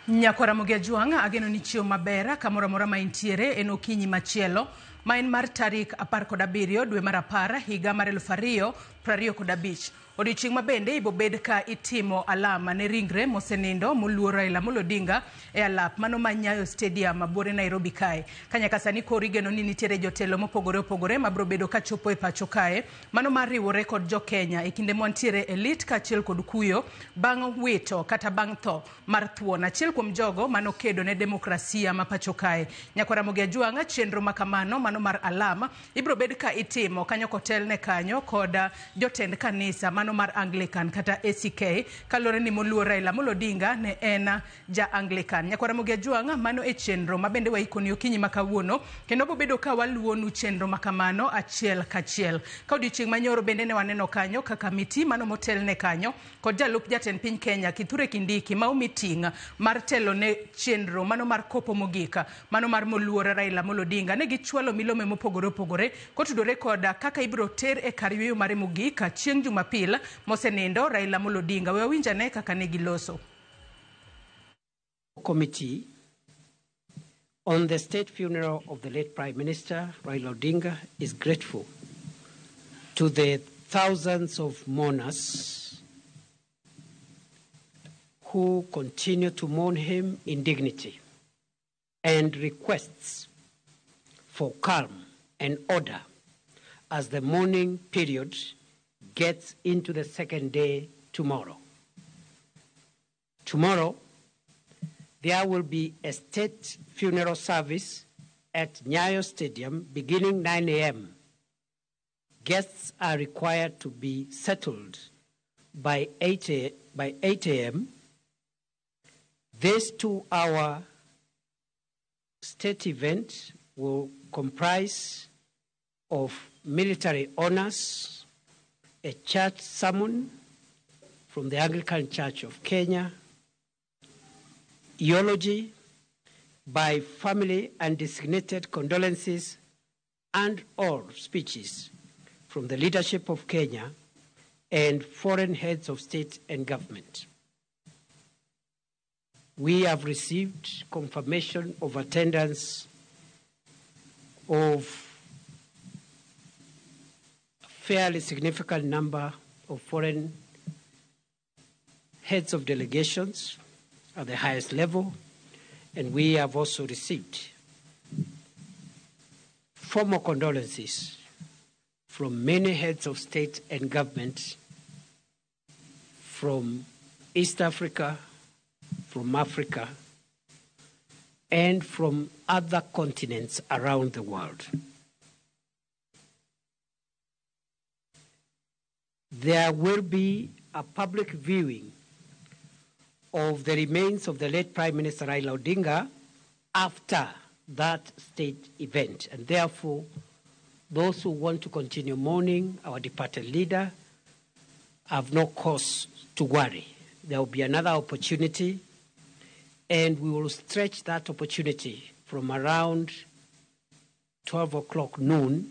Nyakwara Mugiajuanga ageno ni chio mabera kamora mora maintiere enokinyi machielo main mar tarik 17 dwe mar 10 higa mar 2025. Odiochieng' mabende ibobed ka itimo alama ne ringre mosenindo moluor Raila Amolo Odinga e alap mano ma Nyayo Stadium mabore Nairobi kae. Kanyaka sani koro igeno ni nitiere jotelo mopogore opogore mabro bedo ka chopo e pacho kae mano mar riwore kod jo Kenya e kinde montiere elit kaachiel kod kuyo bang' wito kata bang' tho mar thuon achiel kuom jogo mano kedo ne demokrasia ma pacho kae. Nyakwara Mugiajuanga chenro makamano mano mar alama ibro bed ka itimo kanyo kotel ne kanyo kod jotend kanisa mano mar Anglican kata ACK kalore ni moluor Raila Amolo Odinga ne en ja Anglican. Nyakwara Mugiajuanga mano e chenro mabende waikoni okinyi makawuono kendo bobedo ka waluonu chenro makamano achiel kachiel. Ka odiochieng' manyoro bende ne waneno kanyo kaka miti mano motel ne kanyo kod jalup jatend piny Kenya Kithure Kindiki ma omiting mar telo ne chenro mano mar kopo mogika mano mar moluor Raila Amolo Odinga ne gichwalo milome mopogore opogore kotudore kod kaka ibro ter e kar yweyo mare mogika chieng' Jumapil mosenindo Raila Amolo Odinga. We winjane kaka ne giloso. Committee on the state funeral of the late Prime Minister Raila Odinga is grateful to the thousands of mourners who continue to mourn him in dignity and requests for calm and order as the mourning period gets into the second day tomorrow. Tomorrow, there will be a state funeral service at Nyayo Stadium beginning 9 a.m. Guests are required to be settled by 8 a.m. This 2-hour state event will comprise of military honors, a church sermon from the Anglican Church of Kenya, eulogy by family and designated condolences, and all speeches from the leadership of Kenya and foreign heads of state and government. We have received confirmation of attendance of a fairly significant number of foreign heads of delegations at the highest level, and we have also received formal condolences from many heads of state and government from East Africa, from Africa, and from other continents around the world. There will be a public viewing of the remains of the late Prime Minister Raila Odinga after that state event, and therefore those who want to continue mourning our departed leader have no cause to worry. There will be another opportunity, and we will stretch that opportunity from around 12 o'clock noon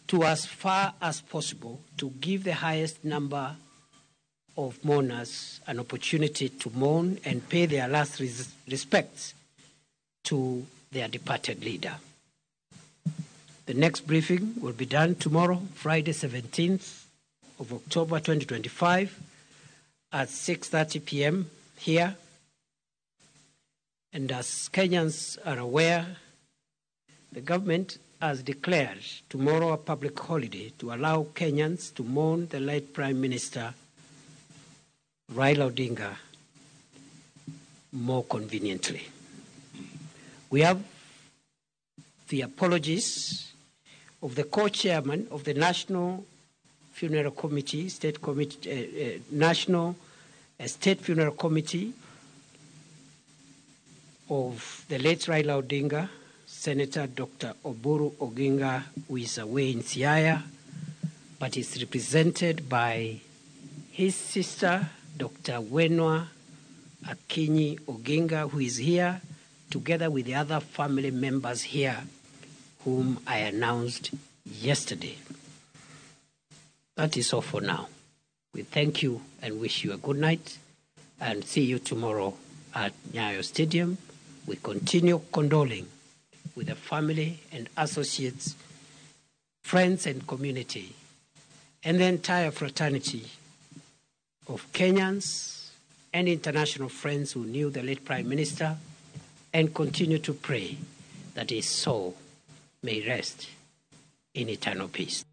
to as far as possible to give the highest number of mourners an opportunity to mourn and pay their last respects to their departed leader. The next briefing will be done tomorrow, Friday 17th of October 2025 at 6:30 p.m. here. And as Kenyans are aware, the government has declared tomorrow a public holiday to allow Kenyans to mourn the late Prime Minister Raila Odinga more conveniently. We have the apologies of the co-chairman of the National Funeral Committee, National State Funeral Committee of the late Raila Odinga, Senator Dr. Oburu Oginga, who is away in Siaya, but is represented by his sister, Dr. Wenwa Akinyi Oginga, who is here, together with the other family members here, whom I announced yesterday. That is all for now. We thank you and wish you a good night, and see you tomorrow at Nyayo Stadium. We continue condoling with the family and associates, friends and community, and the entire fraternity of Kenyans and international friends who knew the late Prime Minister, and continue to pray that his soul may rest in eternal peace.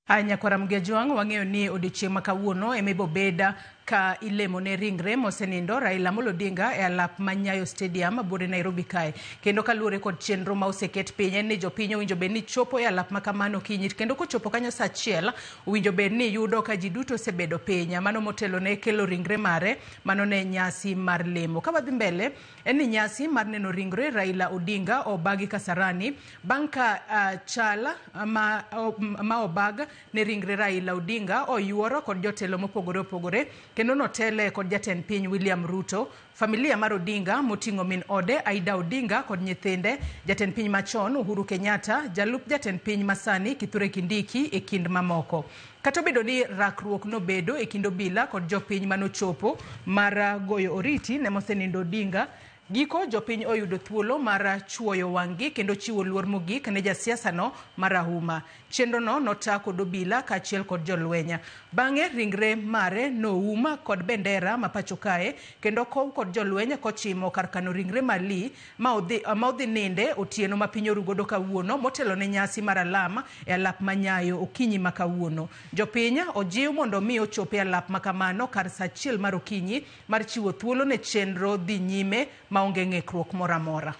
Anya kwa Ramgejuang wang'eyo ni odiochieng' makawuono emibo beda ka ilemo ne ringre mosenindo Raila Amolo Odinga e alap ma Nyayo Stadium bude Nairobi kae. Kendo kaluwore kod chenro ma oseket piny en ni jopiny owinjo bed ni chopo e alap ma kamano okinyi, kendo kochopo kanyo saa achiel owinjo bed ni yudo ka ji duto osebedo piny, mano motelo ne kelo ringre mare mano ne nyasi mar lemo. Ka wadhi mbele en ni nyasi mar neno ringre Raila Odinga obagi Kasarani bang' ka chala ma obag ne ringre Raila Odinga oyuoro kod jotelo mopogore opogore, kendo notele kod jatend piny William Ruto, familia mar Odinga moting'o min ode Aida Odinga kod nyithinde, jatend piny machon Uhuru Kenyatta, jalup jatend piny masani Kithure Kindiki e kind mamoko. Kata obedo ni rakruok nobedo e kind obila kod jopiny manochopo mar goyo oriti ne mosenindo Odinga, giko jopiny oyudo thuolo mar chuoyo wang'gi kendo chiwo luor mogik ne jasiasa no marahuma. Chenro no nota kod obila kaachiel kod jolwenya. Bang'e ringre mare nouma kod bendera ma pacho kae, kendo kow kod jolwenya kochimo kar kano ringre mali ma odhi ninde otieno ma piny orugodo kawuono motelo ne nyasi mar alama e alap ma Nyayo okinyi ma kawuono. Jopiny ojiw mondo mi ochope alap ma kamano kar saa achiel mar okinyi mar chiwo thuolo ne chenro dhi nyime maonge ng'ikruok moro amora.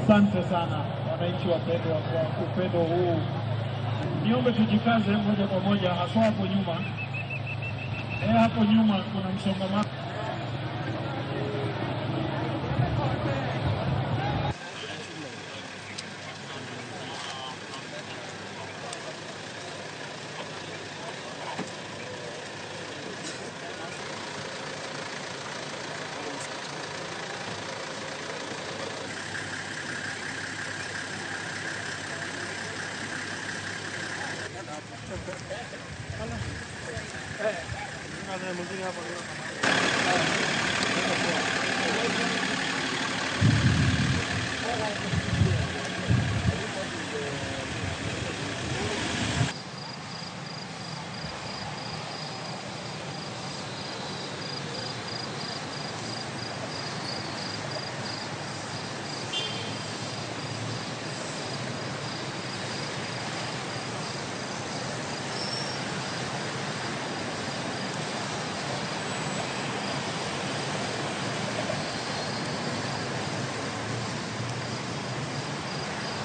Asante sana wananchi wapendwa kwa upendo huu. Niombe tujikaze moja kwa moja, haswa hapo nyuma. Hapo nyuma kuna msongamano.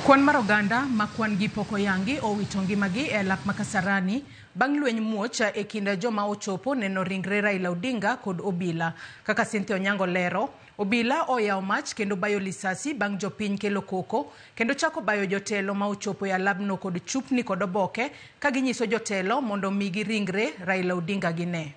Kwan mar oganda makwan gi poko yangi owito ngimagi e alap ma Kasarani bang' lweny muoch e kind joma ochopo neno ringre Raila Odinga kod obila. Kaka Cynthia Onyango lero, obila oyawo mach kendo bayo lisasi bang' jopiny kelo koko kendo chako bayo jotelo ma ochopo e alabno kod chupni kod oboke ka ginyiso jotelo mondo migi ringre Raila Odinga gine.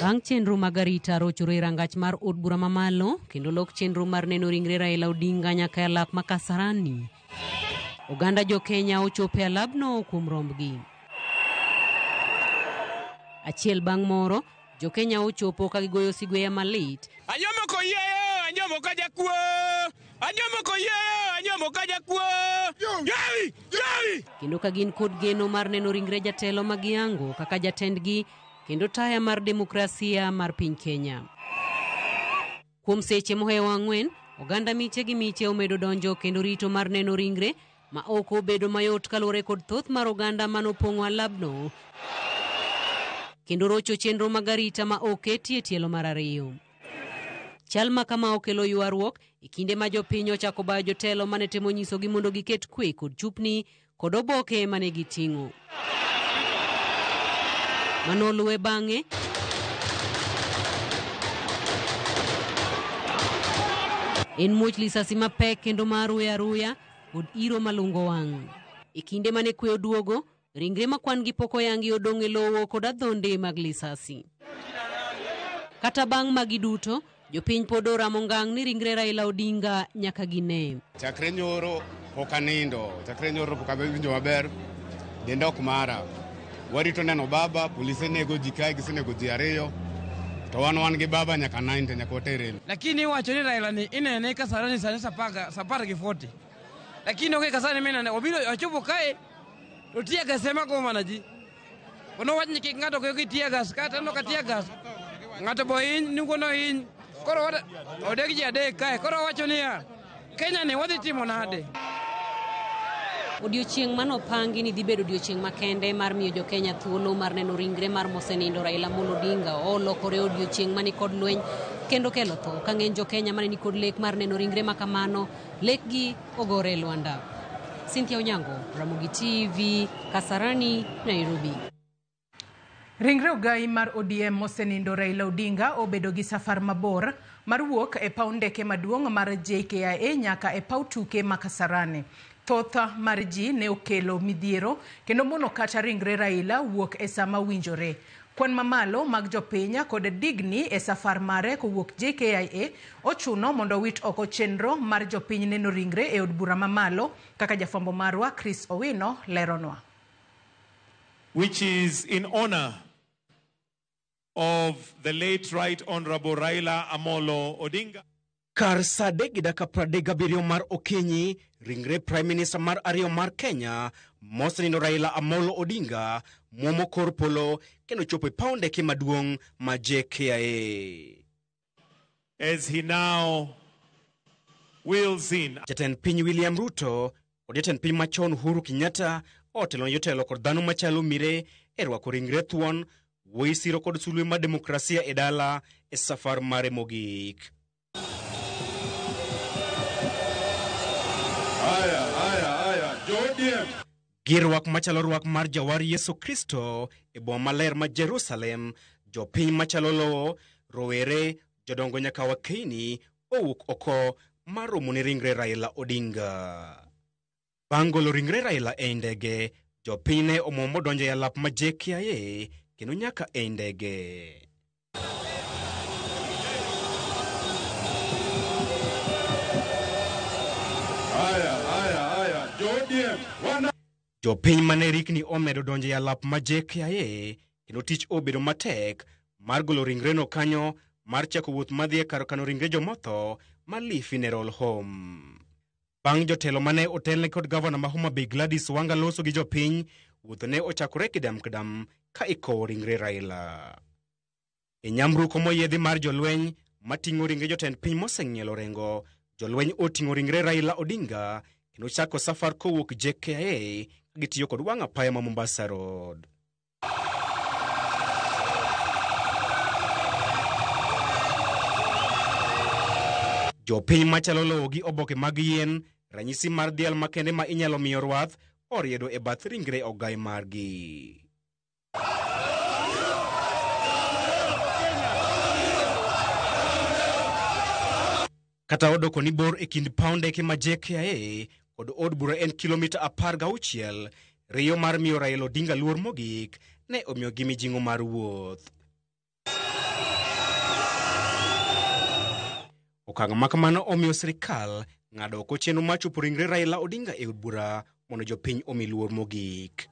Bang' chenro mag arita rochore rangach mar od bura mamalo kendo lok chenro mar neno ringre Raila Odinga nyaka alap ma Kasarani. Oganda jo Kenya ochope alabno kuom rombgi. Achiel bang' moro, jo Kenya ochopo ka gigoyo sigweya malit. Anyomo ko yeyo, anyomo ka jakuo. Kendo ka gin kod geno mar neno ringre jatelo magiango kaka jatendgi kendo taya mar demokrasia mar piny Kenya. Kuom seche mohewo 4, oganda miche gi miche omedo donjo kendo rito mar neno ringre ma ok obedo mayot kaluwore kod thoth mar oganda manopong'o alabno kendo rocho chenro mag arita ma oketie tielo mar 2. Chal ma kama okelo ywaruok e kinde ma jopiny ochako bayo jotelo mane temo nyisogi mondo giket kwe kod chupni kod oboke mane giting'o. Manoluwe bang'e en muoch lisasi mapek kendo maruya kod iro malungo wang'. E kinde mane kwe oduogo, ringre makwan gi poko yangi odong' e lowo kod adhonde mag lisasi. Kata bang' magi duto, jopiny pod oramo ngang' ni ringre Raila Odinga nyaka gine. Chakre nyoro pok anindo, chakre nyoro pok awinjo maber, denda ok mara. Warito neno baba, polise nego ji kae, gisenego ji 2, to wan gi baba nyaka 90 nyaka otere. Lakini wacho ni Raila ni inene ka sarani sapar gi 40. Lakini oke kasani mena obiro ochopo kae to tiaga sema ko mana ji. Ono wach ni ng'ato ko tiaga kata no ka tiaga. Ng'ato boyin ni kono hin. Koro odegi ji adek kae. Koro wacho ni Kenya ni wadhi timo nade. Odiochieng' manopangi ni dhi bedo odiochieng' makende mar miyo jo Kenya thuolo mar neno ringre mar mosenindo Raila Amolo Odinga olokore odiochieng' mani kod lweny kendo kelo tho ka ng'eny jo Kenya mane ni kod lek mar neno ringre makamano lekgi ogore Luanda. Cynthia Onyango, Ramogi TV, Kasarani, Nairobi. Ringre ogai mar ODM mosenindo Raila Odinga obedo gi safar mabor mar wuok e paw ndeke maduong' mar JKIA nyaka e paw tuke ma Kasarani. Thotha mar ji ne okelo midhiero kendo mono kata ringre Raila wuok e sama winjore. Kwan mamalo mag jopiny kod digni e safar mare kowuok JKIA ochuno mondo wit oko chenro mar jopiny neno ringre e od bura mamalo kaka jafambo marwa Chris Owino leronwa. Which is in honor of the late Right Honorable Raila Amolo Odinga. Kar saa 3:37 mar okinyi, ringre Prime Minister mar 2 mar Kenya, mosenindo Raila Amolo Odinga, muomo kor polo kendo chopo e paw ndeke maduong' ma JKIA. As he now wheels in. Jatend piny William Ruto kod jatend piny machon Uhuru Kenyatta otelo ne jotelo kod dhano machalo mire e rwako ringre thuon, wuoyi siro kod sulwe mar demokrasia e dala e safar mare mogik. Gir rwak machalo rwak mar jawar Yesu Kristo e boma maler ma Jerusalem, jopiny machalo lowo, rowere, jodongo nyaka wakeini owuok oko mar romo ne ringre Raila Odinga. Bang' golo ringre Raila e ndege, jopiny ne omuomo donjo e alap ma JKIA kendo nyaka e ndege. Jopiny mane rikni omedo donjo e alap ma JKIA kendo tich obedo matek mar golo ringreno kanyo mar chako wuoth madhi e kar kano ringre jomotho ma Lee Funeral Home. Bang' jotelo mane otelne kod gavana ma Homa Bay Gladys Wanga loso gi jopiny, wuoth ne ochakore kidam ka ikowo ringre Raila. E nyamruko moyiedhi mar jolweny mating'o ringre jotend piny moseng'ielo rengo, jolweny oting'o ringre Raila Odinga kendo chako safar kowuok JKIA gitiyo kod wang' apaya ma Mombasa Road. Jopiny machalo lowo gi oboke mag yien, ranyisi mar diel makende ma inyalo miyo rwath, oriedo e bath ringre ogai margi. Kata odoko ni bor e kind paw ndeke ma JKIA kod od bura en kilomita 16, riyo mar miyo Raila Odinga luor mogik ne omiyo gi mijing'o mar wuoth. Okang' makamano omiyo sirikal ng'ado oko chenro mar chopo ringre Raila Odinga e od bura mondo jopiny omi luor mogik.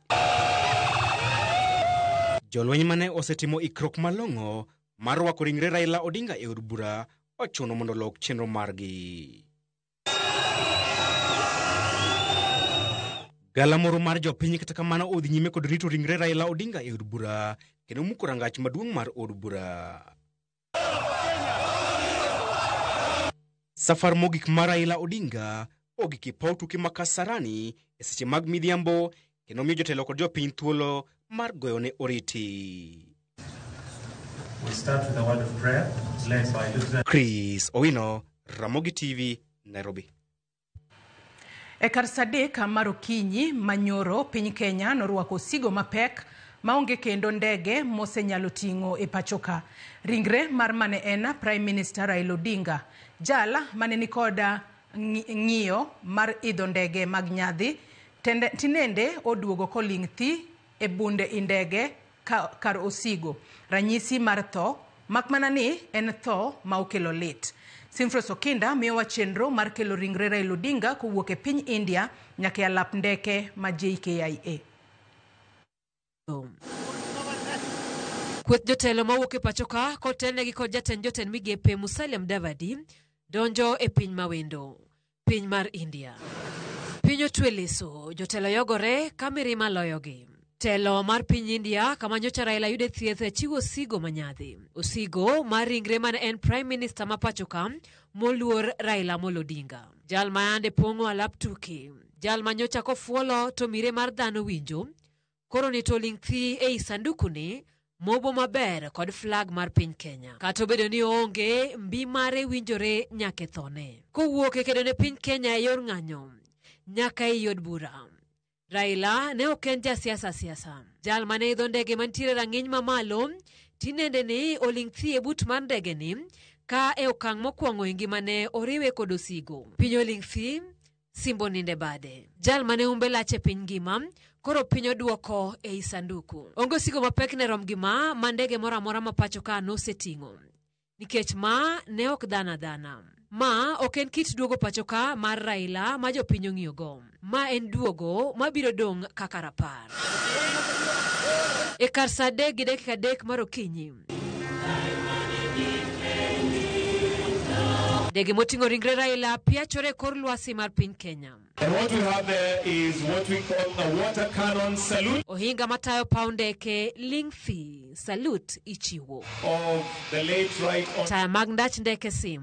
Jolweny mane osetimo ikruok malong'o mar rwako ringre Raila Odinga e od bura ochuno mondo lok chenro margi. Galamoro mar jopiny kata kamano odhi nyime kod rito ringre Raila Odinga e od bura kendo muko rangach maduong' mar od bura. Safar mogik mar Raila Odinga ogik e paw tuke ma Kasarani e seche mag midhiambo kendo miyo jotelo kod jopiny thuolo mar goyone oriti. We start with a word of prayer led by Lieutenant Chris Owino, Ramogi TV, Nairobi. E kar sadek mar okinyi manyoro piny Kenya norwako osigo mapek maonge kendo ndege mosenyalo ting'o e pachoka. Ringre mar mane en Prime Minister Raila Odinga, jala mane ni koda ng'iyo mar idho ndege mag nyadhi, tinende oduogo koling' thi e bunde indege kar osigo. Ranyisi mar tho, makmana ni en tho ma okelo lit. Simfros Okinda miyowa chenro mar kelo ringre Raila Odinga kowuok e piny India nyaka e alap ndeke ma JKIA. Kweth jotelo mawuok e pachoka kotelnegi kod jatend jotend migepe Musalia Mudavadi donjo e piny mawendo, piny mar India. Piny otwe leso, jotelo yogore ka mirima loyogi. Telo mar piny India kama nyocha Raila yude thieth chiwo osigo manyadhi. Osigo mar ringre man en Prime Minister ma pachoka moluor Raila Amolo Odinga. Jal mayande pong'o alap tuke. Jal manyocha kofuolo to mire mar dhano winjo. Koro ni to ling' thi ei sanduku ni mobo maber kod flag mar piny Kenya. Kata obedo ni onge mbi mare winjore nyake thone. Kowuok e kedo ne piny Kenya e yor ng'anyo nyaka e yod bura. Raila ne oken ja siasa. Jal mane idho ndege mantiere rang'iny mamalo tinende ni oling' thi e but mar ndege ni ka e okang' mokwongo e ngimane oriwe kod osigo. Piny oling' thi, simbo ninde bade. Jal mane umbe lache piny ngima koro piny oduoko e sanduku. Onge osigo mapek ne rom gima ma ndege moro amora ma pachoka noseting'o. Nikech ma ne ok dhana. Ma ok en kit duogo pachoka mar Raila ma jopiny ong'iyogo. Ma en duogo ma biro dong' kaka rapar. E kar sa 3 gi dakika 3 mar okinyi, ndege moting'o ringre Raila piachore kor lwasi mar piny Kenya. And what we have there is what we call the water cannon salute Ohinga matayo paw ndeke ling' thi, salute ichiwo. of the late right on Taya mag ndach ndeke sim.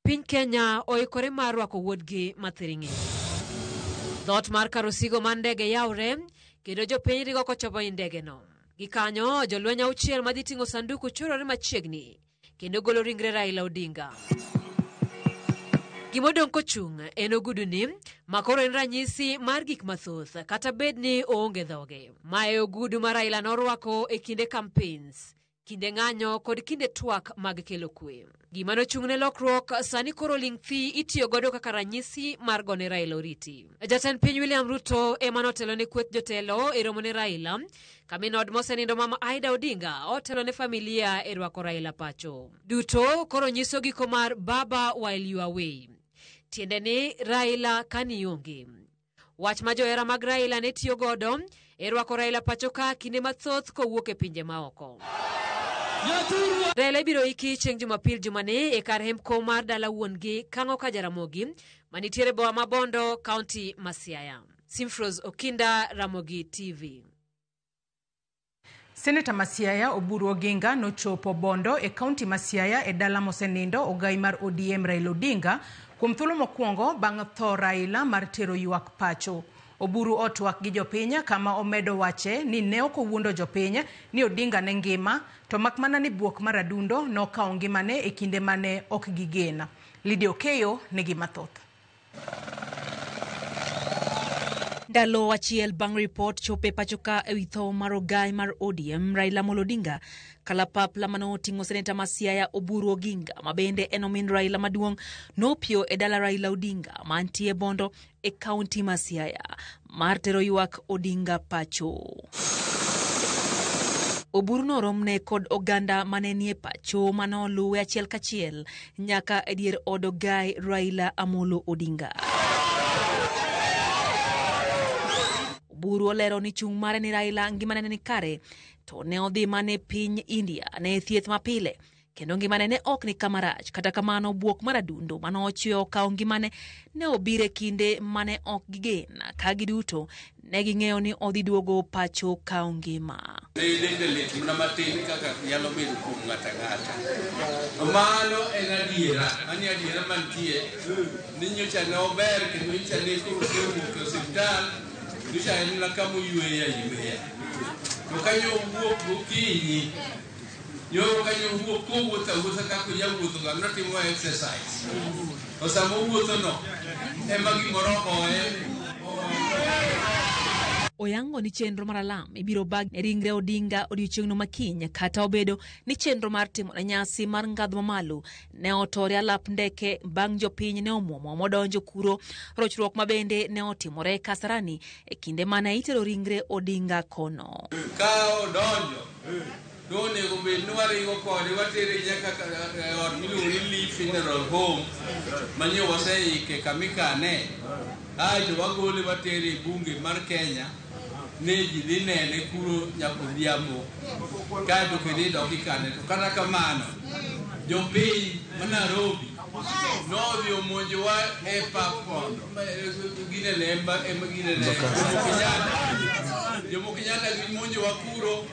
Piny Kenya oikore mar rwako wuodgi mathiring'e. Dhot mar kar osigo mar ndege yawre kendo jopiny ringo kochopo i ndege no. Gikanyo jolweny 6 madhi ting'o sanduku chorore machiegni kendo golo ringre Raila Odinga. Gimodong' kochung' en ogudu ni makoro en ranyisi mar gik mathoth kata bed ni oonge dhoge. Mae ogudu ma Raila norwako e kinde campaigns, kinde ng'anyo kod kinde twak mag kelo kwe. Gima nochung'ne lokruok sani koro ling' thi itiyo godo kaka ranyisi mar gone Raila oriti. Jatend piny William Ruto ema notelo ne kweth jotelo e romo ne Raila. Kaminod mosenindo mama Aida Odinga otelo ne familia e rwako Raila pacho. Duto koro nyiso giko mar Baba while you away. Tiende ni Raila kanionge. Wach ma johera mag Raila ne tiyo godo e rwako Raila pachoka kinde mathoth kowuok e pinje maoko. Raila biro iki chieng' Jumapil jumani e kar hemko mar dala wuongi Kang'o ka Jaramogi manitiere Boa ma Bondo, County ma Siaya. Simfros Okinda, Ramogi TV. Seneta ma Siaya Oburu Oginga nochopo Bondo e kaunti ma Siaya e dala mosenindo ogai mar ODM Raila Odinga kuom thuolo mokwongo bang' tho Raila mar tero ywak pacho. Oburu otwak gi jopiny kama omedo wache ni ne ok owuondo jopiny ni Odinga ne ngima to makmana ni buok mar adundo nokawo ngimane e kinde mane ok gigena. Lydia Okeyo nigi mathoth. Ndalo achiel bang' report chope pachoka e wi tho mar ogai mar ODM Raila Amolo Odinga, kalapapla manoting'o seneta ma Siaya Oburu Oginga ma bende en omin Raila maduong' nopio e dala Raila Odinga mantie Bondo e kaunti ma Siaya mar tero ywak Odinga pacho. Oburu noromne kod oganda mane nie pacho manoluwe achiel kachiel nyaka e dier od ogai Raila Amolo Odinga. Oburu olero ni chung' mare ni Raila ngimane ni kare to ne odhi mane piny India ne thieth mapile kendo ngimane ne ok ni kama rach. Kata kamano buok mar adundo mane ochweyo okawo ngimane ne obire kinde mane ok gigen ka giduto ne ging'eyo ni odhi duogo pacho kawo ngima. Mano en adiera, mani adiera mantie ni nyocha ne ober kendo nyocha ne kowuok osiptal nyocha en na kama oyweya. To kanyo wuok gokinyi kanyo wuok kowuotho kaka onyawuotho ga notimo exercise. To sama owuotho no ema gimoro ohe. Oyango ni chenro mar alam ibiro bag ne ringre Odinga odiochieng'no makiny, kata obedo ni chenro mar timo nyasi mar ngadho mamalo ne otore alap ndeke bang' jopiny ne omuomo modonjo kuro. Rochruok mabende ne otimore Kasarani e kinde mane itero ringre Odinga kono. Ka odonjo onego bed ni wariwo kode watere nyaka ot miluongo ni Lee Funeral Home manye waseike kamikane, aeto wagole watere e bunge mar Kenya ne ji dhi nene kuro nyakudhiambo kaeto kendo idok ikane. To kata kamano jopiny ma Nairobi nodhi omonjowa e pap kono Jomo Kenyatta gimonjowa kuro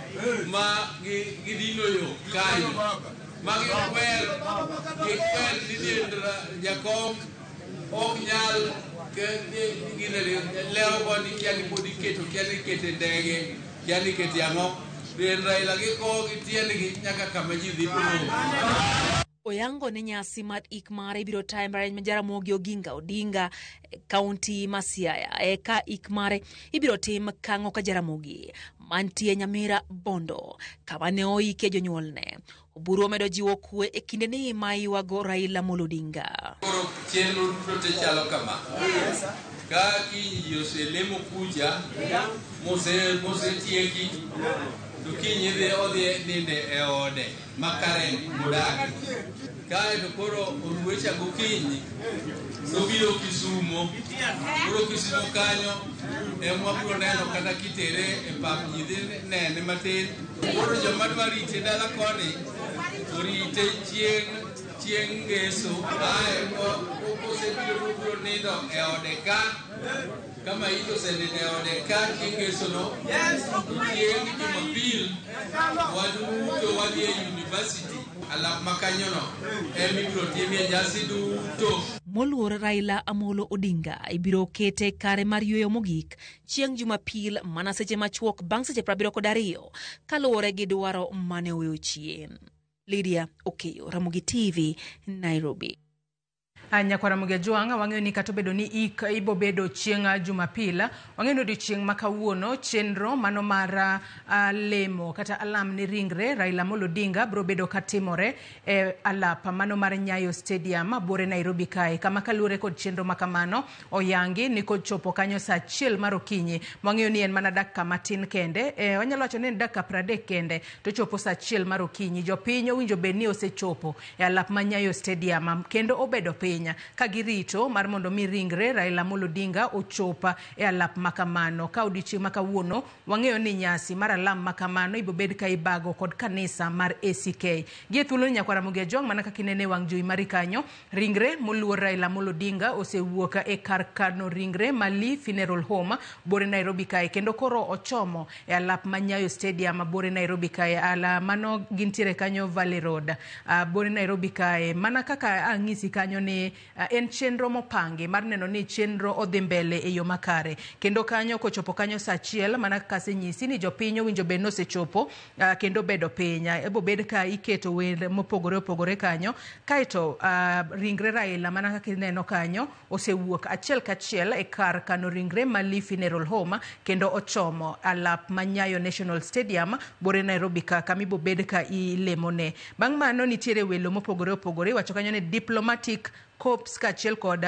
ma gidino yo kanyo ma gikwer ni Diendra Jakom ok nyal leo koni kiani podi kete ndege kiani kete ang'o Raila giko gitiengi nyaka kama ji dhi puno. Oyango ni nyasi mar ik mare ibiro timbre ma Jaramogi Oginga Odinga kaunti ma Siaya. Eka ik mare ibiro tim kango ka Jaramogi mantie Nyamira Bondo kama ne oike jonyuolne. Oburu omedo jiwo kwe e kinde ni ma ywago Raila Amolo Odinga. Koro chenro duto te chalo kama. Ka kinyi oselemo kuja mose tieki to kinyi odhi ninde e ode makaren modagi. Kaeto koro oruecha gokinyi nobiro Kisumo. Koro Kisumo kanyo mwabiro neno kata kitere e pap nyidhi nene matin. Koro joma dwarite dala koni orite chieng' ngeso osebiro nindo e ode ka kama ito sendine e ode ka chieng' ngeso no chieng' Jumapil waduto wadhi e university alap makanyono emibiro timie nyasi duto. Moluor Raila Amolo Odinga ibiro kete kare mar yweyo mogik chieng' Jumapil mana seche machuok bang' seche 72 kaluwore gi dwaro mane oweyo chien. Lydia Okeyo, Ramogi TV, Nairobi. Nyakwa Ramogi Juanga wang'eyo ni kata bedo ni ik ibo bedo chieng' Jumapil, wang'eyo ni chieng' makawuono chenro mano mar lemo kata alam ni ringre Raila Amolo Odinga bro bedo katimore e alap mano mar Nyayo Stadium bore Nairobi kae. Kama kalure kod chenro makamano oyangi ni kod chopo kanyo saa 1 mar okinyi. Wang'eyo ni en mana dakika matin kende, wanyalo wacho ni en dakika 30 kende to chopo saa 1 mar okinyi. Jopiny owinjo bed ni osechopo e alap ma Nyayo Stadium kendo obedo piny ka girito mar mondo mi ringre Raila Amolo Odinga ochopa e alap makamano. Ka odiochieng' makawuono wang'eyo ni nyasi mar alam makamano ibo bed ka ibago kod kanisa mar ACK. Gie thuolo Nyakwa Ramogi Jong mana kaka inene wang' jowi mari kanyo, ringre moluor Raila Amolo Odinga osewuok e kar kano ringre ma Lee Funeral Home bore Nairobi kae kendo koro ochomo e alap ma Nyayo Stadium bore Nairobi kae. Ala mano gintiere kanyo Valley Road bore Nairobi kae. Mana kaka ang'isi kanyo ni en chenro mopangi mar neno ni chenro odhi mbele e yo makare. Kendo kanyo kochopo kanyo saa 1 mana kaka senyisi ni jopiny owinjo bed nosechopo kendo bedo piny. Ebo bed ka iketo wer mopogore opogore kanyo. Kaito ringre Raila mana kaka ineno kanyo osewuok achiel kachiel e kar kano ringre ma Lee Funeral Home kendo ochomo alap ma Nyayo National Stadium bore Nairobi ka kamibo bed ka ilemone. Bang' mano nitiere welo mopogore opogore wacho kanyo ni diplomatic COPS kachiel kod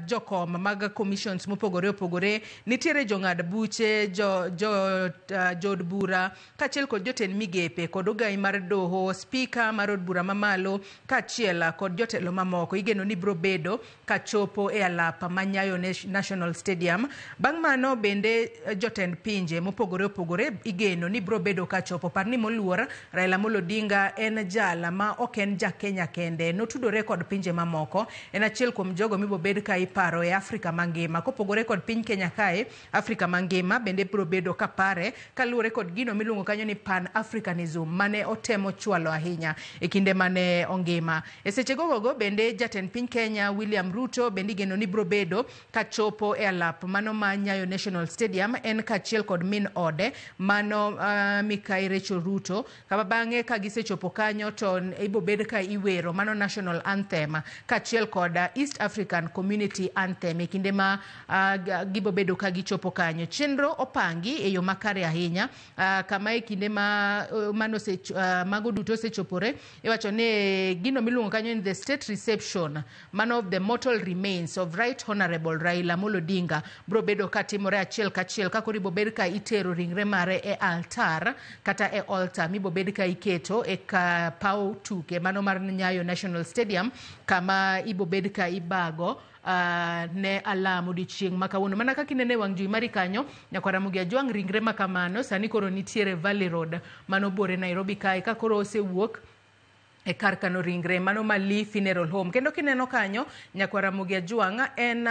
jokom mag commissions mopogore opogore, nitiere jong'ad buche, jod bura kachiel kod jotend migepe kod ogai mar doho, speaker mar od bura mamalo kachiel kod jotelo mamoko igeno ni biro bedo kachopo e alap ma Nyayo National Stadium. Bang' mano bende jotend pinje mopogore opogore igeno ni biro bedo kachopo. Parni moluor Raila Amolo Odinga en jala ma ok en ja Kenya kende, notudore kod pinje mamoko, en achiel kuom jogo mibo bed ka iparo e Afrika mangima. Kopogore kod piny Kenya kae, Afrika mangima bende biro bedo kapare kaluwore kod gino miluongo kanyo ni Pan-Africanism mane otemo chwalo ahinya e kinde mane ongima. E seche gogo bende jatend piny Kenya William Ruto bende igeno ni biro bedo kachopo e alap mano ma Nyayo National Stadium, en kachiel kod min ode mano Mikai Rachel Ruto. Kama bang'e ka gisechopo kanyo to ibo bed ka iwero mano national anthem kachiel kod East African Community Anthem e kinde ma gibo bedo ka gichopo kanyo. Chenro opangi e yo makare ahinya, kama e kinde ma mago duto sechopore iwacho ne gino miluongo kanyo in the state reception man of the mortal remains of Right Honorable Raila Amolo Odinga bro bedo katimore achiel kachiel ka koribo bed ka itero ringre mare e altar kata e altar mibo bed ka iketo e ka pau tuke mano mar Nyayo National Stadium kama ibo bed ka ibago ne alamo di chieng makawuono. Mana kaka inene wang' jowi mari kanyo nyakwara Mugia Jwang ringre makamano sani koro nitiere Valley Road mano bore Nairobi kae ka koro osewuok e kar kano ringre mano Mali Funeral Home. Kendo kineno kanyo nyakwara Mugia Jwang en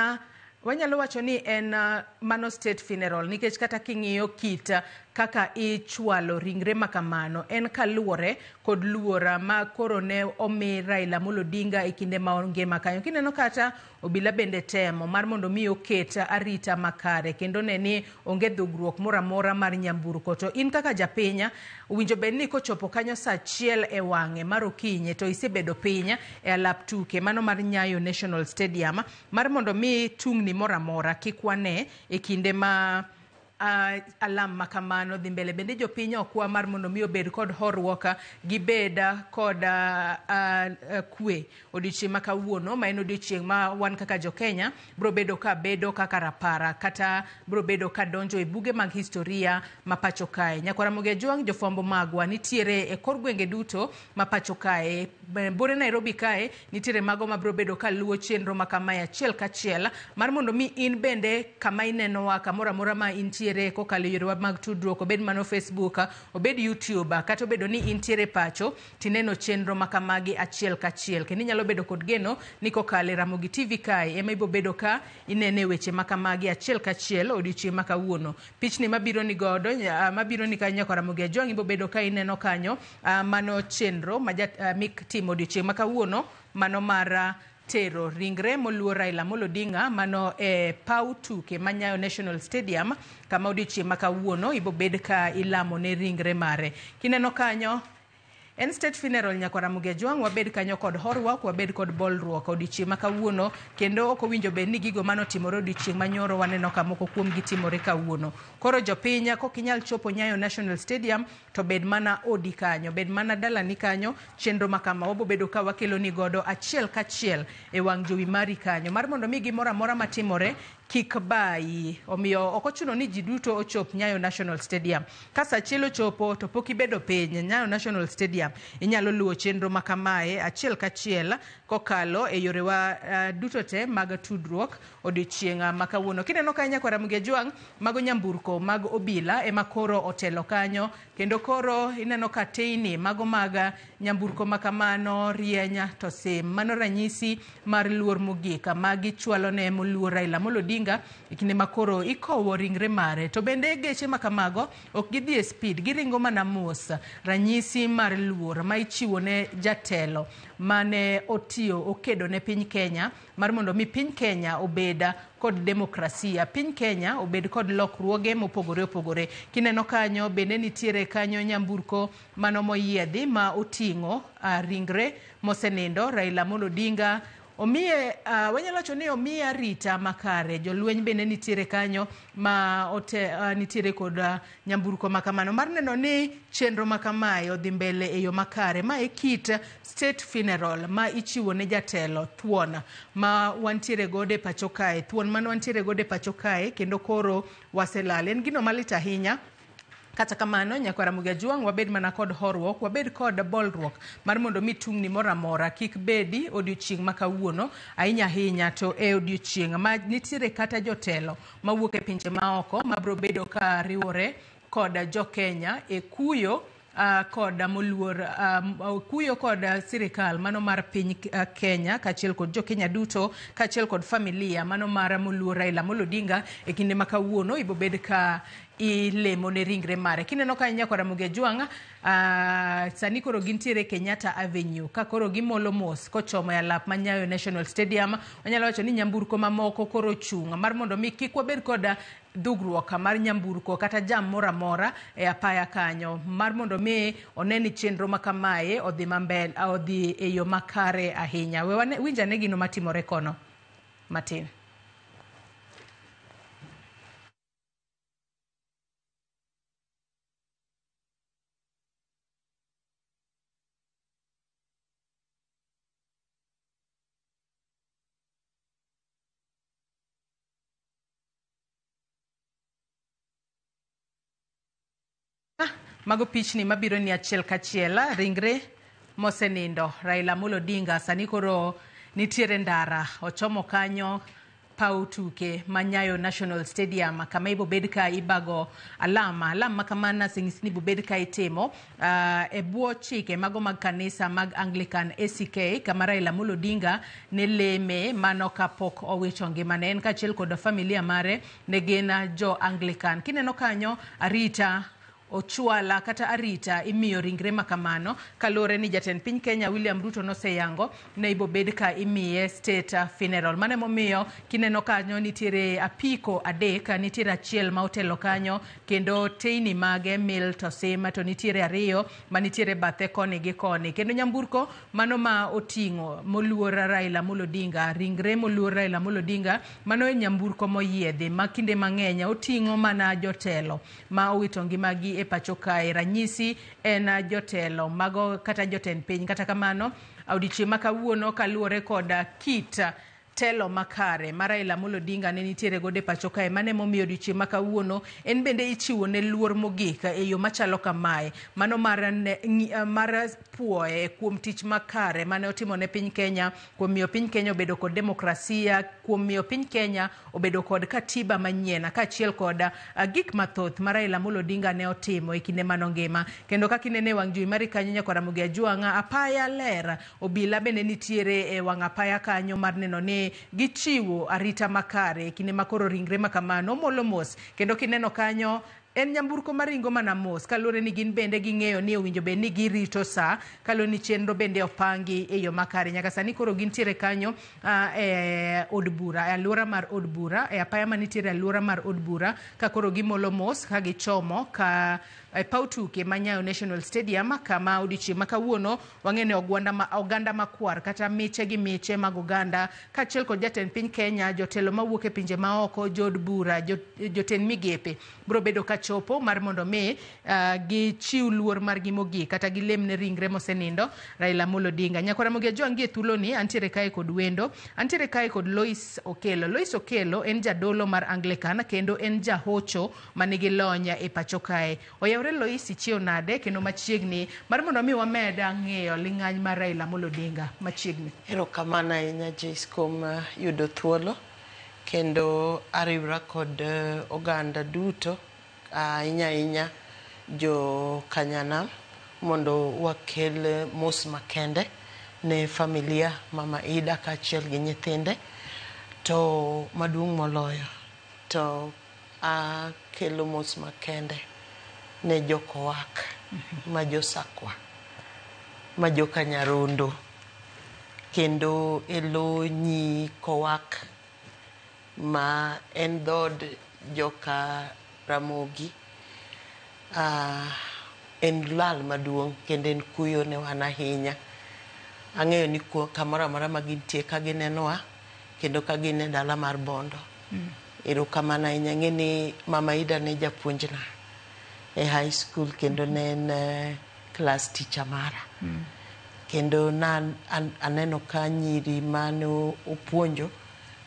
wanyalo wacho ni en mano state funeral nikech kata king'iyo kit kaka ichwalo ringre makamano en kaluwore kod luora ma koro ne omi Raila Amolo Odinga e kinde ma ongima kanyo. Kineno kata obila bende temo mar mondo mi oket arita makare kendo ne ni onge dhugruok moro amora mar nyamburko. To in kaka japinya owinjo bed ni kochopo kanyo saa achiel e wang'e mar okinyi to isebedo piny e alap tuke mano mar Nyayo National Stadium mar mondo mi tungni moro amora kik wane e kinde ma alam makamano dhi mbele. Bende jopiny okwa mar mondo mi obed kod horruok gibed kod kwe odiochieng' ma kawuono ma en odiochieng' ma wan kaka jo Kenya bro bedo kaka rapara kata bro bedo ka donjo e buge mag historia ma pacho kae. Nyakwara Mugia Jwang jofwambo magwa nitiere e kor gwenge duto ma pacho kae. Bore Nairobi kae nitiere mago ma bro bedo ka luwo chenro makamae achiel kachiel mar mondo mi in bende kama inenowa kamoro amora ma intiere kokalo yorewa mag tudruok, obed mano Facebook, obed YouTube, kata obedo ni intiere pacho tineno chenro makamagi achiel kachiel. Kendo inyalo bedo kod geno ni kokalo Ramogi TV kae ema ibo bedo ka inene weche makamagi achiel kachiel odiochieng' ma kawuono. Pichni mabiro ni godo mabiro ni kanyo Nyakwara Mugia Jwang ibo bedo ka ineno kanyo mano chenro mitimo odiochieng' ma kawuono mano mar tero ringre moluor Raila Amolo Odinga mano e pau tuke ma Nyayo National Stadium kama odiochieng' ma kawuono ibo bed ka ilamo ne ringre mare. Kineno kanyo en state funeral Nyakwara Mugia Jwang, wabed kanyo kod horruok, wabed kod bolruok odiochieng' ma kawuono kendo ok owinjo bed ni gigo mano timore odiochieng' manyoro waneno ka moko kuom gitimore kawuono. Koro jopinya kok inyal chopo Nyayo National Stadium to bed mana odi kanyo, bed mana dala ni kanyo, chenro makama wabo bedo ka wakelo ni godo achiel kachiel e wang' jowi mari kanyo mar mondo mi gimoro amora matimore kik bayi. Omiyo ok ochuno ni ji duto ochop Nyayo National Stadium. Ka saa achiel ochopo to pok ibedo piny Nyayo National Stadium, inyalo luwo chenro makamae achiel kachiel kokalo e yorewa duto te mag tudruok odiochieng' ma kawuono. Kineno ka Nyakwara Mugia Jwang mago nyamburko mag obila ema koro otelo kanyo kendo koro ineno ka teini mago mag nyamburko makamano rienya to sim mano ranyisi mar luor mogik magi chwalo ne moluor Raila Amolo Odinga ikinde makoro ikowo ringre mare. To bende geche makamago ok gidhi e speed, giringo mana mos, ranyisi mar luor ma ichiwo ne jatelo mane okedo ne piny Kenya mar mondo mi piny Kenya obeda kod demokrasia, piny Kenya obed kod lokruoge mopogore opogore. Kineno kanyo bende nitiere kanyo nyamburko mano moyiedhi ma oting'o ringre mosenindo Raila Amolo Odinga omiye wanyalo wacho ni omiye arita makare. Jolweny bende nitiere kanyo ma nitiere kod nyamburko makamano mar neno ni chenro makamae odhi mbele e yo makare. Ma e kit state funeral ma ichiwo ne jatelo thuon ma wantiere gode pacho kae, thuon man wantiere gode pacho kae, kendo koro waselal. En gino malit ahinya. Kata kamano nyaka Ramogi Ajwang' wabed mana kod horruok, wabed kod bolruok mar mondo mi tungni moro amora kik bedi odiochieng' ma kawuono ahinya ahinya to e odiochieng' ma nitiere kata jotelo mawuok e pinje maoko mabro bedo ka riwore kod jo Kenya e kuyo kod moluor kuyo kod sirikal mano mar piny Kenya kachiel kod jo Kenya duto kachiel kod familia mano mar moluor Raila Amolo Odinga e kinde ma kawuono ibo bed ka ilemo ne ringre mare. Kineno ka nyako Ramogi Ajwang' sani koro gintiere Kenyatta Avenue ka koro gimolo mos kochomo e alap ma Nyayo National Stadium. Wanyalo wacho ni nyamburko mamoko koro chung' mar mondo mi kik wabed kod dugruok mar nyamburko kata jam moro amora e apaya kanyo mar mondo mi oneni chenro makamae odhi mambele odhi e yo makare ahinya. We winjane gino matimore kono matin. Mago pichni mabiro ni achiel kachiel ringre mosenindo Raila Amolo Odinga sani koro nitiere ndara ochomo kanyo pau tuke ma Nyayo National Stadium kama ibo bed ka ibago alama makamana singis ni bed ka itimo e buo chike mago mag kanisa mag Anglican ACK kama Raila Amolo Odinga ne leme mano kapok owito ngimane en kachiel kod familia mare ne gina jo Anglican. Kineno kanyo arita ochwala kata arita imiyo ringre makamano kalore ni jatend piny Kenya William Ruto noseyango ne ibo bed ka imiye state funeral. Mane momiyo kineno kanyo nitiere apiko adek, nitiere achiel ma otelo kanyo kendo teini mage mil to sima to nitiere ariyo ma nitiere bathe koni gi koni kendo nyamburko mano ma oting'o moluor Raila Amolo Odinga, ringre moluor Raila Amolo Odinga mano e nyamburko moyiedhi ma kinde mang'eny oting'o mana jotelo ma owito ngimagi e pacho kae. Ranyisi en jotelo mago kata jotend piny. Kata kamano odiochieng' ma kawuono kaluwore kod kit telo makare ma Raila Amolo Odinga ne nitiere gode pacho kae mane momiyo odiochieng' ma kawuono en bende ichiwo ne luor mogik e yo machalo kamae mano mar puoye kuom tich makare mane otimo ne piny Kenya, kuom miyo piny Kenya obedo kod demokrasia, kuom miyo piny Kenya obedo kod katiba manyien kaachiel kod gik mathoth ma Raila Amolo Odinga ne otimo e kinde mano ngima. Kendo kaka inene wang' jowi mari kanyo nyako Ramogi Ajwang' apaya ler, obila bende nitiere e wang' apaya kanyo mar neno ni gichiwo arita makare kinde makoro ringre makamano molo mos. Kendo kineno kanyo en nyamburko maringo mana mos kalure ni gin bende ging'eyo ni owinjo bed ni girito sa kalure ni chenro bende opangi e yo makare. Nyaka sani koro gintiere kanyo e od bura, e alwora mar od bura, e apaya manitiere alwora mar od bura ka koro gimolo mos ka gichomo ka pau tuke ma Nyayo National Stadium kama odiochieng' ma kawuono wang'ene oganda makwar kata miche gi miche mag oganda kaachiel kod jatend piny Kenya, jotelo mawuok e pinje maoko, jod bura, jotend migepe bro bedo ka chopo mar mondo mi gichiw luor mar gimogi kata gilemne ringre mosenindo Raila Amolo Odinga. Nyako Ramogi Ajwang' gi e thuloni antiere kae kod wendo, antiere kae kod Lois Okelo. Lois Okelo en jadolo mar Anglican kendo en jahocho manigi lony e pacho kae. Oyawre Lois ichiew nade kendo machiegni mar mondo mi wameda ng'eyo ling'any mar Raila Amolo Odinga machiegni. Erokamano ahinya Joyce kuom yudo thuolo kendo ariwra kod oganda duto ahinya jo Kanyanam mondo wakel mos makende ne familia mama Ida kaachiel gi nyithinde, to maduong' moloyo to akelo mos makende ne jokowak ma jo Sakwa ma jo Kanyarondo kendo elo nyi Kowak ma en dhod joka Ramogi. En lal maduong' kendo en kuyo ne wan ahinya. ang'eyo ni kamoro amora ma gintie ka ginenowa kendo ka gin e dala mar Bondo. Erokamano ahinya. Ng'e ni Mama Ida ne japuonjna e high school kendo ne en class teacher mara. Kendo aneno ka nyiri mane opuonjo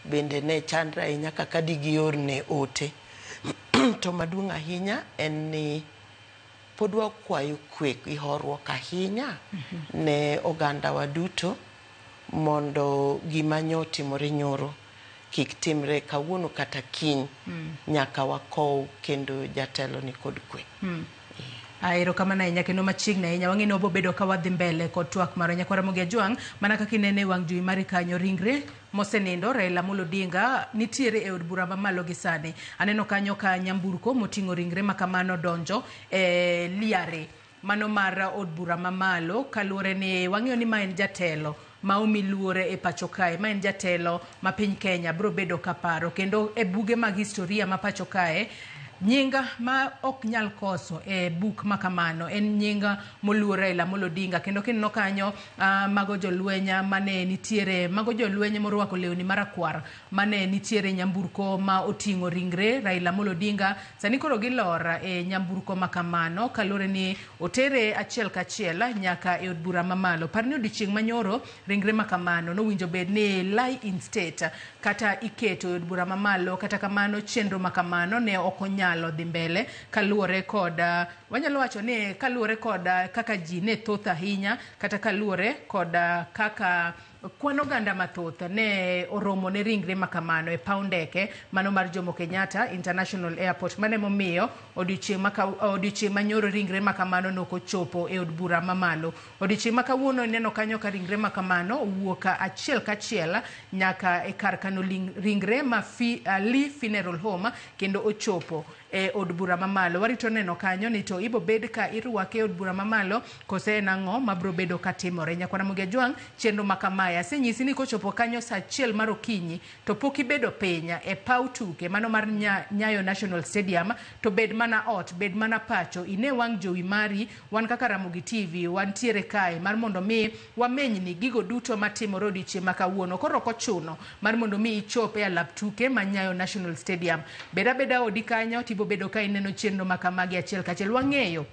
bende ne chandra ahinya kaka digiorne ote. To maduong' ahinya en ni pod wakwayo kwe gi horuok ahinya ne oganda wa duto mondo gima nyotimore nyoro kik timre kawuono kata kiny. Nyaka wakow kendo jatelo ni kod kwe. Erokamano ahinya kendo machiegni ahinya wang'e ni wabobedo ka wadhi mbele kod twak mar Nyakwara Mugia Jwang' mana kaka inene wang' jowi mari kanyo. Ringre mosenindo Raila Amolo Odinga nitiere e od bura mamalo gi sani. Aneno kanyo ka nyamburko moting'o ringre makamano donjo e liare mano mar od bura mamalo, kaluwore ni wang'eyo ni ma en jatelo ma omi luore e pacho kae, ma en jatelo ma piny Kenya bro bedo kaparo, kendo e buge mag historia ma pacho kae nyinga ma ok nyal koso e buk makamano en nyinga moluore Raila Amolo Odinga. Kendo kineno kanyo mago jolwenya mane nitiere, mago jolwenya morwako lewni marakwar mane nitiere nyamburko ma oting'o ringre Raila Amolo Odinga. Sani koro gilor e nyamburko makamano kaluwore ni otere achiel kachiel nyaka e od bura mamalo. Parni odiochieng' manyoro ringre makamano nowinjo bed ni lie in state kata iketo e od bura mamalo, kata kamano chenro makamano ne okonyal dhi mbele kaluwore kod wanyalo wacho ni kaluwore kod kaka ji ne thoth ahinya, kata kaluwore kod kaka kwan oganda mathoth ne oromo ne ringre makamano e paw ndeke mano mar Jomo Kenyatta International Airport, mane momiyo odiochieng' manyoro ringre makamano nokochopo e od bura mamalo. Odiochieng' makawuono neno kanyo ka ringre makamano wuok achiel kachiel nyaka e kar kano ringre ma Lee Funeral Home kendo ochopo e od bura mamalo. Warito neno kanyo ni to ibo bed ka irwake e od bura mamalo kose nang'o mabro bedo katimore. Nyakwara Mugia Jwang' chenro makamaya asenyisi ni kochopo kanyo saa 1 mar okinyi to pok ibedo penya e paw tuke mano mar Nyayo National Stadium, to bed mana ot, bed mana pacho, ine wang' jowi mari. Wan kaka Ramogi TV wantiere kae mar mondo mi wamenyni gigo duto matimore odiochieng' makawuono. Koro kochuno mar mondo mi ichop e alap tuke ma Nyayo National Stadium. Beda odi kanyo tibo bedo ka ineno chenro makamagi achiel kachiel. Wang'eyo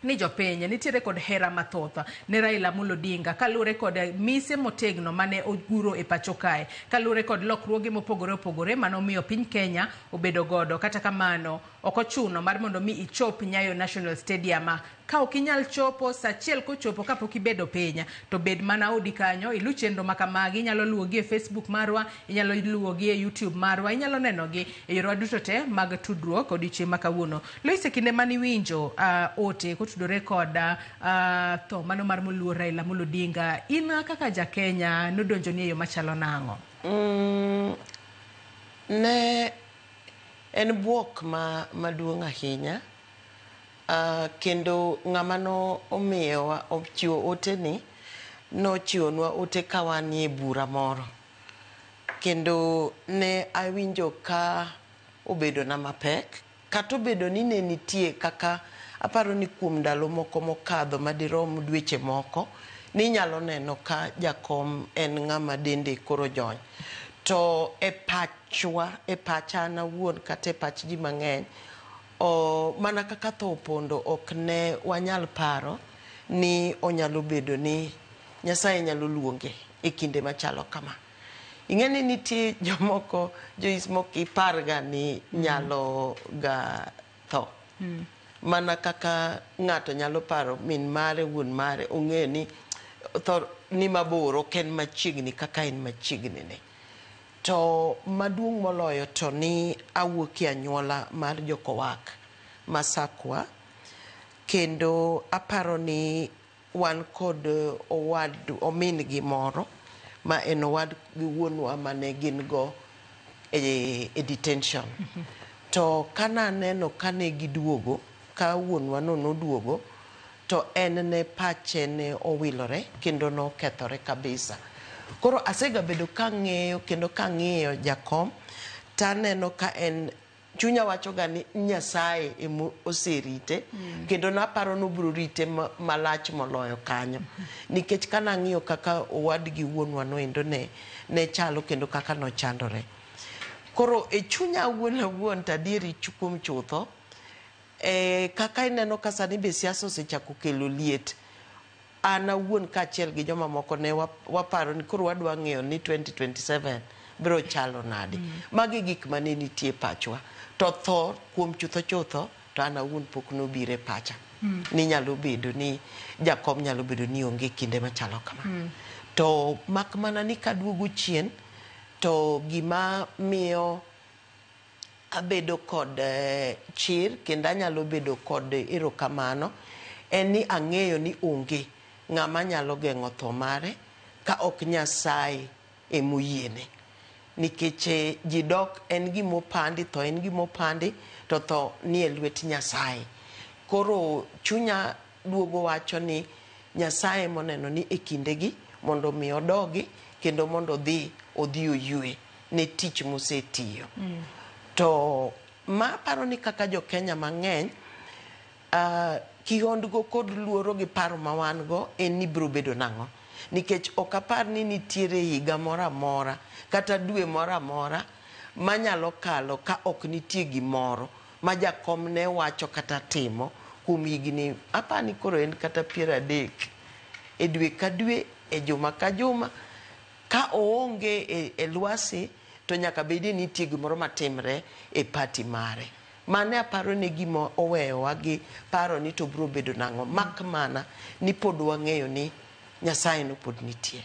ni jopiny nitiere kod hera mathoth ne Raila Amolo Odinga kaluwore kod mise motegno mane oguro e pacho kae, kaluwore kod lokruoge mopogore opogore mano miyo piny Kenya obedo godo. Kata kamano ok ochuno mar mondo mi ichop Nyayo National Stadium. Ka ok inyal chopo saa 1 kochopo kapok ibedo penya, to bed mana odi kanyo ilu chenro makamagi. Inyalo luwogi e Facebook marwa, inyalo luwogi e YouTube marwa, inyalo nenogi e yorwa duto te mag tudruok odiochieng' makawuono. Loise kinde mani winjo ote kotudore kod tho mano mar moluor Raila Amolo Odinga, in kaka ja Kenya nodonjo ni e yo machalo nang'o? Ne en buok maduong' ahinya. Kendo ng'ama no omiyo ochiwo ote ni nochiwonwa ote ka wan e bura moro, kendo ne awinjo ka obedo na mapek, kata obedo ni ne nitie kaka aparo ni kuom ndalo moko mokadho madirom dweche moko ni nyalo neno ka jakom en ng'ama dende koro jony. To e pacha na wuon kata e pach ji mang'eny mana kaka tho opondo ok ne wanyal paro ni onyalo bedo ni Nyasaye nyalo luonge e kinde machalo kama. Ing'eni nitie jomoko joismok iparga ni nyalo ga tho. Mana kaka ng'ato nyalo paro min mare wuon mare ong'e ni tho ni mabor ok en machiegni kaka en machiegni ne. To maduong' moloyo to ni awuok e anyuola mar Jokowak Masakwa, kendo aparo ni wan kod omin gi moro ma en owad gi wuonwa mane gin go e detention. To kana neno kane giduogo, ka wuonwa no noduogo, to en ne pache ne owilore kendo nokethore kabisa. Koro asega bedo ka ng'eyo kendo ka ng'iyo jakom, ta neno ka en chunya wacho ga ni Nyasaye emo oserite kendo naparo no biro rite malach moloyo kanyo nikech kana ng'iyo kaka owadgi wuonwa no endo ne chalo kendo kaka no chandore. Koro e chunya wuon tadieri chukum chutho kaka ineno ka sani be siasa osechako kelo liet. Ana wuon kaachiel gi joma moko ne waparo ni koro wadwa ng'eyo ni 2027 biro chalo nade. Magi gik mane nitie pachwa. To tho kuom chutho to ana wuon pok nobire pacha. Ni nyalo bedo ni jakom nyalo bedo ni onge kinde machalo kama. To mak mana ni kaduogo chien to gima miyo abedo kod chir kendo anyalo bedo kod erokamano en ni ang'eyo ni onge ng'ama nyalo geng'o tho mare ka ok Nyasaye emoyiene. Nikech ji dok en gimopandi to en gimopandi to tho ni e lwet Nyasaye. Koro chunya duogo wacho ni Nyasaye moneno ni e kindegi mondo mi odogi kendo mondo odhi oyue ne tich mosetiyo. To ma paro ni kaka jo Kenya mang'eny kihondgo kod luoro gi paro ma wan go en ni biro bedo nang'o. Nikech ok apar ni nitiere higa moro amora kata dwe moro amora manyalo kalo ka ok nitie gimoro ma jakom ne wacho kata timo kuom higni apani koro en kata 30 e dwe ka dwe e juma ka juma ka oonge e lwasi to nyaka bedi nitie gimoro matimre e party mare. Mane aparo ni gimo oweyowa gi paro ni to biro bedo nang'o mak mana ni pod wang'eyo ni Nyasaye no pod nitie.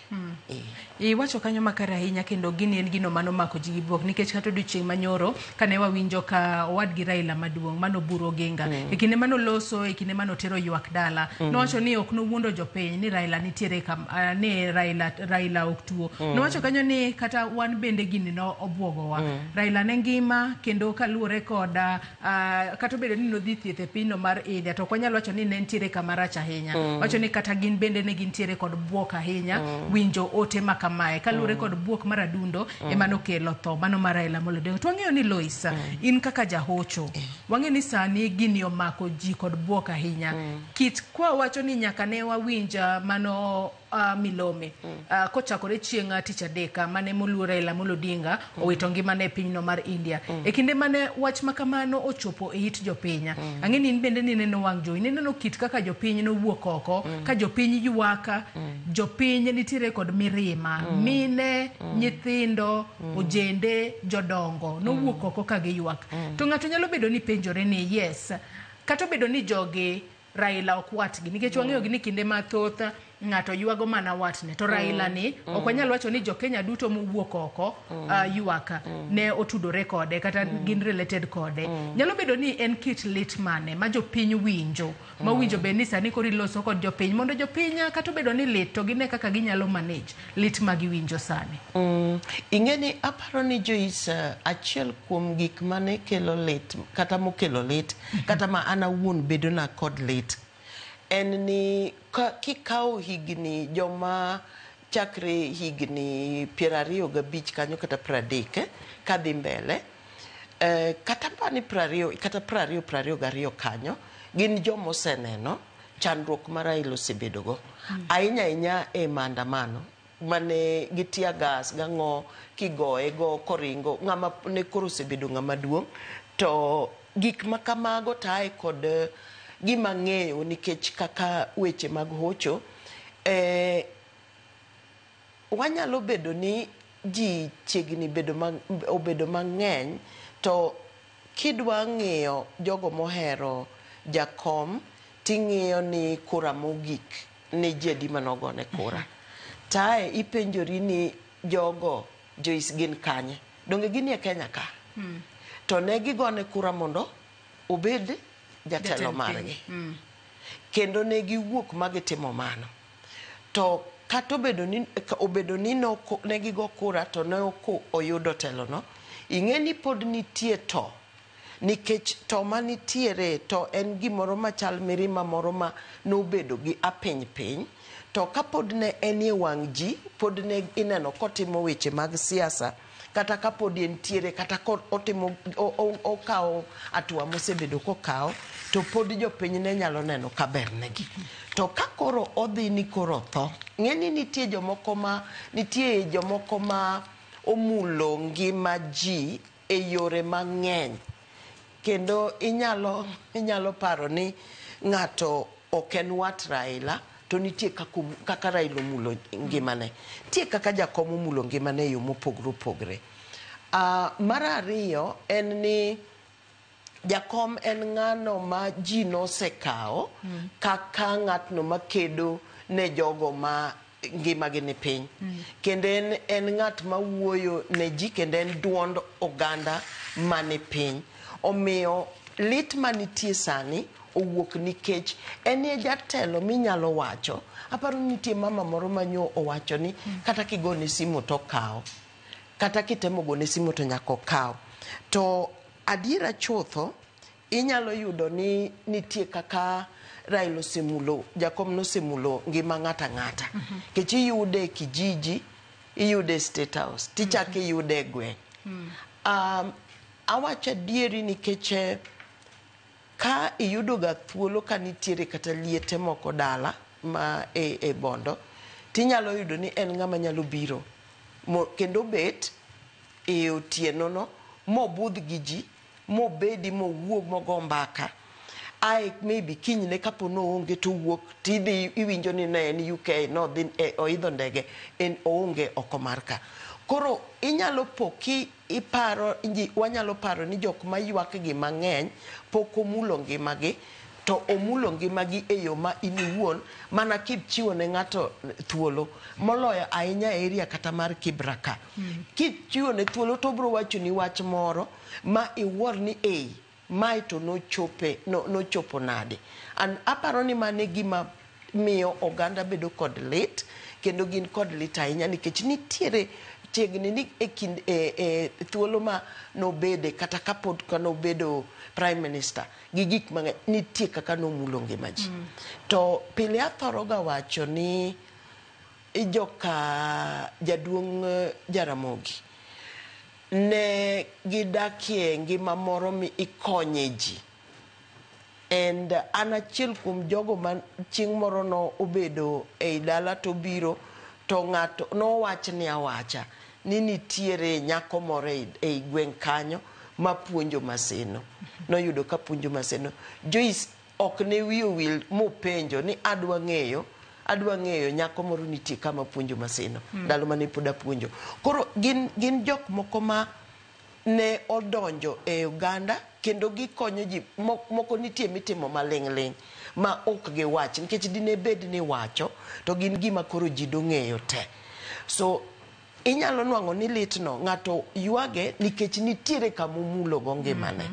Iwacho kanyo makare ahinya kendo gini en gino mano mako ji gi buok nikech kata odiochieng' manyoro kane wawinjo ka owadgi Raila maduong' mano buro Oginga e kinde mano loso e kinde mano tero ywak dala nowacho ni ok nowuondo jopiny ni Raila nitiere ni Raila ok tuo. Nowacho kanyo ni kata wan bende gini no obwogowa. Raila ne ngima kendo kaluwore koda kata obedo ni nodhi thieth e pinyno mar India to ok wanyalo wacho ni ne nitiere kama rach ahinya. Wacho ni kata gin bende ne gintiere kod buok ahinya winjo ote makamae kaluwore kod buok mar adundo emano kelo tho mano mar Raila Amolo Odinga. To wang'eyo ni Lois in kaka jahocho wang'eyo ni sani gini omako ji kod buok ahinya kit kwa wacho ni nyaka ne wawinja mano milome kochakore chieng' tich adek mane moluor Raila Amolo Odinga owito ngimane e pinyno mar India e kinde mane wach makamano ochopo e it jopiny. Ang'e ni bende ni neno wang' jowi neno kit kaka jopiny nowuok oko ka jopiny ywaka jopiny nitiere kod mirima mine nyithindo ojende jodongo nowuok oko ka giywak. To ng'ato nyalo bedo ni penjore ni yes kata bedo ni jogi Raila ok watgi nikech wang'eyo ni kinde mathoth ng'ato ywago mana watne to Raila ni ok wanyalo wacho ni jo Kenya duto mowuok oko ywaka ne otudore kode kata gin related kode. Nyalo bedo ni en kit lit mane ma jopiny winjo ma winjo be ni sani kori loso kod jopiny mondo jopiny kata bedo ni lit to gine kaka ginyalo manage lit ma giwinjo sani. Ing'eni aparo ni Joyce achiel kuom gik mane kelo lit kata mokelo lit kata ma ana wuon bedo na kod lit en ni kikawo higni joma chakre higni 25 kanyo kata 30 kadhi mbele kata pani 20 kata 22 kanyo gin joma oseneno chandruok ma Raila osebedogo ahinya e maandamano mane gitia gas gang'o kigoye go koringo ng'ama ne koro osebedo ng'ama duong' to gik makamago tae kod gima ng'eyo nikech kaka weche mag hocho wanyalo bedo ni ji chiegni obedo mang'eny to kidwa ng'iyo jogo mohero jakom ting'iyo ni kura mogik ne jedi manogone kura tae ipenjori ni jogo Joyce gin kanye donge gin e Kenya ka to ne gigone kura mondo obed jatelo margi kendo ne giwuok magitimo mano to kata obedo ni ne gigo kura to ne ok oyudo telo no ing'e ni pod nitie to nikech to manitiere to en gimoro machal mirima moro ma nobedo gi piny to kapod ne en e wang' ji pod ne ineno kotimo weche mag siasa kata kapod entiere kata otimo okawo atua mosebedo kokao to pod jopiny ne nyalo neno kaber negi. To ka koro odhi ni koro tho, ng'eni nitie jomoko ma omulo ngima ji e yore mang'eny. Kendo inyalo paro ni ng'ato ok en wat Raila, to nitie kaka Raila omulo ngimane. Nitie kaka jakom omulo ngimane e yo mopogore opogore. Mar ariyo en ni jakom en ng'ano ma ji nosekawo kaka ng'atno makedo ne jogo ma ngimagi ni piny. Kendo en ng'at ma wuoyo ne ji, kendo en duond oganda mani piny. Omiyo lit manitie sani owuok nikech en e jatelo minyalo wacho. Aparo nitie mama moro manyo owacho ni kata kigone simu to kawo, kata kitemo gone simu to nyaka okaw. To adiera chutho, inyalo yudo ni nitie kaka Raila osemulo, jakom nosemulo ngima ng'ata ng'ata. Kech iyude kijiji, iyude State House, tichake iyude gweng'. Awacho adieri nikech ka iyudo ga thuolo ka nitiere kata liete moko dala ma e bondo, tinyalo yudo ni en ng'ama nyalo biro kendo bet e otieno no mobudh gi ji, mobedi mowuog mogo mbaka. Maybe kinyne kapo no onge to wuok tidhi iwinjo ni ne en UK no oidho ndege en oonge oko marka. Koro inyalo poki iparo, wanyalo paro ni jok mayuak gi mang'eny pok omulo ngimagi, to omulo ngimagi e yo ma iniwuon mana kichiwo ne ng'ato thuolo, moloyo ahinya area kata mar Kibraka. Kichiwo ne thuolo to bro wacho ni wach moro ma iwuor ni mae to nochopo nade. Aparo ni mane gima miyo oganda bedo kod lit, kendo gin kod lit ahinya nikech nitiere chiegni ni e thuolo ma nobede kata kapod ka nobedo prime minister gi gik mang'eny, nitie kaka nomulo ngima ji. To pile athoroga wacho ni joka jaduong' Jaramogi ne gidakie ngima moro mi ikonye ji. And an achiel kuom jogo ma chieng' moro no obedo e dala to biro to ng'ato nowach ni awacha ni nitiere nyako moro e gweng' kanyo ma puonjo maseno. Noyudo ka puonjo maseno. Joyce ok ne wiyo wil mopenjo ni adwa ng'eyo nyako moro nitie kama puonjo maseno. Ndalo mane pod apuonjo. Koro gin jok moko ma ne odonjo e Uganda kendo gikonyo ji. Moko nitie mitimo maling'ling' ma ok giwach nikech dine bed ni wacho to gin gima koro ji dong'eyo te. So inyalo nwang'o ni litno ng'ato yuage nikech nitiere kamomulo go ngimane.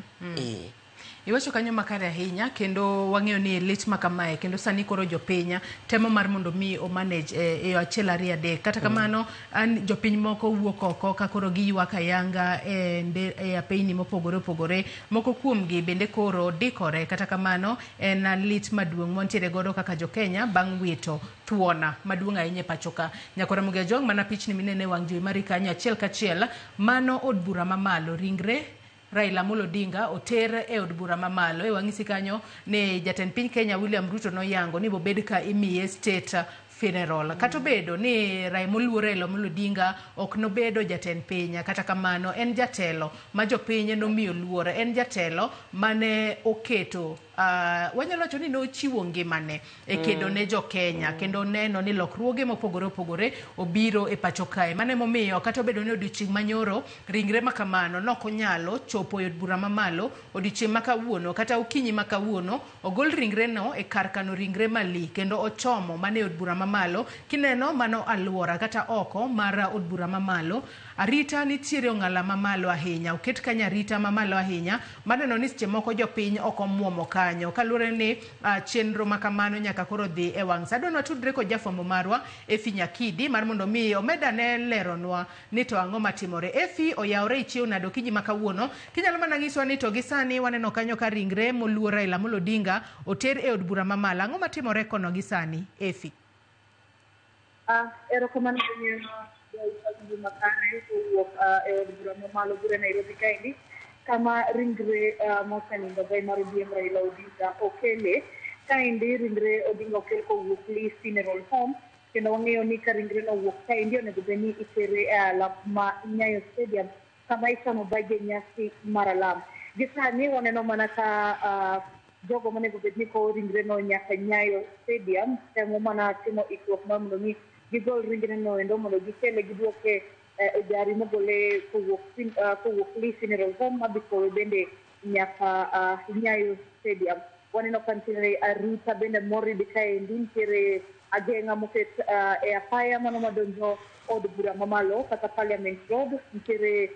Iwacho kanyo makare ahinya, kendo wang'eyo ni lit makamae, kendo sani koro jopiny temo mar mondo mi o manage e achiel ariyo adek. Kata kamano jopiny moko wuok oko ka koro giyuak ayanga e apeyni mopogore opogore. Moko kuomgi bende koro dikore. Kata kamano en lit maduong' montiere godo kaka jo Kenya bang' wito thuona maduong' ahinya e pacho ka. Nyakora Mugia Jong mana pichni minene wang' jowi mari kanyo achiel kachiel, mano od bura mamalo ringre Raila Amolo Odinga oter e od bura mamalo. E wang'isi kanyo ne jatend piny Kenya William Ruto noyango ni bobed ka imiye state funeral. Kato bedo ni Raila Amolo Odinga ok nobedo jatend piny, kata kamano en jatelo ma jopiny nomiyo luor, en jatelo mane oketo wanyalo wacho ni nochiwo ngimane e kedo ne jo Kenya, kendo neno ni lokruoge mopogore opogore obiro e pacho kae. Mane momiyo kata obedo ni odiochieng' manyoro ringre makamano nokonyalo chopo e od bura mamalo, odiochieng' makawuono kata okinyi makawuono ogol ringre no e kar kano ringre mali, kendo ochomo mane od bura mamalo. Kineno mano aluora kata oko mar od bura mamalo, arita nitiere ong'ala mamalo ahinya, oket kanya arita mamalo ahinya. Maneno ni seche moko jopiny ok omuomo kanyo, kaluwore ni chenro makamano nyaka koro dhi e wang' sa. Adwa tudre kod jafwambo marwa Efi Nyakidi mar mondo mi omeda ne leronwa ni to ang'o matimore. Efi, oyawre ichiew nado kinyi makawuono, kinyalo mana nyiswa ni to gisani waneno kanyo ka ringre moluor Raila Amolo Odinga oter e od bura mamalo. Ang'o matimore kono gisani, Efi? Erokamano ne makane kuwuok e od bura mamalo bura Nairobi kaendi kama ringre mosenindo gai mar ODM Raila Odinga okele kaendi ringre Odinga okel kowuok Lee Funeral Home kendo wang'eyo ni ka ringre no wuok kaendi onego bed ni itere e alap ma Nyayo Stadium kama ichano baje nyasi mar alam. Gi sani waneno mana ka jogo monego bed ni kowo ringre no nyaka Nyayo Stadium temo mana timo ikruok mar mondo mi gigol ringre no endo mondo gikele giduoke gari mogole kowuok Lee Funeral Home mabikowe bende nyaka Nyayo Stadium. Waneno ka nitiere arita bende moridi kaendi, nitiere ageng'a moket e apaya mano madonjo od bura mamalo kata Parliament Road, nitiere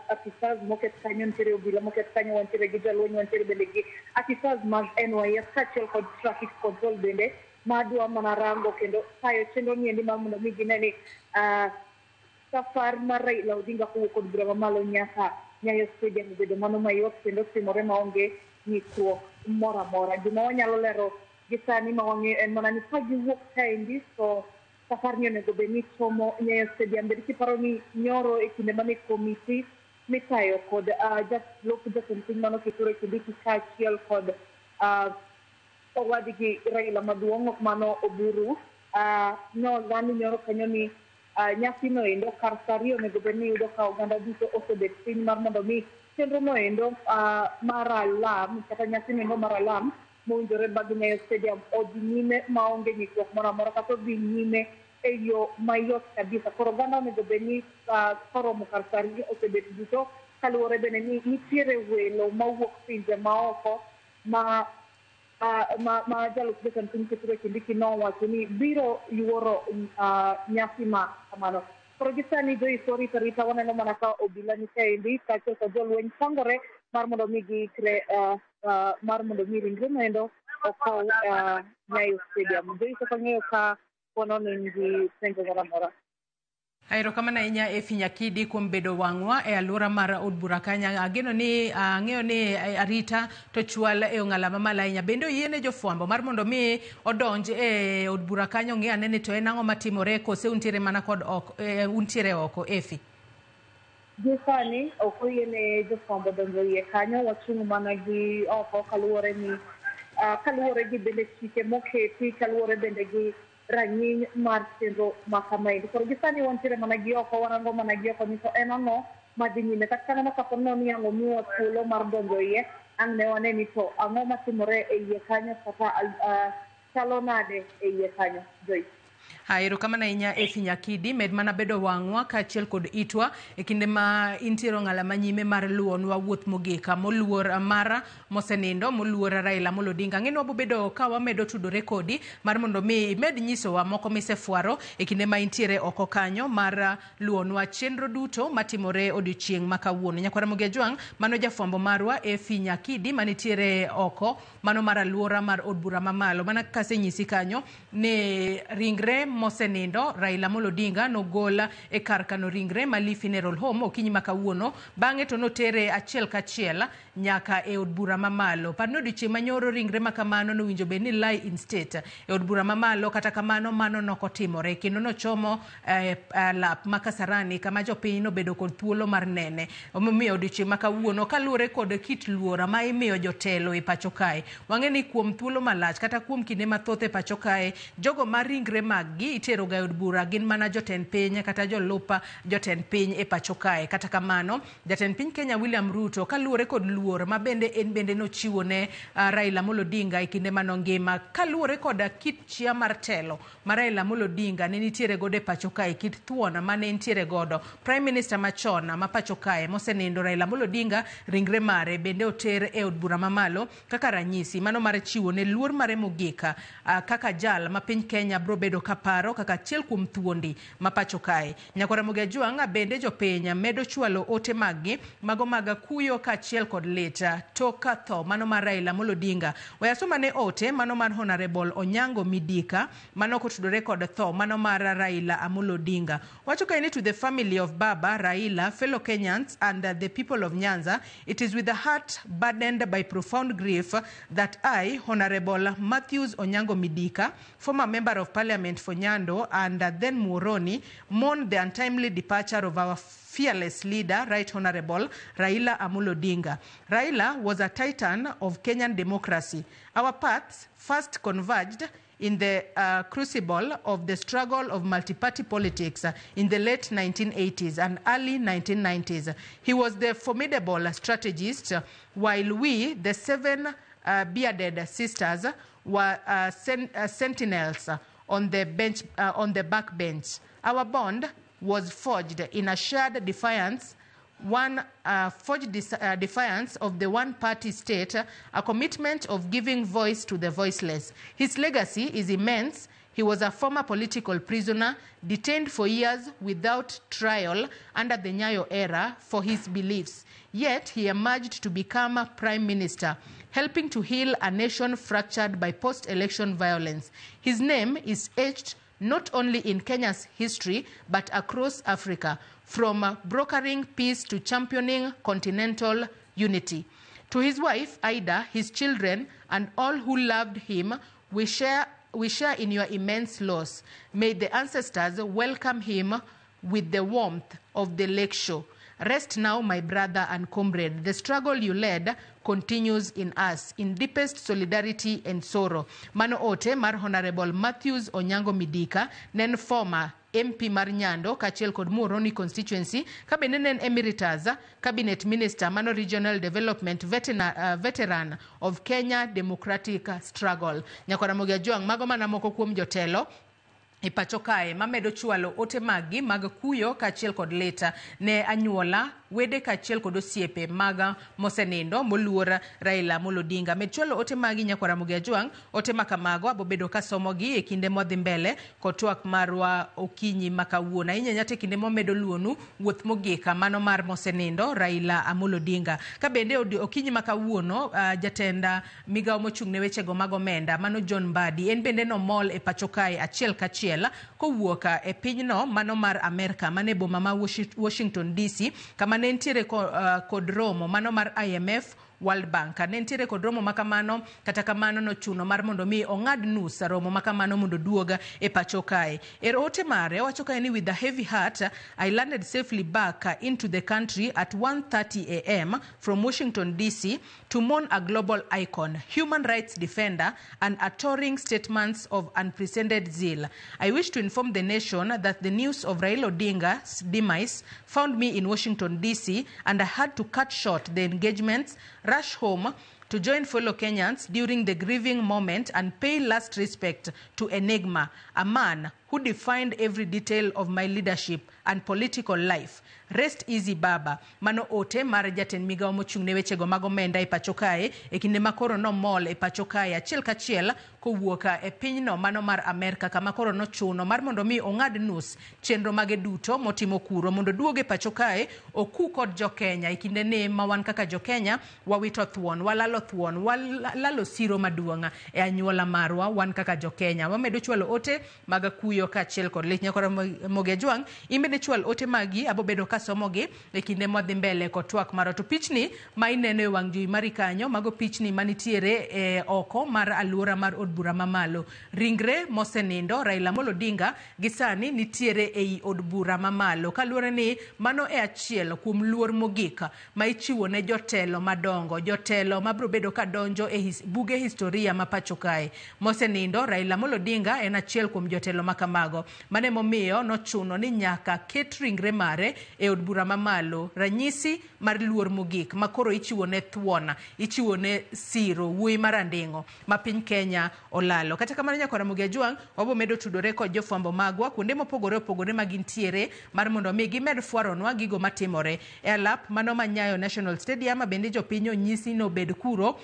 afisas moket kanyo, nitiere obila moket kanyo, wantiere gi jalweny, wantiere bende gi afisas mag NYS kaachiel kod traffic control bende madwa mana rango kendo tayo chenro ni endi mar mondo mi gine ni safar mar Raila Odinga kowuok od bura mamalo nyaka Nyayo Stadium obedo mano mayot kendo timore maonge ng'ikruok moro amora. Gima wanyalo lero gi sani ma wang'eyo en mana ni ka giwuok kaendi to safar ni onego bed ni chomo Nyayo Stadium. Bed kiparo ni nyoro e kinde mane komiti mitayo kod jatend piny mano Kithure Kindiki kaachiel kod owadgi Raila maduong' ok mano Oburu nolani nyoro kanyo ni nyasi no endo kar sa ariyo onego bed ni yudo ka oganda duto osebet piny mar mondo mi chenro no endo mar alam kata nyasi no endo mar alam mowinjore bag Nyayo Stadium odhi nyime maonge ng'ikruok moro amora kata odhi nyime e yo mayot kabisa. Koro oganda onego bed ni koromo kar sa ariyo osebet duto kaluwore bende ni nitiere welo mawuok pinje maoko ma jalop jatend piny Kithure Kindiki nowacho ni biro yuoro nyasi ma kamano. Koro gi sani joisori tarita waneno mana ka obila ni kaendi kaachiel kod jolweny sangore mar mondo mi giikre mar mondo mi ringre no endo okaw Nyayo Stadium. Joiso kang'eyo ka ponono gi penjo moro amora. Erokamano ahinya Efi Nyakidi kuom bedo wang'wa e alwora mar od bura kanyo. Ang'eyo ni arita to chwal e ong'ala mamalo ahinya. Bende oyiene jofwambo mar mondo mi odonj e od bura kanyo ng'i ane ni to en ang'o matimore kose untiere mana kod untiere oko Efi? Gi sani ok oyiene jofwambo donjo iye kanyo, wachung' mana gi oko kaluwore gi bende chike moketi, kaluwore bende gi rang'iny mar chenro makamaendi. Koro gi sani wantiere mana gi oko, warango mana gi oko ni to en ang'o madhi nyime. Kata kaneno kapo ni ang'o miwa thuolo mar donjo iye, ang' ne wane ni to ang'o matimore e iye kanyo kata chalo nade e iye kanyo. Joyce. Erokamano ahinya Efi Nyakidi, med mana bedo wang'wa kaachiel kod itwa e kinde ma intiere ong'ala manyime mar luonwa wuoth mogika moluor mara mosenindo moluor Raila Amolo Odinga. Ng'e ni wabobedo ka wamedo tudore kodi mar mondo mi imed nyisowa moko misefwaro e kinde ma intiere oko kanyo mar luonwa chenro duto matimore odiochieng' ma kawuono. Nyakwara Mugia Jwang' mano jafwambo marwa Efi Nyakidi manitiere oko mano mar alwora mar od bura mamalo. Mana kasenyisi kanyo ne ringre mosenindo Raila Amolo Odinga nogola e kar kano ringre ma Lee Funeral Home okinyi ma kawuono, bang'e to notere achiel kachiel nyaka e od bura mamalo. Parno odiochieng' manyoro ringre ma kamano nowinjo bed ni lie in state e od bura mamalo, kata kamano mano nokotimore kendo nochomo lap ma Kasarani kama jopiny nobedo kod thuolo mar nene. Omiyo odiochieng' ma kawuono kaluwore kod kit luora ma imiyo jotelo e pacho kae, wang'e ni kuom thuolo malach kata kuom kinde mathoth e pacho kae jogo mar ringre mag gi itero ga od bura gin mana jotend piny kata jolupa jotend piny e pacho kae. Kata kamano jatend piny Kenya William Ruto kaluwore kod luor ma bende en bende nochiwo ne Raila Amolo Odinga e kinde mano ngima, kaluwore kod kit chia mar telo ma Raila Amolo Odinga ne nitiere godo e pacho kae, kit thuon mane nitiere godo. Prime Minister machon ma pacho kae mosenindo Raila Amolo Odinga ringre mare bende oter e od bura mamalo kaka ranyisi mano mar chiwo ne luor mare mogika kaka jal ma piny Kenya bro bedo kaparo kaka achiel kuom thuondi ma pacho kae. Nyakwara Mugia Jwang' bende jopiny medo chwalo ote maggi mago mag kuyo kaachiel kod leta toka tho mano mar Raila Amolo Odinga. Wayasoma ne ote mano mar Honorable Onyango Midika mano kotudore kod tho mano mar Raila Amolo Odinga. Wacho kaini to the family of Baba Raila, fellow Kenyans and the people of Nyanza, it is with a heart burdened by profound grief that I, Honorable Matthews Onyango Midika, former member of Parliament for Nyando and then Muhoroni, mourn the untimely departure of our fearless leader, Right Honorable Raila Amolo Odinga. Raila was a titan of Kenyan democracy. Our paths first converged in the crucible of the struggle of multi-party politics in the late 1980s and early 1990s. He was the formidable strategist, while we, the seven bearded sisters, were sentinels on the bench, on the backbench. Our bond was forged in a shared defiance, defiance of the one-party state, a commitment of giving voice to the voiceless. His legacy is immense. He was a former political prisoner, detained for years without trial under the Nyayo era for his beliefs. Yet he emerged to become a prime minister, helping to heal a nation fractured by post-election violence. His name is etched not only in Kenya's history, but across Africa, from brokering peace to championing continental unity. To his wife, Ida, his children, and all who loved him, we share in your immense loss. May the ancestors welcome him with the warmth of the lake shore. Rest now, my brother and comrade. The struggle you led continues in us, in deepest solidarity and sorrow. Mano ote mar Honorable Matthews Onyango Midika, nen former MP mar Nyando, kachiel kod Muhoroni constituency, kabende nen emeritus cabinet minister mano regional development veteran of Kenya democratic struggle. Nyakora Mogia Juang, mago mana moko kuom jotelo ipacho kae mamedo chwalo ote magi mag kuyo kachiel kod leta ne anyuola wede kachiel kod osiepe maga mosenindo moluor Raila Amolo Odinga. Med chwalo ote magi Nyakora Mogia Juang, ote makamago abobedo kasomogi e kinde modhi mbele kotwak marwa okinyi makawuona. Inyanyate kinde momedo luonu wuoth mogika mano mar mosenindo Raila Amolo Odinga. Kabende okinyi makawuono jatenda migao mochung'ne wechego mag omenda mano John Mbadi en bende no mol e pacho kae achiel kachiel kowuoka e pinyno mano mar Amerika mane boma ma Washington DC kama ne ntiere kod romo mano mar IMF World Bank. Nentiere kod romo makamano kata kamano no chuno mar mondo mi ong'ad nus romo makamano mondo duoga e pacho kae. Ote mare wacho kae ni with a heavy heart I landed safely back into the country at 1:30 a.m. from Washington DC to mourn a global icon, human rights defender, and uttering statements of unprecedented zeal. I wish to inform the nation that the news of Raila Odinga's demise found me in Washington DC and I had to cut short the engagements, rush home to join fellow Kenyans during the grieving moment and pay last respect to Enigma, a man who defined every detail of my leadership and political life. Rest easy Baba. Mano ote mar jatend migao mochung'ne wechego mag omenda e pacho kae e kinde makoro no mol e pacho kae achiel kachiel kowuoka e pinyno mano mar Amerika kama koro no chuno mar mondo mi ong'ad nus chenro mage duto motimo kuro mondo duoge pacho kae oku kod jo Kenya e kinde ne ma wan kaka jo Kenya wawito thuon, walalo thuon, walalo siro maduong' e anyuola marwa wan kaka jo Kenya. Wamedo chwalo ote mag kuyo kachiel kod lech Nyakora Mogia Juang, imbe ne chwal ote magi abobedo kasomogi e kinde modhi mbele kotwak maro to pichni ma ineno e wang' jowi mari kanyo mago pichni manitiere e oko mar aluora mar od bura mamalo. Ringre mosenindo Raila Amolo Odinga gisani nitiere ei od bura mamalo kaluwore ni mano e achiel kuom luor mogika ma ichiwo ne jotelo madongo, jotelo mabro bedo ka donjo e buge historia ma pacho kae. Mosenindo Raila Amolo Odinga en achiel kuom jotelo makamago mane momiyo no chuno ni nyaka ket ringre mare e od bura mamalo, ranyisi mar luor mogik makoro ichiwo ne thuon, ichiwo ne siro wuoyi marandingo ma piny Kenya olalo. Kata kamano Nyakora Mogia Juang wabo medo tudore kod jofwambo magwa kuonde mopogore opogore magintiere mar mondo mi gimed fwaronwa gigo matimore e alap mano manyayo National Stadium. Bende jopiny onyisi no bed kuro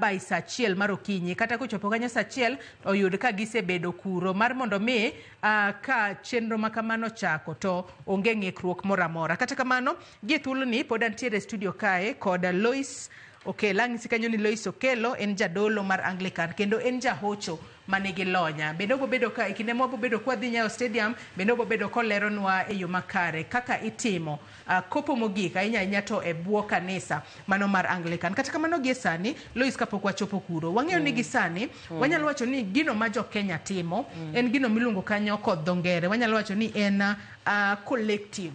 by saa achiel mar okinyi kata kochopo kanyo saa achiel oyud ka gisebedo kuro mar mondo mi ka chenro makamano chako to onge ng'ikruok moramora. Kata kamano gi thuolo ni pod antiere studio kae kod Lois Okello. Ang'isi kanyo ni Lois Okello en jadolo mar Anglican kendo en jahocho manigi lonya. Bende obobedo ka ikinde mobobedo kwa dhi Nyayo Stadium, bende obobedo koleronwa e yo makare kaka itimo kopo mogik ahinya to e bwo kanisa mano mar Anglican. Kata kamano gie sani Lois kapok wachopo kuro wang'eyo ni gisani wanyalo wacho ni gino ma jo Kenya timo en gino miluongo kanyo kod dho ngere wanyalo wacho ni en collective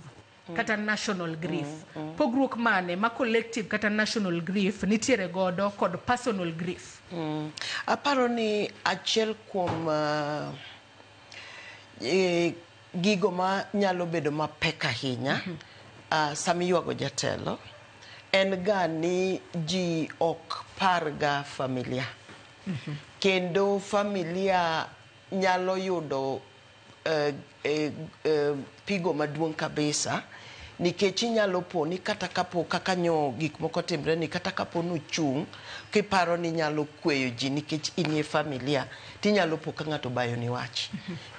kata national grief. Pogruok mane ma collective kata national grief nitiere godo kod personal grief? Aparo ni achiel kuom gigo ma nyalo bedo mapek ahinya sami yuago jatelo en ga ni ji ok parga familia. Kendo familia nyalo yudo pigo maduong' kabisa nikech inyalo po ni kata kapo kaka nyo gik moko timre ni kata kapo nuchung' kiparo ni nyalo kweyo ji nikech inie familia tinyalo po ka ng'ato bayo ni wach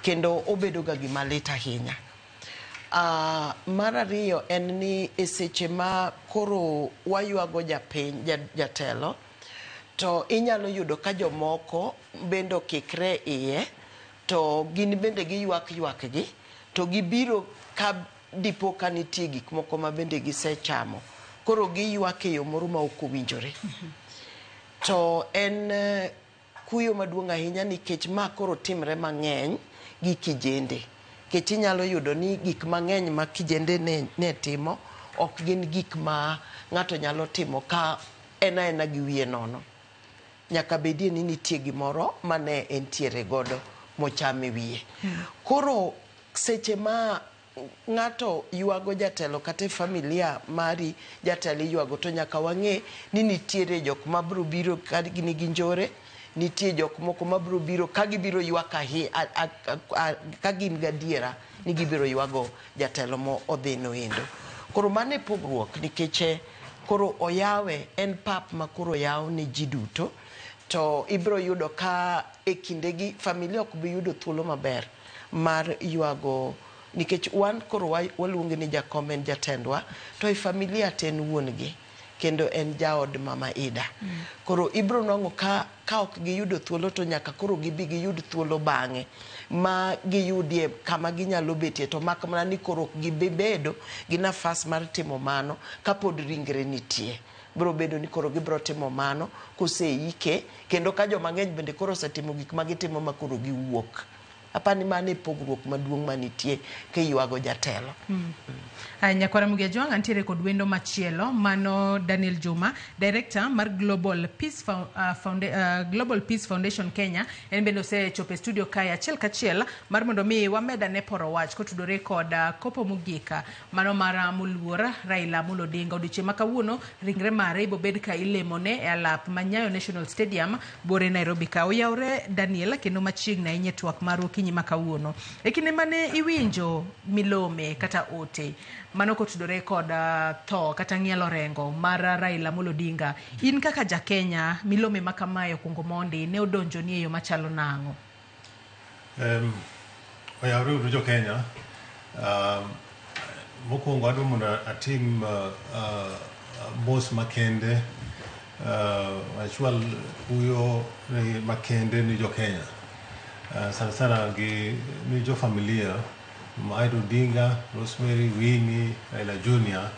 kendo obedo ga gima lit ahinya. Mar ariyo en ni e seche ma koro wayuago jatelo to inyalo yudo ka jomoko bendo kikre iye to gin bende giyuak gi to gibiro ka dipo ka nitie gik moko ma bende gisechamo koro giyuak e yo moro ma ok owinjore. To en kuyo maduong' ahinya nikech ma koro timre mang'eny gi kijende. Kech inyalo yudo ni gik mang'eny ma kijende ne timo ok gin gik ma ng'ato nyalo timo ka ena gi wiye nono. Nyaka bedie ni nitie gimoro mane entiere godo mochame wiye. Koro seche ma ng'ato yuago jatelo kata familia mari jatelo yuago to nyaka wang'e ni nitiere jok ma biro biro ka gini gi njore, nitie jok moko ma biro biro ka gibiro yuak ka gin gadiera ni gibiro yuago jatelo mo odhino endo. Koro mane pogruok nikech koro oyawe en pap ma koro yaw ni ji duto to ibiro yudo ka e kindegi familia ok bi yudo thuolo maber mar yuago nikech wan koro waluonge ni jakom en jatendwa to e familia ten wuon gi kendo en jaod mama Ida. Koro ibiro nongo ka ok giyudo thuolo to nyaka koro gibi giyud thuolo bang'e ma giyudie kama ginyalo betie to mak mana ni koro gibedo gi nafas mar timo mano kapod ringre nitie. Biro bedo ni koro gibiro timo mano koseike kendo ka joma ng'eny bende koro setimo gik ma gitimo ma koro giwuok. Apani mane pogruok maduong' manitie ke yuago jatelo. Nyakwara Mugia Jwang antiere kod wendo machielo mano Daniel Juma, Director mar Global Peace Foundation Kenya. En bende osechopo e studio kaya achiel kachiel mar mondo mi wameda ne poro wach kotudore kod kopo mogika mano mar muluor Raila Amolo Odinga. Odiochieng' ma kawuono ringre mare ibo bed ka ilemone e alap ma Nyayo National Stadium bore Nairobi ka. Oyawre Daniel kendo machiegni ahinya twak mar okinyi ma kawuono. E kinde mane iwinjo milome kata ote mano kotudore kod tho kata ng'ielo rengo mar Raila Amolo Odinga, in kaka ja Kenya milome makamayo kungo mondi ne odonjo ni e yo machalo nang'o? Oyawre uru jo Kenya. Mokwongo adwa mondo atim mos makende achwal kuyo makende ni jo Kenya. Sana ni jo familia Aida Odinga, Rosemary, Winnie, Raila Junior,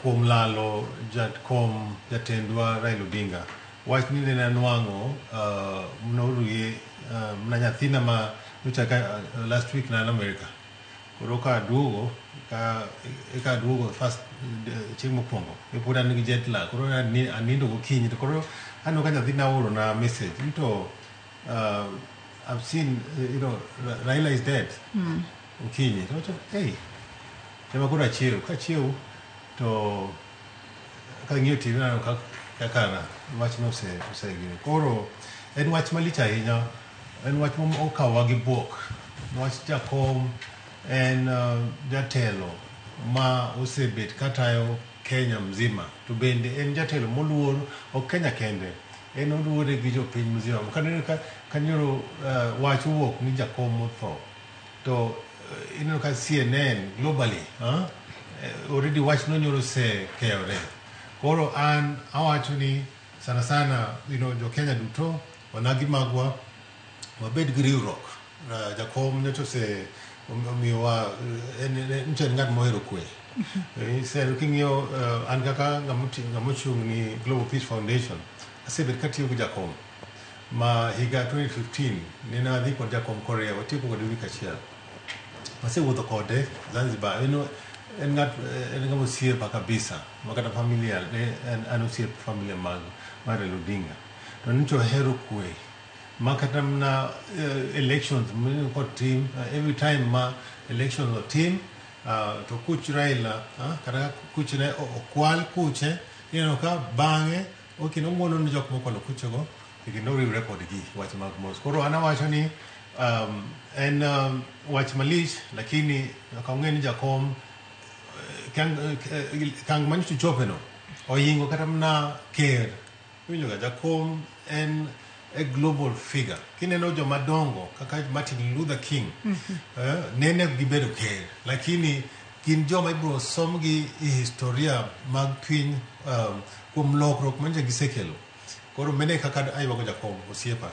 kuom lalo jatendwa Raila Odinga. Wach ni ne anwang'o mnouru ye mna nyathina ma nuchaka last week na America. Koro ka duogo first chieng' mokwongo. Pod an gi jet lag. Koro anindo gokinyi. Koro aneno ka nyathina oro na message. Into I've seen, Raila is dead. Okinyi. So, hey, tema kura chiew. Ka chiew, to ka ng'iyo TV na kakana. Wach no se gini. Koro, en wach malich ahinya. En wach okawa gi buok. Wach jakom en jatelo ma osebet katayo Kenya mzima. To bende en jatelo moluor ok Kenya kende. En oluore gi jo piny mzima. Kanyo wach wuok ni jakom motho. To ineno ka CNN globally already wach no nyoro se keyore. Koro an awacho ni sana sana jo Kenya duto wanagi magwa wabed gi riwruok. Jakom nyocha omiyowa en ng'at mohero kwe. King'iyo an kaka ng'amochung' ni Global Peace Foundation, asebet katiyo gi jakom ma higa 2015 nene adhi kod jakom Korea, watieko kod wik achiel. Asewuotho kode Zanzibar. En ng'ama osiepa kabisa, ma kata familia an osiep familia mar Raila Odinga. To nito ohero kwe ma kata mna elections kod team every time ma elections or team to kuch Raila kata kuch ne okwal kuche ka bang'e okino ng'wono ni jok mokwalo kuchego kendo riwre kodgi wach mag mos. Koro an awacho ni en wach malich, lakini kang'e ni jakom kang manyicho chopeno oyingo kata mna ker. Winjoga jakom en a global figure. Kineno joma dongo kaka Martin Luther King nene gibedo ker, lakini gin joma ibro somgi historia mag piny kuom lokruok manje gisekelo. Koro mene kaka aywago jakom osiepa.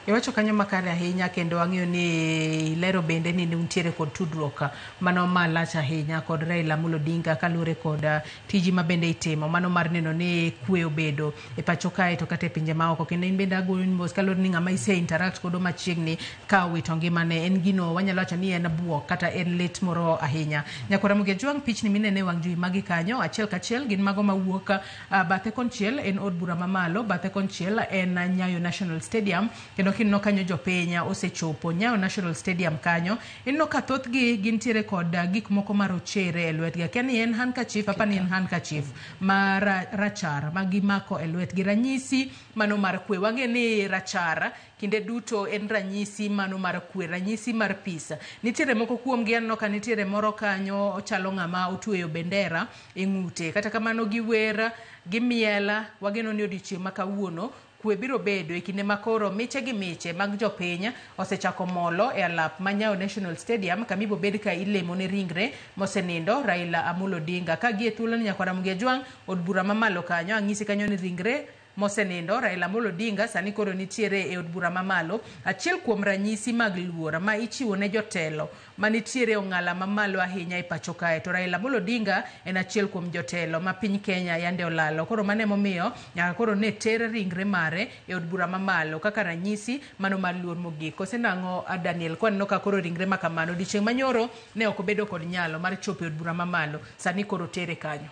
Iwacho kanyo makare ahinya, kendo ang'eyo ni lero bende ni untiere kod tudruok mano malach ahinya kod Raila Amolo Odinga kaluwore kod tiji ma bende itimo mano mar neno ni kwe obedo e pacho kae to kata e pinje maoko, kendo in bende agolo ni mos kaluwore ni ng'ama ise interact kodo machiegni ka owito ngimane en gino wanyalo wacho ni en buok kata en lit moro ahinya. Nyakora Muge Jwang, pichni minene wang' jowi magi kanyo achiel kachiel gin mago mawuok bathe konchiel en od bura mamalo, bathe konchiel en Nyayo National Stadium, kendo kinno kanyo jopenya osechopo Nyayo National Stadium kanyo. Inno ka thothgi gintiere kod gik moko marochere e lwetgi, kani en handkerchief apani en handkerchief mar rachar magimako e lwetgi, ranyisi mano mar kwe. Wang'e ni rachar kinde duto en ranyisi mano mar kwe, ranyisi mar peace. Nitiere moko kuomgi anno ka nitiere moro kanyo ochalo ng'ama otweyo bendera e ng'ute, kata kamano giwer gimiela. Wageno ni odiochieng' ma kawuono kwe biro bedo e kinde makoro miche gi miche mag jopiny osechako molo e alap ma Nyayo National Stadium kamibo bed ka ilemo ne ringre mosenindo Raila Amolo Odinga. Ka gie thuolo ni Nyakora Muge Jwang, od bura mamalo kanyo ang'isi kanyo ni ringre mosenindo Raila Amolo Odinga sani koro nitiere e od bura mamalo. Achiel kuom ranyisi mag luor ma ichiwo ne jotelo manitiere ong'ala mamalo ahinya e pacho kae, to Raila Amolo Odinga en achiel kuom jotelo ma piny Kenya yande olalo. Koro mane momiyo nyaka koro ne ter ringre mare e od bura mamalo kaka ranyisi mano mar luor mogik. Kosenang'o Daniel kwaneno ka koro ringre ma kamano odiochieng' manyoro ne ok obedo kod nyalo mar chopo e od bura mamalo, sani koro tere kanyo.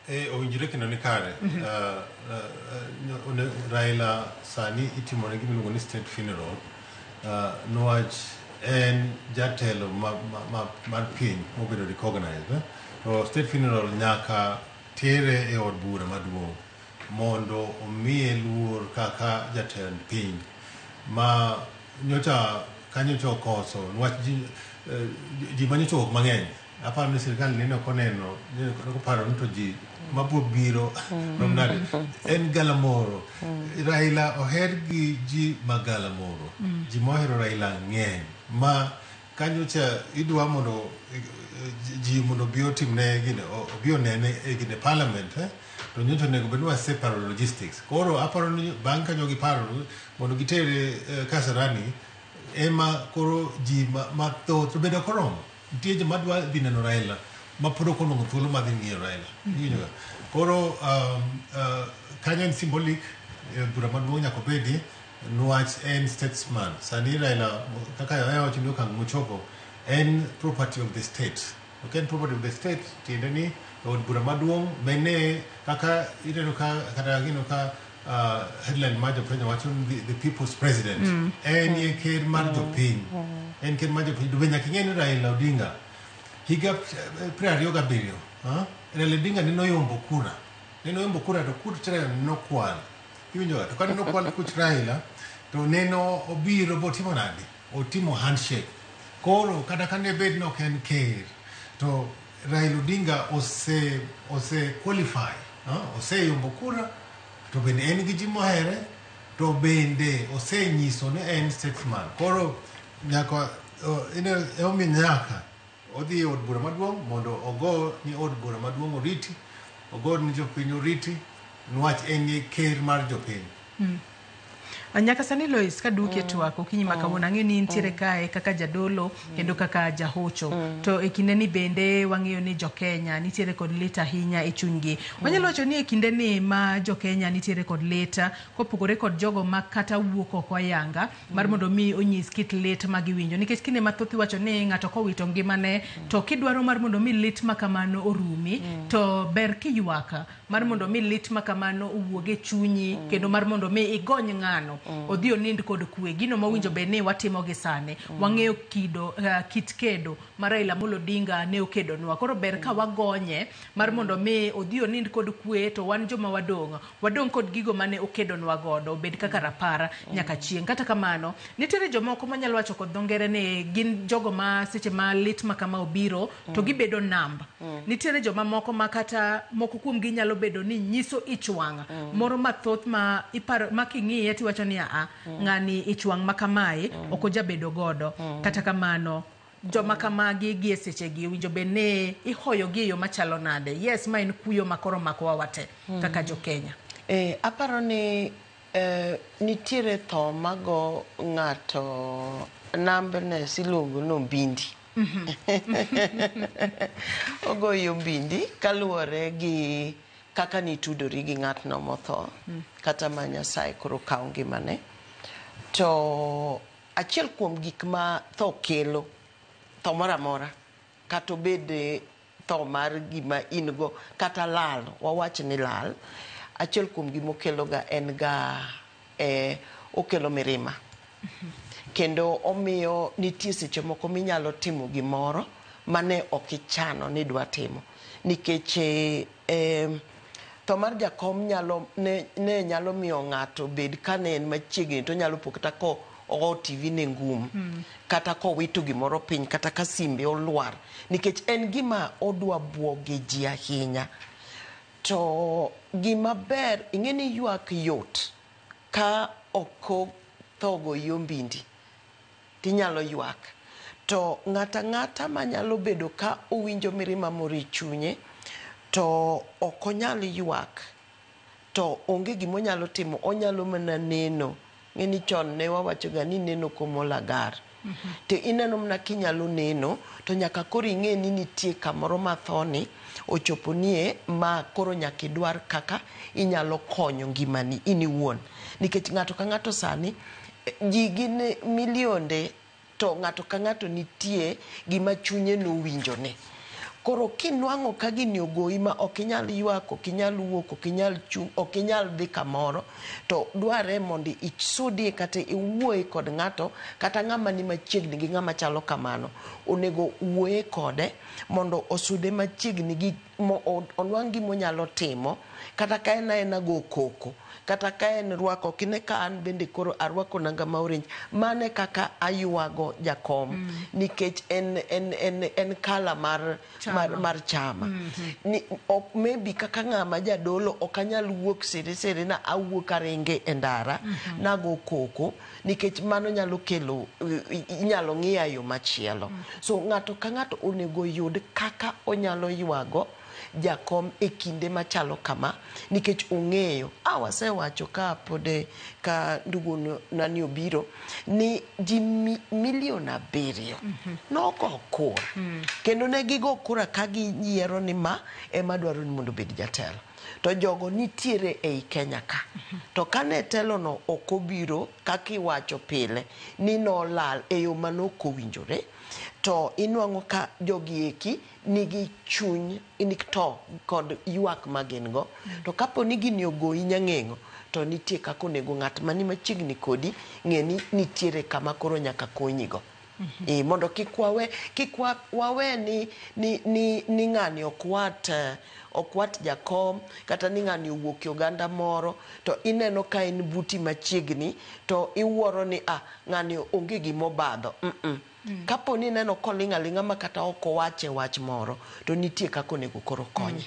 Owinjore kendo ni kare. Raila sani itimone gima iluongo ni state funeral nowach en jatelo mar piny mobedo recognized. To state funeral nyaka tere e od bura maduong' mondo omiye luor kaka jatend piny ma nyocha kanyocha okoso nwach ji manyocha ok mang'eny. Aparo ni sirikal nene ok oneno, paro ni to ji mabiro biro nomnade en galamoro. Raila oher gi ji magalamoro, ji mohero Raila ng'eny ma kanyocha idwa mondo ji mondo bi otimne gine obi onene e gine parliament to nyocha onego bed ni waseparo logistics. Koro aparo ni bang' kanyo giparo mondo gitere Kasarani ema koro ji mathoth to bedo koromo. Nitie joma dwa dhi neno Raila ma pod ok onwang'o thuolo mar dhi ng'iyo Raila. Koro kanyo en symbolic, bura maduong' nyaka obedi nwach en statesman. Sani Raila kaka awacho ni okang' mochopo en property of the state. Ok en property of the state tiende ni od bura maduong' mene kaka ineno ka kata gino ka headline mar jopiny wacho the people's president. En ye ker mar jopiny. En ker mar jopiny. Be nyaka ing'e ni Raila Odinga higa 27 Raila Odinga nene oyombo kura to kut Raila nokwal. Iwinjo to kane nokwal kut Raila to neno obiro botimo nade? Otimo handshake. Koro kata kane bed no en ker to Raila Odinga ose qualify, ose yombo kura to bende en gi ji mohere to bende ose nyiso ni en statesman. Koro nyaka nyaka odhi od bura maduong' mondo ogo ni od bura maduong' oriti ogor ni jopiny oriti nwach en ker mar jopiny. Nyaka sani Lois kaduke twak okinyi makawuono ang'eyo ni intiere kae kaka jadolo kendo kaka jahocho to e kinde ni bende wang'eyo ni jo-Kenya nitiere kod lit ahinya e chunygi. Wanyalo wacho ni e kinde ni ma jo-Kenya nitiere kod lit kopogore kod jogo ma kata wuok oko ayanga mar mondo mi onyis kit lit ma giwinjo nikech kinde mathoth iwacho ni ng'ato kowito ngimane to kidwaro mar mondo mi lit makamano orumi to ber kiyuaka mar mondo mi lit makamano owuog e chunyi kendo mar mondo mi igony ng'ano odhi onind kod kwe gino mawinjo be ni watimo gi sane wang'eyo kit kedo ma Raila Amolo Odinga ne okedonwa koro ber ka wagonye mar mondo mi odhi onind kod kwe to wan joma wadong kod gigo mane okedonwa godo obed kaka rapara nyaka chieng. Kata kamano nitiere jomoko manyalo wacho kod dhongere ni gin jogo ma seche ma lit makama obiro to gibedo namba. Nitiere joma moko ma kata moko kuom gi nyalo bedo ni nyiso ichwang moro mathoth ma iparo making'iye tiwacho ni ng'ani ichwang makamae ok ojabedo godo. Kata kamano joma kamagi gi sechegi winjo be ne ihoyo gi yo machalo nade. Yes, ma en kuyo makoro makowa wate kaka jo-Kenya. Aparo ni nitiere tho mago ng'ato nambne siluongo no Mbindi. Ogoyo Mbindi kaluwore gi kaka nitudori gi ng'atno motho kata ma Nyasaye koro kawo ngimane. To achiel kuom gik ma tho kelo tho moro amora kata obed tho mar gima in go kata lal wawach ni lal achiel kuom gima okelo ga en ga okelo mirima kendo omiyo nitie seche moko minyalo timo gimoro mane ok ichano ni dwa timo nikech tho mar jakom ne nyalo miyo ng'ato bed kane en machiegni to nyalo pokta ko o TV ne ngum kata ko wito gimoro piny kata ka simbe olwar nikech en gima odwa buoge ji ahinya. To gima ber ing'eni ywak yot ka oko thogo yo Mbindi tinyalo ywak to ng'ata manyalo bedo ka owinjo mirima moro e chunye to ok onyal ywak to onge gima onyalo timo onyalo mana neno. Ng'eni chon ne wawacho ga ni neno komo lagar. To ineno mna kinyalo neno to nyaka koro ing'e ni nitie kamoro mathoni ochopo nie ma koro nyaka idwar kaka inyalo konyo ngimani in iwuon nikech ng'ato ka ng'ato sani ji gin milionde to ng'ato ka ng'ato nitie gima chunye nowinjone. Koro kinwang'o ka gini ogoyi ma ok inyal ywak, ok inyal wuok, ok inyal chung', ok inyal dhi kamoro, to dware mondo isudie kata iwuoye kod ng'ato kata ng'ama ni machiegni gi ng'ama chalo kamano. Onego wuoye kode mondo osude machiegni gi onwang' gimonyalo timo kata ka en go koko kata ka en rwako kine ka an bende koro arwako nanga ma orange mane kaka ayuago jakom nikech en kala mar chama ni maybe kaka ng'ama jadolo ok anyal wuok sere na awuok aringe e ndara nago koko nikech mano nyalo kelo inyalo ng'iya yo machielo. So ng'ato ka ng'ato onego yud kaka onyalo yuago jakom e kinde machalo kama nikech ong'eyo wasewacho ka pode ka ndugu nani obiro ni ji milion 7 nogo kura kendo ne gigo kura ka giyiero ni ma ema dwaro ni mondo bed jatelo to jogo nitiere ei Kenya ka to kane telo no okobiro kaka iwacho pile ni nolal e yo manokowinjore to inwang'o ka jogi eki nigi chuny to kod ywak magin go to kapo ni gini ogoyi nyang'eng'o to nitie kako nego ng'at mani machiegni kodi ng'eni nitiere kama koro nyaka konyigo. Mondo kik wawe ni ng'ani okwat jakom kata ni ng'ani owuok oganda moro to ineno ka en buti machiegni to iwuoro ni ng'ani onge gimobadho. Kapo ni neno koling' aling'a ma kata ok owache wach moro to nitie kako nego koro konye.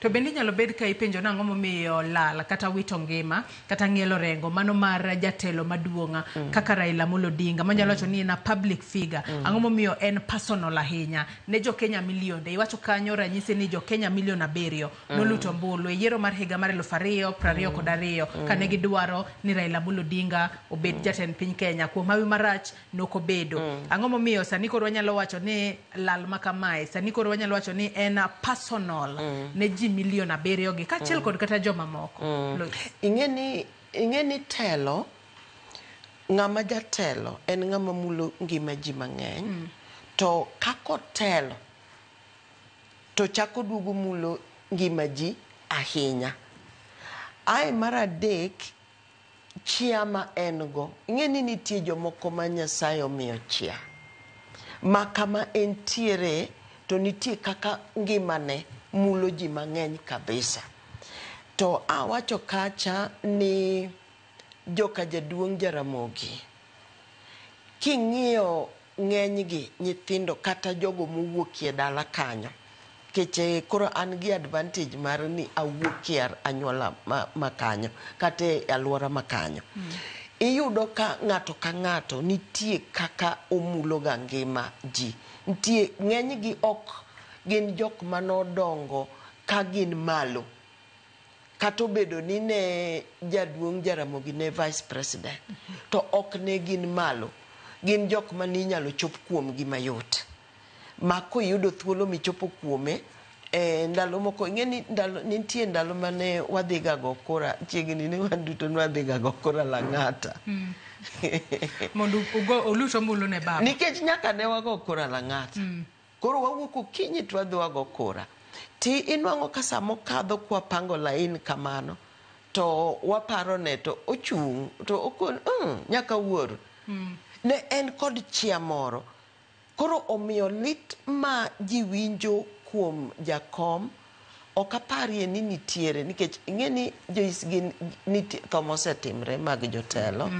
To bende nyalo bed ka ipenjo nang'o momiyo lal kata wito ngima kata ng'ielo rengo mano mar jatelo maduong'a kaka Raila Amolo Odinga manyalo wacho ni na public figure ang'o momiyo en personal ahinya ne jo Kenya milionde. Iwacho kanyo ranyisi ni jo Kenya milion 7 noluto ombulu e yiero mar higa mar 2022 kane gidwaro ni Raila Amolo Odinga obed jatend piny Kenya. Kuom hawi marach nokobedo. Ang'o momiyo sani koro wanyalo wacho ni lal makamae, sani koro wanyalo wacho ni en personal ne ji milion 7 gi kachiel kod kata joma moko. Ing'eni telo, ng'ama jatelo en ng'ama mulo ngima ji mang'eny, to kako telo to chako duogo mulo ngima ji ahinya. Ae mar adek, chia ma en go, ing'eni nitie jomoko ma Nyasaye omiyo chia ma kama entiere to nitie kaka ngimane mulo ji mang'eny kabisa. To awacho kacha ni joka jaduong' Jaramogi, king'iyo ng'enygi nyithindo kata jogo mowuokie dala kanyo, keche koro an gi advantage mar ni awuokie anyuola makanyo kata alwora makanyo. Iyudo ka ng'ato ka ng'ato nitie kaka omulo ga ngima ji. Nitie ng'enygi ok gin jok manodongo ka gin malo. Kato bedo ni ne jaduong' Jaramogi ne vice president, to ok ne gin malo. Gin jok ma ni nyalo chop kuom gi mayot. Ma koyudo thuolo michopo kuome, ndalo moko, ing'eni nitie ndalo mane wadhiga go kura, chiegni ni waduto nwadhiga go kura Lang'ata. Mondo oluto mbulu ne baba. Nikech nyaka ne wago kura Lang'ata. Koro wawuok okinyi to wadhi wago kura. Ti inwang'o ka samo kadho kwa pango lain kamano, to waparo ne to ochung', to okon, nyaka wuoro. Ne en kod chia moro. Koro omiyo lit ma ji winjo kuom jakom, ok aparie ni nitiere, nikech ing'eni joisgi tho mosetimre mag jotelo,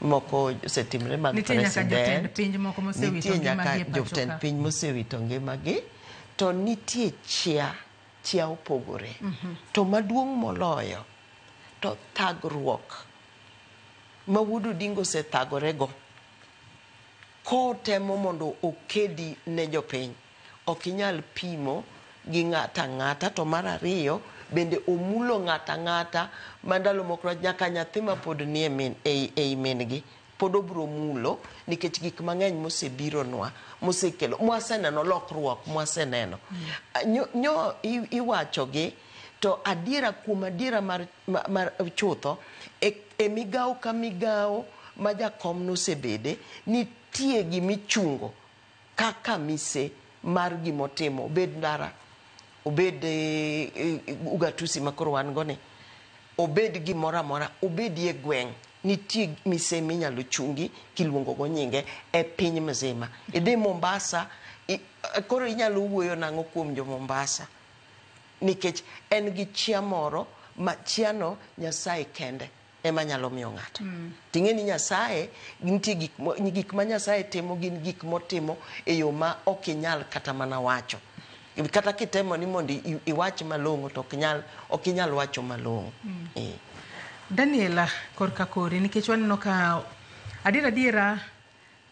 moko osetimre mag president, nitie nyaka jotend piny mosewito ngimagi, to nitie chia opogore. To maduong' moloyo, to thagruok ma Wuod Odinga osethagorego ko temo mondo okedi ne jopiny. Ok inyal pimo gi ng'ata ng'ata. To mar ariyo, bende omulo ng'ata ng'ata mandalo moko nyaka nyathi ma pod nie ei min-gi pod obro mulo, nikech gik mang'eny mosebironwa, mosekelo, mwaseneno lokruok, mwaseneno. Nyo iwachogi, to adiera kuom adiera mar chutho, e migawo ka migawo ma jakom nosebede, nitie gimichungo kaka mise mar gimotimo, obed ndara, obed ugatusi makoro wan goni, obed gimoro amora, obed e gweng', nitie mise minyalo chungi kiluongo go nyinge e piny mzima. Idhi Mombasa, koro inyalo wuoyo nang'o kuom jo Mombasa, nikech en gi chia moro, ma chiano Nyasaye kende ema nyalo miyo ng'ato. Ting'e ni Nyasaye, nitie gik ma Nyasaye timo gin gik motimo e yo ma ok inyal kata mana wacho. Kata kitemo ni mondo iwach malong'o to ok inyal wacho malong'o. Daniela korka kori, nikech waneno ka adiera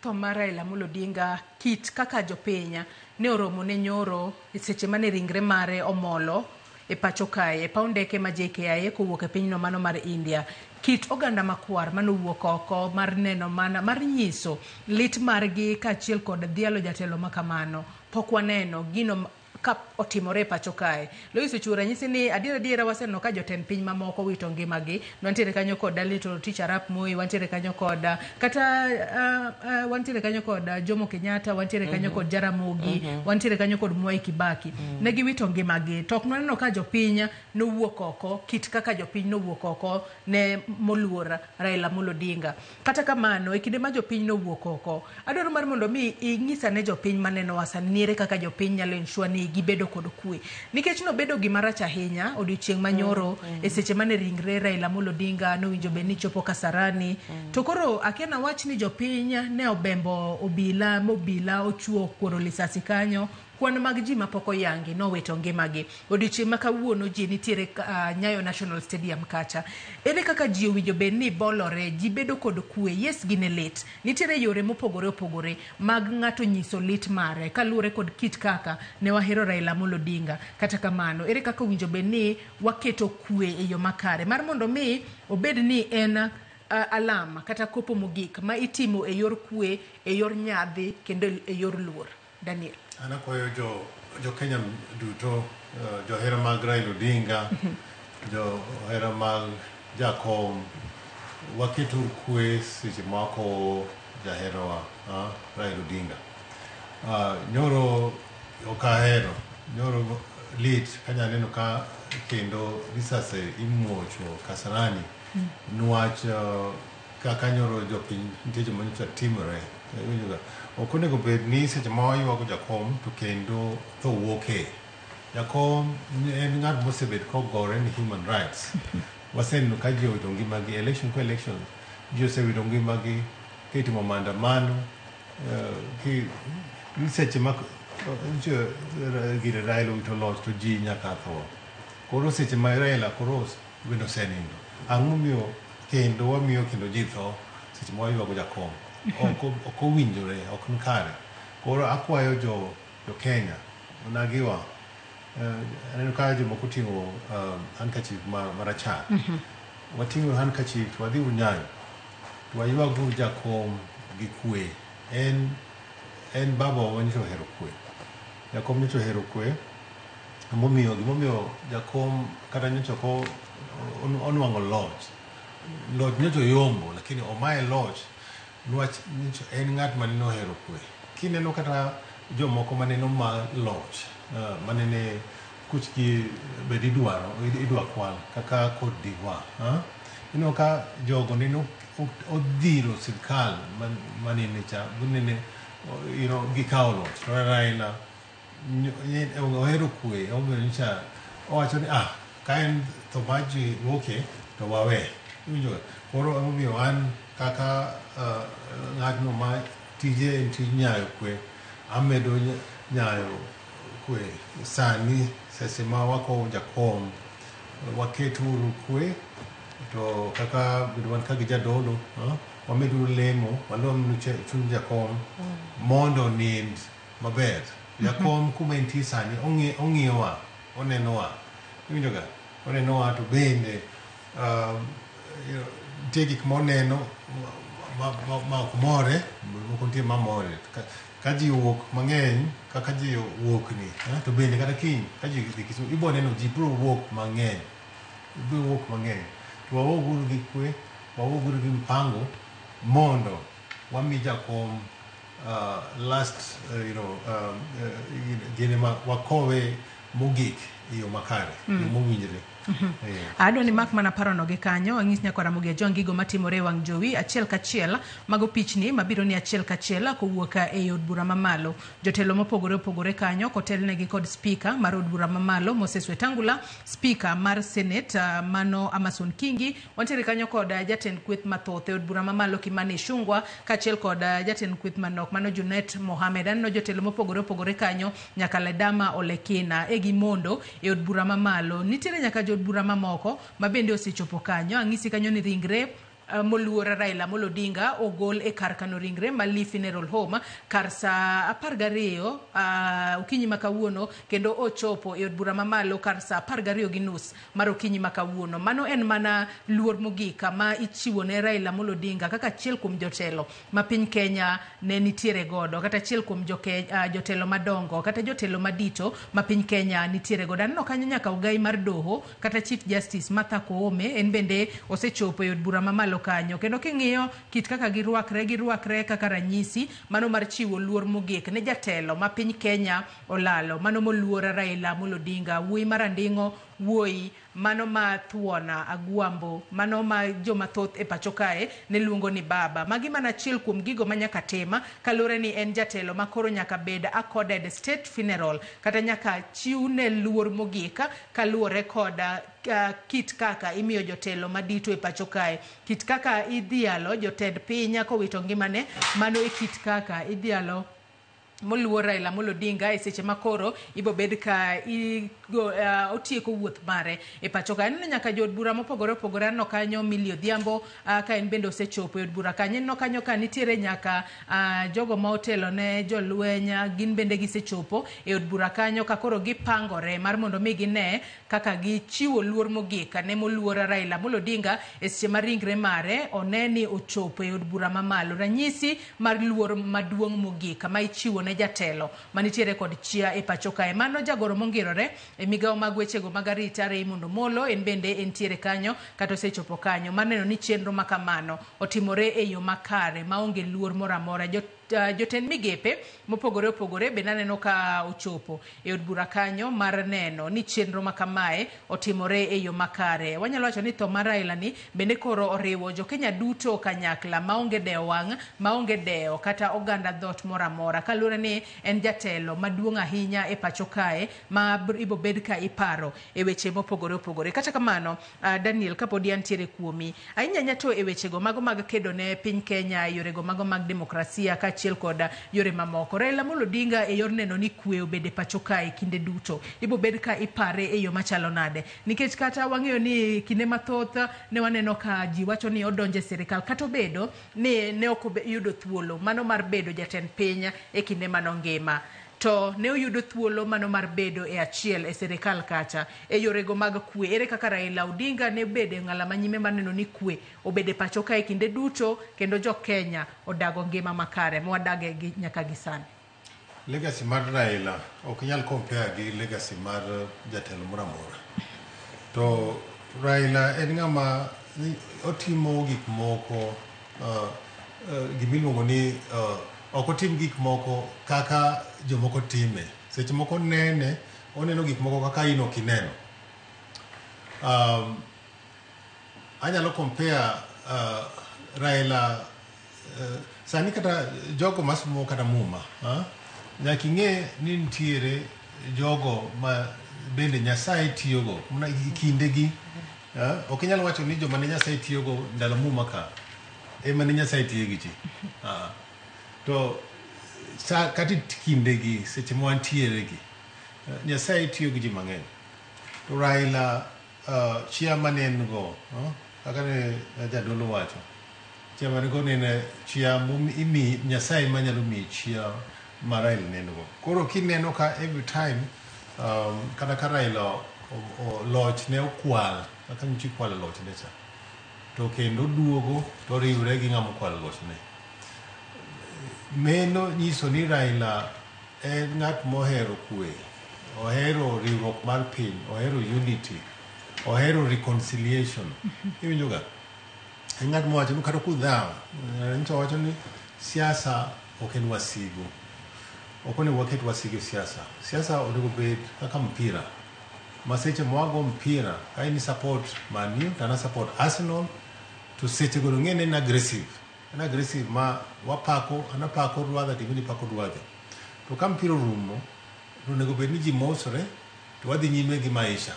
tho mar Raila Amolo Odinga, kit kaka jopiny ne oromo ne nyoro e seche mane ringre mare omolo e pacho kae, e paw ndeke ma JKIA kowuok e pinyno mano mar India. Kit oganda makwar manowuok oko mar neno mana mar nyiso lit margi kaachiel kod dhialo jatelo makamano, pok waneno gino ka otimore pacho kae. Lois Ochura nyisi ni adiera waseneno ka jotend piny mamoko wito ngimagi. Wantiere kanyo kod Little Teacher Arap Moi, wantiere kanyo kod kata wantiere kanyo kod Jomo Kenyatta, wantiere kanyo kod Jaramogi, wantiere kanyo kod Mwai Kibaki. Ne giwito ngimagi. Tok noneno ka jopiny nowuok oko, kit kaka jopiny nowuok oko ne moluor Raila Amolo Odinga. Kata kamano, e kinde ma jopiny nowuok oko, adwaro mar mondo mi inyisa ne jopiny maneno wasanire kaka jopiny nyalo ensure ni gibedo kod kwe, nikech no bedo gima rach ahinya odiochieng' manyoro e seche mane ringre Raila Amolo Odinga nowinjo be ni chopo Kasarani. To koro akiana wach ni jopiny ne obembo obila ochuo kuoro lisasi kanyo kwan mag ji mapoko yangi nowito ngimagi. Odiochieng' ma kawuono ji nitiere Nyayo National Stadium kacha. Ere kaka ji owinjo bed ni bolore, ji bedo kod kwe, yes gine lit. Nitiere yore mopogore opogore mag ng'ato nyiso lit mare kaluwore kod kit kaka ne wahero Raila Amolo Odinga. Kata kamano, ere kaka owinjo bed ni waketo kwe e yo makare mar mondo mi obed ni en alama kata kopo mogik ma itimo e yor kwe, e yor nyadhi kendo e yor luor. Daniel. Ana koyo jo Kenya duto, jo hera mag Raila Odinga, jo hera mag Jakom, waketo kwe seche mako jaherawa Raila Odinga. Nyoro okahero, nyoro lit kanya neno ka kendo risase imuocho Kasarani. Nuach kaka nyoro jopiny nitie joma nyocha timore. Okonego bed ni seche ma waywago Jakom to kendo tho wuoke. Jakom en ng'at mosebet kogore ni human rights. Waseneno ka ji owito ngimagi election ko election, ji osewito ngimagi kitimo maandamano, seche ma gire Raila owito loch to ji nyaka tho. Koro seche ma Raila koro wendo senindo. Ang'o miyo kendo wamiyo kendo ji tho seche ma waywago Jakom. Ok owinjore, ok nkare. Koro akwayo jo Kenya, onagiwa, aneno ka jomoko ting'o handkerchief marachar. Wating'o handkerchief, wadhi Nyayo, to waywago Jakom gi kwe. En baba wanyiso hero kwe. Jakom nyiso hero kwe. Gimomiyo Jakom kata nyiso ko onwang'o loch. Loch nyiso yombo, lakini omaye loch. Nwach en ng'at maneno hero kwe. Kineno kata jomoko maneno ma loch, manene kuchki bedi idwa kwal kaka kod diwa. Ino ka jogo neno odhiro sirkal manene cha, gunene gikawo loch. Raila ohero kwe, omiyo nyicha owacho ni ka en to maji wuoke to wawe. Koro omiyo an kaka ng'atno ma tije en tij nyayo kwe, amedo nyayo kwe sani seche ma wakowo Jakom, waketuru kwe, to kaka wan ka gi jadolo, wameduru lemo, walomnu chuny Jakom mondo nind maber. Jakom kuma entie sani ong'iyowa, onenowa, iwinjoga, onenowa to bende nitie gik moneno ma ok more, moko nitie mamore. Ka ji wuok mang'eny, kaka ji wuok ni, to bende kata kiny, ka ji dhi Kisumu, ibo neno ji biro wuok mang'eny. To wawuoguru gi kwe, wawuoguru gi mpango, mondo wami Jakom last, gine ma wakowe mogik iyo makare, mowinjre. Adwa ni mak mana parono gi kanyo, ang'is nyaka Ramogi Ajong gigo matimore wang' jowi achiel kachiel, mago pichni mabiro ni achiel kachiel kowuok e od bura mamalo. Jotelo mopogore opogore kanyo kotelnegi kod speaker mar od bura mamalo Moses Wetangula, speaker mar Senate mano Amason Kingi, wantiere kanyo kod jatend kweth mathoth e od bura mamalo Kimani Ichung'wah, kachiel kod jatend kweth manok mano Junet Mohamed. Anno jotelo mopogore opogore kanyo nyaka Ledama Olekina e gimondo e od bura mamalo. Nitiere nyaka od bura mamoko mabende osechopo kanyo. Ang'isi kanyo ni ringre moluor Raila Amolo Odinga ogol e kar kano ringre Mali Funeral Home kar sa 12 okinyi makawuono, kendo ochopo e od bura mamalo kar sa 12:30 mar okinyi makawuono. Mano en mana luor mogika ma ichiwo ne Raila Amolo Odinga kaka achiel kuom jotelo ma piny Kenya ne nitiere godo, kata achiel kuom jotelo madongo, kata jotelo madito ma piny Kenya nitiere godo. Anno kanyo nyaka ogai mar doho kata Chief Justice Martha Koome en bende osechopo e od bura mamalo kanyo, kendo king'iyo kit kaka girwakre kaka ranyisi mano mar chiwo luor mogik ne jatelo ma piny Kenya olalo, mano moluor Raila Amolo Odinga, wuoyi maranding'o, wuoyi mano ma Thuona Agwambo, mano ma joma thoth e pacho kae ne luongo ni baba. Magi mana achiel kuom gigo ma nyaka tema kalure ni en jatelo ma koro nyaka bed accorded state funeral, kata nyaka chiwne luor mogika kalure koda kit kaka imiyo jotelo madito e pacho kae, kit kaka idhialo jotend piny kowito ngimane, mano e kit kaka idhialo moluor Raila Amolo Odinga e seche makoro ibo bed ka otieko wuoth mare e pacho ka. En nyaka jod bura mopogore opogore no kanyo Millie Odhiambo ka en bende osechopo e od bura kanyo. No kanyo ka nitiere nyaka jogo ma otelo ne jolwenya gin bende gisechopo e od bura kanyo ka koro gipangore mar mondo mi gine kaka gichiwo luor mogik ne moluor Raila Amolo Odinga e seche ma ringre mare oneni ochopo e od bura mamalo. Ranyisi mar luor maduong' mogik ma ichiwo ne jatelo manitiere kod chia e pacho kae. Mano jagoro mongirore e migawo mag wechego mag arita Raymond Omolo en bende entiere kanyo kata osechopo kanyo mar neno ni chenro makamano otimore e yo makare maonge luor moro amora. Jotend migepe mopogore opogore be naneno ka ochopo e od bura kanyo mar neno ni chenro makamae otimore e yo makare. Wanyalo wacho ni tho mar Raila ni bende koro oriwo jo Kenya duto kanyakla maonge dewo wang', maonge dewo kata oganda dhot moro amora, kaluwore ni en jatelo maduong' ahinya e pacho kae ma ibo bed ka iparo e weche mopogore opogore. Kata kamano, Daniel, kapodi antiere kuomi ahinya to e wechego mago mag kedo ne piny Kenya, yorego mago mag demokrasia chiel koda yore mamoko, Raila Amolo Odinga e yor neno ni kwe obede pacho kae kinde duto ibo bed ka ipare e yo machalo nade, nikech kata wang'eyo ni kinde mathoth ne waneno ka ji wacho ni odonje sirikal kata obedo ni ne ok yudo thuolo mano mar bedo jatend piny e kinde mano ngima, to ne oyudo thuolo mano mar bedo e achiel e sirikal kacha e yorego mag kwe. Ere kaka Raila Odinga ne bede ng'ala manyime mar neno ni kwe obede pacho kae kinde duto kendo jo Kenya odago ngima makare mwadage gi nyaka gi sani. Legacy mar Raila ok nyal compare gi legacy mar jatelo moro amora. To Raila en ng'ama otimo gik moko gimiluongo ni ok otim gik moko kaka jomoko time. Seche moko oneno gik moko kaka in ok ineno. Anyalo compare Raila sani kata jogo masomo kata muma, nyaka ing'e ni nitiere jogo ma bende Nyasaye tiyogo kindegi. Ok inyalo wacho ni joma ne Nyasaye tiyogo ndalo muma ka ema ne Nyasaye tiyo gi ji. To kati kindegi seche mwantiere gi Nyasaye tiyo gi ji mang'eny. To Raila chia manen go kaka ne jadolo wacho, chia manen go ne chia imi Nyasaye manyalo mi chia ma Raila neno go. Koro kineno ka every time kata ka Raila loch ne okwal kaka nchi kwal loch ne cha, to kendo duogo to riwre gi ng'amo kwal loch ne. Meno nyiso ni Raila en ng'at mohero kwe, ohero riwruok mar piny, ohero unity, ohero reconciliation. Iwinjo ga? En ng'at mowacho ni kata kudhawo, nito wacho ni siasa ok en wasigu. Ok onego waket wasigu siasa. Siasa onego bed kaka mpira. Ma seche mwago mpira, ka in support Man U, tana support Arsenal, to seche go ng'ene en aggressive. En aggressive ma wapako, anapako ruadha timini pako ruadha. To ka mpira rumo, to onego bed ni ji mosore, to wadhi nyime gi maisha.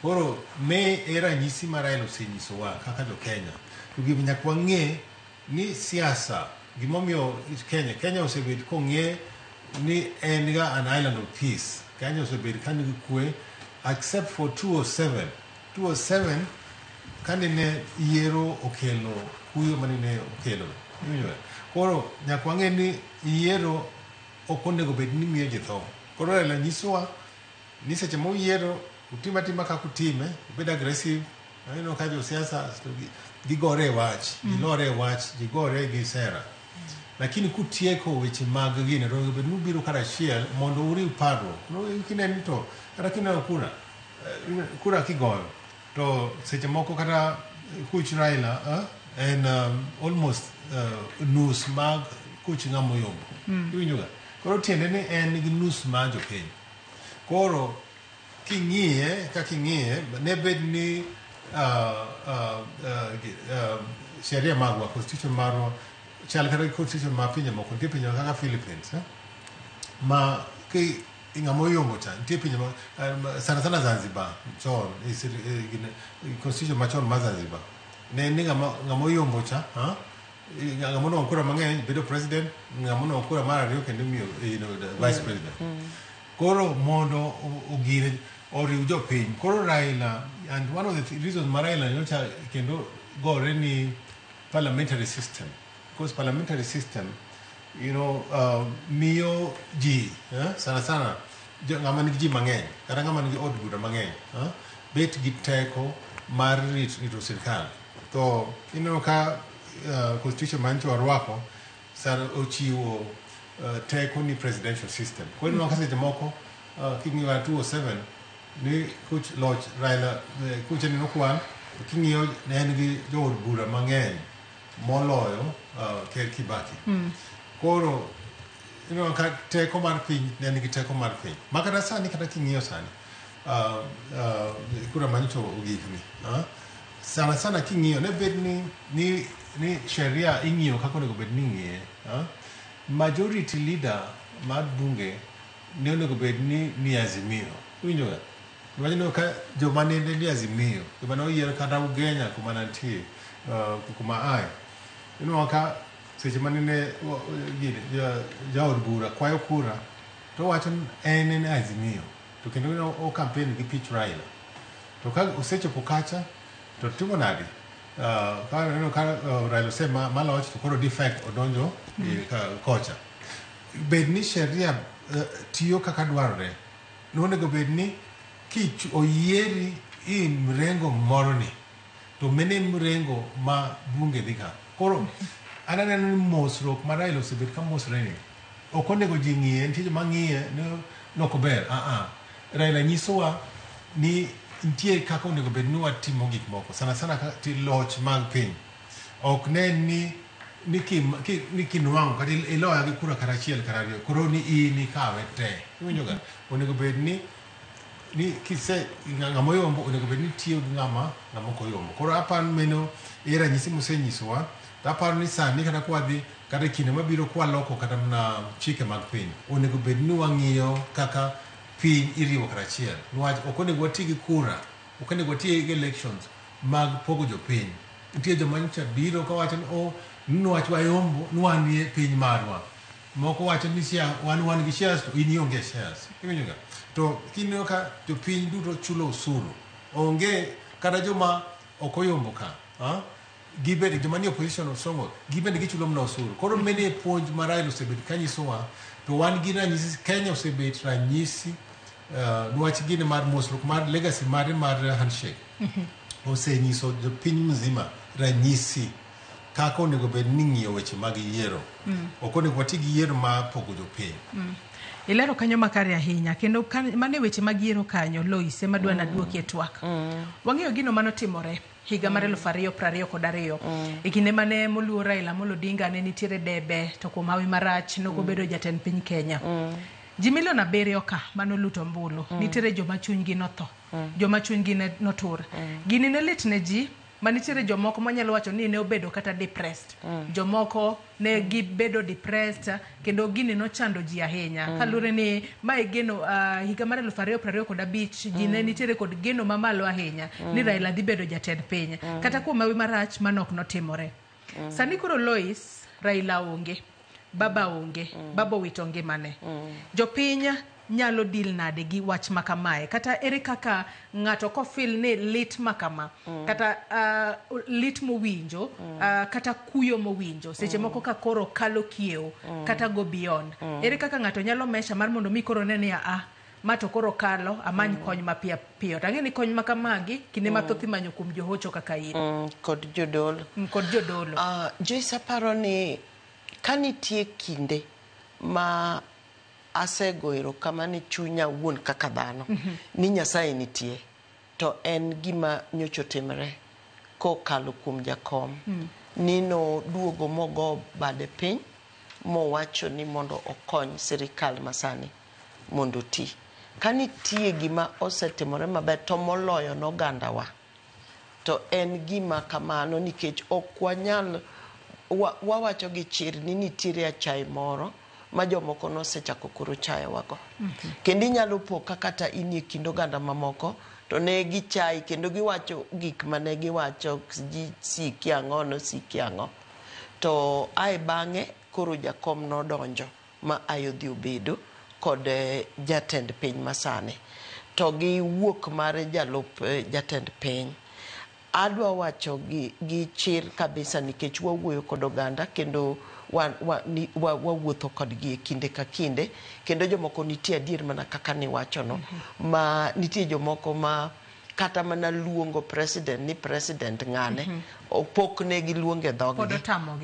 Koro me era nyisi ma Raila osenyisowa kaka jo Kenya. To gima nyaka wang'e ni siasa, gimomiyo Kenya osebed kong'e ni en ga an island of peace. Kenya osebed ka nigi kwe except for 207. 207 kane ne yiero okelo kuyo mane ne okelo. Koro nyaka wang'e ni yiero ok onego bed ni miyo ji tho. Koro Raila nyisowa ni seche moyiero utim atima kaka utime, ubed aggressive. Aneno ka jo siasa gigore wach, gilore wach, gigore gi sera. Lakini kutieko weche mag gine, bed nubiro karachiel mondo uriw parruok. Kineni to kata kineno kura kigoyo, to seche moko kata kuch Raila en almost nus mag kuch ng'amo yombo. Iwinjo ga? Koro tiende ni en gi nus mag jopiny. Koro king'iye ne bed ni sheria magwa, constitution marwa chal kata constitution ma pinje moko, nitie pinje kaka Philippines ma ki ng'amo yombo cha, nitie pinje sana Zanzibar chon constitution machon ma Zanzibar ne ni ng'amo yombo cha ngamono okura mang'eny bedo president, ngamono okura mar ariyo kendo miyo the vice president. Koro mondo ogire oriw jopiny. Koro Raila, and one of the reasons Raila nyocha kendo gore ni parliamentary system, because parliamentary system miyo ji sana ng'ama nigi ji mang'eny kata ng'ama nigi od bura mang'eny bet gi teko mar rito sirkal. To ineno ka constitution mancho warwako sara ochiwo teko ni presidential system. Kwa hiyo ka seche moko king'iyo 207 ni kuch loch Raila kuch ni nokwan, king'iyo ne en gi jood bura mang'eny moloyo Ker Kibaki. Koro ka teko mar piny ne nigi teko mar piny makata sani kata king'iyo sani kura mancho ogikni sana king'iyo ne bed ni sheria ing'iyo kako onego bed ni ing'iye. Majority leader mar bunge ne onego bed ni Azimio. Winjo ga wajino ka joma ne ni Azimio joma ne oyier kata Ugenya kuma nantie kuma ai ka seche manene jaod bura kwayo kura to wacho en Azimio to kendo o campaign gi pitch Raila to ka osechopo kacha to timo nadi ka Raila sema maloch to koro defect odonjo kocha bed ni sheria tiyo kaka dwarore nonego bed ni kich oyieri in mrengo moroni to mene mrengo ma bunge dhika koro ananeno ni mosruok ma Raila osebet ka mosre ni ok onego ji ng'iye nitie joma ng'iye nok ber Raila nyisowa ni nitie kaka onego bed ni watimo gik moko sana ka loch mag piny ok ne ni kinwang'o kata iloya gi kura kata achiel kata ariyo koro ni in ikawe te iwinjo ga onego bed ni kise ng'ama oyombo onego bed ni tiyo gi ng'ama ok oyombo. Koro aparo meno ranyisi mosenyisowa aparo ni sani kata kwadhi kata kinde mabiro kwaloko kata na chike mag piny onego bed ni wang'iyo kaka piny iriwo kata achiel niwach ok onego wati gi kura ok onego wati gi elections mag pogo jopiny. Nitie joma nyocha biro kawacho ni niwach wayombo nwanie piny marwa moko wacho ni wan gi shares to in ionge shares iwinjo ga to kineno ka jopiny duto chulo usuru onge kata joma ok oyombo ka gibede joma ni opposition osongo gibede gichulo mna usuru. Koro mene puonj ma Raila osebet kanyisowa to wan gi ranyisi Kenya osebet ranyisi niwach gine mar mosruok mar legacy mar handshake osenyiso jopiny mzima ranyisi kaka onego bed ni ng'iyo weche mag yiero ok onego wati gi yiero ma pogo jopiny. Ilero kanyo makare ahinya kendo mane weche mag yiero kanyo Loise madwa na duoki e twak wang'eyo gino manotimore higa mar 2022 e kinde mane moluor Raila Amolo Odinga ne nitiere debe to kuom hawi marach nogo bedo jatend piny Kenya. Ji milion 7 ka manoluto mbulu nitiere joma chunygi notho joma chunygi notur gini ne lit ne ji manitiere jomoko manyalo wacho ni ne obedo kata depressed jomoko ne gibedo depressed kendo gini no chando ji ahinya kalure ni mae geno higa mar 2025 ji ne nitiere kod geno mamalo ahinya ni Raila dhi bedo jatend piny kata kuom hawi marach manok notimore. Sani koro Lois Raila onge baba onge baba wito ngimane jopiny nyalo deal nade gi wach makamae kata ere kaka ng'ato ko feel ni lit makama kata lit mowinjo kata kuyo mowinjo seche moko ka koro kalo kieo kata go beyond ere kaka ng'ato nyalo mesha mar mondo mi koro nene mato koro kalo amany kony mapiyo piyo tang'e ni kony makamagi kinde mathoth imanyo kuom johocho kaka in kod jodolo Joyce aparo ni kanitie kinde ma asegoiro kama ni chunya wuon kaka dhano ni Nyasaye nitie to en gima nyocho timre kokalo kuom jakom nino duogo mogo bade piny mowacho ni mondo okony sirikal masani mondo ti kanitie gima osetimore maber to moloyo nogandawa to en gima kamano nikech okwanyal wawacho gi chir ni nitiere achai moro ma jomoko nosechako koro chaya wago kendo inyalo po kata inie kind oganda mamoko to ne gichai kendo giwacho gik mane giwacho ji siki ang'o to ai bang'e koro jakom nodonjo ma ayodhi obedo kod jatend piny masani to gi wuok mar jalup jatend piny. Adwa wacho gi chir kabisa nikech wawuoyo kod oganda kendo wawuotho kodgi kinde ka kinde kendo jomoko nitie adier mana kaka ni wachono ma nitie jomoko ma kata mana luongo president ni president ng'ane opok ne gi luonge dhoggi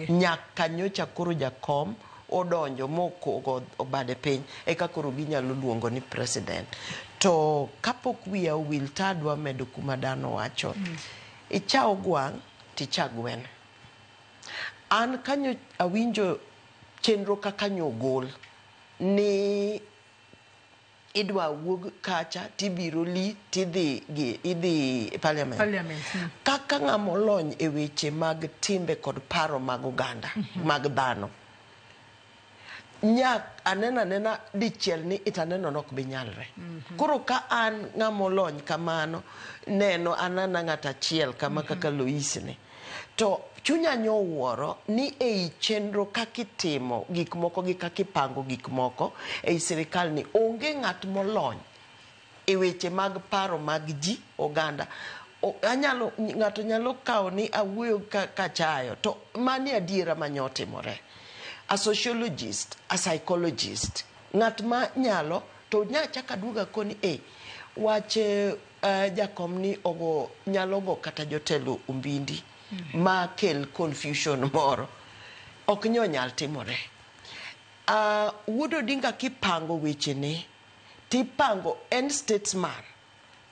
nyaka nyocha koro jakom odonjo moko obade piny eka koro ginyalo luongo ni president. To kapok wiya owil tadwa medo kuma dhano wacho ichao gwang' ticha gwen. An kanyo awinjo chenro kaka nyogol ni idwa wuog kacha tibiro li tidhi parliament. Kaka ng'amo lony e weche mag timbe kod paro mag oganda mag dhano nyak anena dichiel ni itaneno nok binyalre. Koro ka an ng'amo lony kamano neno anana ng'ata chiel kama kaka Loisni to chunya nyowuoro ni ei chenro kakitimo gik moko gi kakipango gik moko ei sirikal ni onge ng'at molony e weche mag paro mag ji oganda. Ng'ato nyalo kawo ni awuoyo kachayo to mani adiera manyotimore. A sociologist, a psychologist, ng'at ma nyalo to nyachaka duoga koni wache jakom ni ogo nyalo go kata jotelo umbindi ma kel confusion moro ok nyal timore. Wuod Odinga kipango weche ne tipango en statesman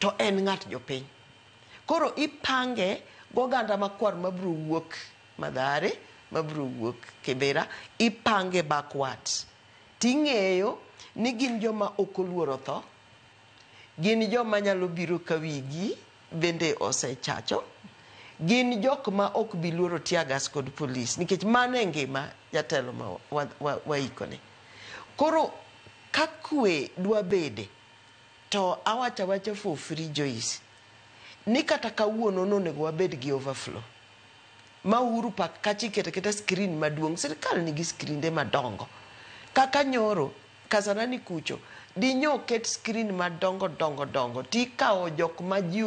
to en ng'at jopiny. Koro ipange goganda makwar mabro wuok Mathare mabro wuok Kibera ipange backwards. Ting'eyo ni gin joma okoluoro tho, gin joma nyalo biro kawigi bende osechacho, gin jok ma ok biluoro tiagas kod polis nikech mano e ngima jatelo ma waikone. Koro ka kwe dwa bede to awacha for free Joyce ni kata kawuono nonego wabed gi overflow ma Uhuru Park kachi keta screen maduong'. Sirikal nigi screende madongo kaka nyoro Kasarani kucho dinyo ket screen madongo tikawo jok ma ji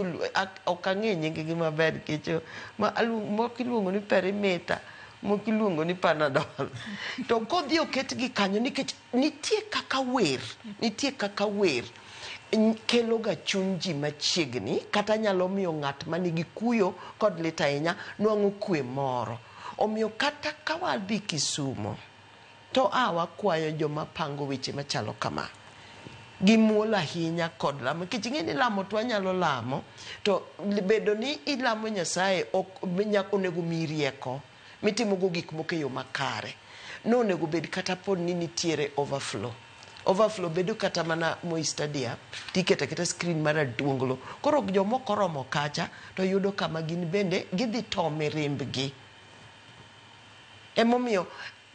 okang'e nyingegi maber kecho mokiluongo ni perimeter mokiluongo ni Panadol to kodhi oketgi kanyo nikech nitie kaka wer kelo ga chuny ji machiegni kata nyalo miyo ng'at manigi kuyo kod lit ahinya nwang'o kwe moro. Omiyo kata ka wadhi Kisumo to wakwayo joma pango weche machalo kama gimuol ahinya kod lamo nikech ing'e ni lamo to wanyalo lamo to bedo ni ilamo Nyasaye onego miyi rieko mitimogo gik moko e yo makare. Nonego bed kata pod ni nitiere overflow bedo kata mana Moi Stadium tiketa keta screen mara duonglo. Koro jomoko romo kacha to yudo kama gin bende gidhi tome rimbgi. Emomiyo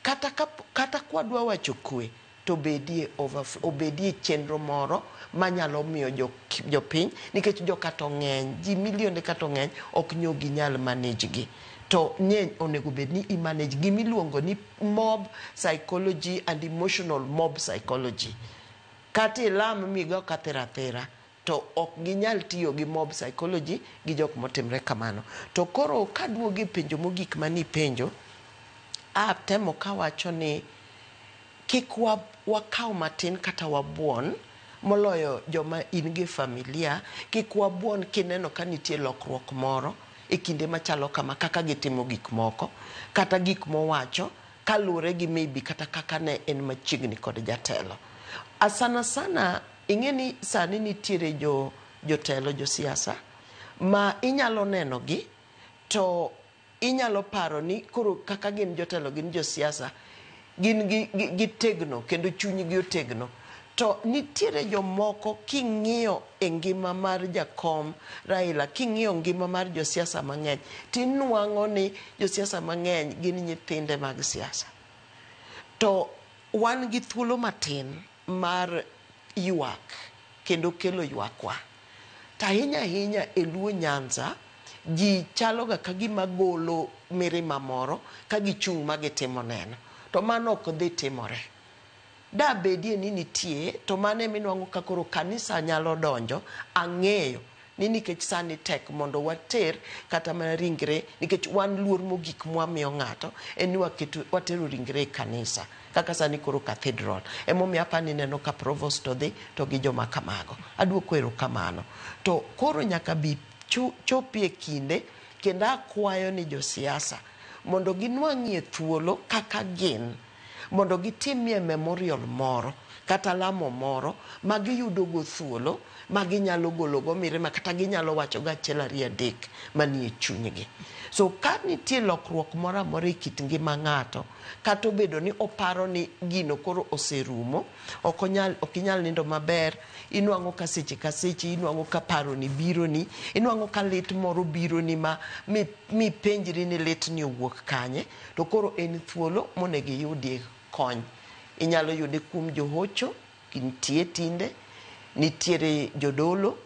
kata kwadwa wacho kwe to bedie overflow obedie chenro moro manyalo miyo jopiny nikech jokato ng'eny ji milionde kato ng'eny ok nyogi nyal manage gi to ng'eny onego bed ni manage gimiluongo ni mob psychology and emotional mob psychology. Kata ilam migo kathera to ok ginyal tiyo gi mob psychology gi jok motimre kamano. To koro kaduogi penjo mogik mani penjo temo kawacho ni kik wakaw matin kata wabuon moloyo joma in gi familia. Kik wabuon kineno ka nitie lokruok moro e kinde machalo kama kaka gitimo gik moko kata gik mowacho kaluwore gi maybe kata kaka ne en machiegni kod jatelo. Sana ing'e ni sani nitiere jotelo josiasa ma inyalo neno gi to inyalo paro ni koro kaka gin jotelo gin josiasa gin gi tegno kendo chunygi otegno. To nitiere jomoko king'iyo e ngima mar jakom Raila, king'iyo ngima mar josiasa mang'eny tinwang'o ni josiasa mang'eny gin nyithinde mag siasa. To wan gi thuolo matin mar ywak kendo kelo ywakwa. Ahinya e Luo Nyanza ji chaloga ka gima golo mirima moro ka gichung' ma gitimo neno, to mano ok dhi timore. Da bedie ni nitie, to mane minwang'o ka koro kanisa nyalo donjo, ang'eyo ni nikech sani tek mondo water kata mana ringre, nikech wan luor mogik mwamiyo ng'ato en ni watero ringre e kanisa kaka sani koro cathedral. Emomiyo apani neno ka provost odhi to gi joma kamago. Aduoko erokamano. To koro nyaka bi chopie kinde kendo akwayo ni josiasa mondo ginwang'ie thuolo kaka gin mondo gitimie memorial moro kata lamo moro ma giyudo go thuolo ma ginyalo golo go mirima kata ginyalo wacho go achiel ariyo adek manie chunygi. So ka nitie lokruok moro amora e kit ngima ng'ato kata obedo ni oparo ni gino koro oserumo, ok inyal nindo maber, inwang'o ka seche ka seche, inwang'o ka paro ni biro ni, inwang'o ka lit moro biro ni ma mi penjri ni lit ni owuok kanye, to koro en thuolo monego iyudie kony. Inyalo yude kuom johocho, nitie tinde, nitiere jodolo,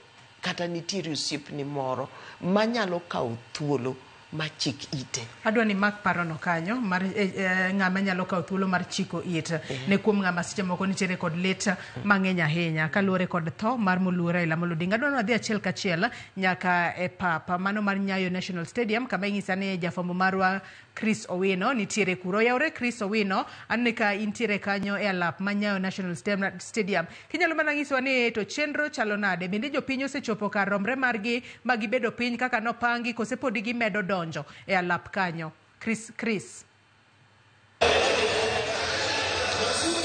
kata nitiere osiepni moro manyalo kawo thuolo machik ite. Adwa ni mak parono kanyo mar ng'ama nyalo kawo thuolo mar chiko ite ne kuom ng'ama seche moko nitiere kod lit mang'eny ahinya kaluwore kod tho mar moluor Raila Amolo Odinga. Adwa ni wadhi achiel kachiel nyaka e papa mano mar Nyayo National Stadium kama inyisa ni jafwambo marwa Chris Owino nitiere kuro. Yaore Chris Owino, anne ka intiere kanyo e alap ma Nyayo National Stadium. Kinyalo mana nyisowa ni to chenro chalo nade? Bende jopiny osechopo kar romre margi ma gibedo piny kaka nopangi kose podi gimedo donjo e alap kanyo? Chris.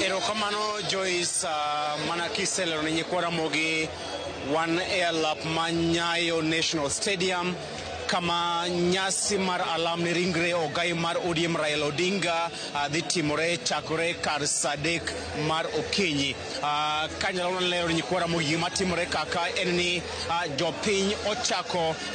Erokamano Joyce, mana kiselero ni nyikwara mogi wan e alap ma Nyayo National Stadium kama nyasi mar alam ni ringre ogai mar ODM Raila Odinga dhi timore chakore kar sadek mar okinyi. Kanyalo lero nyikwara mogi matimore kaka en ni jopiny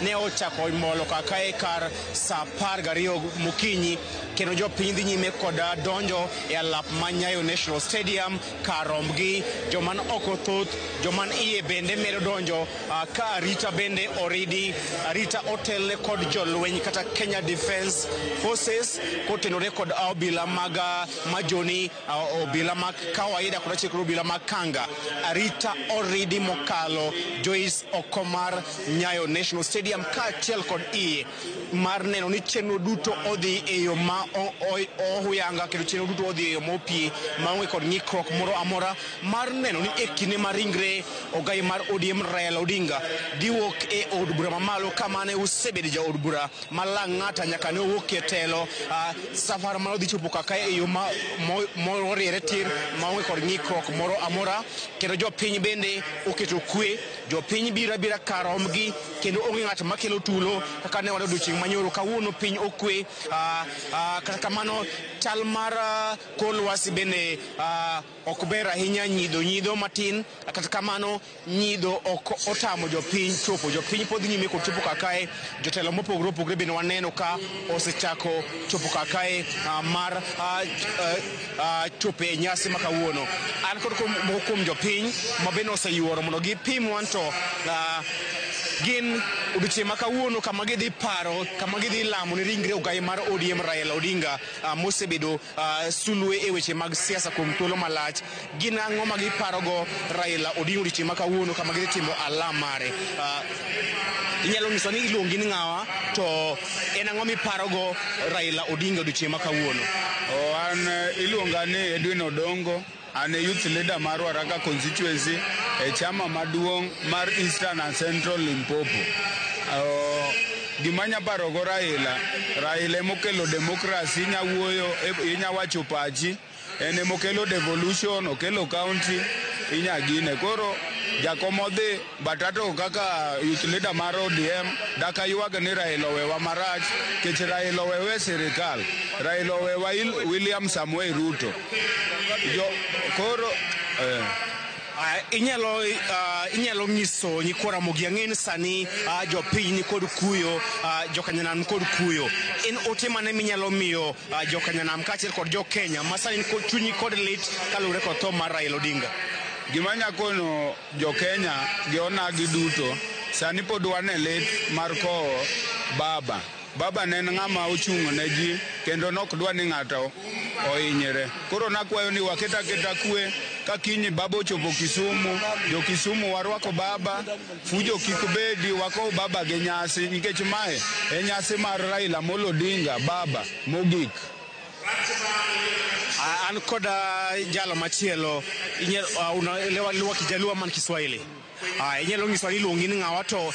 ne ochako molo kaka e kar sa 12 mokinyi, kendo jopiny dhi nyime koda donjo e alap ma Nyayo National Stadium karomgi, joman oko thoth, joman iye bende medo donjo ka arita bende oridi, arita hotel kod jolweny kata Kenya Defence Forces kotenore kod obila mag majoni, obila mag kawaida kod chikro obila mag kanga. Arita oridi mokalo Joyce Okomar Nyayo National Stadium kaachiel kod iye mar neno ni chenro duto odhi e yo ma ohuyanga, kendo chenro duto odhi e yo mopie maonge kod ng'ikruok moro amora mar neno ni e kinde mar ringre ogai mar ODM Raila Odinga giwuok e od bura mamalo kama ne osebedo ja od bura malang'ata nyaka ne owuok e telo. Safar mano dhi chopo kaka e yo moriere tir maonge kod ng'ikruok moro amora, kendo jopiny bende oketo kwe, jopiny bira karomgi, kendo onge ng'at makelo tulo kaka ne wadado chieng' manyoro. Kawuono piny okwe, kata kamano chal mar kor lwasi bende ok ber ahinya, nyidho matin, kata kamano nyidho ok otamo jopiny chopo, jopiny pod nyime kod chopo kakae. Jotelo mopogore opogore bende waneno ka osechako chopo kakae mar chopo e nyasi ma kawuono. An kod moko kuom jopiny ma bende oseyuoro mondo gipimwan to gin odiochieng' ma kawuono kama gidhi paro, kama gidhi lamo ni ringre ogai mar ODM Raila Odinga mosebedo sulwe e weche mag siasa kuom thuolo malach. Gin ang'o ma giparogo Raila Odinga odiochieng' ma kawuono kama gidhi timo alam mare? Inyalo nyiso ni iluongi ni ng'awa, to en ang'o miparogo Raila Odinga odiochieng' ma kawuono? An iluonga ni Edwin Odongo, an e youth leader mar Waraka constituency e chama maduong' mar Eastern and Central Limpopo. Gimanya parogo Raila emokelo demokrasi, inya wuoyo, inya wacho pachi, en emokelo devolution, okelo county, inya gine. Koro jakomo dhi batato kaka youth leader mar ODM daka yuaga ni Raila owewa marach, kech Raila owewe sirikal, Raila owewa William Samuel Ruto. Koro inyalo nyiso nyikwara mogi ang'eni sani jopiny ni kod kuyo, jokanyanam kod kuyo. En ote mane minyalo miyo jokanyanam kaachiel kod jokenya ma sani kod chunyi kod lit kaluwore kod tho mar Raila Odinga? Gimanya kono jokenya gi onagi duto sani pod wan e lit mar kowo baba ne en ng'ama ochung' ne ji kendo nok dwa ni ng'ato ohinyre. Koro nakwayo ni waket aketa kwe ka kiny baba ochopo Kisumu, jo Kisumu warwako baba, fujo kik bedi, wako baba gi nyasi nikech mae e nyasi mar Raila Amolo Odinga baba mogik. An koda jalo machielo unaelewa Kijaluo man Kiswahili. Inyalo nyiso ni luongi ni ng'awa to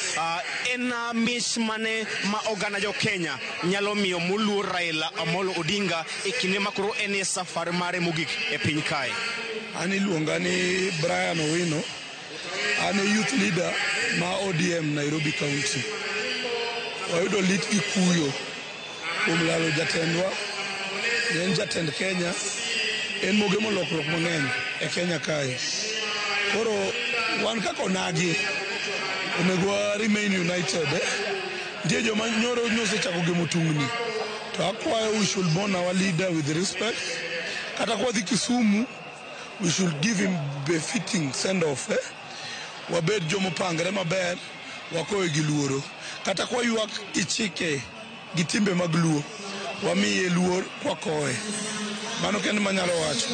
en mich mane ma oganda jo Kenya nyalo miyo moluor Raila Amolo Odinga e kinde makoro en e safar mare mogik e piny kae. An iluonga ni Brian Owino, an e youth leader ma ODM Nairobi County. Wayudo lit gi kuyo kuom lalo jatendwa, en jatend Kenya, en moge molokruok mang'eny e Kenya kae. Koro wan kaka onagi onego remain united. Ndiye joma nyoro nosechako gemo tungni. To akwayo we should mourn our leader with respect. Kata kwa dhi Kisumu, we should give him befitting send off. Wabed jomo pangre maber, wakoe gi luoro. Kata kwa yuak ichike gi timbe mag luo, wamiye luor wakoe. Mano kende manyalo wacho.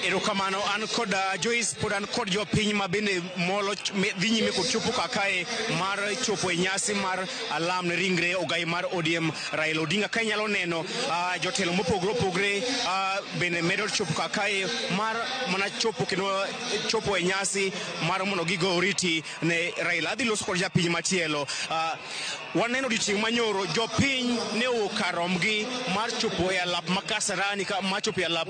Erokamano an kod Joyce pod an kod jopiny ma bende molo dhi nyime kod chopo kakae mar chopo e nyasi mar alam ne ringre ogai mar ODM Raila Odinga. Ka nyalo neno jotelo mopogore opogore bende medo chopo kakae mar mana chopo kendo chopo e nyasi mar mondo gigo oriti ne Raila. Adhi loso kod japiny machielo. Waneno odiochieng' manyoro jopiny ne okaromgi mar chopo e alap ma Kasarani ma chopo e alap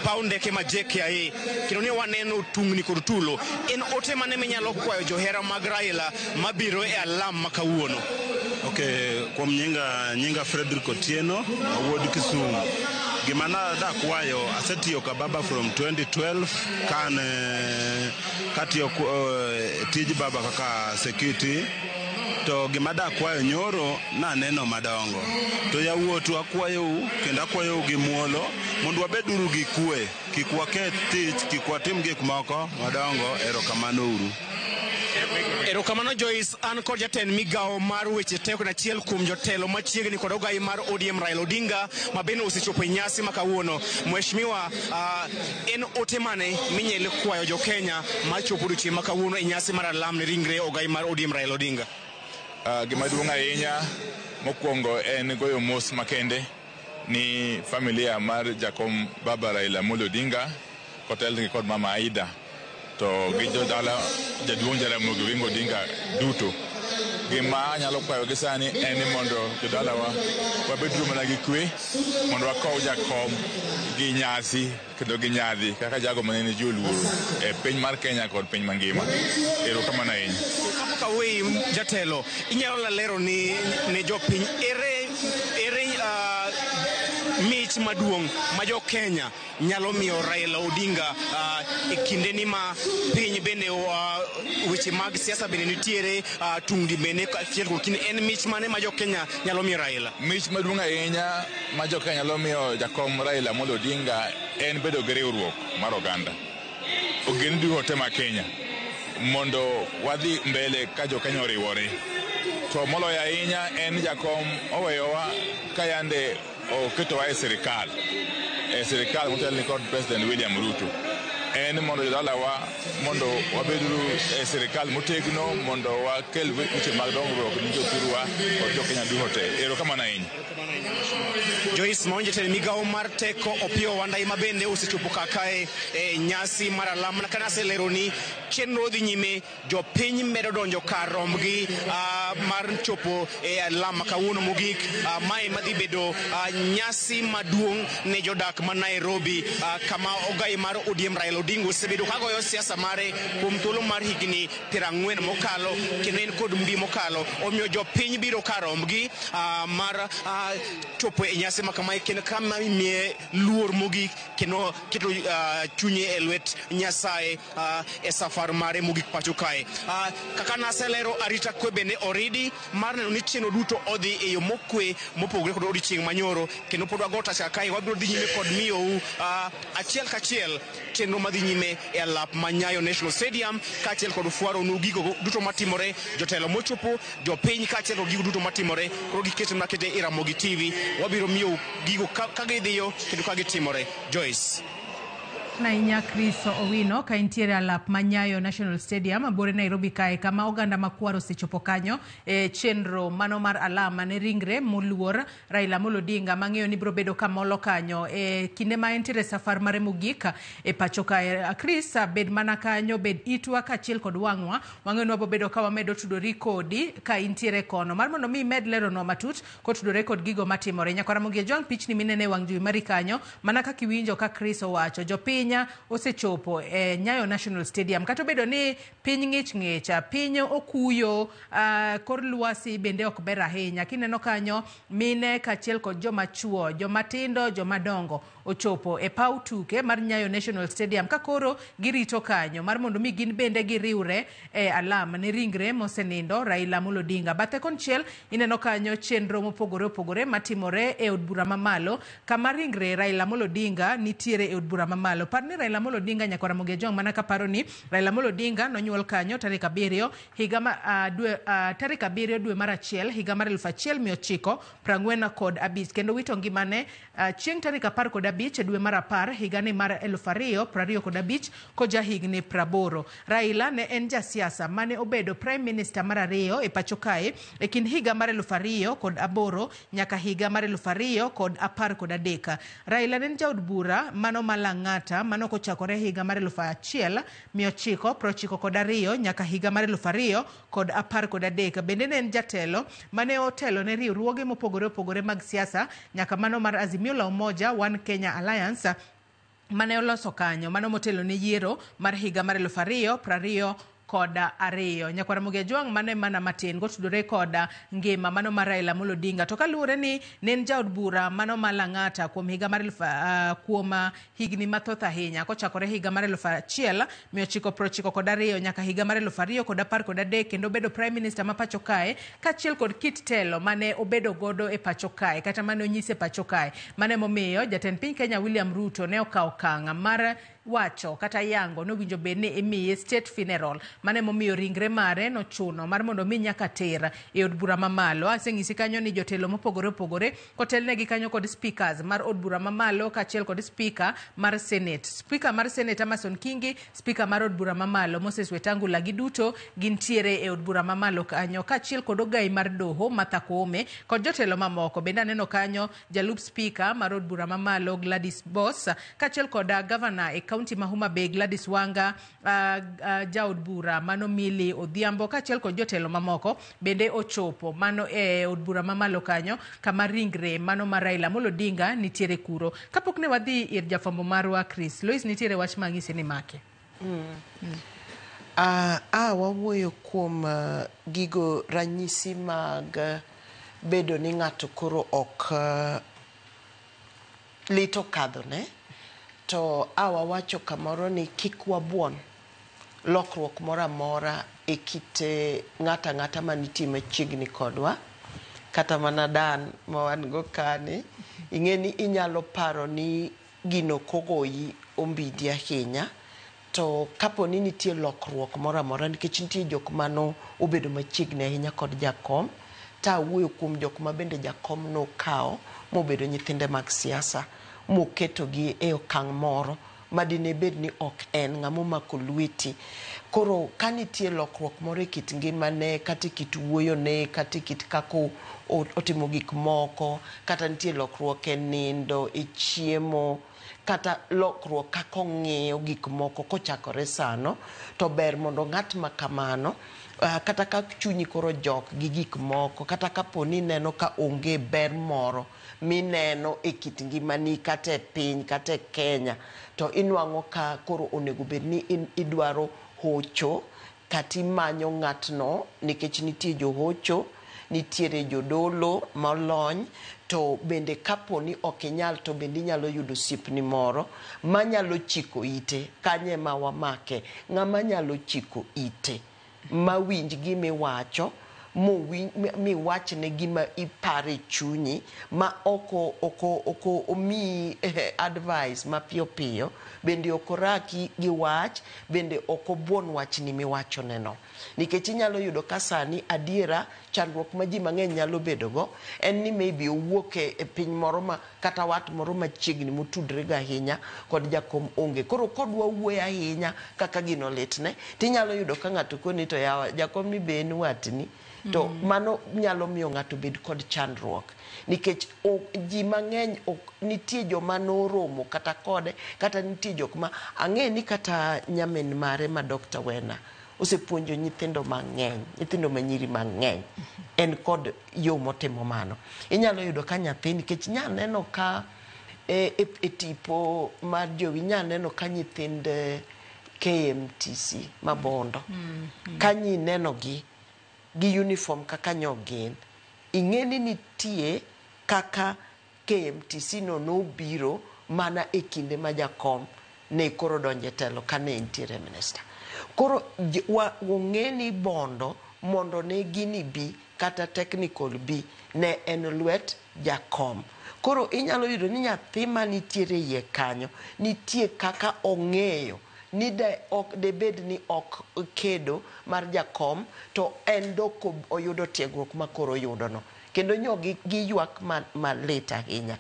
paw ndeke ma JKIA kendo ne waneno tungni kod tulo. En ote mane minyalo kwayo johera mag Raila mabiro e alam ma kawuono? Okay, kuom nyinga Frederick Otieno, wuod Kisumu. Gima da kwayo, asetiyo ka baba from 2012 katiyo tij baba kaka security. To gima da kwayo nyoro na neno madongo. To yawuotu akwayo kendo akwayo gi muolo mondo wabeduru gi kwe, kik waket tich, kik watim gik moko madongo. Erokamano uru. Erokamano Joyce, an kod jatend migawo mar weche teko achiel kuom jotelo machiegni kod ogai mar ODM Raila Odinga ma bende osechopo e nyasi ma kawuono. Mheshimiwa, en ote mane minyalo kwayo jo Kenya ma chopo odiochieng' ma kawuono e nyasi mar alam ne ringre ogai mar ODM Raila Odinga? Gima duong' ahinya mokwongo en goyo mos makende ni familia mar jakom baba Raila Amolo Odinga kotel kod mama Aida to gi jodala jaduong' Jaramogi Oginga Odinga duto. Gima anyalo kwayo gi sani en ni mondo jodalawa wabedru mana gi kwe mondo wakow jakom gi nyasi kendo gi nyadhi kaka jago manene joluoro e piny mar Kenya kod piny mangima. Erokamano ahinya. Kapok aweyi jatelo, inyalo lero ni ne jopiny ere mich maduong' ma jo Kenya nyalo miyo Raila Odinga e kinde ni ma piny bende weche mag siasa bende nitiere tungni bende achiel kod kinde, en mich mane ma jo Kenya nyalo miyo Raila? Mich maduong' ahinya ma jo Kenya nyalo miyo jakom Raila Amolo Odinga en bedo gi riwruok mar oganda. Ogeni duto ma Kenya mondo wadhi mbele ka jo Kenya oriwore. To moloyo ahinya en jakom oweyowa ka yande oketowa e sirikal motelni kod President William Ruto. En mondo jodalawa mondo wabedru e sirikal motegno mondo wakel weche mag dongruok ni jothurwa kod jo Kenya duto te. Erokamano ahinya. Joyce Maonje, jatend migawo mar teko Opiyo Wandayi ma bende osechopo kakae e nyasi mar alam na kana aselero ni chenro dhi nyime, jopiny medo donjo kar rombgi mar chopo e alam ma kawuono mogik. Mae madhi bedo nyasi maduong' ne jodak ma Nairobi kama ogai mar ODM Raila Odinga osebedo kagoyo siasa mare kuom thuolo mar higni 40 mokalo kendo en kod mbi mokalo. Omiyo jopiny biro kar rombgi mar chopo e nyasi makamae kendo kama imiye luor mogik kendo keto chunye e lwet Nyasaye e safar mare mogik pacho kae. Kaka naselero, arita kwe bende oridi mar neno ni chenro duto odhi e yo mokwe mopogore kod odiochieng' manyoro kendo pod wago tach kae wabiro dhi nyime kod miyou achiel kachiel chenro madhi nyime e alap manyayo National Stadium kachiel kod fuaro nu gigo duto matimore jotelo mochopo jopiny kachiel kod gigo duto matimore koro giketo nakete Iramogi TV wabiro miyo gigo kagidhiyo kendo kagitimore. Joyce na inya Chris Owino ka intiere alap manyayo National Stadium bore Nairobi kae kama oganda makwaro sechopo kanyo e chenro mano mar alama ne ringre moluor Raila Amolo Odinga mang'eyo ni biro bedo kamolo kanyo e kinde ma entiere safar mare mogik e pacho kae. Chris bed mana kanyo bed itwa kachiel kod wang'wa wang'eyo ni wabobedo ka wamedo tudori kodi ka intiere kono mar mondo mi med lero no matut kotudore kod gigo matimore nyaka Ramogi Ojwang pichni minene wang' jowi mari kanyo mana kaka iwinjo ka Chris owacho jopiny osechopo e Nyayo National Stadium kato bedo ni piny ng'ich piny okuyo kor lwasi bende ok ber ahinya kineno kanyo mine kachiel kod joma chuo joma tindo joma dongo ochopo e paw tuke mar Nyayo National Stadium ka koro girito kanyo mar mondo mi gin bende giriure e alama ne ringre mosenindo Raila Amolo Odinga. Bathe konchiel ineno kanyo chenro mopogore opogore matimore e od bura mamalo kama ringre Raila Amolo Odinga nitiere e od bura mamalo. Parni Raila Amolo Odinga nyaka Ramogi Ojwang mana kaparo ni Raila Amolo Odinga nonyuol kanyo tarik 7 dwe mar achiel higa mar 1945 kendo wito ngimane chieng' tarik 15 dwe mar 10 higani mar 2025 koja higni 80. Raila ne en jasiasa mane obedo Prime Minister mar 2 e pacho kae e kind higa mar 2008 nyaka higa mar 2013. Raila ne en jaod bura mano malang'ata mano kochakore higa mar 1992 nyaka higa mar 2013. Bende ne en jatelo mane otelo ne riwruoge mopogore opogore mag siasa nyaka mano mar Azimio la Umoja One Kenya Alliance mane oloso kanyo mano motelo ne yiero mar higa mar 2022. Nyaka Ramogi Ojwang mane mana matin gotudore koda ngima mano mar Raila Amolo Odinga to kaluore ni nen jaod bura mano malang'ata kuom higa mar kuom higni mathoth ahinya kochakore higa mar 1992 nyaka higa mar 2013 kendo bedo Prime Minister ma pacho kae kachiel kod kit telo mane obedo godo e pacho kae kata mane onyise pacho kae mane momiyo jatend piny Kenya William Ruto ne okawo okang' mar wacho kata yango no winjo bed ni imiye state funeral mane momiyo ringre mare no chuno mar mondo mi nyaka ter e od bura mamalo. Aseng'isi kanyo ni jotelo mopogore opogore kotelnegi kanyo kod speakers mar od bura mamalo kachiel kod speaker mar Senate. Speaker mar Senate Amason Kingi, speaker mar od bura mamalo Moses Wetangula giduto gintiere e od bura mamalo kanyo kachiel kod ogai mar doho Martha Koome kod jotelo mamoko. Bende aneno kanyo jalup speaker mar od bura mamalo Gladys Boss kachiel kod governor e County Mahuma Bay Gladys Wanga, jaod bura mano Mili Odhiambo kachiel kod jotelo mamoko bende ochopo mano e od bura mamalo kanyo kama ringre mano mar Raila Amolo Odinga nitiere kuro. Kapok ne wadhi ir jafambo marwa Chris Lois nitiere wach mang'isi ni make. Wawuoyo kuom gigo ranyisi mag bedo ni ng'ato koro ok lito kadhone to wawacho kamoro ni kik wabuon lokruok mora mora e kite ng'ata maniti machiegni kodwa kata mana Dan ma wan go kani ing'eni inyalo paro ni gino kogoyi ombidi ahinya to kapo ni nitie lokruok mora mora nikech nitie jok mano obedo machiegni ahinya kod jakom ta wuoyo kuom jok ma bende jakom no kao mobedo nyithinde mag siasa moketo gi e okang' moro madine bed ni ok en ng'amo mako lweti. Koro kanitie lokruok moro e kit ngimane kata kit wuoyone kata kit kako otimo gik moko kata nitie lokruok e nindo e chiemo kata lokruok kako ng'iyo gik moko kochakore sano to ber mondo ng'at ma kamano kata ka chunyi koro jok gi gik moko kata kapo ni neno ka onge ber moro mineno e kit ngimani kata e piny kata e Kenya to inwang'o ka koro onego bed ni idwaro hocho kata imanyo ng'atno nikech nitie johocho nitiere jodolo molony to bende kapo ni ok inyal to bende inyalo yudo sipni moro manyalo chiko ite kanye ma wamake ng'ama nyalo chiko ite mawinj gimiwacho mi wach ne gima ipare chunyi ma oko omi advice ma piyo piyo, bende okoraki gi wach, bende okobuon wach ni miwacho neno. Nikech inyalo yudo ka sani adiera chandruok ma ji mang'eny nyalo bedogo en ni maybe owuok e piny moro ma kata wat moro machiegni motudre ga ahinya kod jakom onge. Koro kodwa wuoyo ahinya kaka gino litne, tinyalo yudo ka ng'ato koni to yawa jakom ni be en watni. To mano nyalo miyo ng'ato bed kod chandruok. Nikech ji mang'eny nitie joma noromo kata kode, kata nitie jok ma ang'e ni kata nyamin mare ma Dr. Wena osepuonjo nyithindo mang'eny, nyithindo manyiri mang'eny. En kod yo motimo mano. Inyalo yudo ka nyathi, nikech nyaneno ka e tipo mar jowi, nyaneno ka nyithind KMTC Mabondo, ka neno gi uniform kaka nyogin, ing'eni nitie kaka KMTC no nobiro mana e kinde ma jakom ne koro donje telo ka ne intiere minister. Koro wang'eni Bondo mondo ne gini bi kata technical bi ne en lwet jakom. Koro inyalo yudo ni nyathi ma nitiere iye kanyo nitie kaka ong'eyo ni debed ni ok kedo mar jakom, to en doko oyudo tiegruok ma koro yudo no. Kendo nyogi gi ywak malit ahinya.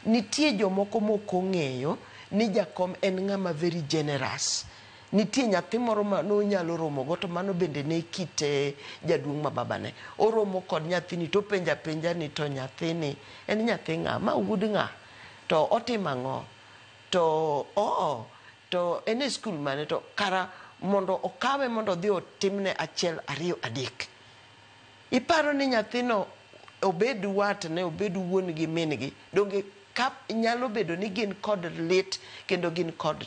Nitie jomoko moko ng'eyo ni jakom en ng'ama very generous. Nitie nyathi moro ma nonyalo romo go, to mano bende ne kite jaduong' ma babane. Oromo kod nyathini to penja ni to nyathini en nyathi ng'a, ma wuod ng'a, to otimo ang'o, to en e skul mane, to kara mondo okawe mondo dhi otimne 1, 2, 3. Iparo ni nyathino obed watne, obed wuon gi min gi, donge ka nyalo bedo ni gin kod lit kendo gin kod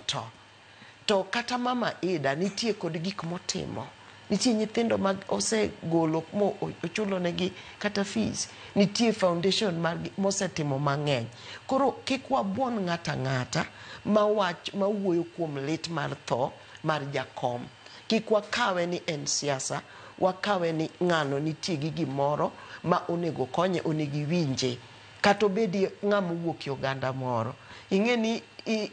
to kata mama Ida nitie kod gik motimo. Nitie nyithindo mag osegolo mo ochulo negi kata fees. Nitie foundation mosetimo mang'eny. Koro kik wabuon ng'ata ma wuoyo kuom lit mar tho mar jakom. Kik wakawe ni en siasa, wakawe ni ng'ano nitie gi gimoro ma onego konye, onego winje. Kata obedi ng'ama wuok e oganda moro. Ing'eni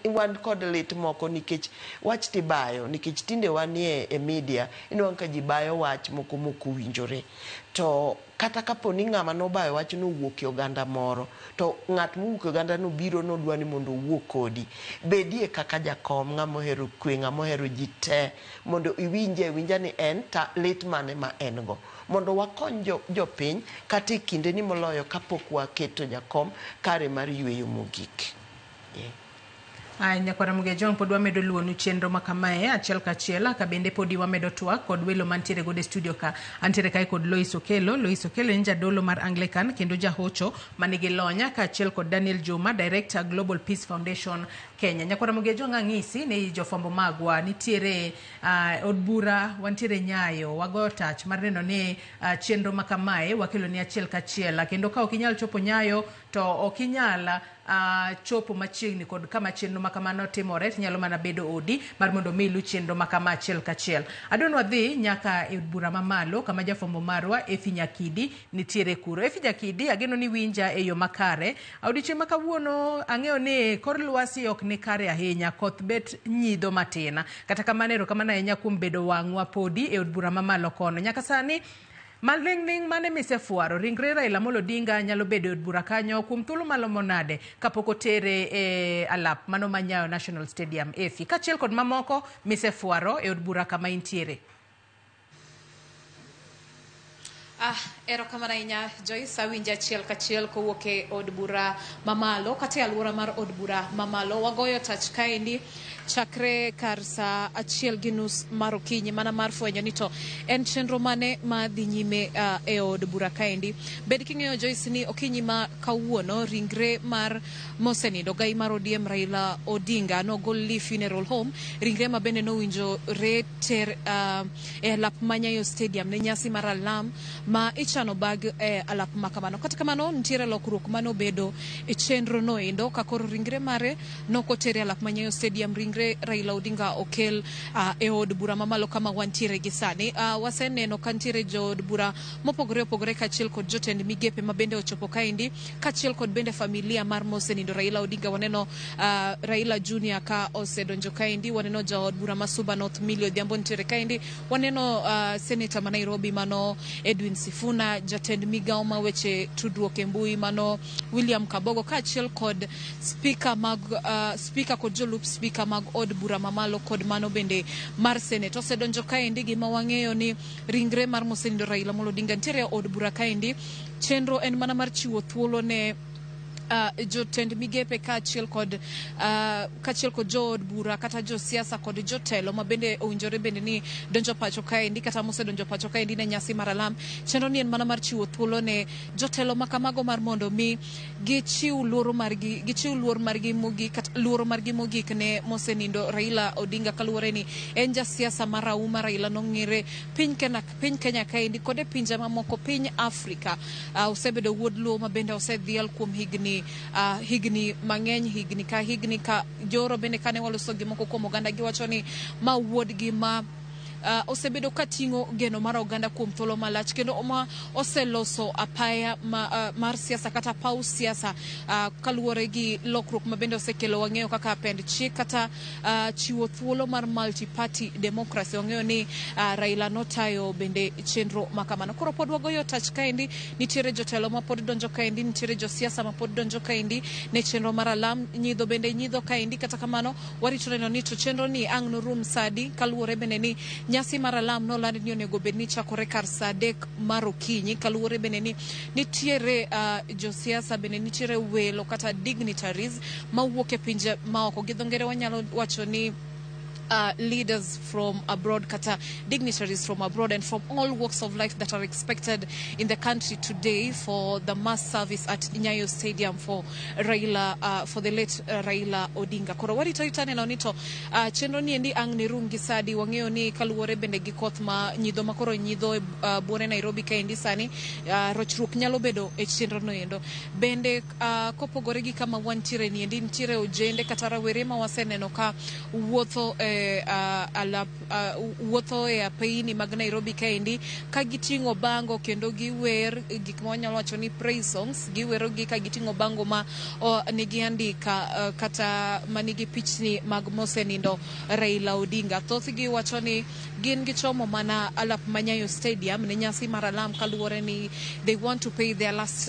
wan kod lit moko nikech wach tibayo, nikech tinde wanie e media inwang' ka ji bayo wach moko winjore. To kata kapo ni ng'ama nobayo wach no wuok e oganda moro, to ng'at mowuok e oganda no biro nodwa ni mondo owuo kodi. Bedie kaka jakom, ng'ama ohero kwe, ng'ama ohero ji te, mondo iwinja ni en ta lit mane ma en go. Mondo wakony jopiny kata e kinde ni moloyo kapok waketo jakom kare mar yweyo mogik. Nyakwara Mugejon, pod wamedo luonu chenro makamae achiel kachiel, ka bende podi wamedo twak kod welo mantiere gode studio ka. Antiere kae kod Lois Okelo en jadolo mar Anglican kendo jahocho manigi lonya, ka achiel kod Daniel Juma, Director Global Peace Foundation Kenya. Nyakwara Mugejon, ang'isi ni jofambo magwa nitiere od bura, wantiere Nyayo, wago touch mar neno ni chenro makamae wakelo ni achiel kachiel, kendo ka okinyal chopo Nyayo to okinyal chopo machiegni kod kama chenro makamano timore, nyalo mana bedo odi mar mondo milu chenro makama achiel kachiel. Adonwa dhi nyaka e bura mamalo kama jafombo marwa Efi Nyakidi nitiere kuro. Efi Nyakidi, ageno ni winja e yo makare. Odiochieng' ma kawuono ang'eyo ni kor lwasi ok ni kare ahinya, koth bet nyidho matina. Kata kamano kamana ahinya kuom bedo wang'wa podi e od bura mamalo kono. Nyaka sani maling'ling mane misefuaro ringre Raila Amolo Odinga nyalo bedo od bura kanyo kuom thuolo malomo nade kapok otere e alap mano ma Nyayo National Stadium. Efi, kachiel kod mamoko misefuaro e od bura kama intiere. Erokamano ahinya Joyce, awinja achiel kachiel kowuok e od bura mamalo kata e alwora mar od bura mamalo. Wagoyo tach kaendi chakre kar sa 1:30 mar okinyi, mana mar fwenyo ni to en chenro mane ma dhi nyime e od bura kaendi. Bed king'eyo Joyce ni okinyi ma kawuono ringre mar mosenindo gai mar ODM Raila Odinga nogol Lee Funeral Home, ringre ma bende nowinjo ter e lap ma Nyayo Stadium ne nyasi mar alam ma ichano bag alap makamano. Kata kamano ntiere lokruok mano bedo chenro no endo kakoro ringre mare nokotere alap Manyayo Stadium, ringre Raila Odinga okel e od bura mamalo kama wantiere gi sani. Waseneno kantiere jo od bura mopogore opogore kachiel kod jotend migepe mabende ochopo kaendi, kachiel kod bende familia mar mosenindo Raila Odinga. Waneno Raila Junior ka osedonjo kaendi, waneno jo od bura masuba North Millie Odhiambo ntiere kaendi, waneno senator ma Nairobi mano Edwin Sifuna, jatend migao ma weche tudruok e mbui mano William Kabogo, kachiel kod speaker kod jolup speaker mag od bura mamalo kod mano bende mar Senate osedonjo kaendi. Gima wang'eyo ni ringre mar mosenindo Raila Odinga ntiere od bura kaendi. Chenro en mana mar chiwo thuolo ne jotend migepe kachiel kod jo od bura kata jo siasa kod jotelo mabende owinjore bende ni donjo pacho kaendi kata mosedonjo pacho kaendi ne nyasi mar alam. Chenro ni en mana mar chiwo thuolo ne jotelo makamago mar mondo mi gichiw luoro margi mogik ne mosenindo Raila Odinga, kaluwore ni en ja siasa marahuma. Raila nong'ere piny Kenya kaendi kod e pinje mamoko, piny Afrika. Osebedo wuod luo mabende osedhial kuom higni mang'eny, higni ka joro bende kane waloso gimoko kuom oganda giwacho ni ma wuodgi ma osebedo katingo geno mar oganda kuom thuolo malach, kendo oseloso apaya mar siasa kata pau siasa kaluwore gi lokruok mabende osekelo. Wang'eyo kaka pend chik kata chiwo thuolo mar multi-party democracy. Wang'eyo ni Raila notayo bende chenro makamano. Koro pod wagoyo tach kaendi, nitiere jotelo ma pod donjo kaendi, nitiere jo siasa ma pod donjo kaendi ne chenro mar alam. Nyidho bende nyidho kaendi. Kata kamano warito neno ni to chenro ni ang' norum sadi, kaluwore bende ni nyasi mar alam nolandi ni onego bed ni chakore kar saa 3 mar okinyi, kaluwore bende ni nitiere jo siasa bende nitiere welo kata dignitaries mawuok e pinje maoko. Gi dho ngere wanyalo wacho ni leaders from abroad kata dignitaries from abroad and from all walks of life that are expected in the country today for the mass service at Nyayo Stadium for the late Raila Odinga. Koro warito neno ni to chenro ni endi ang' ni rum gi sadi. Wang'eyo ni kaluwore bende gi koth ma nyidho makoro nyidho buore Nairobi kaendi sani, rochruok nyalo bedo e chenro no endo. Bende kopogore gi kama wantiere ni endi nitiere ojende kata rawere ma waseneno ka wuotho wuotho e apeini mag Nairobi kaendi ka giting'o bango kendo giwer gik ma wanyalo wacho ni praise songs. Giwero gi ka giting'o bango ma nigi andika kata manigi pichni mag mosenindo Raila Odinga. Thothgi wacho ni gin gichomo mana alap Manyayo Stadium ne nyasi mar alam, kaluwore ni they want to pay their last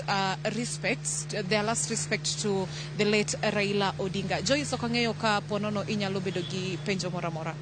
respect to the late Raila Odinga. Joyce okang'eyo ka ponono inyalo bedo gi penjo mora.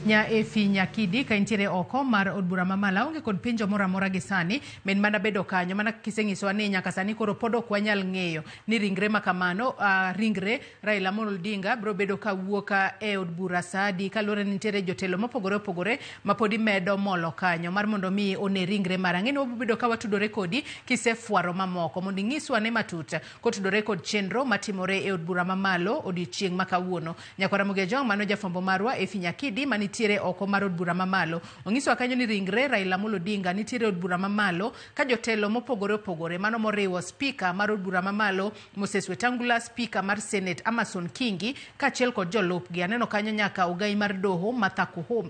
Nya Efi Nyakidi ka intiere oko mar od bura mamala onge kod pinjo mora gi sani, men mana bedo kanyo mana kiseng'iso ni nyaka sani koro pod ok wanyal ng'eyo ni ringre makamano ringre Raila Odinga bro bedo ka wuoka e od bura sadi, kaluwore ni nitiere jotelo mopogore opogore ma pod medo molo kanyo mar mondo mi one ringre mara. Ng'eni wabedo ka watudore kodi kisefuaro mamoko mondo ing'iswa ne matut kotudore kod chenro matimore e od bura mamalo odiochieng' makawuono. Nyakwara Mugejong mano jafwambo marwa Efi Nyakidi mani nitiere oko mar od bura mamalo ong'iso kanyo ni ringre Raila Odinga nitiere od bura mamalo ka jotelo mopogore opogore mano moriwo speaker mar od bura mamalo Moses Wetangula, speaker mar Senate Amason Kingi, kachiel kod jolupgi. Aneno kanyo nyaka ogai mar doho Martha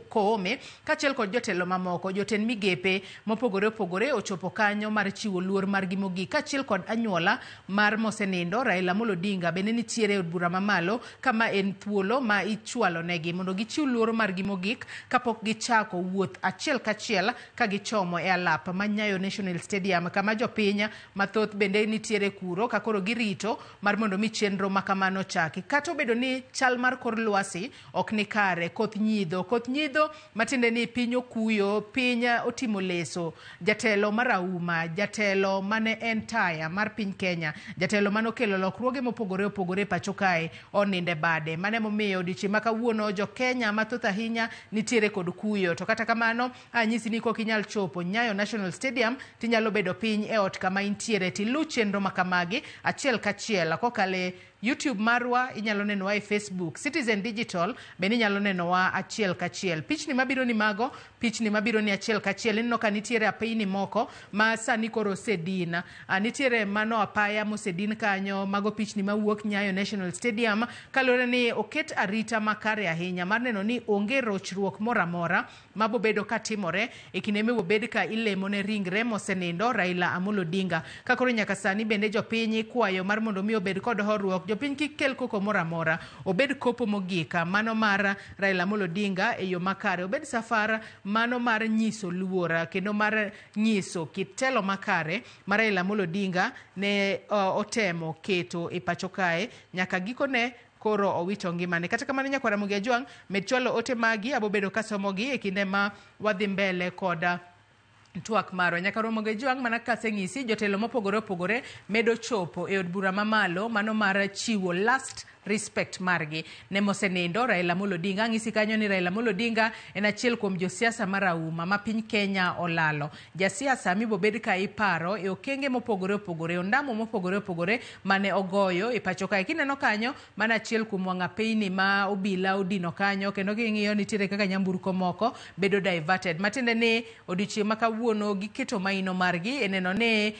Koome kachiel kod jotelo mamoko. Jotend migepe mopogore opogore ochopo kanyo mar chiwo luor margi mogik, kachiel kod anyuola mar mosenindo Raila Odinga bende nitiere od bura mamalo kama en thuolo ma ichwalo negi mondo gichiw luor margi mogik kapok gichako wuoth achiel kachiel ka gichomo e alap Manyayo National Stadium, kama jopiny mathoth bende nitiere kuro ka koro girito mar mondo mi chenro makamano chaki. Kata obedo ni chal mar kor lwasi ok ni kare, koth nyidho matinde ni piny okuyo, piny otimo leso. Jatelo marahuma, jatelo mane en taya mar piny Kenya, jatelo manokelo lokruoge mopogore opogore pacho kae oninde bade, mane momiyo odiochieng' makawuono jo Kenya mathoth ahinya nitiere kod kuyo. To kata kamano anyisi ni kok inyal chopo Nyayo National Stadium tinyalo bedo piny e ot kama intiere tilu chenro makamagi achiel kachiel kokale YouTube marwa inyalo nenowa e Facebook. Citizen Digital bende inyalo nenowa achiel kachiel. Pichni mabiro ni mago, pichni mabiro ni achiel kachiel. Inno ka nitiere apayni moko ma sani koro osedin. Nitiere mano apaya mosedin kanyo, mago pichni mawuok Nyayo National Stadium, kalore ni oket arita makare ahinya mar neno ni onge rochruok moramora mabo bedo katimore e kinde mibobed ka ilemo ne ringre mosenindo Raila Amolo Odinga. Kakoro nyaka sani bende jopiny kwayo mar mondo mi obed kod horuok, jopiny kik kel koko moramora, obed kopo mogika mano mar Raila Amolo Odinga e yo makare, obed safar mano mar nyiso luora kendo mar nyiso kitelo makare mar Raila Amolo Odinga ne otemo keto e pacho kae nyaka gikone koro owito ngimane. Kata kamano nyakwara Mugia Jwang med chwalo ote magi abobedo kasomogi e kinde ma wadhi mbele koda twak maro. Nyaka Mugia Jwang mana kaseng'isi jotelo mopogore opogore medo chopo e od bura mamalo mano mar chiwo last respect margi ne mosenindo Raila Amolo Odinga. Ng'isi kanyo ni Raila Amolo Odinga en achiel kuom josiasa marauma ma piny Kenya olalo. Jasiasa mibobed ka iparo e okenge mopogore opogore, ondamo mopogore opogore mane ogoyo e pacho kae. Kineno kanyo mana achiel kuom wang'apeyni ma obila odino kanyo, kendo king'iyo nitiere kaka nyamburko moko bedo diverted. Matiende ni odiochieng' ma kawuono giketo maino margi e neno ni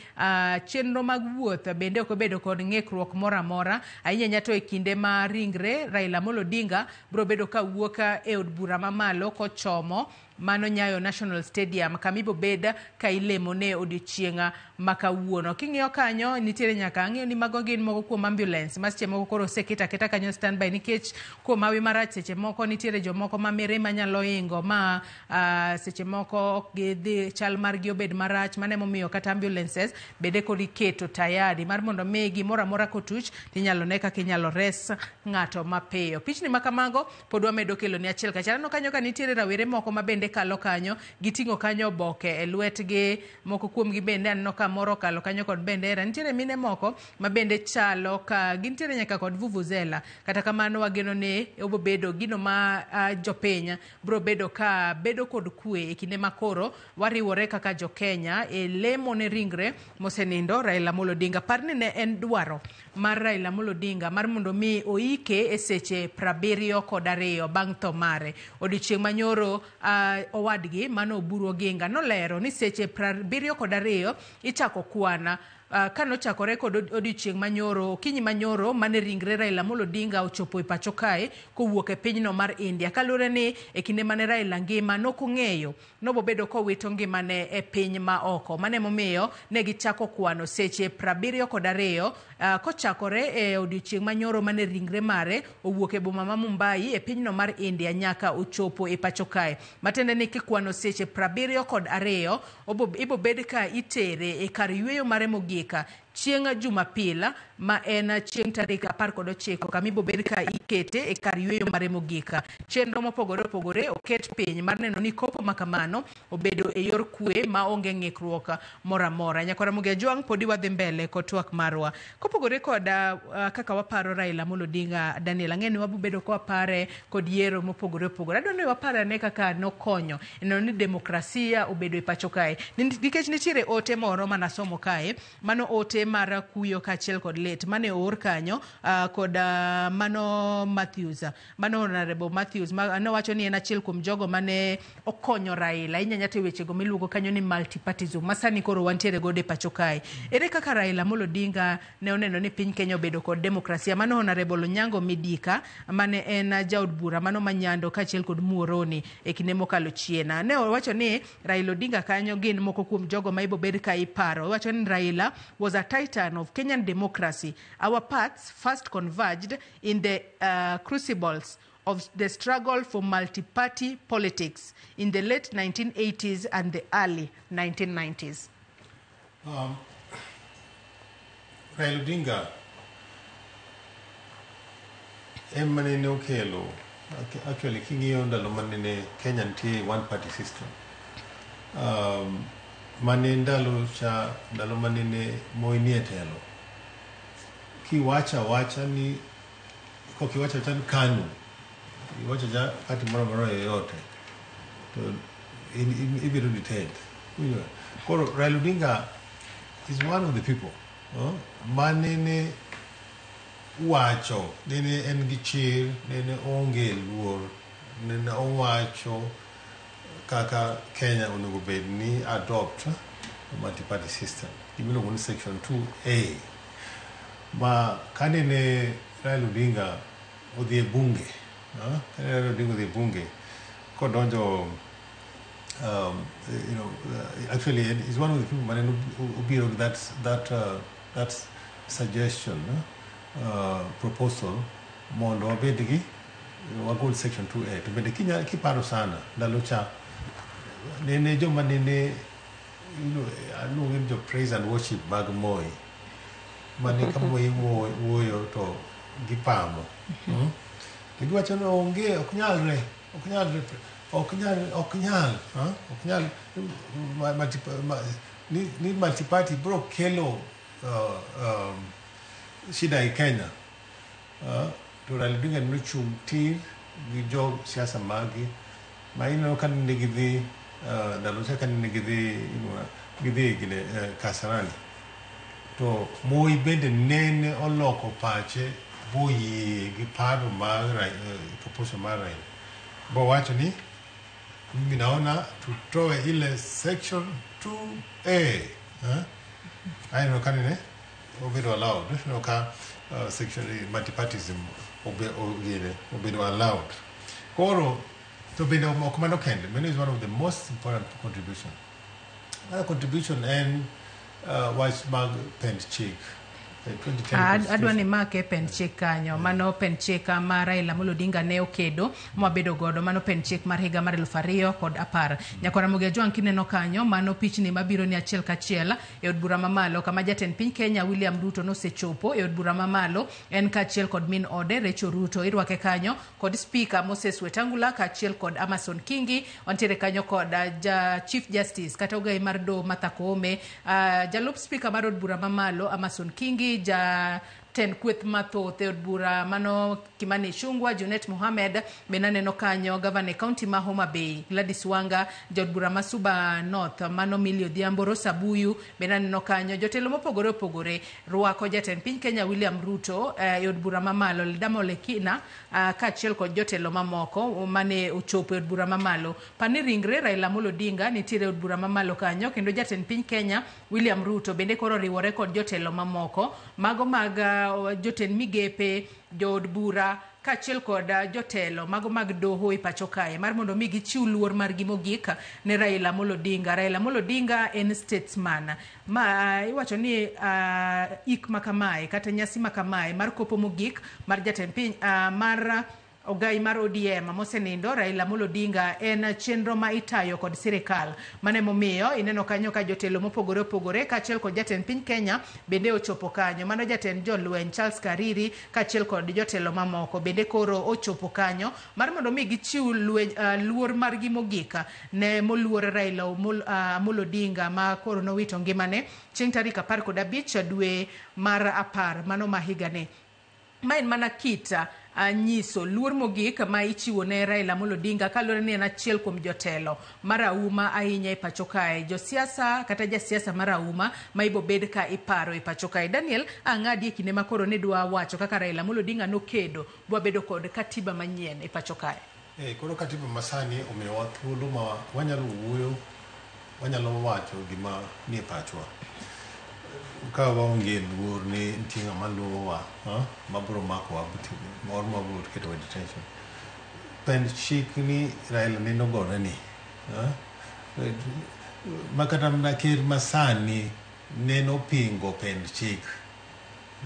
chenro mag wuoth bende ok obedo kod ng'ikruok moramora ahinya nyato e kinde ma ringre Raila Amolo Odinga bro bedo ka wuoka e od bura mamalo kochomo mano Nyayo National Stadium kamibo beda ka ilemo ne odiochienga makawuono. King'iyo kanyo nitiere nyaka ng'iyo ni mago gin moko kuom ambulance ma seche moko koro seketa keta kanyo standby nikech kuom mawi marach seche moko nitiere jomoko ma mirima nyalo hingo ma seche moko gidhi chal margi obed marach, mane momiyo kata ambulances bede kod iketo tayari mar mondo mi gimoro amora kotuch tinyalo ne kaka inyalo res ng'ato mapiyo. Pichni makamago pod wamedo kelo ni achiel kachiel. Aneno kanyo ka nitiere rawere moko ma bende kalo kanyo, giting'o kanyo boke e lwetgi, moko kuomgi bende aneno ka moro kalo kanyo kod bendera. Nitiere mine moko ma bende chalo ka gintiere nyaka kod vuvuzela. Kata kamano wageno ni obo bedo gino ma jopiny bro bedo ka bedo kod kwe e kinde makoro wariwore kaka jo Kenya e lemo ne ringre mosenindo Raila Amolo Odinga. Parni ne en dwaro mar Raila Amolo Odinga mar mondo mi oike e seche 72 bang' tho mare. Odiochieng' manyoro owadgi mano Oburu Oginga nolero ni seche 72 ichako kwana kanochakore kod odiochieng' manyoro, okinyi manyoro mane ringre Raila Amolo Odinga ochopo e pacho kae kowuok e pinyno mar India. Kalure ni e kinde mane Raila ngima nokong'eyo nobobedo kowito ngimane e piny ma oko, mane momiyo ne gichako kwano seche 72 kochakore e odiochieng' manyoro mane ringre mare owuok e boma ma Mumbai e pinyno mar India nyaka ochopo e pacho kae. Matende ni kikwano seche 72 ibo bed ka itere e kar yweyo mare mogika chieng' Jumapil ma en chieng' tarik 19 kamibo bed ka ikete e kar yweyo mare mogika. Chenro mopogore opogore oket piny mar neno ni kopo makamano obedo e yor kwe ma onge ng'ikruok moramora. Nyakwara Mugia Jwang podi wadhi mbele kod twak marwa. Kopogore kod kaka waparo Raila Amolo Odinga, Daniel ang'eni wabobedo ko wapare kod yiero mopogore opogore. Adwa ni wapare ne kaka nokonyo neno ni demokrasia obedo e pacho kae. Nikech nitiere ote moro manasomo kae, mano ote mar kuyo kachiel kod let mane or kanyo kod mano Matthews, mano Honorable Matthews nowacho ni en achiel kuom jogo mane okonyo Raila inyanyate weche go miluongo kanyo ni multipartyism masani koro wantiere gode pacho kae. Ere kaka Raila Amolo Odinga ne oneno ni piny Kenya obedo kod demokrasia? Mano Honorable Onyango Midika mane en jaod bura mano Manyando kachiel kod Muoroni e kinde mokalo chiena ne owacho ni Raila Odinga kanyo gin moko kuom jogo ma ibo bed ka iparo. Owacho ni Raila was a titan of Kenyan democracy. Our paths first converged in the crucibles of the struggle for multi-party politics in the late 1980s and the early 1990s. Raila Odinga emane okelo actually king'iyo ndalo manene Kenya nitie one party system. Mane ndalo manene Moi nie telo. Kiwacha ni kokiwacha chan KANU iwacha ja party moro yoyote to ibiro detained. Koro Raila Odinga is one of the people manene wacho nene en gi chir nene onge luor nene owacho kaka Kenya onego bed ni adopt multi-party system imiluongo ni section 2A ma kanene Raila Odinga odhi e bunge Raila Odinga odhi e bunge kodonjo actually he's one of the people maneno obiro that suggestion proposal mondo wabed gi wagol section 2A to bende kiparo sana ndalo cha nene joma nene aluongo jo praise and worship mag Moi mane ka Moi wuoyo to gipamo giwacho ni onge ok nyal ni multi-party bro kelo shida e Kenya to Raila Odinga nochung' tir gi jo siasa magi ma ineno ka ne gidhi ndalo cha ka ne gidhi gine Kasarani to Moi bende nene oloko pache boyie gi paro mar proposal mar Raila bowacho ni mimi naona tutoe ile section 2A aino kanine obedo allowed no ka section multipartyism obedo allowed koro to bende ok mano kende mano is one of the most important contribution another contribution and wach mag pend chik adwa ni make pen chik kanyo mano pen chik ma Raila Amolo Odinga ne okedo mwabedo godo mano pen chik mar higa mar 2010 nyakora Mugia Jwang kineno kanyo mano pichni mabiro ni achiel kachiel e od bura mamalo kama jatend piny Kenya William Ruto nosechopo e od bura mamalo en kachiel kod min ode Rachel Ruto irwake kanyo kod speaker Moses Wetangula kachiel kod Amason Kingi ontiere kanyo kod Chief Justice kata ogai mar do Martha Koome jalup speaker mar od bura mamalo Amason Kingi ja ten kweth mathoth e od bura mano Kimani Ichung'wah Junet Mohamed benaneno kanyo gavana county ma Homa Bay Gladys Wanga jod bura masuba North mano Millie Odhiambo Rosa Buyu benaneno kanyo jotelo mopogore opogore rwako jatend piny Kenya William Ruto e od bura mamalo Ledama Olekina kachiel kod jotelo mamoko mane ochopo e od bura mamalo pani ringre Raila Amolo Odinga nitiere od bura mamalo kanyo kendo jatend piny Kenya William Ruto bende koro riwore kod jotelo mamoko mago mag jotend migepe jod bura kachiel kod jotelo mago mag doho e pacho kae mar mondo mi gichiw luor mar gimogik ne Raila Amolo Odinga. Raila Amolo Odinga en statesman ma iwacho ni ik makamae kata nyasi makamae mar kopo mogik mar jatend piny mar ogai mar ODM mosenindo Raila Amolo Odinga en chenro ma itayo kod sirikal mane momiyo ineno kanyo ka jotelo mopogore opogore kachiel kod jatend piny Kenya bende ochopo kanyo mano jatend jolweny Charles Kariri kachiel kod jotelo mamoko bende koro ochopo kanyo mar mondo mi gichiw luor mar gimogika ne moluor Raila Amolo Odinga ma koro nowito ngimane chieng' tarik 15 dwe mar 10 mano ma higane ma en mana kita nyiso luor mogik ma ichiwo ne Raila Amolo Odinga kalore ni en achiel kuom jotelo marauma ahinya e pacho kae josiasa kata jasiasa marauma ma ibo bed ka iparo e pacho kae. Daniel ang'adi e kinde makoro ne dwa wacho kaka Raila Amolo Odinga nokedo dwa bedo kod katiba manyien e pacho kae. Koro katiba masani omiyowa thuolo ma wanyalo wuoyo wanyalo wacho gima ni e pachwa ka waonge luor ni nitie ng'ama luwowa mabiro makowa moro mabiro ketowa detention. Pend chik ni Raila neno gore ni makata mana ker masani neno pingo pend chik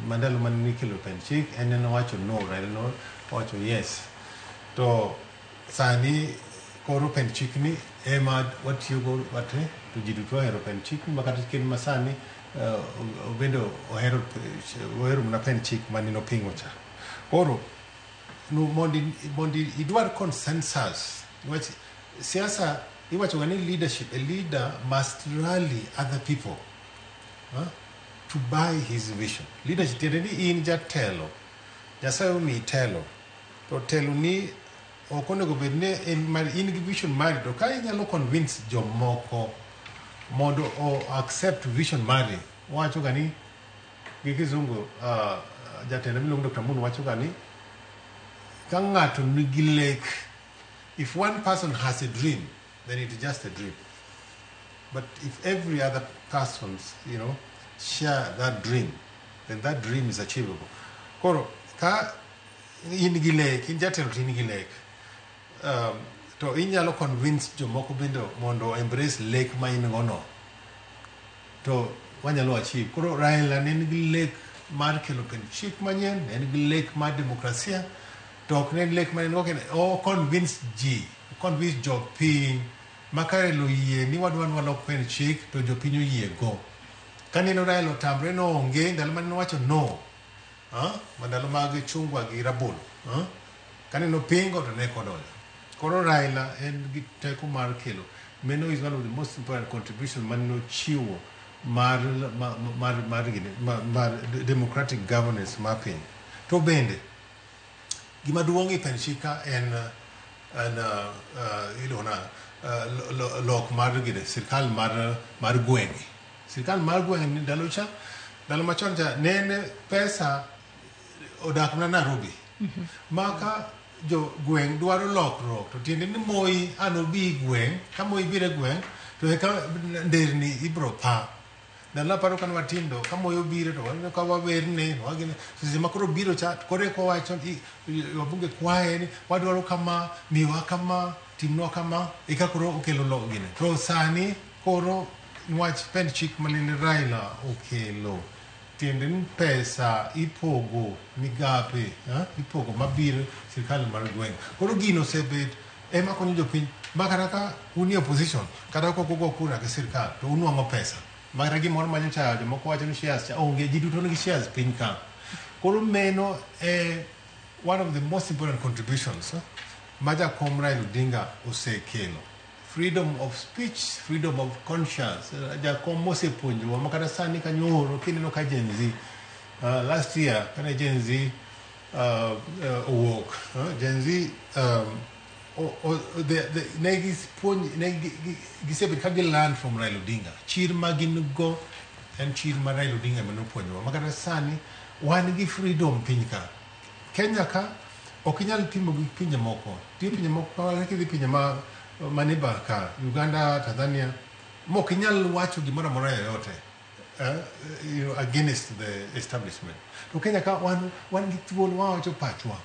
mandalo mane nikelo pend chik en neno wacho no Raila no wacho yes to sani koro pend chik ni ema watiyogo wate to ji duto ohero pend chik makata ker masani bendo ohero mna pen chik manino pingo cha koro no mondi idwar consensus which siasa iwacho gani leadership a leader must rally other people to buy his vision. Leadership tiende ni in jatelo jasayo mi telo to telo ni okonego bedne in gi vision mari to ka inyalo convince jomoko mondo o accept vision mari wacho gani gi kizungu jatenda miluongo Dr. Mun wacho gani ka ng'ato nigi lek, if one person has a dream then it's just a dream, but if every other persons share that dream, then that dream is achievable. Koro ka in gi lek, in jatelo in gi lek, to inyalo convince jomoko bende mondo embrace lek ma in gono, to wanyalo achieve. Koro Raila ne nigi lek mar kelo chik manyien, ne nigi lek mar demokrasia, to ok ne lek ma o convince jopiny makare lo yie ni wadwa lok chik to jopiny oyie go. Kaneno Raila otamre no onge ndalo mane wacho no, mandalo mag chungwa gi rabolo, kaneno pingo to ne kodonjo. Koro Raila en gi teko mar kelo. Meno is one of the most important contribution maneno chiwo mar democratic governance mar piny. To bende gima duong' e penshika en lok mar sirkal mar gwenge. Sirkal mar gwenge ni ndalo machon cha nene pesa odak na Nairobi. Maka jo gweng dwaro lokruok to tiende ni Moi anobi gweng, ka Moi bire gweng to eka nderni ibro pa. Ndalo paro kan watindo ka Moi obiro to waneno ka wawerne wagine sisi makoro biro cha kore ko wacho wabunge kwae ni wadwaro kama miwa kama timno kama eka koro okelo logine. To sani koro nwach pen chik manene Raila okelo tiende ni pesa ipogo migape, ipogo mabiro sirkal mar gweng. Koro gino sebet ema konyo jopiny makata ka uni opposition kata ko gogo kura ke sirkal to unwango pesa. Makata gimoro manyocha jomoko wacho ni shares cha onge, ji duto nigi shares piny ka. Koro meno one of the most important contributions ma jakom Raila Odinga osekelo. Freedom of speech, freedom of conscience. Jakom mosepuonjowa makata sani kanyoro kineno ka Gen Z last year kana Gen Z owuok, Gen Z gisebet ka giland from Raila Odinga. Chir ma gin go en chir ma Raila Odinga manopuonjowa makata sani wan gi freedom piny ka. Kenya ka ok inyal pimo gi pinje moko. Tie pinje moko kidhi pinje maniba ka Uganda, Tanzania, mok inyal wacho gimoro amora yoyote against the establishment. To Kenya ka wan gi thuolo wawacho pachwa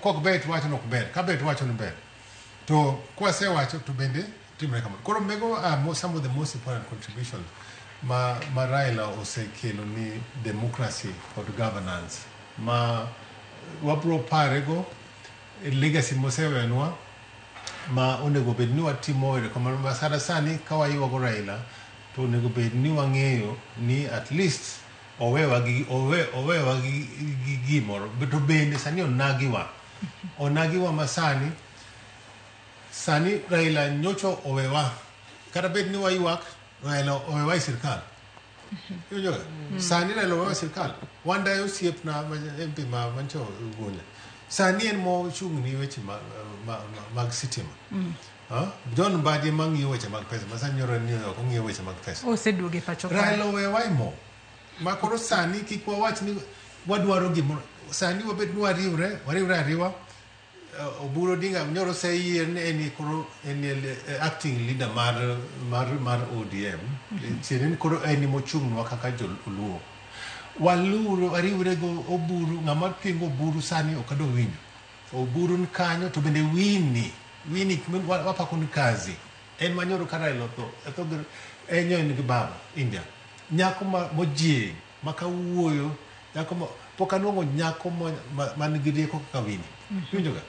kok bet wacho nok ber, ka bet wacho no ber. To kwase wacho to bende timre kamano. Koro mego are some of the most important contributions ma Raila osekelo ni democracy kod governance ma wabro parego legacy mosewenwa ma onego bed ni watimo kamano. Masara sani ka wayuago Raila to onego bed ni wang'eyo ni at least owewa gi gimoro, to bende sani onagiwa masani Raila nyocho owewa kata bed ni wayuak Raila owewa sirkal. Sani Raila owewa sirkal. Wanda osiep na MP mancho Ugunda. Sani en mo chung ni weche mag sitima. John Mbadi mang'iyo weche mag pesa, masani nyoro ni ok ong'iyo weche mag pesa. Oseduoge pacho ka. Raila owewa mo. Ma koro sani kik wawach ni wadwaro gimoro. Sani wabed ni wariwre ariwa. Oburu Odinga nyoro sayie ni en acting leader mar ODM. Tiene koro eni mochung'nwa kaka joluo. Waluro ariwre go oburu, ng'ama pingo oburu sani okado winjo. Oburu ni kanyo to bende wini wapako ni kazi. En manyoro ka Raila to enyo en gi baba India. Nyako mojie makawuoyo, nyako pok anwang'o nyako man gi rieko kaka Wini. Winjo ga.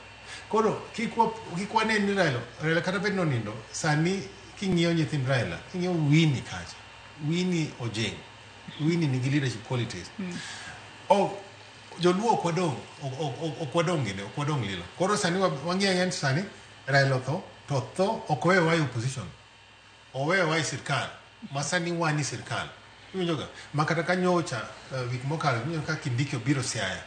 Koro kik wane ni Raila kata bed nonindo sani king'iyo nyithind Raila, king'iyo Wini kacha. Wini ojeng. Wini nigi leadership qualities. Joluo okwadong lilo. Koro sani wang'iyo sani Raila tho ok owewa opposition. Owewa sirkal. Masani wani sirkal. Winjo ga. Makata ka nyocha wik mokalo ka Kindiki obiro Siaya.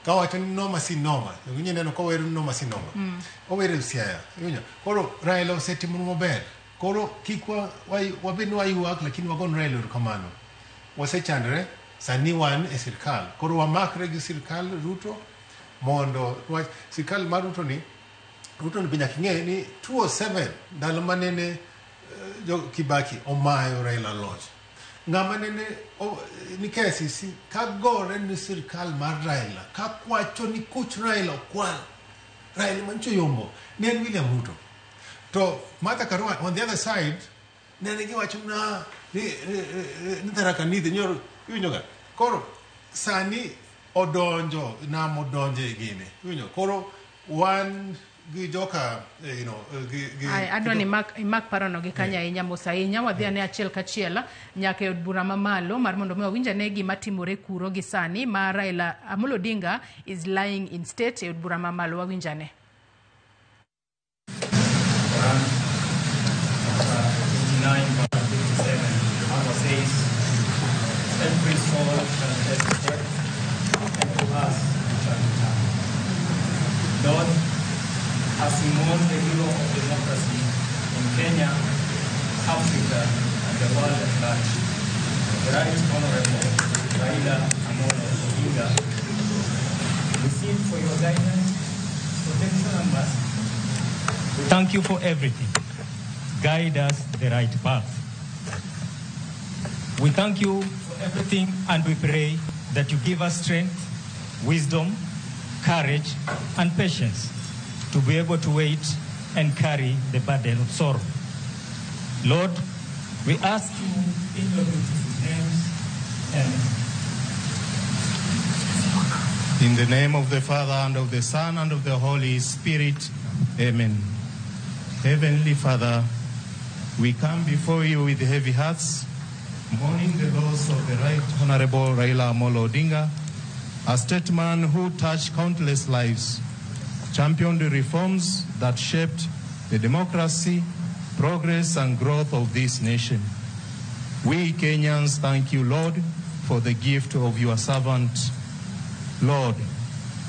Ka wacho ni noma si noma. Winjo neno ka wero noma si noma. Owere Siaya. Winjo. Koro Raila osetimo maber. Koro kikwa wabeni wayuak lakini wagon Raila erokamano. Wasechandre sani wan e sirkal. Koro wamakre gi sirkal Ruto mondo sirkal mar Ruto ni binyaka ing'e ni 2007 ndalo manene jo Kibaki omayo Raila loch. Ng'ama nene ni KCC kagore ni sirkal mar Raila kakwacho ni kuch Raila okwal. Raila mancho yombo ni en William Ruto. To Martha Karua on the other side nene giwacho na ni Tharaka Nithi nyoro koro sani odonjo modonje gine koro wan gi joka adwa ni imak parono gi kanya ahinya mos ahinya wadhi ane achiel kachiel nyaka e od bura mamalo mar mondo mi wawinj ane gima timore kuro gi sani ma Raila Amolo Odinga is lying in state e od bura mamalo. Wawinj ane. Every soul shall taste death, and to us shall return. Lord, as we mourn the hero of democracy in Kenya, Africa, and the world at large, the Right Honorable Raila Amolo Odinga, we seek for your guidance, protection, and mercy. We thank you for everything. Guide us the right path. We thank you for everything, and we pray that you give us strength, wisdom, courage, and patience to be able to wait and carry the burden of sorrow. Lord, we ask you in your beautiful names. Amen. In the name of the Father, and of the Son, and of the Holy Spirit. Amen. Heavenly Father, we come before you with heavy hearts, mourning the loss of the Right Honorable Raila Amolo Odinga, a statesman who touched countless lives, championed the reforms that shaped the democracy, progress, and growth of this nation. We Kenyans thank you, Lord, for the gift of your servant. Lord,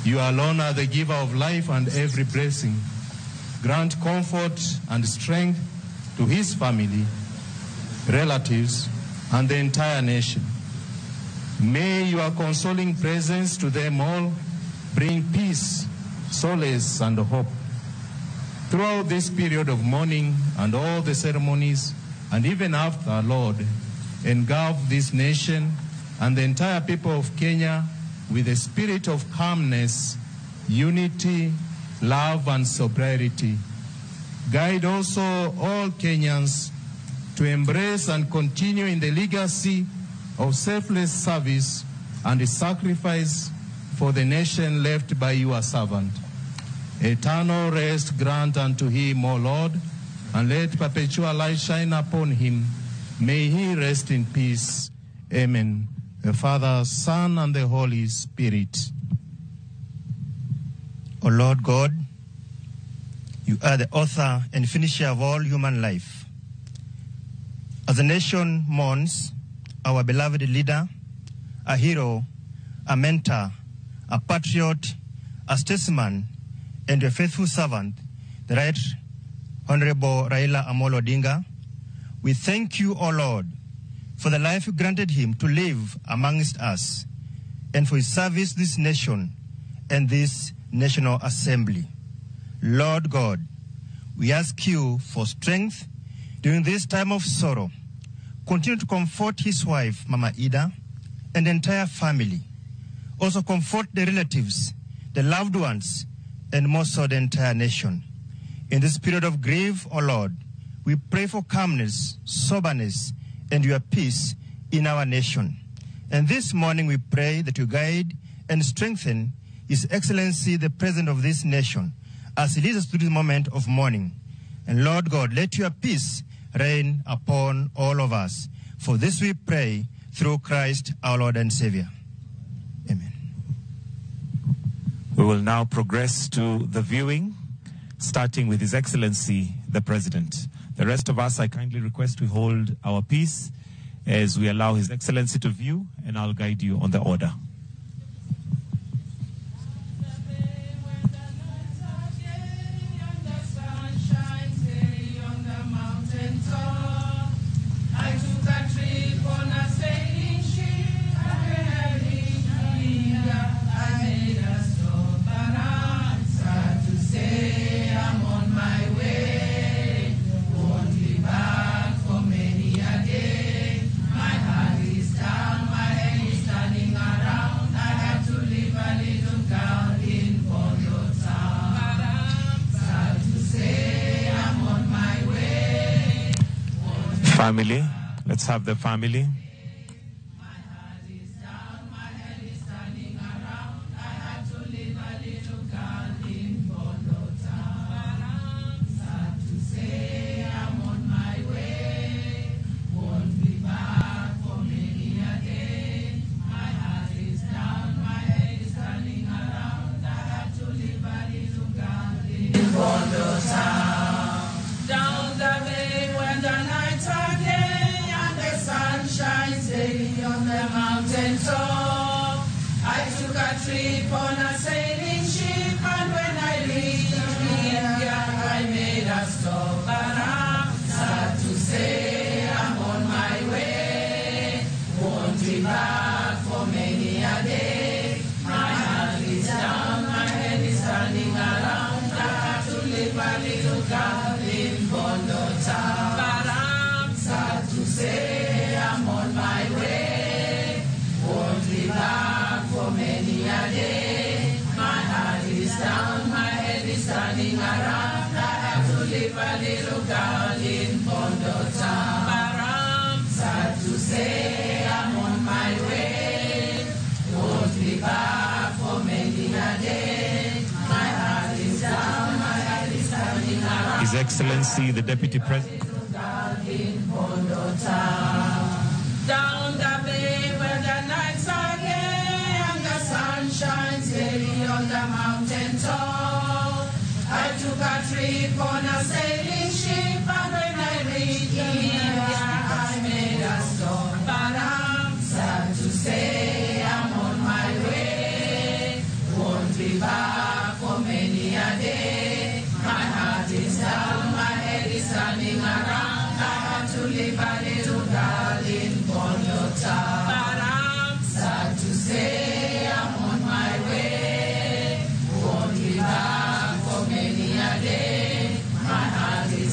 you alone are the giver of life and every blessing. Grant comfort and strength to his family, relatives, and the entire nation. May your consoling presence to them all bring peace, solace, and hope. Throughout this period of mourning and all the ceremonies, and even after, Lord, engulf this nation and the entire people of Kenya with a spirit of calmness, unity, love, and sobriety. Guide also all Kenyans to embrace and continue in the legacy of selfless service and sacrifice for the nation left by your servant. Eternal rest grant unto him, O Lord, and let perpetual light shine upon him. May he rest in peace. Amen. The Father, Son, and the Holy Spirit. O Lord God, you are the author and finisher of all human life. As the nation mourns our beloved leader, a hero, a mentor, a patriot, a statesman, and a faithful servant, the Right Honorable Raila Amolo Odinga, we thank you, O Lord, for the life you granted him to live amongst us, and for his service to this nation and this National Assembly. Lord God, we ask you for strength during this time of sorrow. Continue to comfort his wife, Mama Ida, and the entire family. Also comfort the relatives, the loved ones, and most of the entire nation. In this period of grief, O Lord, we pray for calmness, soberness, and your peace in our nation. And this morning we pray that you guide and strengthen His Excellency, the President of this nation, as he leads us through this moment of mourning. And Lord God, let your peace reign upon all of us. For this we pray through Christ our Lord and Savior. Amen. We will now progress to the viewing, starting with His Excellency, the President. The rest of us, I kindly request we hold our peace as we allow His Excellency to view, and I'll guide you on the order. Mountains Family, let's have the family. Down the bay when the nights are gay and the sun shines daily on the mountain top. I took a trip on a sailing ship, and when I reached India, I made a stop. But I'm sad to say I'm on my way. Won't be back for many a day. My heart is down, my head is turning around. I have to live a little girl in Bondo Town. But I'm sad to say I'm on my way. Won't be back for many a day. My heart is down, my head is turning around. I have to live a little girl in Bondo Town. But I'm sad to say I'm on my way. Won't be back for many a day. My heart is down, my head is turning around. His Excellency, the Deputy President. In Bondo Town. Down the bay where the nights are gay and the sun shines daily on the mountain top. I took a trip on a sailing ship, and when I reached India, I made a stop. But I'm sad to say I'm on my way. Won't be back for many a day. My heart is down, my head is turning around. I had to live a little girl in Bondo Town. But I'm sad to say I'm on my way. Won't be back for many a day. My heart is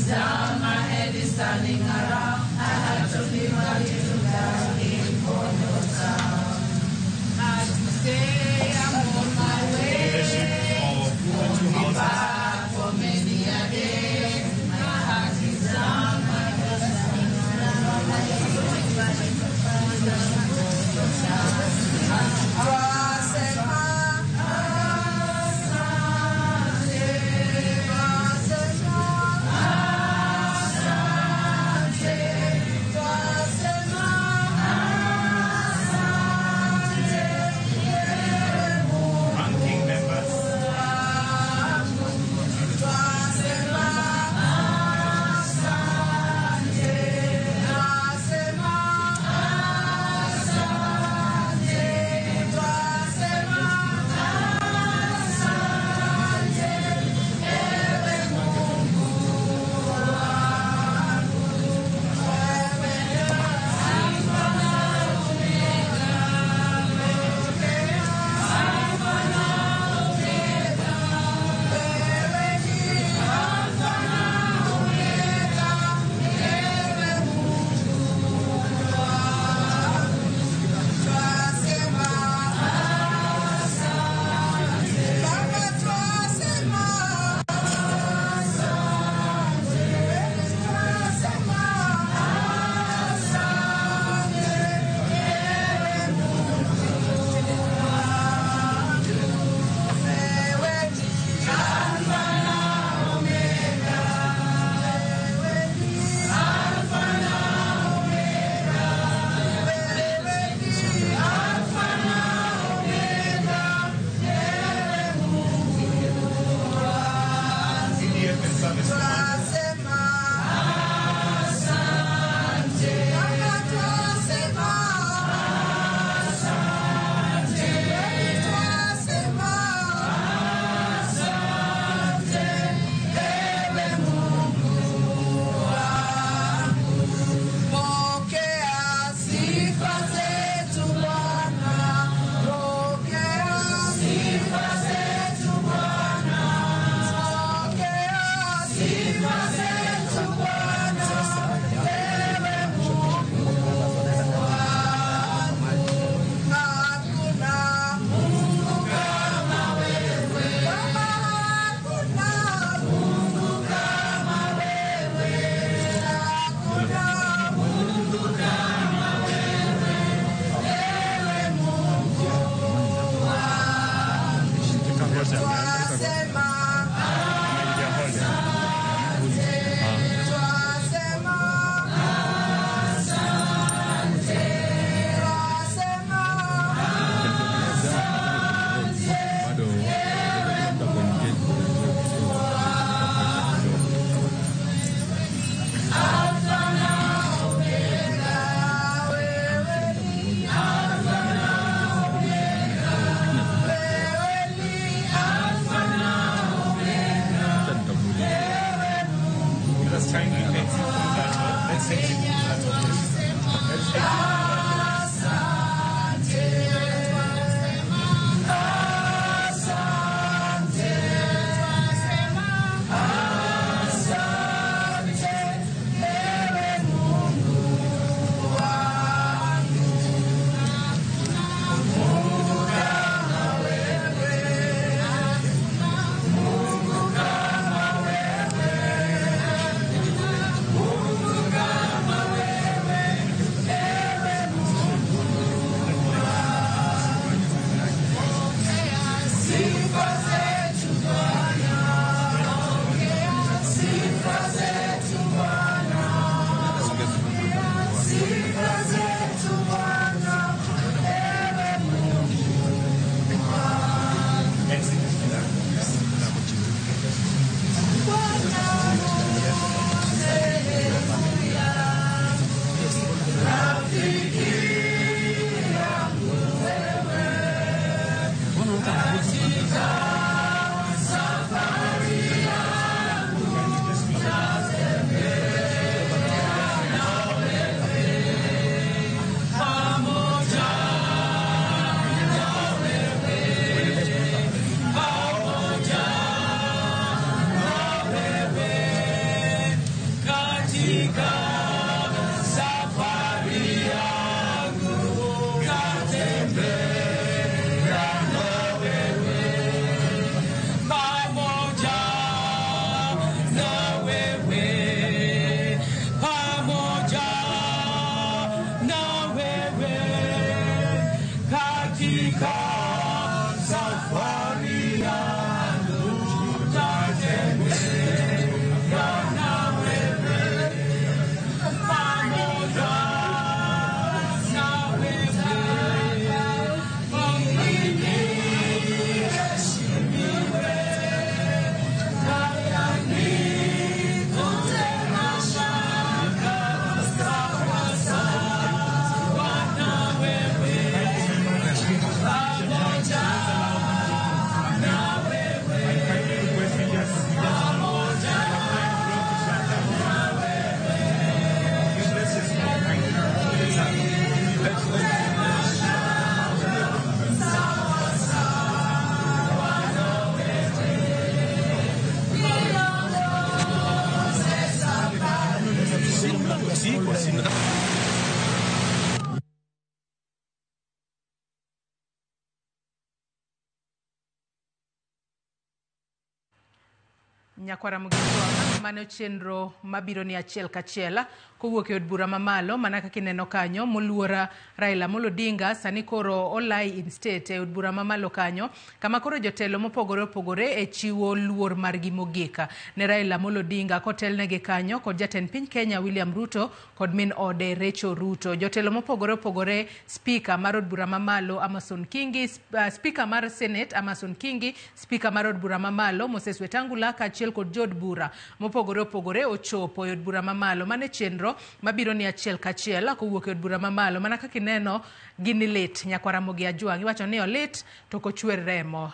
Nyakwara Mugiswa mane chenro mabiro ni achiel kachiel kowuok e od bura mamalo mana kaka ineno kanyo moluora Raila Amolo Odinga sani koro olai in state e od bura mamalo kanyo kama koro jotelo mopogore opogore e chiwo luor margi mogika ne Raila Amolo Odinga kotelnegi kanyo kod jatend piny Kenya William Ruto kod min ode Rachel Ruto. Jotelo mopogore opogore, speaker mar od bura mamalo Amason Kingi, speaker mar Senate Amason Kingi, speaker mar od bura mamalo Moses Wetangula kaachiel kod jod bura mopogore opogore ochopo e od bura mamalo mane chenro mabiro ni achiel kachiel kowuok e od bura mamalo mana kaka ineno gini lit Nyakwara Mogi Ajwang iwacho ni olit to kochwer remo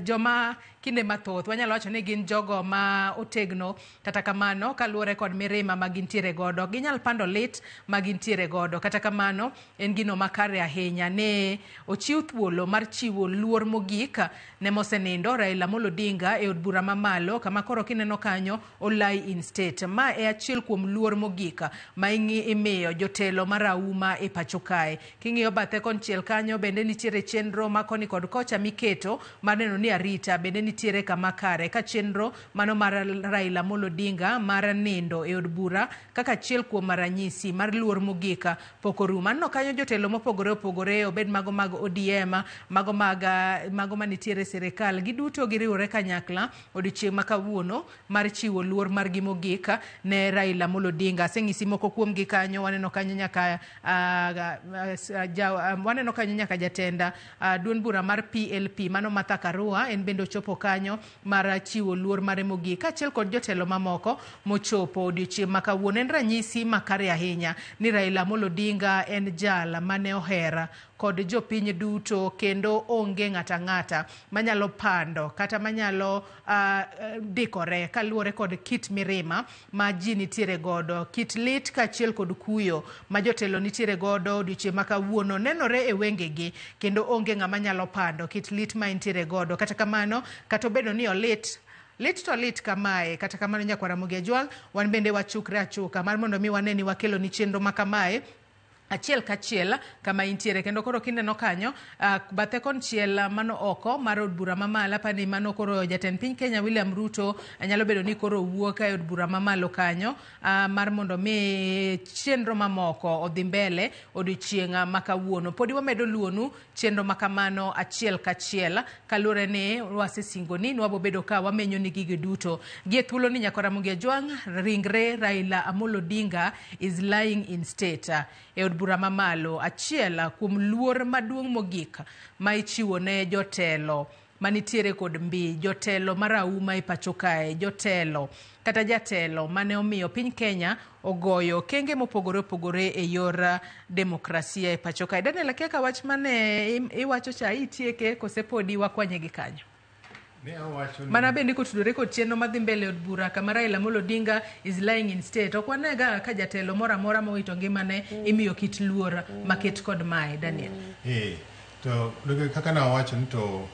joma kinde mathoth wanyalo wacho ni gin jogo ma otegno kata kamano kaluwore kod mirima magintiere godo ginyal pando lit magintiere godo kata kamano en gino makare ahinya ne ochiw thuolo mar chiwo luor mogik ne mosenindo Raila Amolo Odinga e od bura mamalo kama koro kineno kanyo olai in state ma e achiel kuom luor mogik ma imiyo jotelo marauma e pacho kae king'iyo bathe konchiel kanyo bende nitiere chenro makoni kod kocha miketo maneno ni arita bende nitiere kama kare ka chenro mano mar Raila Amolo Odinga mar nindo e od bura kaka achiel kuom ranyisi mar luor mogika pokoruma no kanyo jotelo mopogore opogore obed mago mag ODM mago manitiere serikal giduto giriwore kanyakla odiochieng' makawuono mar chiwo luor margi mogika ne Raila Amolo Odinga seng'isi moko kuom gi kanyo waneno kanyo nyaka waneno kanyo nyaka jatenda duond bura mar PLP mano Martha Karua en bende ochopo kanyo mar chiwo luor mare mogik achiel kod jotelo mamoko mochopo odiochieng' makawuono en ranyisi makare ahinya ni Raila Amolo Odinga en jal mane ohera kod jopiny duto kendo onge ng'ata manyalo pando kata manyalo dikore kaluwore kod kit mirima ma ji nitiere godo kit lit kaachiel kod kuyo ma jotelo nitiere godo odiochieng' makawuono nenore e wengegi kendo onge ng'ama nyalo pando kit lit ma nitiere godo kata kamano kata obedo ni olit to lit kamae kata kamano Nyakwara Mogi Ajwang wan bende wachukre achuka mar mondo mi waneni wakelo ni chenro makamae achiel kachiel kama intiere kendo koro kineno kanyo bathe konchiel mano oko mar od bura mamalo pani mano koro jatend piny Kenya William Ruto nyalo bedo ni koro wuok e od bura mamalo kanyo mar mondo mi chenro mamoko odhi mbele odiochieng' makawuono podi wamedo luonu chenro makamano achiel kachiel kaluwore ni wasesingoni ni wabobedo ka wamenyo ni gige duto gie thuolo ni Nyakwara Mogi Ajwang ringre Raila Amolo Odinga is lying in state e od bura mamalo achiel kuom luor maduong' mogik ma ichiwo ne jotelo manitiere kod mbi jotelo marauma e pacho kae jotelo kata jatelo mane omiyo piny Kenya ogoyo kenge mopogore opogore e yor demokrasia e pacho kae. Daniel Akeka wach mane iwacho cha itieke kosepodi wakwanye gi kanyo mana bende kotudore kod chenro madhi mbele od bura kama Raila Amolo Odinga is lying in state okwanega ka jatelo moro amora mowito ngimane imiyo kit luor maket kod mae Daniel to kaka na wacho ni to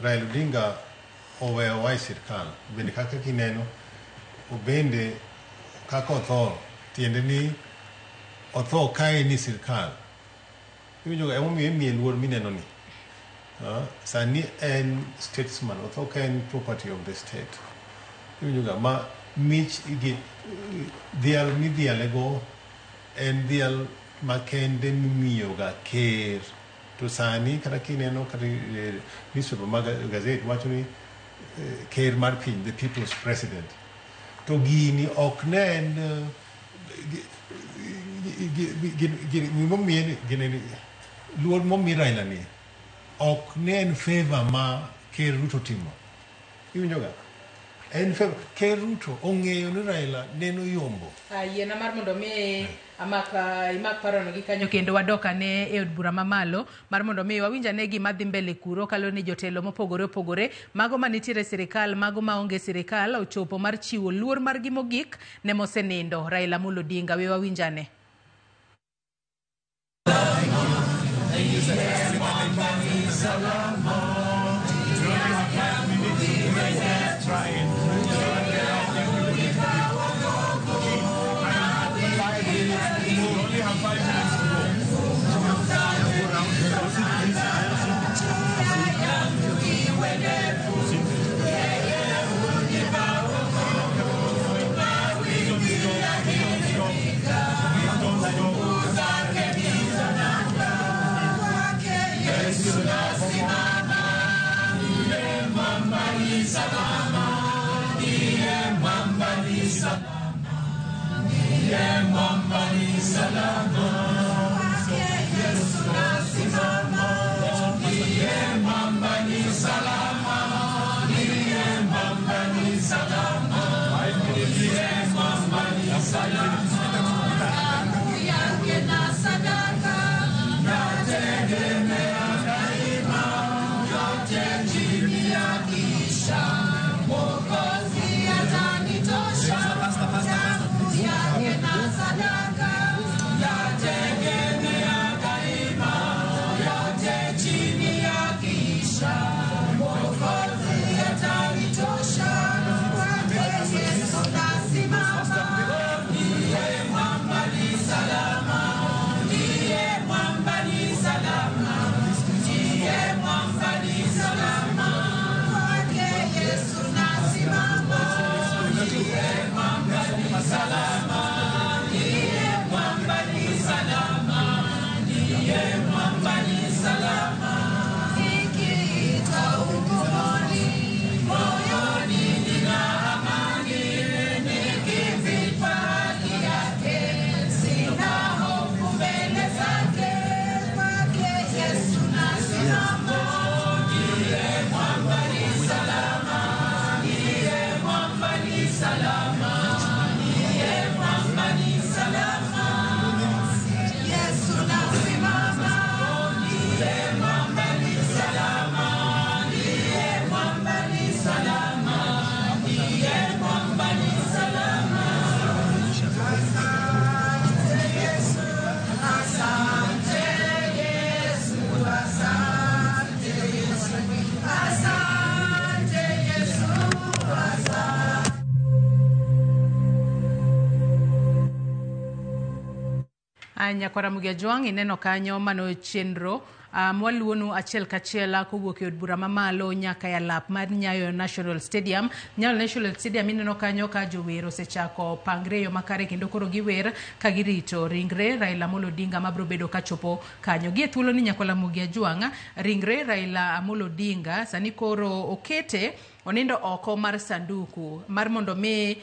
Raila Odinga oweyo wai sirkal bende kaka kineno obende kaka otho tiende ni otho kae ni sirkal iwinjo emomiyo imiye luor mineno ni sani en statesman otho ka en property of the state iwinjoga ma mich dhial midhialego en dhial makende mimiyoga ker to sani kata kineno kata newspaper mag gazette wacho ni ker mar piny the people's president to gini ok ne en luor momi Raila ni ok ne en favor ma Ker Ruto timo iwinjoga en favor Ker Ruto ong'eyo ni Raila neno yombo yiena mar mondo mi imak parono gi kanyo kendo wadoka ne e od bura mamalo mar mondo mi wawinja ne gima dhi mbele kuro kalo ni jotelo mopogore opogore mago manitiere sirikal mago maonge sirikal ochopo mar chiwo luor margi mogik ne mosenindo Raila Amolo Odinga we wawinjane Ndiye mwamba ni salama, Yesu nasimama. Ndiye mwamba ni salama, ndiye mwamba ni salama, ndiye mwamba ni salama. Damu yake na sadaka nategemea daima, yote chini ya kisha Mwokozi atanitosha. Damu yake na sadaka nategemea daima, yote chini ya kisha Mwokozi atanitosha. Kwake Yesu nasimama, ndiye mwamba ni salama, ndiye mwamba ni salama, ndiye mwamba ni salama. Kwake Yesu nasimama, ndiye mwamba ni salama, ndiye mwamba ni salama, ndiye mwamba ni salama. Nikiita hukumuni, moyoni nina amani, nikivipa haki yake, sina hofu mbele zake. Kwake Yesu nasimama, ndiye mwamba ni salama, ndiye mwamba ni salama, ndiye mwamba ni salama. Yesu nasimama, ndiye mwamba ni salama, ndiye mwamba ni salama, ndiye mwamba ni salama. Asante Yesu, asante Yesu, asante Yesu, asante Yesu, asante. Nyakwara Mugiajwang' ineno kanyo mano chenro mwaluonu achiel kachiel kowuok e od bura mamalo nyaka e alap mar Nyayo National Stadium. Nyayo National Stadium ineno kanyo ka jower osechako pangre yo makare kendo koro giwer ka girito ringre Raila Amolo Odinga mabro bedo kachopo kanyo. Gie thuolo ni Nyakwara Mugiajwang', ringre Raila Amolo Odinga sani koro okete onindo oko mar sanduku mar mondo mi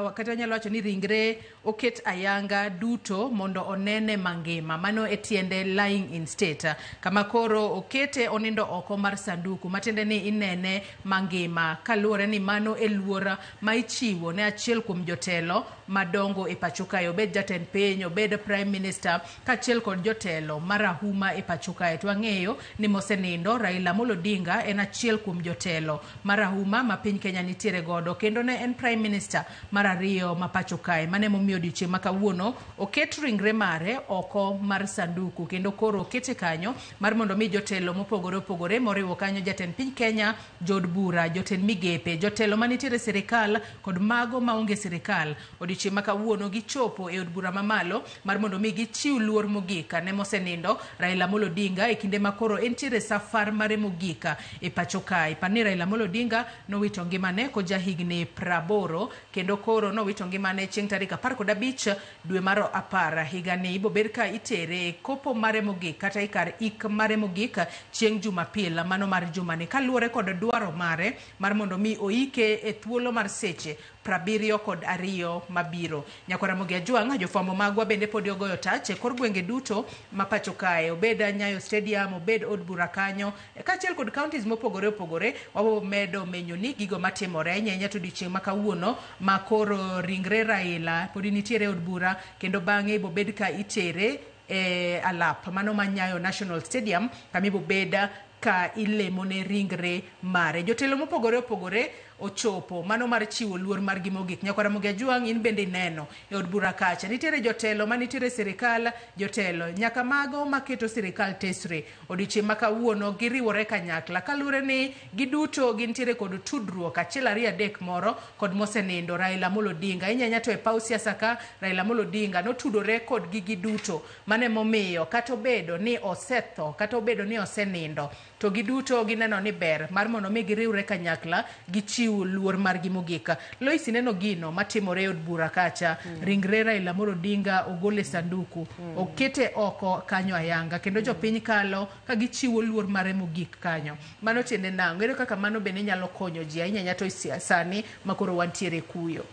wakati wanyalo wacho ni ringre oket ayanga duto mondo onene mangima, mano etiende lying in state. Kama koro okete onindo oko mar sanduku matende ni inene mangima kaluwore ni mano eluora ma ichiwo ne achiel kuom jotelo madongo e pacho kae, obed jatend piny, obed prime minister kachiel kod jotelo marahuma e pacho kae. Twang'eyo ni mosenindo Raila Amolo Odinga en achiel kuom jotelo marahuma ma piny Kenya nitiere godo, kendo ne en prime minister mar ariyo ma pacho kae. Mane momiyo odiochieng' ma kawuono oket ringre mare oko mar sanduku kendo koro okete kanyo mar mondo mi jotelo mopogore opogore moriwo kanyo jatend piny Kenya, jod bura, jotend migepe, jotelo manitiere sirikal kod mago maonge sirikal, odiochieng' ma kawuono gichopo e od bura mamalo mar mondo mi gichiw luor mogika ne mosenindo Raila Amolo Odinga e kinde ma koro entiere safar mare mogika e pacho kae. Pani Raila Amolo Odinga nowito ngimane ko jahigni 80 kendo koro nowito ngimane chieng' tarik 15 dwe mar 10 higani. Ibobed ka itere kopo mare mogik kata ikar ik mare mogik chieng' Jumapil mano mar jumani kaluwore kod dwaro mare mar mondo mi oike e thuolo mar seche 72 mabiro. Nyakwara Mugiajwang', jofwambo magwa bende pod ogoyo tach e kor gwenge duto ma pacho kae, obed Nyayo Stadium, obed od bura kanyo kachiel kod counties mopogore opogore. Wabo medo menyo ni gigo matimore nyanya to odiochieng' ma kawuono ma koro ringre Raila pod nitiere od bura kendo bang'e ibobed ka itere e alap mano ma Nyayo National Stadium kama ibobed ka ilemone ringre mare. Jotelo mopogore opogore ochopo mano mar chiwo luor mar gimogik. Nyakwara Mugiajwang', in bende neno e od bura kacha nitiere jotelo manitiere sirikal, jotelo nyaka mago maketo sirikal tesre. Odiochieng' ma kawuono giriwore kanyakla kalure ni giduto gintiere kod tudruok achiel ariyo adek moro kod mosenindo Raila Amolo Odinga. Inyanya to e paw siasa ka Raila Amolo Odinga notudore kod gigi duto mane momiyo kata obedo ni osetho kata obedo ni osenindo to giduto gineno ni ber mar mondo mi giriwre kanyakla gichiw luor mar gimogika. Lois neno gino matimore od bura kacha, ringre Raila Amolo Odinga ogole sanduku, okete oko kanyo ayanga kendo jopiny kalo ka gichiwo luor mare mogik kanyo. Mano tiende nango ere kaka mano bende nyalo konyo ji ahinya to sani makoro wantiere kuyo.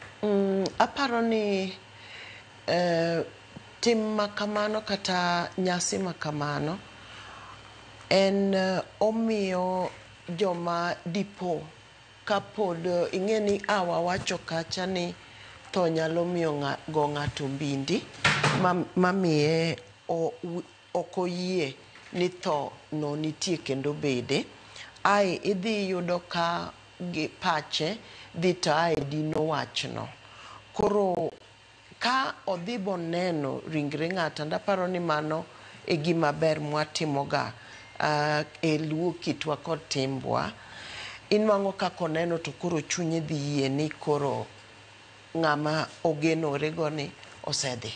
Aparo ni tim makamano kata nyasi makamano en omiyo joma dipo kapod ing'eni awa wacho kacha ni to nyalo miyo go ng'ato mbindi mamiye okoyie ni to no nitie kendo bede ai idhi yudo ka pache dhi to ai dino wachno. Koro ka odhi boneno ringre ng'ata, ndaparo ni mano e gima ber mwatimoga e luo kitwa kod timbwa. Inwang'o kako neno to koro chunye dhi yie ni koro ng'ama ogenore go ni osedhi.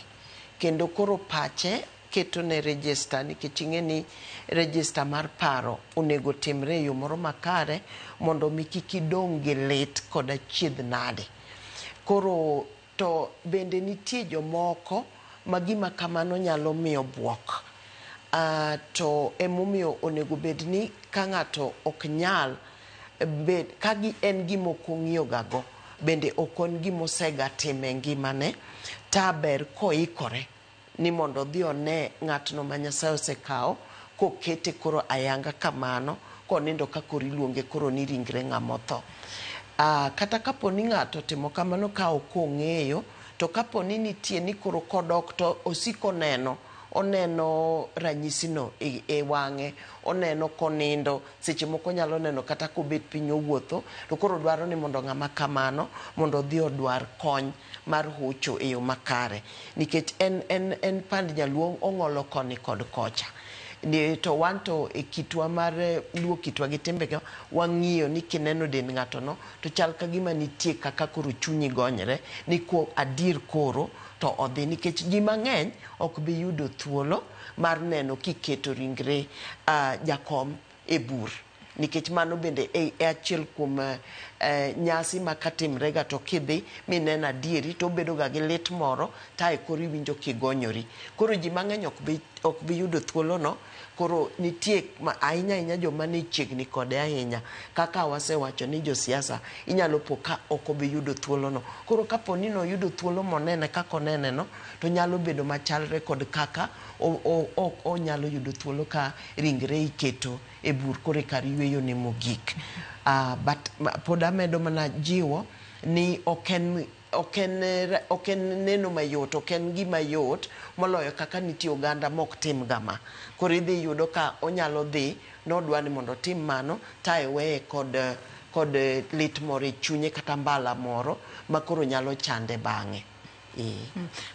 Kendo koro pache keto ne register, nikech ing'eni register mar paro onego timre yo moro makare mondo mi kik idong' gi lit kod achiedh nade. Koro to bende nitie jomoko ma gima kamano nyalo miyo buok. To emomiyo onego bed ni ka ng'ato ok nyal bed ka en gima ok ong'iyo gago, bende ok en gima osega time ngimane, taber koikore ni mondo dhi one ng'atno ma Nyasaye osekawo kokete koro ayanga kamano, konindo ka koro iluonge koro ni ringre ng'amotho. Kata kapo ni ng'ato timo kamano ka ok ong'eyo, to kapo ni nitie ni koro kodok to osiko oneno ranyisino e wang'e, oneno konindo, seche moko nyalo neno kata kobet piny owuotho, to koro dwaro ni mondo ng'ama kamano mondo dhi odwar kony mar hocho e yo makare, nikech en pand nyaluo ong'olo koni kod kocha. To wan to e kitwa mar luo kitwa gi timbega wang'iyo ni kineno dend ng'ato no to chal ka gima nitie kaka koro chunyi gonyre ni ko adier koro to odhi, nikech ji mang'eny ok bi yudo thuolo mar neno kiketo ringre jakom e bur, nikech mano bende e achiel kuom nyasi makatimre ga to kidhi mineno adieri to bedo ga gi lit moro tae koro iwinjo kigonyori. Koro ji mang'eny ok bi yudo thuolo no. Koro nitie ahinya joma ne chiegni kode ahinya, kaka wasewacho ni josiasa inyalo po ka ok obi yudo thuolo no. Koro kapo ni no yudo thuolo monene kako nene no, to nyalo bedo machalre kod kaka onyalo yudo thuolo ka ringre iketo e bur kore kar yweyo ne mogik. But pod amedo mana jiwo ni ok en neno mayot, ok en gima yot moloyo kaka nitie oganda mok tim gama. Koro idhi yudo ka onyalo dhi nodwa ni mondo tim mano tae weye kod lit moro e chunye kata mbala moro ma koro nyalo chande bang'e.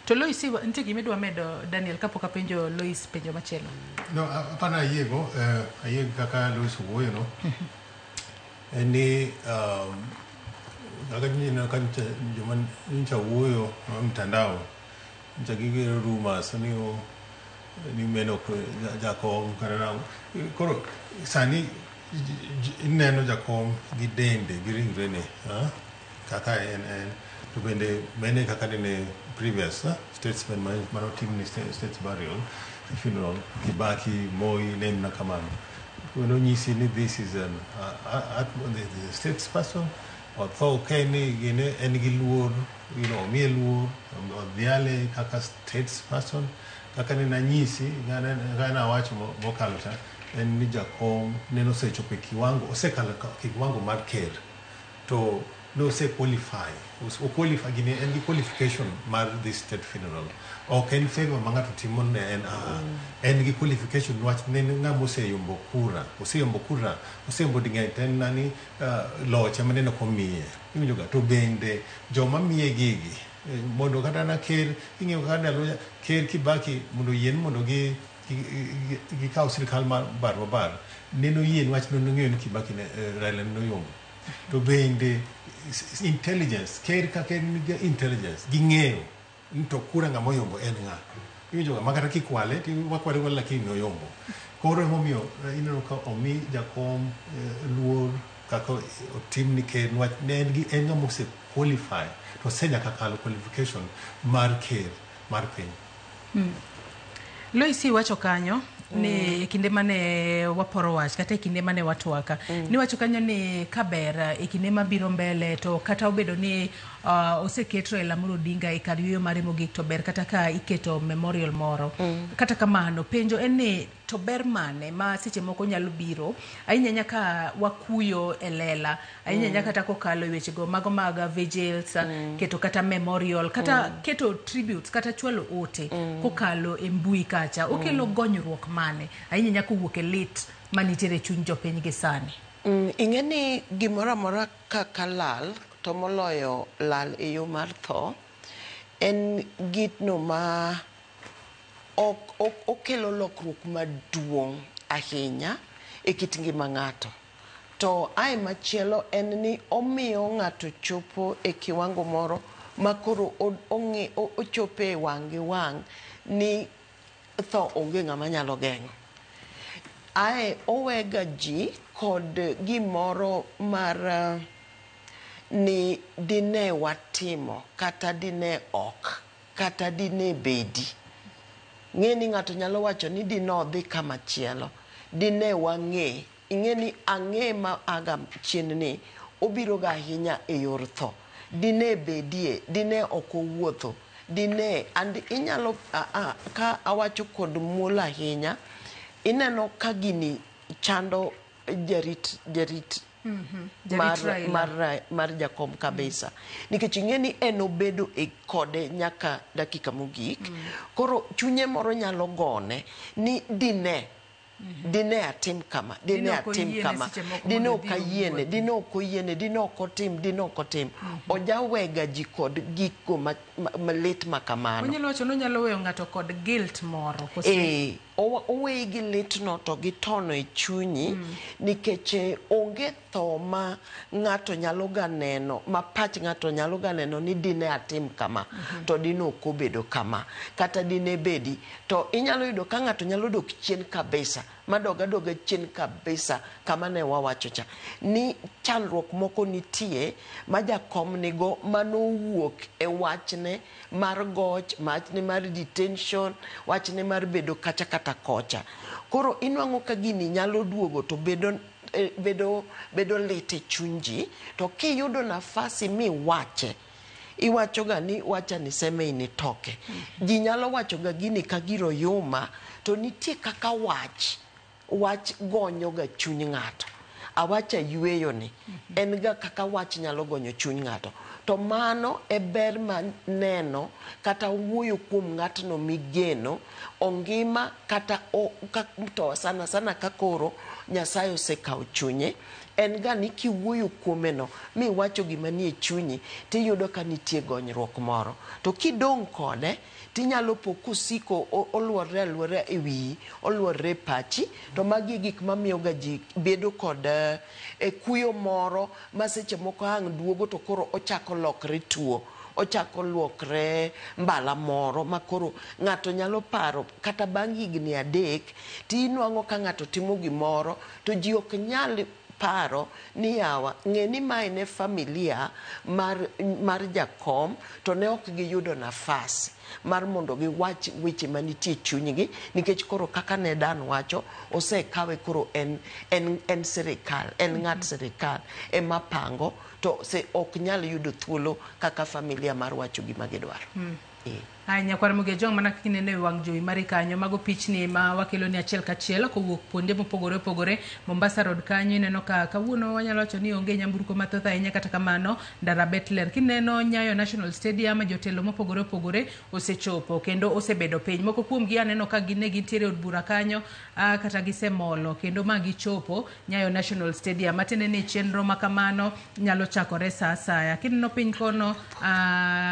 To Lois, nitie gima idwa medo Daniel kapok apenjo Lois penjo machielo? No, apana ayiego kaka Lois wuoyo no. Ni agajina kan joma ncha wuoyo na mtandao ncha gigero rumors ni meno jakom karana koro sani neno jakom gi dende gi ringre ne kaka en to bende kaka ne previous statesman mano team ni states burial funeral Kibaki Moi name na kamano no nyisi ni this is the states person although Kenny gine en gi luor mi luor odhiale kaka states person kaka ne nanyisi gana wacho mokalo ta en ni jakom neno sechopo kiwango osekalo kiwango mar ker to no se qualify gine en gi qualification mar this state funeral ok en favor mangato timon ne en gi qualification wach ne ngamo oseyombo kura oseyombo ding'en nani locha maneno komiye iwinjoga to bende joma miye gigi mondo kata na ker ing'eyo kaka ndalo ker Kibaki mondo yien mondo gikaw sirikal mar bar neno yien wach nong'eyo ni Kibaki Raila noyombo to bende intelligence ker kaka intelligence ging'eyo to kura ng'ama oyombo en ng'a iwinjoga makata kikwale wakwale lakini noyombo. Koro emomiyo ineno ka omi jakom luor kaka otim ni ker wach ne en ng'ama ose qualify to senyaka kalo qualification mar ker mar piny. Lois wacho kanyo ni kinde mane waporo wach kata kinde mane watwaka ni wacho kanyo ni kaber kinde mabiro mbele to kata obedo ni oseketo Raila Amolo Odinga e kar yueyo mare mogik to ber kata ka iketo memorial moro kata kamano penjo en ni to ber mane ma seche moko nyalo biro ahinya nyaka wakuyo e lela ahinya nyaka ta kokalo weche go mago mag vigils keto kata memorial kata keto tributes kata chwalo ote kokalo e mbui kacha okelo gonyruok mane ahinya nyaka wuok e lit manitiere chuny jopiny gi sani. Ing'eni gimoro amora kaka lal to moloyo lal e yo mar tho en gitno ma okelo lokruok maduong' ahinya e kit ngima ng'ato. To ai machielo en ni omiyo ng'ato chopo e kiwango moro ma koro ochope e wang' gi wang' ni tho onge ng'ama nyalo geng'o. Ae owega ji kod gimoro mar ni dine watimo kata dine ok kata dine bedi. Ng'eni ng'ato nyalo wacho ni dino dhi kama chielo dine wang'e. Ing'eni ang'e ma aga chien ni obiro ga ahinya e yor tho. Dine bedie dine ok owuotho dine and inyalo ka awacho kod muol ahinya ineno ka gini chando jarit mar jakom kabisa nikech ing'eni en obedo e kode nyaka dakika mogik koro chunye moro nyalo gone ni dine atim kama dine atim kama dine okayiene dine okoyiene dine okotim ojawega ji kod giko malit makamano. Onyalo wacho no nyalo weyo ng'ato kod guilt moro oweye gi litno to gi tono e chunyi nikech onge tho ma ng'ato nyalo ga neno ma pach ng'ato nyalo ga neno ni dine atim kama to dine okobedo kama kata dine bedi to inyalo yudo ka ng'ato nyalo dok chien kabisa madoga chien kabisa kama ne wawacho cha ni chandruok moko nitie ma jakom nigo manowuok e wachne mar goch wachne mar detention wachne mar bedo kacha kata kocha koro inwang'o ka gini nyalo duogo to bedo lit e chunji to kiyudo nafasi miwache iwachoga ni wacha niseme initoke ji nyalo wachoga gini ka giro yuma to nitie kaka wach gonyo ga chuny ng'ato awacha yueyo ni en ga kaka wach nyalo gonyo chuny ng'ato to mano e ber maneno kata wuoyo kuom ng'atno migeno ongima kata to sana ka koro Nyasaye osekawo chunye en ga ni kiwuoyo kuomeno miwacho gima nie chunyi tiyudo ka nitie gonyruok moro to kidong' kode tinyalo po kusiko oluore e wiyi oluore pachi to magi gik mamiyo ga ji bedo kod kuyo moro ma seche moko ang' duogo to koro ochako lokre tuo ochako luokre mbala moro ma koro ng'ato nyalo paro kata bang' higni 3 tinwang'o ka ng'ato timo gimoro to ji ok nyal paro ni yawa ng'eni ma ene familia mar jakom to ne ok giyudo nafas mar mondo giwach weche manitie chunygi nikech koro kaka ne Dan wacho osekawe koro en sirikal en ng'at sirikal ema pango to se ok nyal yudo thuolo kaka familia mar wacho gima gidwaro. Nyakwar Muge jong mana kinene wang jowi mari kanyo mago pichni ma wakelo ni achiel kachiel kowuok kuonde mopogore opogore Mombasa Road kanyo ineno ka kawuono wanyalo wacho ni onge nyamburko mathoth ahinya kata kamano ndara bet ler kineno Nyayo National Stadium jotelo mopogore opogore osechopo kendo osebedo piny moko kuom gi aneno ka gine gintiere od bura kanyo kata gisemolo kendo ma gichopo Nyayo National Stadium matene ni chenro makamano nyalo chakore saa asaya kineno piny kono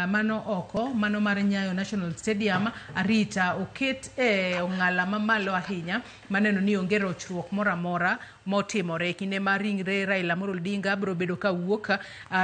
mano oko mano mar Nyayo National Stadium arita oket ong'ala mamalo ahinya maneno ni onge rochruok moro amora motimore kinde mar ringre Raila Amolo Odinga bro bedo ka wuok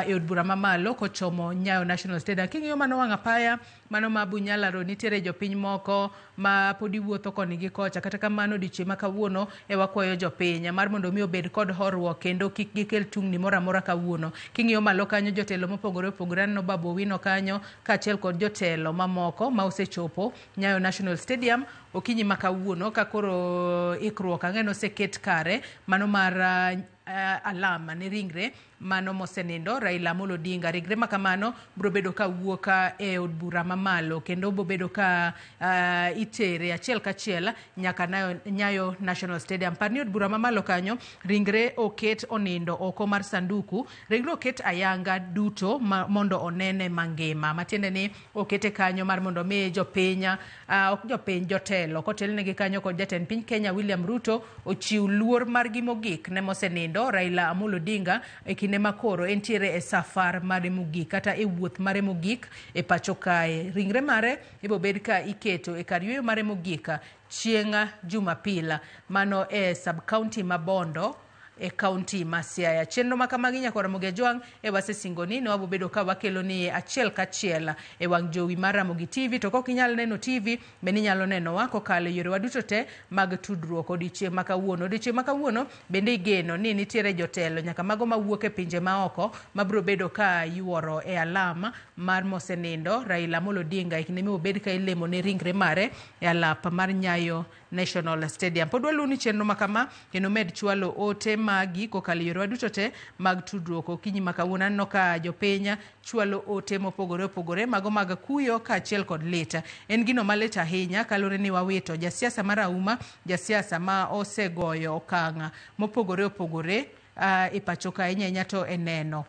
e od bura mamalo kochomo Nyayo National Stadium king'iyo mano wang' apaya mano ma Bunyalaro nitiere jopiny moko ma podi wuotho koni gi kocha kata kamano diche ma kawuono e wakwayo jopiny mar mondo mi obed kod horruok kendo kik gikel tungni moro amora kawuono king'iyo malo kanyo jotelo mopogore opogore no Babu Owino kanyo kaachiel kod jotelo mamoko ma osechopo Nyayo National Stadium okinyi makawuono ka koro ikruok ang'eno seket kare mano mar alama ne ringre mano mosenindo Raila Amolo Odinga. Ringre makamano bro bedo ka wuoka e od bura mamalo kendo bro bedo ka itere achiel kachiel nyaka Nyayo National Stadium. Parni od bura mamalo kanyo ringre oket onindo oko mar sanduku, ringre oket ayanga duto mondo onene mangima, matiende ni okete kanyo mar mondo mi jopiny ok jopiny jotelo kotelnegi kanyo kod jatend piny Kenya William Ruto ochiw luor margi mogik ne mosenindo Raila Amolo Odinga e kinde makoro entiere e safar mare mogik kata e wuoth mare mogik e pacho kae. Ringre mare ibo bed ka iketo e kar yweyo mare mogik chieng' Jumapil mano e sub county Mabondo e county ma Siaya. Chenro makamagi nyaka Ramogi Ajwang e wasesingoni ne wabo bedo ka wakelo ni achiel kachiel e wang jowi mar Ramogi TV, to kok inyal neno TV bende inyalo neno wa kokalo yore waduto te mag tudruok. Odiochieng' makawuono bende igeno ni nitiere jotelo nyaka mago mawuok e pinje maoko mabro bedo ka yuoro e alama mar mosenindo Raila Amolo Odinga ikine mi obed ka ilemo ne ringre mare e alap mar Nyayo National Stadium. Pod waluni chenro makama kendo med chwalo ote magi kokalo yore waduto te mag tudruok. Okinyi makawuono no ka jopenya chwalo ote mopogore opogore mago mag kuyo ka achiel kod leta. En gino maleta ahinya kalore ni wawito jasiasa marauma, jasiasa ma osegoyo okanga mopogore opogore e pacho ka inya to eneno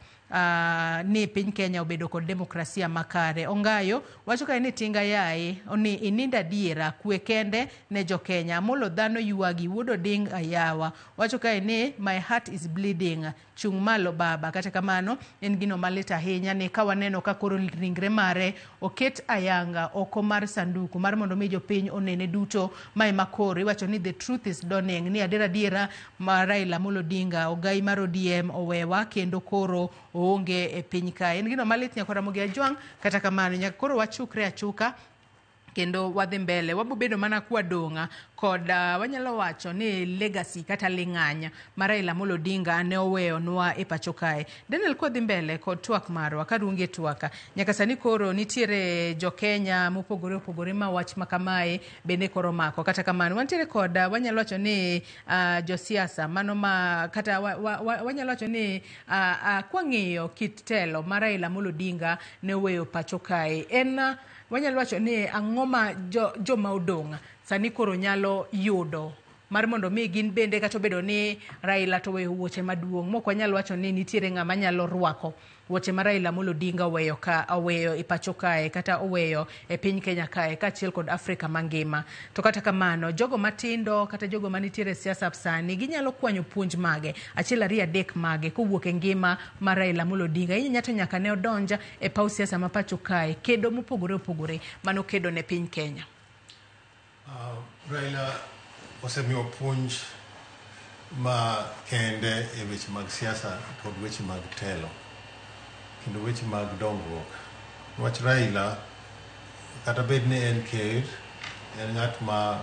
ni piny Kenya obedo kod demokrasia makare. Ongayo wacho ka ni tinga yae oni ininda diera kwe kende ne jo Kenya. Amolo dhano yuagi wuodo ding ayawa. Wacho ka ni my heart is bleeding chung malo baba. Kata kamano en gino maleta ahinya ni ka waneno ka koro ringre mare oket ayanga oko mar sanduku mar mondo mi jopiny onene duto mai makoro. Iwacho ni the truth is dawning ni diera ma Raila Amolo Odinga ogai mar ODM owewa kendo koro onge e piny ka. En gino malit nyaka Ramogi Ajwang, kata kamano nyaka koro wachukre achuka kendo wadhi mbele. Wabo bedo mana kwa donga kod wanyalo wacho ni legacy kata ling'anya mar Raila Amolo Odinga ne oweyo nwa e pacho kae. Daniel kwa dhi mbele kod twak marwa karunge twaka nyaka sani koro nitiere jo Kenya mopogore opogore ma wach makamae bende koro mako. Kata kamano wantiere kod wanyalo wacho ni josiasa mano ma kata wanyalo wacho ni kwa ng'iyo kit telo mar Raila Amolo Odinga ne oweyo pacho kae en wanyalo wacho ni ang'oma joma odong' sani koro nyalo yudo mar mondo mi gin bende kata bedo ni Raila to weyo wuoche maduong'. Mok wanyalo wacho ni nitiere ng'ama nyalo rwako wuoche mar Raila Amolo Odinga oweyo e pacho kae kata oweyo e piny Kenya kae ka achiel kod Afrika mangima. To kata kamano jogo matindo kata jogo manitiere siasa sani ginyalo kwanyo puonj mage achiel ariyo adek mage kowuok e ngima mar Raila Amolo Odinga. Nyato nyaka ne odonja e paw siasa ma pacho kae kedo mopogore opogore mano kedo ne piny Kenya. Raila osemiyo puonj ma kende e weche mag siasa kod weche mag telo kendo weche mag dongruok. Wach Raila kata bed ni en ker, en ng'at ma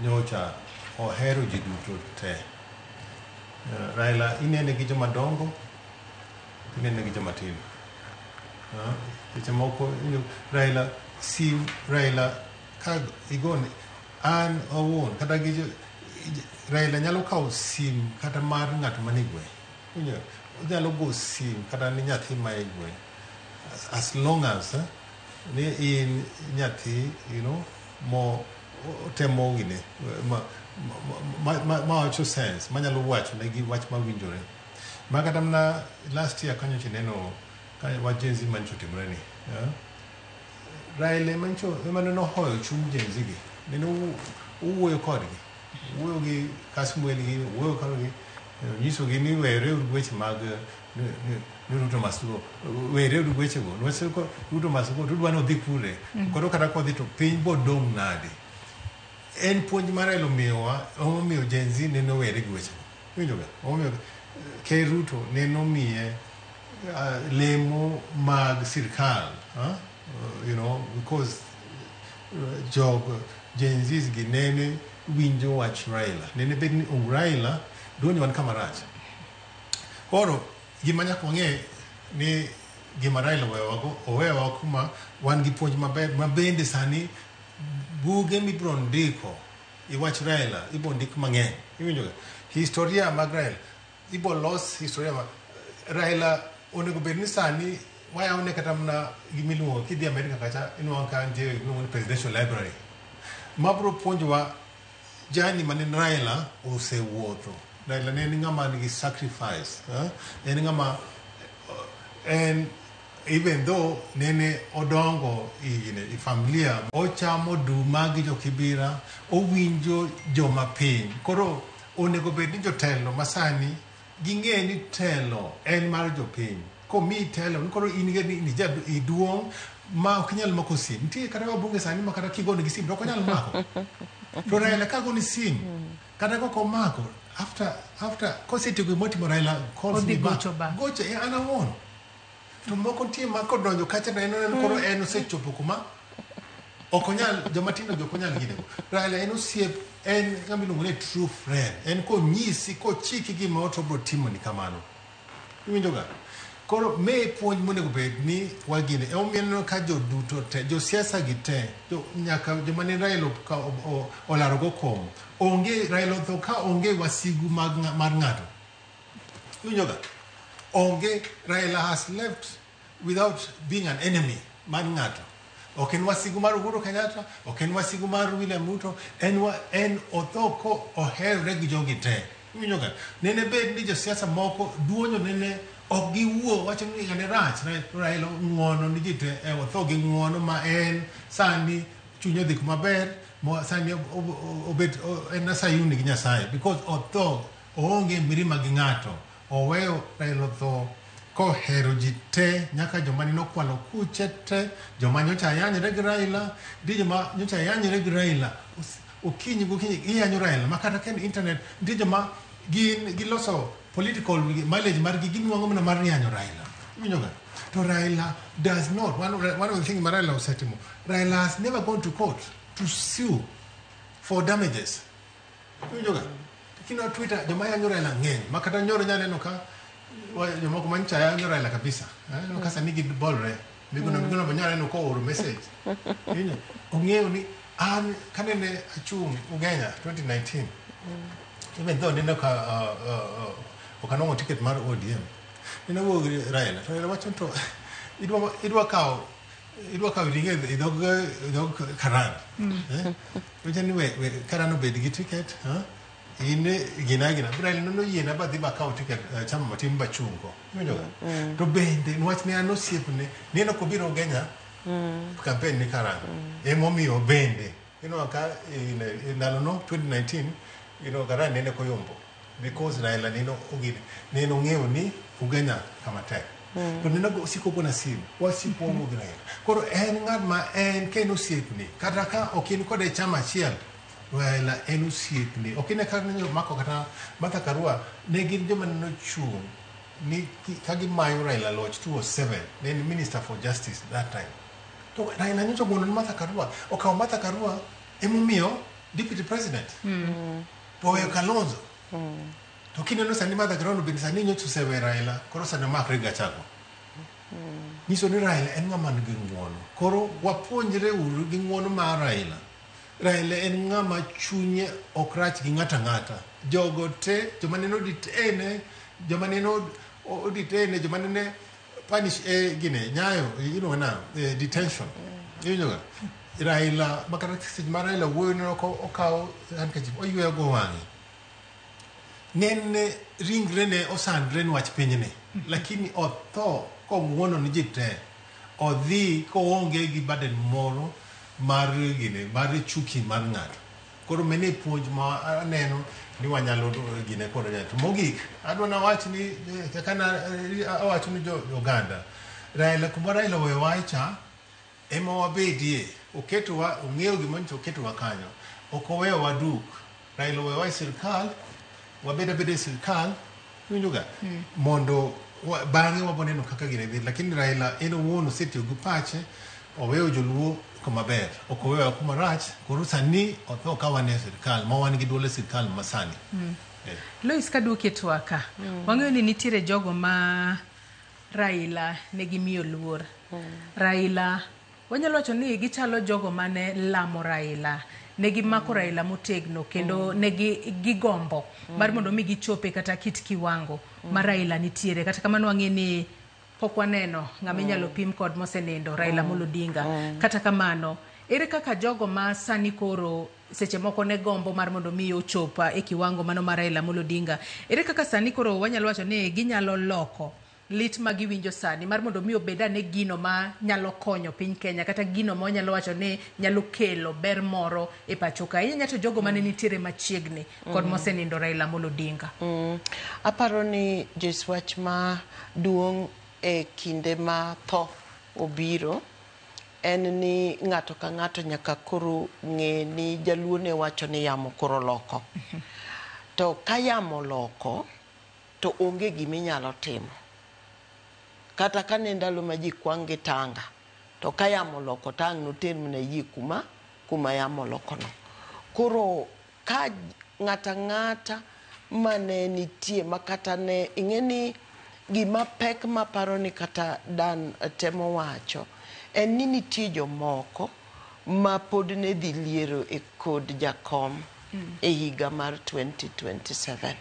nyocha ohero ji duto te. Raila inene gi joma dongo, inene gi joma tindo. Seche moko Raila ka igone an owuon kata gi Raila nyalo kawo sim kata mar ng'at manigwe. Onyalo go sim kata ni nyathi ma igwe as long as ni in nyathi mo temo gine ma wacho sense manyalo wacho ne gi wach mawinjore. Ma kata mna last year kanyo chineno ka wajenzi mancho timre ni Raila mancho emano hoyo chung jenzi gi neno uwuoyo kodgi, uwuoyo gi Kasmuel gi, uwuoyo kodgi nyiso gi ni were weche mag Ruto Masugo, were weche go nwese ko Ruto Masugo tudwa no dhi kure koro kata kodhi to piny bodong' nade. En puonj mar Raila omiyo jenzi neno were gi weche go winjo ga omiyo ke Ruto neno miye lemo mag sirkal because Gen Z's gi nene winjo wach Raila. Nene bed ni Raila donjo wan kamarach. Koro gima nyaka wang'e ni gima Raila owewa kuma wan gi puonj maber ma bende sani buge mibro ndiko iwach Raila ibo ndik mang'eny iwinjo historia mag Raila ibo los historia mag Raila onego bed ni sani wayaone kata mna gimiluongo kidhi America kacha inwang ka nitie gimiluongo presidential library mabro puonjwa jani manen Raila osewuotho. Raila ne en ng'ama nigi sacrifice en ng'ama and even though nene odongo i familia ochamo duma gi jokibira owinjo joma piny koro onego bed ni jotelo masani ging'e ni telo en mar jopiny komi telo koro in ni iduong' ma ok nyal mako sim nitie kata wabunge sani ma kata kigone gi sim ok nyal mako to Raila kago ni sim kata koko mako after kosetigo motimo Raila calls me back gocha ana won to moko tie ma kodonjo kacha na eno koro en osechopo kuma okonyal jomatindo jokonyal gidego Raila en osiep en ngamiluongo ni true friend en ko nyisi ko chiki gima otobro timo ni kamano iwinjoga koro me puonj monego bed ni wagine omieno ka joduto te jo siasa gite jo nyaka joma ne Raila ka olaro go kom onge Raila to ka onge wasigu mar ng'ato iwinjoga onge Raila has left without being an enemy man ng'ato ok en wasigu mar Uhuru Kenyatta ok en wasigu mar William Ruto en othoko oherre gi jogi te iwinjoga nene bed ni josiasa moko duonyo nene ok giwuo wacho ni ng'ane rach Raila ng'uono ni ji te otho gi ng'uono ma en sani chunye dhi maber sani obet en Sayuni gi Nyasaye because otho oonge mirima gi ng'ato oweyo Raila otho kohero ji te nyaka joma ni nokwalo kuche te joma nyocha yanyre gi Raila di joma nyocha yanyre gi Raila okinyi gokinyi iyanyo Raila makata ken internet di joma giloso political mileage margi ginwang'o mana mar yanyo Raila iwinjoga to Raila does not one of the things Raila osetimo Raila has never gone to court to sue for damages iwinjoga kino Twitter joma yanyo Raila ng'eny makata nyoro nyaneno ka jomoko mancha yanyo Raila kabisa no kasa nigi bolre miguno banyare ko oro message inyo ong'eyo ni an kanene achung Ugenya 2019 even though nene ka okanongo ticket mar ODM nene wo Raila to Raila wacho to idwa kawo ringe idog Karan wajani we Karan obed gi ticket ine gina Raila no yiena ba dhi ba kawo ticket chama matin ba chungo to bende nwach ne an osiepne neno ko biro Kenya campaign ni Karan emomiyo bende ka ndalo no 2019 Karan nene koyombo because Raila neno ng'eyo ni Ugenya kama tek to neno siko kona sim wasipo mo Raila koro en ng'at ma en ken osiepni kata ka okin kode chama achiel Raila en osiepni okine ka nyo mako kata Martha Karua ne gin joma no chung ni kagi mayo Raila loch 2007 then Minister for Justice that time to Raila nyocho gono Martha Karua okaw Martha Karua emomiyo Deputy President to weyo Kalonzo to kineno sani Martha Karua bin sani nyocho sewe Raila koro sani makre gachako niso ni Raila en ng'ama nigi ng'uono koro wapuonjre uru gi ng'uono mar Raila en ng'ama chunye okrach gi ng'ata jogo te joma neno ditene joma neno oditene joma nene punish gine nyayo na detention yinyoga Raila makara sijma Raila wuoyo no ko okaw handkerchief oyweyo go wang'e nene ringre ne osandre nwach pinyne lakini otho ko ng'uono ni ji te odhi ko onge gi baden moro mar chuki mar ng'ato koro mene puonj ma aneno ni wanyalo gine koro to mogik adwa na wach ni kana awacho ni jo Uganda Raila kuma Raila we wacha ema wabedie oketowa ong'eyo gima ncho oketowa kanyo okoweyo waduk Raila we wach sirkal wabeda sirkal winjoga mondo bang'e waboneno kaka gine dhi lakini Raila en owuon osetiyo gi pache oweyo joluo maber okoweyo kuma rach koro sani otho ka wane sirkal ma wan gi dole sirkal masani Lois kaduoke twaka wang'eyo ni nitiere jogo ma Raila ne gimiyo luor Raila Wanyalo wacho ni gichalo jogo mane lamo Raila, negi mako Raila motegno kendo negi gigombo mar mondo mi gichope kata kit kiwango ma Raila nitiere, kata kamano wang'e ni pok waneno ng'ama inyalo pim kod mosenindo Raila Amolo Odinga. Kata kamano, ere kaka jogo ma sani koro seche moko ne gombo mar mondo mi ochopa e kiwango mano mar Raila Amolo Odinga, ere kaka sani koro wanyalo wacho ni ginyalo loko lit ma giwinjo sani mar mondo mi obeda ne gino ma nyalo konyo piny Kenya, kata gino ma wanyalo wacho ni nyalo kelo ber moro e pacho ka. Inya to jogo mane nitiere machiegni kod mosenindo Raila Amolo Odinga. Aparo ni jeswach ma duong' e kinde ma tho obiro en ni ng'ato ka ng'ato nyaka koro ng'e ni jaluo ne wacho ni yamo koro loko. To ka yamo loko to onge giminyalo timo. Kata ka ne ndalo ma ji kwang' gi tanga, to ka yamo loko tang' noter mna ji kuma yamo loko no. Koro ka ng'ata ng'ata mane nitie makata ne ing'e ni gima pek ma paro ni kata Dan temo wacho en ni nitie jomoko ma pod ne dhi liero e kod jakom e higa mar 2027.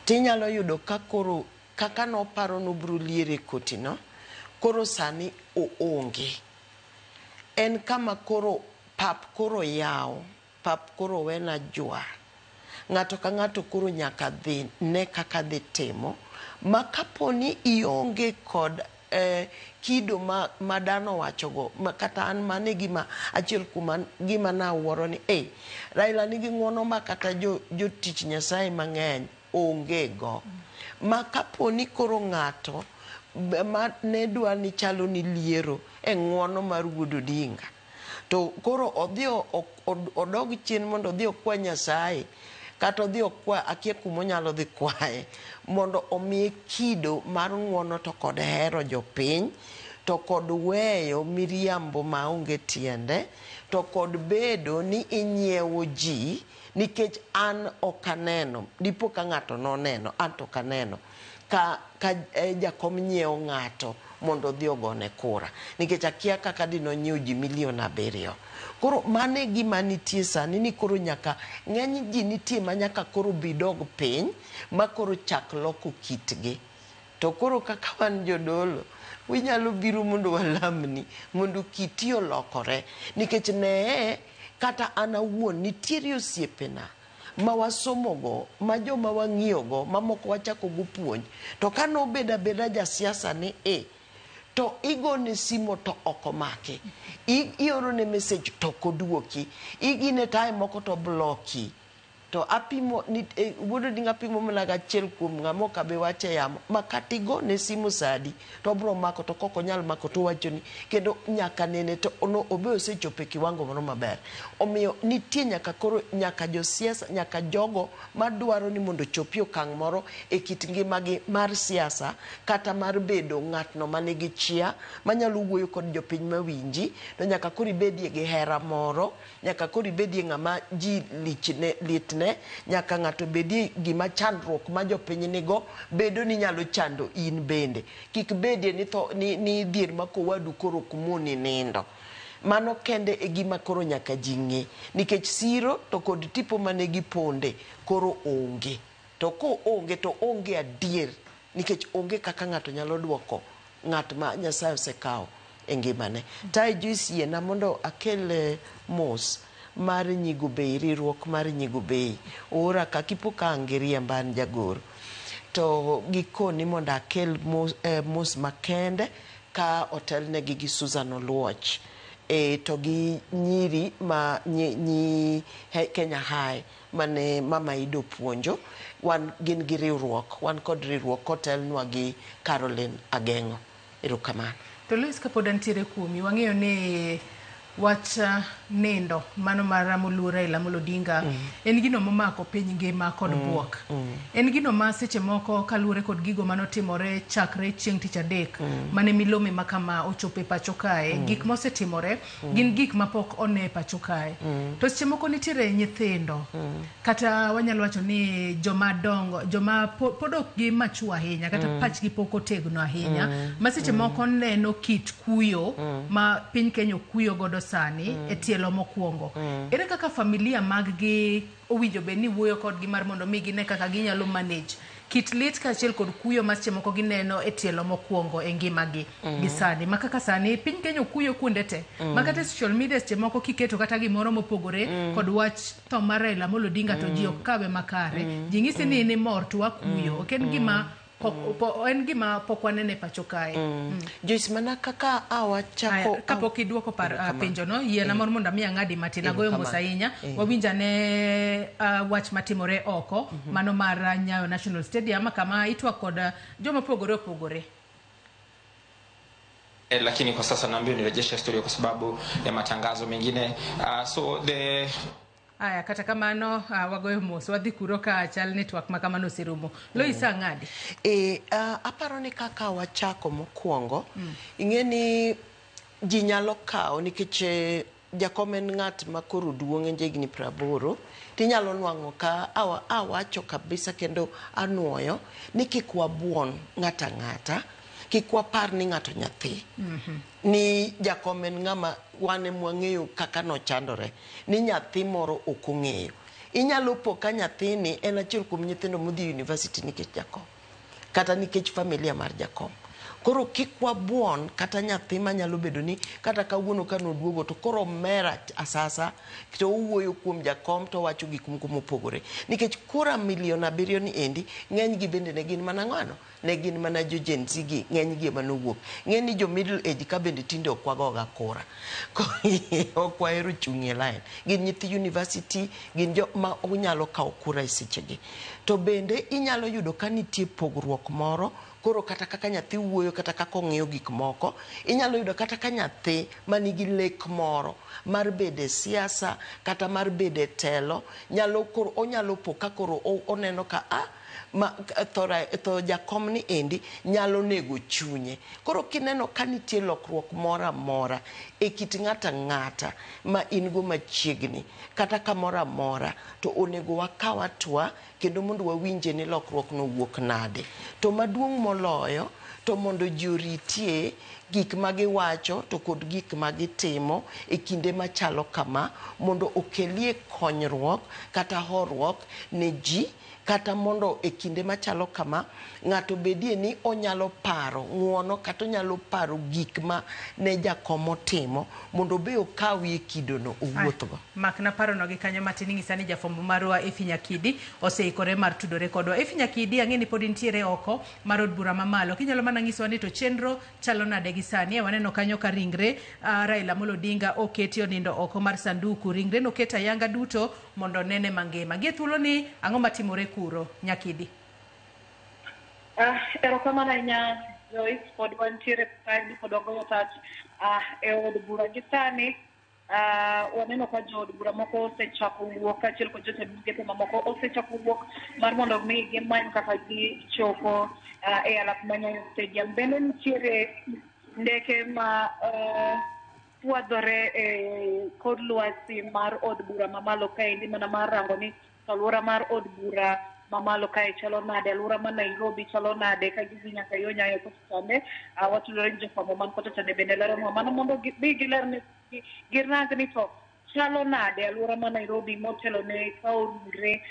Tinyalo yudo ka koro kaka no paro no bro liere koti no, koro sani oonge. En kama koro pap koro yao, pap koro wena jwa. Ng'ato ka ng'ato koro nyaka dhi ne kaka dhi timo, ma kaponi ionge kod kido ma dano wachogo, kata an mane gima achiel kuma gima na wuoro ni Raila nigi ng'uono ma kata jotich Nyasaye mang'eny onge go. Ma kaponi koro ng'ato ma ne dwa ni chalo ni liero e ng'uono mar Wuod Odinga, to koro odhi odog chien mondo odhi okwa Nyasaye, kata odhi okwa akia kumonyalo dhi kwaye mondo omiye kido mar ng'uono to kod hero jopiny, to kod weyo miriambo maonge tiende, to kod bedo ni inyiewo ji, nikech an okaneno, dipo ka ng'ato noneno, an to kaneno ka jakom nyiewo ng'ato mondo dhi ogone kura, nikech akia kaka dino nyiewo ji 7,000,000. Koro mane gima nitie sani ni koro nyaka ng'eny ji nitie ma nyaka koro bidog piny ma koro chak loko kitgi. To koro kaka wan jodolo winyalo biro mondo walamni mondo kiti olokore, nikech ne kata ana wuon nitiere osiepena ma wasomogo, ma joma wang'iyogo, ma moko wachako go puonj, to ka nobeda beda jasiasa ni to igone simo to okomaki, iorone message to koduoki, igine tae moko to bloki. To apimo Wuod Odinga pimo mana achiel kuom ng'amo kabe wache yamo makatigo ne simu sadi to bro mako to koko nyal mako to wachoni kendo nyaka nene to ono obe osechope kiwango moro maber. Omiyo nitie nyaka koro nyaka josiasa, nyaka jogo madwaro ni mondo chopi okang' moro e kit ngimagi mar siasa, kata mar bedo ng'atno manigi chia manyalo wuoyo kod jopiny mawinji, to nyaka koro ibedie gi hera moro, nyaka koro ibedie ng'ama ji litne, nyaka ng'ato bedie gima chandruok ma jopiny nigo bedo ni nyalo chando in bende. Kik bedie ni dhier ma kowadu koro kumoni nindo. Mano kende e gima koro nyaka ji ng'e, nikech siro to kod tipo mane giponde koro onge. To ko onge to onge adier, nikech onge kaka ng'ato nyalo duoko ng'at ma Nyasaye osekawo e ngimane. Tae juice yena mondo akel mos mar Nyigo Bei, riwruok mar Nyigo Bei ora kakipo ka angiriemba an jagoro, to gikoni mondo akel mos makende ka otelnegi gi Susan Oluoch to gi nyiri ma Kenya High mane Mama Ido puonjo. Wan gin gi riwruok, wan kod riwruok kotelnwa gi Caroline Ageng'o. Erokamano. To Luis, kapod antiere kuomi, wang'eyo ni wach nindo mano mar Raila Amolo Odinga en gino momako piny ngima kod buok. En gino ma seche moko kaluore kod gigo manotimore chakre chieng' tich adek mane milome makama ochope pacho kae. Gik mosetimore gin gik mapok one pacho kae. To seche moko nitiere nyithindo kata wanyalo wacho ni joma dongo, joma podok gi machu ahinya kata pachgi pok otegno ahinya ma seche moko neno kit kuyo ma piny Kenya kuyo godo sani e tielo mokwongo. Ere kaka familia mag-gi owinjo be ni wuoyo kodgi mar mondo mi gine kaka ginyalo manage kit lit kaachiel kod kuyo ma seche moko gineno e tielo mokwongo e ngimagi gi sani. Ma kaka sani piny Kenya kuyo kuonde te. Ma kata social media seche moko kiketo kata gimoro mopogore kod wach tho mar Raila Amolo Odinga to ji ok kawe makare. Ji ng'isi ni mor to wakuyo. Ok en gima en gima pok wanene pacho kae. Joyce mana kaka awachako kapok iduoko penjo no yiena mor mondo mi ang'adi matin agoyo mos ahinya wawinja ne wach matimore oko mano mar Nyayo National Stadium kama itwa kod joma pogore opogore. Lakini kwa sasa naambiwa nirejeshe studio kwa sababu ya matangazo mengine. Aya kata kamano wagoyo mos wadhi kuro ka chal network makamano sirumo. Loisa ng'adi. Aparo ni kaka wachako mokwongo ing'eni ji nyalo kawo nikech jakom en ng'at ma koro duong' en jigni 80 tinyalo nwang'o ka awacho kabisa kendo anuoyo ni kik wabuon ng'ata ng'ata, kik wapar ni ng'ato nyathi. Ni jakom en ng'ama wane mwang'eyo kaka no chandore ni nyathi moro ok ong'eyo. Inyalo po ka nyathini en achiel kuom nyithindo modhi university nikech jakom kata nikech familia mar jakom. Koro kik wabuon kata nyathi manyalo bedo ni kata kawuono ka noduogo to koro mera asasa to owuoyo kuom jakom to wacho gik moko mopogore nikech kura milion 7 ni endi ng'eny gi bende ne gin mana ng'ano ne gin mana jo Gen Z gi ng'eny gi manowuok ng'eny jo middle age ka bende tinde okwagoga kura okwahero chung'e line gin nyithi university gin jo ma unyalo kawo kura e sechegi. To bende inyalo yudo ka nitie pogruok moro koro kata kaka nyathi wuoyo kata kaka ong'eyo gik moko inyalo yudo kata ka nyathi manigi lek moro mar bede siasa kata mar bede telo nyalo koro onyalo po ka koro oneno ka tho jakom ni endi nyalo nego chunye. Koro kineno ka nitie lokruok mora mora e kit ng'ata ng'ata ma in go machiegni kata kamora mora to onego wakawa twa kendo mondo wawinje ni lokruok no wuok nade. To maduong' moloyo to mondo ji oritie gik magiwacho to kod gik magitimo e kinde machalo kama mondo okelie konyruok kata horruok ne ji kata mondo e kinde machalo kama ng'ato bedie ni onyalo paro ng'uono kata onyalo paro gik ma ne jakomo timo mondo be okawi e kidono owuothgo. Makna paro no gi kanyo matin ng'isa ni jafombo marwa Efi Nyakidi oseikore mar tudore kodwa. Efi Nyakidi ang'e ni pod ntiere oko mar od bura mamalo. Kinyalo mana ng'iswa ni to chenro chalo nade gi sani. Waneno kanyo ka ringre Raila Amolo Odinga oketi onindo oko mar sanduku. Ringre no keta yanga duto mondo nene mangima. Gie thuolo ni ang'o matimore kuro Nyakidi? Erokamano ahinya Joyce, pod wantiere kae pod wagoyo tach e od bura gi sani. Waneno ka jo od bura moko osechako wuok kaachiel kod jotend migepe mamoko osechako wuok mar mondo mi gimany kaka gichopo e alap ma Nyayo Stadium. Bende nitiere ndeke ma puodhore e kod lwasi mar od bura mamalo kaendi mana mar rango ni alwora mar od bura mamalo kae chalo nade, alwora ma Nairobi chalo nade ka gidhi nyaka yo Nyayo kocha chande. Watudore gi jofwambo man kocha chande bende leronwa mano mondo giler ni girang ni to chalo nade alwora ma Nairobi motelo ne kawo ringre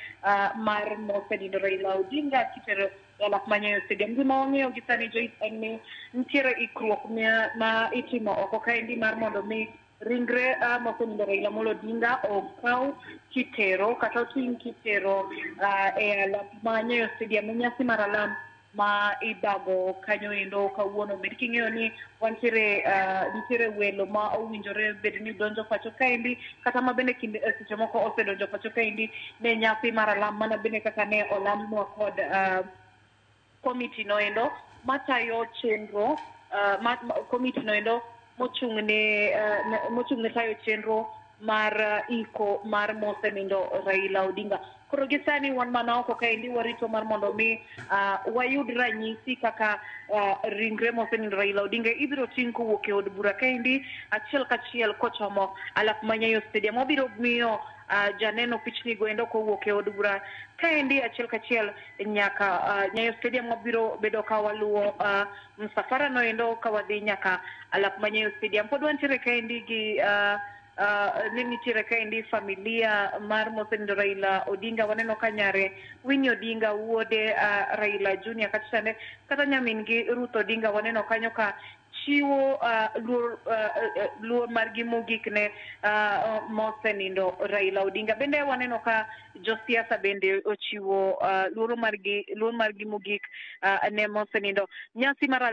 mar mosenindo Raila Odinga kitero alap ma Nyayo Stadium. Gima wang'eyo gi sani Joyce en ni nitiere ikruok ma itimo oko kaendi mar mondo mi ringre mosenindo Raila Amolo Odinga okaw kitero kata oting kitero e alap ma Nyayo Stadium e nyasi mar alam ma ibago kanyo endo kawuono. Bed king'eyo ni nitiere welo ma owinjore bed ni donjo pacho kaendi kata ma bende kinde seche moko osedonjo pacho kaendi ne nyasi mar alam mana bende kaka ne olamnwa kod komiti no endo matayo chenro komiti no endo mochung'ne tayo chenro mar iko mar mosenindo Raila Odinga. Koro gisani wan mana oko kaendi warito mar mondo mi wayud ranyisi kaka ringre mosenindo Raila Odinga ibiro ting' kowuok e od bura kaendi achiel kachiel kochomo alap manyayo stadium. Wabiro miyo janeno pichni goendo kowuok e od bura kaendi achiel kachiel nyaka Nyayo Stadium. Wabiro bedo ka waluwo msafara noendo ka wadhi nyaka alap manyayo stadium. Pod wantiere kaendi gi nitiere kaendi familia mar mosenindo Raila Odinga. Waneno ka nyare Winnie Odinga wuode Raila Junior kata nyamin gi Ruth Odinga waneno kanyo ka chiwo luor margi mogik ne mosenindo Raila Odinga. Bende waneno ka josiasa bende ochiwo luor margi mogik ne mosenindo. Nyasi mar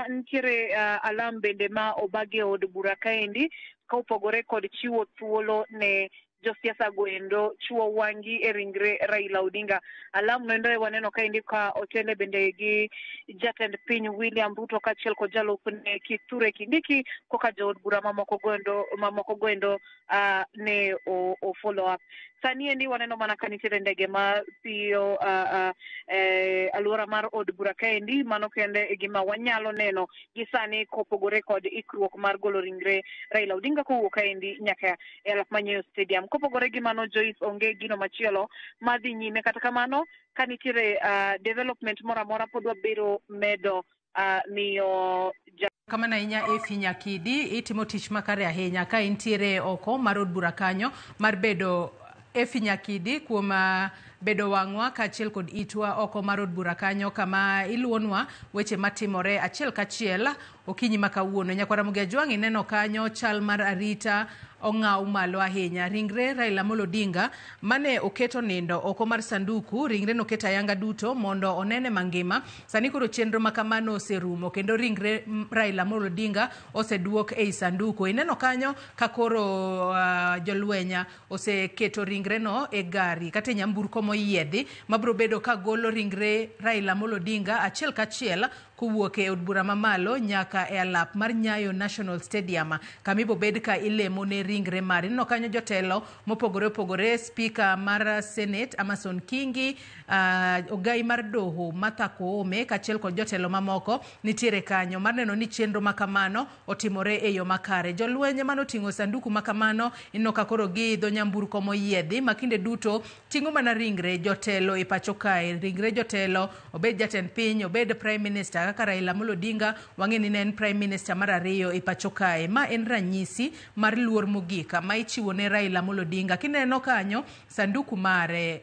nitiere alam bende ma obage od bura kaendi ka opogore kod chiwo thuolo ne josiasa goendo chuo wangi e ringre Raila Odinga. Alam noendo waneno kaendi ka otele bende gi jatend piny William Ruto kachiel kod jalupne Kithure Kindiki koka jood bura mamoko goendo ne o follow up. Sani endi waneno mana ka nitiere ndege ma piyo aluora mar od bura kaendi. Mano kende e gima wanyalo neno gisani kopogore kod ikruok mar golo ringre Raila Odinga kowuok kaendi nyaka e alap manyayo stadium. Kopogore gi mano Joyce onge gino machielo madhi nyime, kata kamano ka nitiere development moro amora pod wabiro medo miyo kamana inya Finya Kidi itimo tich makare ahinya ka intiere oko mar od bura kanyo mar bedo Finya Kidi kuom bedo wang'wa kachiel kod itwa oko mar od bura kanyo kama iluonwa weche matimore achiel kachiel okinyi makawuono. Nyakwara Mugia Jwang' ineno kanyo chal mar arita ong'aw malo ahinya. Ringre Raila Amolo Odinga mane oketo nindo oko mar sanduku, ringre no keta yanga duto mondo onene mangima. Sani koro chenro makamano oserumo kendo ringre Raila Amolo Odinga oseduok ei sanduku. Ineno kanyo ka koro jolwenya oseketo ringre no e gari kata nyamburko moyiedhi mabro bedo ka golo ringre Raila Amolo Odinga achiel kachiel kowuok e od bura mamalo nyaka e alap mar Nyayo National Stadium kamibo bed ka ilemo ne ringre mare. No kanyo jotelo mopogore opogore, speaker mar Senate Amason Kingi, ogai mar doho Martha Koome kachiel kod jotelo mamoko nitiere kanyo mar neno ni chenro makamano otimore e yo makare. Jolwenye mano tingo sanduku makamano ino ka koro gi do nyamburko moyiedhi makinde duto tingo mana ringre jotelo e pacho kae. Ringre jotelo obed jatend piny, obed prime minister kaka Raila Amolo Odinga wang'eni ne en prime minister mar ariyo e pacho kae. Ma en ranyisi mar luor mogika ma ichiwo ne Raila Amolo Odinga. Kineno kanyo sanduku mare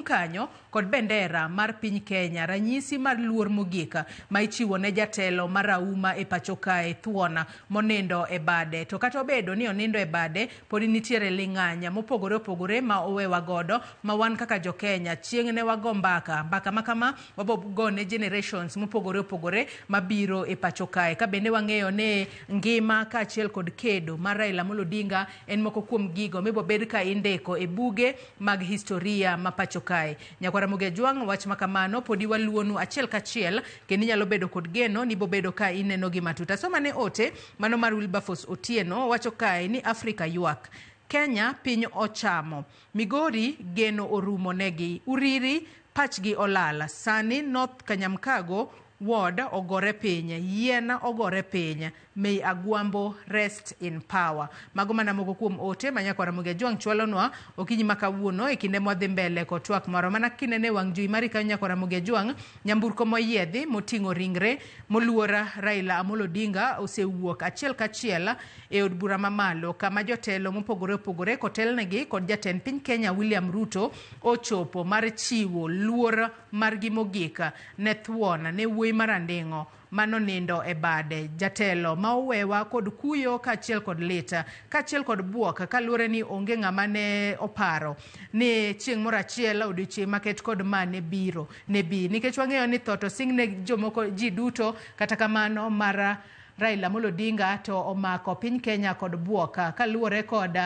kanyo kod bendera mar piny Kenya, ranyisi mar luor mogika ma ichiwo ne jatelo marauma e pacho kae Thuona monindo e bade. To kata obedo ni onindo e bade pod nitiere ling'anya mopogore opogore ma owewa godo ma wan kaka jo Kenya chieng' ne wago mbaka makama wabogo ne generations mopogore opogore mabiro e pacho kae. Ka bende wang'eyo ne ngima kachiel kod kedo mar Raila Amolo Odinga en moko kuom gigo mibo bed ka indiko e buge mag historia ma pacho kae. Nyakwara Mugia Jwang' wach makamano podi waluonu achiel kachiel kendo inyalo bedo kod geno ni bo bedo ka ineno gi matuta. So mane ote mano mar Wilberforce Otieno wacho kae ni Afrika ywak, Kenya piny ochamo, Migori geno orumo negi, Uriri pachgi olala, sani North Kanyamkago ward ogore piny, Yiena ogore piny, May Agwambo rest in power. Mago mana moko kuom ote ma Nyakwara Mugia Jwang' chwalonwa okinyi makawuono e kinde mwadhi mbele ko twak moro mana kinene wang' jui mari ka Nyakwara Mugia Jwang' nyamburko moyiedhi moting'o ringre moluora Raila Amolo Odinga osewuok achiel kachiel e od bura mamalo kama jotelo mopogore opogore kotelnegi kod jatend piny Kenya William Ruto ochopo mar chiwo luor margi mogika ne Thuona ne wuoyi maranding'o mano nindo e bade. Jatelo ma owewa kod kuyo kachiel kod lita kachiel kod buok kaluore ni onge ng'ama ne oparo ni chieng' moro achiel odiochieng' maket kod mane biro ne bi nikech wang'eyo ni thoto sing ne jomoko ji duto. Kata kamano mar Raila Amolo Odinga to omako piny Kenya kod buoka kaluore kod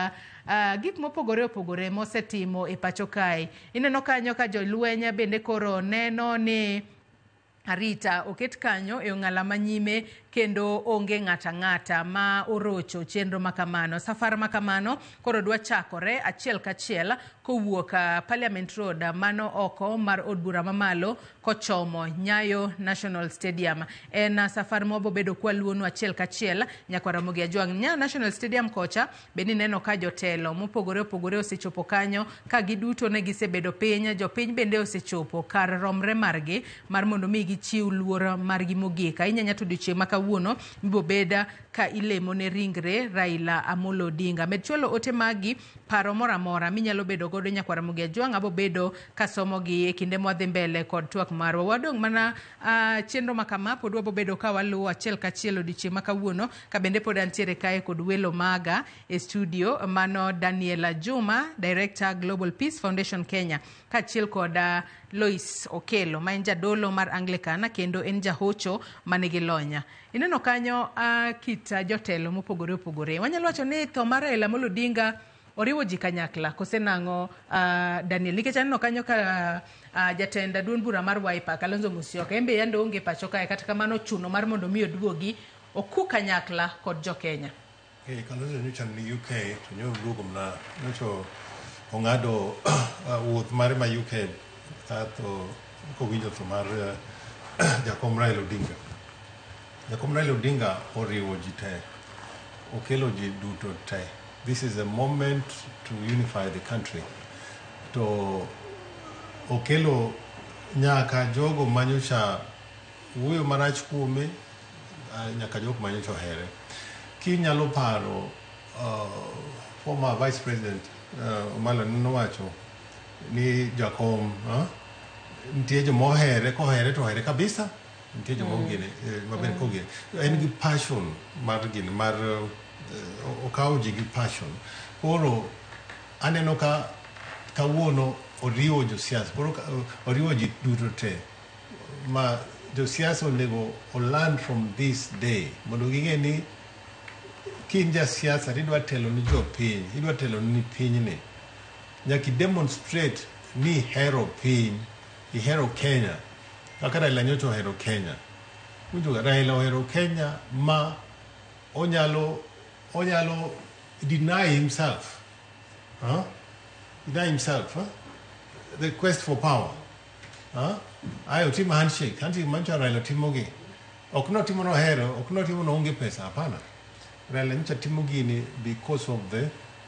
gik mopogore opogore mosetimo e pacho kae. Ineno kanyo ka jolwenya bende koro neno ni arita oket kanyo e ong'ala manyime kendo onge ng'ata ma orocho chenro makamano. Safar makamano koro dwa chakore achiel kachiel kowuok Parliament Road mano oko mar od bura mamalo kochomo Nyayo National Stadium. En safar mobo bedo kwa luonu achiel kachiel nyaka Ramogi Ajwang'. Nyayo National Stadium kocha beni neno ka jotelo mopogore osechopo kanyo ka giduto ne gisebedo piny. Jopiny bende osechopo kar romre margi mar mondo mi gichiw luor margi mogik. Inyanya tudiochieng' ma kawuono bibo beda ka ilemo ne ringre Raila Amolo Odinga. Med chwalo ote magi paro mora mora minyalo bedo godo nyaka Ramogi Ajwang' abo bedo kasomo gi e kinde mwadhi mbele kod twak marwa. Wadong' mana chenro makama pod wabo bedo ka waluwo achiel kachiel odiochieng' ma kawuono ka bende pod antiere kae kod welo maga e studio mano Daniela Juma, Director Global Peace Foundation Kenya, kachiel kod Lois Okelo ma en jadolo mar Anglican kendo en jahocho manigi lonya. Ineno kanyo kit jotelo mopogore opogore. Wanyalo wacho ni tho mar Raila Amolo Odinga oriwo ji kanyakla kosenang'o Daniel nikech aneno kanyo ka jatenda duond bura mar Wiper Kalonzo Musyoka embe yande onge pacho kae kata kamano chuno mar mondo mi oduogi oku kanyakla kod jo Kenya. Kalonzo nyocha ni UK to nyo luogo mna nyocha ong'ado wuoth mare ma UK to kowinjo tho mar Jakom Raila Odinga. Jakom Raila Odinga oriwo ji te, okelo ji duto te. This is a moment to unify the country. To okelo nyaka jogo manyocha wuoyo marach kuome, nyaka jogo manyocha here. Kinyalo paro former Vice President Omalo nowacho ni Jakom nitie joma ohere, kohere to ohere kabisa, nitie joma ogene maber kogene. En gi passion mar gini mar okawo ji gi passion. Koro aneno ka kawuono oriwo josiasa, koro oriwo ji duto te ma josiasa onego learn from this day mondo ging'e ni kin jasiasa idwa telo ni jopiny, idwa telo ni pinyni, nyaka demonstrate ni hero piny, ihero Kenya kaka Raila nyocha ohero Kenya. Raila ohero Kenya ma onyalo deny himself, the quest for power. Ayo timo handshake mancho Raila timogi. Ok no timo no hero, ok no timo no onge pesa, hapana. Raila nyocha timo gini because of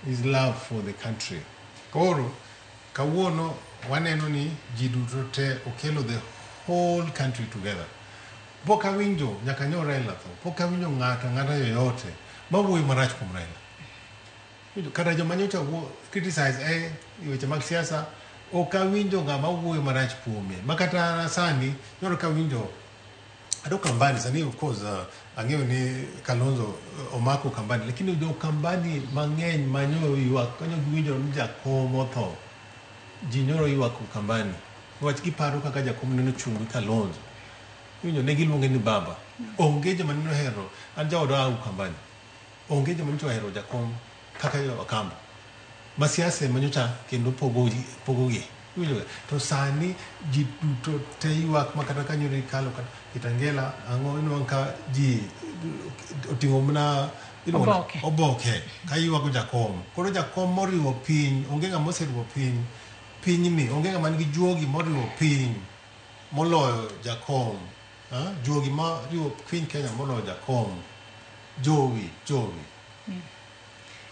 his love for the country. Koro kawuono waneno ni ji duto te okelo the whole country together. Poka winjo nyaka nyo Raila tho, poka winjo ng'ata yoyote mawuoyo marach kuom Raila. Kata joma nyocha criticize weche mag siasa ok awinjo ng'ama wuoyo marach kuome. Makata sani nyoro ka winjo ado Kambani sani of course ang'eyo ni Kalonzo omako Kambani, lakini do Kambani mang'eny manyo ywak kanyo winjo ni Jakom otho. Ji nyoro ywak Kambani. Wach giparo kaka Jakom neno chungu Kalonzo. Winjo ne giluonge ni baba. Onge joma neno hero an jaodo au Kambani. Onge joma neno hero Jakom kaka yo Akamba. Masiasa manyocha kendo pogogi. Winjo to sani ji duto te ywak makata kanyo ni kalo kata Kitangela ang'o ino ka ji oting'o mna oboke ka ywak Jakom. Koro Jakom moriwo piny, onge ng'ama oseriwo piny ni, onge ng'ama nigi juogi moriwo piny moloyo Jakom. Juogi moriwo piny Kenya moloyo Jakom. Jowi.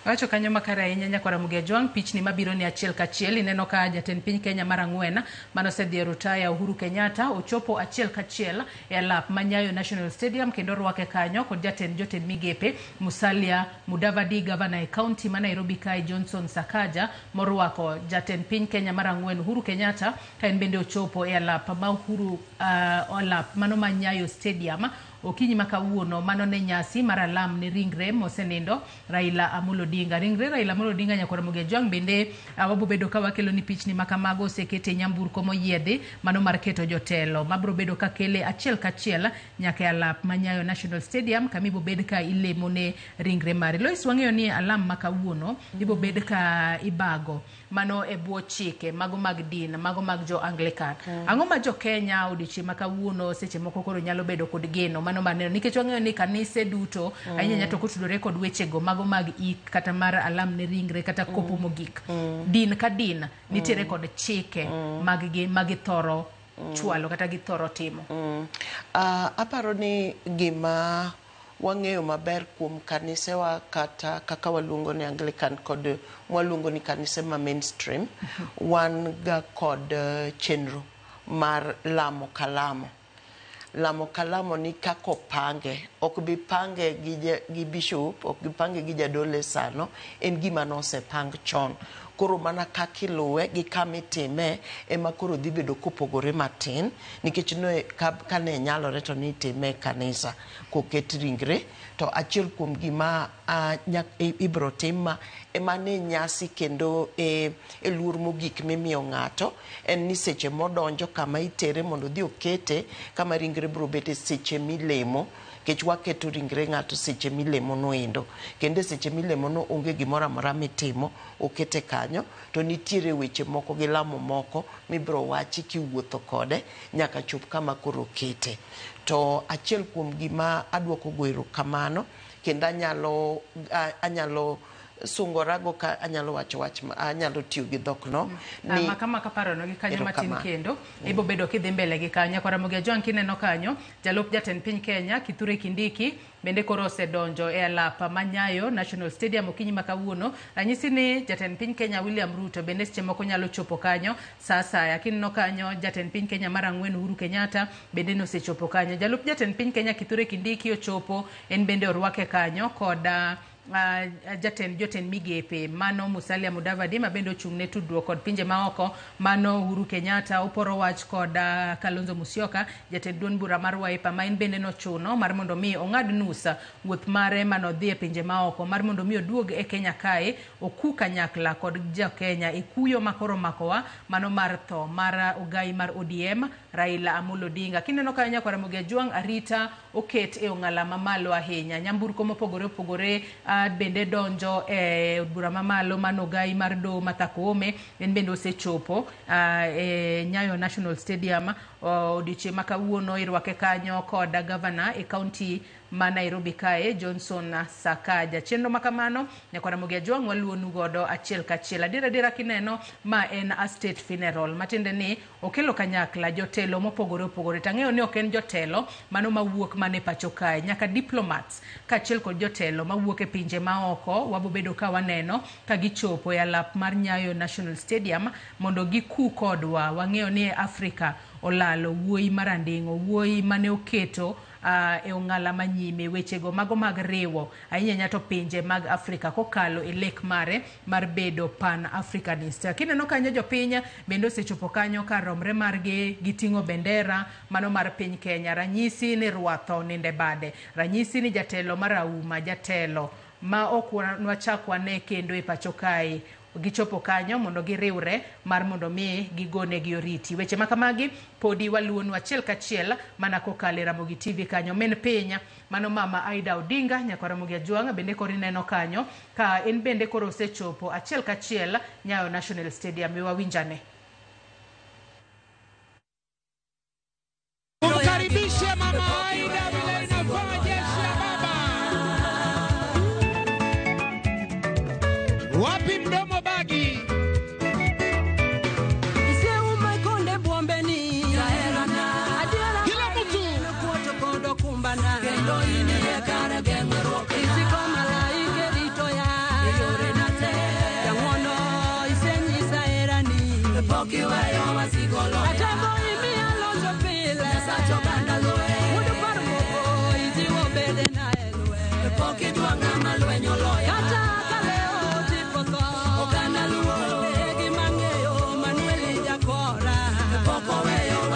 Wacho kanyo makara ahinya nyaka Ramogi Ajwang'. Pichni mabiro ni achiel kachiel. Ineno ka jatend piny Kenya mar ang'wen manosedhi rutaya Uhuru Kenyatta ochopo achiel kachiel e alap ma Nyayo National Stadium kendo rwake kanyo kod jotend migepe Musalia Mudavadi, gavana e kaunti ma Nairobi kae Johnson Sakaja morwako jatend piny Kenya mar ang'wen Uhuru Kenyatta ka en bende ochopo e alap ma alap mano ma Nyayo Stadium okinyi makawuono mano ne nyasi mar alam ni ringre mosenindo Raila Amolo Odinga. Ringre Raila Amolo Odinga nyakora Muge Jwang bende wabo bedo ka wakelo ni pichni makamago osekete nyamburko moyiedhi mano mar keto jotelo mabro bedo ka kele achiel kachiel nyaka alap manyayo National Stadium kamibo bed ka ilemo ne ringre mare. Lois wang'eyo ni alam makawuono ibo bed ka ibago mano e bwo chike mago mag din mago mag jo Anglican. Ang'o ma jo Kenya odichi makawuono seche moko koro nyalo bedo kod geno mano maneno nikech wang'eyo ni kanise duto ahinya to kotudore kod wechego mago mag ik kata mar alam ne ringre kata kopo mogik. Din ka din nitiere kod chike mag githoro chwalo kata githoro timo. Aparo ni gima wang'eyo maber kuom kanise wa kata kaka waluongo ni Anglican kod waluongo ni kanise ma mainstream wan ga kod chenro mar lamo kalamo. Lamo kalamo ni kako pange ok bi pange gi bishop ok bi pange gi jadole sano en gima no se pang chon koro mana kakiluwe gi kamitime ema koro dhi bedo kopogore matin nikech no kane nyalore to ni time kanisa koket ringre to achiel kuom gima ibro tim ema ne nyasi kendo e luor mogik mimiyo ng'ato en ni seche modonjo kama itere mondo dhi okete kama ringre bro bete seche milemo kech waketo ringre ng'ato seche milemo noendo kendo seche milemo no onge gimoro amora mitimo okete kanyo to nitiere weche moko gi lamo moko mibro wachi kiwuotho kode nyaka chop kama koro kete to achiel kuom gima adwoko goero kamano kendo anyalo sungorago ka anyalo wacho anyalo tiyo gi dhok no ni kama kaparo no gi kanyo matin kendo ibo bedo kidhi mbele gi kanyo kora Muge Jwang kineno kanyo jalup jatend piny Kenya Kithure Kindiki bende koro osedonjo e alapa manyayo National Stadium okinyi makawuono. Ranyisi ni jatend piny Kenya William Ruto bende seche moko nyalo chopo kanyo sasa yakinno kanyo jatend piny Kenya mar 4 Uhuru Kenyatta bende no sechopo kanyo. Jalup jatend piny Kenya Kithure Kindiki ochopo en bende orwake kanyo koda jotend migepe mano Musalia Mudavadi mabendo chungne tudruok kod pinje maoko mano Uhuru Kenyatta oporo wach kod Kalonzo Musyoka jatend duond bura mar Wiper ma en bende no chuno mar mondo mi ong'ad nusa wuoth mare mano dhi e pinje maoko mar mondo mi oduog e Kenya kae oku kanyakla kod jo Kenya e kuyo makoro makowa mano mar tho mar ogai mar ODM Raila Amolo Odinga. Kineno kanya kwa Muge Jwang arita oket e ong'ala mamalo ahinya nyamburko mopogore opogore bende donjo e bura mamalo mano gai mar do Mathakome en bende osechopo e Nyayo National Stadium odiche makawuono irwake kanyo kod governor e county ma Nairobi kae Johnson Sakaja. Chenro makamano nyakora Muge Jwang waluonu godo achiel kachiel. Adira kineno ma en a state funeral matinde ni okelo kanyakla jotelo mopogore opogore. Tang'eyo ni ok en jotelo mano mawuok mane pacho kae nyaka diplomats kachiel kod jotelo mawuok e pinje maoko wabo bedo ka waneno ka gichopo e alap mar Nyayo National Stadium mondo giku kodwa. Wang'eyo ni Afrika olalo wuoyi marandingo wuoyi mane oketo e ong'ala manyime wechego mago mag riwo ahinya nyato pinje mag Afrika kokalo e lek mare mar bedo pan Africanist. Kineno kanyo jopiny bende osechopo kanyo ka romre margi giting'o bendera mano mar piny Kenya. Ranyisi ni rwatho ninde bade, ranyisi ni jatelo mar Auma jatelo ma ok nwachakwa ne kendo e pacho kae gichopo kanyo mondo giriwre mar mondo mi gigone gi oriti. Weche makamagi podi waluonu achiel kachiel mana kokale Ramogi TV kanyo. Men piny mano mama Aida Odinga nyakora Muge Jwang bende kori neno kanyo ka en bende koro osechopo achiel kachiel Nyayo National Stadium. Wawinjane Mkaribishe mama Aida vile inafanya jeshi ya baba. Wapi mdomo bagi? Kila mtu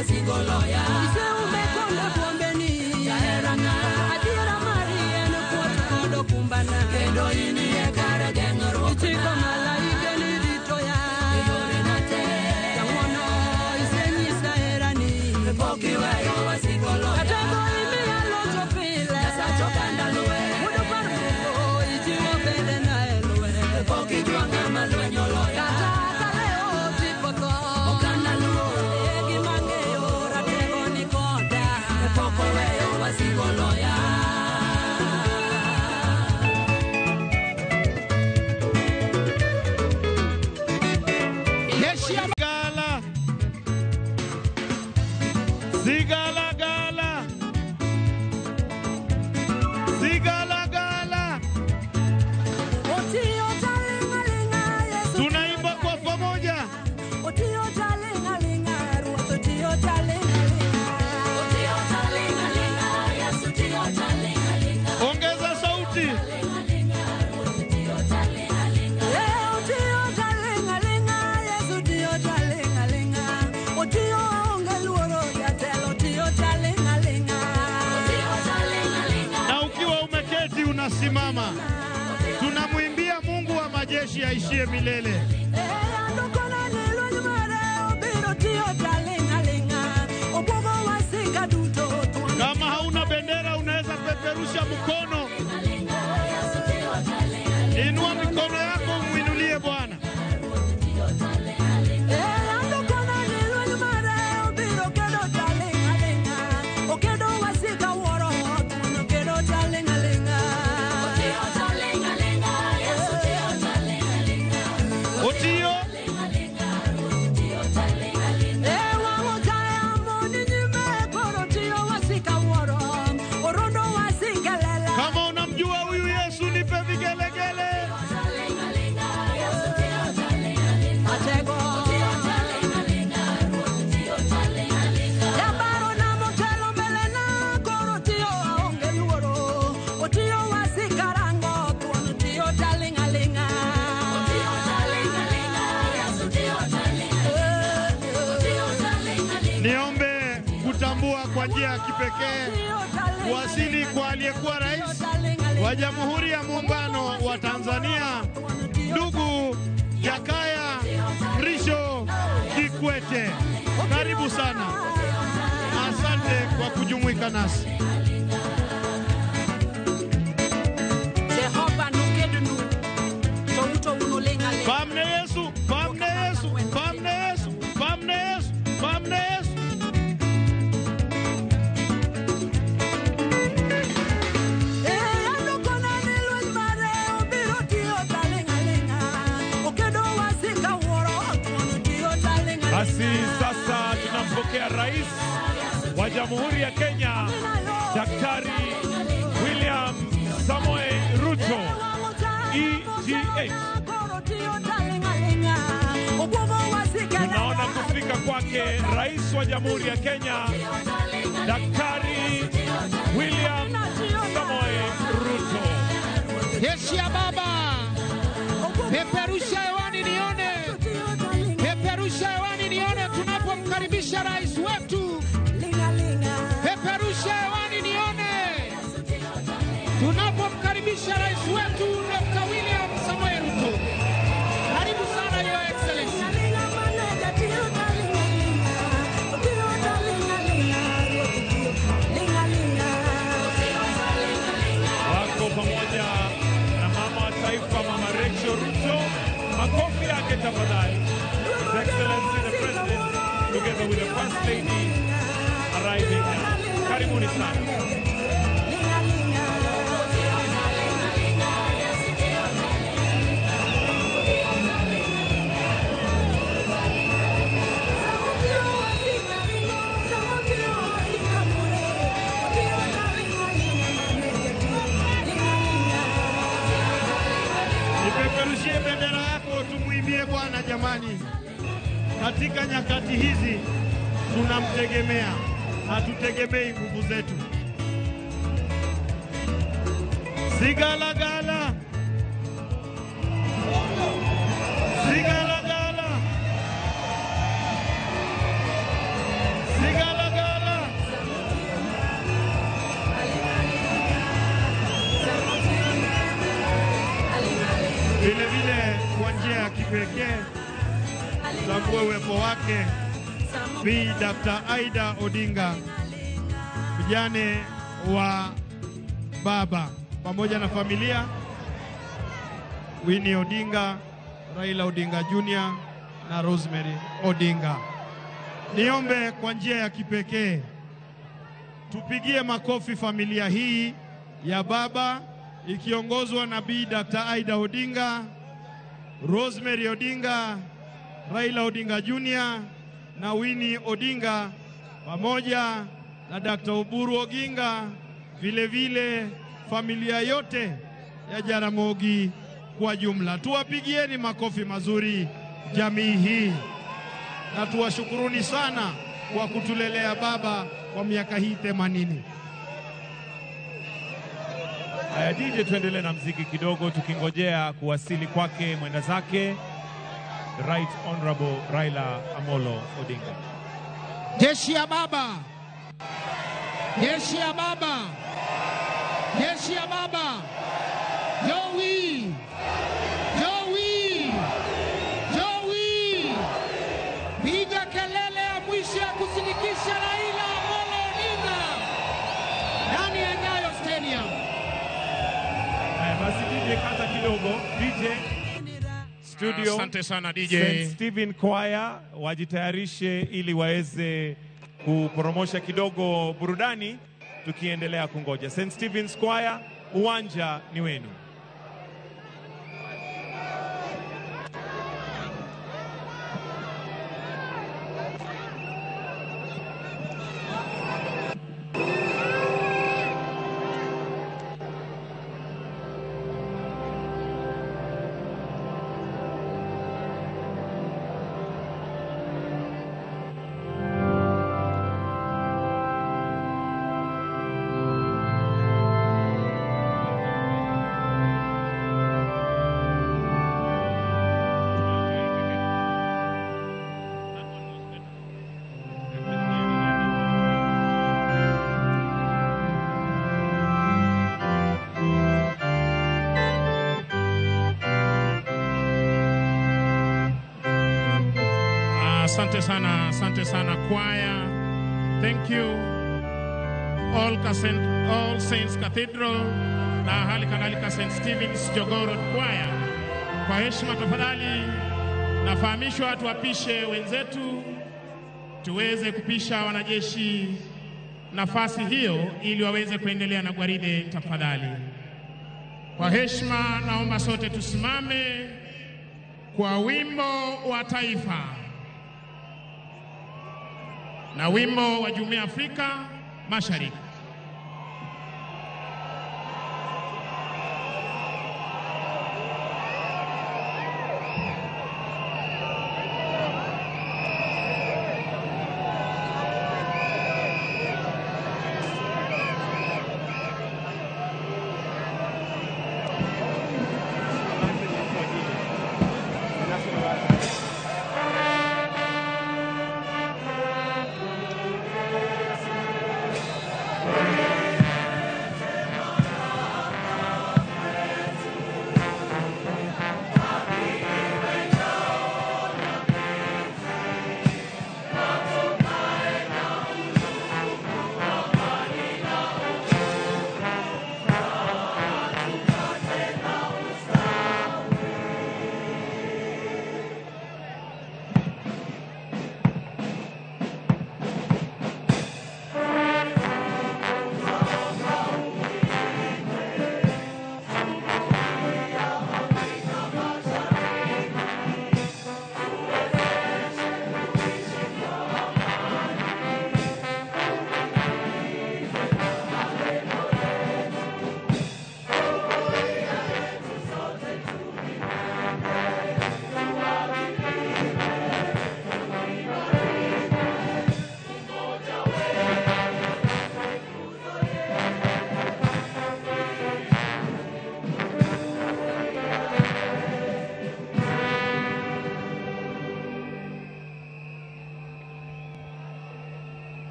Sigoloya, ise umekonda bombeni, ya eranga. Tunaimba kwa pamoja. Ongeza sauti. Na ukiwa umeketi unasimama, tunamwimbia Mungu wa majeshi aishie milele. Kama hauna bendera unaweza peperusha mkono. Inua mikono yako umuinulie Bwana. Otio kama unamjua huyu Yesu nipe vigelegele. Niombe kutambua kwa njia ya kipekee kuwasili kwa aliyekuwa rais wa Jamhuri ya Muungano wa Tanzania, ndugu Jakaya Mrisho Kikwete. Karibu sana. Asante kwa kujumuika nasi. Pamne Yesu, pamne Yesu, pamne Yesu, pamne Yesu, pamne Yesu. Basi sasa tunampokea rais wa Jamhuri ya Kenya, Daktari William Samoei Ruto, EGH. Tunaona kufika kwake rais wa Jamhuri ya Kenya, Daktari William Samoei Ruto. Jeshi ya Baba, peperusha hewani nione. Peperusha hewani nione tunapomkaribisha rais wetu. Peperusha hewani nione tunapomkaribisha rais wetu Dr. William Samoei Ruto. Karibu sana Your Excellency. Wako pamoja na mama wa taifa, Mama Rachel Ruto. Makofi yake tafadhali. His Excellency the President, together with the First Lady, arriving now. Karibuni sana. Nipeperushie bendera yako tumuimbie Bwana jamani. Katika nyakati hizi tunamtegemea, hatutegemei nguvu zetu. Sigalagala, sigalagala, sigalagala. Vile vile kwa njia ya kipekee tutambue uwepo wake Bi Dr. Aida Odinga, mjane wa baba, pamoja na familia, Winnie Odinga, Raila Odinga Jr. na Rosemary Odinga. Niombe kwa njia ya kipekee tupigie makofi familia hii ya baba ikiongozwa na Bi Dr. Aida Odinga, Rosemary Odinga, Raila Odinga Jr. na Winnie Odinga pamoja na Dr. Oburu Oginga, vile vile familia yote ya Jaramogi kwa jumla. Tuwapigieni makofi mazuri jamii hii, na tuwashukuruni sana kwa kutulelea baba kwa miaka hii 80. Haya DJ, tuendelee na mziki kidogo tukingojea kuwasili kwake mwenda zake Right Honorable Raila Amolo Odinga. Jeshi ya baba, jeshi ya baba, jeshi ya baba, Joey, Joey, Joey, piga kelele ya mwisho ya kusinikisha Raila Amolo Odinga ndani ya Nyayo Stadium. Basi DJ kata kidogo. DJ studio. Asante sana DJ. St. Stephen Choir wajitayarishe ili waweze kupromosha kidogo burudani tukiendelea kungoja. St. Stephen's Choir, uwanja ni wenu. Asante sana choir. Thank you. All Saints Cathedral na hali kadhalika St. Stephen's Jogoo Road Choir. Kwa heshima tafadhali nafahamishwa tuwapishe wenzetu tuweze kupisha wanajeshi nafasi hiyo ili waweze kuendelea na gwaride tafadhali. Kwa heshima naomba sote tusimame kwa wimbo wa taifa na wimbo wa Jumuiya ya Afrika Mashariki.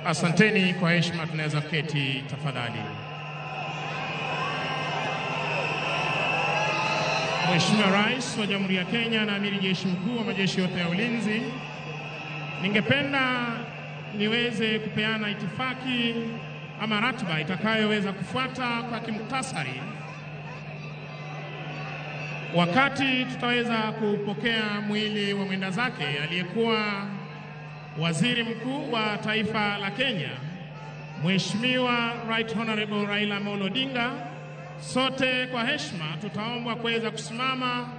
Asanteni, kwa heshima tunaweza keti tafadhali. Mheshimiwa Rais wa Jamhuri ya Kenya na Amiri Jeshi Mkuu wa majeshi yote ya ulinzi, ningependa niweze kupeana itifaki ama ratiba itakayoweza kufuata kwa kimuktasari wakati tutaweza kupokea mwili wa mwenda zake aliyekuwa Waziri Mkuu wa taifa la Kenya, Mheshimiwa Right Honorable Raila Amolo Odinga, sote kwa heshima tutaombwa kuweza kusimama,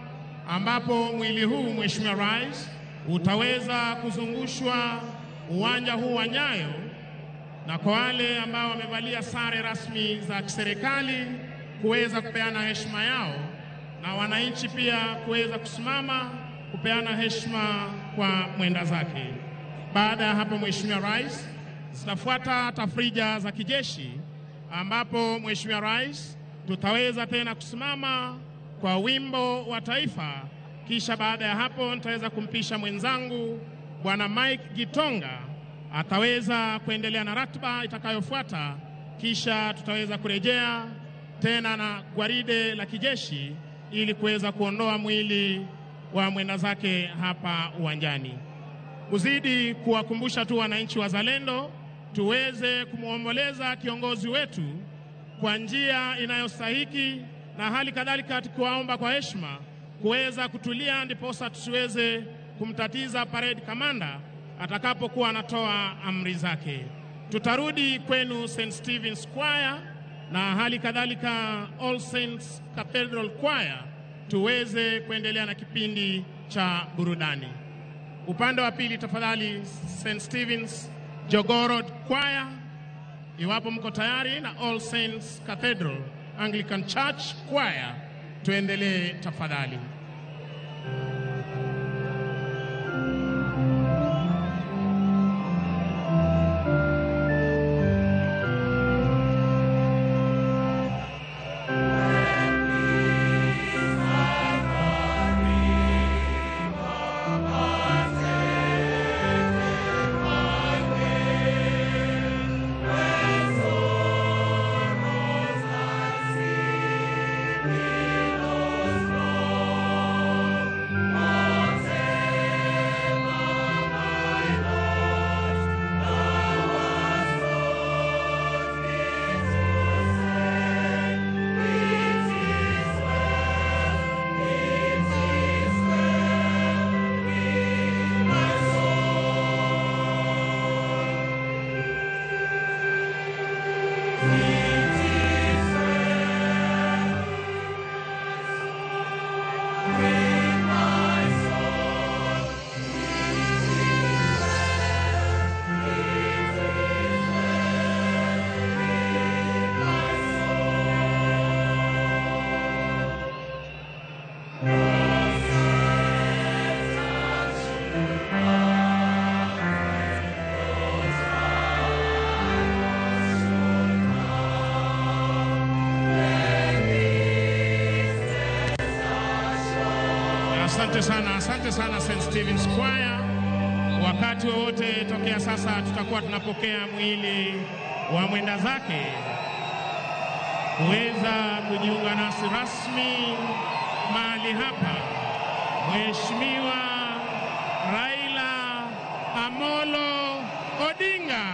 ambapo mwili huu Mheshimiwa Rais utaweza kuzungushwa uwanja huu wa Nyayo, na kwa wale ambao wamevalia sare rasmi za kiserikali kuweza kupeana heshima yao, na wananchi pia kuweza kusimama kupeana heshima kwa mwenda zake. Baada ya hapo, Mheshimiwa Rais, zitafuata tafrija za kijeshi, ambapo Mheshimiwa Rais tutaweza tena kusimama kwa wimbo wa taifa, kisha baada ya hapo nitaweza kumpisha mwenzangu Bwana Mike Gitonga ataweza kuendelea na ratiba itakayofuata, kisha tutaweza kurejea tena na gwaride la kijeshi ili kuweza kuondoa mwili wa mwenda zake hapa uwanjani. Kuzidi kuwakumbusha tu wananchi wazalendo tuweze kumuomboleza kiongozi wetu kwa njia inayostahiki, na hali kadhalika tukiwaomba kwa heshima kuweza kutulia, ndiposa tusiweze kumtatiza parade commander atakapokuwa anatoa amri zake. Tutarudi kwenu St. Stephen's Choir na hali kadhalika All Saints Cathedral Choir tuweze kuendelea na kipindi cha burudani. Upande wa pili tafadhali St. Stephen's Jogoo Choir, iwapo mko tayari, na All Saints Cathedral Anglican Church Choir tuendelee tafadhali. Asante sana St. Stephen's Choir. Wakati wowote tokea sasa tutakuwa tunapokea mwili wa mwenda zake kuweza kujiunga nasi rasmi mahali hapa. Mheshimiwa Raila Amolo Odinga.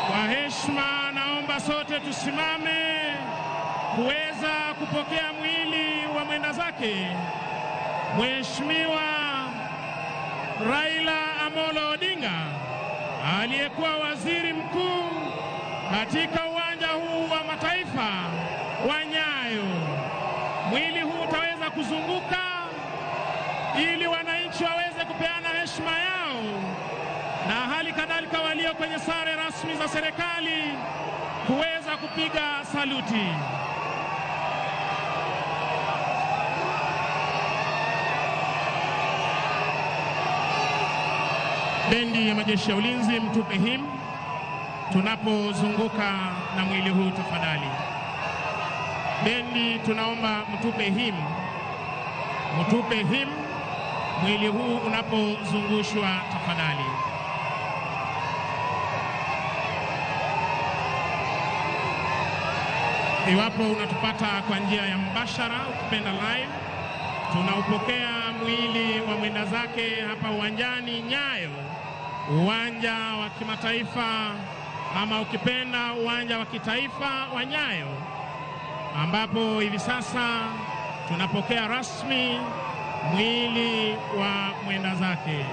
Kwa heshima naomba sote tusimame kuweza kupokea mwili wa mwenda zake Mheshimiwa Raila Amolo Odinga, aliyekuwa waziri mkuu katika uwanja huu wa mataifa wa Nyayo. Mwili huu utaweza kuzunguka ili wananchi waweze kupeana heshima yao, na hali kadhalika walio kwenye sare rasmi za serikali kuweza kupiga saluti. Bendi ya majeshi ya ulinzi mtupe him tunapozunguka na mwili huu tafadhali. Bendi tunaomba mtupe him mwili huu unapozungushwa tafadhali. Iwapo unatupata kwa njia ya mbashara, ukipenda live, tunaupokea mwili wa mwenda zake hapa uwanjani Nyayo, uwanja wa kimataifa ama ukipenda uwanja wa kitaifa wa Nyayo, ambapo hivi sasa tunapokea rasmi mwili wa mwenda zake.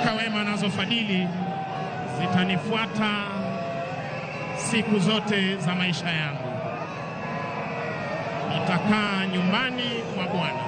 Hakika wema nazo fadhili zitanifuata siku zote za maisha yangu. Nitakaa nyumbani mwa Bwana.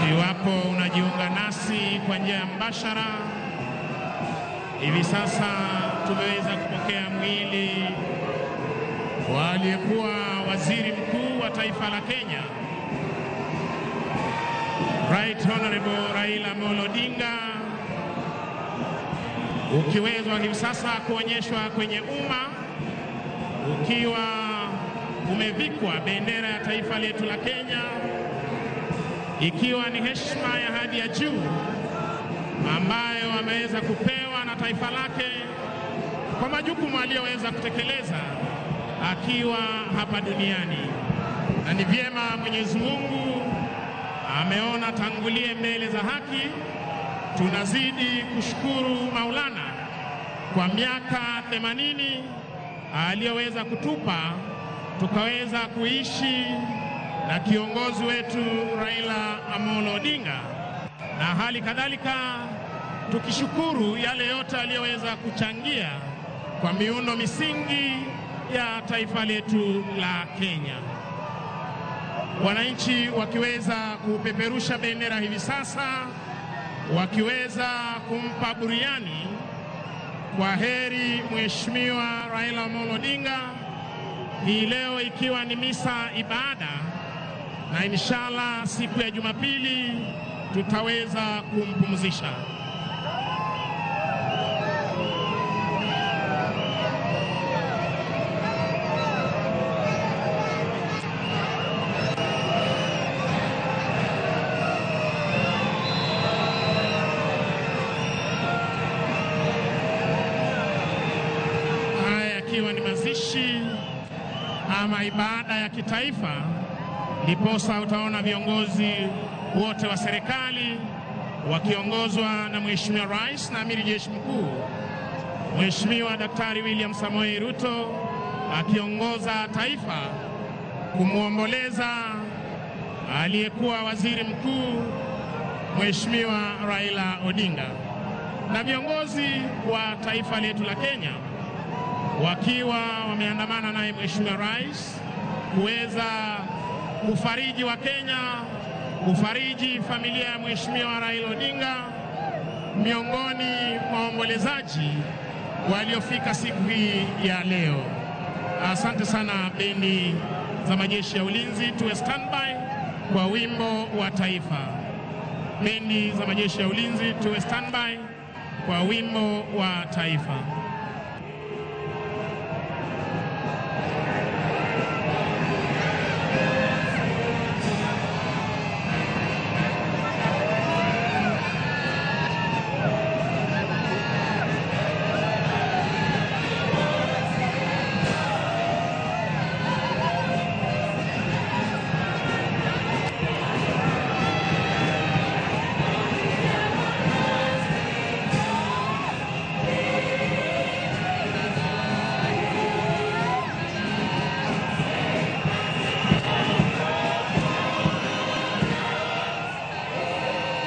Iwapo unajiunga nasi kwa njia ya mbashara, hivi sasa tumeweza kupokea mwili wa aliyekuwa waziri mkuu wa taifa la Kenya, Right Honorable Raila Amolo Odinga, ukiwezwa hivi sasa kuonyeshwa kwenye umma ukiwa umevikwa bendera ya taifa letu la Kenya, ikiwa ni heshima ya hadi ya juu ambayo ameweza kupewa na taifa lake kwa majukumu aliyoweza kutekeleza akiwa hapa duniani. Na ni vyema Mwenyezi Mungu ameona tangulie mbele za haki. Tunazidi kushukuru Maulana kwa miaka 80 aliyoweza kutupa tukaweza kuishi na kiongozi wetu Raila Amolo Odinga, na hali kadhalika tukishukuru yale yote aliyoweza kuchangia kwa miundo misingi ya taifa letu la Kenya. Wananchi wakiweza kupeperusha bendera hivi sasa, wakiweza kumpa buriani kwa heri Mheshimiwa Raila Amolo Odinga, hii leo ikiwa ni misa ibada, na inshallah siku ya Jumapili tutaweza kumpumzisha. Haya yakiwa ni mazishi ama ibada ya kitaifa, ndiposa utaona viongozi wote wa serikali wakiongozwa na Mheshimiwa Rais na Amiri Jeshi Mkuu Mheshimiwa Daktari William Samoei Ruto akiongoza taifa kumwomboleza aliyekuwa waziri mkuu Mheshimiwa Raila Odinga, na viongozi wa taifa letu la Kenya wakiwa wameandamana naye Mheshimiwa Rais kuweza kufariji wa Kenya, kufariji familia ya Mheshimiwa Raila Odinga, miongoni mwa waombolezaji waliofika siku hii ya leo. Asante sana bendi za majeshi ya ulinzi, tuwe standby kwa wimbo wa taifa. Bendi za majeshi ya ulinzi, tuwe standby kwa wimbo wa taifa.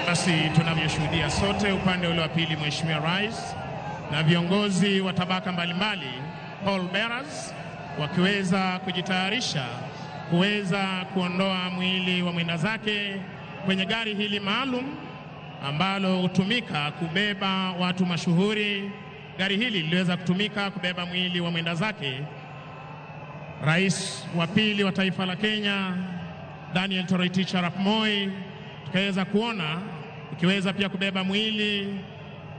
Basi tunavyoshuhudia sote upande ule wa pili, Mheshimiwa Rais na viongozi wa tabaka mbalimbali, pall bearers, wakiweza kujitayarisha kuweza kuondoa mwili wa mwenda zake kwenye gari hili maalum ambalo hutumika kubeba watu mashuhuri. Gari hili liliweza kutumika kubeba mwili wa mwenda zake Rais wa pili wa taifa la Kenya Daniel Toroitich arap Moi. Tukaweza kuona ikiweza pia kubeba mwili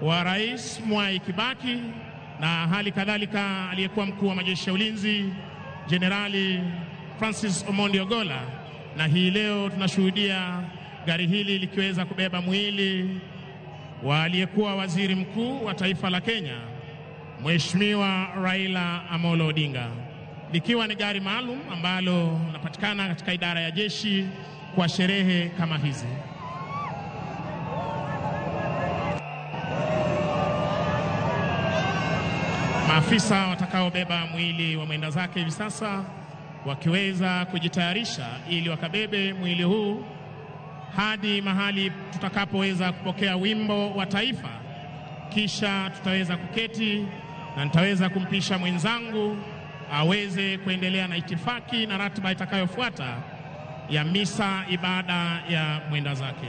wa Rais Mwai Kibaki na hali kadhalika aliyekuwa mkuu wa majeshi ya ulinzi Jenerali Francis Omondi Ogolla, na hii leo tunashuhudia gari hili likiweza kubeba mwili wa aliyekuwa waziri mkuu wa taifa la Kenya Mheshimiwa Raila Amolo Odinga, likiwa ni gari maalum ambalo linapatikana katika idara ya jeshi kwa sherehe kama hizi. Maafisa watakaobeba mwili wa mwenda zake hivi sasa wakiweza kujitayarisha ili wakabebe mwili huu hadi mahali tutakapoweza kupokea wimbo wa taifa, kisha tutaweza kuketi na nitaweza kumpisha mwenzangu aweze kuendelea na itifaki na ratiba itakayofuata ya misa ibada ya mwenda zake.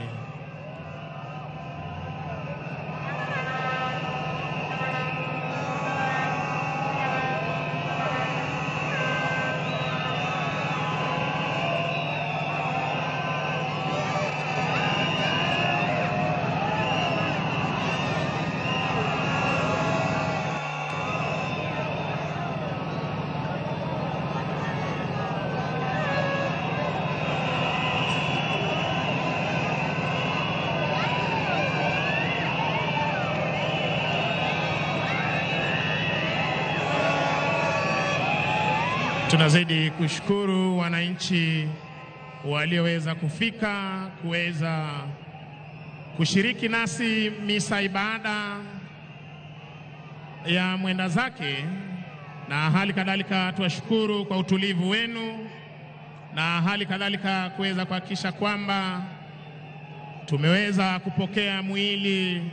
Tunazidi kushukuru wananchi walioweza kufika kuweza kushiriki nasi misa ibada ya mwenda zake, na hali kadhalika tuwashukuru kwa utulivu wenu, na hali kadhalika kuweza kuhakikisha kwamba tumeweza kupokea mwili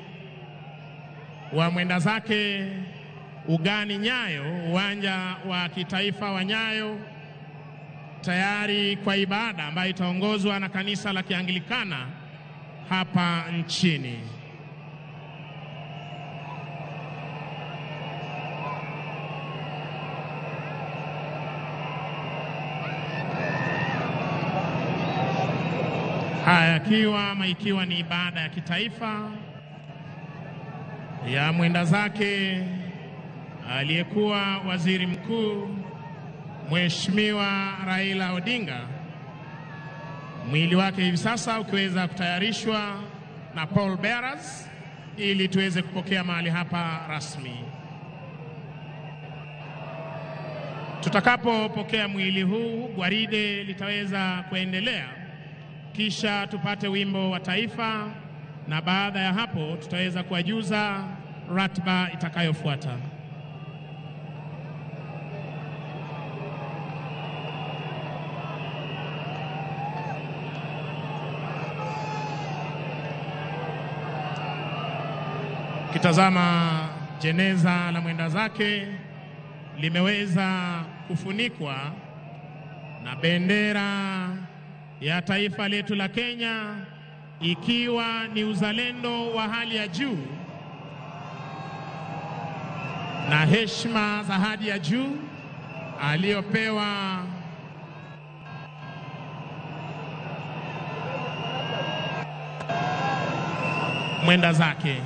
wa mwenda zake ugani Nyayo, uwanja wa kitaifa wa Nyayo, tayari kwa ibada ambayo itaongozwa na kanisa la Kianglikana hapa nchini. Haya ikiwa ni ibada ya kitaifa ya mwenda zake aliyekuwa waziri mkuu Mheshimiwa Raila Odinga, mwili wake hivi sasa ukiweza kutayarishwa na Paul Bearers ili tuweze kupokea mahali hapa rasmi. Tutakapopokea mwili huu, gwaride litaweza kuendelea, kisha tupate wimbo wa taifa, na baada ya hapo tutaweza kuwajuza ratiba itakayofuata. Kitazama jeneza la mwenda zake limeweza kufunikwa na bendera ya taifa letu la Kenya, ikiwa ni uzalendo wa hali ya juu na heshima za hadi ya juu aliyopewa mwenda zake.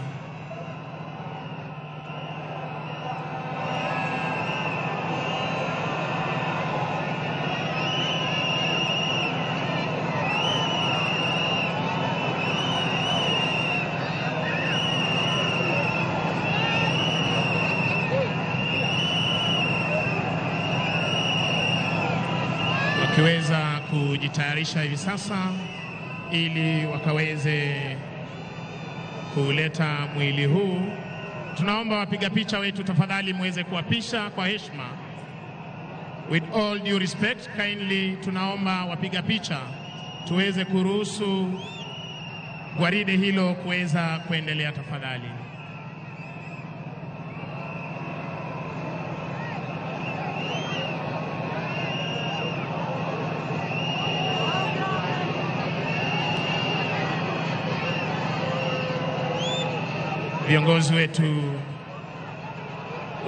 Wakiweza kujitayarisha hivi sasa ili wakaweze kuleta mwili huu, tunaomba wapiga picha wetu tafadhali muweze kuwapisha kwa heshima. With all due respect, kindly tunaomba wapiga picha tuweze kuruhusu gwaride hilo kuweza kuendelea tafadhali. Viongozi wetu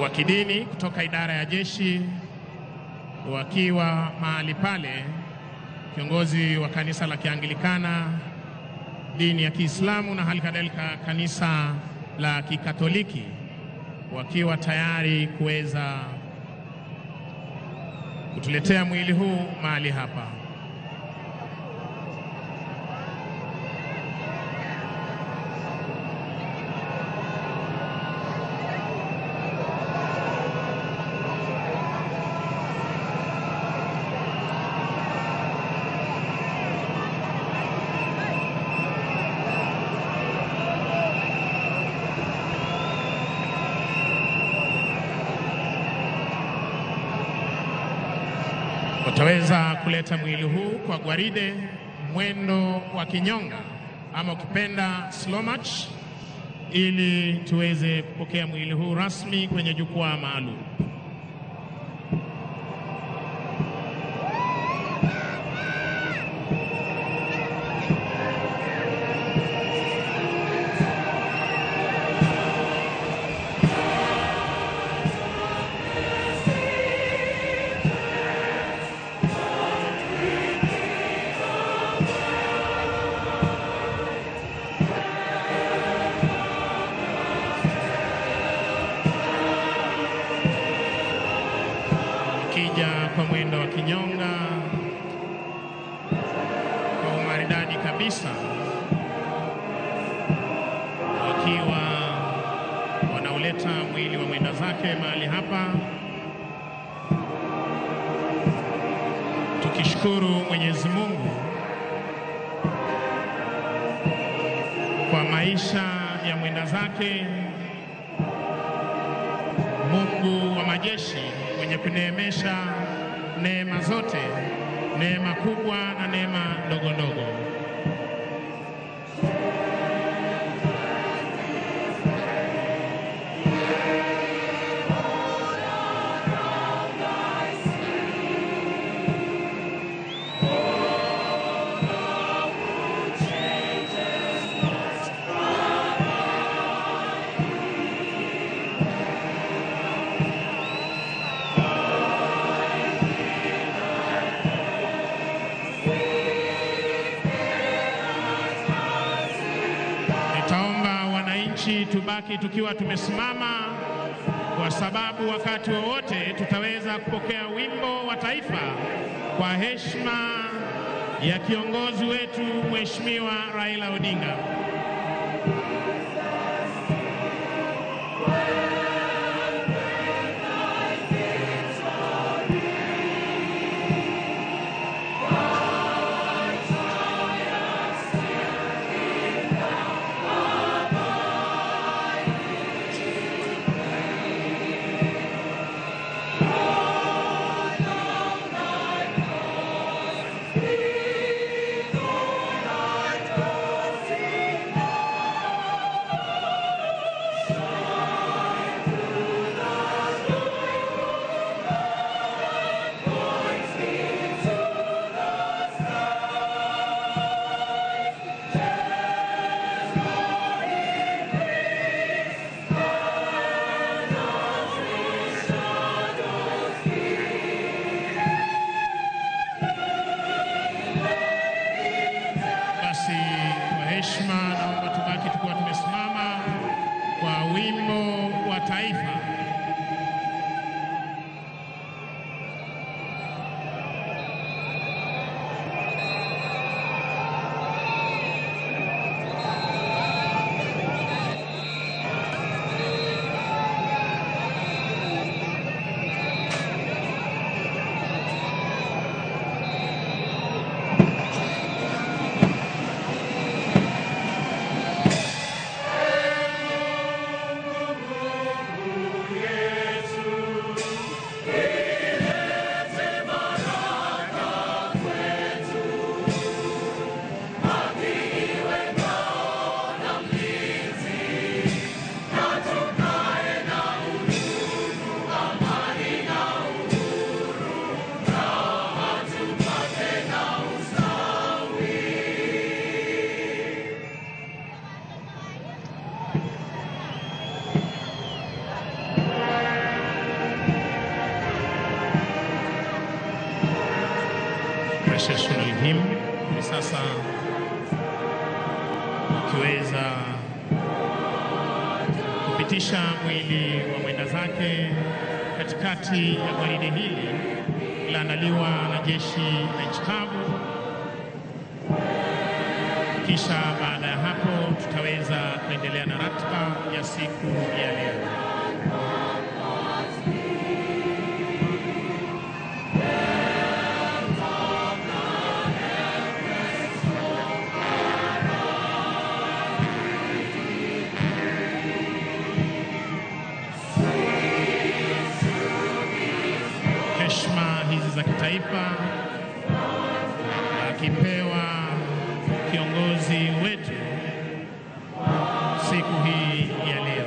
wa kidini kutoka idara ya jeshi wakiwa mahali pale, kiongozi wa kanisa la Kianglikana, dini ya Kiislamu, na hali kadhalika kanisa la Kikatoliki, wakiwa tayari kuweza kutuletea mwili huu mahali hapa. Wataweza kuleta mwili huu kwa gwaride, mwendo wa kinyonga ama ukipenda slow march, ili tuweze kupokea mwili huu rasmi kwenye jukwaa maalum. Kwa mwendo wa kinyonga kwa umaridadi kabisa, wakiwa wanauleta mwili wa mwenda zake mahali hapa, tukishukuru Mwenyezi Mungu kwa maisha ya mwenda zake, Mungu wa majeshi mwenye kuneemesha neema zote, neema kubwa na neema ndogo ndogo. Tubaki tukiwa tumesimama, kwa sababu wakati wowote tutaweza kupokea wimbo wa taifa kwa heshima ya kiongozi wetu Mheshimiwa Raila Odinga. Processional hymn. Sasa ukiweza Pitisha mwili wa mwenda zake katikati ya gwaride hili laandaliwa na jeshi la nchi kavu. Kisha baada ya hapo tutaweza kuendelea na ratiba ya siku ya leo. Heshima hizi za kitaifa akipewa kiongozi wetu siku hii ya leo.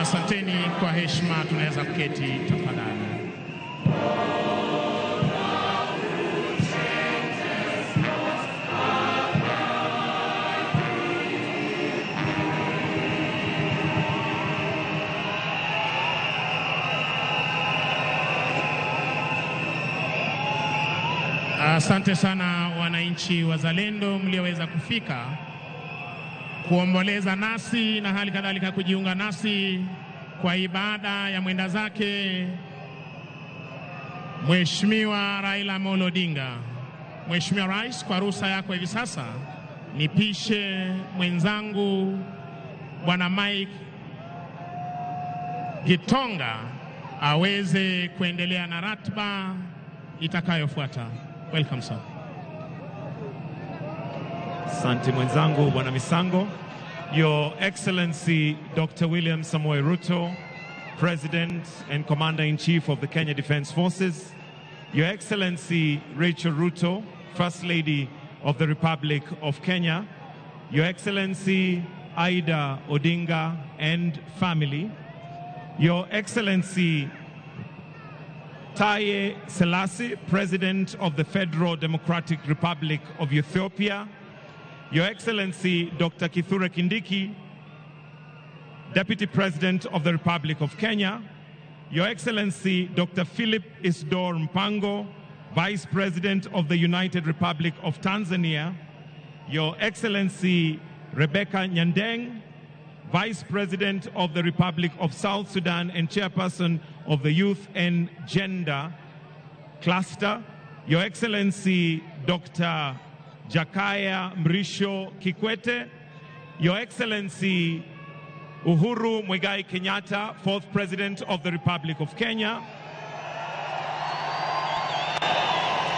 Asanteni kwa heshima, tunaweza kuketi tafadhali. Asante sana wananchi wazalendo mlioweza kufika kuomboleza nasi na hali kadhalika kujiunga nasi kwa ibada ya mwenda zake Mheshimiwa Raila Amolo Odinga. Mheshimiwa Rais, kwa ruhusa yako hivi sasa nipishe mwenzangu Bwana Mike Gitonga aweze kuendelea na ratiba itakayofuata. Welcome, sir. Asante mwenzangu Bwana Misango. Your Excellency Dr. William Samoei Ruto, President and Commander-in-Chief of the Kenya Defence Forces. Your Excellency Rachel Ruto, First Lady of the Republic of Kenya. Your Excellency Aida Odinga and family. Your Excellency Taye Selassie, President of the Federal Democratic Republic of Ethiopia. Your Excellency Dr. Kithure Kindiki, Deputy President of the Republic of Kenya. Your Excellency Dr. Philip Isdor Mpango, Vice President of the United Republic of Tanzania. Your Excellency Rebecca Nyandeng, Vice President of the Republic of South Sudan and Chairperson of the Youth and Gender Cluster. Your Excellency Dr. Jakaya Mrisho Kikwete. Your Excellency Uhuru Muigai Kenyatta, Fourth President of the Republic of Kenya.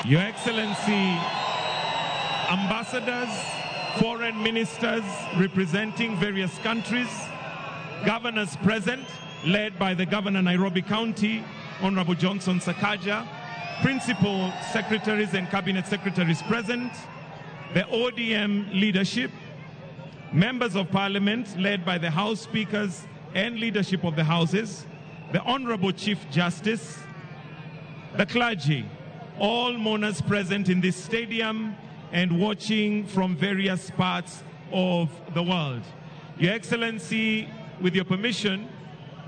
Your Excellency, Ambassadors, Foreign Ministers representing various countries, Governors present, led by the Governor Nairobi County, Honorable Johnson Sakaja, Principal Secretaries and Cabinet Secretaries present, the ODM leadership, Members of Parliament led by the House Speakers and leadership of the Houses, the Honorable Chief Justice, the clergy, all mourners present in this stadium and watching from various parts of the world. Your Excellency, with your permission,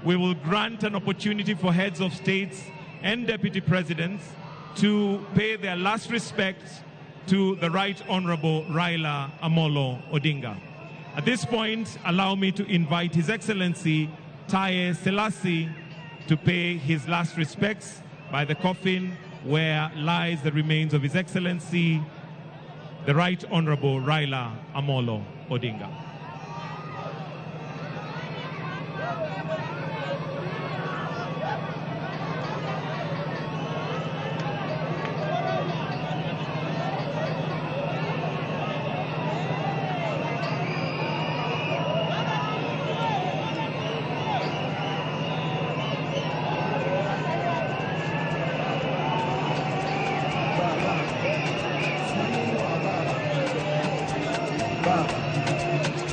we will grant an opportunity for heads of states and deputy presidents to pay their last respects to the Right Honorable Raila Amolo Odinga. At this point, allow me to invite His Excellency Taye Selassie to pay his last respects by the coffin where lies the remains of His Excellency, the Right Honorable Raila Amolo Odinga. Baba.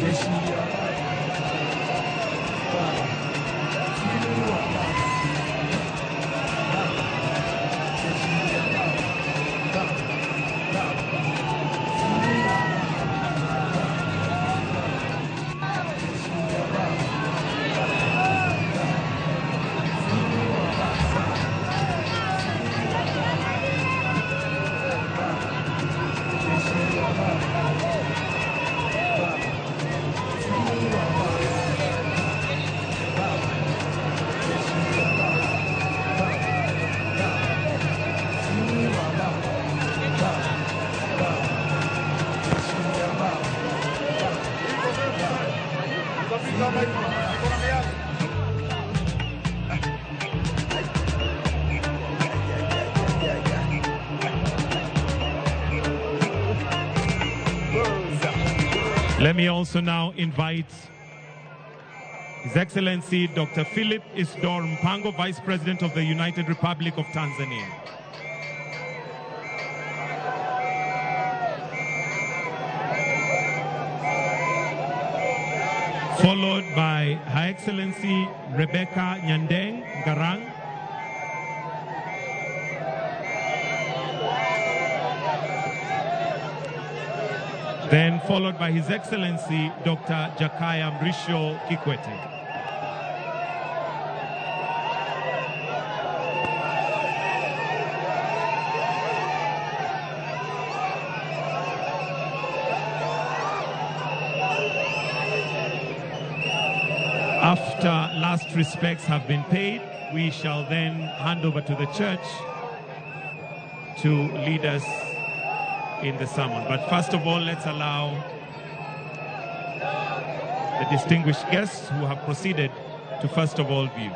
Let me also now invite His Excellency Dr. Philip Isdor Mpango, Vice President of the United Republic of Tanzania. Followed by Her Excellency Rebecca Nyandeng Garang, then followed by His Excellency Dr. Jakaya Mrisho Kikwete. After last respects have been paid, we shall then hand over to the church to lead us in the sermon. But first of all, let's allow the distinguished guests who have proceeded to first of all view.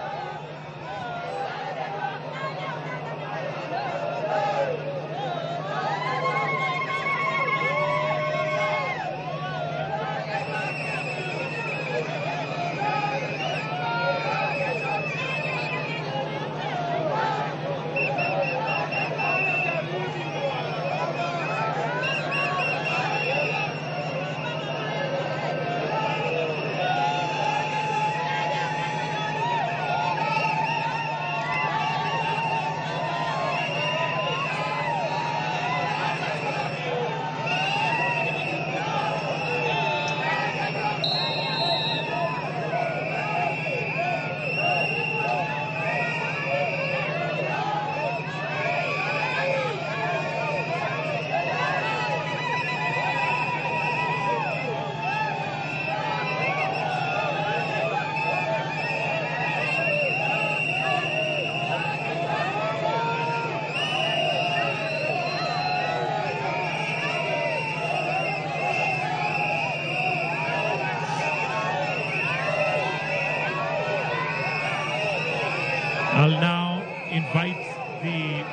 I'll now invite the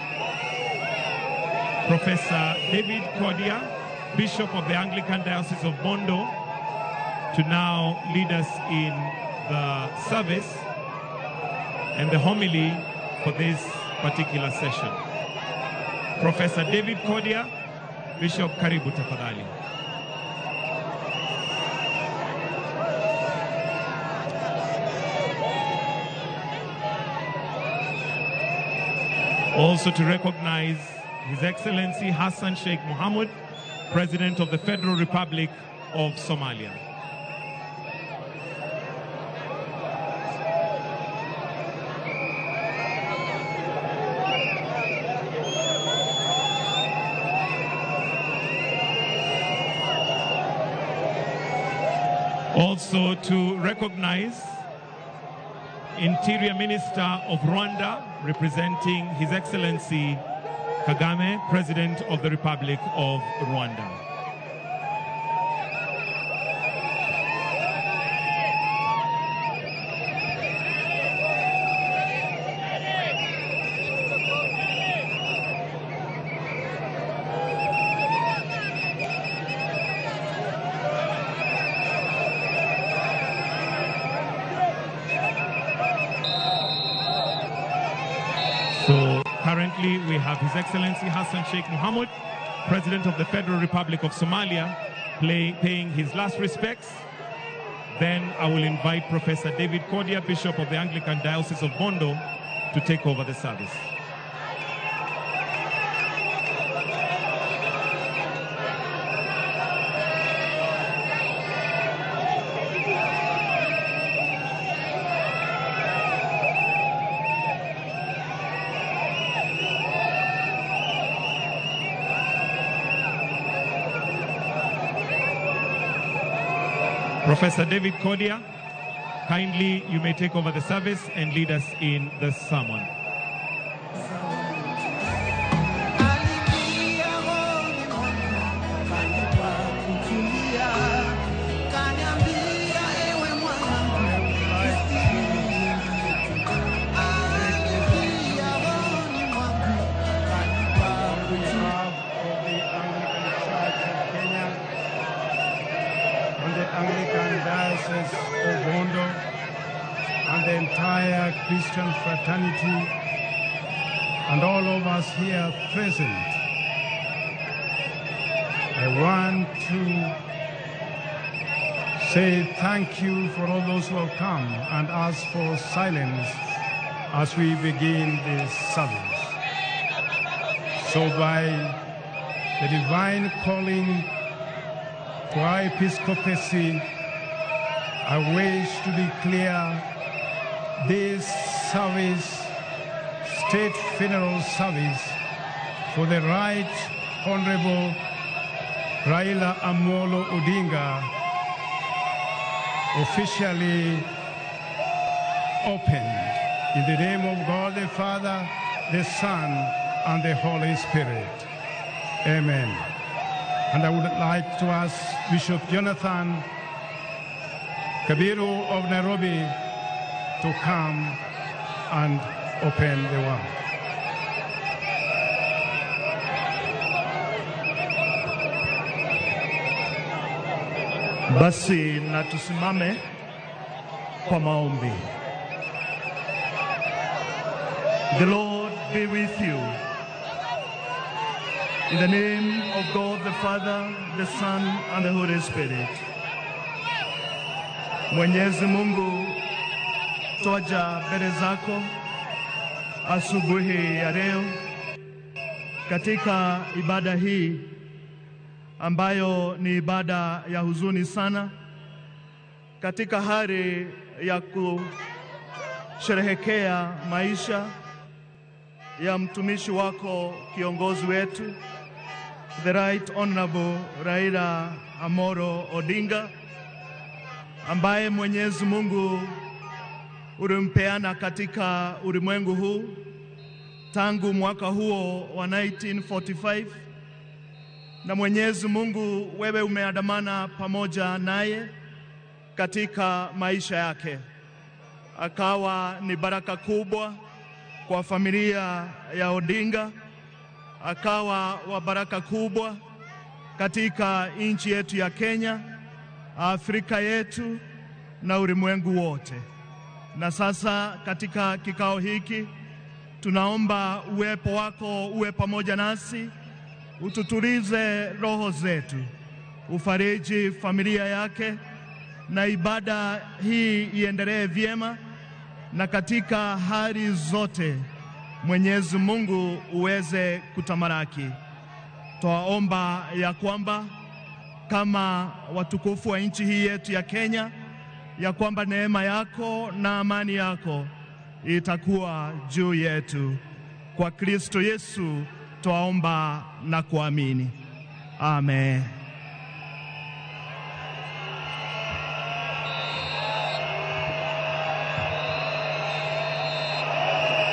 Professor David Kodia, Bishop of the Anglican Diocese of Bondo, to now lead us in the service and the homily for this particular session. Professor David Kodia, Bishop, karibu tafadhali. Also to recognize His Excellency Hassan Sheikh Mohamud, President of the Federal Republic of Somalia. Also to recognize Interior Minister of Rwanda, representing His Excellency Kagame, President of the Republic of Rwanda. So currently we have His Excellency Hassan Sheikh Mohamud, President of the Federal Republic of Somalia, paying his last respects. Then I will invite Professor David Kodia, Bishop of the Anglican Diocese of Bondo, to take over the service. Professor David Kodia, kindly you may take over the service and lead us in the sermon. and the entire Christian fraternity and all of us here present, I want to say thank you for all those who have come and ask for silence as we begin this service. So by the divine calling to our episcopacy, I wish to declare this service, state funeral service, for the Right Honorable Raila Amolo Odinga officially opened. In the name of God the Father, the Son, and the Holy Spirit. Amen. And I would like to ask Bishop Jonathan Kabiru of Nairobi to come and open the word. Basi na tusimame kwa maombi. The Lord be with you. In the name of God the Father, the Son, and the Holy Spirit. Mwenyezi Mungu, twaja mbele zako asubuhi ya leo katika ibada hii ambayo ni ibada ya huzuni sana, katika hali ya kusherehekea maisha ya mtumishi wako, kiongozi wetu, the Right Honorable Raila Amolo Odinga, ambaye Mwenyezi Mungu ulimpeana katika ulimwengu huu tangu mwaka huo wa 1945, na Mwenyezi Mungu wewe umeandamana pamoja naye katika maisha yake. Akawa ni baraka kubwa kwa familia ya Odinga, akawa wa baraka kubwa katika nchi yetu ya Kenya, Afrika yetu na ulimwengu wote. Na sasa katika kikao hiki tunaomba uwepo wako uwe pamoja nasi, ututulize roho zetu, ufariji familia yake, na ibada hii iendelee vyema, na katika hali zote Mwenyezi Mungu uweze kutamaraki. Twaomba ya kwamba kama watukufu wa nchi hii yetu ya Kenya, ya kwamba neema yako na amani yako itakuwa juu yetu. Kwa Kristo Yesu twaomba na kuamini. Amen.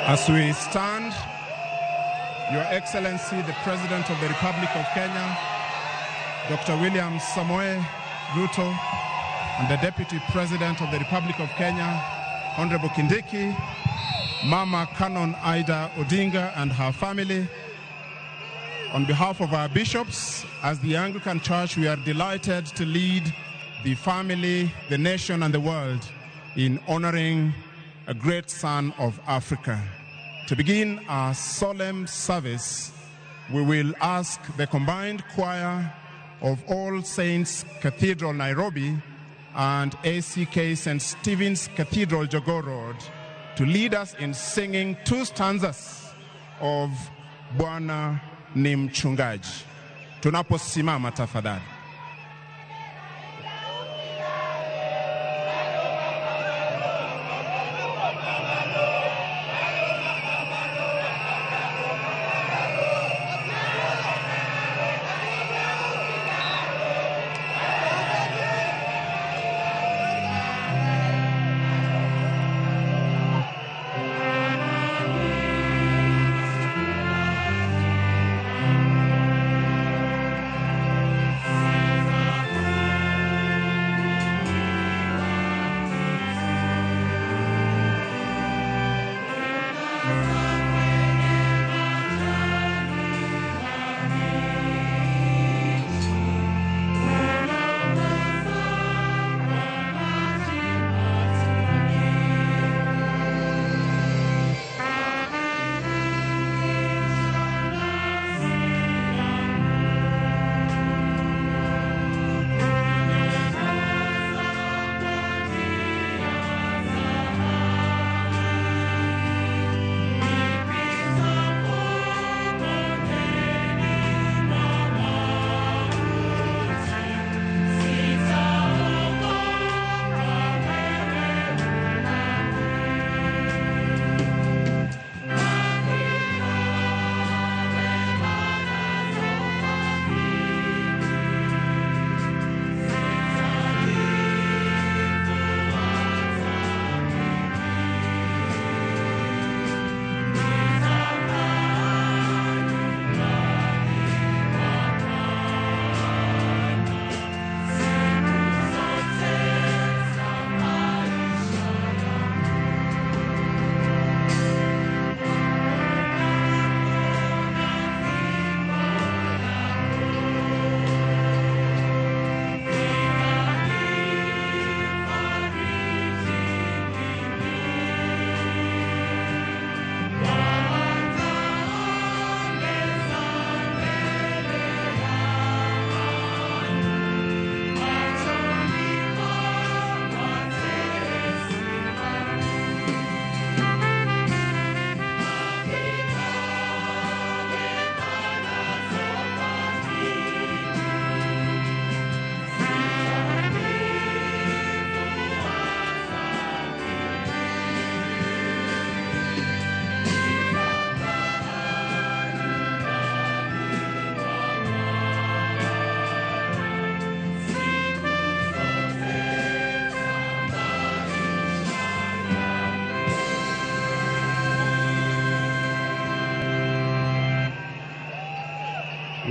As we stand, Your Excellency, the President of the Republic of Kenya, Dr. William Samoei Ruto, and the Deputy President of the Republic of Kenya, Honorable Kindiki, Mama Canon Ida Odinga and her family, on behalf of our bishops, as the Anglican Church, we are delighted to lead the family, the nation, and the world in honoring a great son of Africa. To begin our solemn service, we will ask the combined choir of All Saints Cathedral, Nairobi, and ACK St. Stephen's Cathedral, Jogoo Road, to lead us in singing two stanzas of Bwana ni Mchungaji. Tunaposimama tafadhali.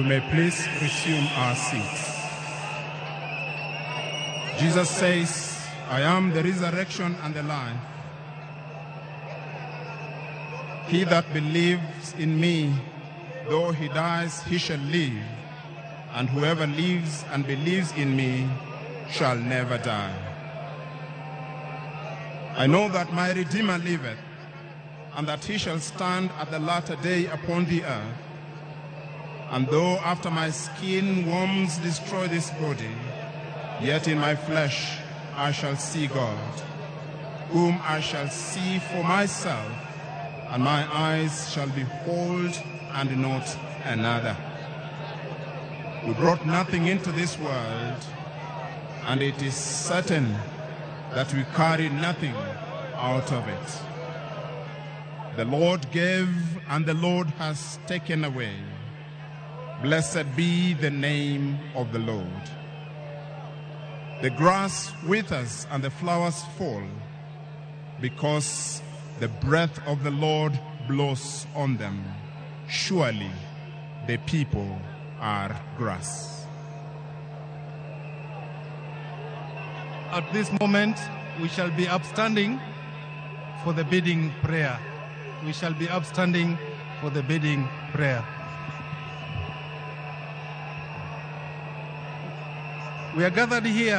we may please resume our seats. Jesus says, I am the resurrection and the life. He that believes in me, though he dies, he shall live. And whoever lives and believes in me shall never die. I know that my Redeemer liveth, and that he shall stand at the latter day upon the earth. And though after my skin worms destroy this body, yet in my flesh I shall see God, whom I shall see for myself, and my eyes shall behold and not another. We brought nothing into this world, and it is certain that we carry nothing out of it. The Lord gave, and the Lord has taken away. Blessed be the name of the Lord. The grass withers and the flowers fall, because the breath of the Lord blows on them. Surely the people are grass. At this moment, we shall be upstanding for the bidding prayer. We shall be upstanding for the bidding prayer. We are gathered here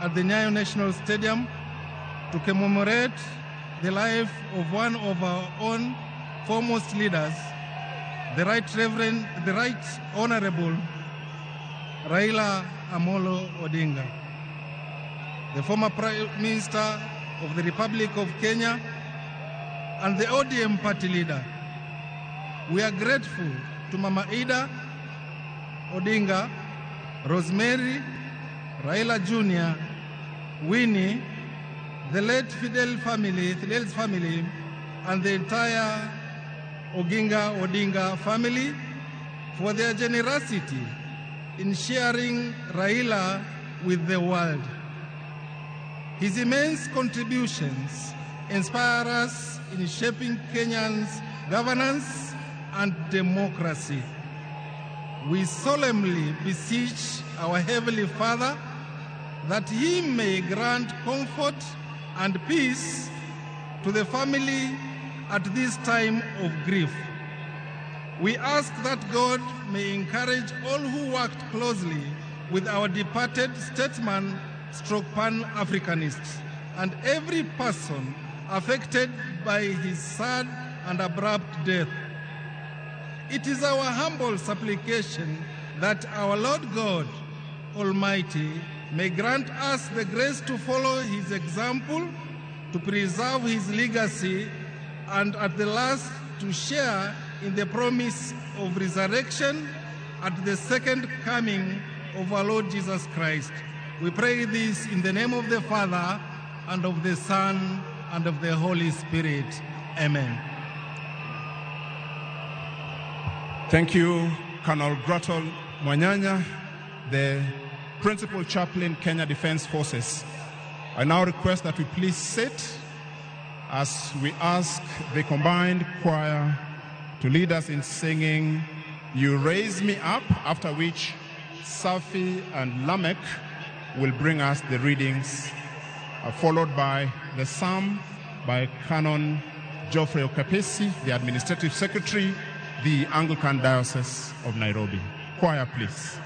at the Nyayo National Stadium to commemorate the life of one of our own foremost leaders, the Right Honorable Raila Amolo Odinga, the former Prime Minister of the Republic of Kenya and the ODM party leader. We are grateful to Mama Ida Odinga, Rosemary, Raila Jr., Winnie, the late Fidel's family, and the entire Odinga family for their generosity in sharing Raila with the world. His immense contributions inspire us in shaping Kenyans' governance and democracy. We solemnly beseech our Heavenly Father that He may grant comfort and peace to the family at this time of grief. We ask that God may encourage all who worked closely with our departed statesman stroke Pan-Africanists and every person affected by his sad and abrupt death. It is our humble supplication that our Lord God Almighty may grant us the grace to follow his example, to preserve his legacy, and at the last to share in the promise of resurrection at the second coming of our Lord Jesus Christ. We pray this in the name of the Father, and of the Son, and of the Holy Spirit. Amen. Thank you, Colonel Gratul Mwanyanya, the Principal Chaplain, Kenya Defense Forces. I now request that we please sit as we ask the combined choir to lead us in singing You Raise Me Up, after which Safi and Lamech will bring us the readings, followed by the psalm by Canon Geoffrey Okapesi, the Administrative Secretary, the Anglican Diocese of Nairobi. Choir, please.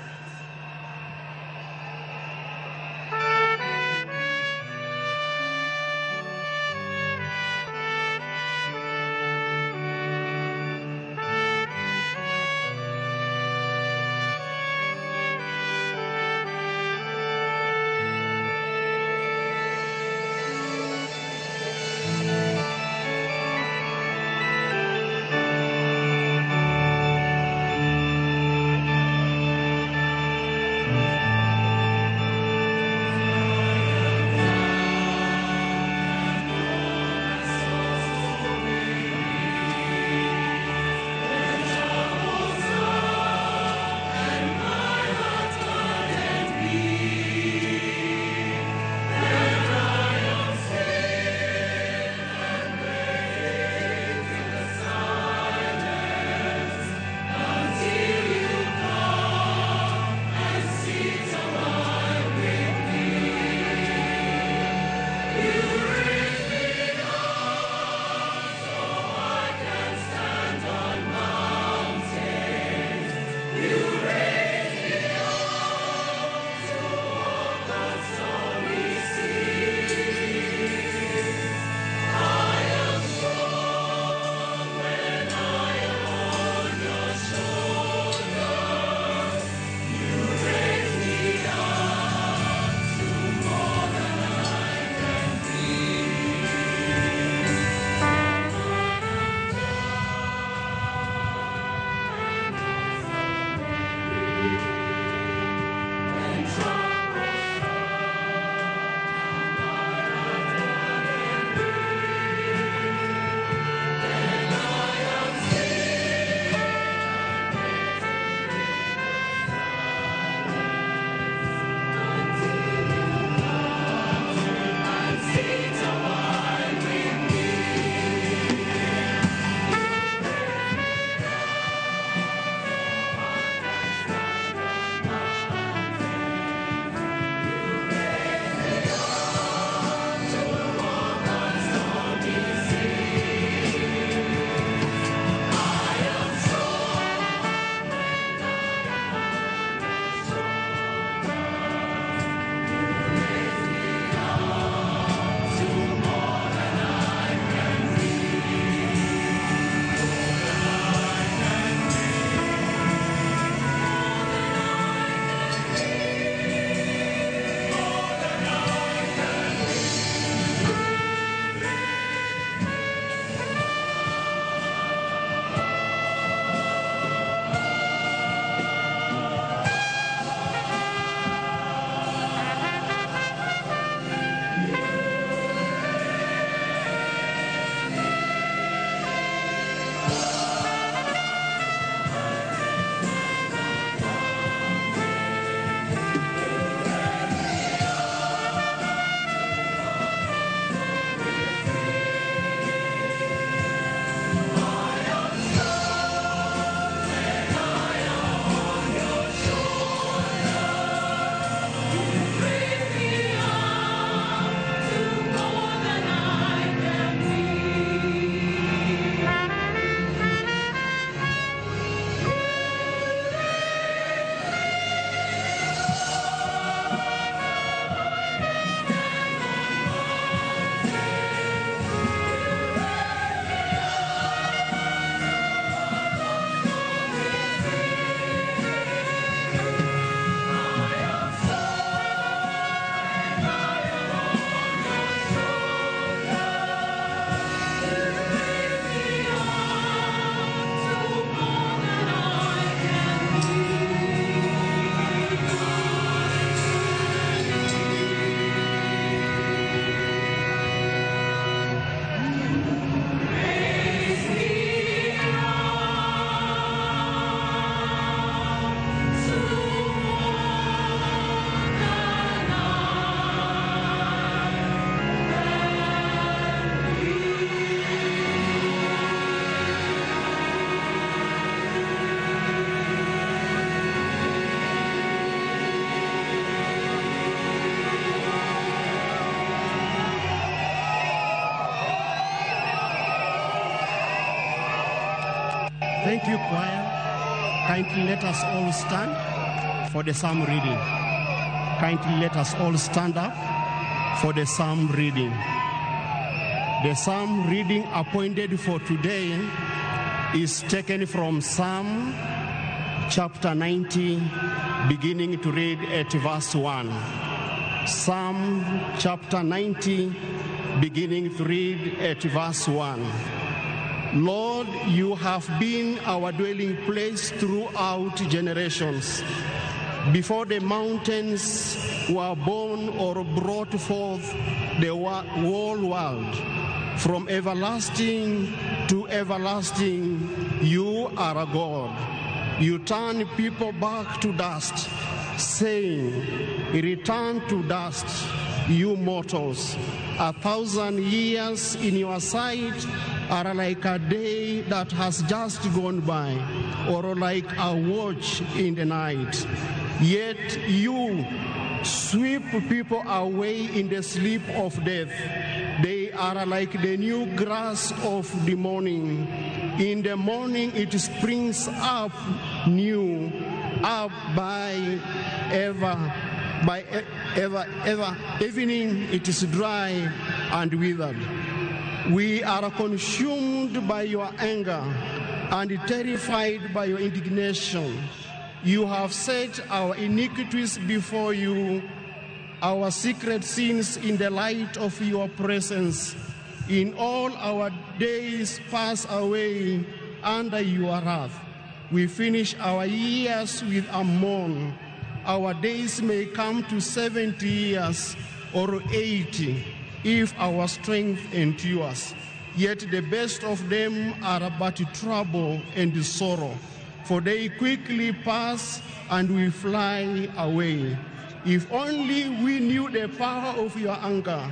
Thank you, choir. Kindly let us all stand for the psalm reading. Kindly let us all stand up for the psalm reading. The psalm reading appointed for today is taken from Psalm chapter 90, beginning to read at verse 1. Psalm chapter 90, beginning to read at verse 1. Lord, you have been our dwelling place throughout generations. Before the mountains were born or brought forth the whole world, from everlasting to everlasting, you are a God. You turn people back to dust, saying, return to dust, you mortals. 1,000 years in your sight are like a day that has just gone by, or like a watch in the night. Yet you sweep people away in the sleep of death. They are like the new grass of the morning. In the morning it springs up new, up by ever. Evening it is dry and withered. We are consumed by your anger and terrified by your indignation. You have set our iniquities before you, our secret sins in the light of your presence. In all our days pass away under your wrath. We finish our years with a mourn. Our days may come to 70 years or 80 if our strength endures. Yet the best of them are but trouble and sorrow, for they quickly pass and we fly away. If only we knew the power of your anger.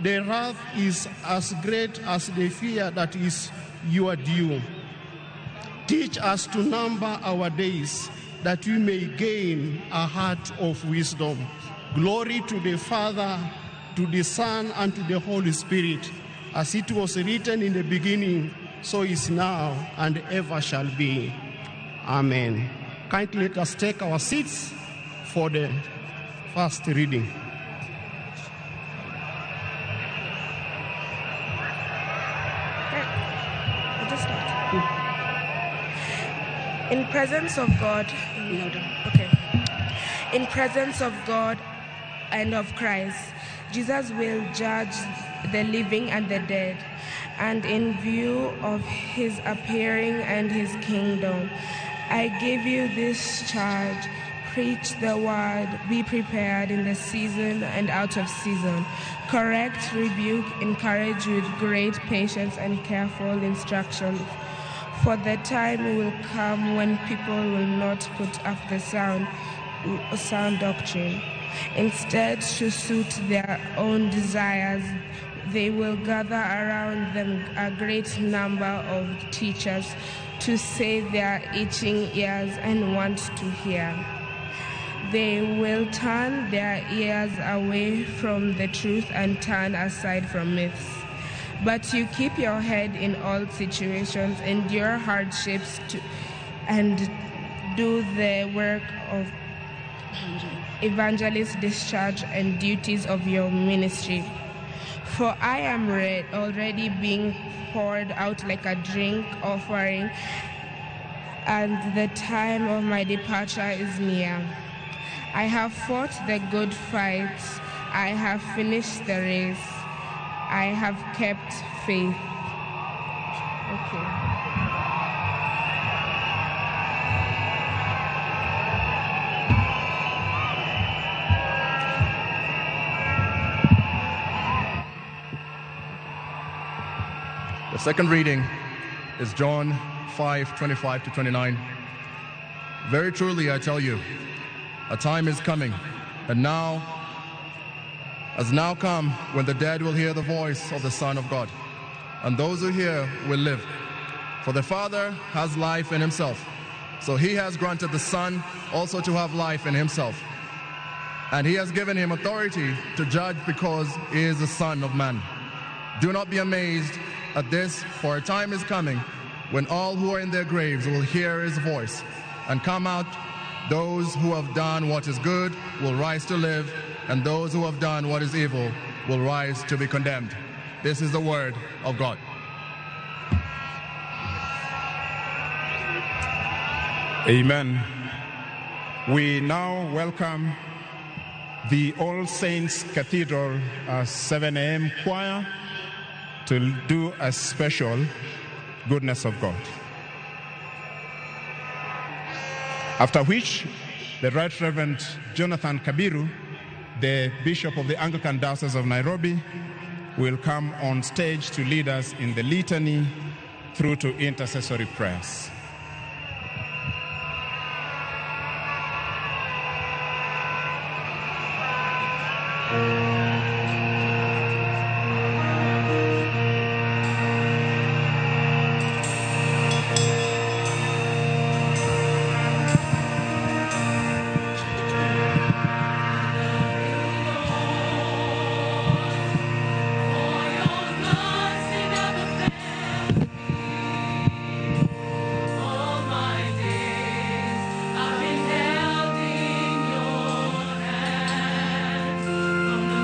The wrath is as great as the fear that is your due. Teach us to number our days, that we may gain a heart of wisdom. Glory to the Father, to the Son, and to the Holy Spirit, as it was written in the beginning, so is now, and ever shall be. Amen. Kindly let us take our seats for the first reading. In presence of God, in presence of God and of Christ, Jesus will judge the living and the dead, and in view of his appearing and his kingdom, I give you this charge: preach the word, be prepared in the season and out of season. Correct, rebuke, encourage with great patience and careful instruction. For the time will come when people will not put up the sound doctrine. Instead, to suit their own desires, they will gather around them a great number of teachers to save their itching ears and want to hear. They will turn their ears away from the truth and turn aside from myths. But you keep your head in all situations, endure hardships, and do the work of evangelist, discharge, and duties of your ministry. For I am already being poured out like a drink offering, and the time of my departure is near. I have fought the good fight. I have finished the race. I have kept faith. Okay. The second reading is John 5:25 to 29. Very truly I tell you, a time is coming, and now has now come when the dead will hear the voice of the Son of God, and those who hear will live. For the Father has life in himself, so he has granted the Son also to have life in himself. And he has given him authority to judge because he is the Son of Man. Do not be amazed at this, for a time is coming when all who are in their graves will hear his voice and come out. Those who have done what is good will rise to live, and those who have done what is evil will rise to be condemned. This is the word of God. Amen. We now welcome the All Saints Cathedral 7 a.m. choir to do a special Goodness of God. After which, the Right Reverend Jonathan Kabiru, the Bishop of the Anglican Diocese of Nairobi, will come on stage to lead us in the litany through to intercessory prayers. From the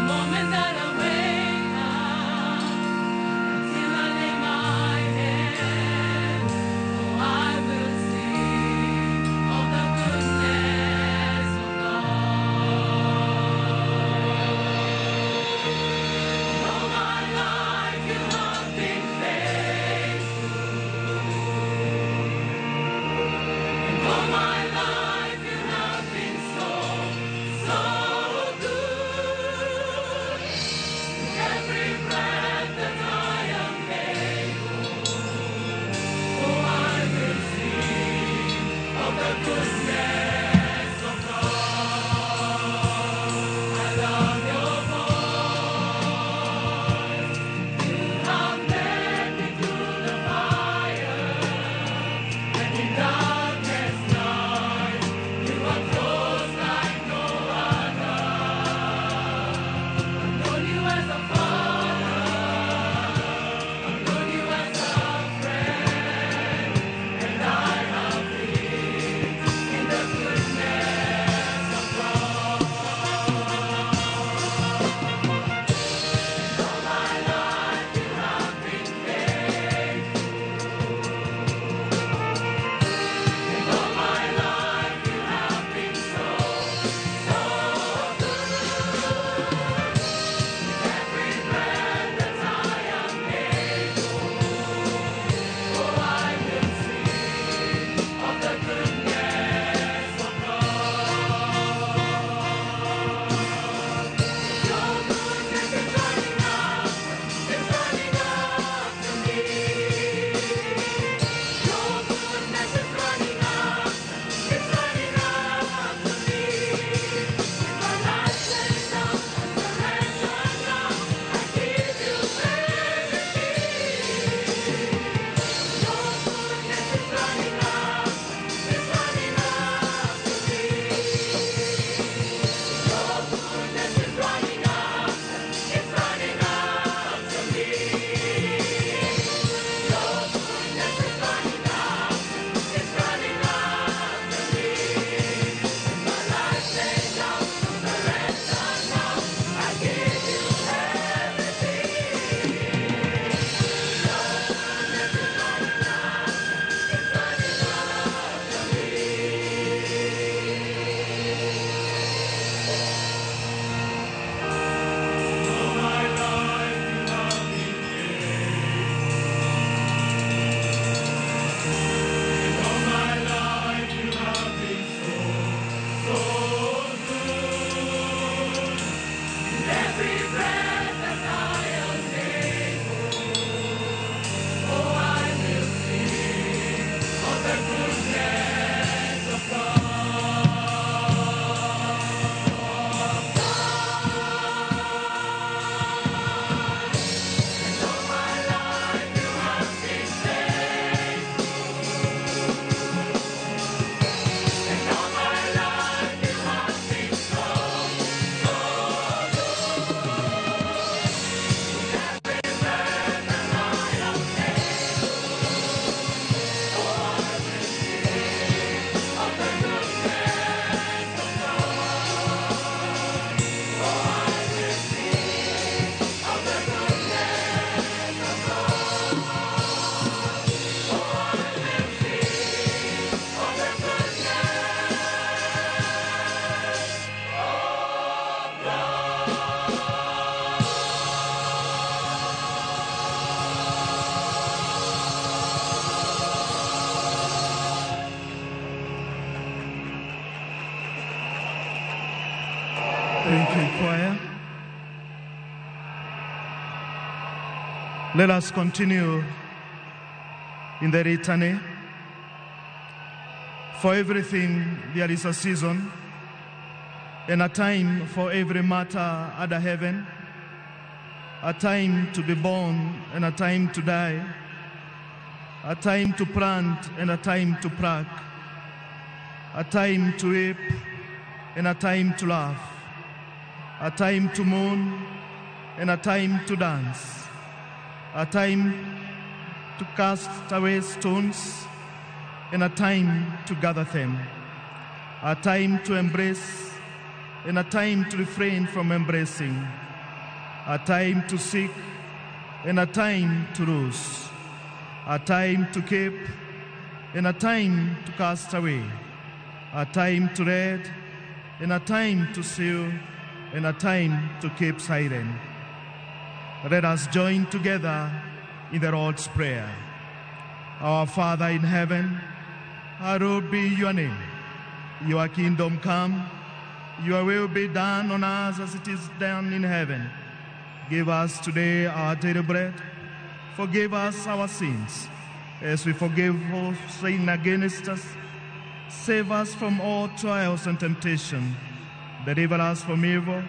Thank you, choir. Let us continue in the litany. For everything there is a season, and a time for every matter under heaven, a time to be born and a time to die, a time to plant and a time to pluck, a time to weep and a time to laugh, a time to mourn and a time to dance, a time to cast away stones and a time to gather them, a time to embrace and a time to refrain from embracing, a time to seek and a time to lose, a time to keep and a time to cast away, a time to read and a time to seal and a time to keep silent. Let us join together in the Lord's Prayer. Our Father in heaven, hallowed be your name. Your kingdom come, your will be done on earth as it is done in heaven. Give us today our daily bread. Forgive us our sins, as we forgive all who sin against us. Save us from all trials and temptation. Deliver us from evil.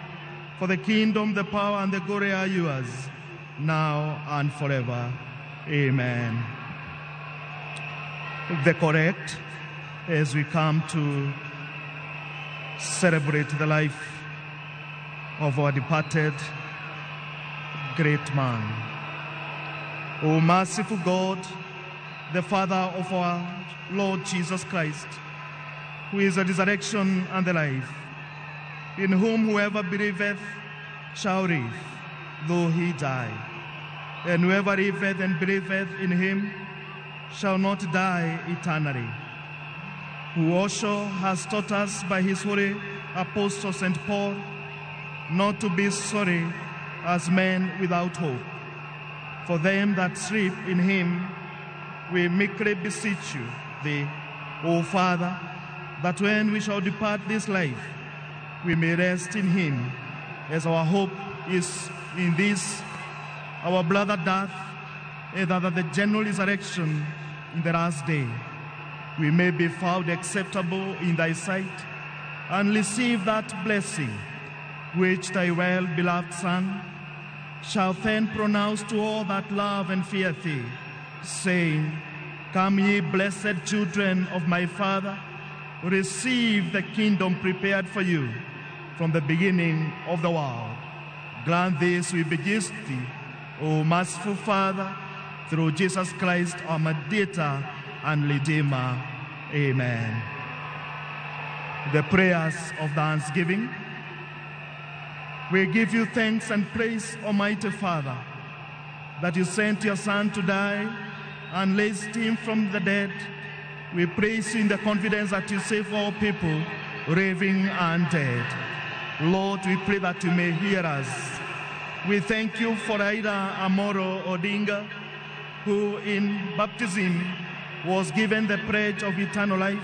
For the kingdom, the power, and the glory are yours, now and forever. Amen. The correct, as we come to celebrate the life of our departed great man. O merciful God, the Father of our Lord Jesus Christ, who is the resurrection and the life, in whom whoever believeth shall live, though he die. And whoever liveth and believeth in him shall not die eternally. Who also has taught us by his holy apostle St. Paul not to be sorry as men without hope. For them that sleep in him, we meekly beseech you, thee, O Father, that when we shall depart this life, we may rest in him, as our hope is in this, our brother death, and that at the general resurrection in the last day, we may be found acceptable in thy sight, and receive that blessing which thy well-beloved Son shall then pronounce to all that love and fear thee, saying, Come ye blessed children of my Father, receive the kingdom prepared for you from the beginning of the world. Grant this, we beseech thee, O merciful Father, through Jesus Christ, our mediator and Redeemer. Amen. The prayers of thanksgiving. We give you thanks and praise, Almighty Father, that you sent your Son to die and raised him from the dead. We praise you in the confidence that you save all people, living and dead. Lord, we pray that you may hear us. We thank you for Aida Amoro Odinga, who in baptism was given the pledge of eternal life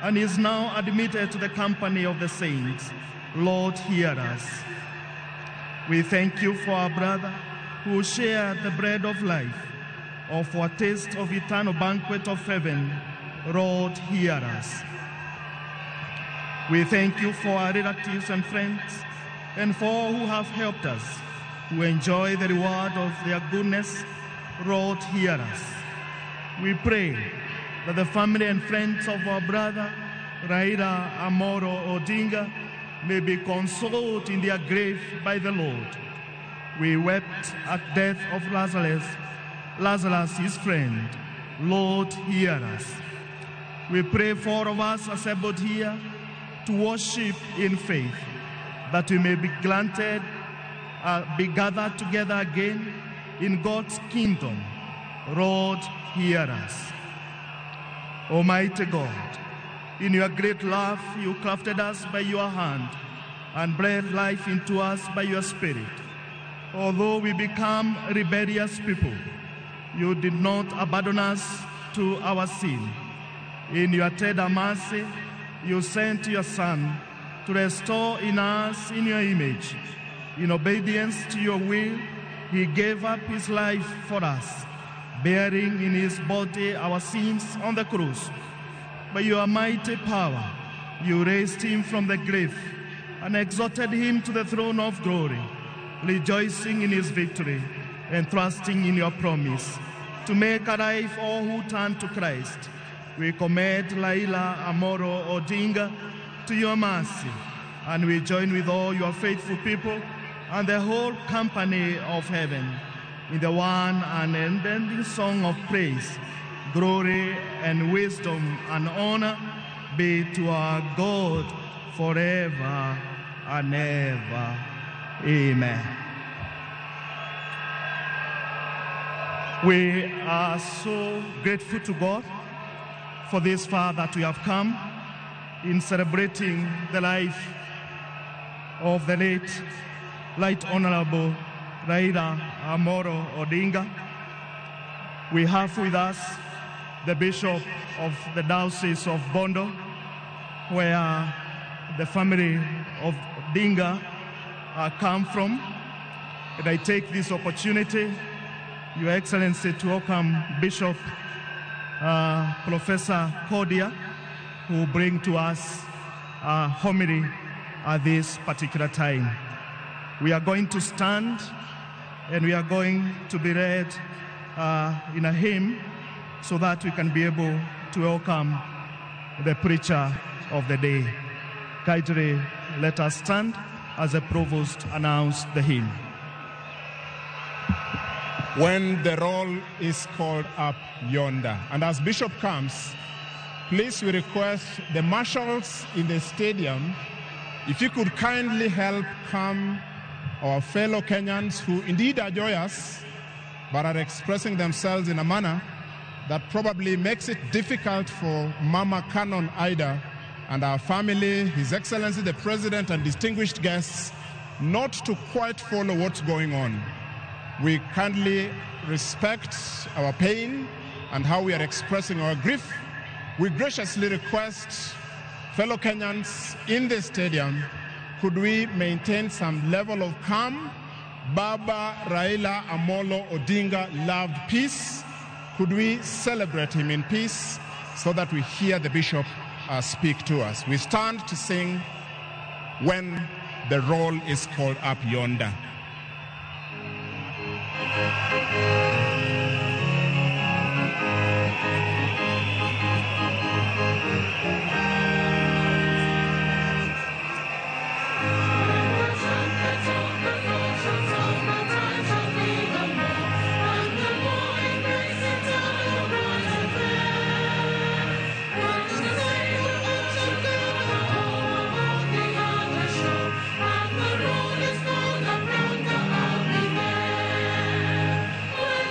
and is now admitted to the company of the saints. Lord, hear us. We thank you for our brother who shared the bread of life, or for a taste of eternal banquet of heaven. Lord, hear us. We thank you for our relatives and friends, and for all who have helped us to enjoy the reward of their goodness. Lord, hear us. We pray that the family and friends of our brother Raila Amoro Odinga may be consoled in their grave by the Lord. We wept at death of Lazarus, his friend. Lord, hear us. We pray for all of us assembled here to worship in faith, that we may be granted, be gathered together again in God's kingdom. Lord, hear us. Almighty God, in your great love, you crafted us by your hand and breathed life into us by your Spirit. Although we become rebellious people, you did not abandon us to our sin. In your tender mercy, you sent your Son to restore in us in your image. In obedience to your will, he gave up his life for us, bearing in his body our sins on the cross. By your mighty power, you raised him from the grave and exalted him to the throne of glory, rejoicing in his victory and trusting in your promise to make alive all who turn to Christ. We commit Raila Amolo Odinga to your mercy, and we join with all your faithful people and the whole company of heaven in the one and unending song of praise. Glory and wisdom and honor be to our God forever and ever. Amen. We are so grateful to God for this far that we have come in celebrating the life of the late Right Honorable Raila Amolo Odinga. We have with us the Bishop of the Diocese of Bondo, where the family of Odinga come from. And I take this opportunity, Your Excellency, to welcome Bishop Professor Cordia, who will bring to us a homily at this particular time. We are going to stand and we are going to be read in a hymn so that we can be able to welcome the preacher of the day. Kindly let us stand as the provost announced the hymn. When the roll is called up yonder. And as Bishop comes, please we request the marshals in the stadium, if you could kindly help calm our fellow Kenyans who indeed are joyous, but are expressing themselves in a manner that probably makes it difficult for Mama Canon Ida and our family, His Excellency the President and distinguished guests, not to quite follow what's going on. We kindly respect our pain and how we are expressing our grief. We graciously request fellow Kenyans in the stadium, could we maintain some level of calm? Baba Raila Amolo Odinga loved peace. Could we celebrate him in peace so that we hear the bishop speak to us? We stand to sing When the Roll is Called Up Yonder. When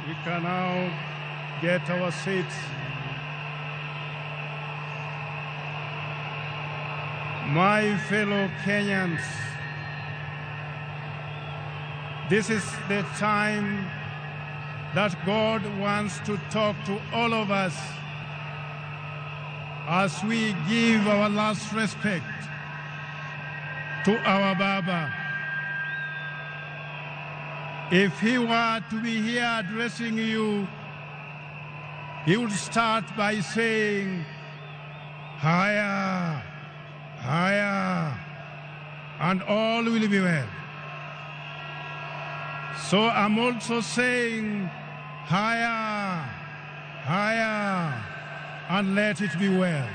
We can now get our seats. My fellow Kenyans, this is the time that God wants to talk to all of us as we give our last respect to our Baba. If he were to be here addressing you, he would start by saying, higher, higher, and all will be well. So I'm also saying, higher, higher, and let it be well.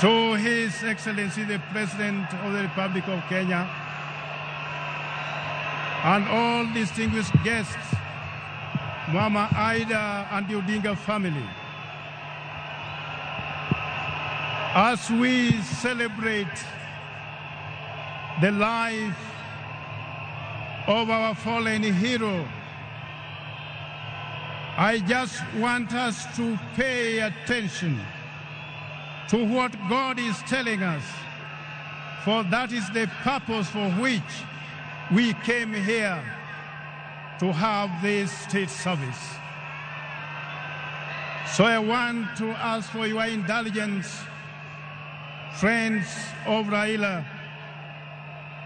To His Excellency the President of the Republic of Kenya and all distinguished guests, Mama Ida and the Odinga family, as we celebrate the life of our fallen hero, I just want us to pay attention to what God is telling us, for that is the purpose for which we came here to have this state service. So I want to ask for your indulgence, friends of Raila,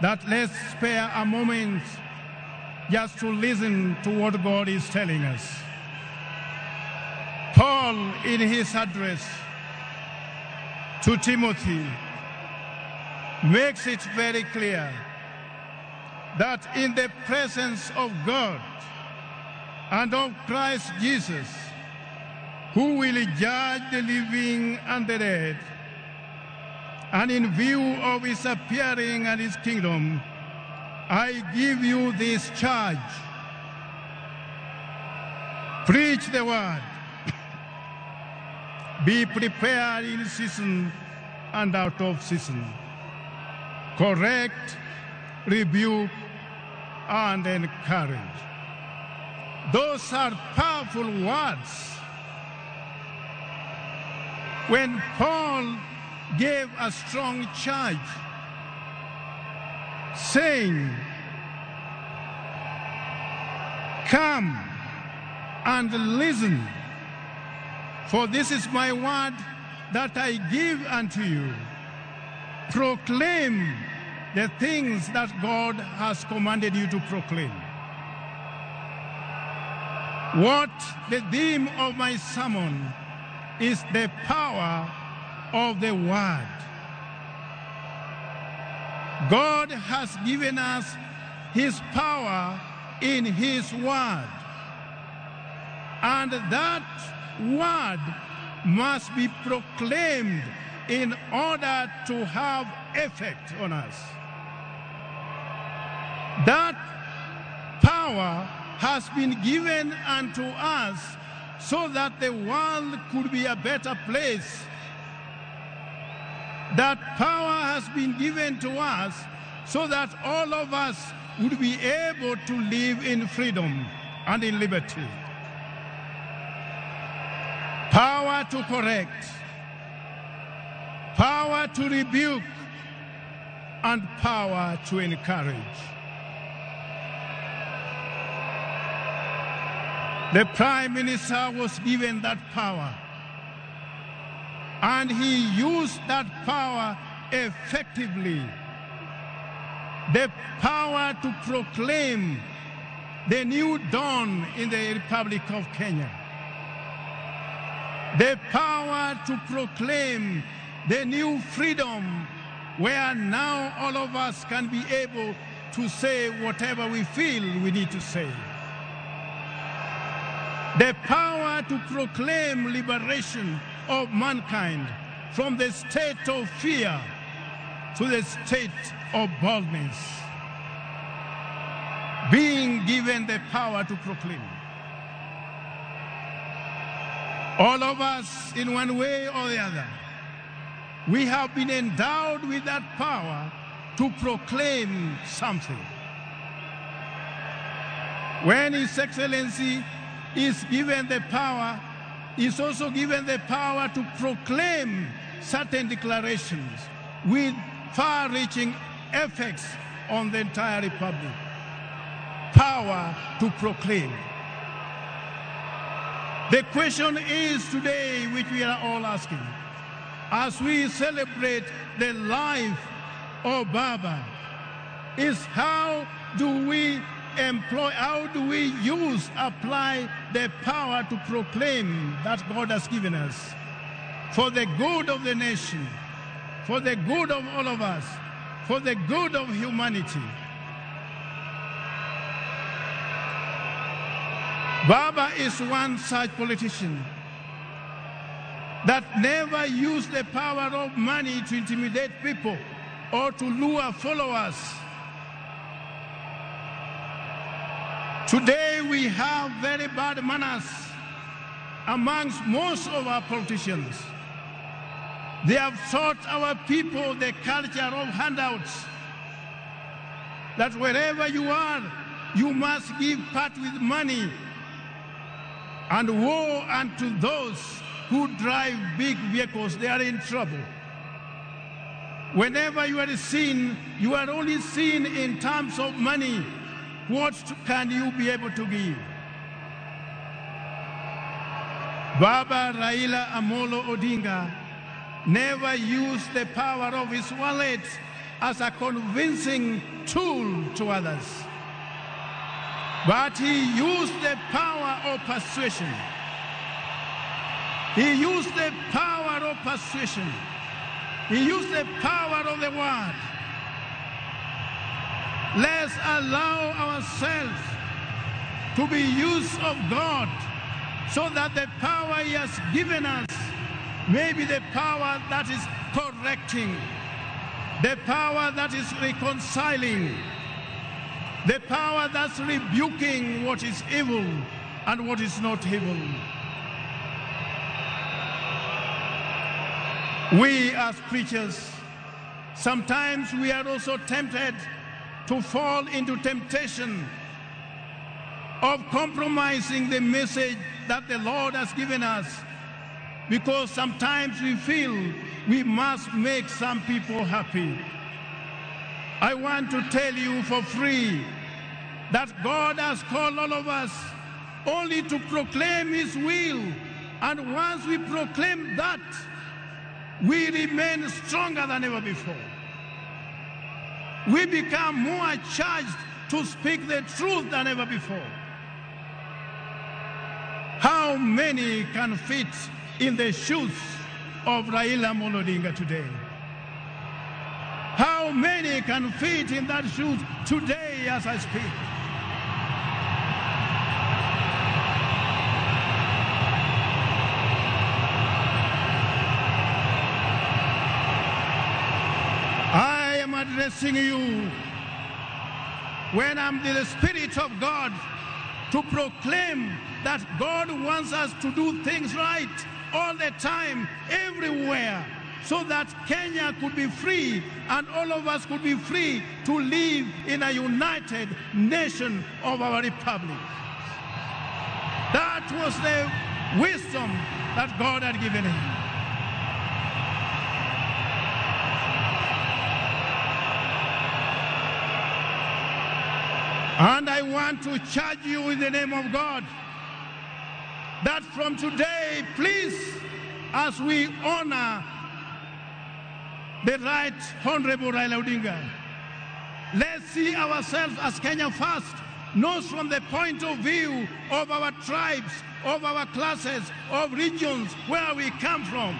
that let's spare a moment just to listen to what God is telling us. Paul, in his address to Timothy, makes it very clear that in the presence of God and of Christ Jesus, who will judge the living and the dead, and in view of his appearing and his kingdom, I give you this charge. Preach the word. Be prepared in season and out of season. Correct, rebuke, and encourage. Those are powerful words. When Paul gave a strong charge, saying, come and listen, for this is my word that I give unto you. Proclaim the things that God has commanded you to proclaim. What the theme of my sermon is the power of the word. God has given us his power in his word. And that word must be proclaimed in order to have effect on us. That power has been given unto us so that the world could be a better place. That power has been given to us so that all of us would be able to live in freedom and in liberty. Power to correct, power to rebuke, and power to encourage. The Prime Minister was given that power, and he used that power effectively. The power to proclaim the new dawn in the Republic of Kenya. The power to proclaim the new freedom where now all of us can be able to say whatever we feel we need to say. The power to proclaim liberation of mankind from the state of fear to the state of boldness. Being given the power to proclaim. All of us, in one way or the other, we have been endowed with that power to proclaim something. When His Excellency is given the power, is also given the power to proclaim certain declarations with far-reaching effects on the entire Republic. Power to proclaim. The question is today, which we are all asking, as we celebrate the life of Baba, is how do we apply the power to proclaim that God has given us for the good of the nation, for the good of all of us, for the good of humanity. Baba is one such politician that never used the power of money to intimidate people or to lure followers. Today we have very bad manners amongst most of our politicians. They have taught our people the culture of handouts, that wherever you are, you must give part with money. And woe unto those who drive big vehicles, they are in trouble. Whenever you are seen, you are only seen in terms of money. What can you be able to give? Baba Raila Amolo Odinga never used the power of his wallet as a convincing tool to others. But he used the power of persuasion. He used the power of persuasion. He used the power of the word. Let's allow ourselves to be used of God so that the power He has given us may be the power that is correcting, the power that is reconciling, the power that's rebuking what is evil and what is not evil. We as preachers, sometimes we are also tempted to fall into temptation of compromising the message that the Lord has given us, because sometimes we feel we must make some people happy. I want to tell you for free that God has called all of us only to proclaim His will. And once we proclaim that, we remain stronger than ever before. We become more charged to speak the truth than ever before. How many can fit in the shoes of Raila Amolo Odinga today? How many can fit in that shoes today as I speak? I am addressing you when I'm in the Spirit of God to proclaim that God wants us to do things right all the time, everywhere, so that Kenya could be free and all of us could be free to live in a united nation of our republic. That was the wisdom that God had given him. And I want to charge you in the name of God that from today, please, as we honor the Right Honorable Raila Odinga, let's see ourselves as Kenya First, not from the point of view of our tribes, of our classes, of regions, where we come from.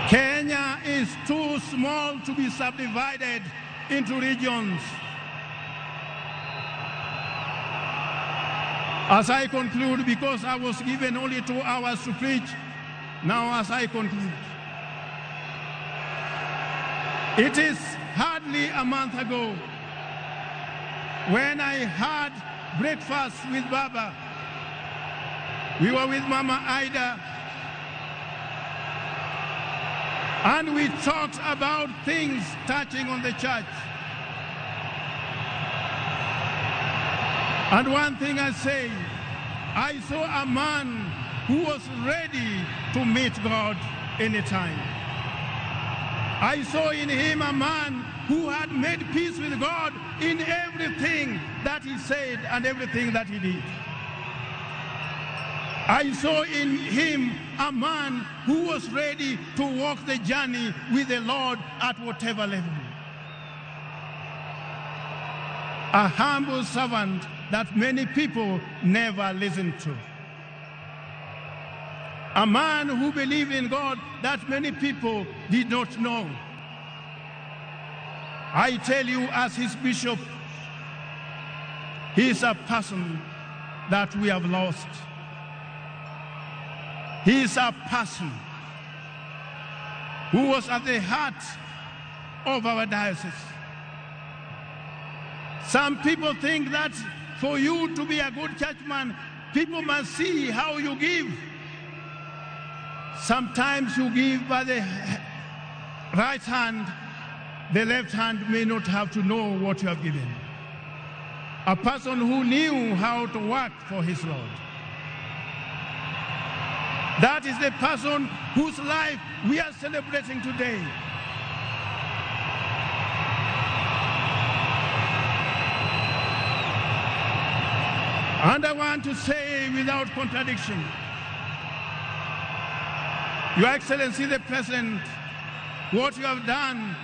Kenya is too small to be subdivided into regions. As I conclude, because I was given only 2 hours to preach, now as I conclude, it is hardly a month ago when I had breakfast with Baba. We were with Mama Ida, And we talked about things touching on the church. And one thing I say, I saw a man who was ready to meet God anytime. I saw in him a man who had made peace with God in everything that he said and everything that he did. I saw in him a man who was ready to walk the journey with the Lord at whatever level. A humble servant that many people never listened to. A man who believed in God that many people did not know. I tell you, as his bishop, he is a person that we have lost. He is a person who was at the heart of our diocese. Some people think that for you to be a good churchman, people must see how you give. Sometimes you give by the right hand, the left hand may not have to know what you have given. A person who knew how to work for his Lord. That is the person whose life we are celebrating today. And I want to say without contradiction, Your Excellency the President, what you have done,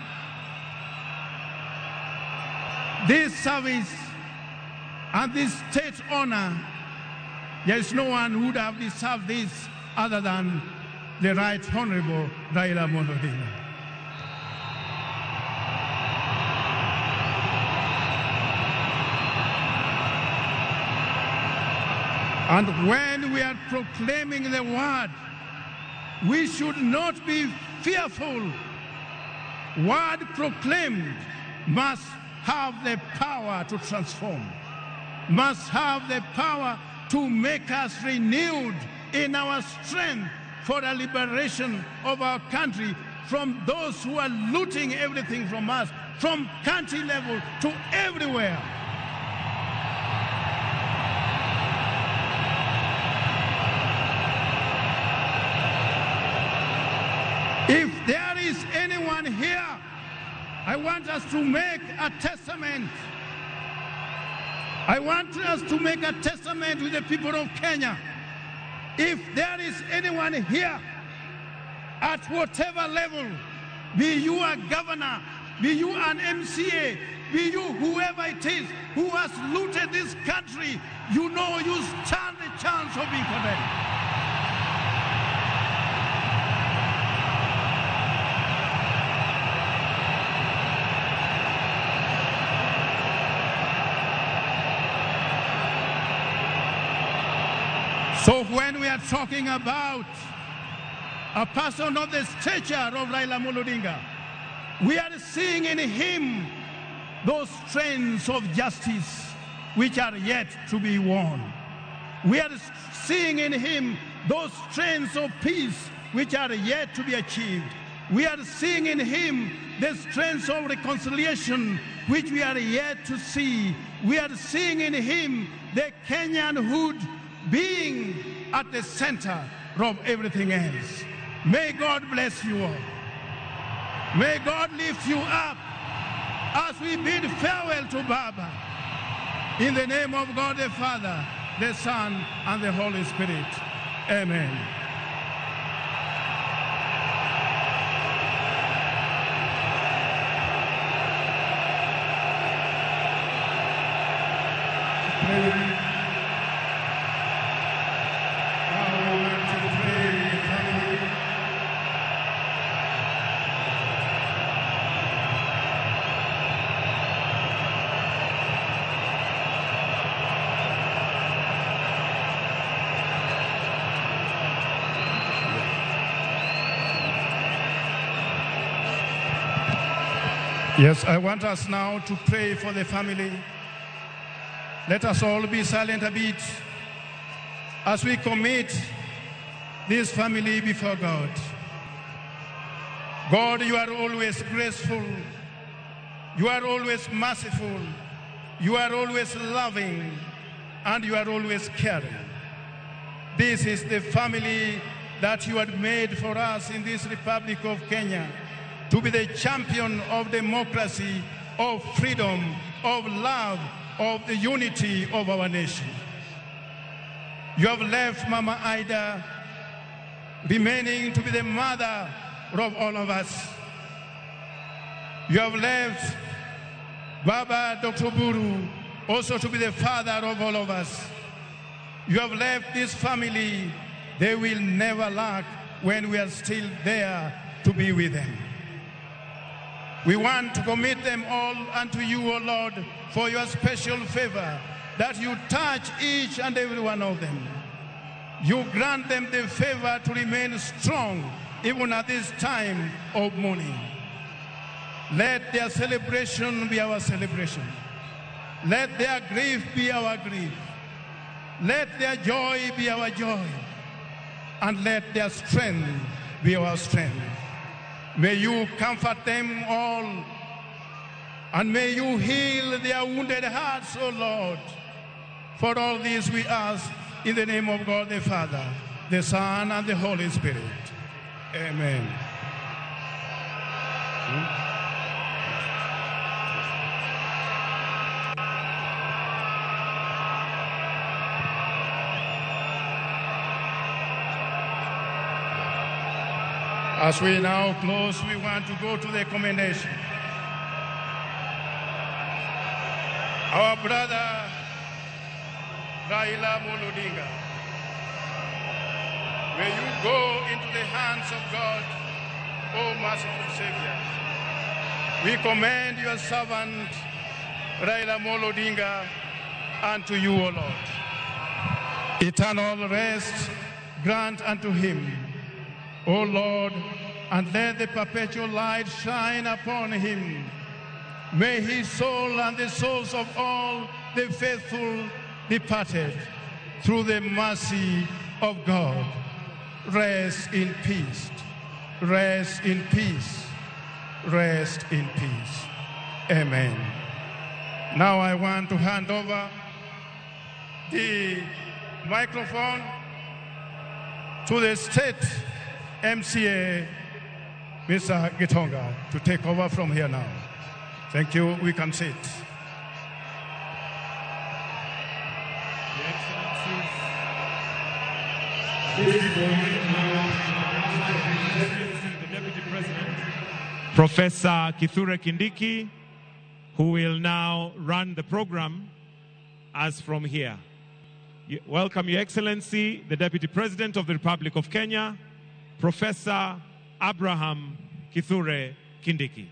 this service and this state honor, there is no one who would have deserved this other than the Right Honorable Raila Amolo Odinga. And when we are proclaiming the word, we should not be fearful. Word proclaimed must have the power to transform, must have the power to make us renewed in our strength for the liberation of our country from those who are looting everything from us, from country level to everywhere. If there is anyone here, I want us to make a testament. I want us to make a testament with the people of Kenya. If there is anyone here, at whatever level, be you a governor, be you an MCA, be you whoever it is who has looted this country, you know you stand a chance of being condemned. So when we are talking about a person of the stature of Raila Amolo Odinga, we are seeing in him those strands of justice which are yet to be won. We are seeing in him those strands of peace which are yet to be achieved. We are seeing in him the strands of reconciliation which we are yet to see. We are seeing in him the Kenyanhood being at the center of everything else. May God bless you all. May God lift you up as we bid farewell to Baba. In the name of God the Father, the Son, and the Holy Spirit. Amen. Yes, I want us now to pray for the family. Let us all be silent a bit as we commit this family before God. God, you are always graceful. You are always merciful. You are always loving. And you are always caring. This is the family that you had made for us in this Republic of Kenya, to be the champion of democracy, of freedom, of love, of the unity of our nation. You have left Mama Ida remaining to be the mother of all of us. You have left Baba Dr. Buru also to be the father of all of us. You have left this family. They will never lack when we are still there to be with them. We want to commit them all unto you, O Lord, for your special favor, that you touch each and every one of them. You grant them the favor to remain strong even at this time of mourning. Let their celebration be our celebration. Let their grief be our grief. Let their joy be our joy. And let their strength be our strength. May you comfort them all. And may you heal their wounded hearts, O Lord. For all this we ask in the name of God the Father, the Son, and the Holy Spirit. Amen. As we now close, we want to go to the commendation. Our brother, Raila Amolo Odinga, may you go into the hands of God, O merciful Savior. We commend your servant, Raila Amolo Odinga, unto you, O Lord. Eternal rest grant unto him, O Lord, and let the perpetual light shine upon him. May his soul and the souls of all the faithful departed, through the mercy of God, rest in peace, rest in peace, rest in peace. Amen. Now I want to hand over the microphone to the state MCA, Mr. Gitonga, to take over from here now. Thank you. We can sit. The Deputy President, Professor Kithure Kindiki, who will now run the program as from here. Welcome, Your Excellency, the Deputy President of the Republic of Kenya, Professor Abraham Kithure Kindiki.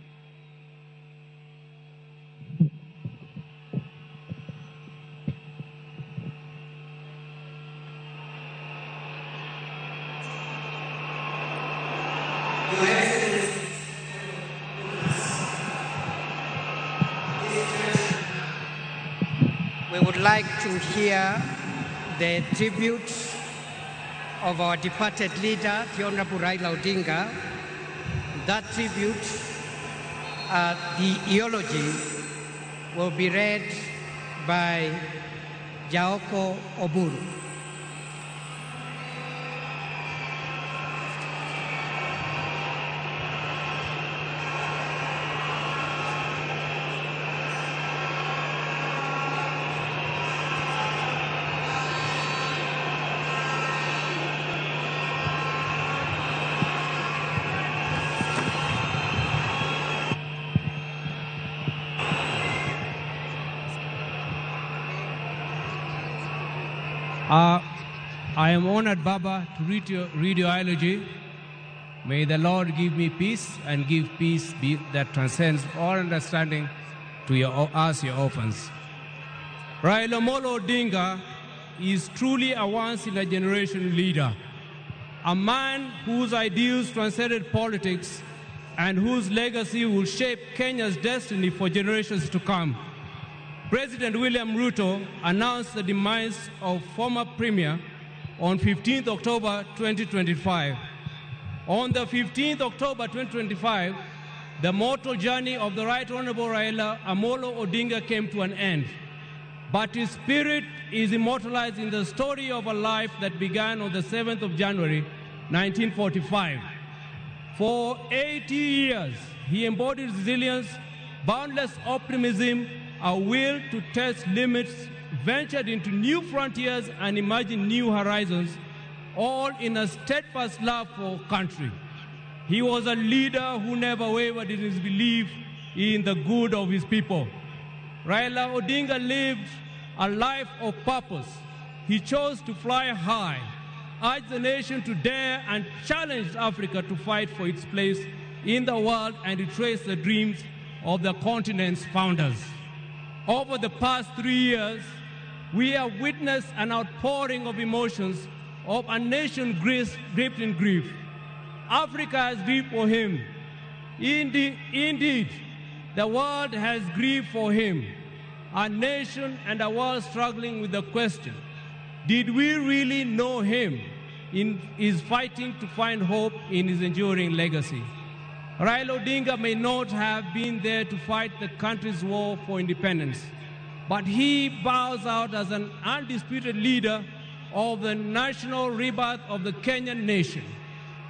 We would like to hear the tribute of our departed leader, the Honorable Raila Odinga. That tribute, the eulogy, will be read by Jaoko Oburu. I am honored, Baba, to read your eulogy. May the Lord give me peace and give peace that transcends all understanding to us, your orphans. Raila Amolo Odinga is truly a once-in-a-generation leader, a man whose ideals transcended politics and whose legacy will shape Kenya's destiny for generations to come. President William Ruto announced the demise of former Premier on 15th October 2025. On the 15th October 2025, the mortal journey of the Right Honorable Raila Amolo Odinga came to an end. But his spirit is immortalized in the story of a life that began on the 7th of January, 1945. For 80 years, he embodied resilience, boundless optimism, a will to test limits, ventured into new frontiers and imagined new horizons, all in a steadfast love for country. He was a leader who never wavered in his belief in the good of his people. Raila Odinga lived a life of purpose. He chose to fly high, urged the nation to dare, and challenged Africa to fight for its place in the world and retrace the dreams of the continent's founders. Over the past 3 years, we have witnessed an outpouring of emotions of a nation gripped in grief. Africa has grieved for him. Indeed, the world has grieved for him. Our nation and the world struggling with the question, did we really know him in his fighting to find hope in his enduring legacy? Raila Odinga may not have been there to fight the country's war for independence, but he bows out as an undisputed leader of the national rebirth of the Kenyan nation.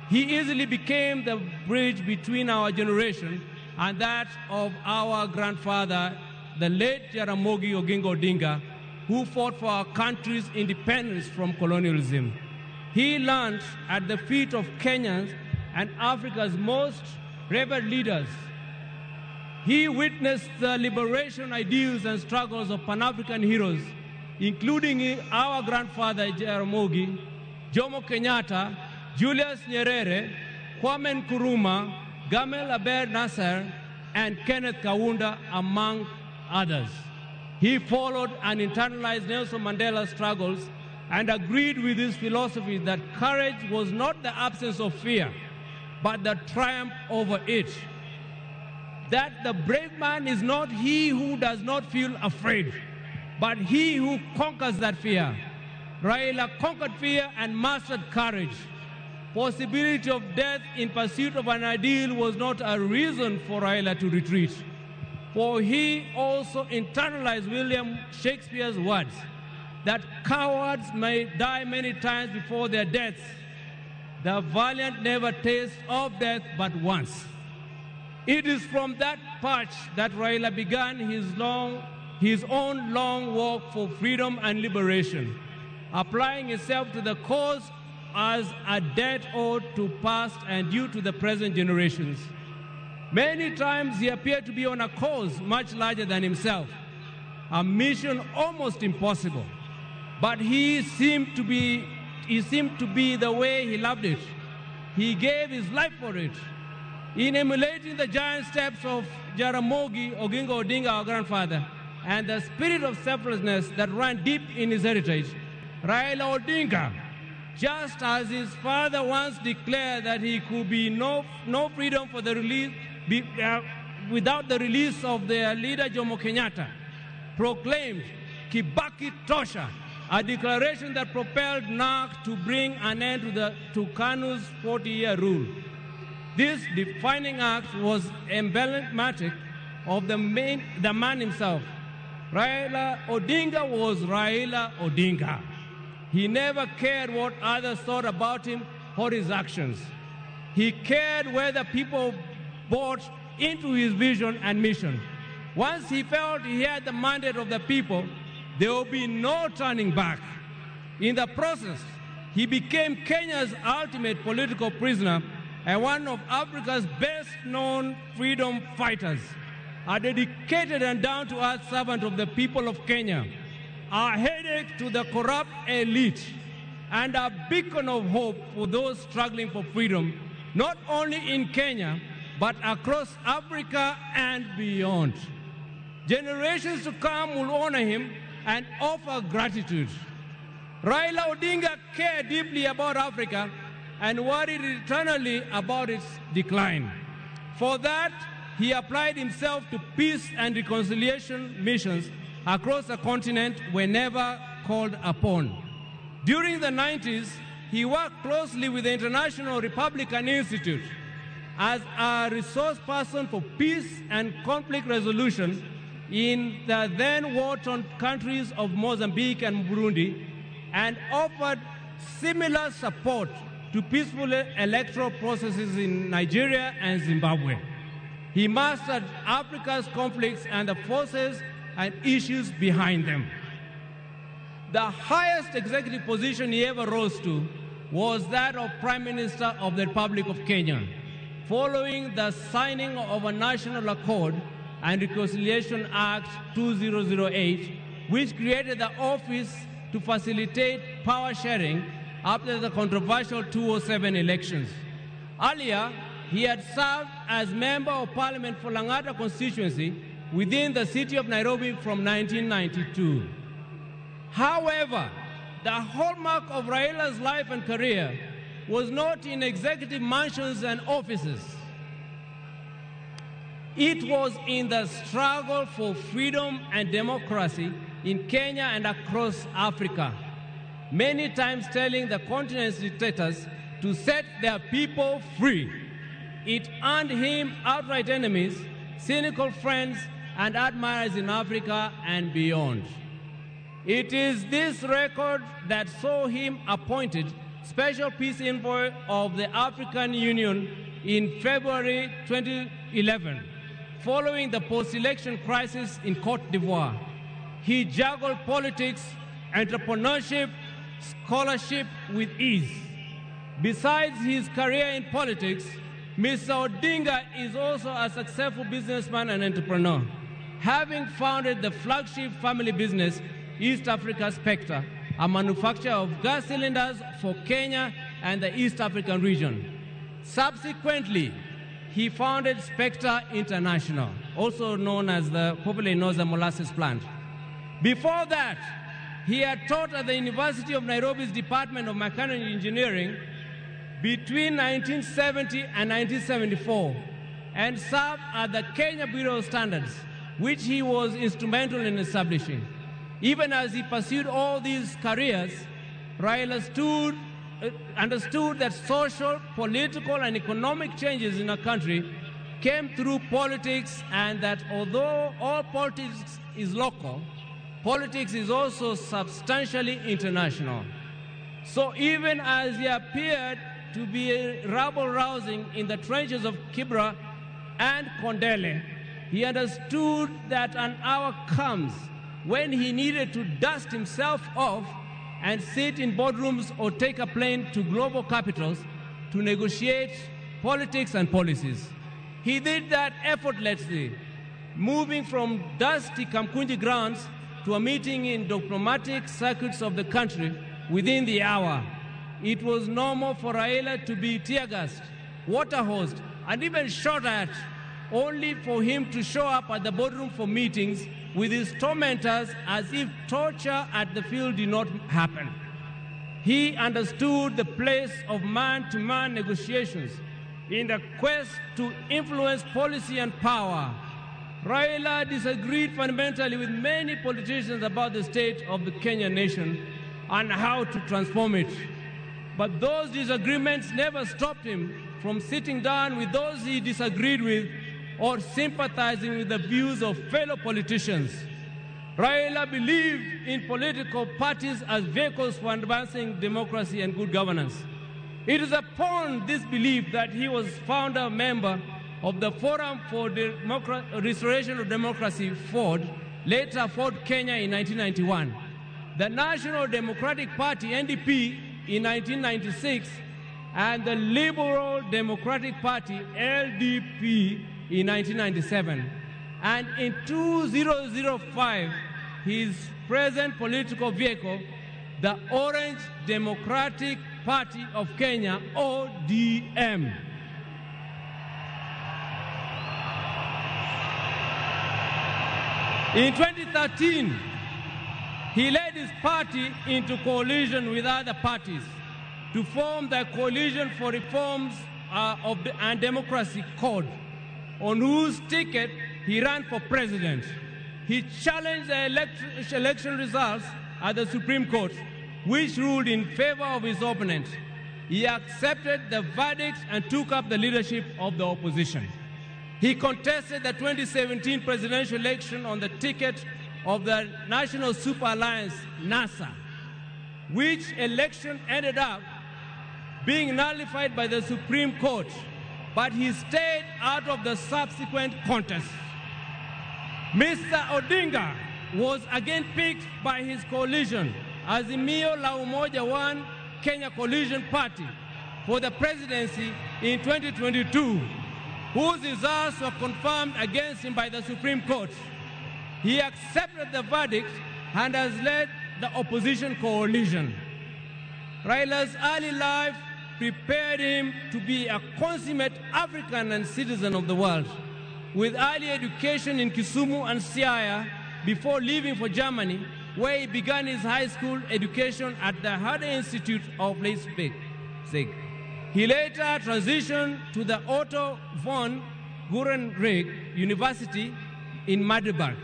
He easily became the bridge between our generation and that of our grandfather, the late Jaramogi Oginga Odinga, who fought for our country's independence from colonialism. He learned at the feet of Kenyans and Africa's most revered leaders. He witnessed the liberation ideals and struggles of Pan-African heroes, including our grandfather Jaramogi, Jomo Kenyatta, Julius Nyerere, Kwame Nkrumah, Gamal Abdel Nasser, and Kenneth Kaunda, among others. He followed and internalized Nelson Mandela's struggles and agreed with his philosophy that courage was not the absence of fear, but the triumph over it. That the brave man is not he who does not feel afraid, but he who conquers that fear. Raila conquered fear and mastered courage. Possibility of death in pursuit of an ideal was not a reason for Raila to retreat, for he also internalized William Shakespeare's words that cowards may die many times before their deaths. The valiant never taste of death but once. It is from that perch that Raila began his own long walk for freedom and liberation, applying himself to the cause as a debt owed to past and due to the present generations. Many times he appeared to be on a cause much larger than himself, a mission almost impossible, but he seemed to be the way he loved it. He gave his life for it. In emulating the giant steps of Jaramogi Oginga Odinga, our grandfather, and the spirit of selflessness that ran deep in his heritage, Raila Odinga, just as his father once declared that he could be no freedom for the release without the release of their leader Jomo Kenyatta, proclaimed Kibaki Tosha, a declaration that propelled NARC to bring an end to KANU's 40-year rule. This defining act was emblematic of the man himself. Raila Odinga was Raila Odinga. He never cared what others thought about him or his actions. He cared whether people bought into his vision and mission. Once he felt he had the mandate of the people, there will be no turning back. In the process, he became Kenya's ultimate political prisoner and one of Africa's best-known freedom fighters, a dedicated and down-to-earth servant of the people of Kenya, a headache to the corrupt elite, and a beacon of hope for those struggling for freedom, not only in Kenya, but across Africa and beyond. Generations to come will honor him and offer gratitude. Raila Odinga cared deeply about Africa and worried eternally about its decline. For that, he applied himself to peace and reconciliation missions across the continent whenever called upon. During the 90s, he worked closely with the International Republican Institute as a resource person for peace and conflict resolution in the then war-torn countries of Mozambique and Burundi, and offered similar support to peaceful electoral processes in Nigeria and Zimbabwe. He mastered Africa's conflicts and the forces and issues behind them. The highest executive position he ever rose to was that of Prime Minister of the Republic of Kenya, following the signing of a National Accord and Reconciliation Act 2008, which created the office to facilitate power sharing after the controversial 2007 elections. Earlier, he had served as Member of Parliament for Lang'ata constituency within the city of Nairobi from 1992. However, the hallmark of Raila's life and career was not in executive mansions and offices. It was in the struggle for freedom and democracy in Kenya and across Africa, many times telling the continent's dictators to set their people free. It earned him outright enemies, cynical friends, and admirers in Africa and beyond. It is this record that saw him appointed Special Peace Envoy of the African Union in February 2011, following the post-election crisis in Cote d'Ivoire. He juggled politics, entrepreneurship, scholarship with ease. Besides his career in politics, Mr. Odinga is also a successful businessman and entrepreneur, having founded the flagship family business East Africa Spectre, a manufacturer of gas cylinders for Kenya and the East African region. Subsequently, he founded Spectre International, also known as the popularly known as the molasses plant. Before that, he had taught at the University of Nairobi's Department of Mechanical Engineering between 1970 and 1974, and served at the Kenya Bureau of Standards, which he was instrumental in establishing. Even as he pursued all these careers, Raila understood that social, political, and economic changes in a country came through politics, and that although all politics is local, politics is also substantially international. So even as he appeared to be rabble-rousing in the trenches of Kibra and Kondele, he understood that an hour comes when he needed to dust himself off and sit in boardrooms or take a plane to global capitals to negotiate politics and policies. He did that effortlessly, moving from dusty Kamkunji grounds to a meeting in diplomatic circuits of the country within the hour. It was normal for Raila to be tear-gassed, water-hosed, and even shot at, only for him to show up at the boardroom for meetings with his tormentors as if torture at the field did not happen. He understood the place of man-to-man negotiations in the quest to influence policy and power. Raila disagreed fundamentally with many politicians about the state of the Kenyan nation and how to transform it. But those disagreements never stopped him from sitting down with those he disagreed with or sympathizing with the views of fellow politicians. Raila believed in political parties as vehicles for advancing democracy and good governance. It is upon this belief that he was founder member of the Forum for Restoration of Democracy, FORD, later FORD Kenya in 1991, the National Democratic Party, NDP, in 1996, and the Liberal Democratic Party, LDP, in 1997. And in 2005, his present political vehicle, the Orange Democratic Party of Kenya, ODM. In 2013, he led his party into coalition with other parties to form the Coalition for Reforms and Democracy Code, on whose ticket he ran for president. He challenged the election results at the Supreme Court, which ruled in favor of his opponent, he accepted the verdict and took up the leadership of the opposition. He contested the 2017 presidential election on the ticket of the National Super Alliance, NASA, which election ended up being nullified by the Supreme Court, but he stayed out of the subsequent contest. Mr. Odinga was again picked by his coalition, Azimio la Umoja One Kenya Coalition Party, for the presidency in 2022, whose results were confirmed against him by the Supreme Court. He accepted the verdict and has led the opposition coalition. Raila's early life prepared him to be a consummate African and citizen of the world, with early education in Kisumu and Siaya before leaving for Germany, where he began his high school education at the Herder Institute of Leipzig. He later transitioned to the Otto von Gutenberg University in Magdeburg,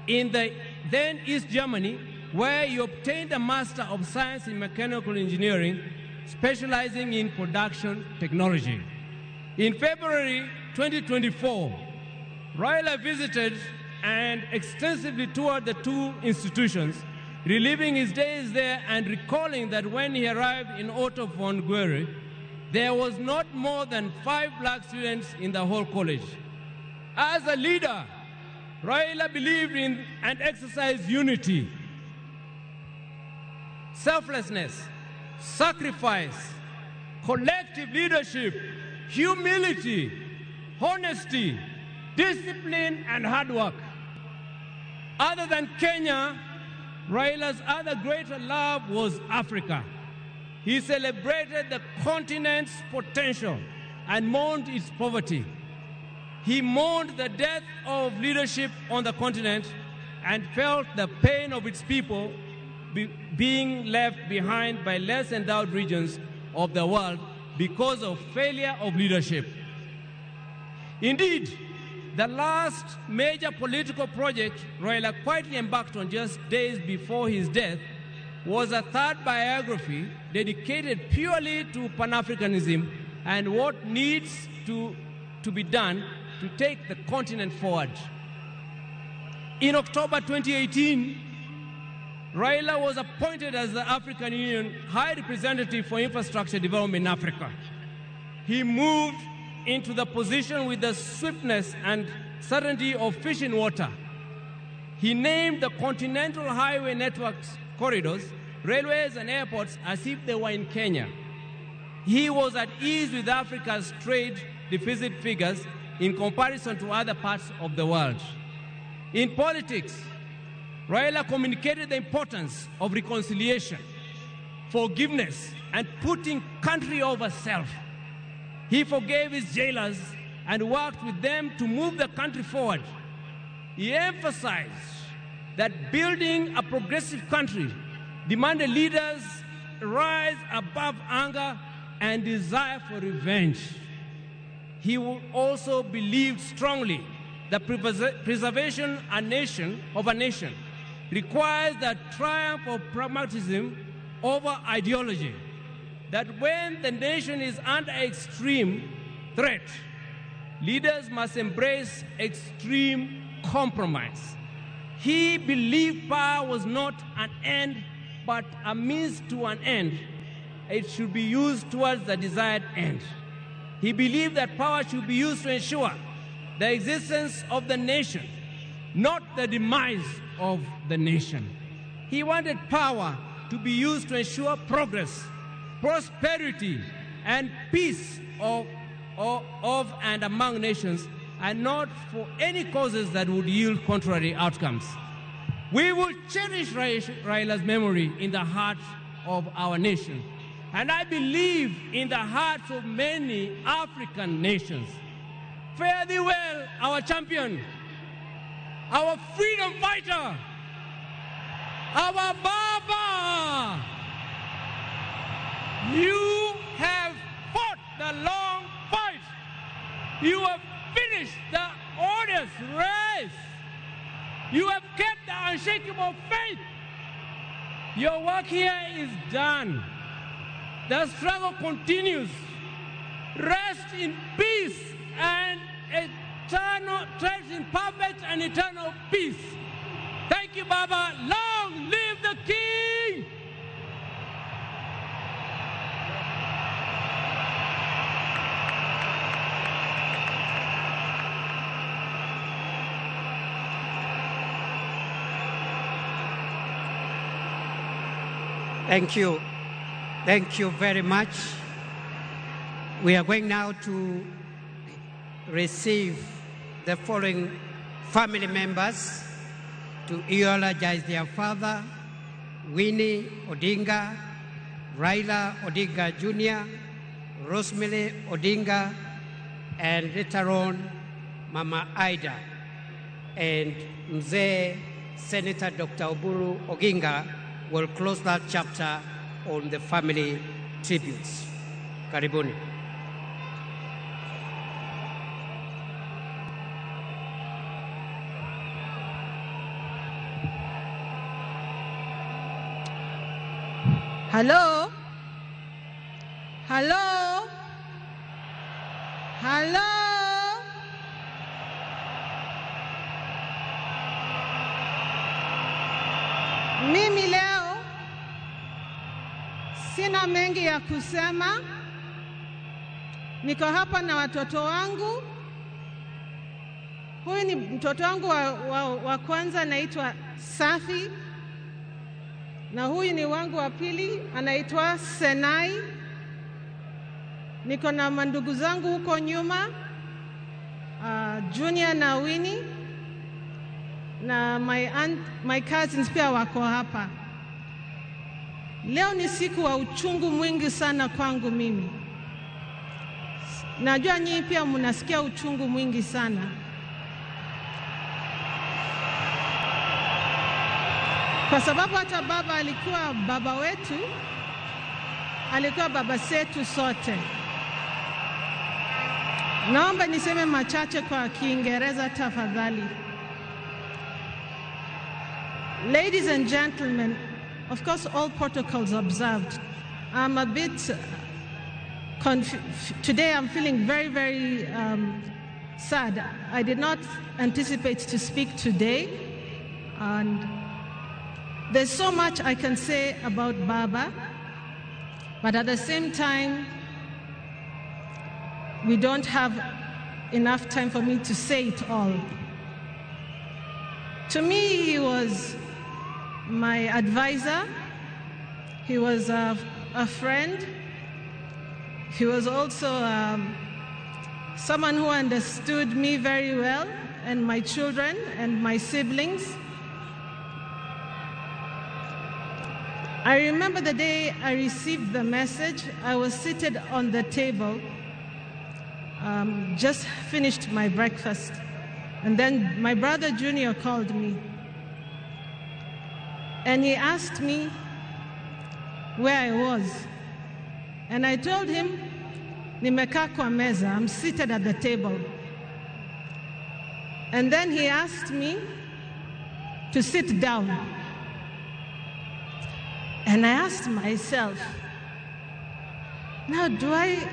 in the then East Germany, where he obtained a Master of Science in Mechanical Engineering, specializing in production technology. In February 2024, Raila visited and extensively toured the two institutions, reliving his days there and recalling that when he arrived in Otto von Guerre, there was not more than 5 black students in the whole college. As a leader, Raila believed in and exercised unity, selflessness, sacrifice, collective leadership, humility, honesty, discipline, and hard work. Other than Kenya, Raila's other greater love was Africa. He celebrated the continent's potential and mourned its poverty. He mourned the death of leadership on the continent and felt the pain of its people being left behind by less endowed regions of the world because of failure of leadership. Indeed, the last major political project Raila quietly embarked on just days before his death was a third biography dedicated purely to Pan-Africanism and what needs to be done to take the continent forward. In October 2018, Raila was appointed as the African Union High Representative for Infrastructure Development in Africa. He moved into the position with the swiftness and certainty of fish in water. He named the continental highway networks corridors, railways and airports as if they were in Kenya. He was at ease with Africa's trade deficit figures in comparison to other parts of the world. In politics, Raila communicated the importance of reconciliation, forgiveness, and putting country over self. He forgave his jailers and worked with them to move the country forward. He emphasized that building a progressive country demanded leaders rise above anger and desire for revenge. He also believed strongly that preservation of a nation requires the triumph of pragmatism over ideology, that when the nation is under extreme threat, leaders must embrace extreme compromise. He believed power was not an end, but a means to an end. It should be used towards the desired end. He believed that power should be used to ensure the existence of the nation, not the demise of the nation. He wanted power to be used to ensure progress, prosperity, and peace of and among nations, and not for any causes that would yield contrary outcomes. We will cherish Raila's memory in the heart of our nation, and I believe in the hearts of many African nations. Fare thee well, our champion, our freedom fighter, our Baba. You have fought the long fight. You have finished the arduous race. You have kept the unshakable faith. Your work here is done. The struggle continues. Rest in peace and eternal, rest in perfect and eternal peace. Thank you, Baba. Long live the King! Thank you. Thank you very much. We are going now to receive the following family members to eulogize their father, Winnie Odinga, Raila Odinga Jr., Rosemary Odinga, and later on, Mama Ida, and Mzee Senator Dr. Oburu Oginga will close that chapter on the family tributes. Karibuni. Hello? Hello? Hello? Mimi leo sina mengi ya kusema. Niko hapa na watoto wangu. Huyu ni mtoto wangu wa kwanza anaitwa Safi. Na huyu ni wangu wa pili anaitwa Senai. Niko na mandugu zangu huko nyuma, Junior na Winnie, na my cousins pia wako hapa. Leo ni siku wa uchungu mwingi sana kwangu mimi. Najua nyinyi pia mnasikia uchungu mwingi sana. Kwa sababu hata baba alikuwa baba wetu, alikuwa baba zetu sote. Naomba niseme machache kwa Kiingereza tafadhali. Ladies and gentlemen, of course all protocols observed. I'm a bit today I'm feeling very, very sad. I did not anticipate to speak today, and there's so much I can say about Baba, but at the same time, we don't have enough time for me to say it all. To me, he was my advisor. He was a friend. He was also someone who understood me very well and my children and my siblings. I remember the day I received the message. I was seated on the table, just finished my breakfast. And then my brother Junior called me. And he asked me where I was. And I told him, nimekaa kwa meza, I'm seated at the table. And then he asked me to sit down. And I asked myself, now do I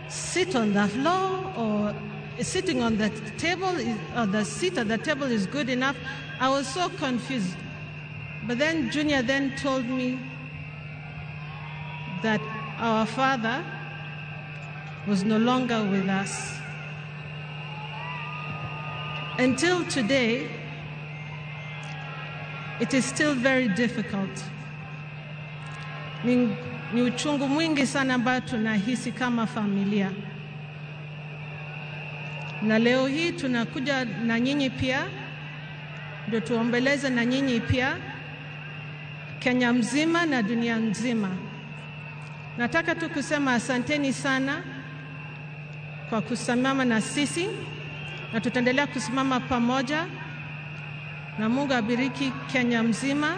sit on the floor, or sitting on the table or the seat at the table is good enough? I was so confused. But then Junior then told me that our father was no longer with us. Until today, it is still very difficult. Ni uchungu mwingi sana ambao tunahisi kama familia. Na leo hii tunakuja na nyinyi pia, ndio tuombeleze na nyinyi pia, Kenya mzima na dunia nzima. Nataka tu kusema asanteni sana kwa kusimama na sisi, na tutaendelea kusimama pamoja, na Mungu abariki Kenya mzima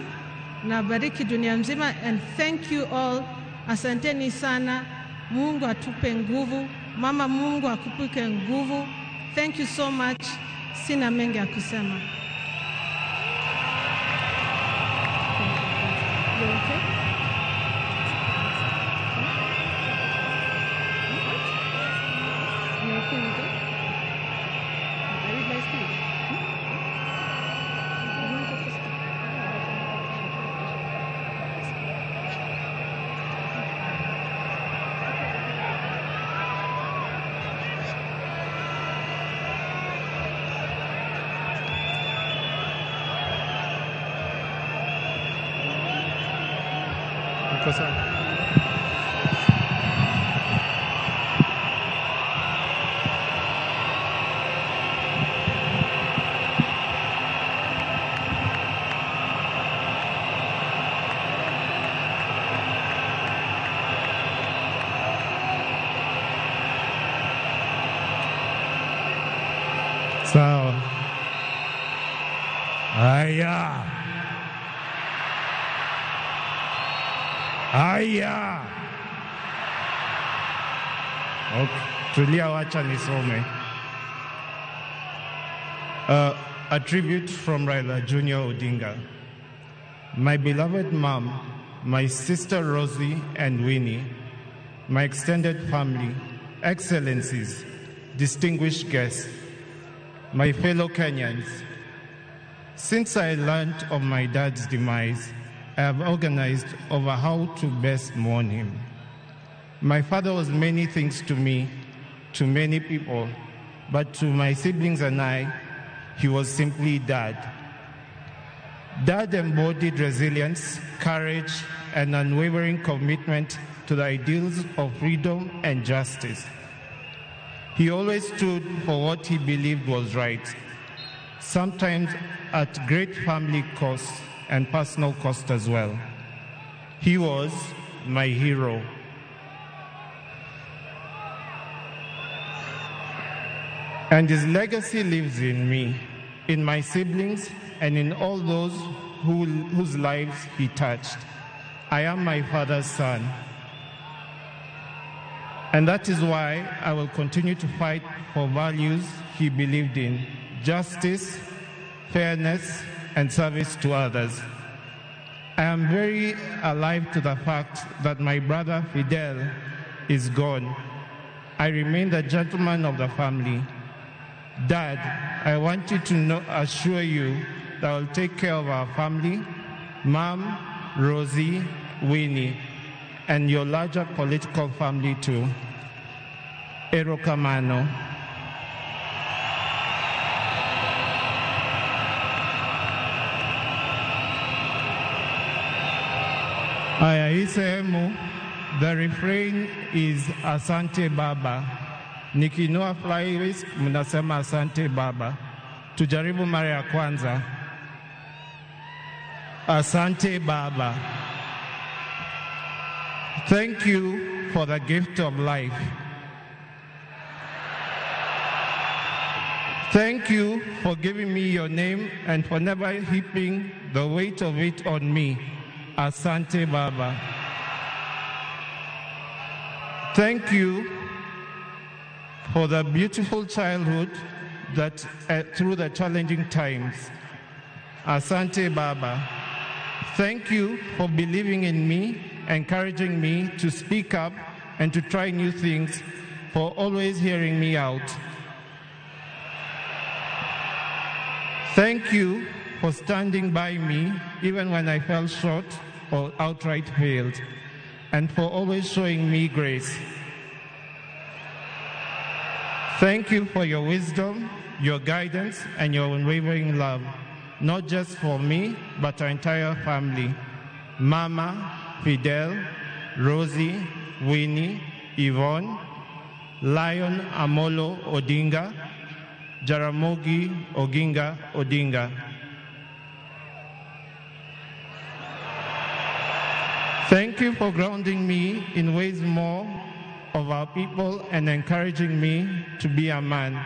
na bariki dunia mzima. And thank you all. Asanteni sana. Mungu atupe nguvu. Mama, Mungu akupe nguvu. Thank you so much. Sina mengi ya kusema. You're okay? You're okay with it? I read my speech. Sawa. Haya. Haya. Okay. Tulia, wacha nisome. A tribute from Raila Junior Odinga. My beloved mom, my sister Rosie and Winnie, my extended family, excellencies, distinguished guests, my fellow Kenyans, since I learned of my dad's demise, I have organized over how to best mourn him. My father was many things to me, to many people, but to my siblings and I, he was simply Dad. Dad embodied resilience, courage, and unwavering commitment to the ideals of freedom and justice. He always stood for what he believed was right, sometimes at great family cost and personal cost as well. He was my hero. And his legacy lives in me, in my siblings, and in all those whose lives he touched. I am my father's son. And that is why I will continue to fight for values he believed in: justice, fairness, and service to others. I am very alive to the fact that my brother Fidel is gone. I remain the gentleman of the family. Dad, I want you to assure you that I will take care of our family, Mom, Rosie, Winnie, and your larger political family too. Erokamano. Aya, hii sehemu, the refrain is Asante Baba. Nikinua fly risk, mnasema Asante Baba. Tujaribu mara ya kwanza. Asante Baba. Thank you for the gift of life. Thank you for giving me your name and for never heaping the weight of it on me. Asante Baba. Thank you for the beautiful childhood that through the challenging times. Asante Baba. Thank you for believing in me, encouraging me to speak up and to try new things, for always hearing me out. Thank you for standing by me even when I fell short or outright failed, and for always showing me grace. Thank you for your wisdom, your guidance, and your unwavering love, not just for me, but our entire family. Mama, Fidel, Rosie, Winnie, Yvonne, Lion Amolo Odinga, Jaramogi Oginga Odinga. Thank you for grounding me in ways more of our people and encouraging me to be a man.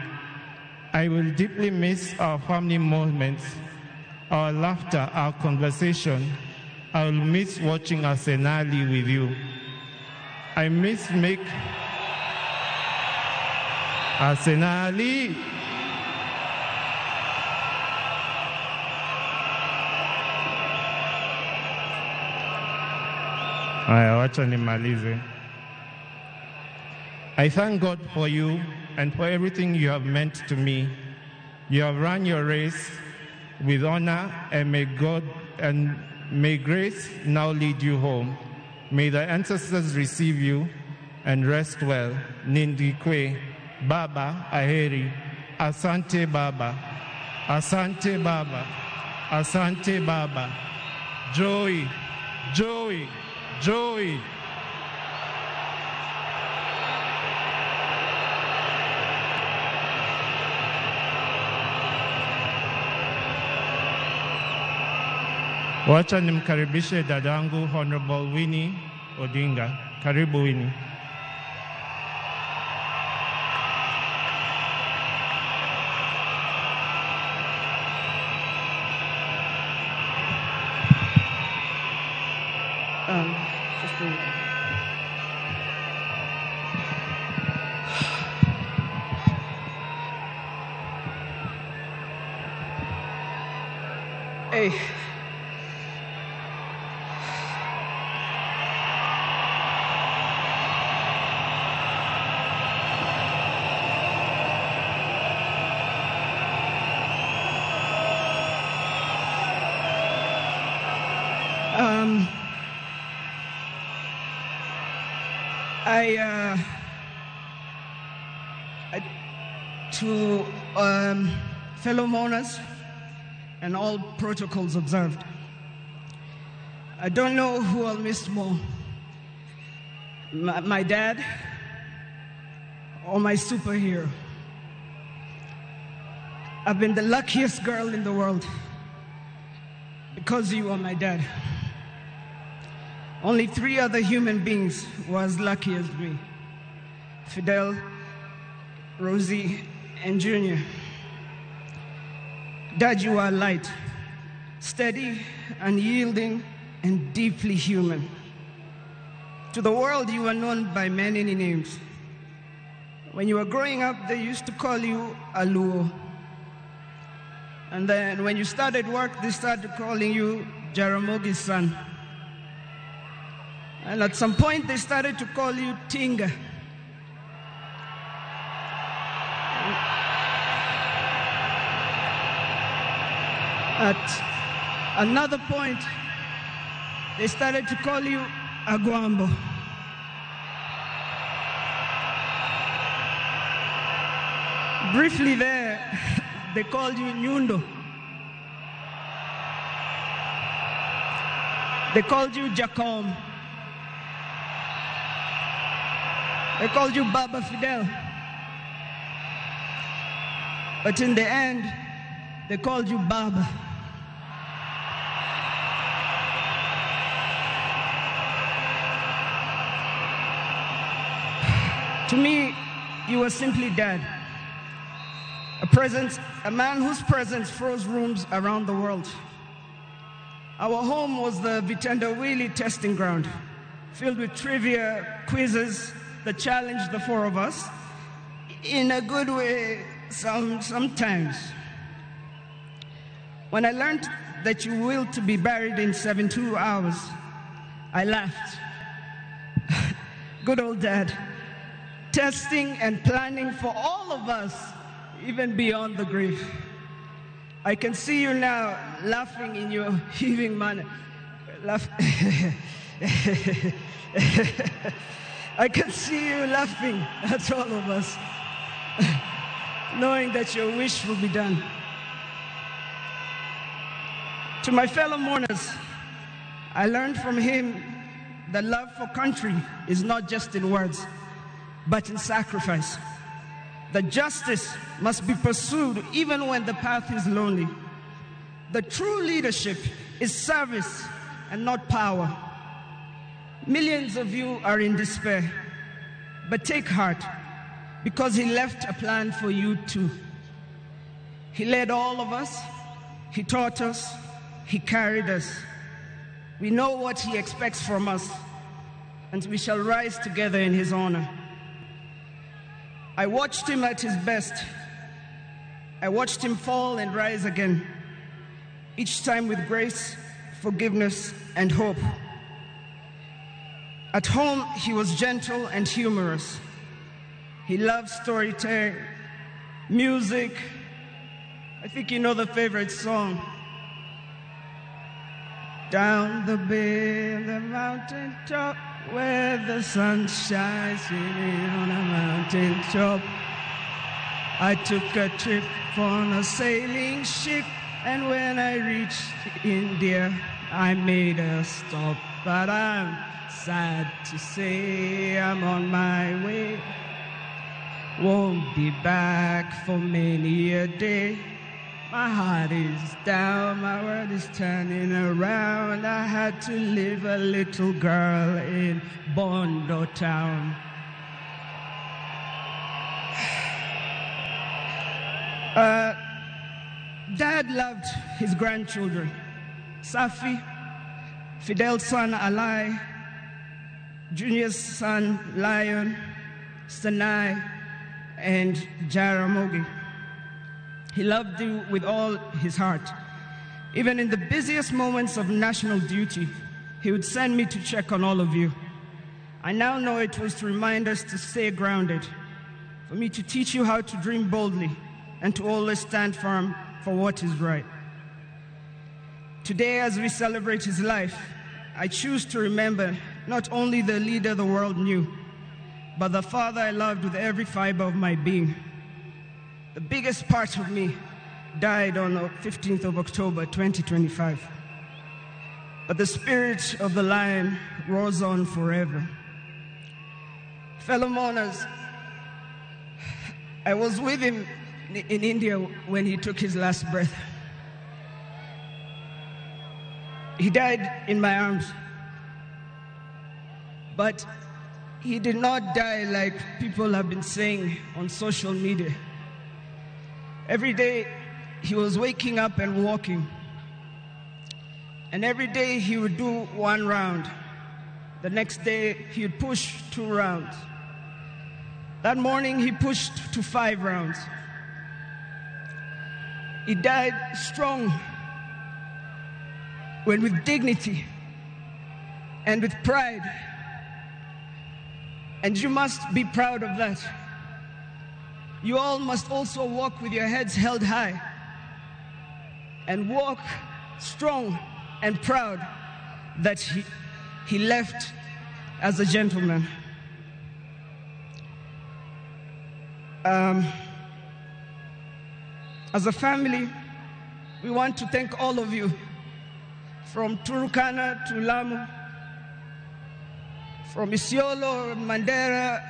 I will deeply miss our family moments, our laughter, our conversation. I will miss watching Arsenali with you. I miss Arsenali. Haya, wacha nimalize. I thank God for you and for everything you have meant to me. You have run your race with honor, and may grace now lead you home. May the ancestors receive you and rest well. Nindikwe, Baba, Aheri, Asante Baba, Asante Baba, Asante Baba, Joey, Joey, Joey. Wacha nimkaribishe dadangu Honorable Winnie Odinga. Karibu Winnie. Hey. To fellow mourners and all protocols observed, I don't know who I'll miss more, my dad or my superhero. I've been the luckiest girl in the world because you are my dad. Only 3 other human beings were as lucky as me: Fidel, Rosie, and Junior. Dad, you are light, steady, unyielding, and deeply human. To the world, you are known by many names. When you were growing up, they used to call you Aluo. And then when you started work, they started calling you Jaramogi's son. And at some point, they started to call you Tinga. At another point, they started to call you Aguambo. Briefly there, they called you Nyundo. They called you Jacom. They called you Baba Fidel. But in the end, they called you Baba. To me, you were simply Dad. A man whose presence froze rooms around the world. Our home was the Vitendawili testing ground, filled with trivia, quizzes that challenged the 4 of us, in a good way sometimes. When I learned that you willed to be buried in 72 hours, I laughed. Good old Dad, testing and planning for all of us, even beyond the grave. I can see you now laughing in your heaving manner. I can see you laughing at all of us, knowing that your wish will be done. To my fellow mourners, I learned from him that love for country is not just in words, but in sacrifice. That justice must be pursued even when the path is lonely. The true leadership is service and not power. Millions of you are in despair, but take heart, because he left a plan for you too. He led all of us, he taught us, he carried us. We know what he expects from us, and we shall rise together in his honor. I watched him at his best. I watched him fall and rise again, each time with grace, forgiveness, and hope. At home, he was gentle and humorous. He loved storytelling, music. I think you know the favorite song. Down the bay of the mountain top, where the sun shines on a mountain top, I took a trip on a sailing ship, and when I reached India, I made a stop. But I'm sad to say I'm on my way. Won't be back for many a day. My heart is down, my world is turning around. I had to leave a little girl in Bondo town. Dad loved his grandchildren. Safi, Fidel's son Alai, Junior's son Lion, Sanai, and Jaramogi. He loved you with all his heart. Even in the busiest moments of national duty, he would send me to check on all of you. I now know it was to remind us to stay grounded, for me to teach you how to dream boldly and to always stand firm for what is right. Today, as we celebrate his life, I choose to remember not only the leader the world knew, but the father I loved with every fiber of my being. The biggest part of me died on the 15th of October, 2025. But the spirit of the lion roars on forever. Fellow mourners, I was with him in India when he took his last breath. He died in my arms. But he did not die like people have been saying on social media. Every day, he was waking up and walking. And every day, he would do 1 round. The next day, he would push 2 rounds. That morning, he pushed to 5 rounds. He died strong, when with dignity and with pride. And you must be proud of that. You all must also walk with your heads held high and walk strong and proud that he left as a gentleman. As a family, we want to thank all of you, from Turkana to Lamu, from Isiolo, Mandera,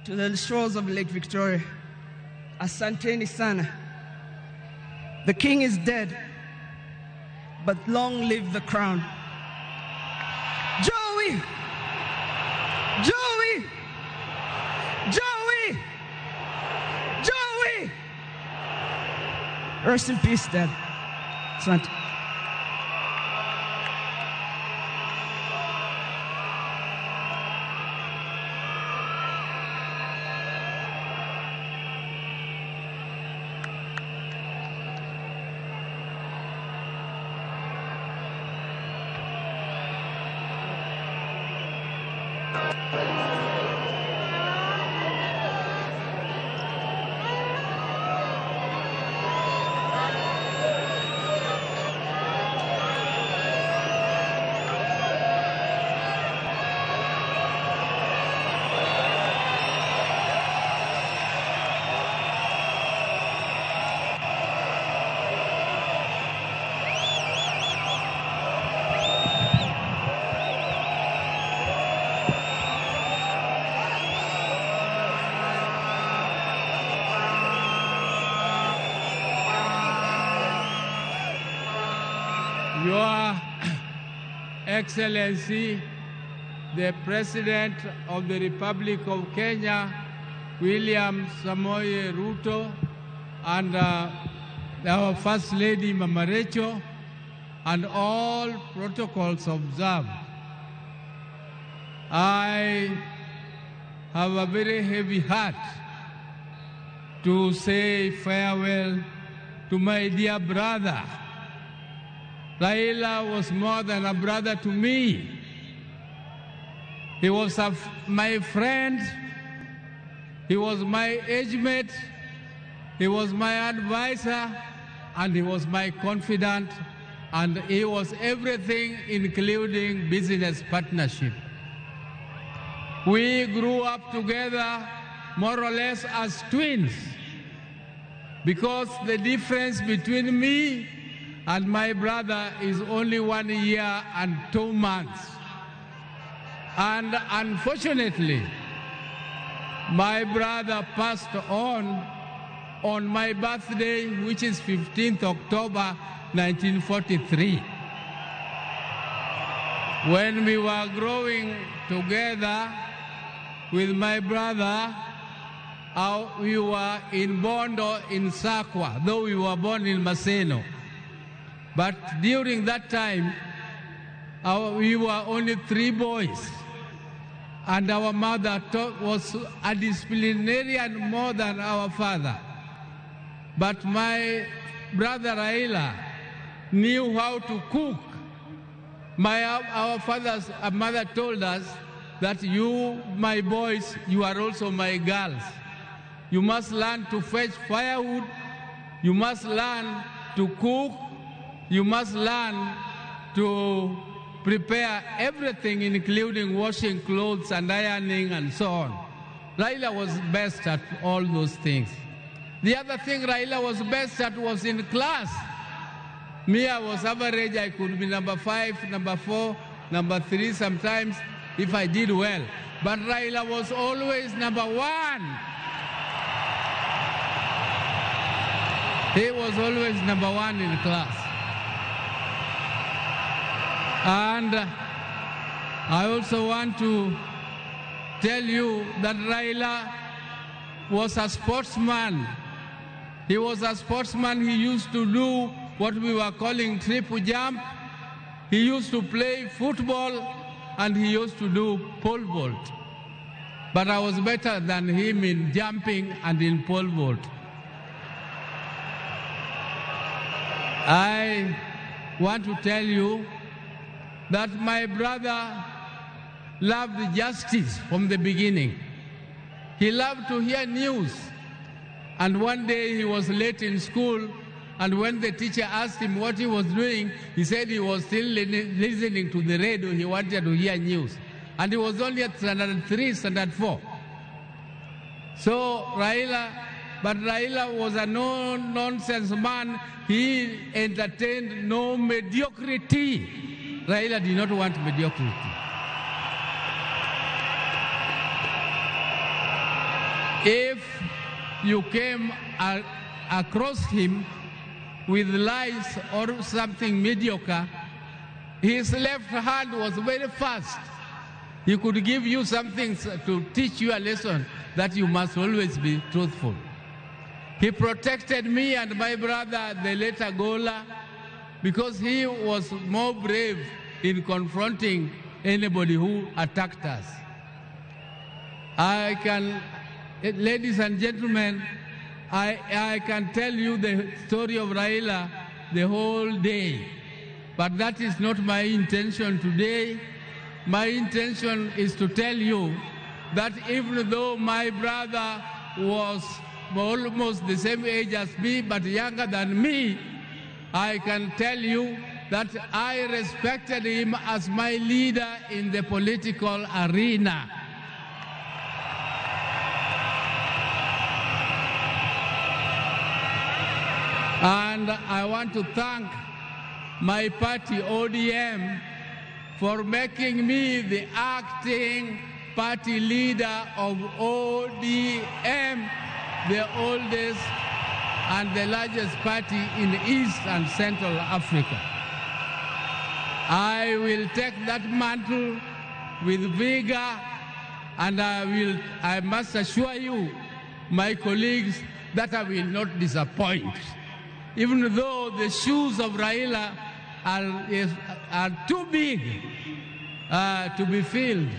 to the shores of Lake Victoria. Asanteni sana. The king is dead, but long live the crown. Joey! Joey! Joey! Joey! Rest in peace, Dad. Asante. Your Excellency, the President of the Republic of Kenya, William Samoei Ruto, and our First Lady Mama Rachel, and all protocols observed. I have a very heavy heart to say farewell to my dear brother. Raila was more than a brother to me. He was my friend. He was my age mate. He was my advisor, and he was my confidant, and he was everything, including business partnership. We grew up together more or less as twins, because the difference between me and my brother is only 1 year and 2 months. And unfortunately, my brother passed on my birthday, which is 15th October 1943. When we were growing together with my brother, we were in Bondo in Sakwa, though we were born in Maseno. But during that time, we were only 3 boys. And our mother was a disciplinarian more than our father. But my brother Raila knew how to cook. Our father's mother told us that you, my boys, you are also my girls. You must learn to fetch firewood. You must learn to cook. You must learn to prepare everything, including washing clothes and ironing and so on. Raila was best at all those things. The other thing Raila was best at was in class. Me, I was average. I could be number 5, number 4, number 3 sometimes if I did well. But Raila was always number 1. He was always number 1 in class. And I also want to tell you that Raila was a sportsman. He was a sportsman. He used to do what we were calling triple jump. He used to play football, and he used to do pole vault. But I was better than him in jumping and in pole vault. I want to tell you that my brother loved justice from the beginning. He loved to hear news. And one day he was late in school, and when the teacher asked him what he was doing, he said he was still listening to the radio. He wanted to hear news. And he was only at standard 3, standard 4. So Raila was a no-nonsense man. He entertained no mediocrity. Raila did not want mediocrity. If you came across him with lies or something mediocre, his left hand was very fast. He could give you something to teach you a lesson that you must always be truthful. He protected me and my brother, the later Gola, because he was more brave in confronting anybody who attacked us. Ladies and gentlemen, I can tell you the story of Raila the whole day, but that is not my intention today. My intention is to tell you that even though my brother was almost the same age as me, but younger than me, I can tell you that I respected him as my leader in the political arena. And I want to thank my party, ODM, for making me the acting party leader of ODM, the oldest and the largest party in East and Central Africa. I will take that mantle with vigor, and I must assure you, my colleagues, that I will not disappoint. Even though the shoes of Raila are too big to be filled.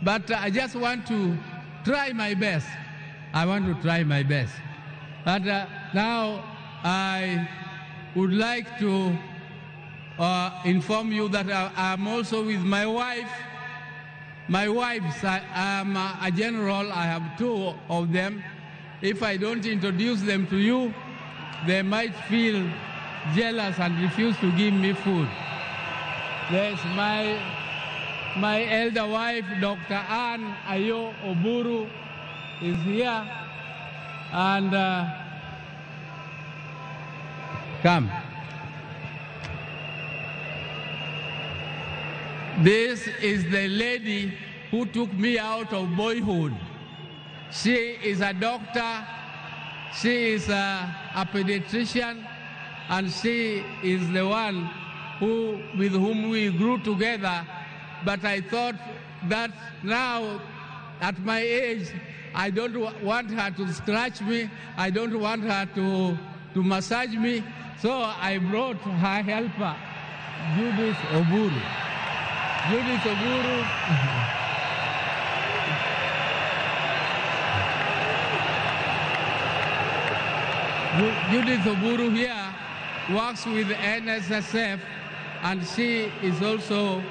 But I just want to try my best. I want to try my best. But now I would like to inform you that I'm also with my wife, My wives, I am a general, I have 2 of them. If I don't introduce them to you, they might feel jealous and refuse to give me food. There's my elder wife, Dr. Ann Ayo Oburu, is here. And come. This is the lady who took me out of boyhood. She is a doctor, she is a pediatrician, and she is the one with whom we grew together. But I thought that now, at my age, I don't want her to scratch me, I don't want her to massage me, so I brought her helper, Judith Oburu. Judith Oburu. Judith Oburu here works with NSSF, and she is also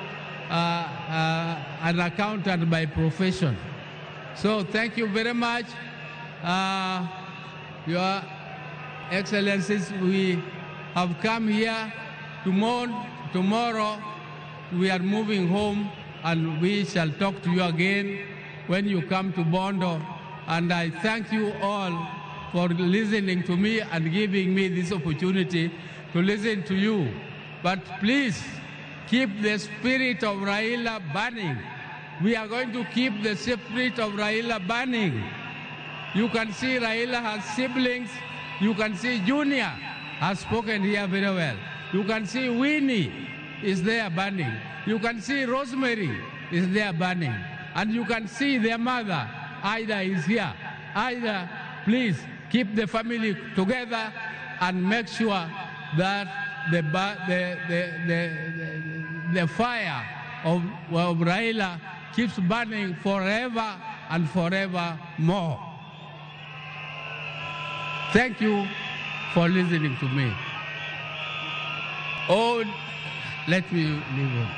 an accountant by profession. So thank you very much, Your Excellencies. We have come here tomorrow. We are moving home, and we shall talk to you again when you come to Bondo. And I thank you all for listening to me and giving me this opportunity to listen to you. But please, keep the spirit of Raila burning. We are going to keep the spirit of Raila burning. You can see Raila has siblings. You can see Junior has spoken here very well. You can see Winnie is there burning. You can see Rosemary is there burning. And you can see their mother, Ida, is here. Ida, please keep the family together and make sure that the fire of Raila keeps burning forever and forever more. Thank you for listening to me. Oh, let me leave on.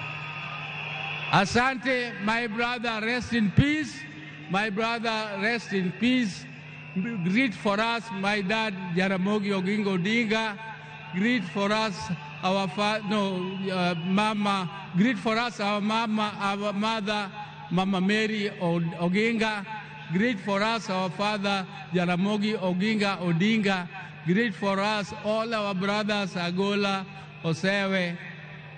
Asante, my brother, rest in peace. My brother, rest in peace. Greet for us, my dad, Jaramogi Oginga Odinga. Greet for us, our mama. Greet for us, our mother, Mama Mary Oginga. Greet for us, our father, Jaramogi Oginga Odinga. Greet for us, all our brothers, Agola, Osewe,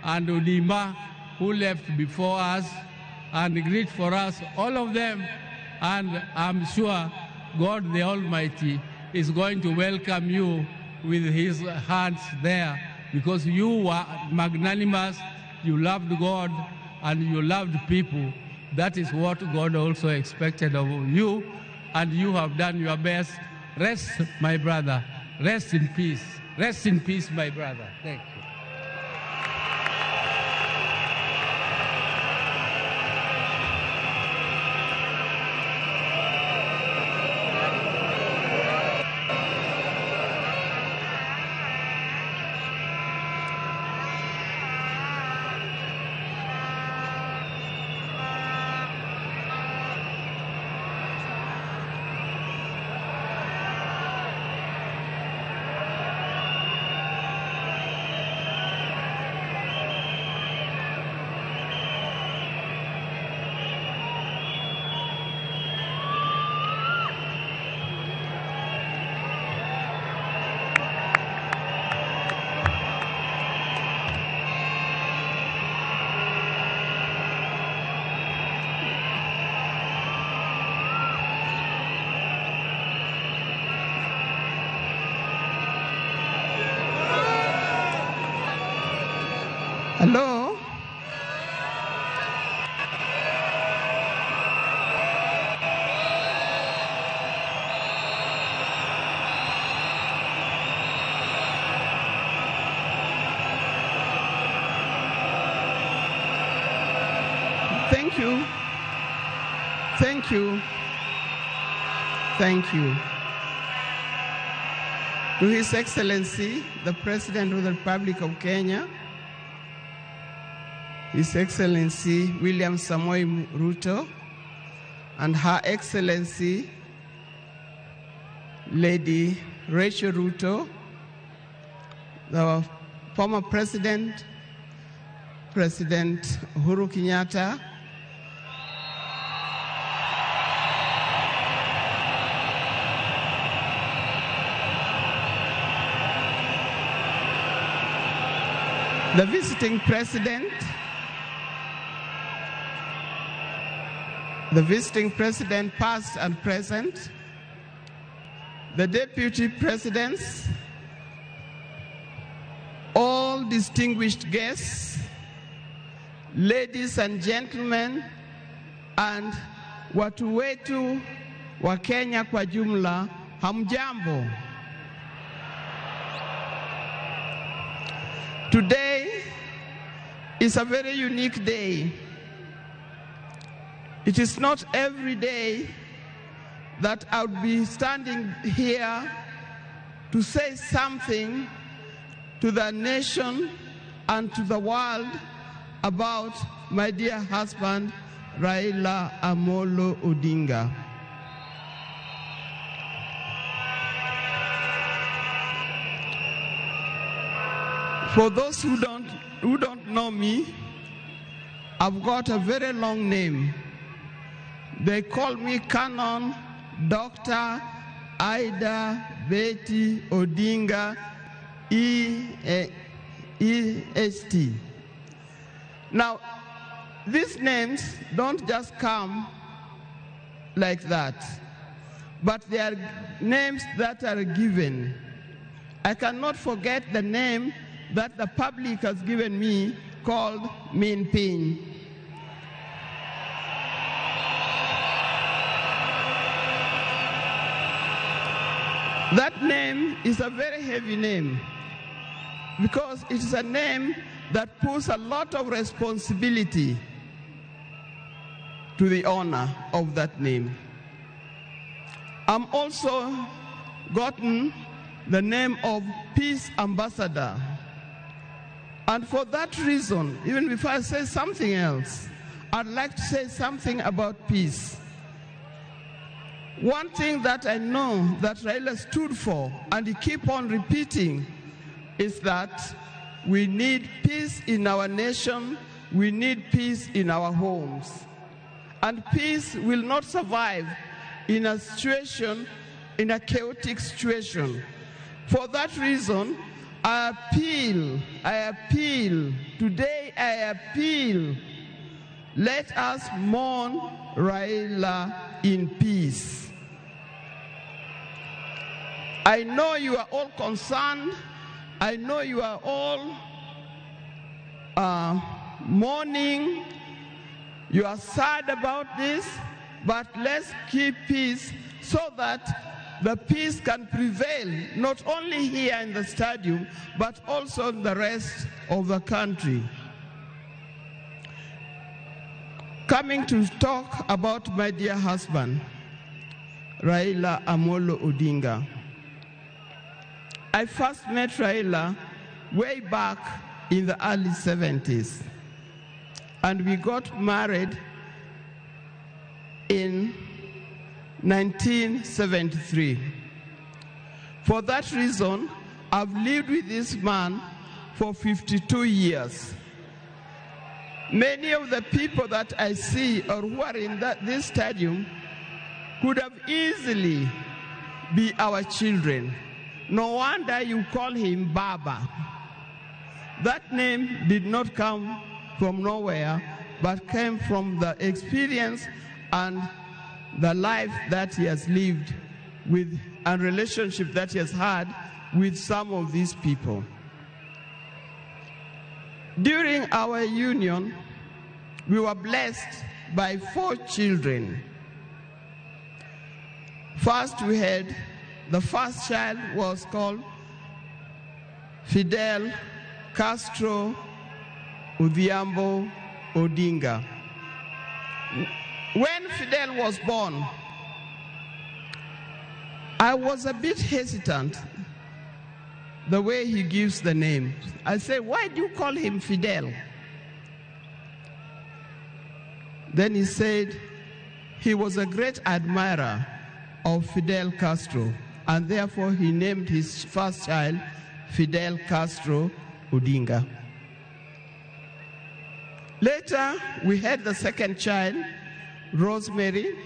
and Odimba, who left before us. And greet for us, all of them. And I'm sure God the Almighty is going to welcome you with his hands there, because you were magnanimous, you loved God, and you loved people. That is what God also expected of you, and you have done your best. Rest, my brother. Rest in peace. Rest in peace, my brother. Thank you. Hello? Thank you. Thank you. Thank you. To His Excellency, the President of the Republic of Kenya, His Excellency William Samoei Ruto, and Her Excellency Lady Rachel Ruto, the former President Uhuru Kenyatta, the visiting president, past and present, the deputy presidents, all distinguished guests, ladies and gentlemen, and watu wetu wa Kenya kwa jumla, hamjambo. Today is a very unique day. It is not every day that I would be standing here to say something to the nation and to the world about my dear husband, Raila Amolo Odinga. For those who don't know me, I've got a very long name. They call me Canon Dr. Ida Betty Odinga EST. Now, these names don't just come like that, but they are names that are given. I cannot forget the name that the public has given me called Min Pin. That name is a very heavy name because it is a name that puts a lot of responsibility to the owner of that name. I'm also gotten the name of Peace Ambassador. And for that reason, even before I say something else, I'd like to say something about peace. One thing that I know that Raila stood for, and he keep on repeating, is that we need peace in our nation, we need peace in our homes. And peace will not survive in a situation, in a chaotic situation. For that reason, I appeal, today I appeal, let us mourn Raila in peace. I know you are all concerned, I know you are all mourning, you are sad about this, but let's keep peace so that the peace can prevail, not only here in the stadium, but also in the rest of the country. Coming to talk about my dear husband, Raila Amolo Odinga. I first met Raila way back in the early 70s, and we got married in 1973. For that reason, I've lived with this man for 52 years. Many of the people that I see or who are in this stadium could have easily be our children. No wonder you call him Baba. That name did not come from nowhere, but came from the experience and the life that he has lived with and relationship that he has had with some of these people. During our union, we were blessed by 4 children. First, we had the first child was called Fidel Castro Odhiambo Odinga. When Fidel was born, I was a bit hesitant the way he gives the name. I say, why do you call him Fidel? Then he said he was a great admirer of Fidel Castro, and therefore he named his first child Fidel Castro Odinga. Later, we had the second child, Rosemary,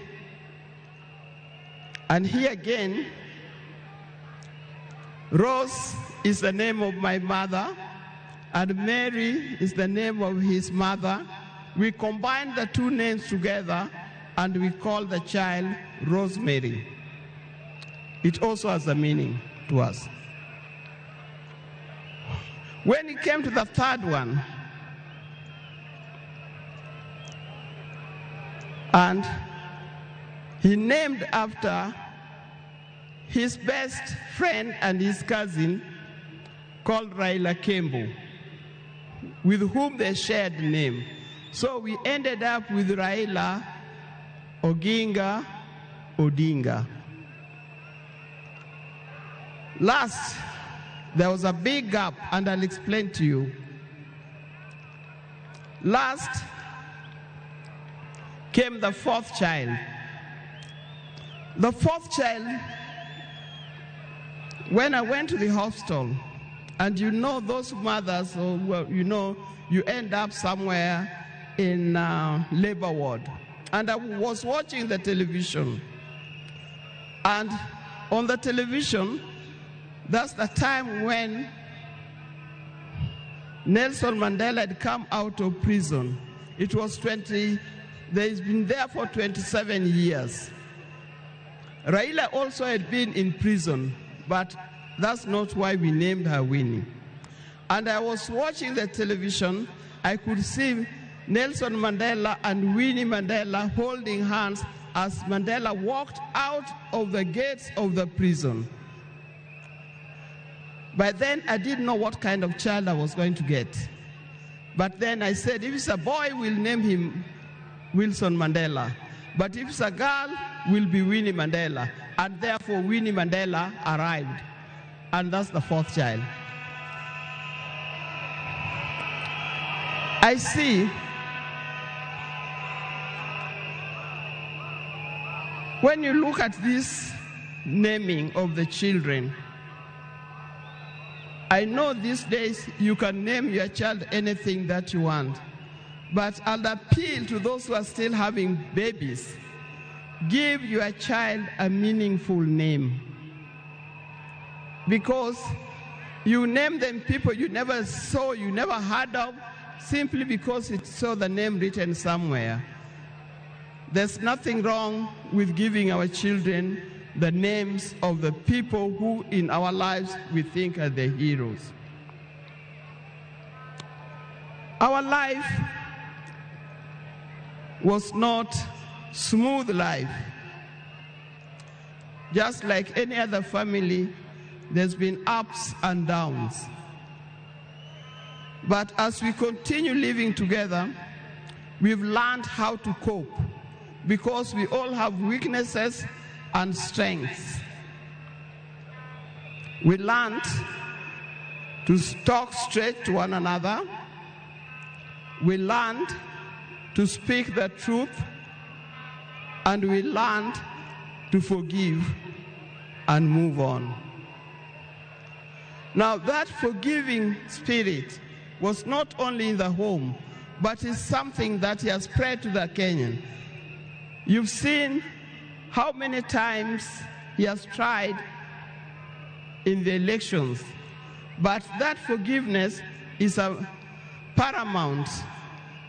and here again, Rose is the name of my mother, and Mary is the name of his mother. We combined the two names together, and we called the child Rosemary. It also has a meaning to us. When it came to the third one, and he named after his best friend and his cousin called Raila Kembo, with whom they shared the name. So we ended up with Raila Oginga Odinga. Last, there was a big gap, and I'll explain to you. Last came the fourth child. The fourth child, when I went to the hospital, and you know those mothers, or well, you know, you end up somewhere in labor ward. And I was watching the television. And on the television, that's the time when Nelson Mandela had come out of prison. It was he's been there for 27 years. Raila also had been in prison, but that's not why we named her Winnie. And I was watching the television, I could see Nelson Mandela and Winnie Mandela holding hands as Mandela walked out of the gates of the prison. By then, I didn't know what kind of child I was going to get. But then I said, if it's a boy, we'll name him Wilson Mandela. But if it's a girl, will be Winnie Mandela. And therefore, Winnie Mandela arrived. And that's the fourth child. I see when you look at this naming of the children, I know these days you can name your child anything that you want, but I'll appeal to those who are still having babies. Give your child a meaningful name, because you name them people you never saw, you never heard of, simply because it saw the name written somewhere. There's nothing wrong with giving our children the names of the people who in our lives we think are the heroes. Our life was not smooth life. Just like any other family, there's been ups and downs. But as we continue living together, we've learned how to cope, because we all have weaknesses and strengths. We learned to talk straight to one another. We learned to speak the truth, and we learned to forgive and move on. Now, that forgiving spirit was not only in the home, but is something that has spread to the Kenyan. You've seen how many times he has tried in the elections, but that forgiveness is a paramount.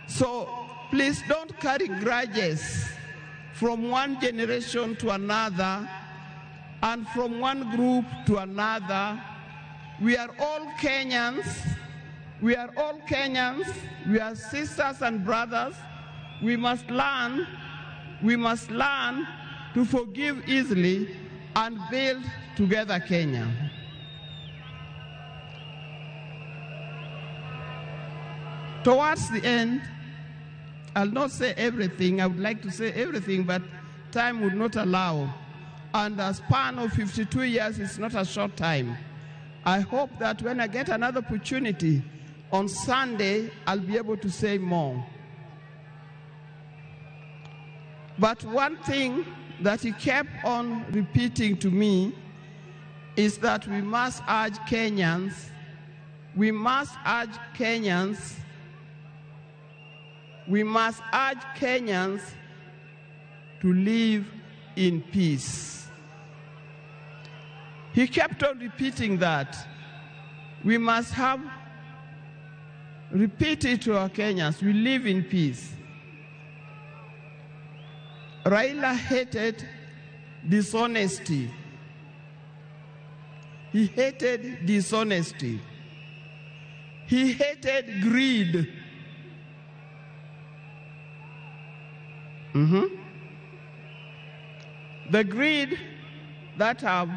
So please don't carry grudges from one generation to another and from one group to another. We are all Kenyans. We are all Kenyans. We are sisters and brothers. We must learn to forgive easily and build together Kenya. Towards the end, I'll not say everything. I would like to say everything, but time would not allow. And a span of 52 years is not a short time. I hope that when I get another opportunity on Sunday, I'll be able to say more. But one thing that he kept on repeating to me is that we must urge Kenyans to live in peace. He kept on repeating that. We must repeat it to our Kenyans, we live in peace. Raila hated dishonesty. He hated dishonesty. He hated greed. The greed that have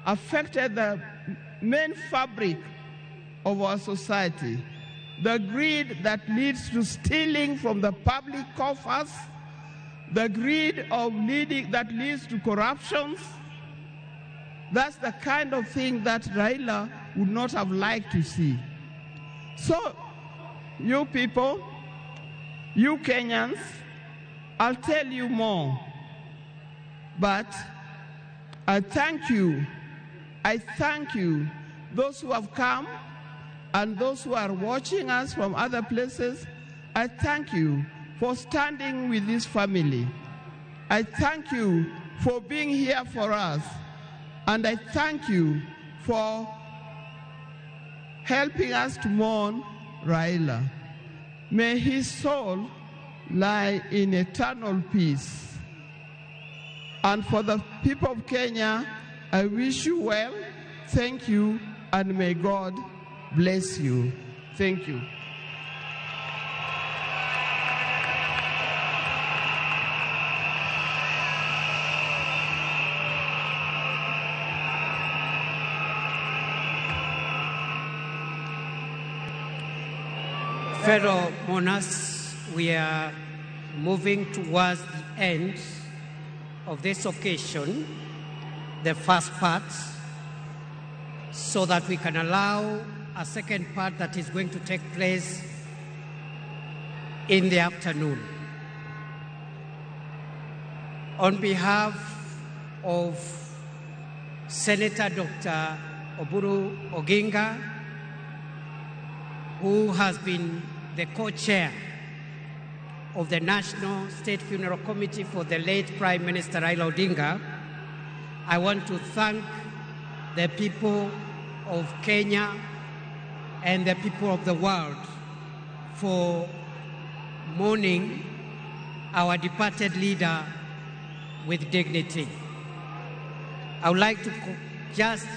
affected the main fabric of our society. The greed that leads to stealing from the public coffers. The greed that leads to corruptions. That's the kind of thing that Raila would not have liked to see. So, you people, you Kenyans, I'll tell you more. But I thank you, those who have come and those who are watching us from other places. I thank you for standing with this family. I thank you for being here for us. And I thank you for helping us to mourn Raila. May his soul lie in eternal peace. And for the people of Kenya, I wish you well, thank you, and may God bless you. Thank you. Fellow mourners, we are moving towards the end of this occasion, the first part, so that we can allow a second part that is going to take place in the afternoon. On behalf of Senator Dr. Oburu Oginga, who has been the co-chair of the National State Funeral Committee for the late Prime Minister Raila Odinga, I want to thank the people of Kenya and the people of the world for mourning our departed leader with dignity. I would like to just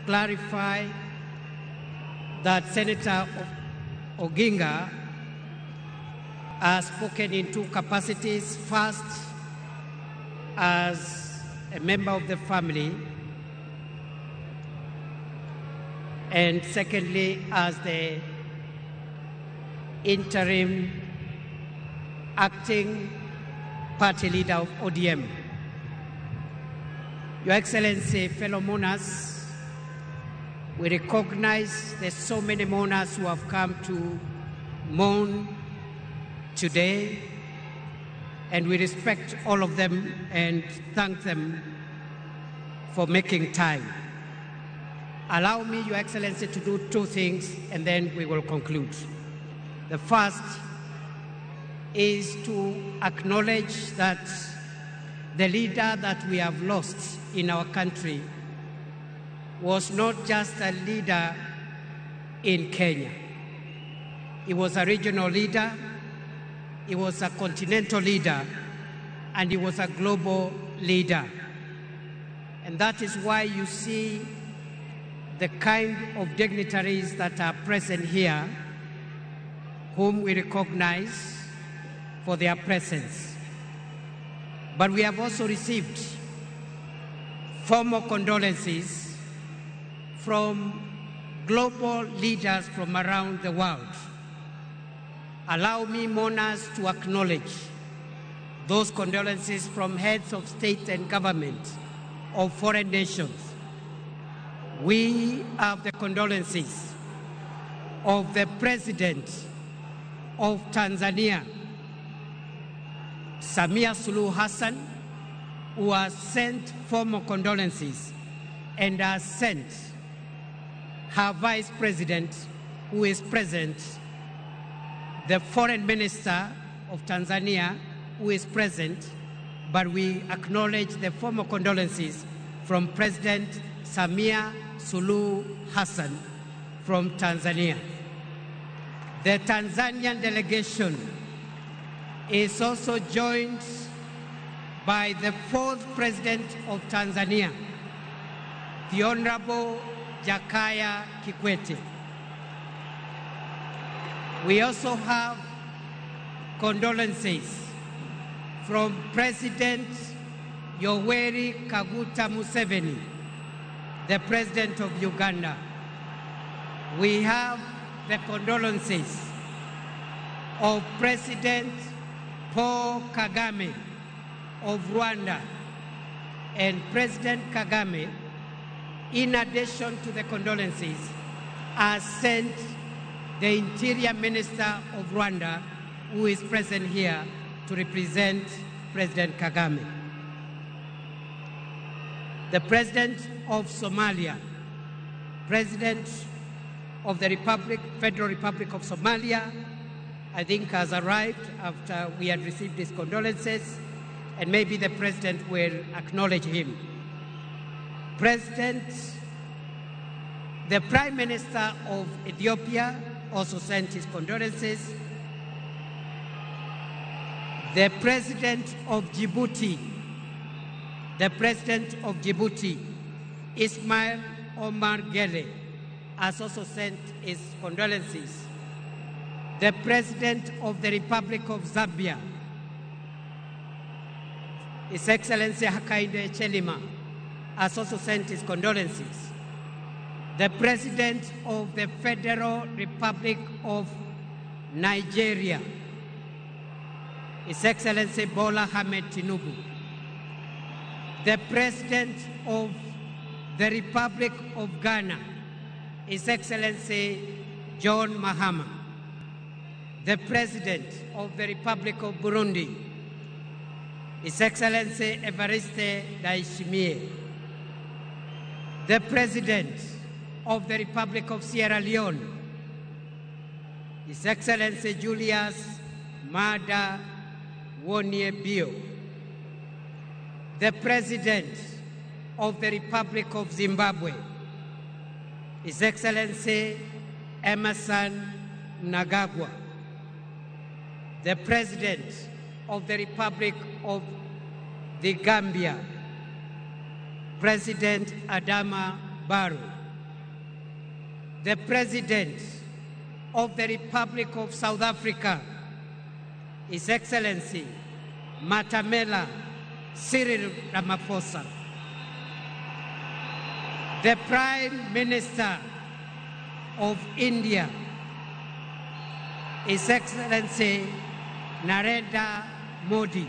clarify that Senator Oginga has spoken in two capacities. First, as a member of the family, and secondly, as the interim acting party leader of ODM. Your Excellency, fellow mourners, we recognize there's so many mourners who have come to mourn today, and we respect all of them and thank them for making time. Allow me, Your Excellency, to do two things, and then we will conclude. The first is to acknowledge that the leader that we have lost in our country was not just a leader in Kenya. He was a regional leader, he was a continental leader, and he was a global leader. And that is why you see the kind of dignitaries that are present here, whom we recognize for their presence. But we have also received formal condolences from global leaders from around the world. Allow me, mourners, to acknowledge those condolences from heads of state and government of foreign nations. We have the condolences of the President of Tanzania, Samia Suluhu Hassan, who has sent formal condolences and has sent her Vice President, who is present, the Foreign Minister of Tanzania, who is present, but we acknowledge the formal condolences from President Samia Suluhu Hassan from Tanzania. The Tanzanian delegation is also joined by the 4th President of Tanzania, the Honorable Jakaya Kikwete. We also have condolences from President Yoweri Kaguta Museveni, the President of Uganda. We have the condolences of President Paul Kagame of Rwanda, and President Kagame, in addition to the condolences, has sent the Interior Minister of Rwanda, who is present here to represent President Kagame. The President of Somalia, President of the Federal Republic of Somalia, I think has arrived after we had received these condolences, and maybe the President will acknowledge him. The Prime Minister of Ethiopia also sent his condolences. The President of Djibouti, Ismail Omar Gele, has also sent his condolences. The President of the Republic of Zambia, His Excellency Hakainde Hichilema, has also sent his condolences. The President of the Federal Republic of Nigeria, His Excellency Bola Ahmed Tinubu. The President of the Republic of Ghana, His Excellency John Mahama. The President of the Republic of Burundi, His Excellency Evariste Ndayishimiye. The President of the Republic of Sierra Leone, His Excellency Julius Maada Wonie Bio. The President of the Republic of Zimbabwe, His Excellency Emerson Mnangagwa. The President of the Republic of the Gambia, President Adama Barrow. The President of the Republic of South Africa, His Excellency Matamela Cyril Ramaphosa. The Prime Minister of India, His Excellency Narendra Modi.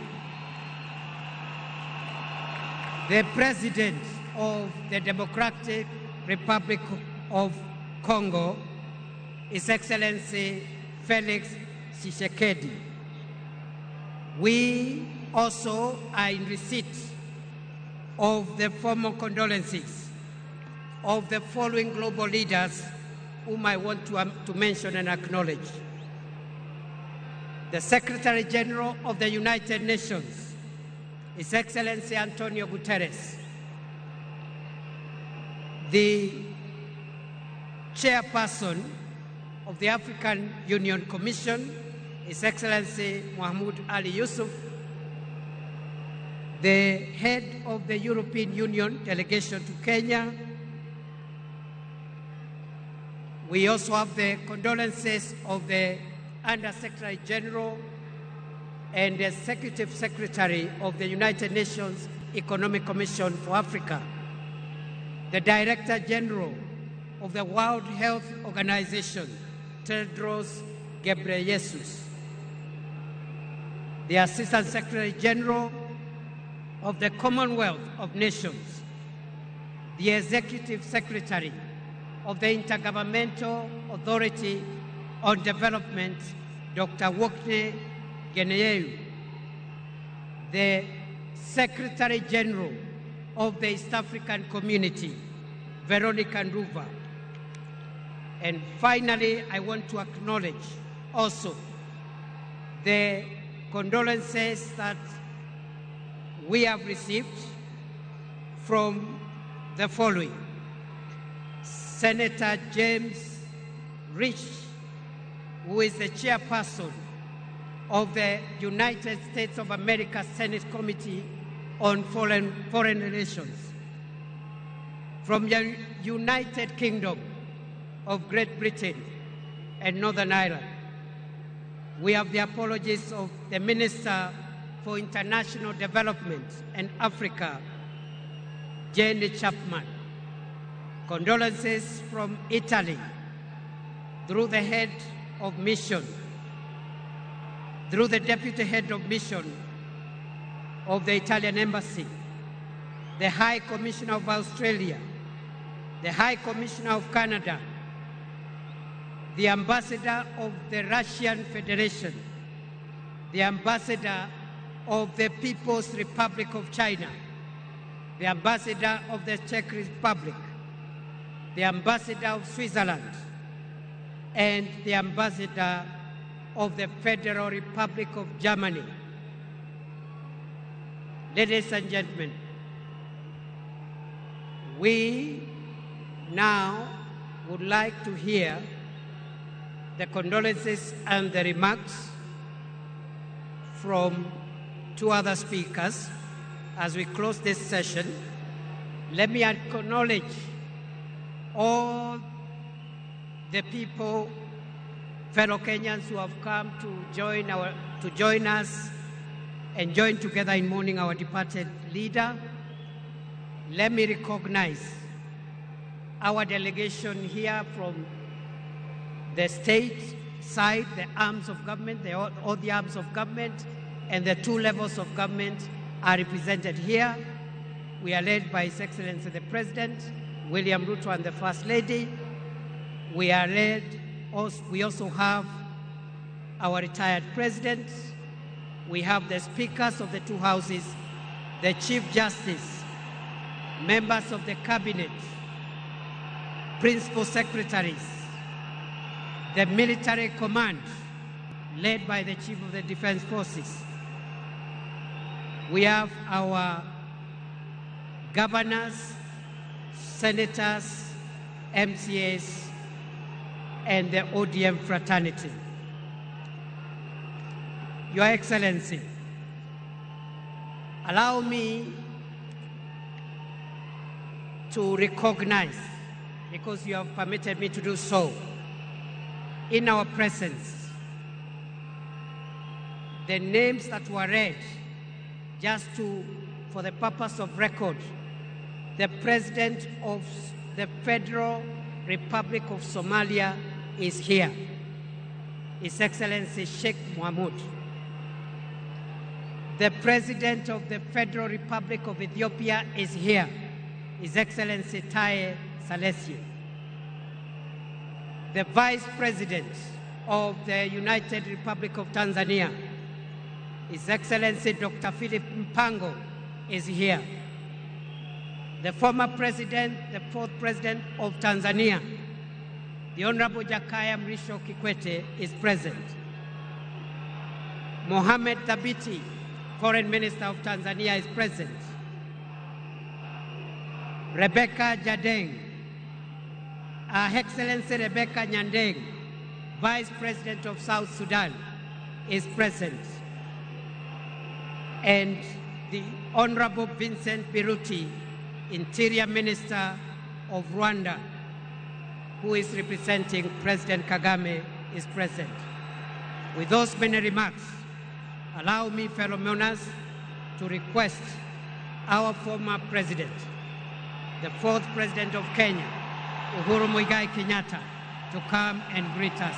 The President of the Democratic Republic of Congo, His Excellency Felix Tshisekedi. We also are in receipt of the formal condolences of the following global leaders whom I want to mention and acknowledge. The Secretary General of the United Nations, His Excellency Antonio Guterres. The Chairperson of the African Union Commission, His Excellency Mahmoud Ali Yusuf. The Head of the European Union delegation to Kenya. We also have the condolences of the Under-Secretary General and the Executive Secretary of the United Nations Economic Commission for Africa, the Director General of the World Health Organization, Tedros Ghebreyesus, the Assistant Secretary General of the Commonwealth of Nations, the Executive Secretary of the Intergovernmental Authority on Development, Dr. Wokne Geneyehu, the Secretary General of the East African Community, Veronica Nduva. And finally, I want to acknowledge also the condolences that we have received from the following: Senator James Rich, who is the chairperson of the United States of America Senate Committee on Foreign Relations. From the United Kingdom of Great Britain and Northern Ireland, we have the apologies of the Minister for International Development and Africa, Jenny Chapman. Condolences from Italy through the head of mission, through the deputy head of mission of the Italian Embassy, the High Commissioner of Australia, the High Commissioner of Canada, the Ambassador of the Russian Federation, the Ambassador of the People's Republic of China, the Ambassador of the Czech Republic, the Ambassador of Switzerland, and the Ambassador of the Federal Republic of Germany. Ladies and gentlemen, we now would like to hear the condolences and the remarks from two other speakers. As we close this session, let me acknowledge all the people, fellow Kenyans who have come to join us and join together in mourning our departed leader. Let me recognize our delegation here from the state side, the arms of government, all the arms of government, and the two levels of government are represented here. We are led by His Excellency the President, William Ruto, and the First Lady. We also have our retired President. We have the speakers of the two houses, the Chief Justice, members of the Cabinet, Principal Secretaries, the military command, led by the Chief of the Defense Forces. We have our governors, senators, MCAs, and the ODM fraternity. Your Excellency, allow me to recognize, because you have permitted me to do so, in our presence, the names that were read, just for the purpose of record. The President of the Federal Republic of Somalia is here, His Excellency Sheikh Mohamud. The President of the Federal Republic of Ethiopia is here, His Excellency Taye Salessi. The Vice President of the United Republic of Tanzania, His Excellency Dr. Philip Mpango, is here. The former President, the fourth President of Tanzania, the Honorable Jakaya Mrisho Kikwete, is present. Mohamed Thabiti, Foreign Minister of Tanzania, is present. Rebecca Jadeng, Her Excellency Rebecca Nyandeng, Vice President of South Sudan, is present. And the Honorable Vincent Biruti, Interior Minister of Rwanda, who is representing President Kagame, is present. With those many remarks, allow me, fellow mourners, to request our former President, the fourth President of Kenya, Uhuru Muigai Kenyatta, to come and greet us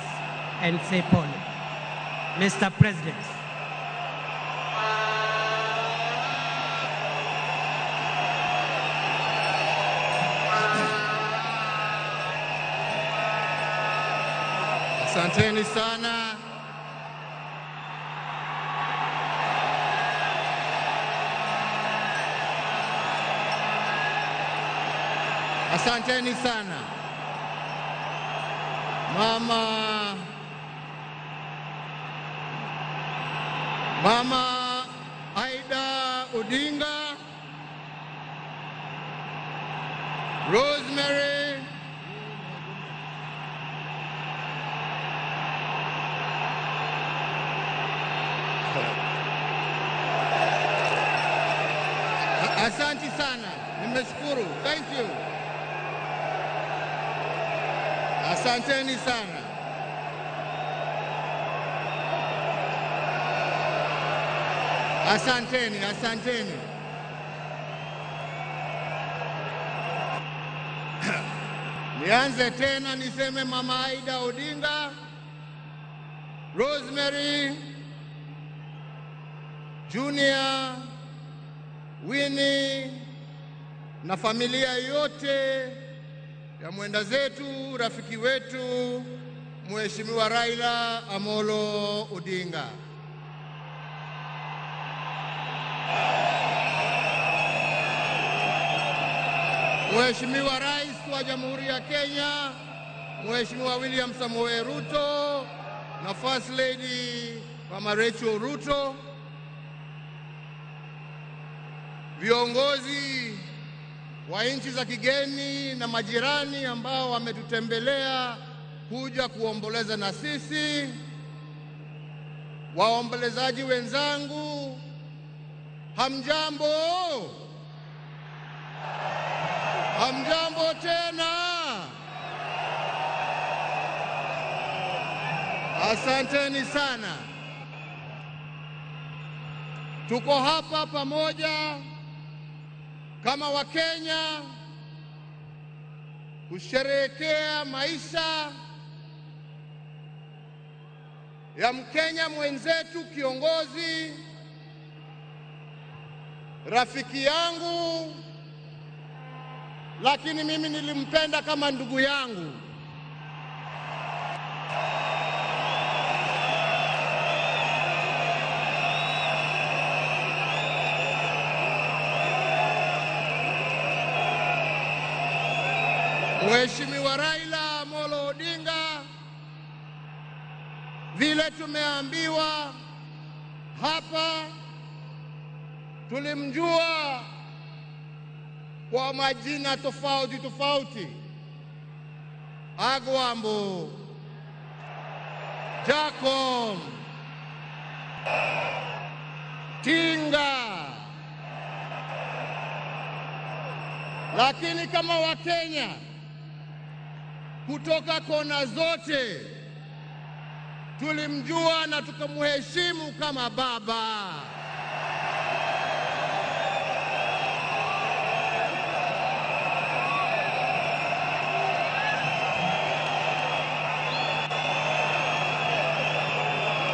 and say pole. Mr. President. Asanteni sana. Asanteni sana. Mama Aida Odinga, Rosemary, asante sana, nimeshukuru. Thank you. Asanteni sana. Asanteni. Nianze tena niseme Mama Aida Odinga, Rosemary, Junior, Winnie na familia yote ya mwenda zetu, rafiki wetu, Mheshimiwa Raila Amolo Odinga. Mheshimiwa Rais wa Jamhuri ya Kenya, Mheshimiwa William Samoei Ruto na First Lady Mama Rachel Ruto, viongozi wa nchi za kigeni na majirani ambao wametutembelea kuja kuomboleza na sisi, waombolezaji wenzangu, hamjambo? Hamjambo tena. Asanteni sana. Tuko hapa pamoja kama Wakenya kusherehekea maisha ya Mkenya mwenzetu, kiongozi, rafiki yangu, lakini mimi nilimpenda kama ndugu yangu. Mheshimiwa Raila Amolo Odinga, vile tumeambiwa hapa, tulimjua kwa majina tofauti: Agwambo, Jacob, Tinga. Lakini kama Wakenya kutoka kona zote tulimjua na tukamheshimu kama baba.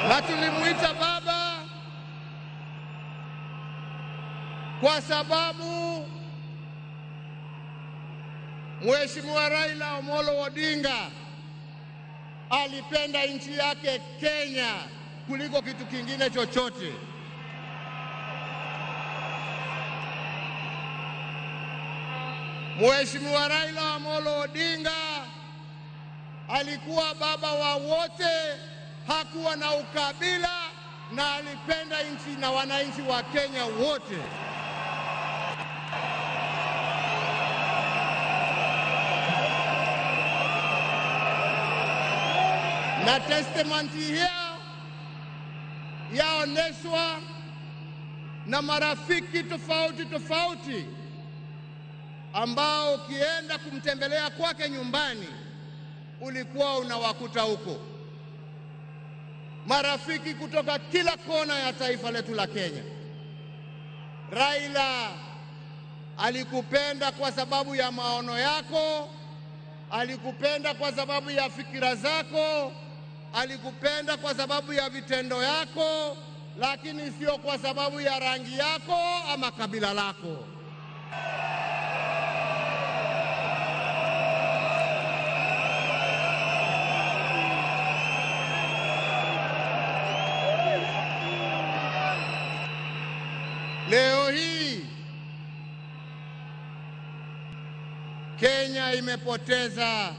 Na tulimuita baba kwa sababu Mheshimiwa Raila Amolo Odinga alipenda nchi yake Kenya kuliko kitu kingine chochote. Mheshimiwa Raila Amolo Odinga alikuwa baba wa wote, hakuwa na ukabila na alipenda nchi na wananchi wa Kenya wote. Na testimony hiyo yaoneshwa na marafiki tofauti ambao ukienda kumtembelea kwake nyumbani ulikuwa unawakuta huko. Marafiki kutoka kila kona ya taifa letu la Kenya. Raila alikupenda kwa sababu ya maono yako, alikupenda kwa sababu ya fikira zako, alikupenda kwa sababu ya vitendo yako, lakini sio kwa sababu ya rangi yako ama kabila lako. Leo hii Kenya imepoteza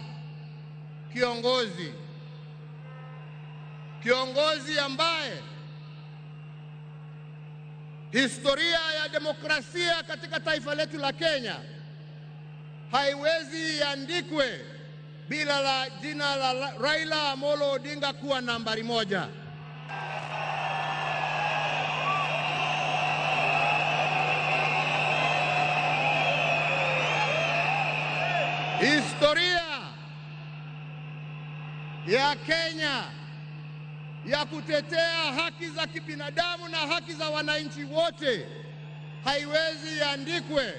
kiongozi ambaye historia ya demokrasia katika taifa letu la Kenya haiwezi iandikwe bila la jina la Raila Amolo Odinga kuwa nambari moja. Historia ya Kenya ya kutetea haki za kibinadamu na haki za wananchi wote haiwezi iandikwe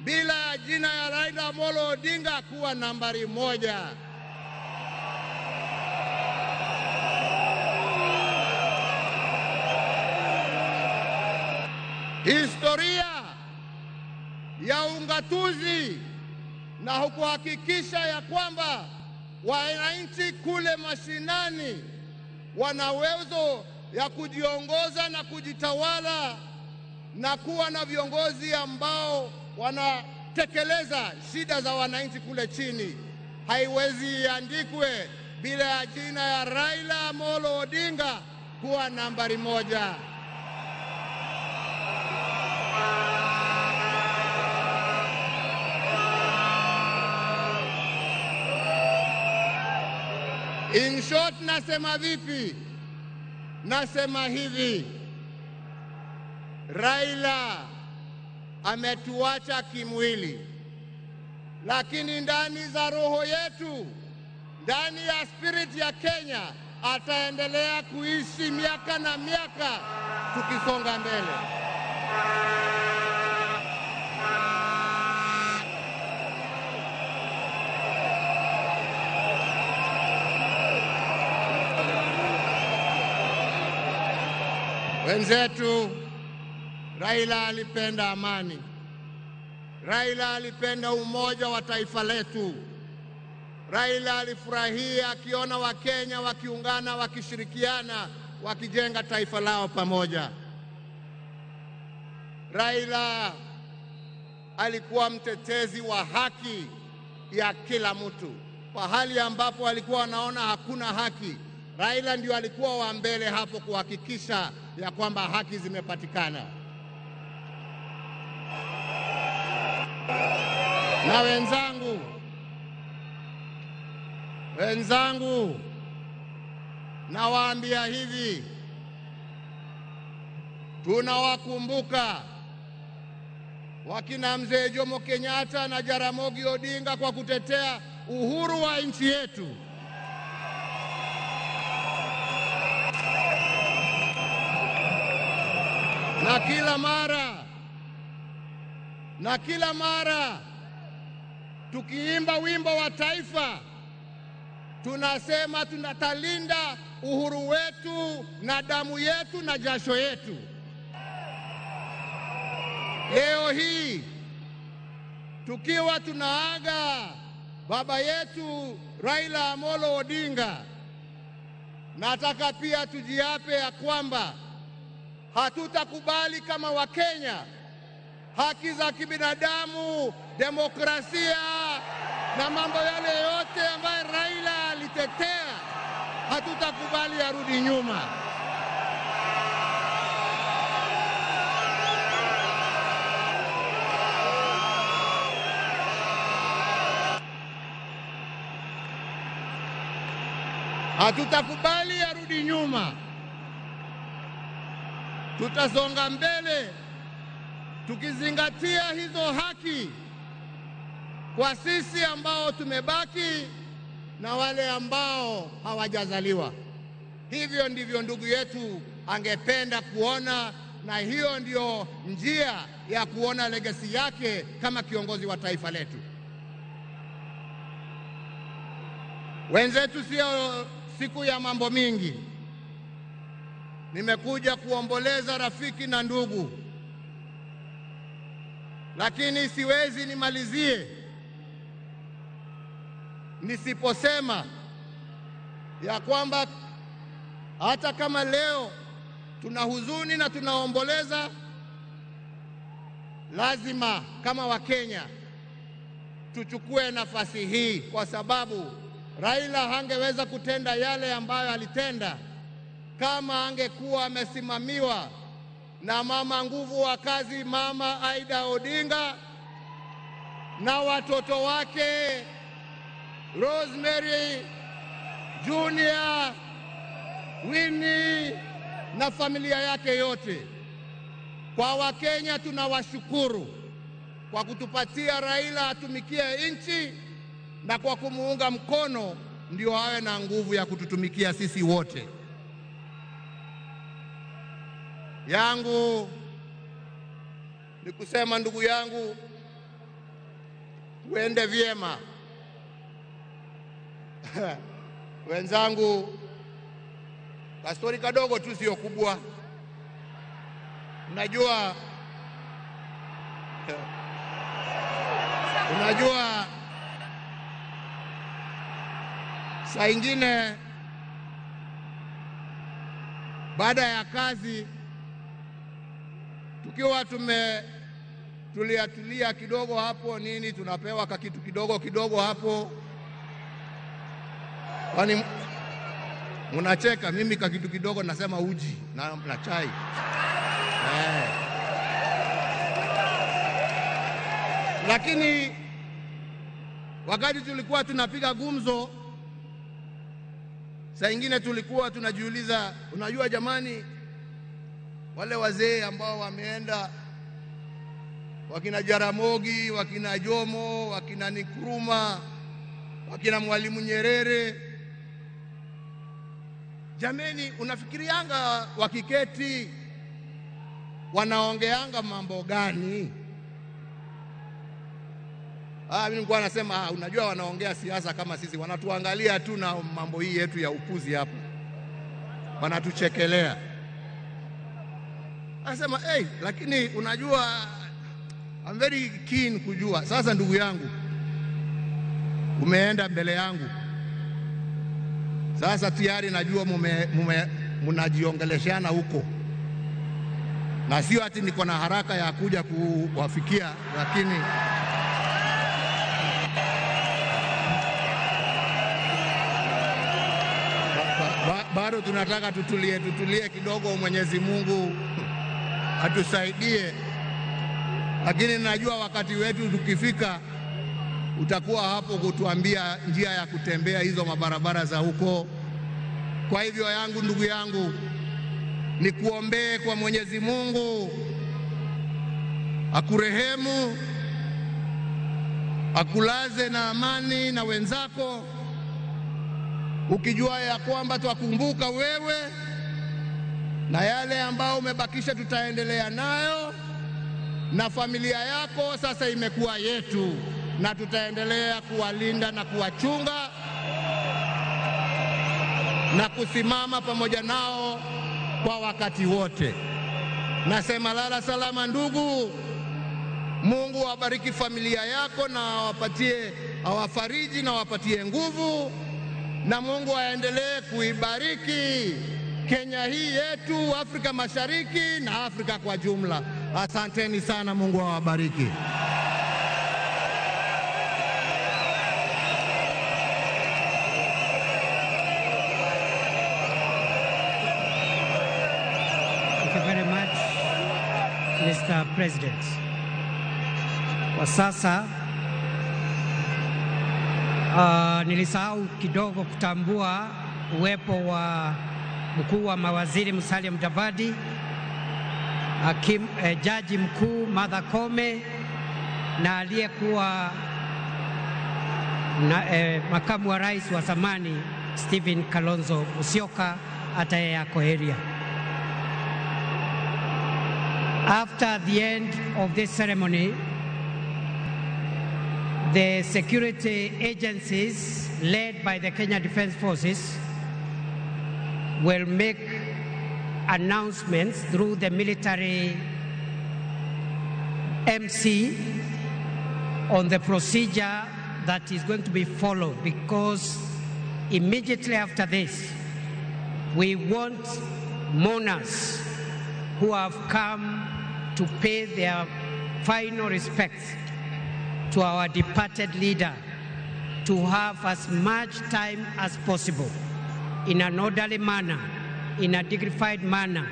bila jina ya Raila Amolo Odinga kuwa nambari moja. Historia ya ungatuzi na kuhakikisha ya kwamba wananchi kule mashinani wana uwezo ya kujiongoza na kujitawala na kuwa na viongozi ambao wanatekeleza shida za wananchi kule chini, haiwezi iandikwe bila ya jina ya Raila Amolo Odinga kuwa nambari moja. In short, nasema vipi? Nasema hivi, Raila ametuacha kimwili, lakini ndani za roho yetu, ndani ya spirit ya Kenya, ataendelea kuishi miaka na miaka tukisonga mbele. Wenzetu, Raila alipenda amani. Raila alipenda umoja wa taifa letu. Raila alifurahia akiona Wakenya wakiungana, wakishirikiana, wakijenga taifa lao pamoja. Raila alikuwa mtetezi wa haki ya kila mtu. Pahali ambapo alikuwa anaona hakuna haki, Raila ndio alikuwa wa mbele hapo kuhakikisha ya kwamba haki zimepatikana. Na wenzangu, nawaambia hivi, tunawakumbuka wakina Mzee Jomo Kenyatta na Jaramogi Odinga kwa kutetea uhuru wa nchi yetu. Na kila mara tukiimba wimbo wa taifa, tunasema tunatalinda uhuru wetu na damu yetu na jasho yetu. Leo hii tukiwa tunaaga baba yetu Raila Amolo Odinga, nataka pia tujiape ya kwamba hatutakubali kama Wakenya haki za kibinadamu, demokrasia na mambo yale yote ambayo Raila alitetea, hatutakubali arudi nyuma. Hatutakubali arudi nyuma. Tutasonga mbele tukizingatia hizo haki kwa sisi ambao tumebaki na wale ambao hawajazaliwa. Hivyo ndivyo ndugu yetu angependa kuona, na hiyo ndio njia ya kuona legacy yake kama kiongozi wa taifa letu. Wenzetu, sio siku ya mambo mingi. Nimekuja kuomboleza rafiki na ndugu, lakini siwezi nimalizie nisiposema ya kwamba hata kama leo tuna huzuni na tunaomboleza, lazima kama Wakenya tuchukue nafasi hii, kwa sababu Raila hangeweza kutenda yale ambayo alitenda kama angekuwa amesimamiwa na mama nguvu wa kazi, Mama Aida Odinga, na watoto wake Rosemary Junior, Winnie na familia yake yote. Kwa Wakenya tunawashukuru kwa kutupatia Raila atumikie nchi, na kwa kumuunga mkono ndio awe na nguvu ya kututumikia sisi wote. Yangu ni kusema, ndugu yangu, tuende vyema. Wenzangu, kastori kadogo tu, sio kubwa. Unajua saa ingine baada ya kazi tukiwa tulia kidogo hapo nini, tunapewa kakitu kidogo hapo. Kwani unacheka? Mimi kakitu kidogo nasema uji na chai. Lakini wakati tulikuwa tunapiga gumzo, saa ingine tulikuwa tunajiuliza, unajua jamani, wale wazee ambao wameenda, wakina Jaramogi, wakina Jomo, wakina Nkrumah, wakina Mwalimu Nyerere, jameni, unafikirianga wakiketi wanaongeanga mambo gani? Mimi nilikuwa nasema unajua, wanaongea siasa kama sisi, wanatuangalia tu na mambo hii yetu ya upuzi hapa, wanatuchekelea. Anasema lakini unajua, I'm very keen kujua. Sasa ndugu yangu, umeenda mbele yangu, sasa tayari najua mnajiongeleshana huko, na sio ati niko na haraka ya kuja kuwafikia, lakini bado tunataka tutulie kidogo. Mwenyezi Mungu atusaidie, lakini najua wakati wetu tukifika utakuwa hapo kutuambia njia ya kutembea hizo mabarabara za huko. Kwa hivyo ndugu yangu, ni kuombee kwa Mwenyezi Mungu akurehemu, akulaze na amani na wenzako, ukijua ya kwamba twakumbuka wewe, na yale ambao umebakisha tutaendelea nayo, na familia yako sasa imekuwa yetu, na tutaendelea kuwalinda na kuwachunga na kusimama pamoja nao kwa wakati wote. Nasema lala salama ndugu. Mungu awabariki familia yako na awafariji na awapatie nguvu, na Mungu aendelee kuibariki Kenya hii yetu, Afrika Mashariki na Afrika kwa jumla. Asanteni sana, Mungu awabariki. Thank you very much, Mr. President. Kwa sasa nilisahau kidogo kutambua uwepo wa mkuu wa mawaziri Musalia Mudavadi, jaji mkuu Martha Koome, na aliyekuwa makamu wa rais wa zamani Stephen Kalonzo Musyoka, hata yeye ako area. After the end of this ceremony, the security agencies led by the Kenya Defence Forces will make announcements through the military MC on the procedure that is going to be followed, because immediately after this, we want mourners who have come to pay their final respects to our departed leader to have as much time as possible in an orderly manner, in a dignified manner,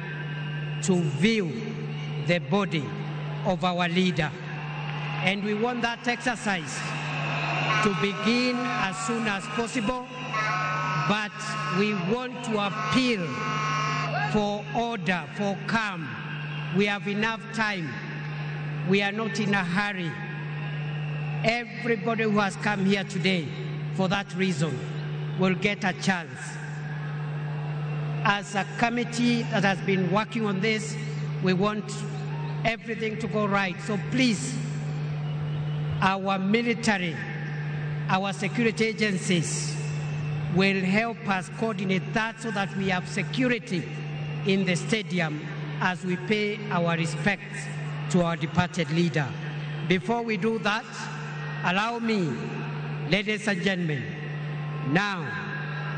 to view the body of our leader. And we want that exercise to begin as soon as possible, but we want to appeal for order, for calm. We have enough time. We are not in a hurry. Everybody who has come here today for that reason will get a chance. As a committee that has been working on this, we want everything to go right. So please, our military, our security agencies will help us coordinate that so that we have security in the stadium as we pay our respects to our departed leader. Before we do that, allow me, ladies and gentlemen, now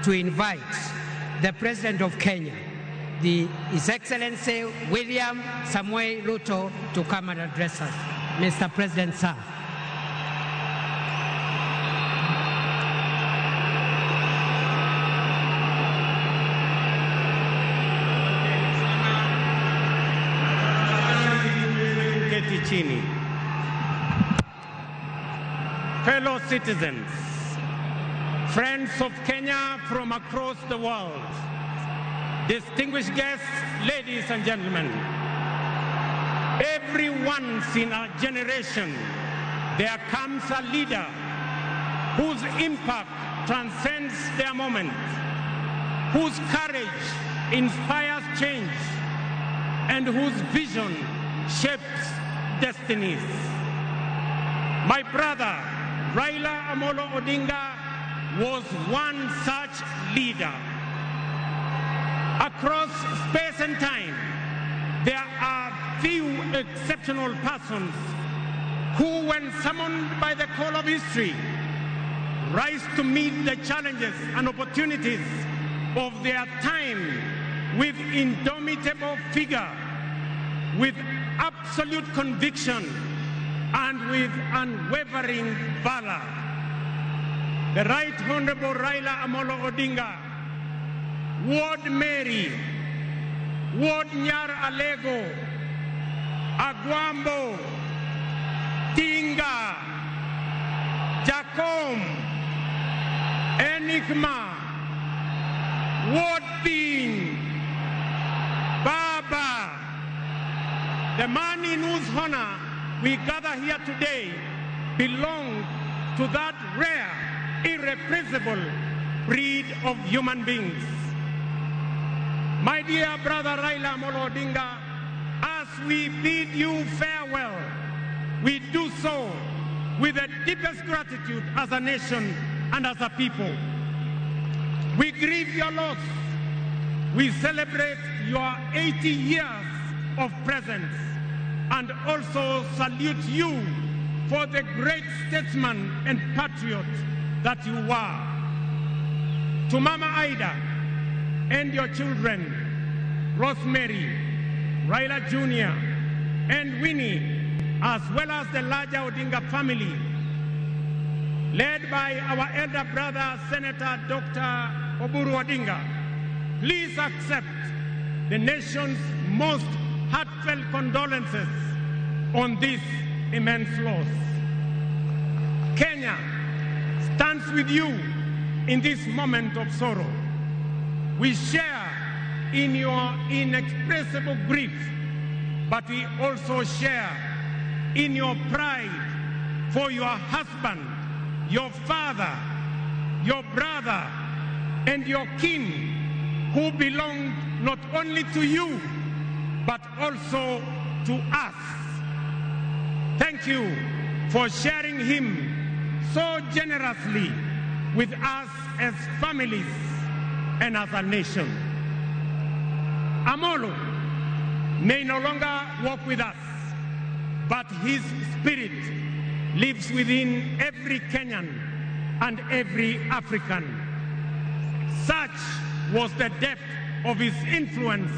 to invite the President of Kenya, His Excellency William Samoei Ruto, to come and address us. Mr. President, sir. Fellow citizens, friends of Kenya from across the world, distinguished guests, ladies and gentlemen, every once in a generation there comes a leader whose impact transcends their moment, whose courage inspires change, and whose vision shapes destinies. My brother, Raila Amolo Odinga, was one such leader. Across space and time, there are few exceptional persons who, when summoned by the call of history, rise to meet the challenges and opportunities of their time with indomitable vigor, with absolute conviction, and with unwavering valor. The Right Honorable Raila Amolo Odinga, Ward Mary, Ward Nyar Alego, Agwambo, Tinga, Jacom, Enigma, Ward Bean, Baba, the man in whose honor we gather here today belonged to that rare, irrepressible breed of human beings. My dear brother Raila Amolo Odinga, as we bid you farewell, we do so with the deepest gratitude as a nation and as a people. We grieve your loss. We celebrate your 80 years of presence and also salute you for the great statesman and patriot that you were. To Mama Ida and your children, Rosemary, Raila Jr., and Winnie, as well as the larger Odinga family, led by our elder brother, Senator Dr. Oburu Odinga, please accept the nation's most heartfelt condolences on this immense loss. Kenya stands with you in this moment of sorrow. We share in your inexpressible grief, but we also share in your pride for your husband, your father, your brother, and your kin who belonged not only to you, but also to us. Thank you for sharing him so generously with us as families and as a nation. Amolo may no longer walk with us, but his spirit lives within every Kenyan and every African. Such was the depth of his influence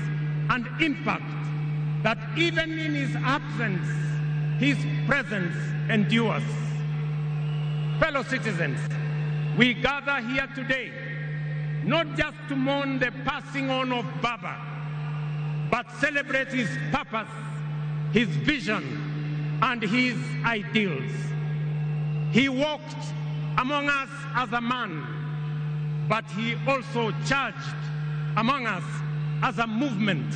and impact that even in his absence, his presence endures. Fellow citizens, we gather here today not just to mourn the passing on of Baba, but celebrate his purpose, his vision, and his ideals. He walked among us as a man, but he also charged among us as a movement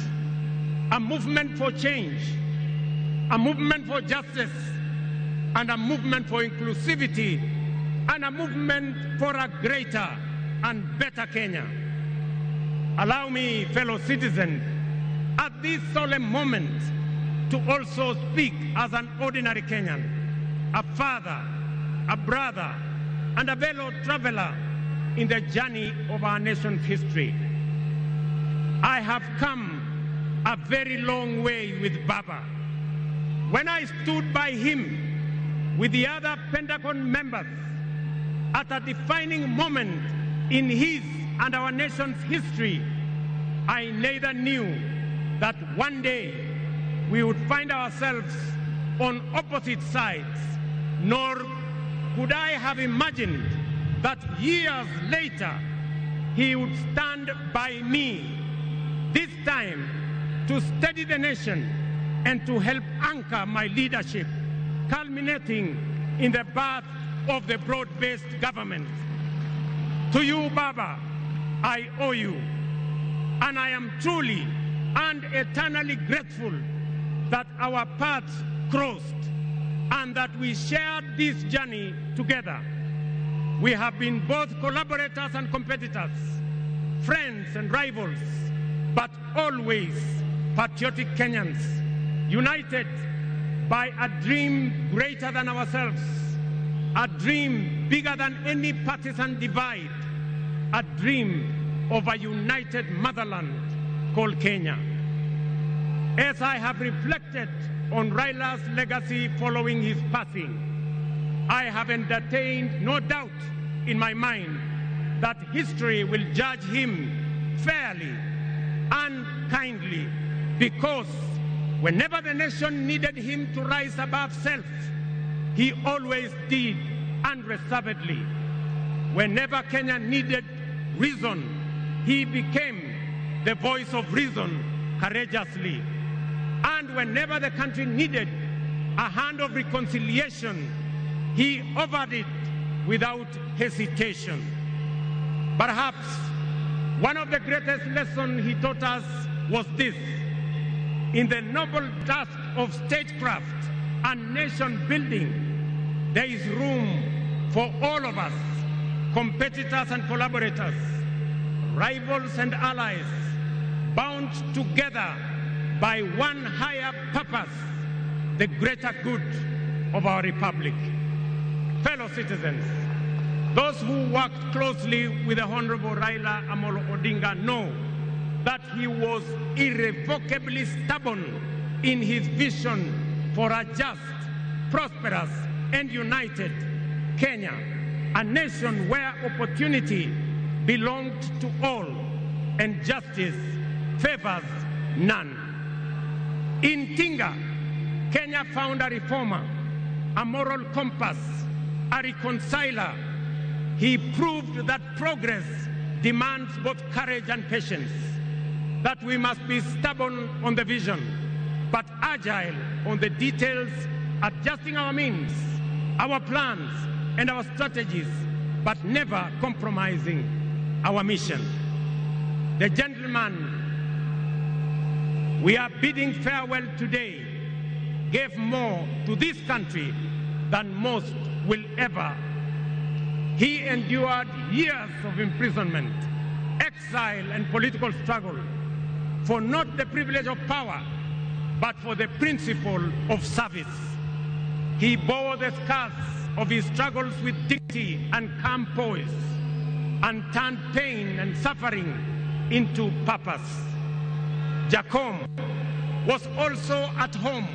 for change, a movement for justice, and a movement for inclusivity, and a movement for a greater and better Kenya. Allow me, fellow citizens, at this solemn moment to also speak as an ordinary Kenyan, a father, a brother, and a fellow traveler in the journey of our nation's history. I have come a very long way with Baba. When I stood by him with the other Pentagon members at a defining moment in his and our nation's history, I neither knew that one day we would find ourselves on opposite sides, nor could I have imagined that years later he would stand by me, this time to steady the nation and to help anchor my leadership, culminating in the birth of the broad-based government. To you, Baba, I owe you, and I am truly and eternally grateful that our paths crossed and that we shared this journey together. We have been both collaborators and competitors, friends and rivals, but always patriotic Kenyans, united by a dream greater than ourselves, a dream bigger than any partisan divide, a dream of a united motherland called Kenya. As I have reflected on Raila's legacy following his passing, I have entertained no doubt in my mind that history will judge him fairly and kindly, because whenever the nation needed him to rise above self, he always did unreservedly. Whenever Kenya needed reason, he became the voice of reason courageously. And whenever the country needed a hand of reconciliation, he offered it without hesitation. Perhaps one of the greatest lessons he taught us was this: in the noble task of statecraft and nation building, there is room for all of us, competitors and collaborators, rivals and allies, bound together by one higher purpose, the greater good of our republic. Fellow citizens, those who worked closely with the Honorable Raila Amolo Odinga know that he was irrevocably stubborn in his vision for a just, prosperous, and united Kenya, a nation where opportunity belonged to all and justice favors none. In Tinga, Kenya found a reformer, a moral compass, a reconciler. He proved that progress demands both courage and patience, that we must be stubborn on the vision, but agile on the details, adjusting our means, our plans, and our strategies, but never compromising our mission. The gentleman we are bidding farewell today gave more to this country than most will ever. He endured years of imprisonment, exile, and political struggle for not the privilege of power, but for the principle of service. He bore the scars of his struggles with dignity and calm poise, and turned pain and suffering into purpose. Jacom was also at home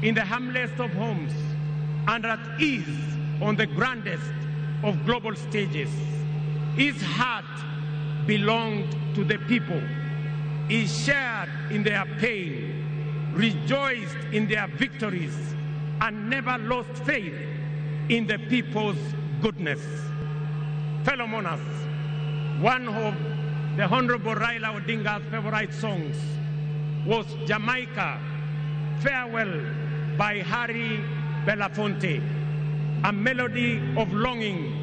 in the humblest of homes and at ease on the grandest of global stages. His heart belonged to the people. He shared in their pain, rejoiced in their victories, and never lost faith in the people's goodness. Fellow monarchs, one of the Honorable Raila Odinga's favorite songs was Jamaica, Farewell by Harry Belafonte, a melody of longing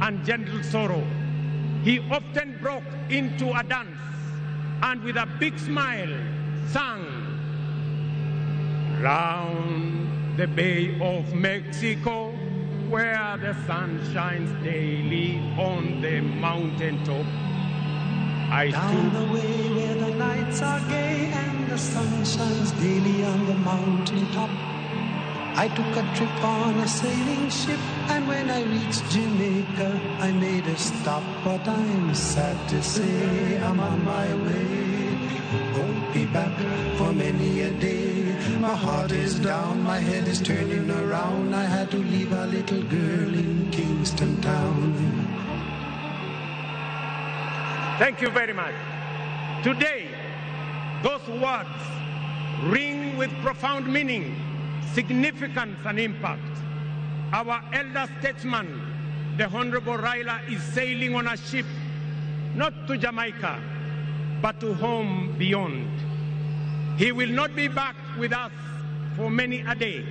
and gentle sorrow. He often broke into a dance and with a big smile sang, round the Bay of Mexico, where the sun shines daily on the mountaintop. Down the way where the nights are gay and the sun shines daily on the mountaintop. I took a trip on a sailing ship, and when I reached Jamaica, I made a stop. But I'm sad to say I'm on my way. Won't be back for many a day. My heart is down, my head is turning around. I had to leave a little girl in Kingston town. Thank you very much. Today, those words ring with profound meaning, significance, and impact. Our elder statesman, the Honorable Raila, is sailing on a ship, not to Jamaica, but to home beyond. He will not be back with us for many a day.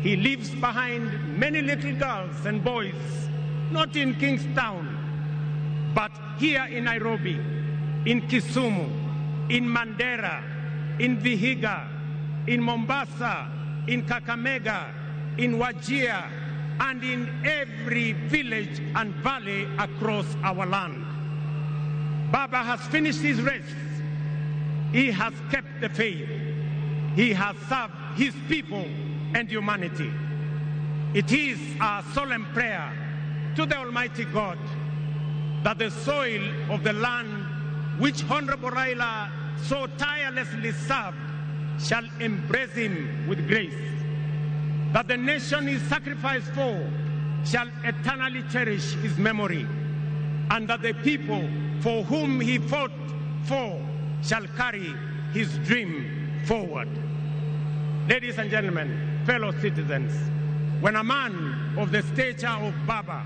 He leaves behind many little girls and boys, not in Kingstown, but here in Nairobi, in Kisumu, in Mandera, in Vihiga, in Mombasa, in Kakamega, in Wajir, and in every village and valley across our land. Baba has finished his race. He has kept the faith. He has served his people and humanity. It is our solemn prayer to the Almighty God that the soil of the land which Honorable Raila so tirelessly served shall embrace him with grace, that the nation he sacrificed for shall eternally cherish his memory, and that the people for whom he fought for shall carry his dream forward. Ladies and gentlemen, fellow citizens, when a man of the stature of Baba,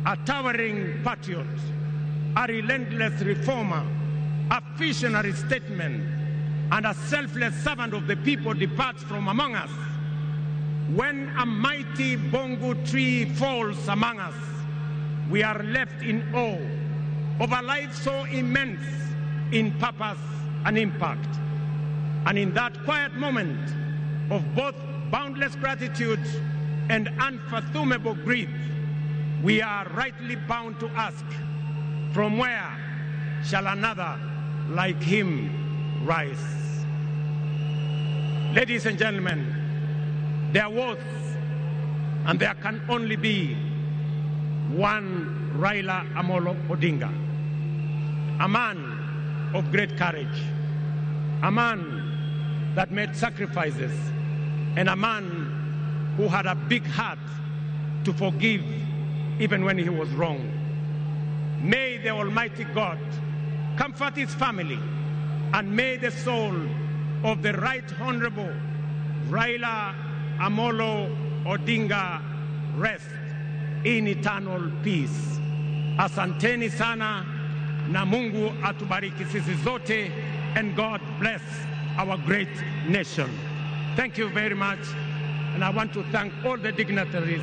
a towering patriot, a relentless reformer, a visionary statesman, and a selfless servant of the people departs from among us, when a mighty bongo tree falls among us, we are left in awe of a life so immense in purpose and impact. And in that quiet moment of both boundless gratitude and unfathomable grief, we are rightly bound to ask, from where shall another like him rise? Ladies and gentlemen, there was and there can only be one Raila Amolo Odinga, a man of great courage, a man that made sacrifices, and a man who had a big heart to forgive even when he was wrong. May the Almighty God comfort his family, and may the soul of the Right Honorable Raila Amolo Odinga rest in eternal peace. Asanteni sana na Mungu atubariki sisi zote, and God bless our great nation. Thank you very much, and I want to thank all the dignitaries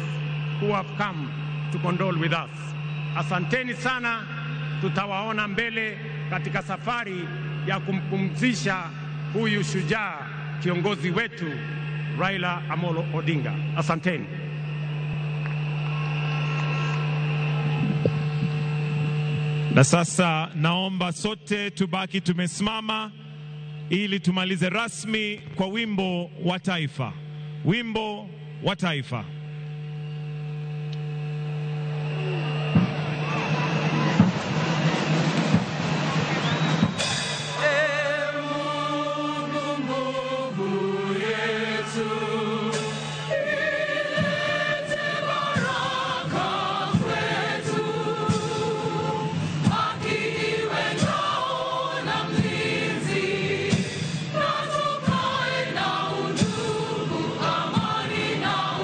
who have come to condole with us. Asanteni sana, tutawaona mbele katika safari ya kumpumzisha huyu shujaa kiongozi wetu Raila Amolo Odinga. Asanteni. Na sasa naomba sote tubaki tumesimama ili tumalize rasmi kwa wimbo wa taifa. Wimbo wa taifa. Amani na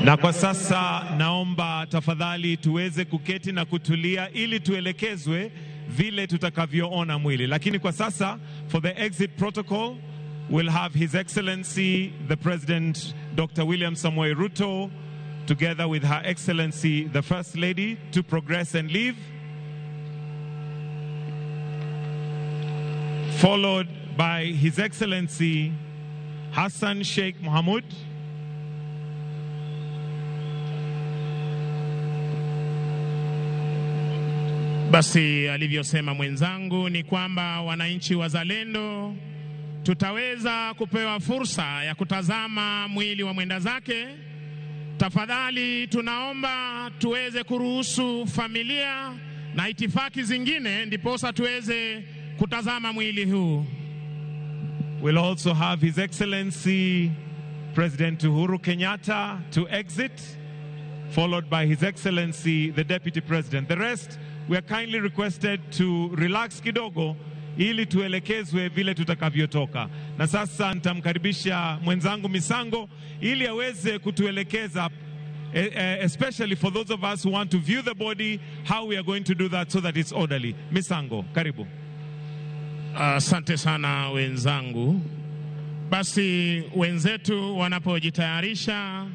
Na kwa sasa naomba tafadhali tuweze kuketi na kutulia ili tuelekezwe vile tutakavyoona mwili. Lakini kwa sasa, for the exit protocol, we'll have His Excellency the President Dr. William Samoei Ruto together with Her Excellency the First Lady to progress and leave, followed by His Excellency Hassan Sheikh Mohamud, Basi alivyosema mwenzangu ni kwamba wananchi wazalendo tutaweza kupewa fursa ya kutazama mwili wa mwenda zake. Tafadhali tunaomba tuweze kuruhusu familia na itifaki zingine ndiposa tuweze kutazama mwili huu. We'll also have His Excellency President Uhuru Kenyatta to exit, followed by His Excellency the Deputy President. The rest, we are kindly requested to relax kidogo ili tuelekezwe vile tutakavyotoka. Na sasa nitamkaribisha mwenzangu Misango ili aweze kutuelekeza, especially for those of us who want to view the body, how we are going to do that so that it's orderly. Misango, karibu. Asante sana wenzangu. Basi wenzetu wanapojitayarisha,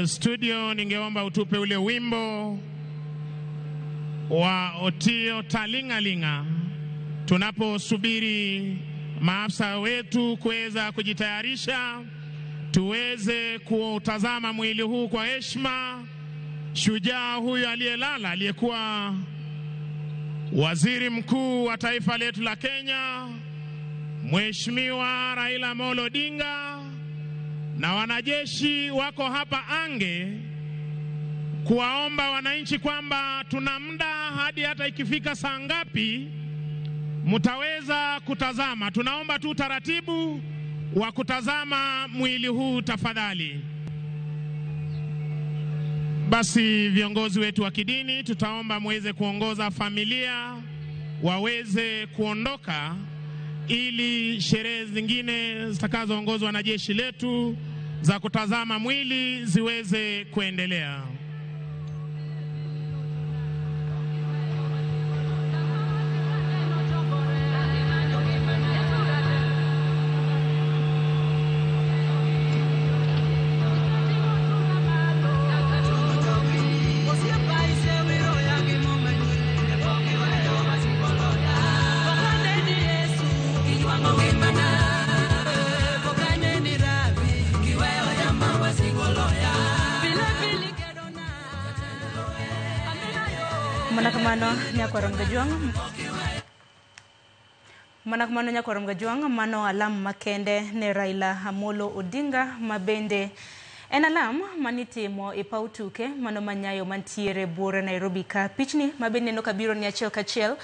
studio ningeomba utupe ule wimbo wa Otio Talingalinga tunaposubiri maafisa wetu kuweza kujitayarisha tuweze kutazama mwili huu kwa heshima. Shujaa huyu aliyelala aliyekuwa waziri mkuu wa taifa letu la Kenya, Mheshimiwa Raila Amolo Odinga, na wanajeshi wako hapa ange kuwaomba wananchi kwamba tuna muda hadi hata ikifika saa ngapi mtaweza kutazama. Tunaomba tu taratibu wa kutazama mwili huu tafadhali. Basi viongozi wetu wa kidini tutaomba muweze kuongoza familia waweze kuondoka ili sherehe zingine zitakazoongozwa na jeshi letu za kutazama mwili ziweze kuendelea. Manakamano nyakwarom gajuang mano alam makende ne Raila Amolo Odinga mabende en alam manitimo e pautuke mano manyayo mantiere bura Nairobi ka pichni mabende no kabiro ni achiel kachiel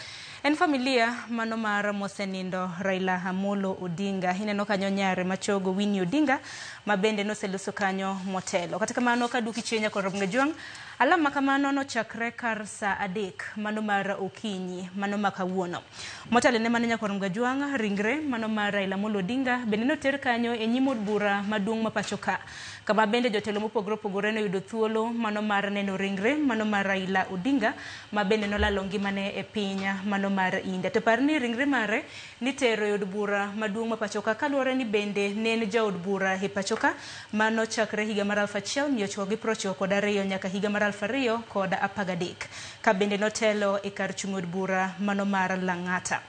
en familia mano mar mosenindo Raila Amolo Odinga. Ineno kanyo nyare machogo Winnie Odinga mabende no seluso kanyo motelo. Katika mano kaduki chenya kwa Gajuang alam makamano no chakre kar sa adek mano mar okinyi mano makawuono. Motelo ne mano nyakwa Gajuang ringre mano mar Raila Amolo Odinga bende no ter kanyo e nyimod bura maduong' mapachoka. Kama bende jotelo mopogore opogore no yudo thuolo mano mar neno ringre mano mar Raila Odinga mabende no lalo ngimane e pinya mano mar India. To par ni ringre mare nitero yod bura maduong' mapachoka kaluwore ni bende ne en jaod bura e pachoka mano chakre higa mar 1992 nyaka higa mar 2013 ka bende notelo e kar chung'od bura mano mar Lang'ata.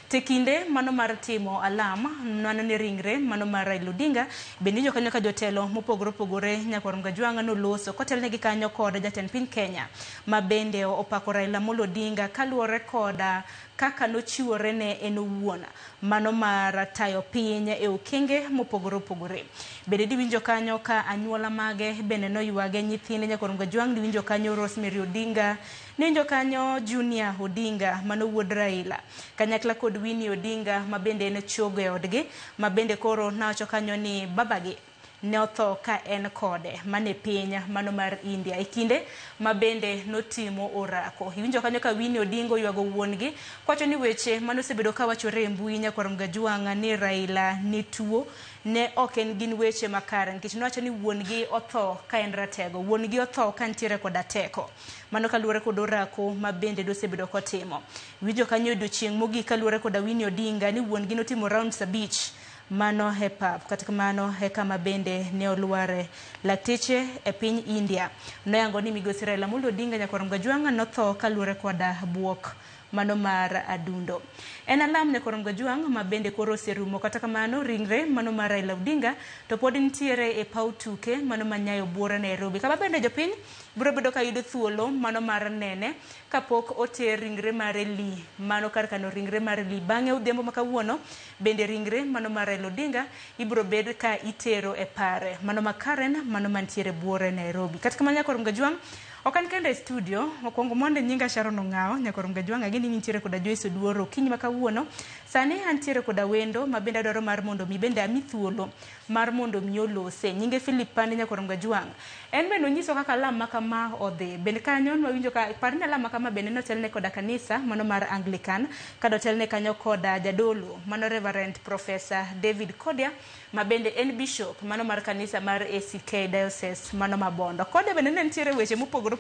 Tekinde mano mar timo alam nano ni ringre mano mar Raila Odinga bende jo kanyo ka jotelo mopogore opogore nyakwa Gajuang no loso kotelne gi kanyo kod jatend piny Kenya mabende opako Raila Amolo Odinga kaluwore koda kaka nochiwore ne en owuon mano mar tayo piny e okenge mopogore opogore. Bende diwinjo kanyo ka anyuola mage bende no ywage nyithinde nyakwa Gajuang diwinjo kanyo Rosemary Odinga, ninjo kanyo Junior Odinga mano wuod Raila kanyakla kod Winnie Odinga mabende en chogo e odgi mabende koro nawacho kanyo ni babagi ne otho ka en kode mane piny mano mar India e kinde ma bende notimo orako. Iwinjo kanyo ka Winnie Odinga yuago wuongi kwacho ni weche mano sebedo ka wachore e mbui Nyakwar Gajwang' ni Raila ni tuo ne ok en gin weche makare nikech nowacho ni wuongi otho ka en ratego, wuongi otho ka ntiere koda teko. Mano kaluwore kod orako ma bende dosebedo kotimo. Winjo kanyo odiochieng' mogik kaluwore koda Winnie Odinga ni wuongi notimo rounds 5 mano e pap kata kamano e kama bende ne olware. Lakteche e piny India noyango ni migosi Raila Amolo Odinga Nyakwar Gajwang' notho kaluwore koda buok mano mar adundo. En alam Nyakwar Gajwang' ma bende koro oserumo kata kamano ringre mano mar Raila Odinga to pod nitiere e paw tuke mano manyayo buora Nairobi. Kama bende jopiny biro bedo ka yudo thuolo mano mar nene kapok oter ringre mar Lee mano kar kano ringre mar Lee. Bang'e odhiambo ma kawuono bende ringre mano mar Raila Odinga ibiro bed ka itero e pare mano ma Karen mano mantiere buora Nairobi. Kata kamano Nyakwar Gajwang' okan kende e studio okwongo monde nyinga Sharon Ong'ao Nyakwar Gajwang' ageni nitiere koda Joyce Oduoro kinyi ma kawuono sani antiere koda wendo ma bende adwaro mar mondo mi bende ami thuolo mar mondo mi olose nyinge Philip Pande Nyakwar Gajwang' en bende onyiso kaka lam makama odhi bende kanyo nwawinjo ka parne lam makama bende notelne koda kanisa mano mar Anglican kada otelne kanyo koda jadolo mano Reverend Professor David Kodia ma bende en bishop mano mar kanisa mar ACK Diocese mano Mabondo. Kodia bende ne nitiere weche mopogore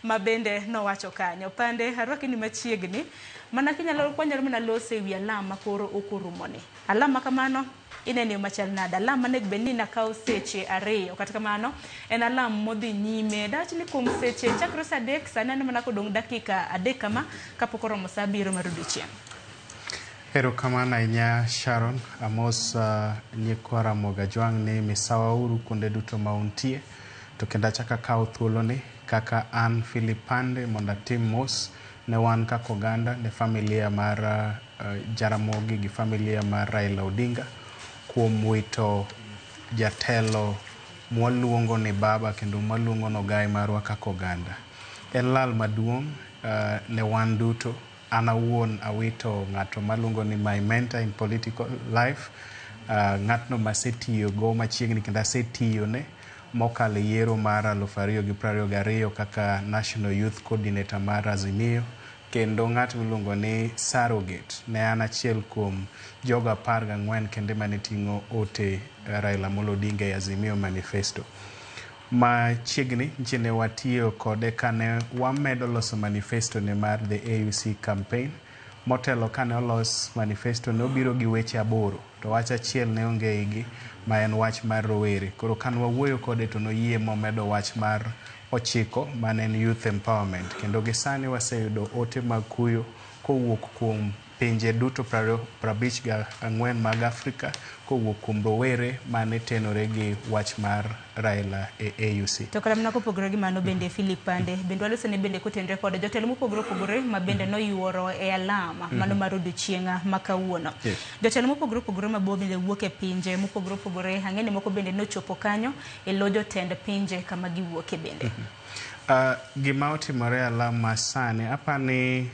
ma bende nowacho kanyo. Pande harwaki ni machiegni mana kinyalo kwanyalo mana lose wi alam makoro okorumoni. Alam makamano inene machal nada alam mane bende na kaw seche 2 kata kamano en alam modhi nyime dach ni kuom seche chakro sa 3 sanane mana kodong dakika 3 kama kapok oromo saa 7 mar odiochieng'. Hero kamana inya Sharon Amos Nyakwar Gajwang' ni misawa uru kunde duto mauntie to kenda chaka kaw thuolo ni kaka an Philip Pande monda tim mos ne wan kaka oganda ne familia mar Jaramogi gi familia mar Raila Odinga kuom wito jatelo mwaluongo ni baba kendo mwaluongo no gai marwa kaka oganda. En lal maduong' ne wan duto. Ana wuon awito ng'ato maluongo ni my mentor in political life, ng'atno masetiyo go machiegni kendo asetiyo ne mokalo yiero mar 2022 kaka National Youth Coordinator mar Azimio, kendo ng'at miluongo ni surrogate ne an achiel kuom jogo 14 kende mane ting'o ote Raila Amolo Odinga e Azimio Manifesto. Machiegni ne watiyo kode kane wamedo loso manifesto ne mar the AUC campaign. Motelo kane olos manifesto ne obiro gi weche 8 to wach achiel ne onge igi ma en wach mar rowere. Koro kan wawuoyo kode to noyie momedo wach mar 9 mane en youth empowerment, kendo gisani waseyudo ote mag kuyo kowuok kuom pinje duto 54 mag Afrika kowuok kuom rowere mane tenore gi wach mar Raila e AUC. To kala mna kopogore gi mano bende Philip Pande bende walose ne bende kotenre kod jotelo mopogore ma bende noyuoro e alama mano mar odiochienga makawuono. Jotelo mopogore ma bende wuok e pinje mopogore ang'eni moko bende nochopo kanyo e lojo tend pinje kama giwuoke bende. Gima otimore alama sani apani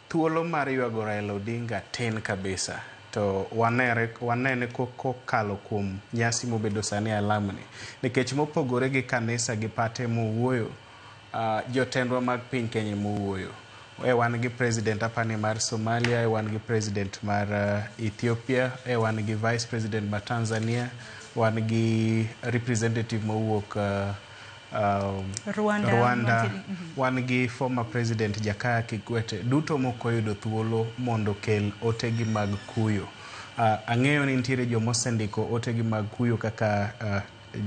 thuolo mar yuago Raila Odinga tin kabisa to wanene kokalo kuom nyasi mobedo sani alamni nikech mopogore gi kanisa gi pate mowuoyo jotendwa mag piny Kenya mowuoyo wan gi president apani mar Somalia, wan gi president mar Ethiopia, wan gi vice president mar Tanzania, wan gi representative mowuok Rwanda, wan gi former president Jakaya Kikwete, duto mokoyudo thuolo mondo kel otegi mag kuyo. Ang'eyo ni nitiere jomosendiko otegi mag kuyo kaka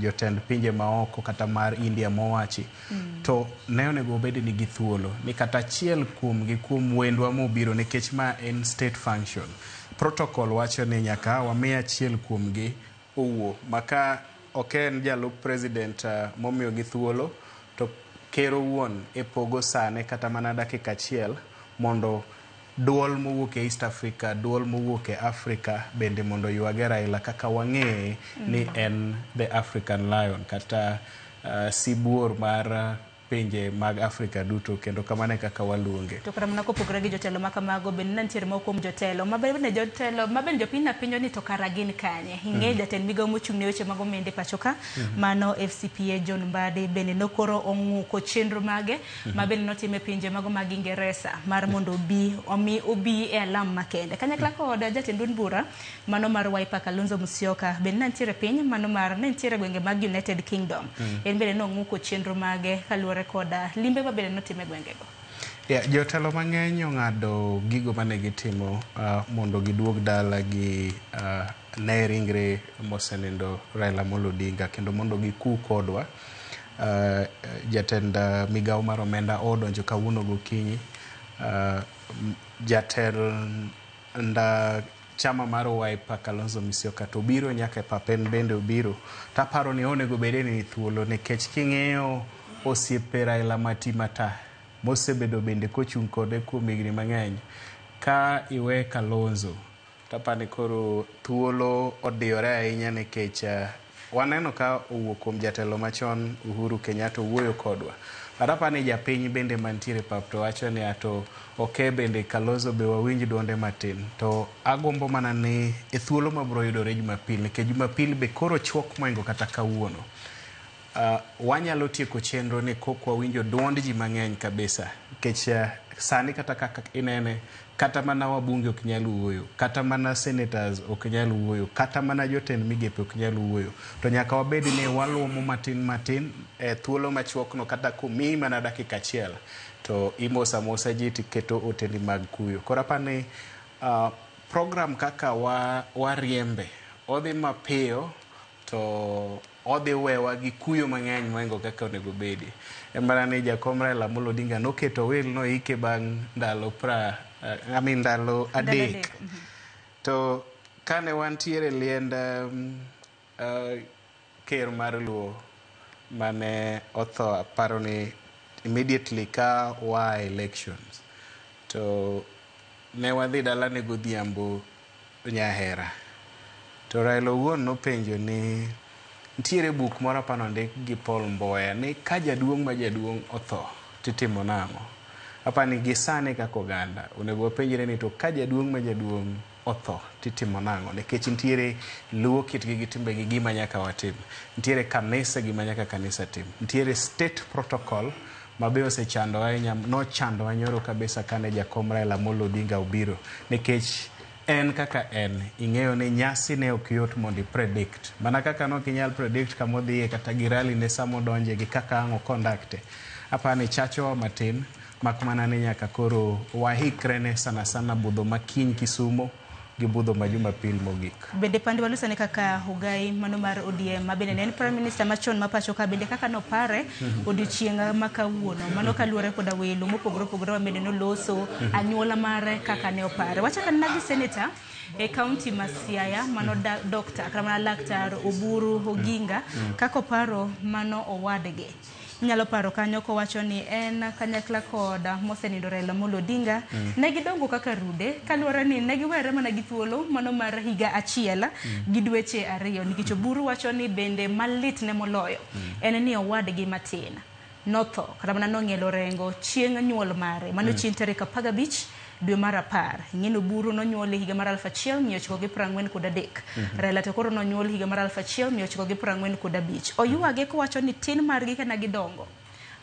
jotend pinje maoko kata mar India mowachi. To ne onego obed ni gi thuolo ni kata achiel kuom wendwa mobiro nikech ma en state function. Protocol wacho ni nyaka wamiya achiel kuomgi owuo maka oken jalup president momiyo gi thuolo to kero wuon e pogo sane kata mana dakika achiel mondo duol mowuok e East Africa, duol mowuok e Africa bende mondo yuage Raila kaka wang'eye ni en the African Lion kata sibuor mar pinje mag Afrika duto kendo kamane kaka waluonge. To kara mana kopogore gi jotelo ma kamago bende nitiere moko kuom jotelo mabende jotelo mabende jopiny napinjo ni to kara gin kanye. Ing'e jatend migawo mochung' ne weche mag omenda pacho ka mano FCPA John Mbadi bende nokoro ong'uko chenro mage mabende notime pinje mago mag Ingereza mar mondo obi e alam makende. Kanyakla kod jatend duond bura mano mar Wiper Kalonzo Musyoka bende nitiere piny mano mar nitiere gwenge mag United Kingdom. En bende nong'uko chenro mage kaluwore koda limbe mabende notime gwengego. Jotelo mang'eny ong'ado gigo mane gitimo mondo giduog dala gi ne ringre mosenindo Raila Amolo Odinga kendo mondo giku kodwa. Jatend migawo mar omenda odonjo kawuono gokinyi. Jatend chama mar Wiper Kalonzo Musyoka to biro nyaka e papen bende obiro. Taparo ni onego bede ni thuolo nikech king'eyo osiepe Raila Matimata mosebedo bende kochung' kode kuom higni mang'eny. Ka iwe Kalonzo tapani koro thuolo odiyore ahinya nikech waneno ka owuok kuom jatelo machon Uhuru Kenyatta wuoyo kodwa. Parapani japiny bende mantiere pap to wacho ni ato bende Kalonzo be wawinj duonde matin. To agombo mana ni e thuolo mabro yudore Jumapil nikech Jumapil be koro chwok moingo kata kawuono. Wanyalo tieko chenro ni kokwa winjo duond ji mang'eny kabisa nikech sani kata kaka inene kata mana wabunge ok nyal wuoyo, kata mana senators ok nyal wuoyo, kata mana jotend migepe ok nyal wuoyo. To nyaka wabed ni waluomo matin thuolo machuokno kata kumi mana dakika achiel to mosa ji tiketo otendi mag kuyo. Korapani program kaka wariembe odhi mapiyo to odhi wewa gi kuyo mang'eny moingo kaka onego bedi. Emara ni jakom Raila Amolo Odinga noketo wil no ike bang' ndalo ndalo adek. To kane wantiere liend ker mar Luo mane otho paro ni immediately ka elections to ne wadhi dala ne godhiambo Nyahera. To Raila owuon nopenjo ni ntiere buk moro apano ndik gi Paul Mboya ni ka jaduong' ma jaduong' otho titimo nang'o. Apani gisane kako oganda onego wapenjre ni to ka jaduong' ma jaduong' otho titimo nang'o nikech ntiere luwo kitgi gi timbegi gima nyaka watim. Ntiere kanisa gima nyaka kanisa tim. Ntiere state protocol mabe osechando ahinya nochando anyoro kabisa kane jakom Raila Amolo Odinga obiro nikech en kaka en ing'eyo ni nyasi ne ok yot mondo predict mana kaka no kinyal predict kama odhiye kata gi rally ne samo donje gi kaka ang'o conduct. Apani chacho matin makmana ni nyaka koro wahikre ne sana budho makiny Kisumo gi budho ma Jumapil mogik. Bende pande walusane kaka Hugai mano mar ODM mabende en Prime Minister machon mapacho ka bende kaka no pare odiochienga makawuono mano kaluore koda welo mopogore bende noloso anyuola mare kaka ne opare. Wachaka nagi senator e county ma Siaya mano Dr. Kramana Laktar Oburu Oginga kako paro mano owadege. Nyalo paro kanyo ko wacho ni en kanyakla koda mosenindo Raila Amolo Odinga negi dongo kaka rude kaluwore ni negi were mana gi thuolo mano mar higa achiel gi dweche 2 nikech Oburu wacho ni bende malit ne moloyo en ni owadgi matin notho kata mana nong'elo rengo chieng' nyuol mare mano chieng' tarik 15 dwe mar 10. Ng'eno Oburu nonyuol higa mar 1943. Raila to koro nonyuol higa mar 1945. Oyuage ko wacho ni tin margi kana gidongo.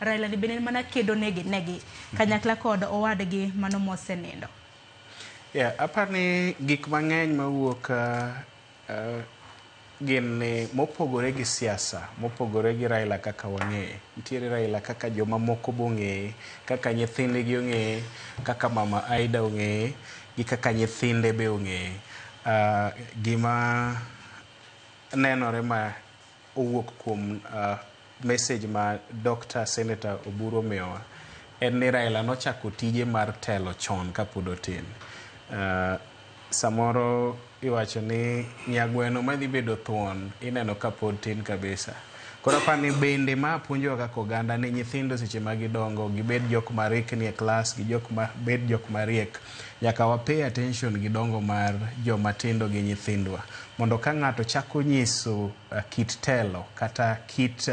Raila ni bende mana kedo negi kanyakla kod owadgi mano mosenindo. Apani gik mang'eny mawuok gin mopogore gi siasa, mopogore gi Raila kaka wang'eye. Ntiere Raila kaka joma moko bong'eye, kaka nyithinde gi ong'eye, kaka mama Aida ong'eye, gi kaka nyithinde be ong'eye. Gima nenore ma owuok kuom message ma Dr. Senator Oburu omiyowa en ni Raila nochako tije mar telo chon kapod otin. Samoro iwacho ni nyagweno madhi bedo thuon ineno kapod tin kabisa. Koro apani bende ma puonjo kaka oganda ni nyithindo seche ma gidongo gibed jok marikni e klas gi bed jok mariek nyaka wa pay attention gi dongo mar joma tindo gi nyithindwa mondo ka ng'ato chako nyiso kit telo kata kit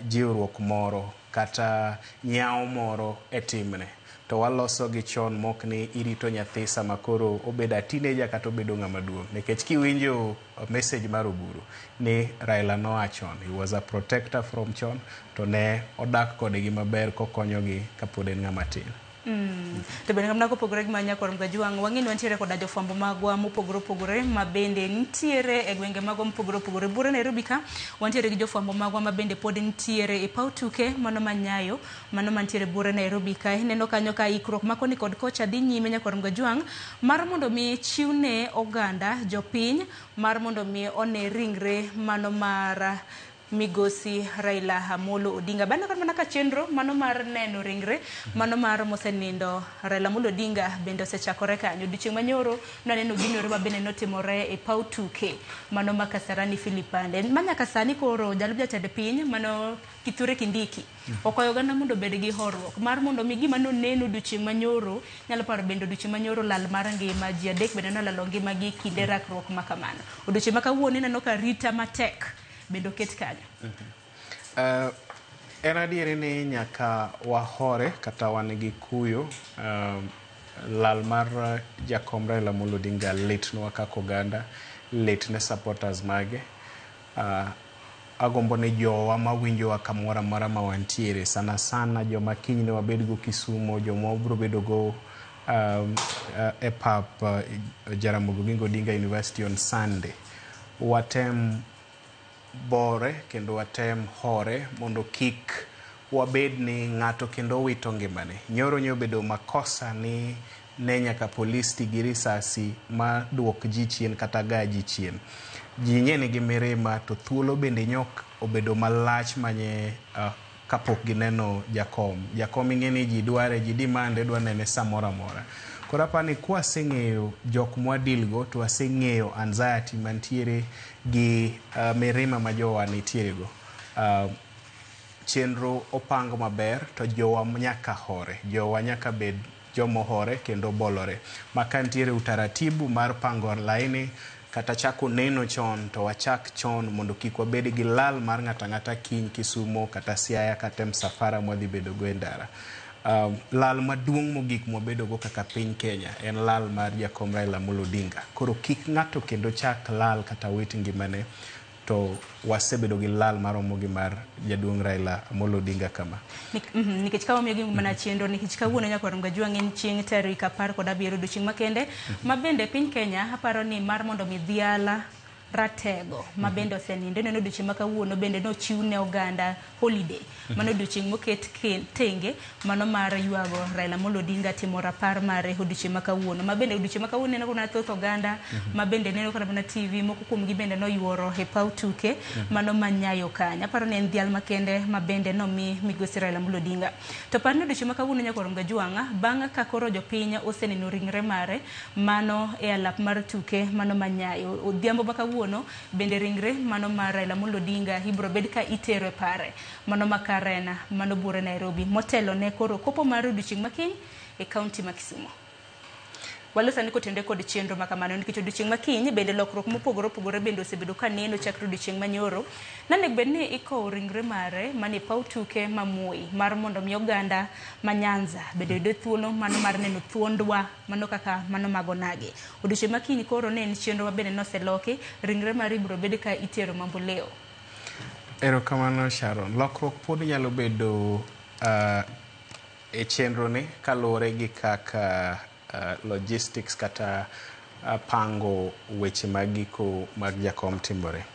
jiwruok moro kata nyao moro e timne to waloso gi chon mok ni irito nyathi sama koro obeda teenager kata obedo ng'ama duong'. Nikech kiwinjo message mar Oburu ni Raila nowachon, he was a protector from chon, to ne odak kodgi maber kokonyogi kapod en ng'ama tin. To bende kamna kopogore gi manya Korom Gajwang', wang'eni wantiere koda jofwambo magwa mopogore opogore mabende nitiere e gwenge magwa mopogore opogore. Bura Nairobi ka wantiere gi jofwambo magwa mabende pod nitiere e paw tuke mano manyayo, mano mantiere Bura Nairobi ka. Neno kanyo ka ikruok makoni kod kocha dhi nyime nya Korom Gajwang' mar mondo mi chiwne oganda jopiny mar mondo mi one ringre mano mar Migosi Raila Amolo Odinga. Bana kan manaka chenro mano mar neno ringre mano mar mosenindo Raila Amolo Odinga bende osechakore kanyo. Odiochieng' manyoro naneno ginore mabende notimore e paw tuke mano ma Kasarani Philipande. Manyaka sani koro jalub jatend piny mano Kithure Kindiki okoyo oganda mondo bed gi horuok mar mondo mi gima noneno odiochieng' manyoro nyalo paro bende odiochieng' manyoro lal mar ngima ji adek bende nolalo ngimagi kinde rakruok ma kamano. Odiochieng' ma kawuono neno ka rita matek bendo ket kanyo. En adieri ni nyaka wahore kata wan gi kuyo. Lal mar jakom Raila Amolo Odinga litnwa kaka oganda, litne supporters mage. Agombo ni jowa mawinjowa kamoro amora ma wantiere, sana sana joma kiny ne wabed go Kisumo, joma obro bedo go e pap Jaramogi Oginga Odinga University on Sunday. Watem bore kendo watem hore mondo kik wabed ni ng'ato kendo wito ngimane. Nyoro nyobedo makosa ni ne nyaka polis ti gi risasi ma duok ji chien kata ga ji chien. Ji nyene gi mirima to thuolo bende nyok obedo malach manye kapok gineno jakom. Jakom ing'eni ji dware, ji dimande dwa nene samora mora. Korapa ni kwa seng'eyo jok mwadilgo to waseng'eyo anxiety mantiere gi mirima ma jowa nitiere go. Chenro opango maber to jowa nyaka hore. Jowa nyaka bed jomo hore kendo bolore. Maka nitiere utaratibu mar pango laini kata chako neno chon to wachak chon mondo kik wabed gi lal mar ng'ata kiny Kisumo kata Siaya kata Msafara mwadhi bedo go e ndara. Lal maduong' mogik mwabedo go kaka piny Kenya en lal mar jakom Raila Amolo Odinga. Koro kik ng'ato kendo chak lal kata wit ngimane, to wasebedo gi lal maromo gi mar jaduong' Raila Amolo Odinga kama. Nikech kawa miyo gi mana chenro nikech kawuono nya Korom Gajwang' en chieng' tarik 17 odiochieng' makende mabende piny Kenya aparo ni mar mondo mi dhiala ratego mabende osenindo neno odiochieng' makawuono bende nochiwne oganda holiday mano odiochieng' moket tenge mano mar ywago Raila Amolo Odinga timo rapar mare odiochieng' makawuono mabende odiochieng' makawuono neno kuna thoth oganda mabende neno kana na TV moko kuom gi bende noyuoro e paw tuke mano manyayo kanya. Aparo ni en dhial makende mabende nomi Migosi Raila Amolo Odinga. To parno odiochieng' makawuono nya Korom Gajwang' bang' ka koro jopiny oseneno ringre mare mano e alap mar tuke mano manyayo. Odhiambo makawuono bende ringre mano mar Raila Amolo Odinga ibro bed ka itero e pare mano makarena mano Bura Nairobi motelo ne koro kopo mar odiochieng' makiny e kaunti ma Kisumo. Walosa ni kotende kod chenro makamano nikech odiochieng' makiny bende lokruok mopogore opogore bende osebedo ka neno chakre odiochieng' manyoro. Nane bedni iko ringre mare mane paw tuke mamui mar mondo mi oganda ma Nyanza bende yudo thuolo mano mar neno thuondwa mano kaka mano mago nage. Odiochieng' makiny koro ne en chenro mabende noseloki ringre mare ibro bed ka itero Mamboleo. Erokamano Sharon. Lokruok pod nyalo bedo e chenro ni kaluwore gi kaka logistics kata pango weche magiko mag jakom timore.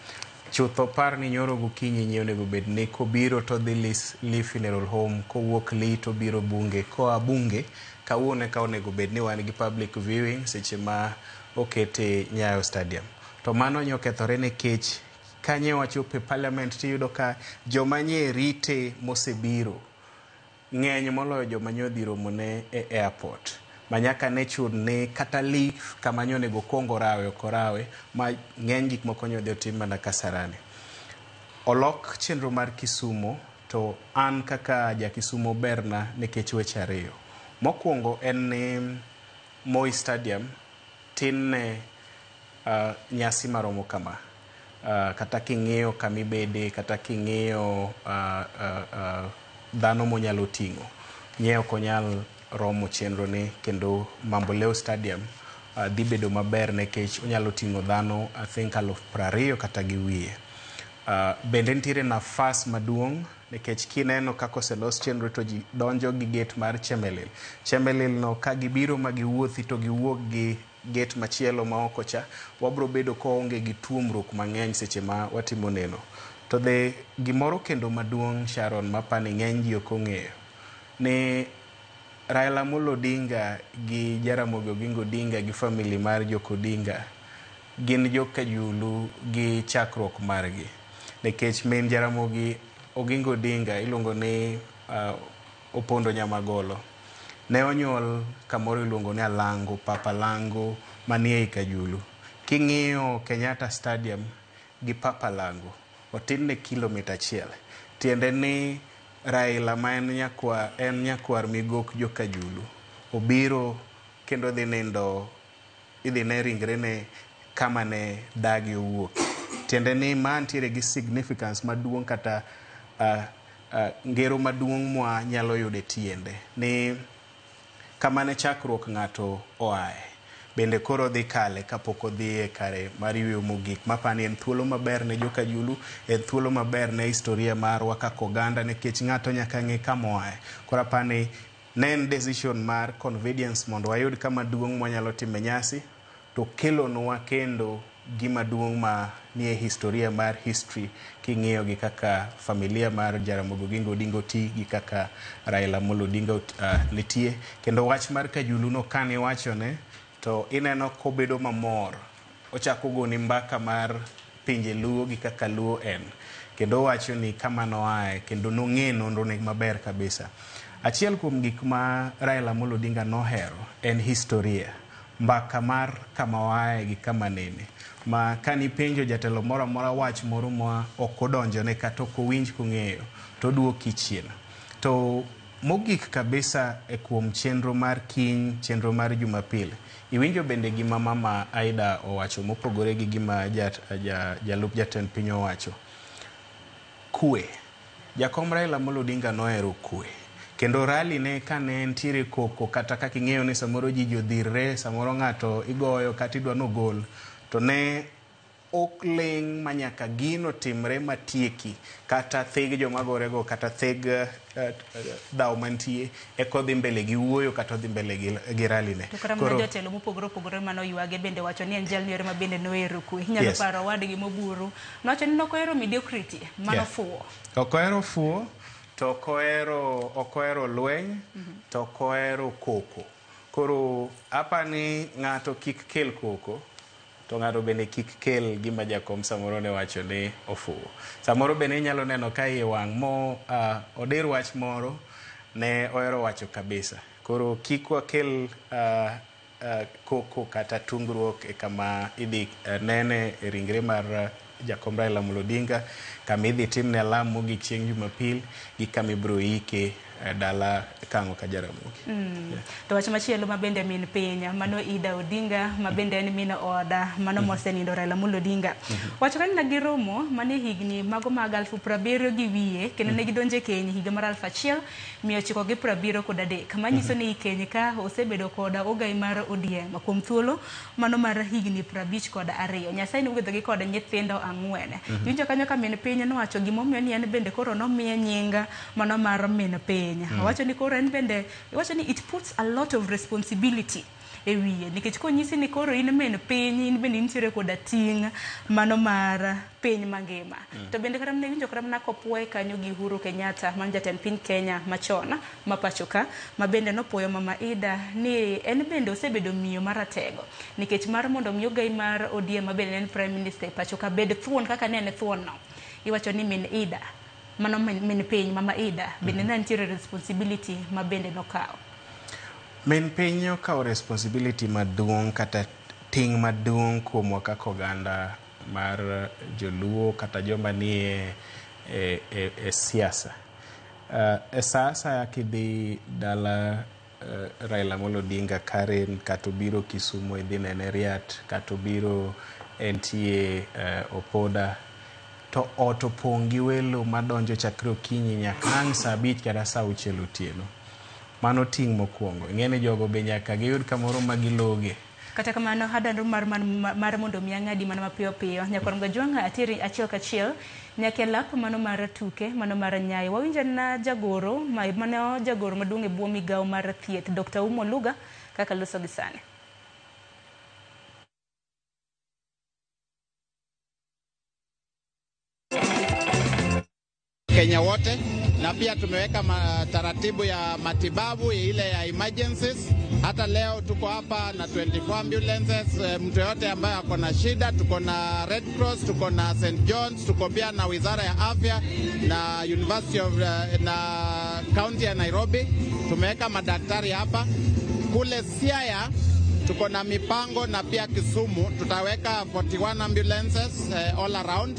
Chutho par ni nyoro gokinyi nyiew nego bed ni kobiro to dhi Lee Funeral Home, kowuok Lee to biro Bunge, koa Bunge kawuone ka onego bed ni wan gi public viewing seche ma okete Nyayo Stadium. To mano nyokethore nikech kanye wachope parliament tiyudo ka joma nye rite mosebiro ng'eny moloyo joma nyodhi romone e airport. Manyaka ne chud ni kata Lee kama nyonego kongo rawe okorawe ma ng'eny gik moko nyodhi otim mana Kasarani. Olok chenro mar Kisumo to an kaka ja Kisumo berna nikech weche ariyo. Mokwongo en ni Moi Stadium tin ne nyasi maromo kama. Kata king'iyo kamibede, kata king'iyo dhano monyalo ting'o. Nyeo konyal romo chenro ni kendo Mamboleo Stadium dhi bedo maber nekech onyalo ting'o dhano I think 20,000 kata gi wiye. Bende nitiere nafas maduong' nekech kineno kako oselos chenro to ji donjo gi gate mar Chemelil. Chemelil no ka gibiro ma giwuothi to giwuok gi gate machielo ma oko cha, wabro bedo koonge gi tuomruok mang'eny seche ma watimo neno. To gimoro kendo maduong' Sharon mapani ng'eny ji ok ong'eyo ni Raila Amolo Odinga gi Jaramogi Oginga Odinga gi family mar Joko Odinga gin jokajulu gi chakruok margi. Nekech min Jaramogi Oginga Odinga iluongo ni Opondo Nyamagolo. Ne onyuol kamoro iluongo ni Alango, Papa Lango manie Kajulu. King'iyo Kenyatta Stadium gi Papa Lango otin ne kilomita 1. Tiende ni Raila ma en nyakwar migok jokajulu obiro kendo dhi nindo idhi ne ringre ne kama ne dagi owuok. Tiende ni man tiere gi significance maduong' kata ngero maduong' mwa nyalo yude tiende ni kama ne chakruok ng'ato oae bende koro dhi kale kapok odhi kare mar yweyo mogik. Mapani en thuolo maber ne jokajulu, en thuolo maber ne historia marwa kaka oganda nekech ng'ato nyaka ng'e kama oae. Koro apani ne en decision mar convenience mondo wayud kama duong' mwanyalo time nyasi to kelonwa kendo gima duong' ma nie historia mar history king'iyo gi kaka familia mar Jaramogi Oginga Odinga oti gi kaka Raila Amolo Odinga nitie. Kendo wach mar Kajulu no kani wachone to ineno kobedo mamor. Ochako goni mbaka mar pinje Luo gi kaka Luo en. Kendo wacho ni kama noae kendo nong'e nonro ne maber kabisa. Achiel kuom gik ma Raila Amolo Odinga nohero en historia. Mbaka mar kama wae gi kama nene. Ma kani penjo jatelo moro amora wach moro ma ok odonjone kata ok owinj kong'eyo to duoki chien. To mogik kabisa kuom chenro mar kiny, chenro mar Jumapil. Iwinjo bende gima mama Aida owacho mopogore gi gima jalup jatend piny owacho. Kwe. Jakom Raila Amolo Odinga nohero kwe. Kendo rally ne kane ntiere koko kata kaka ing'eyo ni samoro ji jodhirre, samoro ng'ato igoyo kata idwa nogol, to ne ok ling' manyaka gino timre matieki kata theg joma gorego kata theg dhaw mantie kodhi mbele gi wuoyo kata odhi mbele gi rally ne. To kara mna jotelo mopogore mano ywage bende wacho ni en jal yore ma bende nohero kwe. Inyalo paro wadgi moburu. Nowacho ni nokohero mediocrity mano fuwo. Okohero fuwo. To okohero lweny, to okohero koko. Koro apani ng'ato kik kel koko, to ng'ato bende kik kel gima jakom samoro ne wacho ni ofuwo. Samoro bende inyalo neno ka iye wang' mo odir wach moro ne ohero wacho kabisa. Koro kik wakel koko kata tungruok e kama idhi nene e ringre mar jakom Raila Amolo Odinga, kama idhi timne alam mogik chieng' Jumapil gi kama ibiro ike dala kang'o ka Jaramogi. To wach machielo ma bende min piny mano Ida Odinga ma bende en min oda mano mosenindo Raila Amolo Odinga. Wacho ka ne giromo mane higni mago mag 70 gi wiye kendo ne gidonje keny higa mar 1973 manyiso ni keny ka osebedo koda ogai mar ODM kuom thuolo mano mar higni 52. Nyasaye nogwedhogi kod nyithindo 4. Winjo kanyo ka min piny nowacho gimomiyo ni en bende koro nomiye nyinga mano mar min piny. Wacho ni koro en bende wacho ni it puts a lot of responsibility e wiye nikech konyisi ni koro in min piny in bende nitiere koda ting' mano mar piny mangima. To bende kata ne winjo kata na kopwoe kanyo gi Uhuru Kenyatta man jatend piny Kenya machon ma pachoka ma bende nopuoyo mama Ida ni en bende osebedo miyo maratego nikech mar mondo miyo gai mar ODM ma bende en prime minister pachoka bed thuon kaka ne en thuon no. Iwacho ni min Ida mano min piny mama Ida bende nitiere responsibility ma bende nokawo. Min piny okawo responsibility maduong' kata ting' maduong' kuom kaka oganda mar Joluo kata joma nie e siasa. E sasa kidhi dala Raila Amolo Odinga Karen kata obiro Kisumu idhi nene Riat kata obiro entie Opoda to ot opong' gi welo madonjo chakre okinyi nyaka ang' saa 5 kata saa 6 otieno. Mano ting' mokwongo. Ing'eni jogo be nyaka giyud kamoro ma giloge. Kata kamano hadwaro mar mondo mi ang'adi mano mapiyo piyo. Nyakwarom Gajwang' atiri achiel kachiel nyaka lap mano mar tuke mano mar nyayo. Wawinjo na jagoro mano jagoro maduong' e bwo migawo mar thieth Dr. Oumo Oluga kaka loso gi sani. Kenya wote na pia tumeweka taratibu ya matibabu ile ya emergencies. Hata leo tuko hapa na 24 ambulances. Mtu yote ambaye ako na shida, tuko na Red Cross, tuko na St. John's, tuko pia na Wizara ya Afya na University of na County ya Nairobi. Tumeweka madaktari hapa. Kule Siaya tuko na mipango na pia Kisumu tutaweka 41 ambulances all around.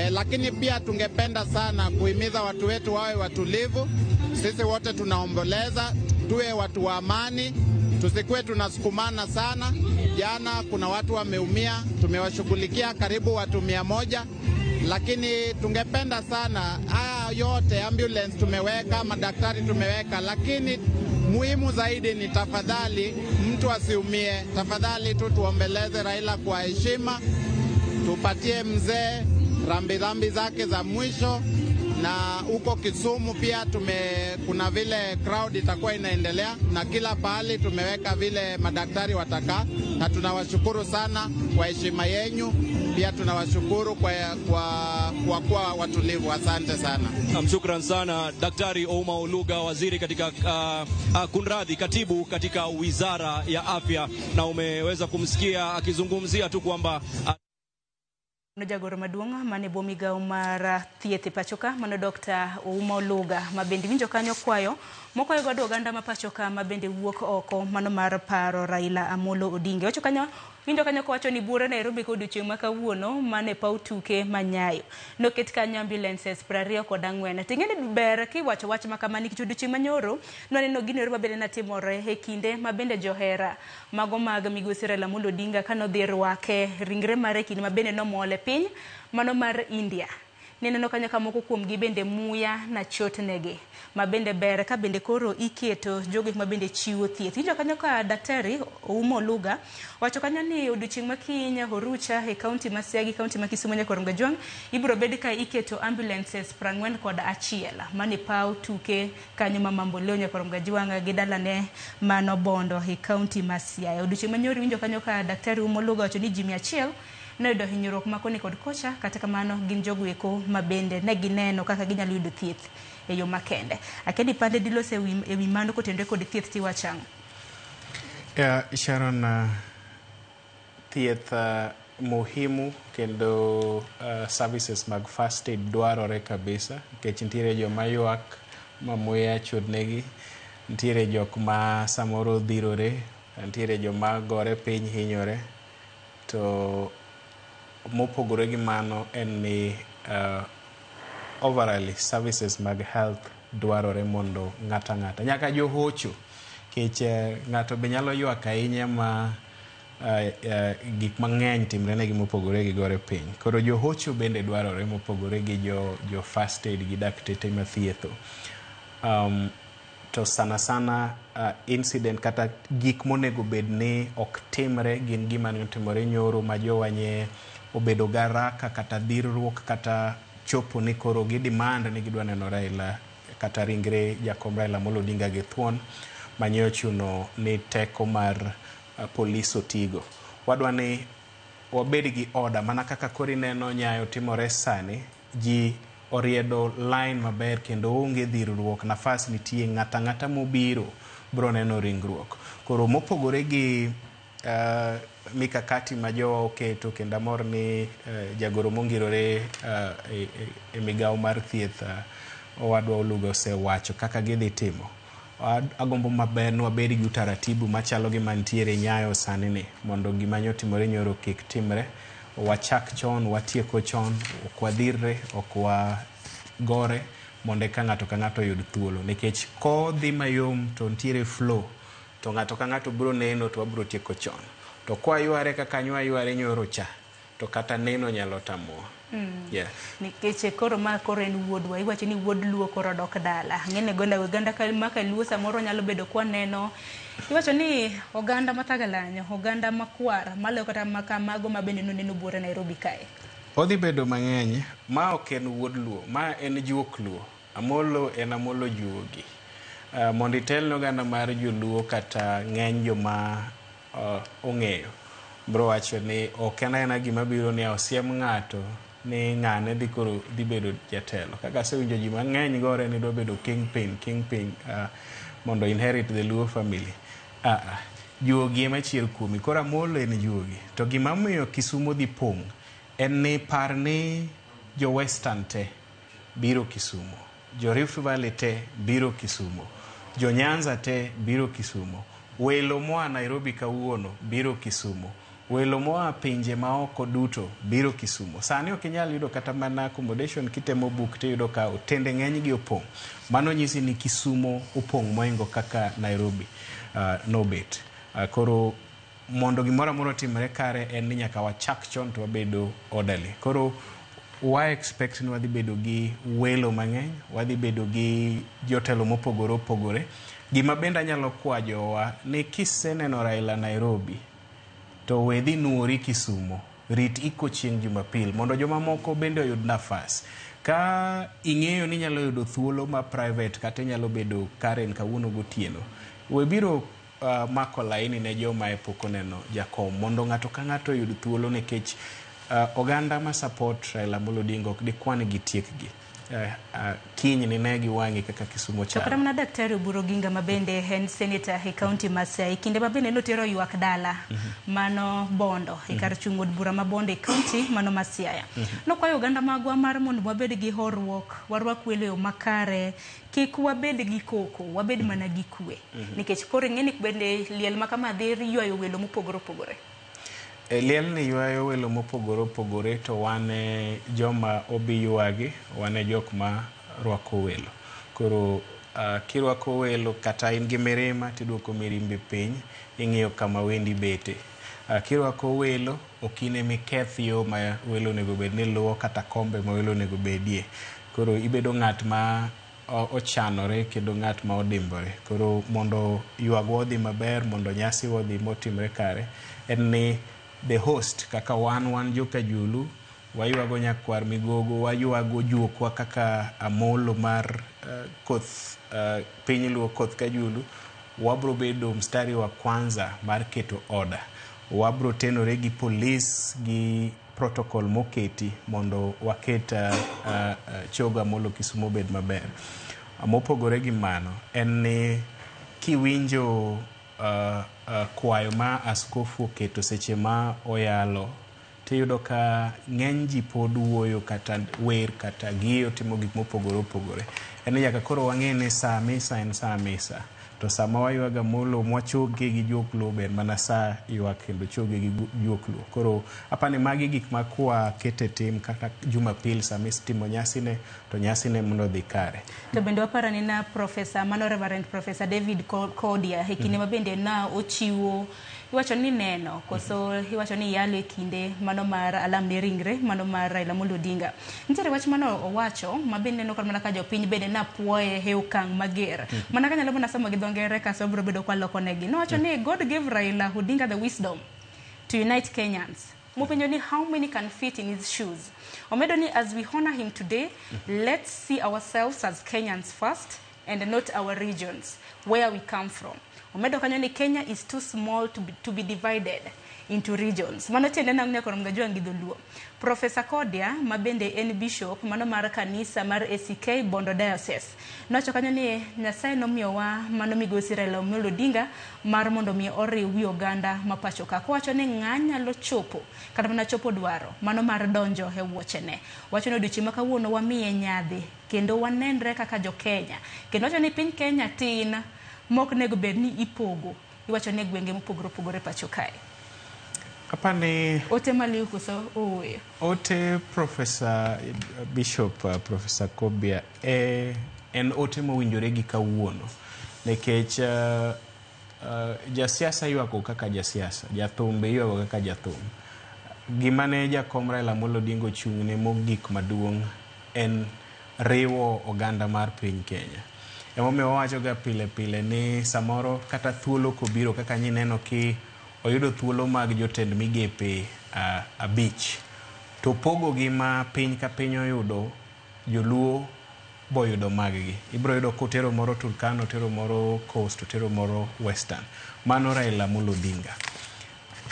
Lakini pia tungependa sana kuhimiza watu wetu wawe watulivu. Sisi wote tunaomboleza, tuwe watu wa amani, tusikuwe tunasukumana sana. Jana kuna watu wameumia, tumewashughulikia karibu watu 100, lakini tungependa sana haya yote, ambulance tumeweka, madaktari tumeweka, lakini muhimu zaidi ni tafadhali mtu asiumie. Tafadhali tu tuombeleze Raila kwa heshima, tupatie mzee rambirambi zake za mwisho. Na huko Kisumu pia kuna vile crowd itakuwa inaendelea, na kila pahali tumeweka vile madaktari watakaa, na tunawashukuru sana kwa heshima yenu. Pia tunawashukuru kwa kuwa watulivu. Asante sana. Shukran sana Daktari Oumo Oluga, waziri katika kunradhi, katibu katika Wizara ya Afya, na umeweza kumsikia akizungumzia tu kwamba jagoro maduong' mane bo migawo mar thieth pachoka mano Dr. Oumo Oluga mabendi winjo kanyo kwayo mokwayo godo oganda ma pachoka mabende wuok oko mano mar paro Raila Amolo Odinga. Wacho kanyo winjo kanyo kwacho ni bura Nairobi kod odiochieng' ma kawuono mane paw tuke manyayo noket kanyo ambulances 24. Ting'eni ber kiwacho wach makama nikech odiochieng' manyoro noneno gino mabende natimore e kinde mabende johera mago mag migosi Raila Amolo Odinga kanodhi rwake ringre mare kinde mabende nomole piny mano mar India. Neneno kanyo ka moko kuom gi bende muya na chotnegi mabende ber ka bende koro iketo jogo mabende chiwo thieth. Winjo kanyo ka Daktari Oumo Oluga wacho kanyo ni odiochieng' makinya Horucha e kaunti ma Siaya gi kaunti ma Kisumu Nyakwarom Gajwang' ibiro bed ka iketo ambulances 41 mane paw tuke kanyo ma Mamboleo Nyakwarom Gajwang' gi dalane mano Bondo e kaunti ma Siaya. Odiochieng' manyoro winjo kanyo ka Daktari Oumo Oluga wacho ni ji 100 noyudo hinyruok makoni kod kocha, kata kamano gin jogo eko mabende ne gineno kaka ginyalo yudo thieth e yo makende. Akedi pande dilose e wi mano kotendre kod thieth tiwachang'. Sharon, thieth muhimu kendo services mag first aid dwarore kabisa, nikech nitiere joma ywak mamuya chodnegi, nitiere jok ma samoro dhirore, nitiere joma gore piny hinyore. To mopogore gi mano en ni overall services mag health dwarore mondo ng'ata nyaka johocho, kech ng'ato be nyalo ywak ahinya ma gik mang'eny timre negi mopogore gi gore piny. Koro johocho bende dwarore mopogore gi jo first aid gi dakteche mathietho. To sana incident kata gik monego bed ni ok timre gin gima ne otimore nyoro ma jowanye obedo garaka kata dhirruok kata chopo ni koro gi demand ni gidwa neno Raila kata ringre Jakom Raila Amolo Odinga gi thuon manyo chuno ni teko mar police otigo. Wadwa ni wabed gi order mana kaka kori neno nyayo timore sani, ji oriedo line maber kendo onge dhirruok, nafas nitie, ng'ata mobiro bro neno ringruok. Koro mopogore gi mikakati ma jowa oketo, kendo amor ni jagoro mongirore e migawo mar thieth Owadwa Oluga osewacho kaka gidhi timo. Agombo maber ni wabed gi utaratibu machalo gi mantiere Nyayo sani ni, mondo gima nyotimore nyoro kik timre. Wachak chon, watieko chon, ok wadhirre, ok wagore, mondo ka ng'ato yud thuolo. Nikech kodhi mayom to ntiere flow, to ng'ato ka ng'ato bro neno to wabro tieko chon. To kwa yware kaka nyware nyoro cha, to kata neno nyalo tamuwa. Yeah. Nikech koro ma koro en wuodwa, iwacho ni wuod luo koro dok dala. Ng'ene oganda maka luo samoro nyalo bedo kwa neno. Iwacho ni oganda matagalanyo, oganda makwar, malo kata makamago mabende noneno buore Nairobi kae. Odhi bedo mang'eny, ma ok en wuod luo, ma en juok luo. Amolo en Amolo juogi. Mondo itel oganda mar joluo kata ng'eny joma ong'eyo. Bro wacho ni ok en gima biro ni osiem ng'ato ni ng'ane dhi bedo jatelo. Kaka asewinjo ji mang'eny gore ni do bedo kingpin mondo inherit the Luo family. Juogi ema chiel kuomi. Koro Amolo en juogi. To gima miyo Kisumu dhi pong' en ni par ni jo Western te biro Kisumu. Jo Rift Valley te biro Kisumu. Jo Nyanza te biro Kisumu. Welo moa Nairobi kawuono biro Kisumu. Welo moa pinje maoko duto biro Kisumu. Sani ok inyal yudo kata mana accommodation kitemo book te yudo ka otende ng'eny gi opong'. Mano nyisi ni Kisumu opong' moingo kaka Nairobi nobet. Koro mondo gimoro amora timre kare en ni nyaka wachak chon to wabedo orderly. Koro wa expect ni wadhi bedo gi welo mang'eny, wadhi bedo gi jotelo mopogore opogore. Gima benda nyalo kwajowa ni kiseneno Raila Nairobi to wedhi nuori Kisumu, rit iko chieng' Jumapil mondo joma moko bende oyud nafas. Ka ing'eyo ni nyalo yudo thuolo ma private kata nyalo bedo Karen kawuono gotieno, we biro mako laini ne joma pok oneno jakom mondo ng'ato ka ng'ato yud thuolo nikech oganda ma support Raila Amolo Odinga ok dikwan gi tiekgi. Kiny ni ne giwang'i kaka Kisumu chalo. Kata mana Daktari Oburu Oginga mabende en senator e kaunti ma Siaya, kinde mabende notero ywak dala mano Bondo e kar chung' od bura ma Bondo e kaunti mano ma Siaya. Nokwayo oganda magwa mar mondo wabed gi horuok, warwak welo yo makare, kik wabed gi koko, wabed mana gi kwe. Nikech koro ng'eni bende liel makama dhi ywayo welo mopogore opogore. Liel ni ywayo welo mopogore opogore to wane joma obi ywagi, wane jok ma rwako welo. Koro kirwako welo kata in gi mirima tiduoko mirimbi piny, ing'iyo kama wendi bete. Kirwako welo okine miketh yo ma welo nego bed ni luwo kata kombe ma welo nego bedie. Koro ibedo ng'at ma ochanore kendo ng'at ma odimbore. Koro mondo ywagwa odhi maber, mondo nyasi odhi motimre kare, en ni the host kaka wan joka Julu, waywago nyakwar Migogo, waywago juokwa kaka Amolo mar koth piny Luo koth ka Julu, wabro bedo mstari wa kwanza mar keto order. Wabro tenore gi police gi protocol moketi mondo waket choga Amolo Kisumu bed maber. Mopogore gi mano en ni kiwinjo kwayo ma askofu oketo seche ma oyalo, tiyudo ka ng'eny ji pod wuoyo kata wer kata giyo timo gik mopogore opogore. En nyaka koro wang'e ni saa misa en saa misa. To sama waywaga Amolo mwachoge gi juok Luo ber mana saa ywak kendo choge gi juok Luo. Koro apani magi gik ma kwa kete tim kata Jumapil sama timo nyasine to nyasine mondo dhi kare. To bende wapara ni na Professor Mano Reverend Professor David Kodia kinde mabende na ochiwo iwacho ni neno koso iwacho ni yalo e kinde mano mar alam ne ringre mano mar Raila Amolo Odinga. Nitiere wach mano owacho mabende no mana ka jopiny bende na puoye he okang' mager. Mana kanyalo bona somo gi dhongere ka sobro bedo kwa loko negi. No wacho ni God gave Raila Odinga the wisdom to unite Kenyans. Mopenjo ni how many can fit in his shoes. Omedo ni as we honor him today, let's see ourselves as Kenyans first and not our regions, where we come from. Omedo kanyo ni Kenya is too small to be divided into regions. Mano tiende na ng'e korom gajua ngi dholuo. Professor Kodia mabende en bishop mano mar kanisa mar ACK Bondo Diocese. Nocho kanyo ni Nyasaye nomiyowa mano migosi Raila Amolo Odinga mar mondo mi oriw wi oganda mapacho ka. Wacho ni ng'anyalo chopo kata mana chopo dwaro mano mar donjo e wuochene. Wacho ni odiochieng' ma kawuono wamiye nyadhi kendo wanenre kaka jo Kenya. Kendo wacho ni piny Kenya tin mok nego bed ni ipogo. Iwacho ni gwenge mopogore opogore pacho kae. Apani ote maliu kuso owe. Ote Professor Bishop Professor Kobia en ote mowinjore gi kawuono. Nikech jasiasa ywako kaka jasiasa, jathum be ywako kaka jathum. gimane jakom Raila Amolo Odinga ochung'ne mogik maduong' en riwo oganda mar piny Kenya. Emomiyo wawachoga pile pile ni samoro kata thuolo kobiro kaka nyineno ki oyudo thuolo mag jotend migepe 5 to pogo gi ma piny ka piny oyudo joluo boyudo maggi. Ibro yudo kotero moro Turkana, otero moro Coast, otero moro Western. Mano Raila Amolo Odinga.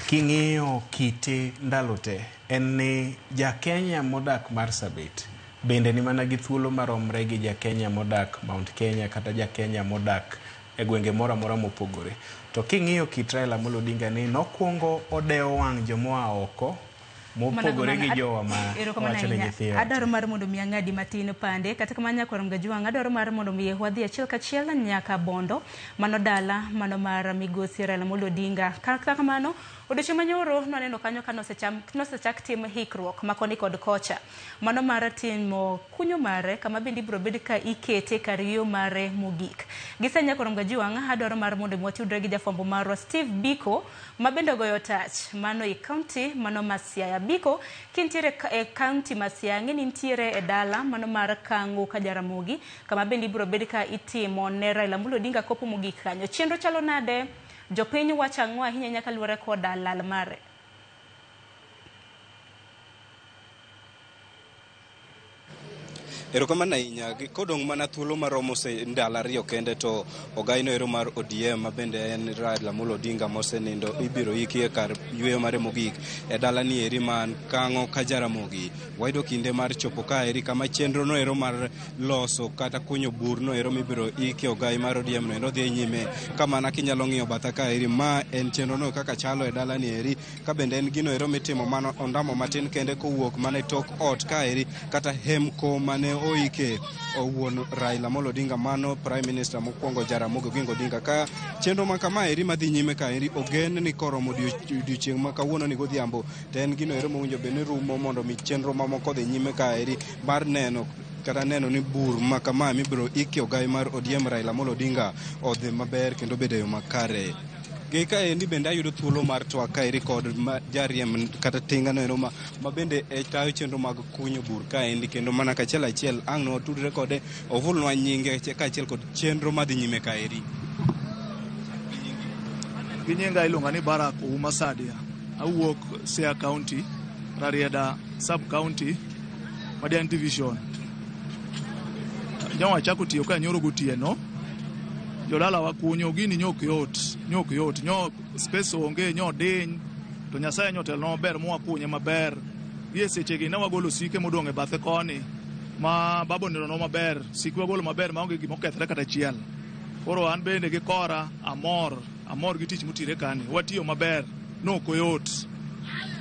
King'iyo kite ndalo te en ni ja-Kenya modak Marsabit bende ni mana gi thuolo maromre gi ja-Kenya modak Mount Kenya kata ja-Kenya modak e gwenge mora mora mopogore. To king'iyo kit Raila Amolo Odinga ni nokuongo odewo wang' jomoa oko mopogore gi jowa ma wacho ni nyithiyo. Adwaro mar mondo mi ang'adi matin pande kata kamanya Nyakwar Mgajwang', adwaro mar mondo mi wadhi achiel kachiel nyaka Bondo, mano dala mano mar migosi Raila Amolo Odinga. Kata kamano odiochieng' manyoro noneno kanyo ka nosechak tim hikruok makoni kod kocha mano mar timo kunyo mare kama bende ibro bed ka ikete kar yo mare mogik. Gisa Nyakwar Mgajwang', adwaro mar mondo watudre gi jafwambo marwa Steve Biko mabende goyo tach mano e county mano ma Siaya. Biko kintiere e county ma Siaya ng'eni ntiere e dala mano mar Kango ka Jaramogi kama bende ibro bed ka itimo ne Raila Amolo Odinga kopo mogik kanyo. Chenro chalo nade? Jopiny wacho ang'o ahinya nyaka luwore koda lal mare? Erokamano ahinya kodong' mana thuolo maromo ndalo 2 kende to ogaino ero mar ODM mabende en Raila Amolo Odinga mosenindo ibiro iki kar yweyo mare mogik e dala ni eri man Kango ka Jaramogi. Wayudo kinde mar chopo ka eri kama chenro no ero mar loso kata kunyo bur no ero mibiro iki ogai mar ODM no ero dhi nyime. Kama na kinyalo ng'iyo batha ka eri ma en chenro no kaka chalo e dala ni eri ka bende en gino ero mitimo mano ondamo matin kende kowuok mane tok ot ka eri kata hemko mane oike owuon Raila Amolo Odinga mano Prime Minister mokwongo Jaramogi Oginga Odinga. Ka chenro ma kama eri madhi nyime ka eri ogen ni koromo odiochieng' ma kawuono ni godhiambo to en gino ero mowinjo bed ni rumo mondo mi chenro mamoko dhi nyime ka eri mar neno kata neno ni bur ma kama mibiro iki ogai mar ODM Raila Amolo Odinga odhi maber kendo bedo yo makare. Ka endi bende ayudo thuolo mar twak ka eri kod jariem kata tingano ero ma bende e tayo chenro mag kunyo bur ka endi kendo mana kachiel achiel ang' no tudre kode ovulnwa nyinge kachiel kod chenro madhi nyime ka eri. Ginyinga iluonga ni Barack Ouma Sadia. Awuok Siaya County, Rarieda Sub County, Madiang Division. Jawa chako tiyo ka nyoro gotieno. Jodala wakunyo gini nyok yot nyo space onge nyo diny to Nyasaye nyotel no ber mo wakunye maber. Gie seche gi ne wagolo sike modong' e bathe koni ma babo neno no maber, sike wagolo maber maonge gimo kethre kata chiel. Koro an bende gi kora amor gi tich mutire kani. Watiyo maber no koyot.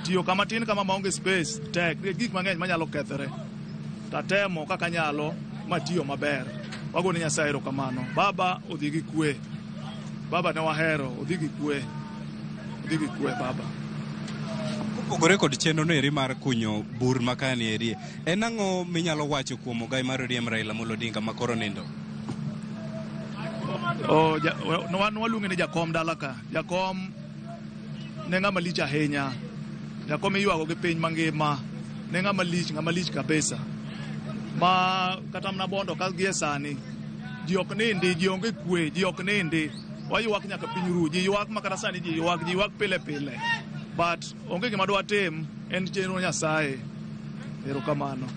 Tiyo kama tin kama maonge space tek gik mang'eny manyalo kethre. Tatemo kaka nyalo matiyo maber. Wagone Nyasaye erokamano. Baba odhi gi kwe. Baba ne wahero odhi gi kwe. Odhi gi kwe baba. Kopogore kod chenro no eri mar kunyo bur makani eri, en ang'o minyalo wacho kuom ogai mar ODM Raila Amolo Odinga makoro nindo? Waluonge ni jakom dala ka. Jakom ne ng'ama lich ahinya. Jakom iywago gi piny mangima. Ne ng'ama lich kabisa. Ma kata mna Bondo ka gie sani ji ok nindi, ji onge kwe, ji ok nindi. Waywak nyaka piny ru, ji ywak makata sani ji ywak pile pile. But onge gima dwa tim en chenro Nyasaye. Erokamano.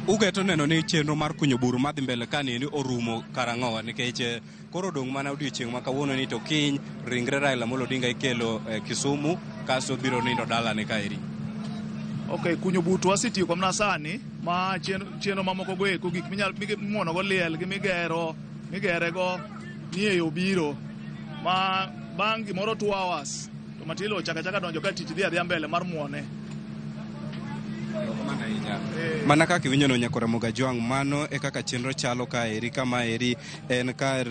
Ugeto neno ni chenro mar kunyo buru madhi mbele kani ni orumo karang'owa nikech koro dong' mana odiochieng' ma kawuono ni to kiny ringre Raila Amolo Odinga ikelo Kisumu kasto biro nindo dala ne kaeri. Okay, kunyo butu wasitiyo kwa mna sani ma chenro mamoko go eko gik mimuono go liel gi migere go nie yo biro ma bang' gimoro 2 hours to matilo chaka donjo ka tich dhi adhiya mbele mar muone. Mana kaka iwinjo no Nyakwar Mgajwang', mano e kaka chenro chalo ka eri kama eri en kar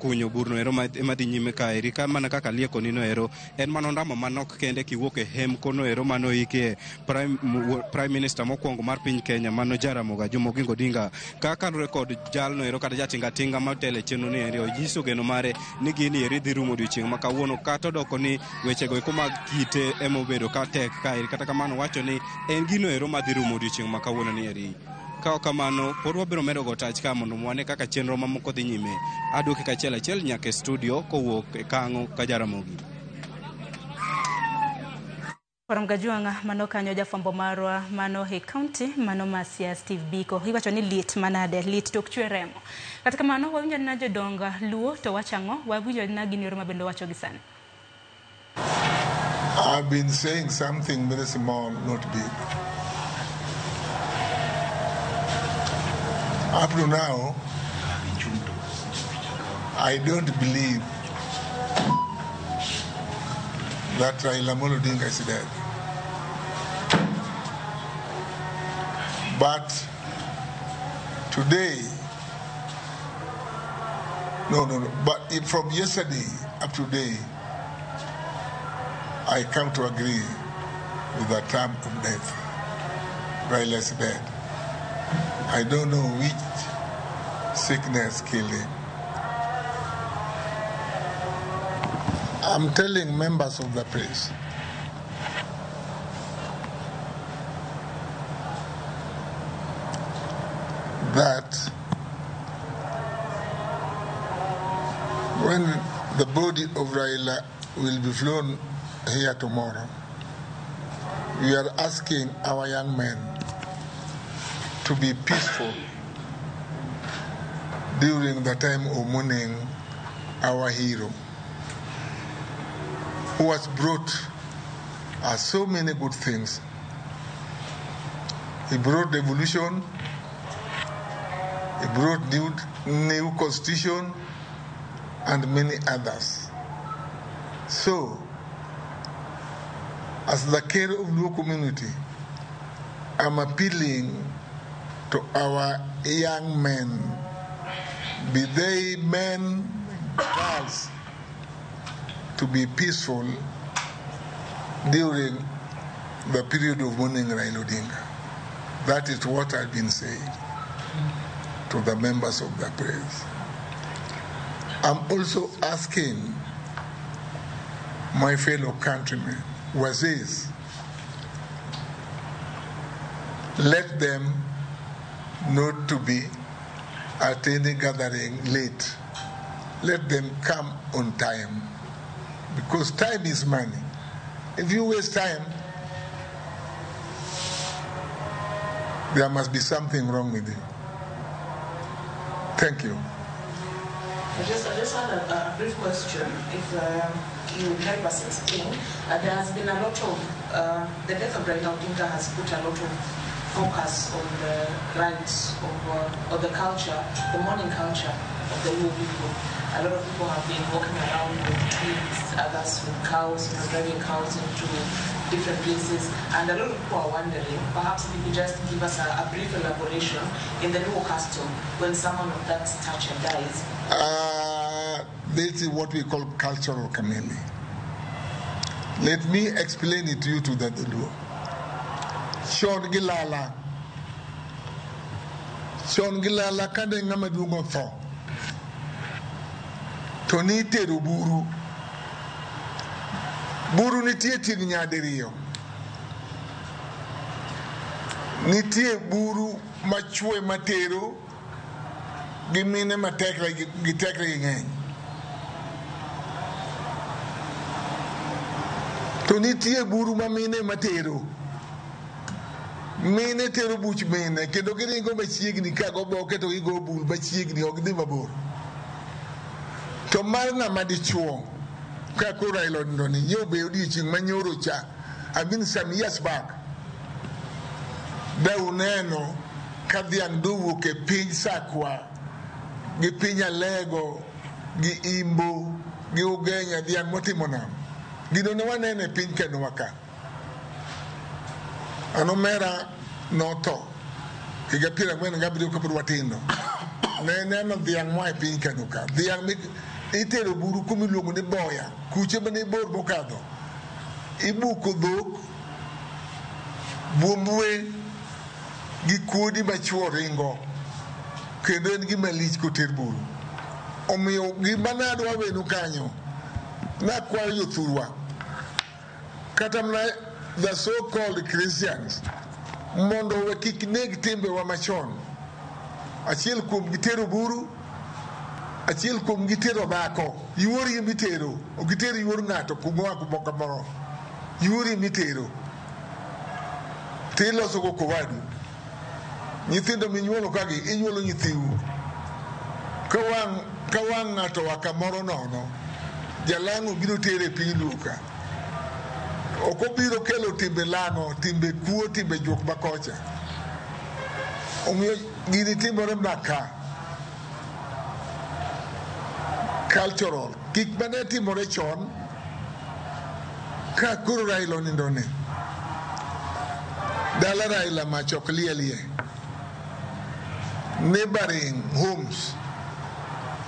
kunyo burno ero ema dhi nyime ka eri ka mana kaka lieko nino ero en mano ndamo manok kende kiwuok e hem kono ero mano ike prime minister mokwongo mar piny Kenya mano Jaramogi Jomo Oginga Odinga kaka rekod jalno ero kata jatinga tinga matele chenro ni ero jiso geno mare ni gini eri dhi rumo odiochieng' ma kawuono kata doko ni wechego eko mag kite ema obedo ka tek ka eri kata kamano wacho ni en gino ero ma dhi rumo odiochieng' ma kawuono ni eri. Kao kamano pod wabiro medo go tach ka mondo mwane kaka chenro mamoko dhi nyime. Aduoke kachiel achiel nyaka e studio kowuok e Kang'o ka Jaramogi. Korom Gajuanga mano kanyo jafwambo marwa mano he county mano Masia Steve Biko iwacho ni lit manade lit tok chwe remo. Kata kamano wawinjo na jodonga luo to wachango wawinjo na ginioro mabendo wacho gi sani. I've been saying something very small, not big. Up to now, I don't believe that Raila Amolo Odinga is dead. But today, but from yesterday up to today, I come to agree with the term of death. Raila is dead. I don't know which sickness killed him. I'm telling members of the press that when the body of Raila will be flown here tomorrow, we are asking our young men to be peaceful during the time of mourning our hero, who has brought us so many good things. He brought evolution, he brought new constitution, and many others. So, as the care of Luo community, I'm appealing to our young men, be they men, girls, to be peaceful during the period of mourning Raila Odinga. That is what I've been saying to the members of the press. I'm also asking my fellow countrymen, Wazis, let them not to be at any gathering late. Let them come on time, because time is money. If you waste time, there must be something wrong with you. Thank you. I just had a brief question. If you would help us explain, there has been a lot of, the death of Raila Odinga has put a lot of focus on the rights of the culture, the mourning culture of the Luo people. A lot of people have been walking around with twigs, others with cows, driving cows into different places, and a lot of people are wondering, perhaps if you could just give us a brief elaboration in the Luo custom when someone of that stature dies. This is what we call cultural chameleon. Let me explain it to you to the Luo. Sean Gilala kande ngama dungo tho to ni teru buru nitie ting nyadiriyo, nitie buru machwe matero gi mine matekre gi tekre ng'eny, to nitie buru ma mine matero mine tero buch mine kendo giringo machiegni ka go boke to gigo bul machiegni ok dhi mabor. To mar ng'ama dichuo ka koro Raila Odinga yo be odiochieng' manyoro cha, I mean some years back, da uneno ka dhiang' dowuok e piny Sakwa gi piny Alego gi Imbo gi Ugenya, dhiang' motimo nam gino ne waneno e piny Kenya ka. Anomera noto higa 40 kapod watindo ne neno dhiang' moa e piny Kenya ka, dhiang' itero buru kumiluongo ni Boya, kuche mane bor mokadho. Ibuko dhok, buombwe gi kuodi machuo ringo, kendo en gima lich koter buru. Omiyo gima nadwa wenu kanyo, nakwayo jothurwa, kata mna the so-called Christians, mondo we kik neg timbe wa machon. Achiel kuom gitero buru, achiel kuom gitero dhako, yuori mitero, ogitero yuor ng'ato kumoa kumoka moro. Yuori mitero. Tiloso go kowadu. Nyithindo minyuolo kagi, inyuolo nyithiu. Kawang ng'ato wa kamoro nono, jalang'o biro tere piny Luka. Okobiro kelo timbe lang'o, timbe kuo, timbe juok makocha. Omiyo gini timore maka. Cultural. Kik mane timore chon, ka kuro Raila onindone. Dala Raila machok lielie. Neighboring homes.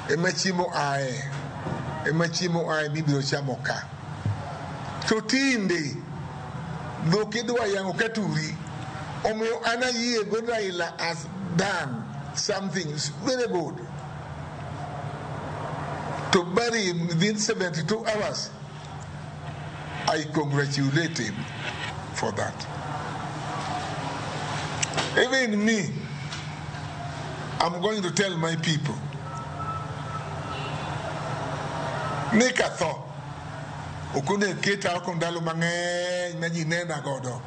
Emachimo ae mibiro chamo ka. To tinde, dhok idwa yango katuri, omiyo ana yie go Raila has done something very good. To bury him within 72 hours, I congratulate him for that. Even me, I'm going to tell my people, Nikatho, ukune kita ako ndalo mang'eny na ji nena godo.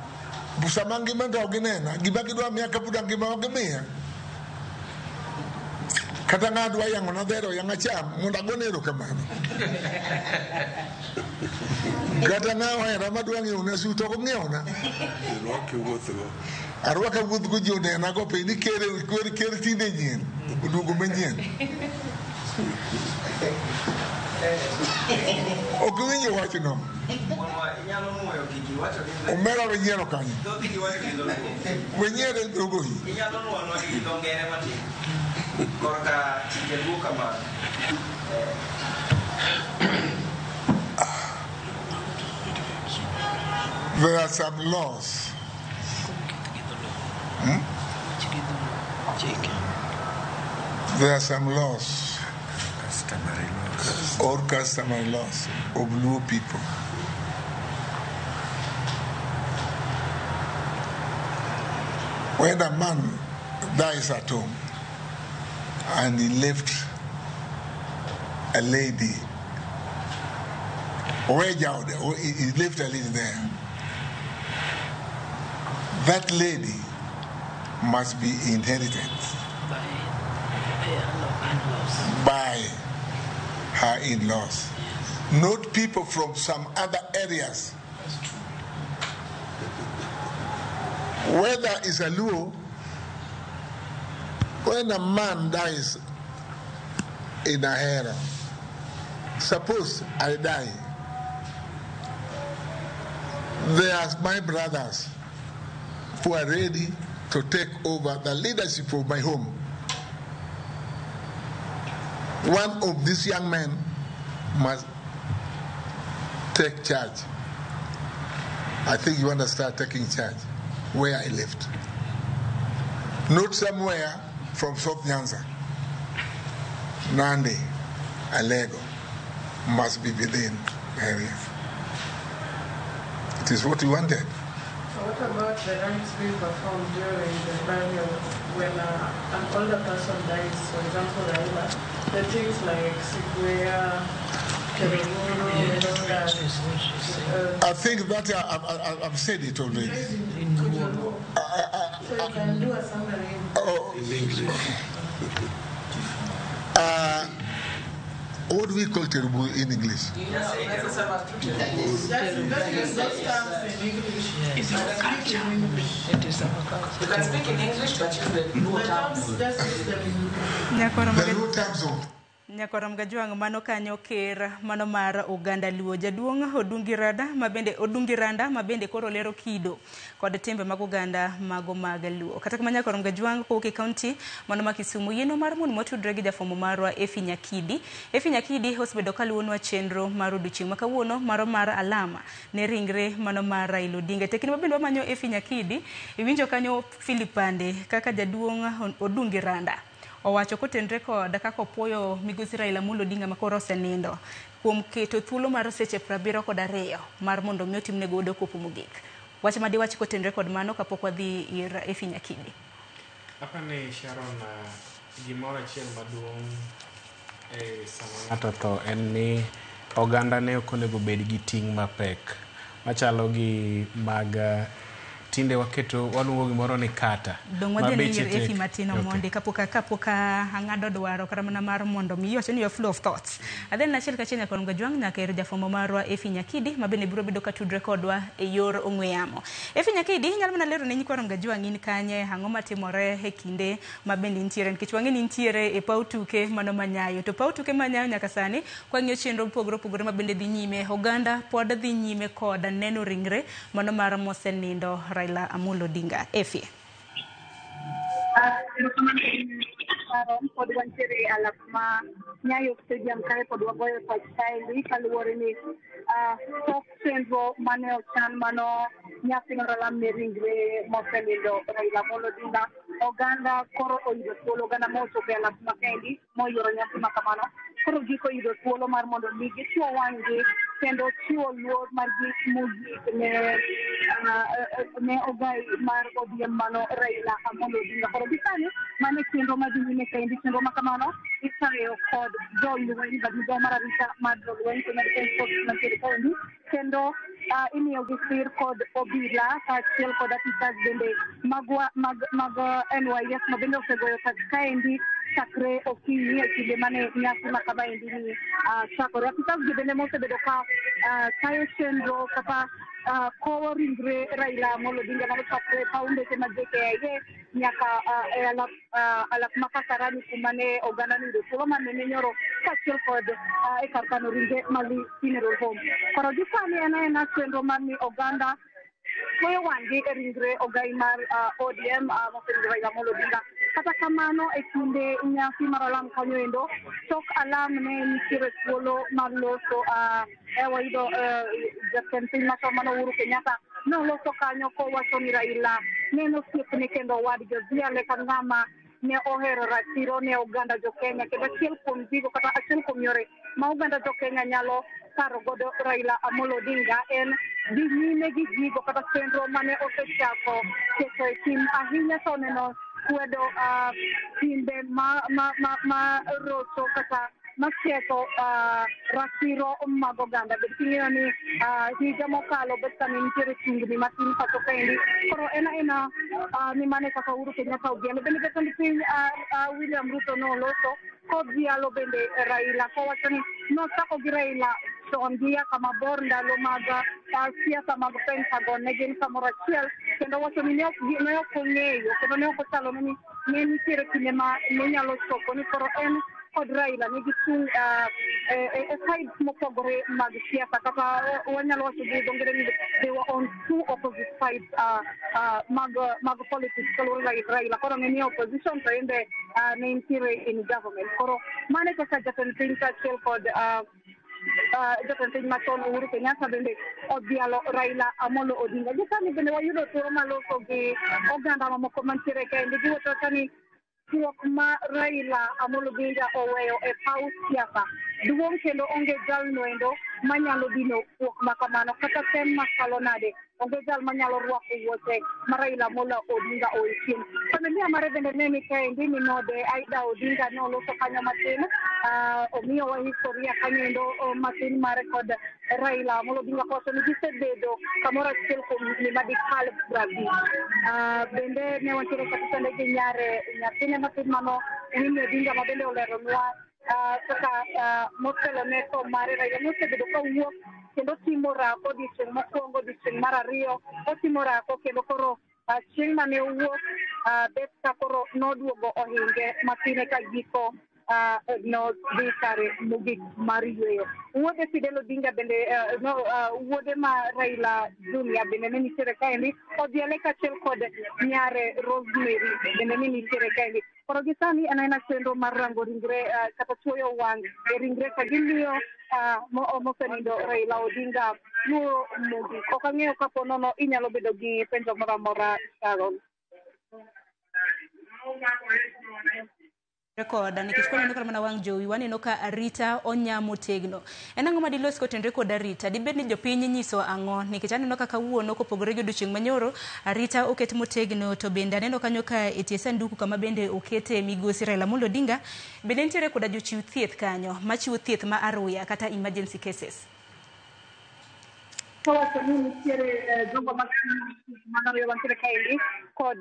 Busama ngima to ginena, giba kidwa miaka puda ngima ogimiya. Kata ng'adwa yango na dhero yang acham, munda gonero kamano. Kata ng'awa hera madwa ng'eyo na suto ko ng'eyo na. Arwaka wuoth go ji onena go pe ni kere tinde nyien, oduogo manyien. Ok winjo wachno. Omera wenyiero kanyo. Wenyiero dhogohi. There are some laws. There are some laws. Or customary laws of Luo people. When a man dies at home and he left a lady, or he left a lady there, that lady must be inherited by her in-laws, not people from some other areas. Whether it's a Luo, when a man dies in a harem, suppose I die, they are my brothers who are ready to take over the leadership of my home. One of these young men must take charge. I think you want to start taking charge where I lived. Not somewhere from South Nyanza. Nandi, Alego must be within the area. It is what we wanted. So what about the rites being performed during the burial when an older person dies, for example, Raila? The things like Sikuya, Keruguru, and all that. I think that I've said it already. So you can do a summary in English. What do we call Terubu in English? You can speak in English, but use the Luo terms. The Luo terms of Nyakoram Gajwang' mano kanyo ker mano mar Oganda Luo jaduong' Odungiranda mabende koro lero kido kod timbe mag oganda mago mag Luo. Kata kamano Nyakoram Gajwang' kowuok e kaunti mano ma Kisumu yieno mar mon motudre gi jafwambo marwa Efi Nyakidi. Efi Nyakidi osebedo kaluwonwa chenro mar odiochieng' ma kawuono maro mar alama ne ringre mano mar Raila Odinga. Tekni mabende wamanyo Efi Nyakidi iwinjo kanyo Philipande kaka jaduong' Odungiranda owacho kotenre kod kaka opuoyo migosi Raila Amolo Odinga makoro osenindo kuom keto thuolo mar seche 72 mar mondo mi otimne godo kopo mogik. Wach madiwach kotenre kod mano kapok wadhi ir Efi Nyakidi. Apani Sharon gimoro achiel maduong' sama ng'ato to en ni oganda ne ok onego bed gi ting' mapek machalo gi mag tinde waketo waluongo gimoro ni kata mabeche tek Efi Matino mondi kapoka ang'ado dwaro kata mana mar mondo mi yoche ni your flow of thoughts adhen achiel kachiel Nyakoram Gajwang' nyaka ir jafwambo marwa Efi Nyakidi mabende biro bedo katudre kodwa e yor ong'we yamo. Efi Nyakidi nyalo mana lero ne Nyakoram Gajwang' in kanye ang'o matimore e kinde mabende nitiere nikech wang'e ni nitiere e paw tuke mano manyayo to paw tuke manyayo nyaka sani kwang'iyo chenro pogore mabende dhi nyime oganda pod dhi nyime kod neno ringre mano mar mosenindo Raila Amolo Odinga. Efi. Pod wantiere alap ma Nyayo Stadium kae pod wagoyo pach kaendi kaluwore ni tok chenro mane ochan mano nyasi mar alam ne ringre mosenindo Raila Amolo Odinga. Oganda koro oyudo thuolo oganda mochopo e alap ma kaendi moyoro nyasi ma kamano koro giko yudo thuolo mar mondo mi gichiwo wang'gi kendo chiwo luor mar gik mogik ne ogai mar ODM mano Raila Amolo Odinga. Koro gisani mane chenro madhi nyime kaendi chenro ma kamano itayo kod jolweny migawo mar arita mar jolweny Kenya Defence Force mantiere kaendi kendo imiyo gi sir kod obila kaachiel kod apisas bende mag NYS mabende osegoyo pach kaendi chakre okinyi e kinde mane nyasi ma kamaendi ni chakore. Apisas gi bende mosebedo ka tayo chenro kata kowo ringre Raila Amolo Odinga mano chakre paw ndeke ma JKIA nyaka e alap ma Kasarani kuma ne oganda yudo thuolo manene nyoro kaachiel kod e kar kano ringre Mali Funeral Home. Koro gisani en chenro mar ni oganda goyo wang'gi e ringre ogai mar ODM mosenindo Raila Amolo Odinga. Kata kamano e kinde nyasi mar alam kanyo endo tok alam ne nitiere thuolo mar loso wayudo jatend piny machon mano Uhuru Kenyatta noloso kanyo kowacho ni Raila neno osiepne kendo wadgi odhiale ka ng'ama ne ohero ratiro ne oganda jo Kenya kendo achiel kuom gigo kata achiel kuom yore ma oganda jo Kenya nyalo paro godo Raila Amolo Odinga en dhi nyime gi gigo kata chenro mane osechako keto e tim ahinya to neno kwedo timbe ma rocho kata maketho ratiro mag oganda. Bed king'eyo ni higa mokalo bet kane nitiere tungni matin pacho kaendi koro ni mane kaka Uhuru Kenyatta odhialo bende jatend piny William Ruto noloso kodhialo bende Raila kowacho ni nochako gi Raila chon gi yaka mabor ndalo mag siasa mag Pentagon ne gin kamoro achiel kendo wacho ni ne ok ong'eyo kendo ne ok ochalo ni ne nitiere kinde ma ne nyalo chopo ni koro en kod Raila nigi chung e sides mopogore mag siasa kata wanyalo wacho gi dho ngere ni they were on two opposite sides mag politics kaluwore Raila koro ne ni opposition to ende ne nitiere in government. Koro mane kaka jatend piny kaachiel kod jatend piny machon Uhuru Kenyatta bende odhialo Raila Amolo Odinga. Gisani bende wayudo thuolo maloso gi oganda mamoko mantiere kaendi giwacho ni twak ma Raila Amolo Odinga oweyo e paw siasa duong' kendo onge jalno endo manyalo dino twak ma kamano kata tem makalo nade onge jal manyalo rwako wuoche ma Raila Amolo Odinga oichien. Familia mare bende ne ni kaendi ni node Aida Odinga ne oloso kanyo matin omiyowa historia kanyo endo matin mare kod Raila Amolo Odinga koso ni gisebedo kamoro achiel kuom higni madikal 50. Bende ne wantiere kata gi nyare nyathine matin mano Winnie Odinga ma bende oleronwa kaka motelo ne to mare Raila mosebedo ka wuok kendo timo rako odiochieng' mokwongo odiochieng' mar ariyo otimo rako kendo koro chieng' mane owuok bet ka koro noduogo ohinge matin ka giko no dhi kare mogik mar yweyo. Wuode Fidel Odinga bende wuode ma Raila Junior bende ne nitiere kaendi, odhiale kachiel kod nyare Rosemary bende ne nitiere kaendi. Koro gisani en aena chenro mar rango ringre kata chuoyo wang' e ringre ka gimiyo mosenindo Raila Odinga luo mogik. Ok ang'eyo kapo nono inyalo bedo gi penjo moro amora, Sharon. Rekoda nikech kwaneno kar mana wang' jowi waneno ka arita onyamo tegno. En ang'o ma dilos kotenre kod arita? Dibed ni jopiny nyiso ang'o? Nikech aneno ka kawuono kopogore gi odiochieng' manyoro arita oket motegno, to bende aneno kanyo ka etie sanduku kama bende okete migosi Raila Amolo Odinga bende nitiere koda jochiw thieth kanyo machiwo thieth ma aruya kata emergency cases. Kawacho ni nitiere jogo manoriyo mantiere kaendi kod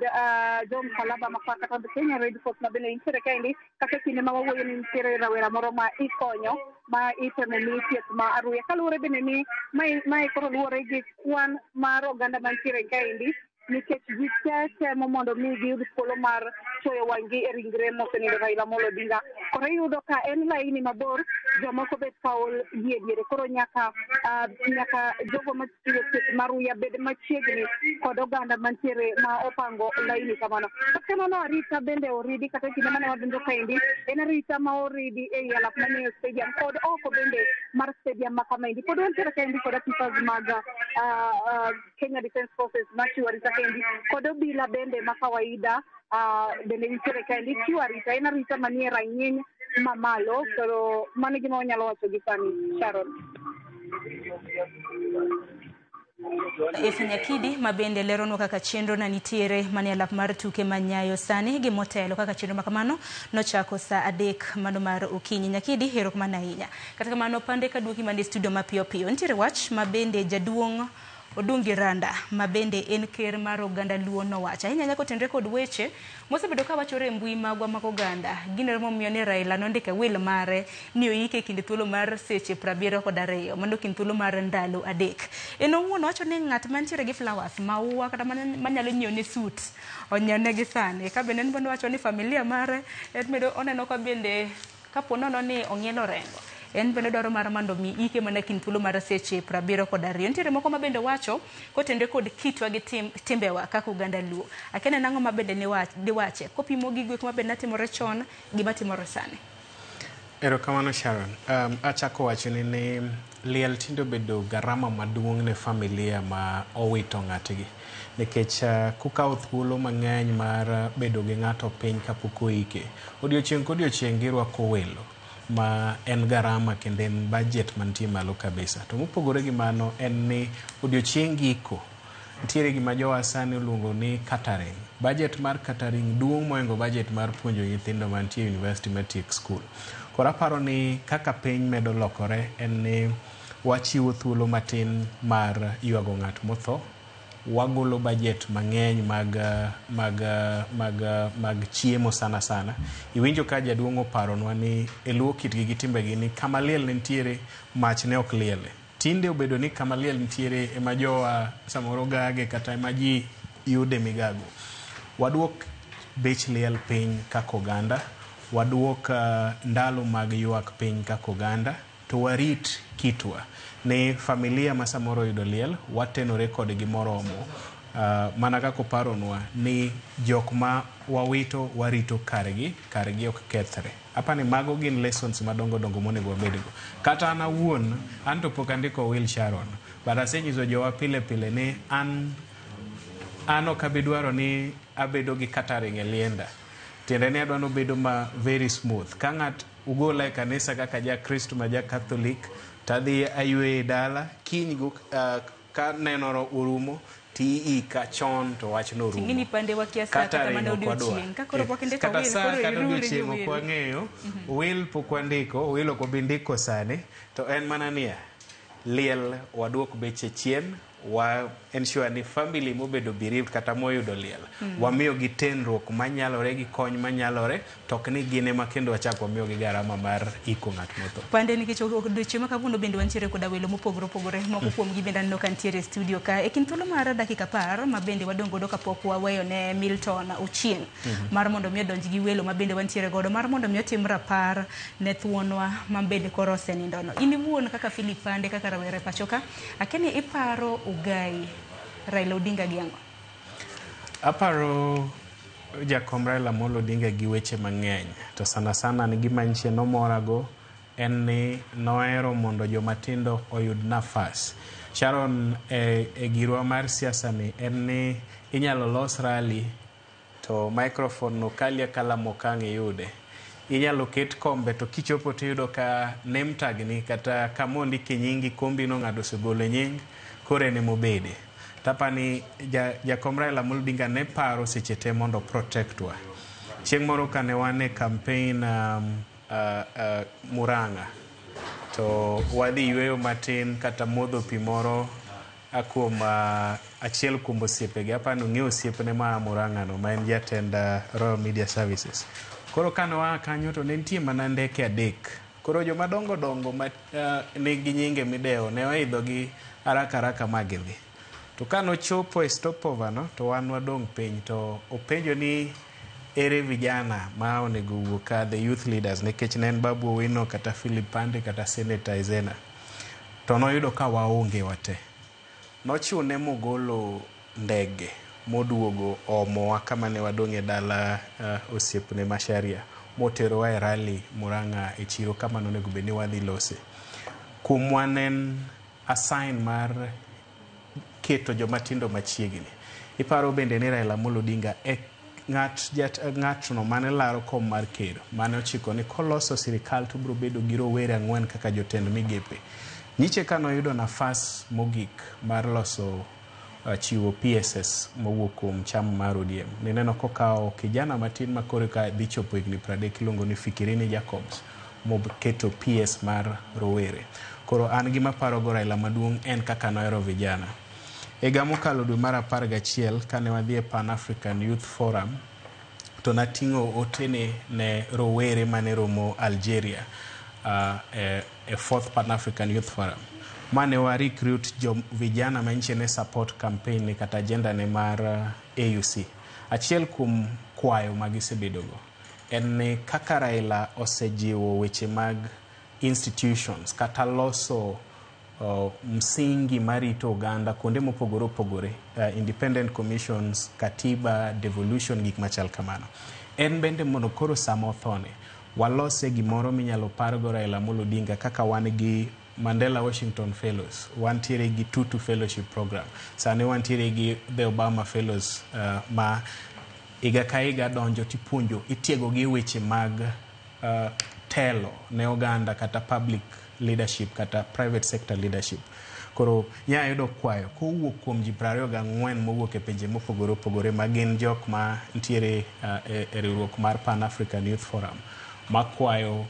John Kalaba makwa kata Kenya Red Cross ma bende nitiere kaendi, kata kinde ma wawuoyo ni nitiere rawera moro ma ikonyo ma itemo mi thieth ma aruya. Kaluwore bende ni mae koro luwore gi kwan mar oganda mantiere kaendi, nikech ji temo mondo mi giyud thuolo mar chuoyo wang'gi e ringre mosenindo Raila Amolo Odinga. Koro iyudo ka en laini mabor, jomoko bet kaol yie diere, koro nyaka jogo machiwo thieth mar aruya bed machiegni kod oganda mantiere ma opango laini kamano. Kata nono arita bende oridi, kata kinde mane wadonjo kaendi en arita ma oridi e alap manie stadium kod oko bende mar stadium ma kamaendi. Pod wantiere kaendi kod apisas mag Kenya Defence Forces machiwo arita kaendi, kod obila bende ma kawaida bende nitiere kaendi chiwo arita. En arita manie rang'iny mamalo, koro mano gima wanyalo wacho gi sani, Sharon. Nyakidi ma bende leronwa kaka chenro na nitiere manie alap mar tuke manyayo sani gi motelo kaka chenro makamano nochako saa 3 mano mar okinyi. Nyakidi hero kamano ahinya. Kata kamano pande ka duoki manie studio mapiyo piyo nitiere wach ma bende jaduong' Odungi Randa ma bende en ker mar oganda Luo nowacho ahinya nyako tenre kod weche mosebedo ka wachore e mbui magwa mag oganda. Gino momiyo ni Raila nondika will mare ni oike kinde thuolo mar seche 72 mano kinde thuolo mar ndalo 3. En owuon wacho ni ng'at mantiere gi flowers, maua kata manyalo nyiewo ne suit onyane gi sani. Ka bende en wacho ni familia mare medo oneno ka bende kapo nono ni ong'ielo rengo, en bende dwaro mar mando mi ike mana kinde thuolo mar seche 72. Nitiere moko ma bende wacho kotende kod kitwa gi timbewa kaka oganda Luo. Akene nang'o ma bende diwache kopimo gi gik ma bende timore chon gima timore sani. Erokamano Sharon. Achako wacho ni liel tindo bedo garama maduong' ne familia ma owito ng'atgi, nikech kukawo thuolo mang'eny mar bedo gi ng'ato piny kapok oike, odiochieng' kodiochieng' girwako welo ma en garama kendo en budget mantie malo kabisa. To mopogore gi mano en ni odiochieng' giko nitiere gima jowa sani oluongo ni catering. Budget mar catering duong' moingo budget mar puonjo nyithindo mantie university matiek school. Koro aparo ni kaka piny medo lokore en ni wachiwo thuolo matin mar ywago ng'at motho, wagolo budget mang'eny mag chiemo sana. Iwinjo ka jaduong' oparonwa ni eluo kitgi gi timbegi ni kama liel nitiere mach ne ok liele. Tinde obedo ni kama liel nitiere ema jowa samoro gage kata ema ji yude migago. Waduok bech liel piny kaka oganda, waduok ndalo mag ywak piny kaka oganda, to warit kitwa ne familia ma samoro yudo liel, watenore kod gimoromo. Mana kako paronwa ni jok ma wawito warito kargi ok kethre. Apani mago gin lessons madongo monego wabedgo. Kata an awuon, an to pok andiko will, Sharon, but asenyiso jowa pile ni an ok abidwaro ni abedo gi catering e lienda. Tiende ni adwano bedo ma very smooth. Ka ng'at ugola e kanisa kaka ja Kristo ma ja Catholic, tadhi aywe dala, kiny ka nenoro urumo, ti ka chon to wach no rumo. Tingini pande wa kiasa kata mana odiochieng'. Kakoro pok ndiko will, kata odiochieng' ok wang'eyo, will pok wandiko, will ok obindiko sani, to en mana niya, liel waduok beche chien, ensure ni family mobedo bereaved kata moyudo liel wamiyo gi tenruok manyalore gi kony manyalore tok ni gine makendo wachak wamiyo gi garama mar iko ng'at motho. Pande nikech odiochieng' ma kawuono bende wantiere koda welo mopogore opogore moko kuom gi bende aneno ka nitiere studio ka e kind thuolo mar dakika 10 ma bende wadong godo kapok waweyo ne Milton Ochieng mar mondo mi odonj gi welo ma bende wantiere godo mar mondo mi otim rapar ne thuonwa ma bende koro osenindono. In iwuon kaka Philip Pande kaka rawere pachoka akeni iparo Ugai Raila Odinga gi ang'o? Aparo jakom Raila Amolo Odinga gi weche mang'eny to sana sana ni gima nchie nomorago en ni noero mondo jomatindo oyud nafas. Sharon e girwa mar siasa ni en ni inyalo los rally to microphone no kalia kala mokang' yude. Inyalo ket kombe to kichopo tiyudo ka name tag ni kata kamondi kinyingi kombi no ng'ado segolo nying kore ne mobede. Tapani jakom Raila Amolo Odinga ne paro seche te mondo protectwa. Chieng' moro kane wan e campaign Murang'a to wadhi yweyo matin kata modho pi moro kuom achiel kuom osiepege apani ong'eyo osiepne ma Murang'a no ma en jatend Royal Media Services. Koro kane waa kanyo to ne nitie mana ndeke 3. Koro joma dongo ma nigi nyinge midewo ne oidho gi haraka magidhi. To kano chopo e stopover no to wan wadong piny to openjo ni ere vijana ma onego wuok ka the youth leaders nikech ne en Babu Owino kata Philip Pande kata Senator Izena. To noyudo ka waonge wate. Nochune mogolo ndege moduogo omowa kama ne wadong' e dala osiepne Masharia motero wa e rally Murang'a e chiro kama nonego bed ni wadhi lose. Kuom wan en assign mar keto jomatindo machiegni. Iparo bende ni Raila Amolo Odinga e ng'atno mane laro kom mar ker mane ochiko ni koloso sirikal to biro bedo gi rowere 4 kaka jotend migepe. Nyiche kano yudo nafas mogik mar loso chiwo PSS mowuok kuom chama mar ODM. Nineno kokao kijana matin makore ka dhi chopo higni 30 kilongo ni Fikirini Jacobs moketo PS mar rowere. Koro an gima paro go Raila maduong' en kaka noero vijana. Higa mokalo dwe mar 11 kane wadhi e Pan African Youth Forum to nating'o otene ne rowere mane romo Algeria e 4th Pan African Youth Forum. Mane wa recruit vijana manche ne support campaign ni kata agenda ne mar AUC. Achiel kuom kwayo magisebedogo en ni kaka Raila osejiwo weche mag institutions kata loso msingi marito oganda kuonde mopogore opogore, independent commissions, katiba, devolution, gik machal kamano. En bende mondo koro samo thone walose gimoro minyalo pargo Raila Amolo Odinga kaka wan gi Mandela Washington Fellows, wantiere gi Tutu Fellowship Program, sane wantiere gi The Obama Fellows ma iga ka iga donjo tipuonjo itiego gi weche mag telo ne oganda kata public leadership kata private sector leadership. Koro nya yudo kwayo kowuok kuom ji 24 mowuok e pinje mopogore opogore magin jok ma ntiere e riwruok mar Pan African Youth Forum makwayo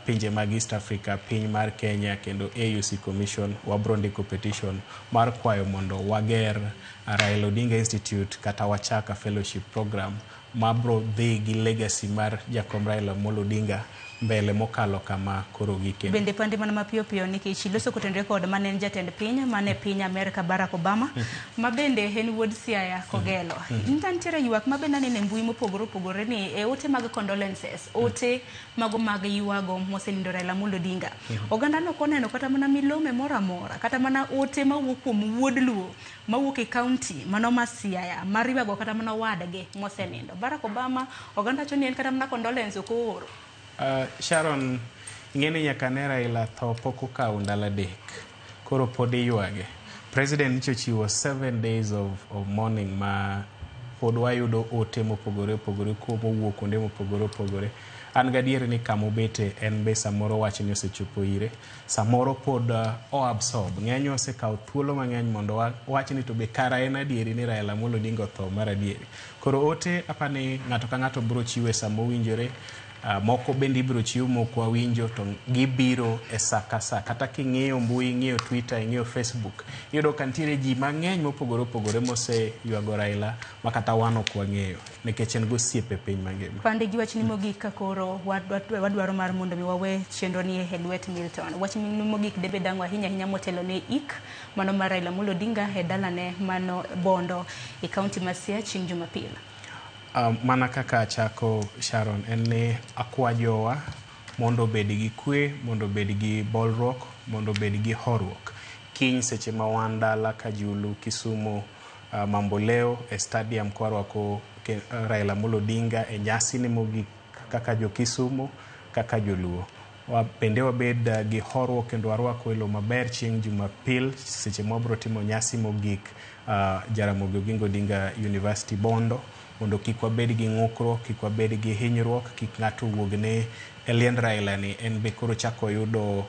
pinje mag East Africa, piny mar Kenya kendo AUC Commission wabrondiko petition mar kwayo mondo wager Raila Odinga Institute kata wachaka fellowship program mabro dhi gi legacy mar jakom Raila Amolo Odinga mbele mokalo kama koro gike. Bende pande mana mapiyo piyo nikech iloso kotendre kod mane jatend piny mane piny Amerika Barack Obama ma bende en wuod Siaya Kogelo. Ntantiere ywak ma bende nene mbui mopogore opogore ni e ote mag condolences, ote mago mag yuago mosenindo Raila Amolo Odinga. Oganda no koneno kata mana milome mora mora kata mana ote mawuok kuom wuod Luo mawuok e county mano ma Siaya mariwago kata mana wadge mosenindo. Barack Obama oganda choni en kata mana condolence ko oro. Sharon, ingeni nyaka ne Raila tho pok okawo ndalo 3. Koro pod ywage. President nichochiwo 7 days of mourning ma pod wayudo ote mopogore opogore mowuok kuonde mopogore opogore. An gadier ni kamobete en be samoro wach ni osechopo ire. Samoro pod absorb. Ng'eny osekawo thuolo mang'eny mondo wach ni to be kara en adieri ni Raila Amolo Odinga tho mar adieri. Koro ote apani ng'ato ka ng'ato biro chiwe samo winjore. moko bende ibiro chiw moko winjo to gibiro e saa kata king'iyo mbui, ng'iyo Twitter, ng'iyo Facebook, iyudo ka nitiere ji mang'eny mopogore opogore mose ywago Raila makata wan ok wang'eyo nikech en gosiepe piny mangima. Pande gi wachni mogik ka koro wadwaro mar mondo mi wawe chenro ni e lwet Milton. Wachni mogik debe dang'o ahinya motelo ne ik mano mar Raila Amolo Odinga e dalane mano Bondo e kaunti ma Siaya chieng' Jumapil. Mana kaka chako Sharon, en ni akwajowa mondo bed gi kwe, mondo bed gi bolruok, mondo bed gi horuok. Kiny seche ma wan dala Kajulu, Kisumu, Mamboleo e stadium kwarwako Raila Amolo Odinga e nyasi ni mogik kaka jo Kisumu, kaka joluo. Bende wabed gi horuok kendo warwako welo maber chieng' Jumapil seche ma wabiro timo nyasi mogik Jaramogi Oginga Odinga University Bondo, mondo kik wabed gi ng'ukruok, kik wabed gi hinyruok, kik ng'ato wuogne e liend Raila ni en be koro chako yudo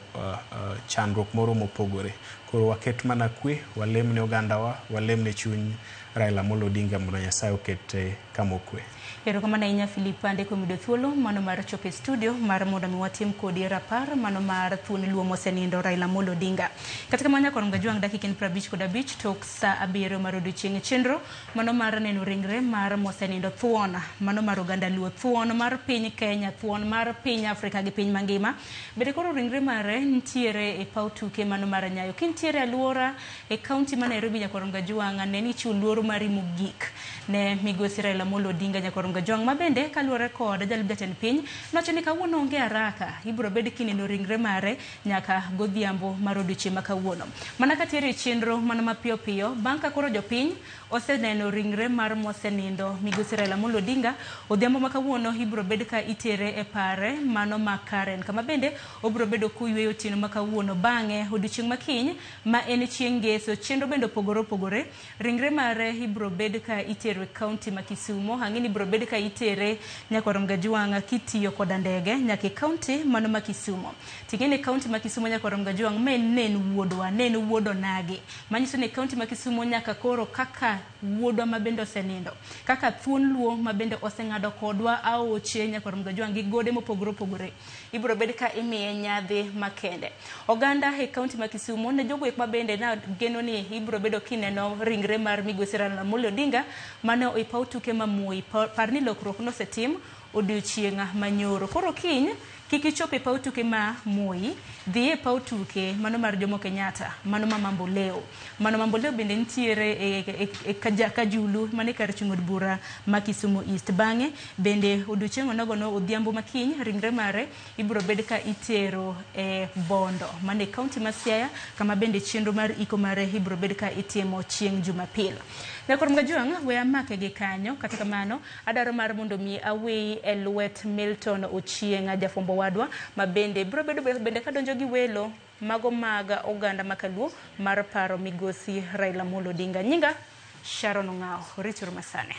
chandruok moro mopogore. Koro waket mana kwe, walemne ogandawa, walemne chuny Raila Amolo Odinga mondo Nyasaye okete kama okwe. Erokamano ahinya Philip Pande kuom yudo thuolo mano mar chopo e studio mar mondo mi watim kodi rapar mano mar thuon luo mosenindo Raila Amolo Odinga. Katika manya korom gajuang dakika 55 tok saa 7 mar odiochieng' chenro mano mar neno ringre mar mosenindo thuon mano mar oganda luo, thuon mar piny Kenya, thuon mar piny Afrika gi piny mangima. Bende koro ringre mare ntiere e paw tuke mano mar Nyayo. Kintiere aluora e kaunti ma Nairobi nyakorom gajuang ne ni chiwo luoro mari mogik ne migosi Raila Amolo Odinga nyakorom gajuang mabende kaluore kod jalub jatend piny nowacho ni kawuono onge haraka, ibiro bed kineno ringre mare nyaka godhiambo mar odiochieng' ma kawuono. Mana katiere chenro mana mapiyo piyo bang' ka koro jopiny oseneno ringre mar mosenindo migosi Raila Amolo Odinga, odhiambo ma kawuono ibiro bed ka itere e pare mano ma Karen, kama bende obiro bedo kuyweyo otieno ma kawuono. Bang'e odiochieng' makiny ma en chieng' ngeso, chenro bende opogore ringre mare ibiro bed ka itere e kaunti ma Kisumu. Ang'eni ibiro bed ka itere nyakorom gajuang' kitiyo koda ndege nyaka kaunti mano ma Kisumu. Ting'eni kaunti ma Kisumu nyakorom gajuang' nen wuodo nage, manyiso ni kaunti ma Kisumu nyaka koro kaka wuodwa mabende osenindo, kaka thuon luo mabende oseng'ado kodwa aoche nyakorom gajuang' gi gode mopogore ibiro bed ka imiye nyadhi makende. Oganda e kaunti ma Kisumu ne jogo mabende na geno ni ibiro bedo kineno ringre mar migosi Raila Amolo Odinga mane e paw tuke ma Moi. Parni lokruok nosetim odiochieng' manyoro. Koro kiny kik ichop e paw tuke ma Moi, dhi e paw tuke mano mar Jomo Kenyatta, mano ma Mamboleo. Mano Mamboleo bende ntiere e Kajulu mane kar chung' od bura ma Kisumu East. Bang'e bende odiochieng' onogono odhiambo makiny ringre mare ibiro bed ka itero e Bondo mane kaunti ma Siaya, kama bende chenro mar iko mare ibiro bed ka itimo chieng' Jumapil. Nyakorom gajuang' we amake gi kanyo, kata kamano adaro mar mondo mi awi e lwet Milton Ochieng' jafombo wadwa mabende biro bedo bende kadonjo gi welo mago mag oganda makaluo mar paro migosi Raila Amolo Odinga. Nyinga Sharon Ong'ao, rituru masane.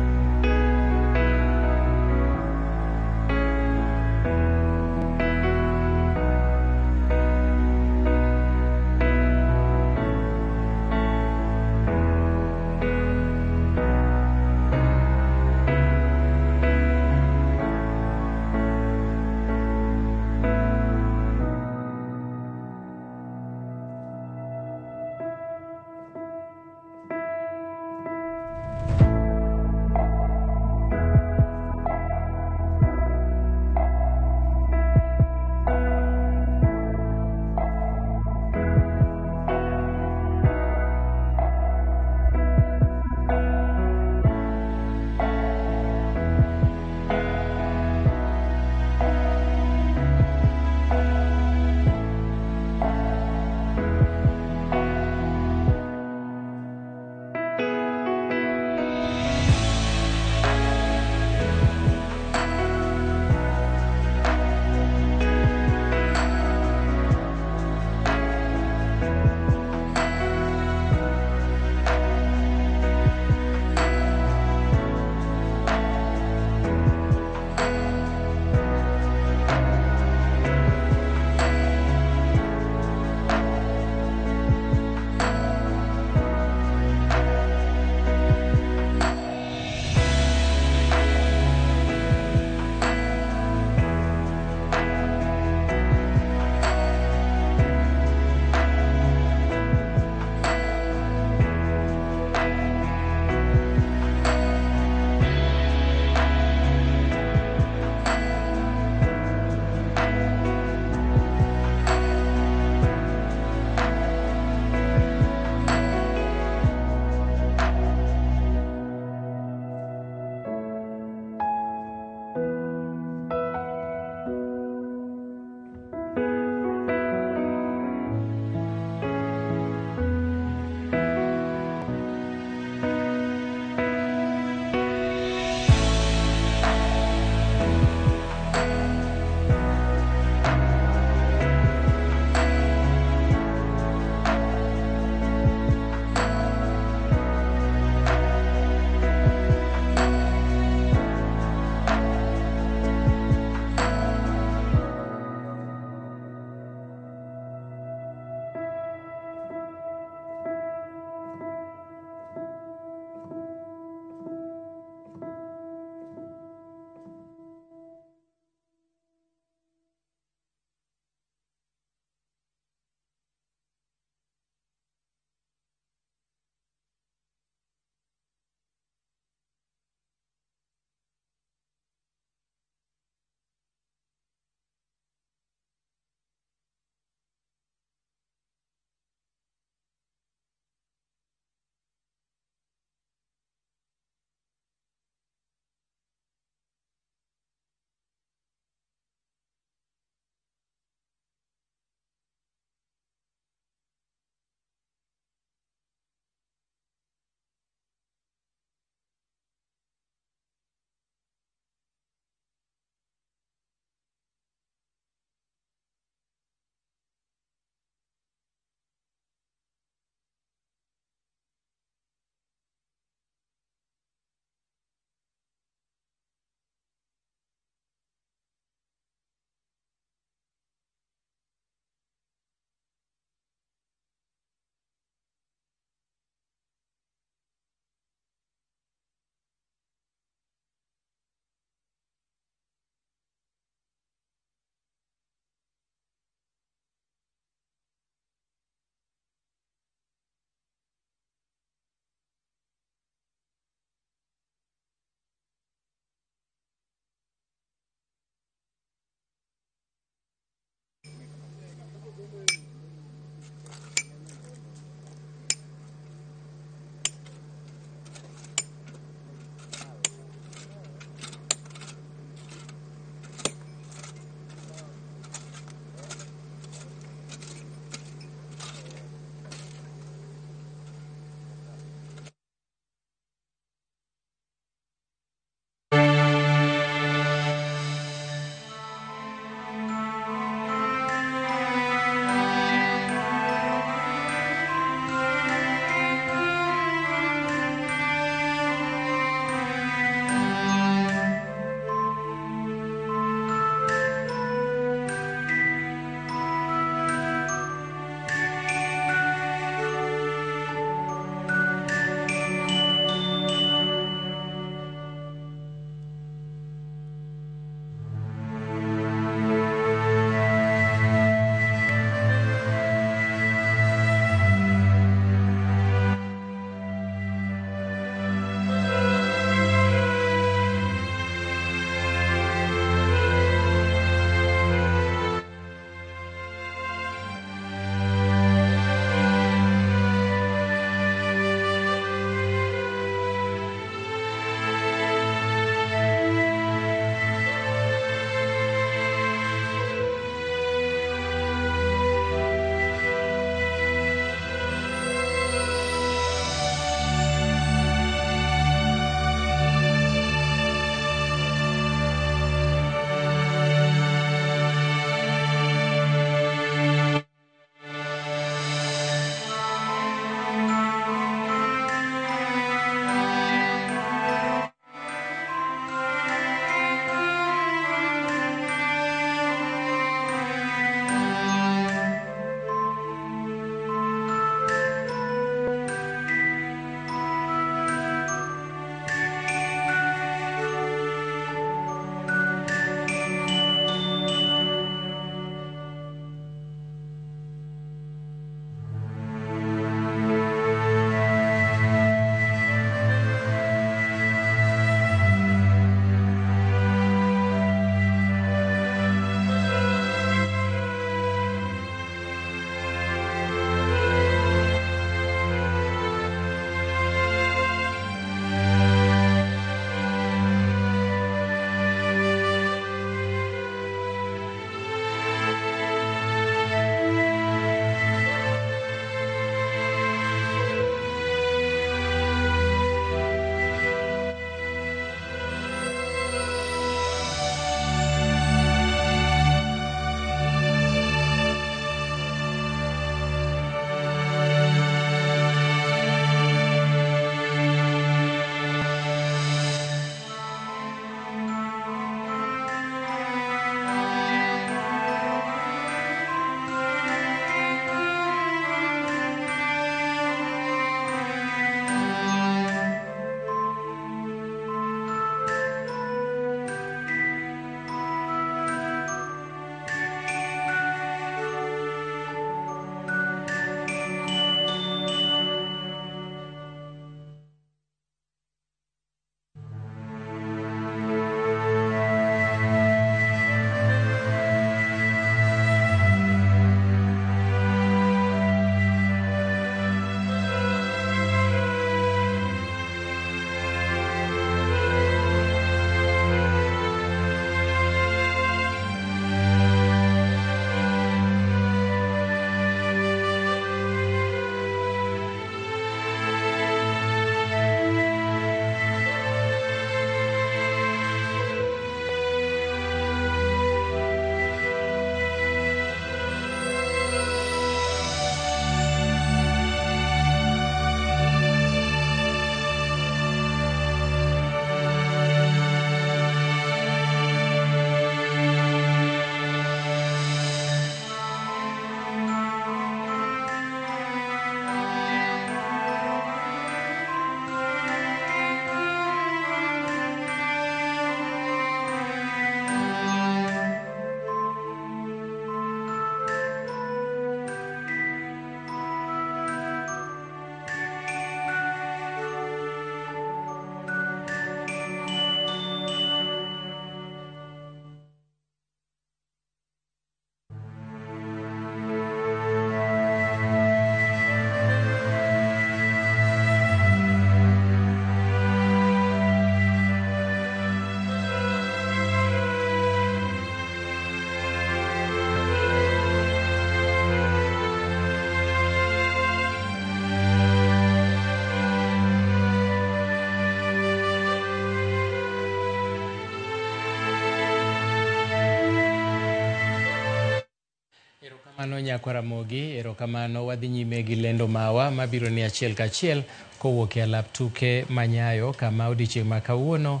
Mano Nyakwaramogi, erokamano wadhi nyime gi lendo mawa mabiro ni achiel kachiel kowuok e alap tuke manyayo kama odiochieng' ma kawuono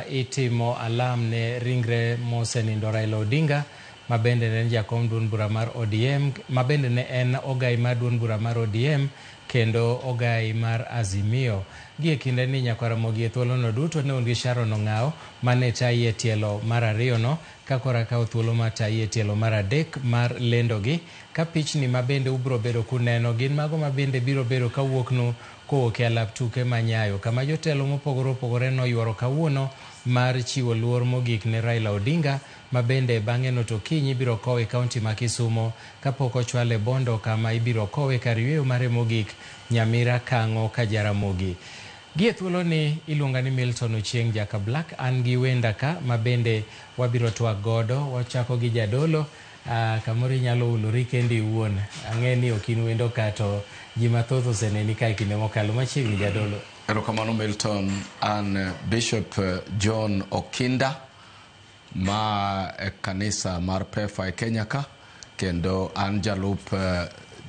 itimo alam ne ringre mosenindo Raila Odinga mabende ne en jakom duond bura mar ODM, mabende ne en ogai mar duond bura mar ODM kendo ogai mar Azimio. Gie kinde ni Nyakwaramogi e thuolo no duto ne onge Sharon Ong'ao mane tayi e tielo mar ariyo no kakora kao thuolo ma tayi e tielo mar adek mar lendo gi ka pichni mabende ubro bedo kuneno gin mago mabende biro bedo kawuoknu kowuok e alap tuke manyayo kama jotelo mopogore opogore noyworo kawuono mar chiwo luor mogik ne Raila Odinga mabende bang'e no to kiny ibiro kowe kaunti ma Kisumo kapok ochwale Bondo kama ibiro kowe kar yweyo mare mogik Nyamira Kang'o ka Jaramogi. Gie thuolo ni iluonga ni Milton Ochieng Jaka Black an gi wenda ka mabende wabiro twak godo. Wachako gi jadolo kamoro inyalo uluri kendi iwuon. Ang'eni okin wendo ka to ji mathoth oseneni ka kinde mokalo machiegni jadolo. Erokamano Milton, an Bishop John Okinda ma kanisa mar PEFA e Kenya ka kendo an jalup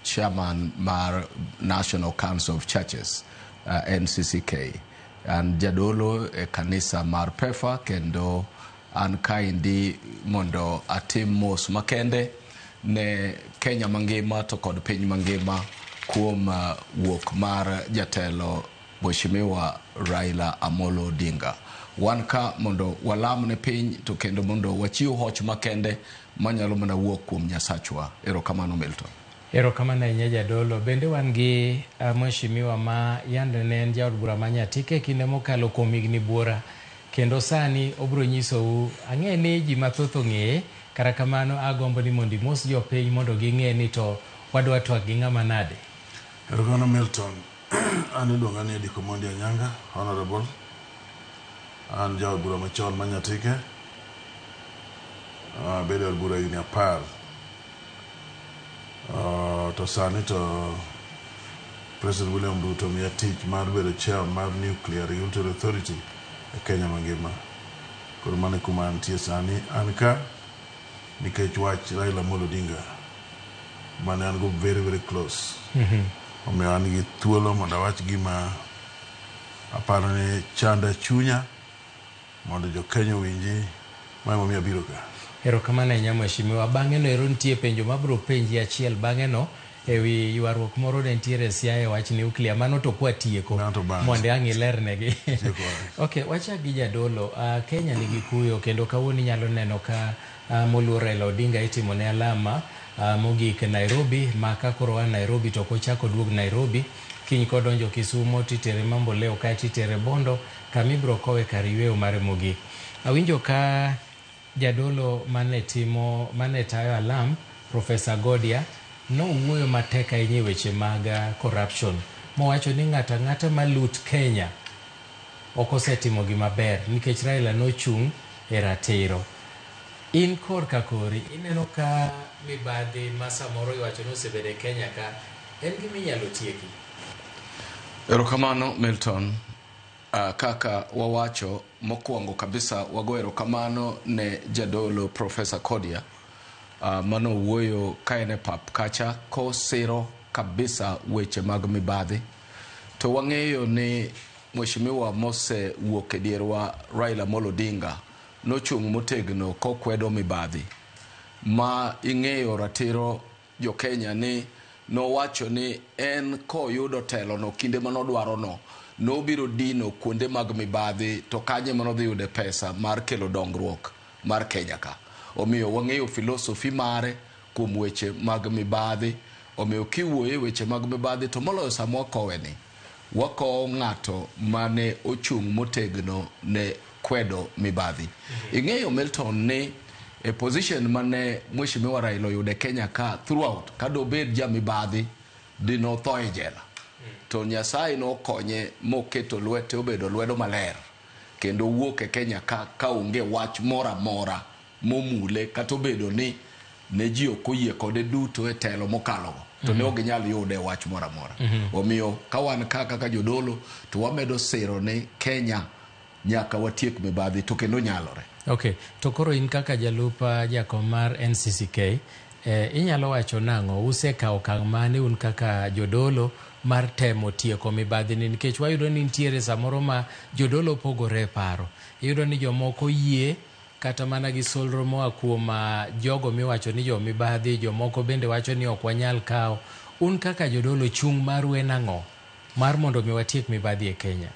chairman mar National Council of Churches NCCK. An jadolo e kanisa mar PEFA kendo an kaindi mondo atim mos makende ne Kenya mangima to kod piny mangima kuom wuok mar jatelo Mheshimiwa Raila Amolo Odinga. Wan ka mondo walam ne piny to kendo mondo wachiw hoch makende manyalo mana wuok kuom Nyasachwa. Erokamano Milton. Erokamano ahinya jadolo. Bende wan gi Mheshimiwa ma yande ne en jaod bura ma Nyatike kinde mokalo kuom higni buora kendo sani obro nyisou ang'e ni ji mathoth ong'eye kara kamano agombo ni mondo mos jopiny mondo ging'e ni to wadwa twak gi ng'ama nade. Erokamano Milton. An iluonga ni Ediko Mondi Anyanga, Honorable. An jaod bura machon ma Nyatike. Bede od bura higni 10. To sani to President William Ruto miya tich mar bedo chairman mar Nuclear Regulatory Authority e Kenya mangima. Koro mane kuma antie sani an ka nikech wach Raila Amolo Odinga mane an go very very close. Omiyo an gi thuolo mondo awach gima aparo ni chanda chunya mondo jo Kenya winji ma momiyo abiro ka. Erokamano ahinya Mheshimiwa. Bang'e no ero nitie penjo mabiro penji achiel bang'e no ewi ywaruok moro ne nitiere Siaya wach nuclear mano to kwa tieko mondo ang' ilernegi. Okay, wachak gi jadolo. Kenya nigi kuyo kendo kawuono inyalo neno ka moluor Raila Odinga itimo ne alama mogik Nairobi ma ka koro an Nairobi to kochako duog Nairobi kiny kodonjo Kisumo titere Mamboleo ka titere Bondo kamibro kowe kar yweyo mare mogik. Awinjo ka jadolo mane tayo alam Professor Godia no wuoyo matek ahinya weche mag corruption mowacho ni ng'ata malut Kenya ok osetimo gima ber nikech Raila nochung' e ratiro. In korka kori ineno ka mibadhi ma samoro iwacho ni osebedo e Kenya ka en gima inyalo tieki. Erokamano Milton. Kaka wawacho mokwongo kabisa wago erokamano ne jadolo Professor Kodia mano wuoyo kaene pap kacha ko siro kabisa weche mag mibadhi to wang'eyo ni Mheshimiwa Mose wuok e dierwa Raila Amolo Odinga nochung' motegno kokwedo mibadhi ma ing'eyo ratiro jo Kenya ni nowacho ni en koyudo telo no kinde manodwaro no biro dino kuonde mag mibadhi to kanye manodhi yude pesa mar kelo dongruok mar Kenya ka. Omiyo wang'eyo filosofi mare kuom weche mag mibadhi. Omiyo kiwuoye weche mag mibadhi to moloyo samwa koweni wako ng'ato mane ochung' motegno ne kwedo mibadhi. Ing'eyo Milton ni e position mane Mheshimiwa Raila yude Kenya ka throughout kadobed ja mibadhi dino tho e jela. To Nyasaye no konye moketo lwete obedo lwedo maler kendo wuok e Kenya ka onge wach mora mora momule kata obedo ni ne ji okoyie kode duto e telo mokalogo to ne ok nyal yude wach mora mora. Omiyo ka wan kaka jodolo to wamedo siro ni Kenya nyaka watiek mibadhi to kendo nyalore. Okay, to koro in kaka jalupa jakom mar NCCK Inyalo wacho nang'o usekawo okang' mane un kaka jodolo mar temo tieko mibadhi ni, nikech wayudo ni nitiere samoro ma jodolo pogore paro. Iyudo ni jomoko yie kata mana gi solro moa kuom jogo miwacho ni jo mibadhi, jomoko bende wacho ni ok wanyal kawo. Un kaka jodolo chung' maru en ang'o mar mondo mi watiek mibadhi e Kenya?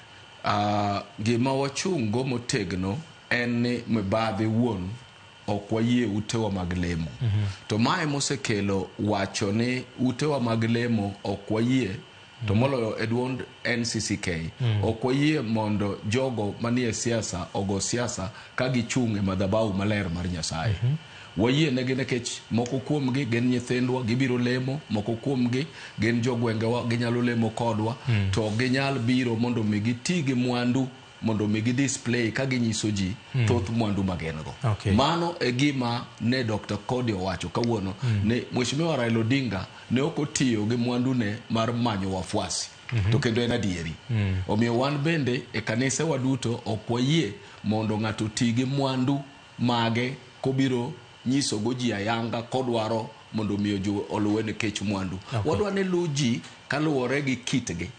Gima wachungo motegno en ni mibadhi wuon ok wayie utewa mag lemo. To mae mosekelo wacho ni utewa mag lemo ok wayie, to moloyo e duond NCCK ok wayie mondo jogo manie siasa ogo siasa ka gichung' e madhabahu maler mar Nyasaye. Wayie negi nikech moko kuomgi gin nyithindwa, gibiro lemo, moko kuomgi gin jogwengewa, ginyalo lemo kodwa, to ginyal biro mondo mi giti gi mwandu mondo mi gi display ka ginyiso ji thoth mwandu magengo. Mano e gima ne Dr. Kodia wacho kawuono ne Mheshimiwa Raila Odinga ne ok otiyo gi mwandu ne mar manyo wafuasi. To kendo en adieri. Omiyo wan bende e kanisa waduto ok wayie mondo ng'ato ti gi mwandu mage kobiro nyiso go ji ayanga kodwaro mondo miyo jo oluwe ne kech mwandu. Wadwa ne lu ji kaluwore gi kitgi.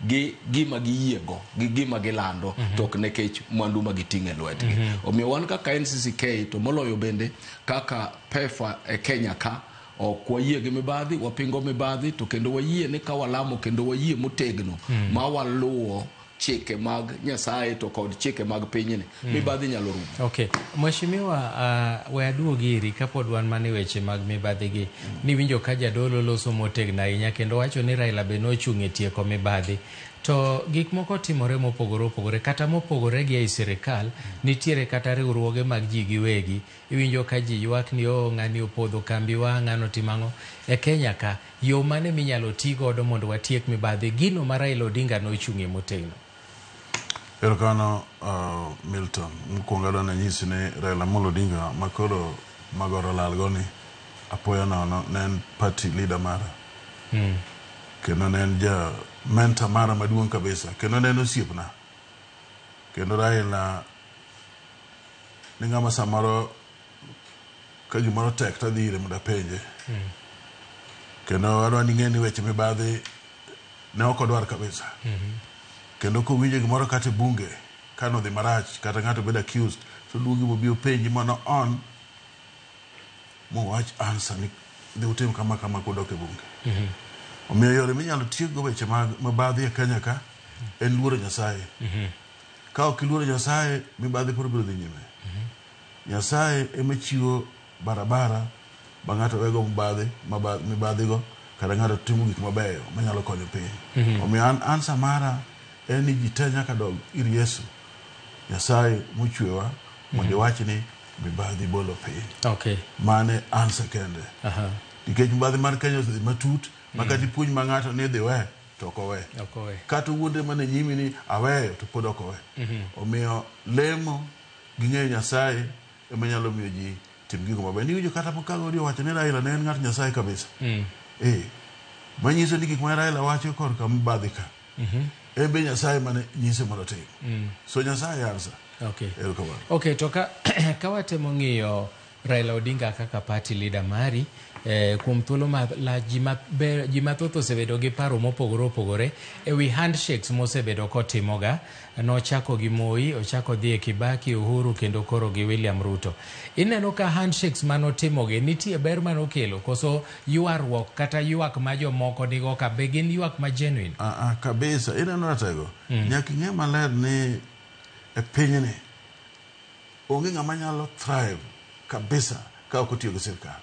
Gi gima giyiego, gi gima gilando, tok ne kech mwandu ma giting'e lwetgi. Omiyo wan kaka NCCK to moloyo bende kaka PEFA e Kenya ka ok wayie gi mibadhi, wapingo mibadhi, to kendo wayie ni ka walamo kendo wayie motegno ma waluwo chike mag Nyasaye to kod chike mag pinyni, mibadhi nyalo rumo. Mheshimiwa, we aduogi iri kapod wan mane weche mag mibadhi gi, ni winjo ka jadolo loso motegno ahinya kendo wacho ni Raila be nochung' e tieko mibadhi. To gik moko timore mopogore kata mopogore gi ei sirikal, nitiere kata riwruoge mag ji giwegi. Iwinjo ka ji ywak ni ng'ani opodho kambiwa, ng'ano timang'o. E Kenya ka, yo mane minyalo ti godo mondo watiek mibadhi, gino ma Raila Odinga nochung'e motegno? Erokamano Milton, mkwongo adwa nyisi ni Raila Amolo Odinga makoro magoro lalgo ni apoya nono ne en party leader mara. Kendo ne en ja mentor mara maduong' kabisa, kendo ne en osiepna. Kendo Raila ni ng'ama samoro ka gimoro tek tadhi ire mondo apenje. Kendo adwa ni ng'e ni weche mibadhi ne ok odwar kabisa. Kendo kowinjo gimoro kata bunge kano dhi marach kata ng'ato bedo accused, to luongi mobiro penji mono on mowach answer ni dhi utim kama kodok e bunge. Omiyo yore minyalo tiego weche mag mibadhi e Kenya ka en luoro Nyasaye. Ka ok iluoro Nyasaye, mibadhi poro biro dhi nyime. Nyasaye ema chiwo barabara ba ng'ato wego mibadhigo kata ng'ato timo gik mabeyo manyalo konyo piny. Omiyo answer mara en ni ji te nyaka dog ir Yesu Nyasaye mochwewa mondo wach ni mibadhi bolo piny. Mane answer kende. Nikech mibadhi mar Kenya osedhi matut makati puonj ma ng'ato ni dhi we to ok owe. Kata wuonde mane nyimi ni aweyo to pod ok owe. Omiyo lemo gi ng'eyo Nyasaye ema nyalo miyo ji tim gigo maber. Niwinjo kata Mukago wacho ni Raila ne en ng'at Nyasaye kabisa. Manyiso ni gik ma Raila wacho korka mibadhi ka ebe Nyasaye mane nyise mondo tim. So Nyasaye answer. To ka watemo ng'iyo Raila Odinga kaka party leader mari, kuom thuolo ma ji mathoth osebedo gi paro mopogore ewi handshakes mosebedo kotimoga. Nochako gi Moi, ochako dhi e Kibaki, Uhuru kendo koro gi William Ruto. Ineno ka handshakes manotimogi nitie ber manokelo koso ywaruok kata ywak ma jomoko nigo ka be gin ywak ma genuine? Kabisa, ineno ratego. Nyaka ing'e maler ni e pinyni onge ng'ama nyalo thrive kabisa ka ok otiyo gi sirkal.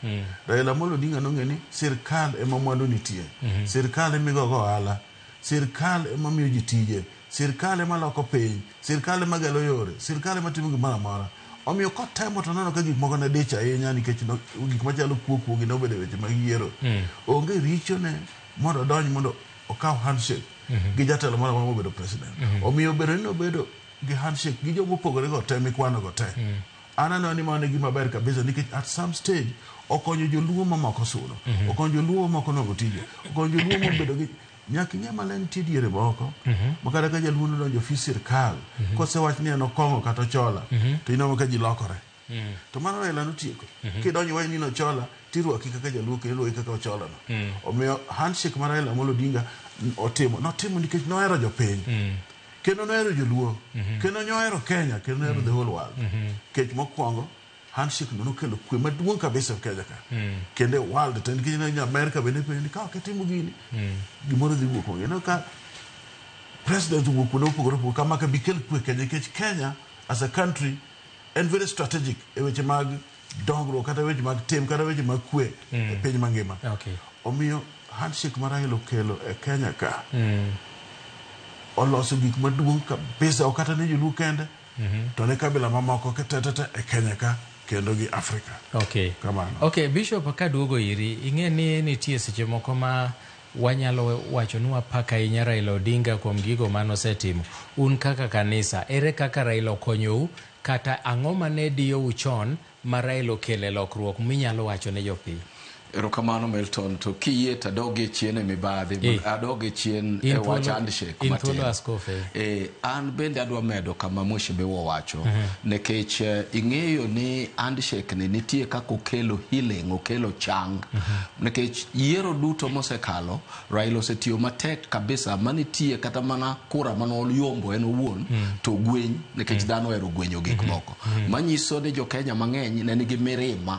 Raila Amolo Odinga nong'e ni sirkal ema mwandu nitie. Sirkal ema igogo ohala. Sirkal ema miyo ji tije. Sirkal ema loko piny. Sirkal ema gelo yore. Sirkal ema timo gimoro amora. Omiyo kotemo to neno ka gik moko ne dich ahinya nikech gik machalo kuokuogi ne obedo weche mag yiero. Onge richo ne mondo odonj mondo okaw handshake gi jatelo moro amora mobedo president. Omiyo bedo ni obedo gi handshake gi jogo mopogore go te mikwano go te. Anano ni mano gima ber kabisa nikech at some stage okonyo joluo mamoko sudo. Okonyo joluo mamoko nogo tije. Okonyo joluo mobedo gi nyaka ing'e maler nitie diere moko makata ka jaluo nodonjo ofis sirkal kosewach ni en okong'o kata ochola to ineno ka ji lokore to mano Raila notieko kidonjo wach ni nochola tirwaki kaka jaluo kendo kaka ochola no omiyo handshake mar Raila Amolo Odinga notimo nikech nohero jopiny kendo nohero joluo kendo nohero Kenya kendo nohero the whole world kech mokwongo handshake no nokelo kwe maduong' kabisa Kenya ka kendo world to nikech ni America bende penjo ka kitimo gini gimoro dhi wuok ngeno ka president wuok no pogoro kama ka bikel kwe Kenya kech Kenya as a country and very strategic e weche mag dongruok kata weche mag tim kata weche mag kwe e piny mangima omiyo handshake mar Raila okelo e Kenya ka oloso gik maduong' kabisa okata ne joluo kende to ne kabila mamoko ketetete e Kenya ka kendo gi Afrika. Okay, Bishop kaduogo iri ing'e ni nitie seche moko ma wanyalo wacho ni wapaka ahinya Raila Odinga kuom gigo manosetimo. Un kaka kanisa, ere kaka Raila okonyo kata ang'o mane diyo uchon ma Raila okele lokruok minyalo wacho ne jopiny? Erokamano Milton, to kiyie tadoge chien e mibadhi, adoge chien e wach handshake matin. An bende adwa medo kama Mheshimiwa be wacho, nekech ing'eyo ni handshake ni nitie kako kelo healing, okelo chang. Nekech yiero duto mosekalo, Raila osetiyo matek kabisa manitie kata mana kura manoluyombo en owuon, to gweny, nekech dhano ero gwenyo gik moko. Manyiso ni jo Kenya mang'eny ne nigi mirima.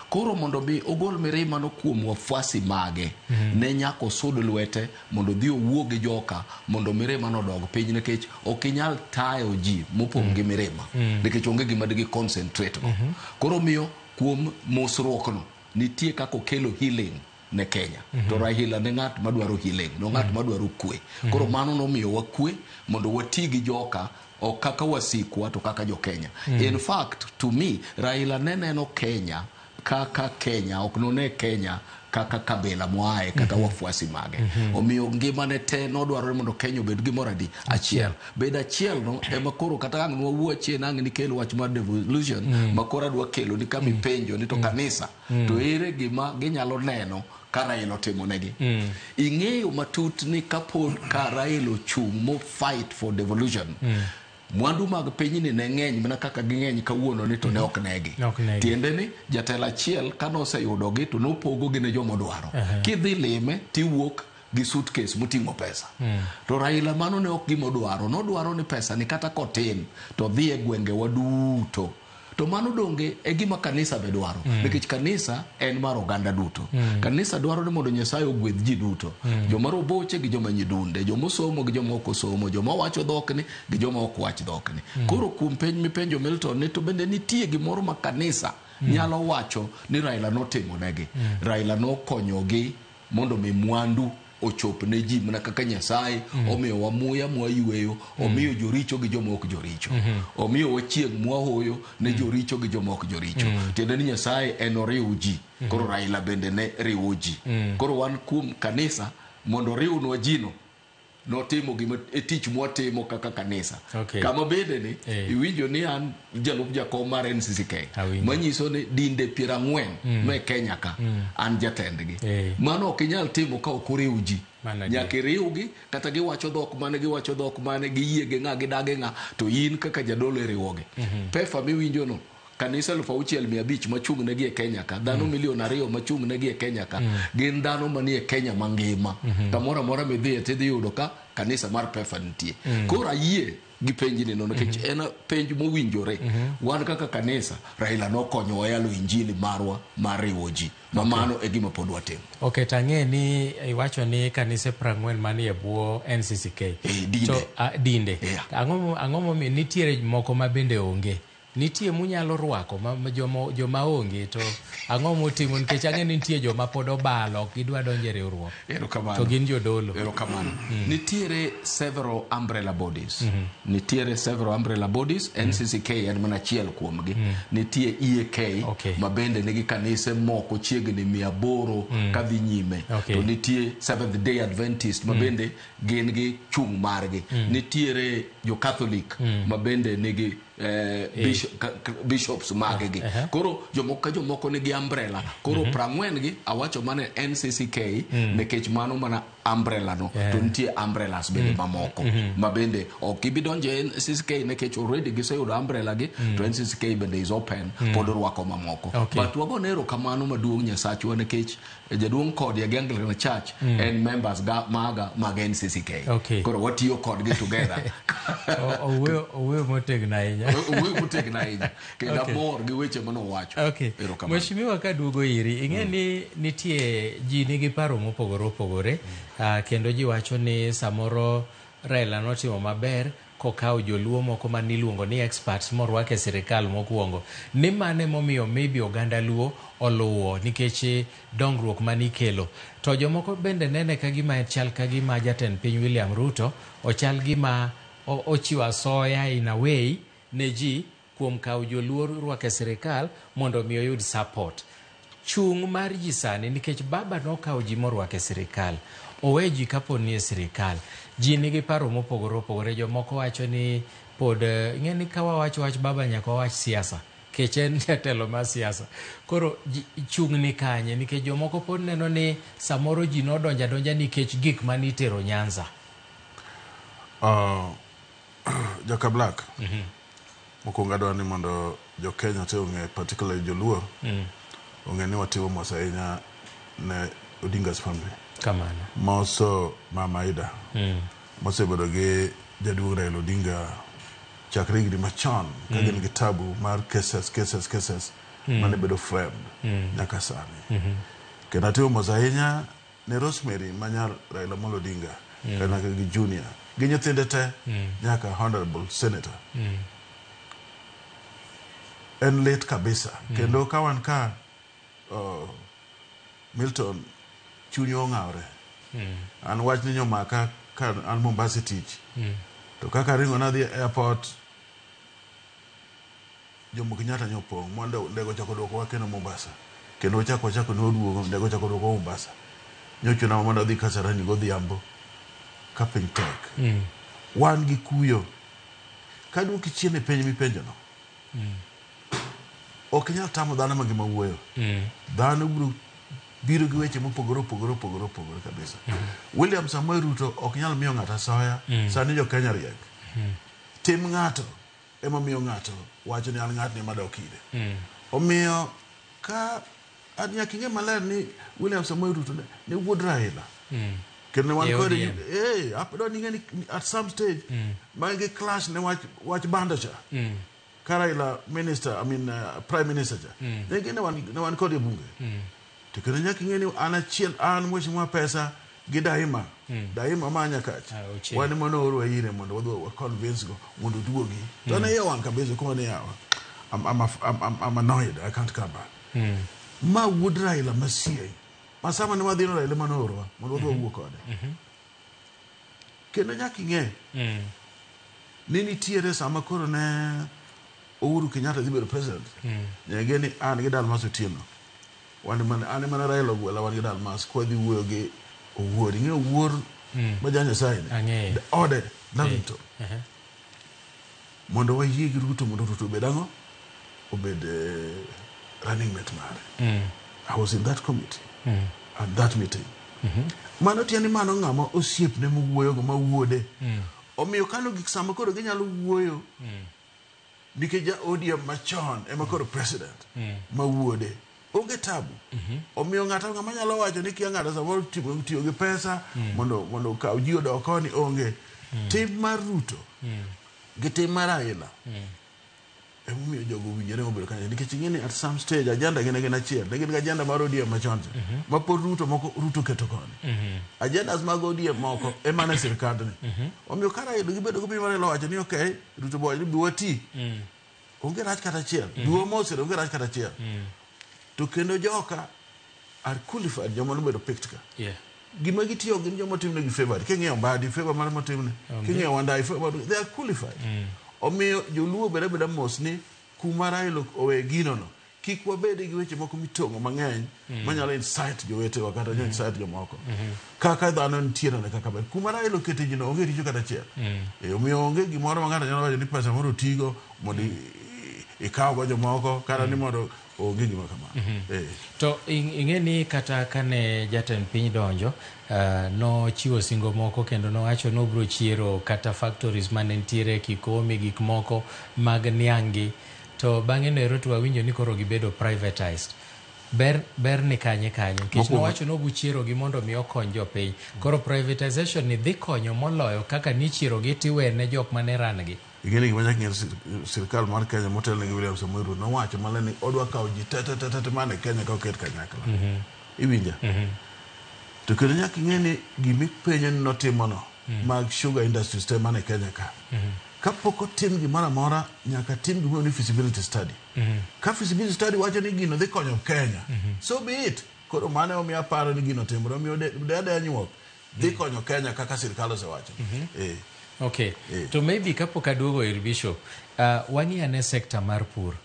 Koro mondo bi ogol mirima no kuom wafuasi mage ne nyako sud lwete mondo dhi owuo gi joka mondo mirima no dog piny nikech okinyal tayo ji mopong' gi mirima nikech onge gima digi concentrate go koro miyo kuom mosruok no nitie kako kelo healing ne Kenya to Raila ne ng'at madwaro healing no ng'at madwaro kwe koro mano no miyo wakwe mondo wati gi joka o kaka wasikwa to kaka jo Kenya in fact to me Raila ne neno Kenya kaka Kenya oknone Kenya kaka kabila moae kata wafuasi mage omiyo ngimane te nodwaro mondo Kenya obed gimoro adi achiel bed achiel no ema koro kata ang' nwuo chien ang' ni kelo wach mar devolution makoro adwa kelo ni kama penjo ni to kanisa to ere gima ginyalo neno ka Raila otimo negi ing'eyo matut ni kapod ka Raila ochung' mo fight for devolution mwandu mag piny ni ne ng'eny mana kaka ging'eny kawuono ni to ne ok negi tiende ni jatelo achiel kanoseyudo gi to nopogo gi ne joma dwaro kidhi lime tiwuok gi suitcase moting'o pesa to Raila mano ne ok gima nodwaro ni pesa ni kata kotin to dhi e gwenge waduto to mano donge e gima kanisa be dwaro nikech kanisa en mar oganda duto kanisa dwaro ni mondo Nyasaye ogwedh ji duto joma roboche gi joma nyidunde joma somo gi joma ok osomo joma wacho dhokni gi joma ok wach dhokni koro kuom penj mipenjo Milton ni to bende nitie gimoro ma kanisa nyalo wacho ni Raila notimo negi Raila nokonyogi mondo mi mwandu ochop ne ji mana kaka Nyasaye omiyo wa muya mwayweyo omiyo joricho gi joma ok joricho omiyo wachieng' mwahoyo ne joricho gi joma ok joricho tiende ni Nyasaye en oriwo ji koro Raila bende ne riwo ji koro wan kuom kanisa mondo riwnwa jino notimo gima tich mwatimo kaka kanisa kama bende ni iwinjo ni an jalup jakom mar NCCK manyiso ni dinde 40 me Kenya ka an jatendgi mano ok inyal timo ka ok oriw ji nyaka iriwgi kata giwacho dhok mane giyie gi ng'a gidage ng'a to in kaka jadolo iriwogi pefa miwinjo no kanisa 6,500 machung' negi e Kenya ka dhano 2,000,000 machung' negi e Kenya ka gin dhano manie Kenya mangima kamora mora midhi tidhi yudo ka kanisa mar pefa nitie koro ayie gi penji ni no nikech en penj mowinjore wan kaka kanisa Raila nokonyo wayalo injili marwa mar riwo ji mamano e gima pod watimo tang'e ni iwacho ni kanise 40 manie bwo NCCK to dinde ang'o momiyo nitiere moko ma bende onge nitie munyalo rwako joma onge to ang'o motimo nikech ang'e ni nitie joma pod obalo gidwa donjo e riwruok to gin jodolo nitiere several umbrella bodies NCCK en mana achiel kuomgi nitie EAK ma bende nigi kanise moko chiegni 800 kadhi nyime to nitie Seventh Day Adventist ma bende gin gi chung' margi nitiere jo Catholic ma bende nigi bishops magegi koro jomoko nigi umbrella koro 40 gi awacho mane NCCK nekech mano mana umbrella no to nitie umbrellas bende mamoko ma bende ok ibidonje CCK nekech already giseyudo umbrella gi to CCK bende is open pod rwako mamoko but wago nero kamano maduong' Nyasachwa nekech jaduong' kod ya Anglican Church and members maga mag NCCK koro watiyo kodgi together owe motegna ahinya kendo mor gi weche manowacho. Mheshimiwa kaduogo iri ing'e ni nitie ji nigi paro mopogore opogore kendo ji wacho ni samoro Raila notimo maber kokawo joluo moko maniluongo ni experts morwake sirikal mokwongo ni mane momiyo maybe oganda luo oluwo nikech dongruok manikelo to jomoko bende nene kagima chal kagima jatend piny William Ruto ochal gima ochiwa soya in a way ne ji kuom kawo joluo rwake sirikal mondo mi oyud support chung mar ji sani nikech baba nokawo ji morwake sirikal owe ji kapo ni sirikal ji nigi paro mopogore opogore jomoko wacho ni pod ing'e ni kawa wach baba nyaka wach siasa kech en jatelo mar siasa koro chung ni kanye nikech jomoko pod neno ni samoro ji nodonja nikech gik manitero Nyanza. Jaka Black mokwongo adwa ni mondo jo Kenya te ong'e particularly joluo ong'e ni watimo mos ahinya ne Odinga's family kamano moso Mama Ida mosebedo gi jaduong' Raila Odinga chakre higni machon ka gin gi tabu mar cases mane bedo framed nyaka sani kendo atimo mos ahinya ne Rosemary manyar Raila Amolo Odinga kana gi junior gi nyithinde te nyaka honorable senator en late kabisa kendo kawan ka Milton chunyo ng'awre an wach ni nyomaka ka an Mombasa tich to kaka ringo na dhi airport Jomo Kenyatta nyopong mondo ndego chako dwoko wakeno Mombasa kendo chako noduogo ndego chako dwoko Mombasa nyochuna mondo dhi Kasarani godhiambo ka piny tek wan gi kuyo ka duoki chien e penj mipenjo no ok nyal tamo dhano mangima wuoyo dhano biro gi weche mopogore kabisa William Samoei Ruto ok nyal miyo ng'ato asoya sani jo Kenya riek tim ng'ato ema miyo ng'ato wacho ni an ng'atni madok ire omiyo ka an nyaka ing'e maler ni William Samoei Ruto ne wuod Raila kendo wan kod apdo ni ng'eni at some stage mangi clash ne wach bando cha Raila minister prime minister cha ne wan kod bunge to kendo nyaka ing'e ni an achiel an mheshimiwa pesa gi Daima manya kach wan mono oro ire mondo wadho convince go mondo duogi to ne yawan kabisa ko ne yawa I'm annoyed I can't come back ma wuod Raila masie masama ne wadhi Raila manoro mondo wadho wuok kode kendo nyaka ing'e ni nitiere sama koro ne Uhuru Kenyatta dhi bedo president nyege ni an gi Dalmas Otieno wan mana Raila gwela wan gi Dalmas ko dhi wuoyo gi Owuor ing'e Owuor ma Nyasaye ne ode Lavington mondo wayie gi Ruto mondo Ruto obed ang'o obed running mate mare I was in that committee at that meeting mano tieni mano ng'ama osiep ne mowuoyo go mawuode omiyo kano gik sama koro ginyalo wuoyo nikech ODM machon ema koro president mawuode onge tabu omiyo ng'ato ng'ama nyalo wacho ni kia ng'ato samoro tiyo gi pesa mondo kaw ji odok koni onge tim mar Ruto gi tim mar Raila emomiyo jogo winjore mobedo kanyo nikech ing'eni at some stage ajenda gin achiel ne gin ajenda mar ODM machon ma pod Ruto keto koni agendas mag ODM moko ema ne sirkandni omiyo ka Raila gibedo gi mar wacho ni okay Ruto boy ni biwati onge rach kata achiel duo mosere onge rach kata achiel to kendo joka are qualified joma no bedo picked ka gima gitiyo gin joma timne gi favor king'eyo badi favor mar matimne king'eyo Wandai favor they are qualified omiyo joluo beda mos ni kuma Raila owe gino no kik wabede gi weche moko mitong'o mang'eny manyalo insight jowetewa kata insight jomoko kaka dhano nitiere ne kaka ber kuma Raila okete jino onge richo kata achiel omiyo onge gimoro ma ng'ato nyalo wacho ni pesa moro tigo mondo ikaw go jomoko kata ni mondo onge gima kama. To ing'eni kata kane jatend piny donjo no chiwo singo moko kendo nowacho no bro chiero kata factories mane ntiere Kikomi gik moko mag niangi, to bang'e nero to wawinjo ni koro gibedo privatized. Ber ni kanye nikech nowacho no buchiero gi mondo mi okony jopiny. Koro privatization ni dhi konyo moloyo kaka ni chiero gi tiwene jok mane ran gi. Igeni gima nyaka ng'e sirkal mar Kenya motelne gi William Samoei Ruto nowacho mane ni odwa kawo ji tete mane Kenya ka oket kanyakla. Iwinja? To kendo nyaka ng'e ni gimipenjo ni notimono mag sugar industries te mane Kenya ka. Kapok otim gimoro amora nyaka tim gimoro ni feasibility study. Ka feasibility study wacho ni gino dhi konyo Kenya, so be it. Koro mane omiyo paro ni gino timore, omiyo dede anyuok dhi konyo Kenya kaka sirkal osewacho. Okay. To maybe kapok aduogo ir Bishop, wang'i ane sekta mar pur.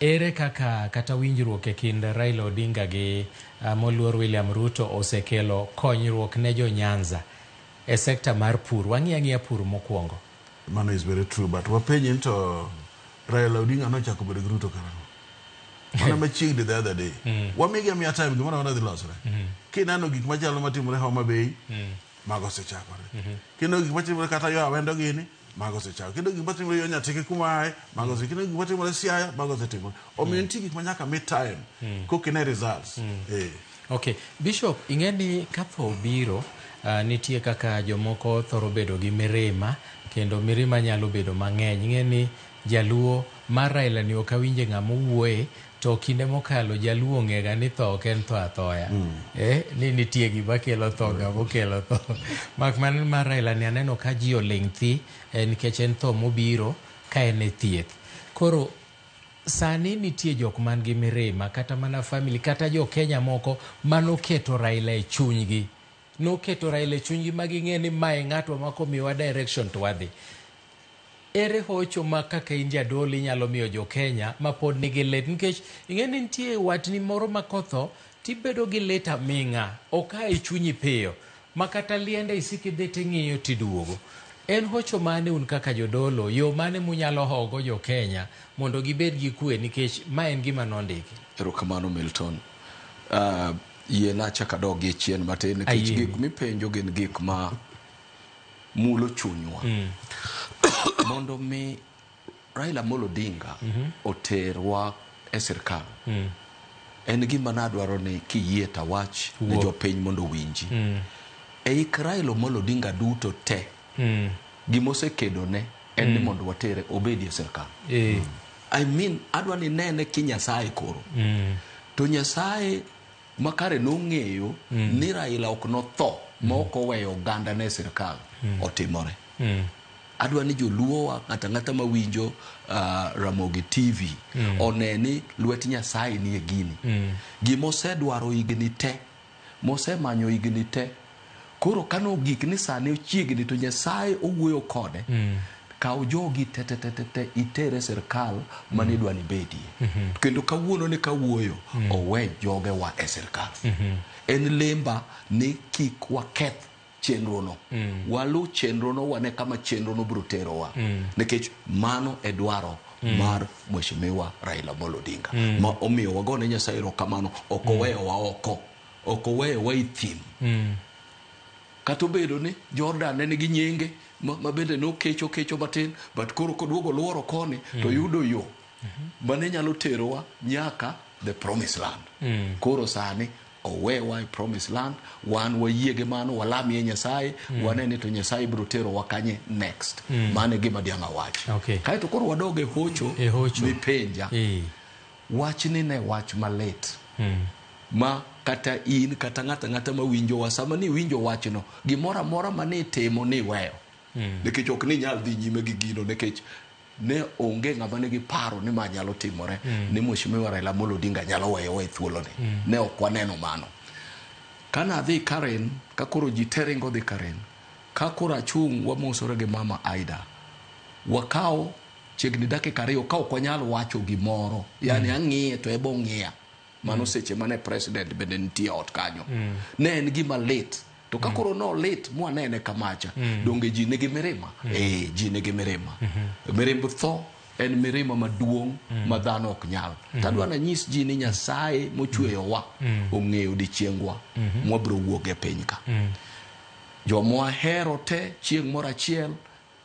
Ere kaka kata winjruok e kind Raila Odinga gi moluor William Ruto osekelo konyruok ne jo Nyanza e sekta mar pur. Wang'i ang'iya pur mokwongo. Mano is very true, but wapenji to Raila Odinga nochako bedo gi Ruto karang'o. Mana machiegni the other day. Wamigi miya time gimoro amora dhi losore. Kineno gik machalo matimore Homa Bay, mago osechakore. Kineno gik matimore kata yo Awendo gini, mago osechakore. Kineno gik matimore yo Nyatike kuma aye, mago osechakore. Kineno gik matimore Siaya, mago osetimore. Omiyo nitie gik manyaka mi time kokine results. Okay. Bishop, ing'eni kapho biro nitie kaka jomoko thoro bedo gi mirima, kendo mirima nyalo bedo mang'eny. Ing'eni Jaluo mar Raila ni ok awinje ng'ama wuoye, to kinde mokalo Jaluo ng'ega ni tho ok en tho athoya. Ni nitie gima kelo tho ng'ama okelo tho. Mak mana mar Raila ni aneno ka ji oling' thi nikech en tho mobiro ka en e thieth. Koro sani nitie jok man gi mirima kata mana family kata jo Kenya moko manoketo Raila e chunygi. Noketo Raila e chunygi ma ging'e ni mae ng'atwa ma komiwa direction to wadhi. Ere hocho ma kaka in jadolo inyalo miyo jo Kenya ma pod nigi lit, nikech ing'eni nitie watni moro ma kotho tibedo gi lit aming'a oka e chunyi piyo ma kata liende isiki dhi ting'iyo tiduogo. En hocho mane un kaka jodolo, yo mane munyalo hogo jo Kenya mondo gibed gi kwe, nikech ma en gima nondiki. Erokamano Milton. Yie na chaka dog e chien matin nikech gik mipenjo gin gik ma mulo chunywa. Mondo mi Raila Amolo Odinga oterwa e sirkal. En gima nadwaro ni kiyie tawach ne jopiny mondo winji. Ik Raila Amolo Odinga duto te gimosekedo ne en ni mondo watere obedi e sirkal. I mean adwa ni nene ki Nyasaye koro. To Nyasaye makare nong'eyo ni Raila ok notho ma ok oweyo oganda ne sirkal otimore. Adwa ni joluo ng'ata ma winjo Ramogi TV oneni lwet Nyasaye ni e gini. Gimosedwaro higni te, mosemanyo higni te, koro kano gik ni sani ochiegni to Nyasaye owuoyo kode. Kaw jogi te itere sirkal mane dwa ni bedie. Kendo kawuono ni kawuoyo owe joge wa e sirkal. En lemba ni kik waketh chenro no. Walu chenro no wane kama chenro no brutero wa. Nikech mano edwaro mar Mheshimiwa Raila Amolo Odinga. Ma omiyo wagone Nyasaye erokamano, okoweyo wa oko. Okoweyo wa ithim. Katobedo ni Jordan ne nigi nyenge ma bende no kecho matin, but koro koduogo luoro koni to yudo yo mane nyalo terowa nyaka the promised land. Koro sani owewa promised land, wan wayiege mano walamie Nyasaye, wanene to Nyasaye biro tero wakanye next. Mane gima dianga wach. Kaito koro wadoge hocho mipenja. Wach ni ne wach malet. Ma kata in kata ng'ata ma winjo wa sama ni winjo wachno gimora mora mane temo ni weyo. Nikech ok ni nyal dhi nyime gi gino nikech ne onge ng'ama nigi paro ni ma nyalo timore ni Mheshimiwa Raila Amolo Odinga nyalo weyo thuolo ni. Ne ok waneno mano. Kana dhi Karen, ka koro ji teringo dhi Karen, ka koro achung' wamosore gi mama Aida, wakao chiegni dakika 2 ka ok wanyalo wacho gimoro, yani ang'iye to ebo ng'iya. Mano seche mane president bende nitie ot kanyo. Ne en gima late. To ka koro no late mwanene kamacha, donge ji nigi mirima? Ji nigi mirima. Mirimb tho en mirima maduong' ma dhano ok nyal. Tadwa na nyis ji ni Nyasaye mochweyowa ong'eyo odiechiengwa mwabiro wuok e piny ka. Jomwa hero te chieng' moro achiel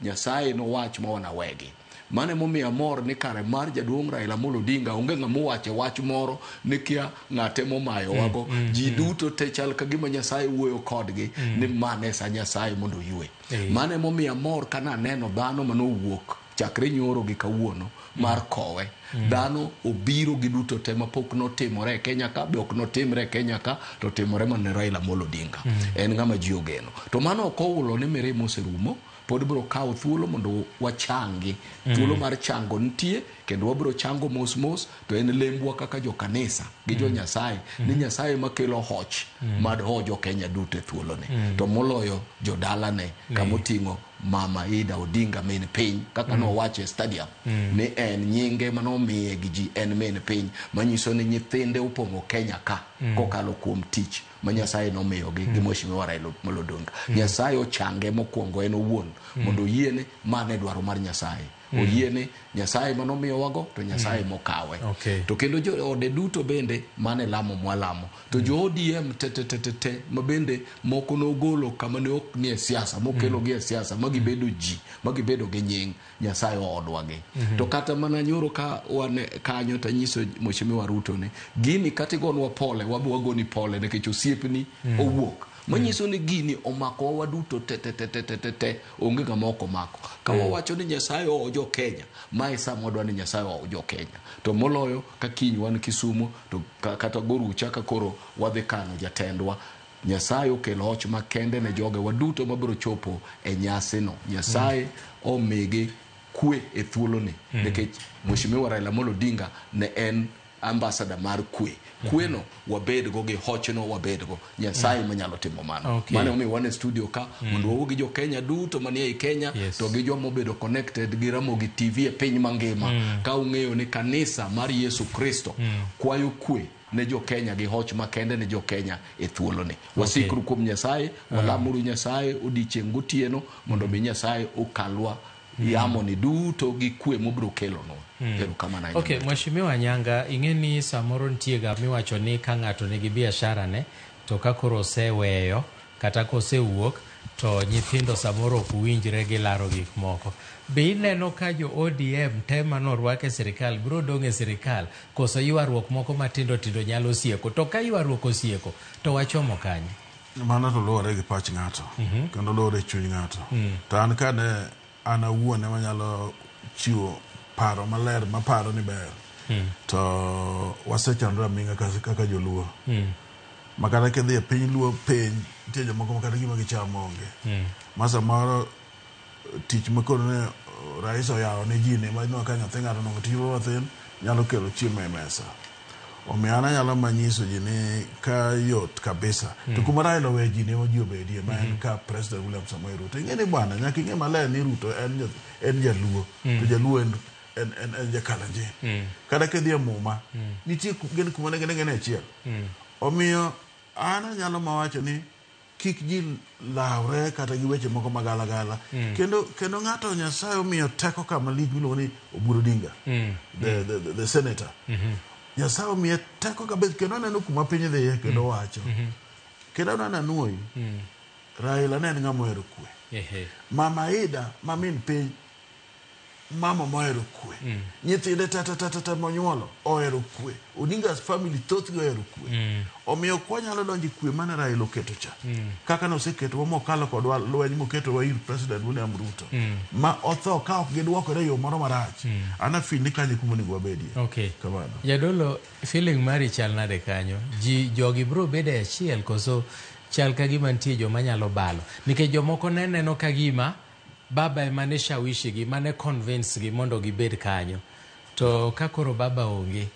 Nyasaye nowach ma wanawegi. Mane momiyo amor ni kare mar jaduong' Raila Amolo Odinga onge ng'ama owacho wach moro ni kia ng'ate momayo wago. Ji duto te chal ka gima Nyasaye wuoyo kodgi ni mane sa Nyasaye mondo yue. Mane momiyo amor kana neno dhano manowuok chakre nyoro gi kawuono mar kowe. Dhano obiro gi duto te mapok notimore e Kenya ka, be ok notimre e Kenya ka, to timore man Raila Amolo Odinga. En ng'ama ji ogeno. To mano ok oulo ni mirima oserumo. Pod biro kawo thuolo mondo wachangi. Thuolo mar chango nitie kendo wabiro chango mos mos, to en lembwa kaka jo kanisa gi jo Nyasaye ni Nyasaye makelo hoch mad hojo Kenya duto thuolo ne. To moloyo jo dala ne kamoting'o Mama Ida Odinga min piny kaka no wacho e stadium ni en nyinge manomiye gi ji en min piny manyiso ni nyithinde opong'o Kenya ka kokalo kuom tich ma Nyasaye nomiyo gi Mheshimiwa Raila Amolo Odinga. Nyasaye ochange mokwongo en owuon mondo yiene mane dwaro mar Nyasaye. Oyiene Nyasaye manomiyo wago to Nyasaye mokawe. To kendo jo ode duto bende mane lamo mwalamo. To jo ODM te mabende moko nogolo kama ne ok nie siasa mokelo gi siasa magibedo ji magibedo gi nying Nyasaye odwagi. To kata mana nyoro ka wane kanyo tanyiso Mheshimiwa Ruto ne gini katigonwa pole wagoni pole nikech osiepni owuok. Manyiso ni gini omako waduto te onge ng'ama ok omako. Ka wawacho ni Nyasaye ojo Kenya, mae sama wadwa ni Nyasaye ojo Kenya. To moloyo ka kiny wan Kisumu to kata Gorucha ka koro wadhi kano jatendwa. Nyasaye okelo hoch makende ne joge waduto mabiro chopo e nyasi no. Nyasaye omigi kwe e thuolo ni nikech Mheshimiwa Raila Amolo Odinga ne en ambassador mar kwe. Kweno wabedgo gi hochno wabedgo. Nyasaye manyalo timo mano. Mane omi wane studio ka mondo wawuo jo Kenya duto manie Kenya to gi jomo bedo connected gi Ramogi TV e piny mangima ka ung'eyo ni kanisa mar Yesu Kristo kwayo kwe ne jo Kenya gi hoch makende ne jo Kenya e thuolo ni. Wasikru kuom Nyasaye, walamuru Nyasaye odiechieng' gotieno mondo mi Nyasaye okalwa yamo ni duto gi kwe mobiro kelo no. Mheshimiwa Nyanga, ing'eni samoro ntiega miwacho ni ka ng'ato nigi biashara ne to ka koro oseweyo kata kosewuok to nyithindo samoro ok winjre gi laro gik moko. Be ineno ka jo ODM tema norwake sirikal biro dong' e sirikal koso ywaruok moko matindo tindo nyalo sieko? To ka ywaruok osieko to wachomo kanye? Mano to luwore gi pach ng'ato kendo luwore chuny ng'ato. To an kane an awuon ema nyalo chiwo paro maler maparo ni ber to wasechandra minga kaka joluo makata kedhi e piny luo piny nitie jomoko makata gima gichamo onge masa moro tich makoro ne rais oyawo ne ji ne manyiso ka nyathi ng'ato nongo timo mathin nyalo kelo chiemo e mesa. Omiyo an anyalo manyiso ji ni ka yot kabisa to kuma Raila owe ji ne ji obedie ma en ka President William Samoei Ruto. Ing'eni bwana nyaka ing'e maler ni Ruto en jaluo to jaluo en Jakalenjin. Kada kedhi e muma nitie gin kuma ne gene achiel. Omiyo an anyalo mawacho ni kik ji lawre kata gi weche moko magalagala. Kendo ng'ato Nyasaye omiyo teko kama lich miluongo ni Oburu Odinga, the senator. Nyasaye omiyo teko kabisa kendo aneno kuma piny dhiye kendo wacho. Kendo ananuoyi Raila ne en ng'ama ohero kwe. Mama Ida mamin piny mama mohero kwe. Nyithinde tata monyuolo ohero kwe. Odinga's family thothgi ohero kwe. Omiyo kwanyalo donjo kwe mane Raila oketo cha. Kaka noseketo mokalo kod lweny moketo wa ir President William Ruto. Ma otho ka ok gidwokore yo moro marach. Ana feel ni kanyo kuma onego wabedie. Kamano. Jadolo, feeling mari chal nade kanyo? Jogi bro bede achiel koso chal ka gima nitie joma nyalo balo? Nikech jomoko neno ka gima baba emane shawishi gi mane convince gi mondo gibed kanyo. To ka koro baba onge,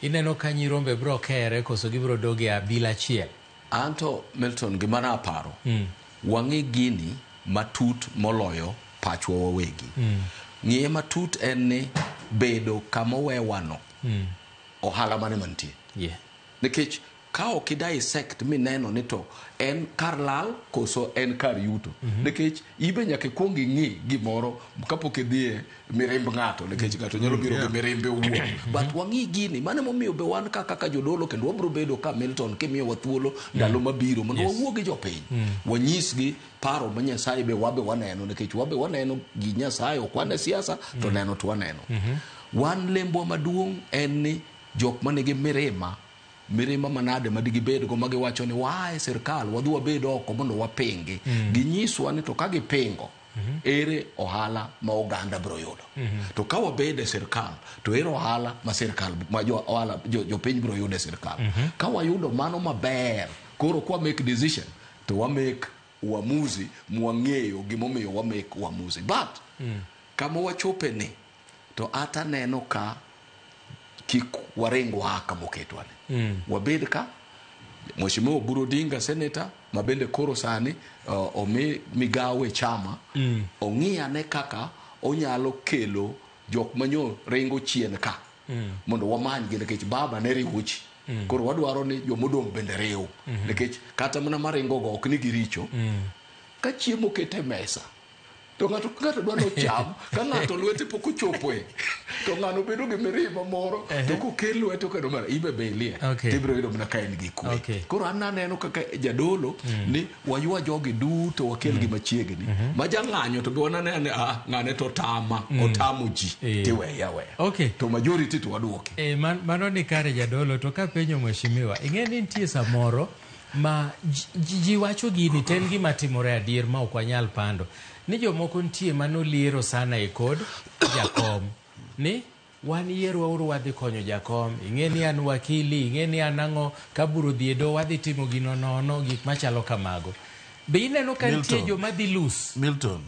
ineno ka nyirombe bro kere koso gibro doge abila achiel? Anto Milton gimana aparo wang'i gini matut moloyo pachwa wawegi. Ng'iye matut en ni bedo kama wewano ohala mane mantie. Nikech ka ok dissect mineno ni to en kar lal koso en kar yuto nikech ibe nyaka kuong ing'i gimoro kapok idhie mirimb ng'ato nikech ng'ato nyalo biro gi mirimbe owuon but wang'i gini mane momiyo be wan kaka jodolo kendo wabro bedo ka Milton kimiyo wa thuolo ndalo mabiro mondo wawuo gi jopiny wanyisgi paro ma Nyasaye be wabe waneno nikech wabe waneno gi Nyasaye ok wane siasa to neno to waneno wan lembo maduong' en ni jok manigi mirima manade madigi bedo go magi wacho ni wae sirkal wadhi wabed oko mondo wapingi ginyiswa ni to ka gipingo ere ohala ma oganda bro yudo to ka wabede sirkal to ere ohala ma sirkal ma jopiny bro yudo sirkal ka wayudo mano maber koro kwa make decision to wa make uamuzi mwang'eyo gimomiyo wa make uamuzi but kama wachope ni to ata neno ka kik warengo haka moketwane wabed ka Mheshimiwa Oburu Odinga senator mabende koro sani omi migawe chama ong'iyane kaka onyalo kelo jok manyo rengo chien ka mondo wamany gi nikech baba ne riwuchi koro wadwaro ni jomodong bende riw nikech kata mana maringo go ok ni giricho ka chiemo kete mesa to ng'ato dwaro cham ka ng'ato lwete pok ochopoe to ng'ano bedo gi mirima moro to kokel lwete kendo mara ibe belie tibiro yudo mana ka en gi kwe koro an naneno kaka jadolo ni waywa jogi duto wakel gi machiegni ma jang'anyo to be wananene ng'ane to otamo ji tiweya to majority to waduoke mano ni kare jadolo to ka penjo mheshimiwa ing'e ni nitie samoro ma ji wacho gini ten gima timore adier ma ok wanyal pando ni jomoko nitie manoliero sana e kod jakom ni wan yiero uru wadhi konyo jakom ing'e ni an wakili ing'e ni an ang'o kaburo dhiedo wadhi timo gino nono gik machalo kamago be ineno ka nitie joma dhi lus Milton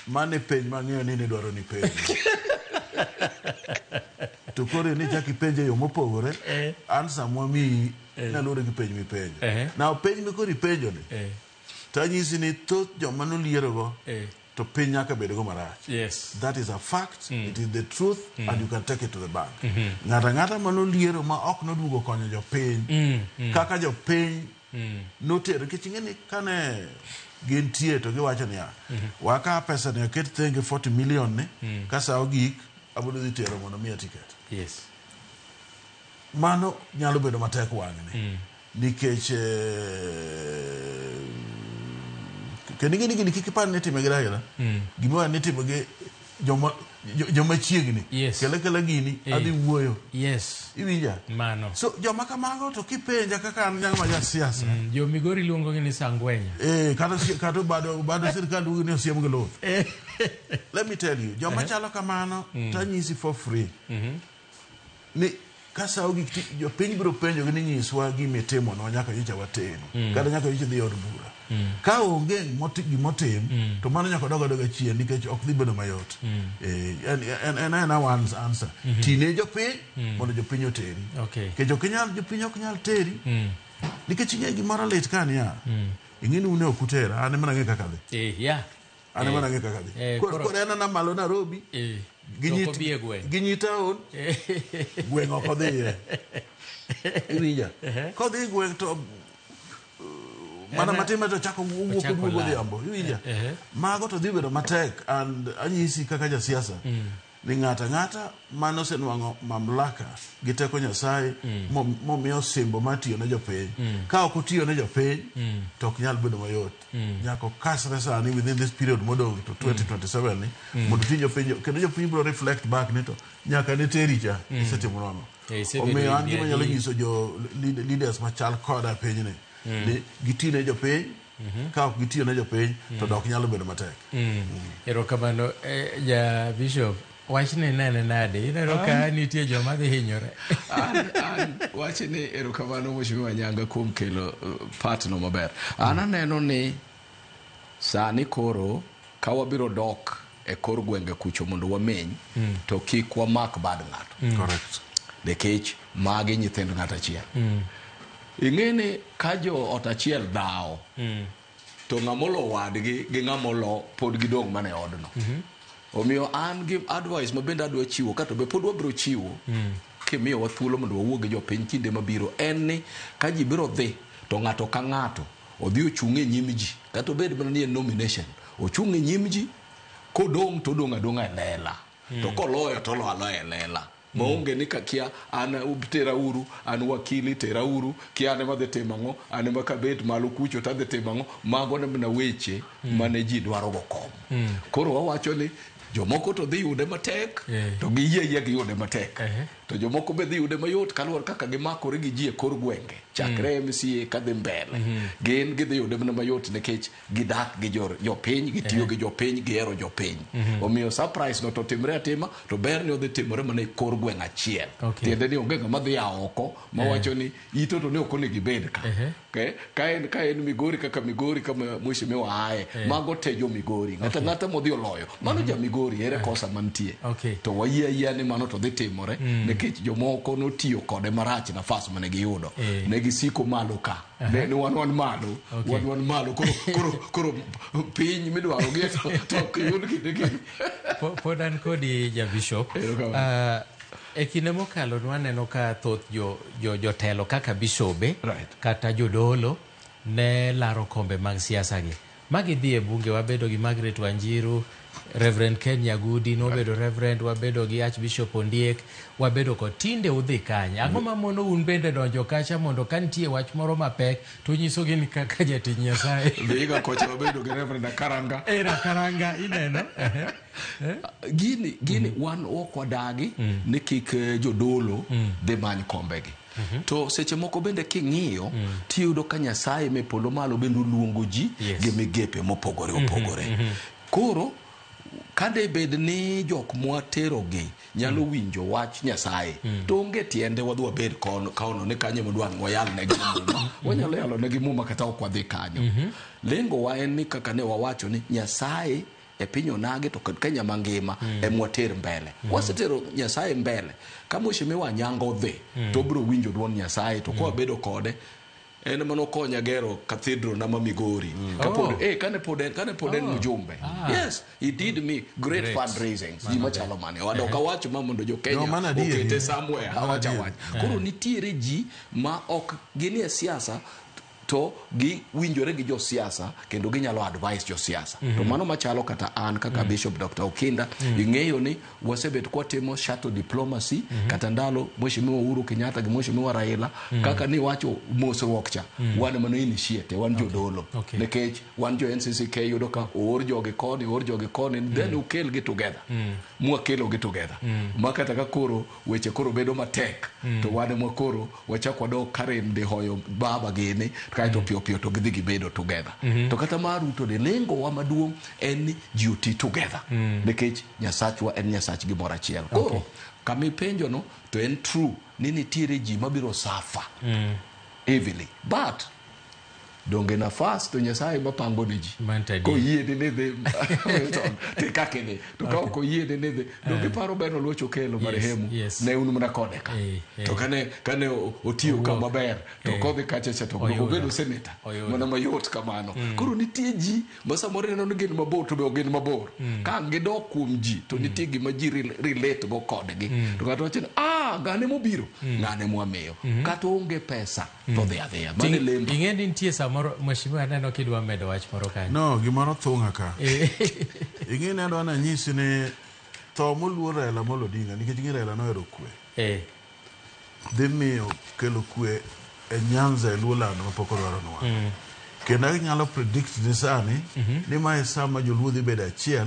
mane penj mang'eyo ni dwaro ni penj to kore ni chaki penje yo mopogore an samwa mi nalore gi penj mi penjo na penj mi kori penjo ni tanyisi ni thoth joma noliero go to piny nyaka bedo go marach that is a fact it is the truth and you can take it to the bank ng'ata manoliero ma ok noduogo konyo jopiny kaka jopiny notero nikech ing'e ni kane gintie to giwacho niya waka pesa ni oket thenge 40 million ni ka sa ogik abiro dhi tero mondo miya ticket mano nyalo bedo matek wang'ni nikech keningeni gini kikipani nitime gira gira gimwa nitime ge joma chiegni kele gini adhi wuoyo iwinja mano so joma kamago to kipenja kaka an nyanga maja siasa jo Migori luongo ni sangwenya kata bado sirkal dugi ni osiem gi loth let me tell you joma chalo kamano tanyisi for free ni kasa ogi jo piny biro penjo ni nyiswa gimitimo no nyaka yicha wateno kada nyaka yicha dhi od bura ka onge gimotim to mano nyaka doga chien nikech ok dhi bedo mayot and one's answer tine jo piny mondo jo piny oteri kejo kinyal jo piny ok nyal teri nikech ing'e gimoro lit kan ya ing'e ni une okutera ane mana ng'e kaka dhi ane mana ng'e kaka dhi koro na malo Nairobi Ginyi taon gweng' ok odhiye iwinja kodhi gweng' to mana matin to chako wuok odhiambo iwinja mago to dhi bedo matek and anyisi kaka jasiasa ni ng'ata mano senwang'o mamlaka gi teko Nyasaye momiyo simbo matiyo ne jopiny ka ok otiyo ne jopiny to ok nyal bedo mayot nyaka kasre sani within this period modong to 2027 ni mondo ti jopiny kendo jopiny biro reflect back ni to nyaka ne teri cha isetimo nono omiyo an gima nyalo nyiso jo leaders machal koda piny ni giti ne jopiny ka ok gitiyo ne jopiny to dok nyalo bedo matek erokamano ja Bishop wachni nene nade inero ka nitie joma dhi hinyore wachni erokamano Mheshimiwa Nyanga kuom kelo partno maber an aneno ni sani koro ka wabiro dok e kor gwenge kucho mondo wameny to kik wamak bad ng'ato correct nikech magi nyithind ng'ato achiel ing'e ni ka jo ot achiel dhawo to ng'amolo wadgi gi ng'amolo pod gidong' mane odno omiyo an gi advice ma bende adwa chiwo kato be pod wabiro chiwo kimiyo wa thuolo mondo wawuog gi jopiny kinde mabiro en ni ka ji biro dhi to ng'ato ka ng'ato odhi ochung' e nyim ji kata obed mana ni en nomination ochung' e nyim ji kodong' to odong' adong'a e lela to koloyo to olo aloya e lela maonge ni ka kia an tera uru an wakili tera uru kia ane madhi timo ang'o ane ma kabet malo kucho tadhi timo ang'o mago na weche mane ji dwaro go kom koro wawacho ni jomoko to dhi yude matek to giyie giyude matek to jomoko be dhi yude mayot kaluwore kaka gimakore gi ji e kor gwenge chakre MCA kadhi mbele gin gidhi yude mana mayot nikech gidak gi jopiny gitiyo gi jopiny gihero jopiny omiyo surprise no to timre atima to ber ni odhi timore mana e kor gweng' achiel tiende ni onge ng'ama dhi ya oko mawacho ni ito to ne ok onego ibed ka ka en Migori kaka Migori kama mheshimiwa aye mago te jo Migori ng'ata modhi oloyo mano ja Migori ere kosa mantie to wayie ni mano to dhi timore nikech jomoko notiyo kode marach nafas mane giyudo ne gisiko malo ka ne wan malo koro piny midwaro gi to yud kinde podan kodi ja bishop e kinde mokalo nwaneno ka thoth jotelo kaka bishobe kata jodolo ne laro kombe mag siasa gi magidhi e bunge wabedo gi Margaret Wanjiru Reverend Ken Nyagudi nobedo Reverend wabedo gi Archbishop Ondiek wabedo ko tinde udhi kanya ang'o mamono un bende donjo kacha mondo kantie wach moro mapek to nyiso gi ni kaka jatich Nyasaye biga kocha wabedo gi Reverend Karanga ineno gini wan okwadagi ni kik jodolo dhi many kombegi to seche moko bende king'iyo tiyudo ka Nyasaye me polo malo bende luongo ji gi migepe mopogore opogore koro kade bed ni jok mwatero gi nyalo winjo wach Nyasaye to onge tiende wadhi wabed kono ni kanyo modwan wayal ne gi muma wanyalo yalo ne gi muma kata ok wadhi kanyo lengo wa en ni kaka ne wawacho ni Nyasaye e piny onage to kod Kenya mangima e mwater mbele wasetero Nyasaye mbele kama mheshimiwa Nyango dhi to bro winjo duon Nyasaye to kwa bedo kode en mano konya gero cathedral na Migori kane poden mjumbe yes he did me great fundraising jima chalo mane wadoka wacho mamondo jo Kenya okete somewhere awacha wach koro nitiere ji ma ok gini e siasa to gi winjore gi jo siasa kendo ginyalo advice jo siasa to mano machalo kata an kaka Bishop Dr. Okinda ing'eyo ni wasebet kwa timo shuttle diplomacy kata ndalo mheshimiwa Uhuru Kenyatta gi mheshimiwa Raila kaka ni wacho mosruok cha wan mano initiate wan jodolo nikech wan jo NCCK yudo ka or joge koni then ukel gi together mwakelo gi together makata ka koro weche koro bedo matek to wan mwakoro wachakwa do Karen de hoyo baba gene kaito pio to gidhi gibedo together to kata maru to de lengo wa maduong' en duty together nikech Nyasachwa en Nyasach gimoro achiel koro kami penjo no to en true ni nitiere ji mabiro safa heavily but donge nafas to Nyasaye mapango ni ji ko yie ne de te kakene to ko yie ne de donge paro beno locho kelo marehemu ne unu mna kode ka to kane otiyo kama ber to kodhi kacha cha to obedo senator mana mayot kamano koro nitie ji masa more no gin mabor to be ogin mabor ka gidok kuom ji to nitie gima ji relate go kodgi to ngato wacho gane mobiro ngane mwamiyo kata onge pesa to dhe adhiya mane lembo ing'endi nitie samoro mheshimiwa neno kidwa medo wach moro kanyo no gimoro thung'a ka ing'e neno na nyisi ni tho moluor Raila Amolo Odinga nikech ng'e Raila nohero kwe dhi miyo kelo kwe e Nyanza e Luolando mapok odwaro nwa kendo nyalo predict ni sani ni mae sama joluo dhi bedo achiel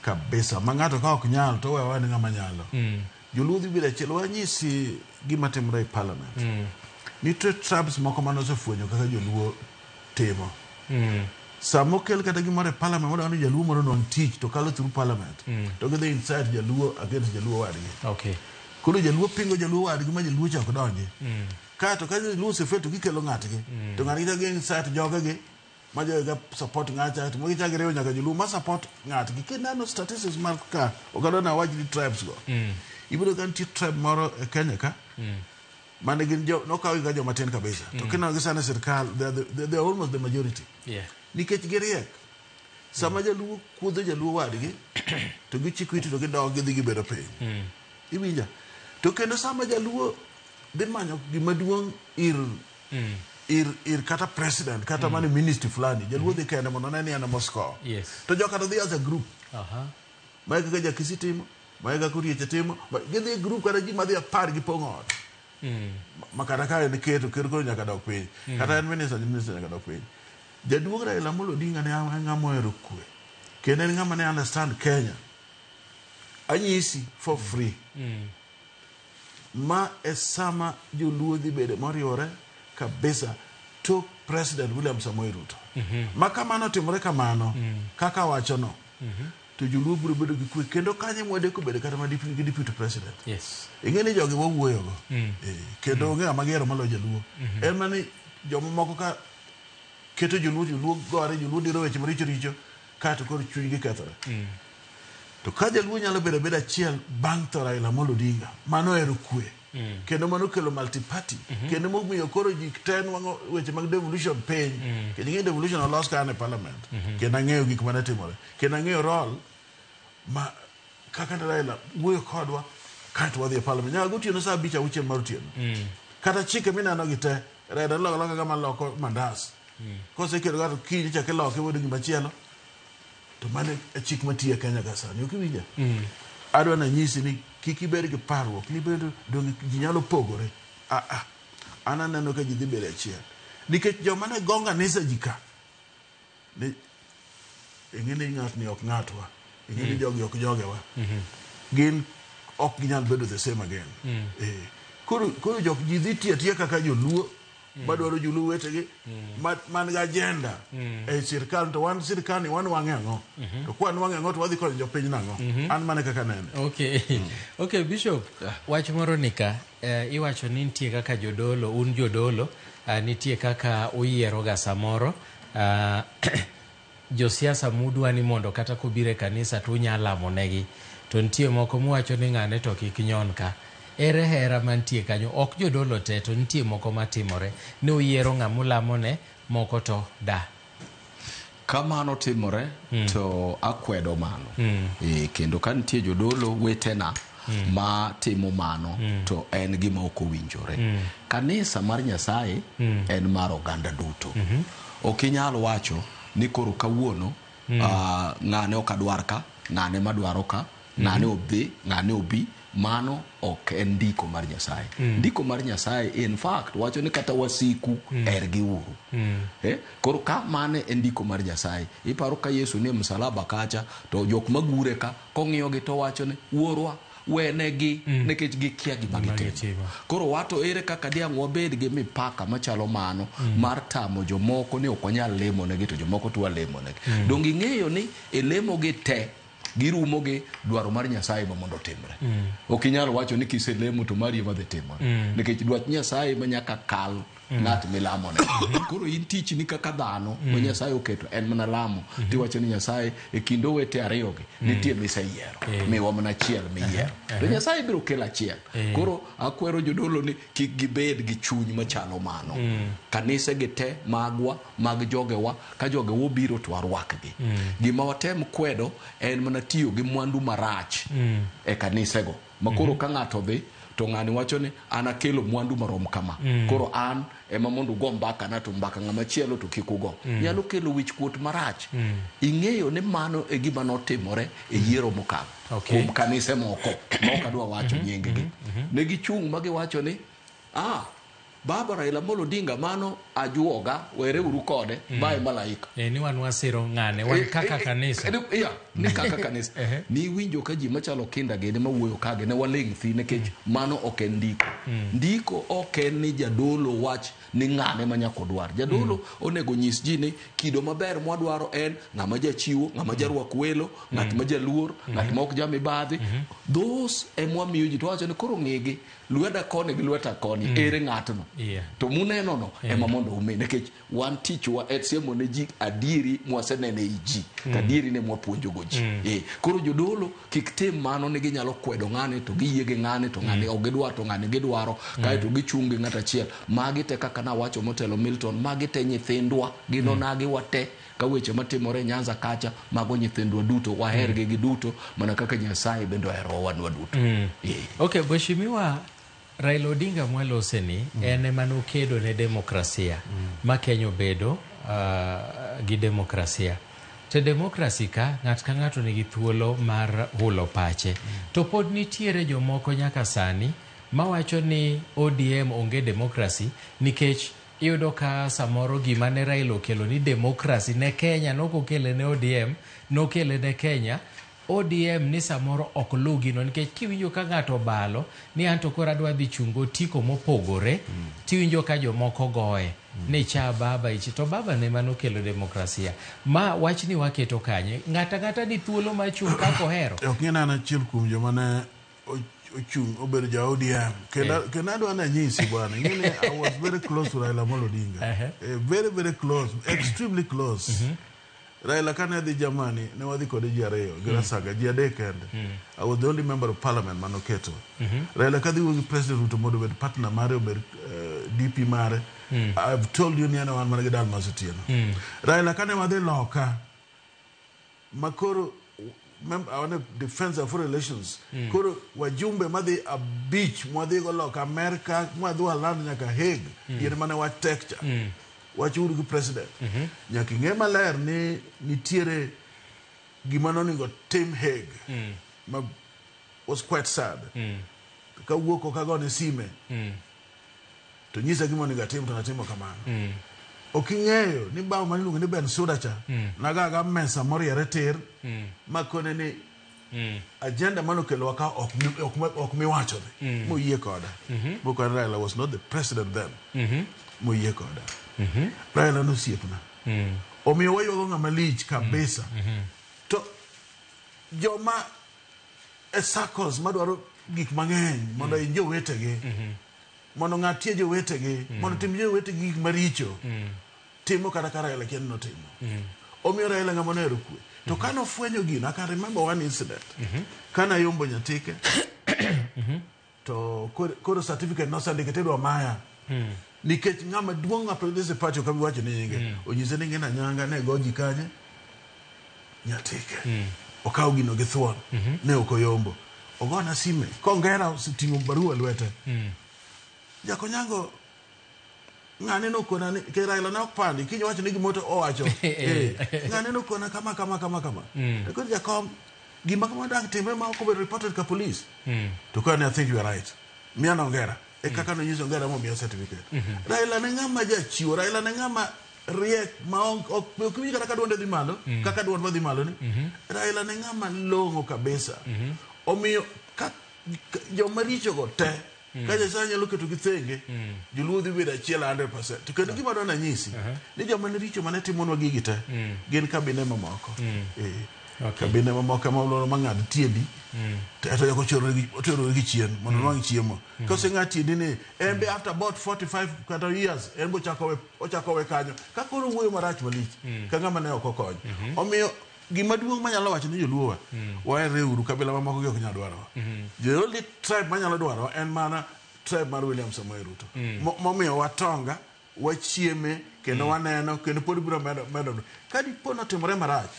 kabisa ma ng'ato ka ok nyalo to wewa ni ng'ama nyalo joluo dhi bedo achiel wanyisi gima timore e parliament nitie tribes moko manosefwenyo kaka joluo timo samo kel kata gimoro e parliament mondo ni jaluo moro non teach to kalo through parliament to gidhi inside jaluo against jaluo wadgi koro jaluo pingo jaluo wadgi ma jaluo chako donji kato ka jaluo sefeto gikelo ng'atgi to ng'atgi to gi inside jogegi ma joga support ng'acha to mogi chagre nyaka jaluo ma support ng'atgi kinano statistics mar ka okadona wajdi tribes go ibiro kan ti tribe moro e Kenya ka mane gin jo no kawi ga jo matin kabisa to kina gisana sirkal they are almost the majority nikech giriek sama jaluo kudho jaluo wadgi to gichikwiti to gidog gidhi gibedo piny ibinja To kendo sama jaluo dhi manyo gima duong' ir kata president kata mane ministry fulani jaluo dhi kende mondo ne ni ana Moscow. To joka to dhi as a group. Mae kaka Jakisi timo, mae kaka Kurieche timo, gidhi group kata ji madhi 10 gi pong'o ot. Makata ka en keto koro nyaka dok piny. Kata en minister nyaka dok piny. Jaduong' Raila Amolo Odinga ne ng'ama ohero kwe. Kendo en ng'ama ne understand Kenya. Anyisi for free. Ma esama joluo dhi bedo moriwore kabisa to President William Samoei Ruto. Ma kamano timore kamano kaka wachono. To joluo biro bedo gi kwe kendo kanye mwade ko bedo kata ma deputy president. Ing'eni jogi wawuoyogo. Kendo onge ng'ama gero molo jaluo. En mani jomo moko ka keto joluo gore joluo diro weche maricho kato koro chunygi kethore. To ka jaluo nyalo bedo achiel bang' tho Raila Amolo Odinga, mano ero kwe. Kendo mano kelo multi-party. Kendo momiyo koro ji ten wang'o weche mag devolution piny. Kendo ing'e devolution olos ka e parliament. Kendo ang'eyo gik mane timore. Kendo ang'eyo role ma kaka Raila wuoyo kodwa kato wadhi e parliament. Nyaka gotieno sa 5-6 mar otieno. Kata chike mineno gi te, Raila loka kama loko mandas. Kosekelo gato kiny chake loke wuodo gimachielo. To mane chik matiyo Kenya ka sani. Ok iwinja? Adwa na nyisi ni kik ibed gi parruok ni bedo dong ji nyalo pogore. An aneno ka ji dhi bedo achiel. Nikech joma ne gonga nisa ji ka. Ing'eni ng'at ni ok ng'atwa. Ing'eni jogi ok jogewa. Gin ok ginyal bedo the same again. Koro jok ji dhi tiya kaka joluo madwaro joluo wetegi man gi agenda e sirkal to wan sirkal ni wan wang'e ang'o to kwan wang'e ang'o to wadhi konyo jopiny nang'o an mane kaka nene. Okay, Bishop, wach moro nika iwacho ni nitie kaka jodolo un jodolo nitie kaka uyiero ga samoro josiasa mudwa ni mondo kata kubire kanisa to unyalamo negi to nitie moko muwacho ni ng'ane to kik nyon ka. Ere hera mantie kanyo ok jodolo te to nitie moko matimore ne uyiero ng'amulamo ne moko to da. Kamano timore to akwedo mano. Kendo ka nitie jodolo wetena ma timo mano to en gima ok owinjore. Kanisa mar Nyasaye en mar oganda duto. Ok inyal wacho ni koro kawuono ng'ane ok adwar ka, ng'ane madwaro ka, ng'ane obi, ng'ane obi. Mano ok en ndiko mar Nyasaye. Ndiko mar Nyasaye in fact wacho ni kata wasiku ergi uru. Koro ka mane en ndiko mar Nyasaye. Iparo ka Yesu ne msalaba kacha to jok magure ka kong'iyogi to wacho ni wuorwa wenegi nekech gikia gima gitimo. Koro wato ere kaka diang' wabed gi mipaka machalo mano mar tamo jomoko ni ok wanyal lemo negi to jomoko to walemo negi. Dong ing'eyo ni elemo gi te girumo gi dwaro mar Nyasaye ma mondo timre. Ok inyal wacho ni kiselemo to mari ema dhi timore. Nikech dwach Nyasaye ma nyaka kal ng'at milamo ne. Koro in tich ni kaka dhano ma Nyasaye oketo en mana lamo. Tiwacho ni Nyasaye e kind owete ariyo gi nitie miseyiero. Miwa mana achiel miyiero. To Nyasaye biro kelo achiel. Koro akwero jodolo ni kik gibed gi chuny machalo mano. Kanise gi te magwa mag jogewa ka jogewa biro to arwakgi. Gima watem kwedo en mana tiyo gi mwandu marach e kanisego. Makoro ka ng'ato dhi to ng'ani wacho ni an akelo mwandu marom kama. Koro an ema mondo go mbaka na to mbaka ng'ama chielo to kik ugo. Nyalo kelo wich kuot marach. Ing'eyo ni mano e gima notimore e yiero mokalo. Kuom kanise moko mok adwa wacho nyinggi. Ne gichung' ma giwacho ni Baba Raila Amolo Odinga mano ajuoga were uru kode bae malaika. Ni wan wasiro ng'ane wan kaka kanisa. Ni kaka kanisa. Ni winjo ka ji machalo kinda gene mawuoyo kage ne waling' thi nekech mano ok en ndiko. Ndiko ok en ni jadolo wach ni ng'ane ma nyako dwar. Jadolo onego nyis ji ni kido maber mwadwaro en ng'ama jachiwo, ng'ama jarwako welo, ng'at ma jaluor, ng'at ma ok jamibadhi. Those emwa miyo ji to wacho ni koro ng'igi lweda koni gi lweta koni ere ng'atno. to muneno no ema mondo ume nekech wan tichwa siemo ne ji adieri mwasenene ji adieri ne mwapuonjo go ji koro jodolo kik tim mano ne ginyalo kwedo ng'ane to giyie gi ng'ane to ng'ane ok gidwaro to ng'ane gidwaro kae to gichungi ng'at achiel magi te kaka na wacho motelo Milton magi te nyithindwa ginonagi wate ka weche matimore Nyanza kacha mago nyithindwa duto waherge gi duto mana kaka Nyasaye bendo hero wanwa duto. Okay, Mheshimiwa Raila Odinga mwaloseni ene manokedo ne demokrasia ma Kenya bedo gi demokrasia. To demokrasi ka ng'at ka ng'ato nigi thuolo mar hulo pache. To pod nitiere jomoko nyaka sani mawacho ni ODM onge demokrasi nikech iyudo ka samoro gima ne Raila okelo ni demokrasi ne Kenya nokokele ne ODM nokele ne Kenya. ODM ni samoro ok lugi no nikech kiwinjo ka ng'ato balo ni anto kora dwa dhi chungo tiko mopogore tiwinjo ka jomoko goye ni cha baba ichi to baba ne mano kelo demokrasia ma wachni waketo kanye ng'ata ni thuolo ma chung kako hero ok ng'ena na chiel kuom joma ne ochung obedo ja ODM kena dwa na nyisi bwana ngene I was very close to Raila Amolo Odinga very very close extremely close Raila kane di Germany ne wadhi kode ji ariyo Girasaga ji adek kende I was the only member of parliament manoketo Raila kadhi wugi president Ruto modo bed partner mare obed DP mare I've told you niana wan manage dal masutieno Raila kane wadhi loka makoro member defense of foreign relations koro wajumbe madhi a beach mwadhi go loka America mwadhi walando nyaka Hague yene mane wa texture wachuru gi president nyaki ngema ler ni nitiere gimano ningo Tim Hague was quite sad ka wuoko ka gone sime to nyisa gimo ninga tim to natimo kamano oking'eyo ni bawo manilungo ni Ben Suda cha nagaga mesa moriere tir makone ni agenda mano kelo ka ok mi wacho mo yie koda boko Raila was not the president then mo yie koda Raila no siepna omiyo wayo ng'ama lich kabisa to joma circles madwaro gik mang'eny mondo injo wetegi mondo ng'atie jo wetegi mondo tim jo wetegi gik maricho timo kata ka Raila kien no timo omiyo Raila ng'ama nero kwe to kano fwenyo gino I can remember one incident kana yombo nyatike to koro certificate no sandike tedo maya nikech ng'ama duong' apelese pacho kabi wacho ni nyinge onyise ni ngena nyanga ne goji kanye nyatike okaw gino gi thuon ne okoyombo ogona sime kongera sitingo barua lwete jako nyango ng'ane no kona ni ke Raila na okpandi kinyo wacho ni gimoto owacho ng'ane no kona kama ko jako gima kama dak timbe ma ko be reported ka police to kana I think you are right miana ongera kaka no nyiso ngara mo mi certificate Raila ne ng'ama jachiwo Raila ne ng'ama riek ma ok winjo kata kadwonde dhi malo kaka dwond dhi malo ni Raila ne ng'ama longo kabisa omiyo joma richo go te ka Nyasaye nyalo keto gi thenge joluo dhi bedo achiel 100% to kendo gima dona nyisi ni joma ne richo mane timonwa gigi te gin kabine mamoko kabine mamoko ma mang'ad tiendi to yako choro gi chien mondo nwang' chiemo kose ng'ati ni embe after about 45 kata years embo ochako we kanyo ka koro wuoyo marach malich ka ng'ama ne ok okony omiyo gima duong' manyalo wacho ni joluo waere uru kabila mamoko gi ok nyal dwaro the only tribe manyalo dwaro en mana tribe mar William Samoei Ruto momiyo watonga wachieme kendo waneno kendo pod bura medo kadi pono timore marach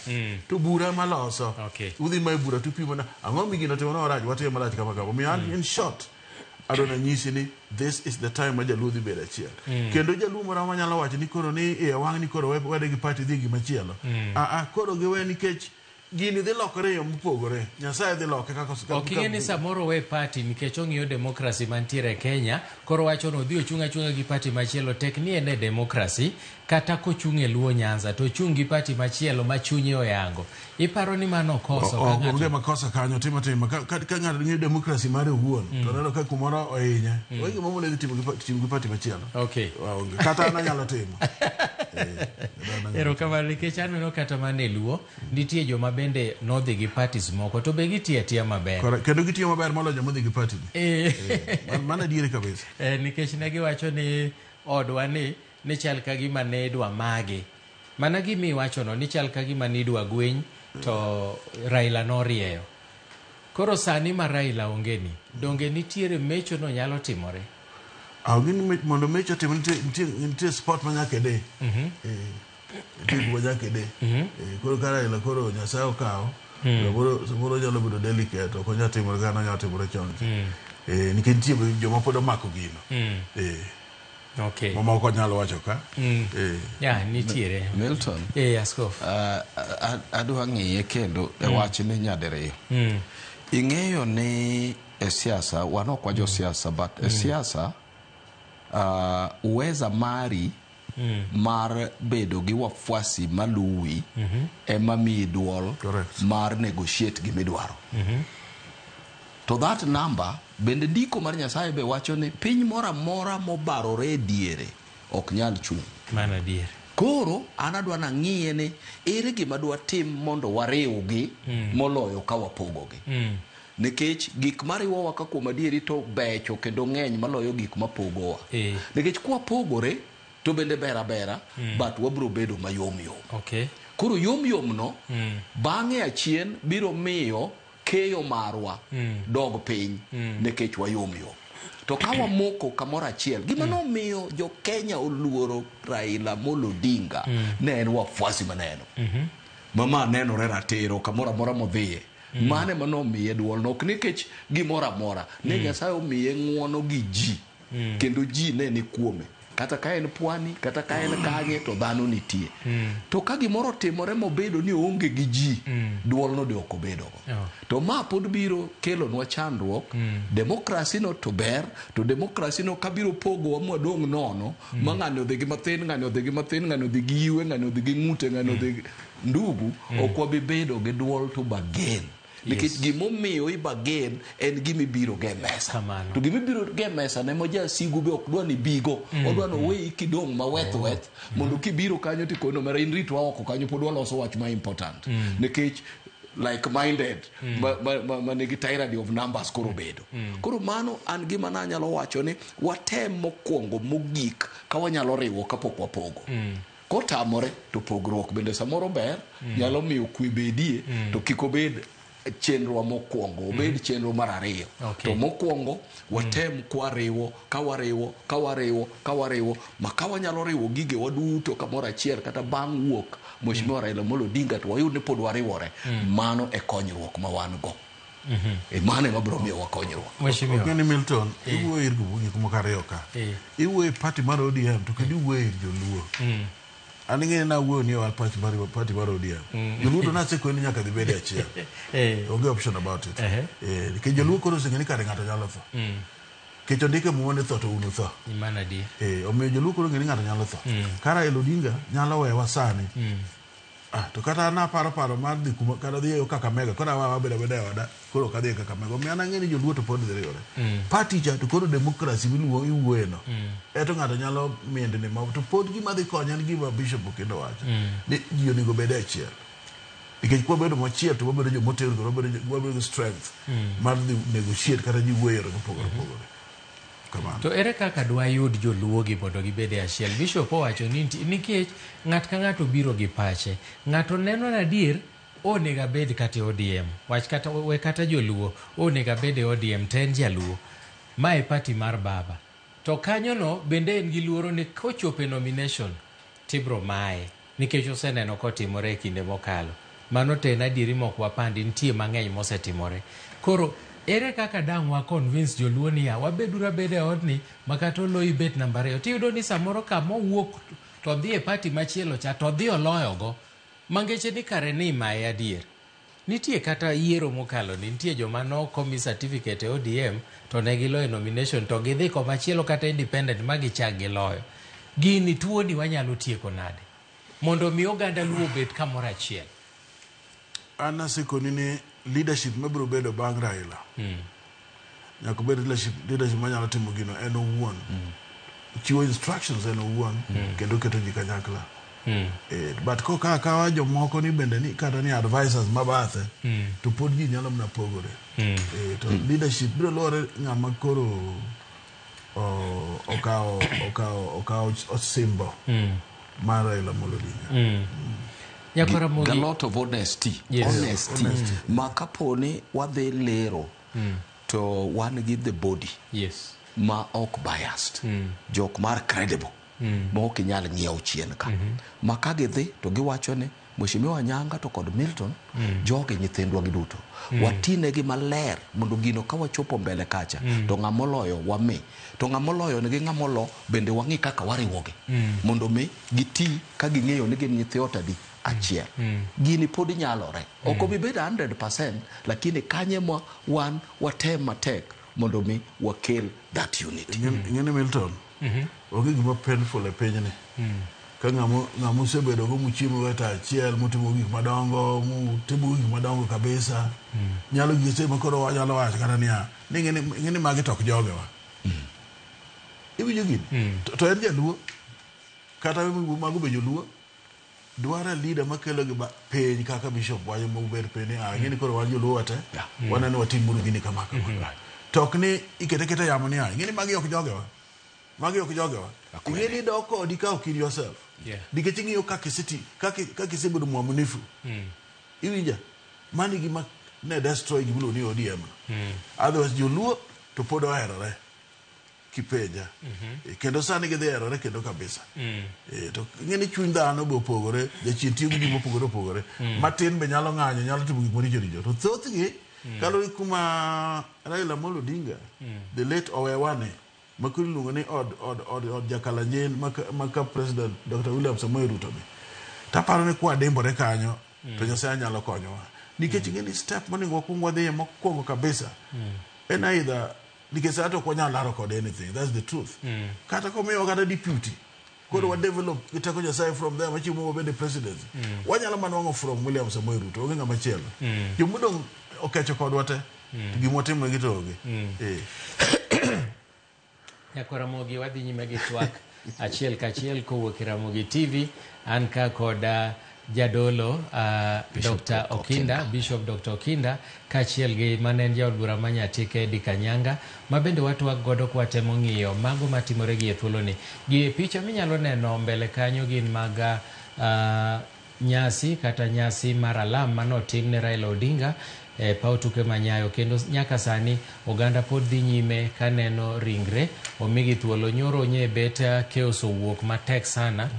to bura maloso udhi mai bura to pimo na ang'o migino timore marach watimo marach kama kama in short adona nyisi ni this is the time ma jaluo dhi bedo achiel kendo jaluo moro manyalo wacho ni koro ni wang' ni koro wede gi party dhi gi machielo koro giwe nikech gini dhi lokore yo mopogore Nyasaye dhi loke kaka oking'e ni samoro we party nikech ong'iyo demokrasi mantiere Kenya koro wacho no dhi ochunga gi party machielo tek ni ene demokrasi kata kochung' e Luo Nyanza to chung' gi party machielo machunye oyango. Iparo ni mano koso ka ng'ato. Onge makosa kanyo timo ka ng'ato ng'eyo demokrasi mare owuon to neno ka kumoro ohinya. Onge momo ne timo gi party machielo. Okay. Kata ana nyalo timo. Erokamano nikech aneno kata mane Luo nitie joma bende nodhi gi parties moko to be gitiyo maber. Kendo gitiyo maber moloyo joma dhi gi party. Mano diere kabisa. Nikech ne giwacho ni odwa ni chal ka gima ne dwa mage. Mana gimi iwachono ni chal ka gima ni dwa gweny to Raila norieyo. Koro sani ma Raila onge ni, donge nitiere mecho no nyalo timore? Gini mondo mecho timo nitie sport manyaka de. Nitie manyaka de. Koro ka Raila koro Nyasaye okawo, samoro nyalo bedo delicate, ok onyalo timore ka nyalo timore chon. Nikech nitie joma pod omako gino. Okay. Mamoko nyalo wacho ka. Ya, nitiere. Milton. Askofu. Adwa ng'iye kendo e wach ni nyadiriyo. Ing'eyo ni e siasa, wan ok wajo siasa, but e siasa, uweza mari mar bedo gi wafuasi maluwi ema miyi duol mar negotiate gi midwaro. To that number bende ndiko mar Nyasaye be wacho ni piny mora mora mobarore diere ok nyal chung'. Mana diere. Koro anadwa na ng'iye ni ere gima dwa tim mondo wariwgi moloyo ka wapogogi. Nikech gik mariwowa ka kuom adieri to becho kendo ng'eny maloyo gik mapogowa. Nikech kwa pogore to bende bera but wabro bedo mayom yom. Okay. Koro yom yom no bang'e achien biro miyo keyo marwa dog piny nikech wayom yom. To ka wamoko kamoro achiel gima nomiyo jo Kenya oluoro Raila Amolo Odinga ne en wafuasi maneno. Mama nenore ratiro kamoro amora modhiye. Mane manomiye duol nok nikech gimoro amora ne Nyasaye omiye ng'uono gi ji kendo ji ne ni kuome. Kata ka en pwani, kata ka en kanye to dhano nitie. To ka gimoro timore mobedo ni onge gi ji, duol no de ok obedo. To ma pod biro kelo nwa chandruok, demokrasi no to ber, to demokrasi no kabiro pogo wa mwadong' nono, ma ng'ani odhi gi mathin, ng'ani odhi gi mathin, ng'ani odhi gi iwe, ng'ani odhi gi ng'ute, ng'ani odhi ndugu, ok wabibedo gi duol to bagen. Nikech gimomiyo ibagen en gimibiro ge mesa. To gimibiro ge mesa ne moja sigu be ok dwa ni bigo. Odwa no we kidong ma weth mondo kibiro kanyo tikono mara in ritwa oko kanyo pod waloso wach ma important. Nikech like minded manigi tyranny of numbers koro bedo. Koro mano an gima nanyalo wacho ni watem mokwongo mogik ka wanyalo riwo kapok wapogo. Kotamore to pogruok bende samoro ber nyalo miyo kwe bedie to kik obed chenro mokwongo obed chenro mar ariyo. To mokwongo watem kwariwo kawariwo ma ka wanyalo riwo gige waduto kamoro achiel kata bang' wuok Mheshimiwa Raila Amolo Odinga to wayud ni pod wariwore. Mano e konyruok ma wan go. Mano ema biro miyo wakonyruok. Ng'ani Milton, iwuoyo ir gik moko ariyo ka. Iwuoyo party mar ODM to kendo iwuoyo ir joluo. Ani ng'e na wuoyo ni wal party mar ODM. Joluo na se kweni nyaka dhi bede achiel. Onge option about it. Ke joluo koro sing'eni kare ng'ato nyalo tho. Kecho ndike muone tho to unu tho. Imana di. Omiyo joluo koro ng'eni ng'ato nyalo tho. Kara Raila Odinga nyalo wewa sani. To kata na paro mar dhi kuma kata dhi yo Kakamega kora wabeda wada koro kadhi Kakamega. Omiyo ana ng'eni joluo to pod dhi riwore. Party cha to koro demokrasi miluwo iwuoyeno. Eto ng'ato nyalo miendne ma to pod gima dhi konyo en gima Bishop kendo wacho. Ni ji onego bed achiel. Nikech kwa bedo machiel to wabedo jomotero wabedo strength mar dhi negotiate kata ji wuoyo pogore. To ere kaka dwa yud joluo gi mondo gibede achiel? Bishop owacho ni nikech ng'at ka ng'ato biro gi pache. Ng'ato neno na adier onega bed kata ODM. Wach kata joluo onega bed ODM ten jaluo. Ma e party mar baba. To kanyo no bende en gi luoro ni kochope nomination tibro mae. Nikech oseneno kotimore e kinde mokalo. Mano te na adieri mok wapandi nitie mang'eny mosetimore. Koro ere kaka dang' wa convince joluo ni ya wabedura bede odni makato loyi bet namba 2. Tiyudo ni samoro kama wuok to dhi e party machielo cha to dhi oloyogo mangeche ni kare ni mae adier. Nitie kata yiero mokalo ni nitie joma no komi certificate ODM to ne giloyo nomination to gidhi komachielo kata independent ma gichak giloyo. gini tuo ni wanyalo tieko nade mondo mi oganda luo bet kamoro achiel. Ana sikoni ni leadership mabiro bedo bang' Raila. Nyaka bed leadership manyalo timo gino en owuon. Chiwo instructions en owuon kendo keto ji kanyakla. But kaka jomoko ni bende ni kata ni advisors mabathe to pod ji nyalo mna pogore. To leadership biro lore ng'ama koro okao osimbo mar Raila Amolo Odinga. A lot of honesty. Honesty. Makaponi wadhi lero to wan gi the body. Yes. Ma ok biased. Jok mar credible. Ma ok nyal ngiew chien ka. Maka gidhi to giwacho ne Mheshimiwa Nyanga to kod Milton joge nyithindwa giduto. Watine gi maler mondo gino ka wachopo mbele kacha to ng'amoloyo wami. To ng'amoloyo ne gi ng'amolo bende wangi kaka wariwoge. Mondo me giti ka ging'eyo ni gin nyithi otadi achiel. Gini podi nyalore. Oko bibeda 100% lakini kanye mwa wan watem matek mondo mi wakel that unity. Ngene Milton. Ogi gima painful e penyni. Ka ng'amu sebedo go muchiemo weta achiel mutimo gik madongo mutimo gik madongo kabisa. Nyalo gise makoro wanyalo wacho kata niya ni ngene magi tok jogewa. Iwinjo gini. To en jaluo kata mago be joluo. Dwara leader makelo gi piny kaka Bishop Wanyo mober piny ngini koro wan joluo wate wanani watimuru gini kama. Tok ni ikete yamo ni ngini magi ok jogewa. Magi ok jogewa. Ngini doko dikao kill yourself. Dikech ng'iyo kaka city kaka sebedo mwaminifu. Iwinja mani gima ne destroy gimno ni ODM. Otherwise joluo to pod oherore kipeja. Kendo sani gidhi herore kendo kabisa. To ng'eni chuny dhano be opogore, jachien tiyo gi gima opogore. Matin be nyalo ng'anyo, nyalo timo gik maricho. To thothgi kalore kuma Raila Amolo Odinga, the late Owewane, makuru luongo ni od Jakalanyen maka President Dr. William Samoei Ruto be. Taparo ni kwa dembore kanyo to Nyasaye nyalo konyowa. Nikech ng'eni step monego wakuong wadhiye mokwongo kabisa. En either because I don't want to anything. That's the truth. Kata komiyo kata deputy. Koro wa develop kitako Nyasaye from there machi mo be the president. Wanyalo manwango from William Samoei Ruto ogenga machielo. Jomudo okecho kod wate. Gimotimo gitoge. Yakораmogi wadhi nyime gi twak achiel kachiel kowuok Ramogi TV an ka koda jadolo Dr. Okinda, Bishop Dr. Okinda, kachiel gi manen jaod bura manyatike Eddie Kanyanga, mabende watwak godo kwatemo ng'iyo mago matimore gi thuoloni. Gi picha minyalo neno mbele kanyo gin mag nyasi kata nyasi mar alam manotim ne Raila Odinga paw tuke manyayo, kendo nyaka sani oganda pod dhi nyime kaneno ringre omigi thuolo. Nyoro nye beta keoso wuok matek sana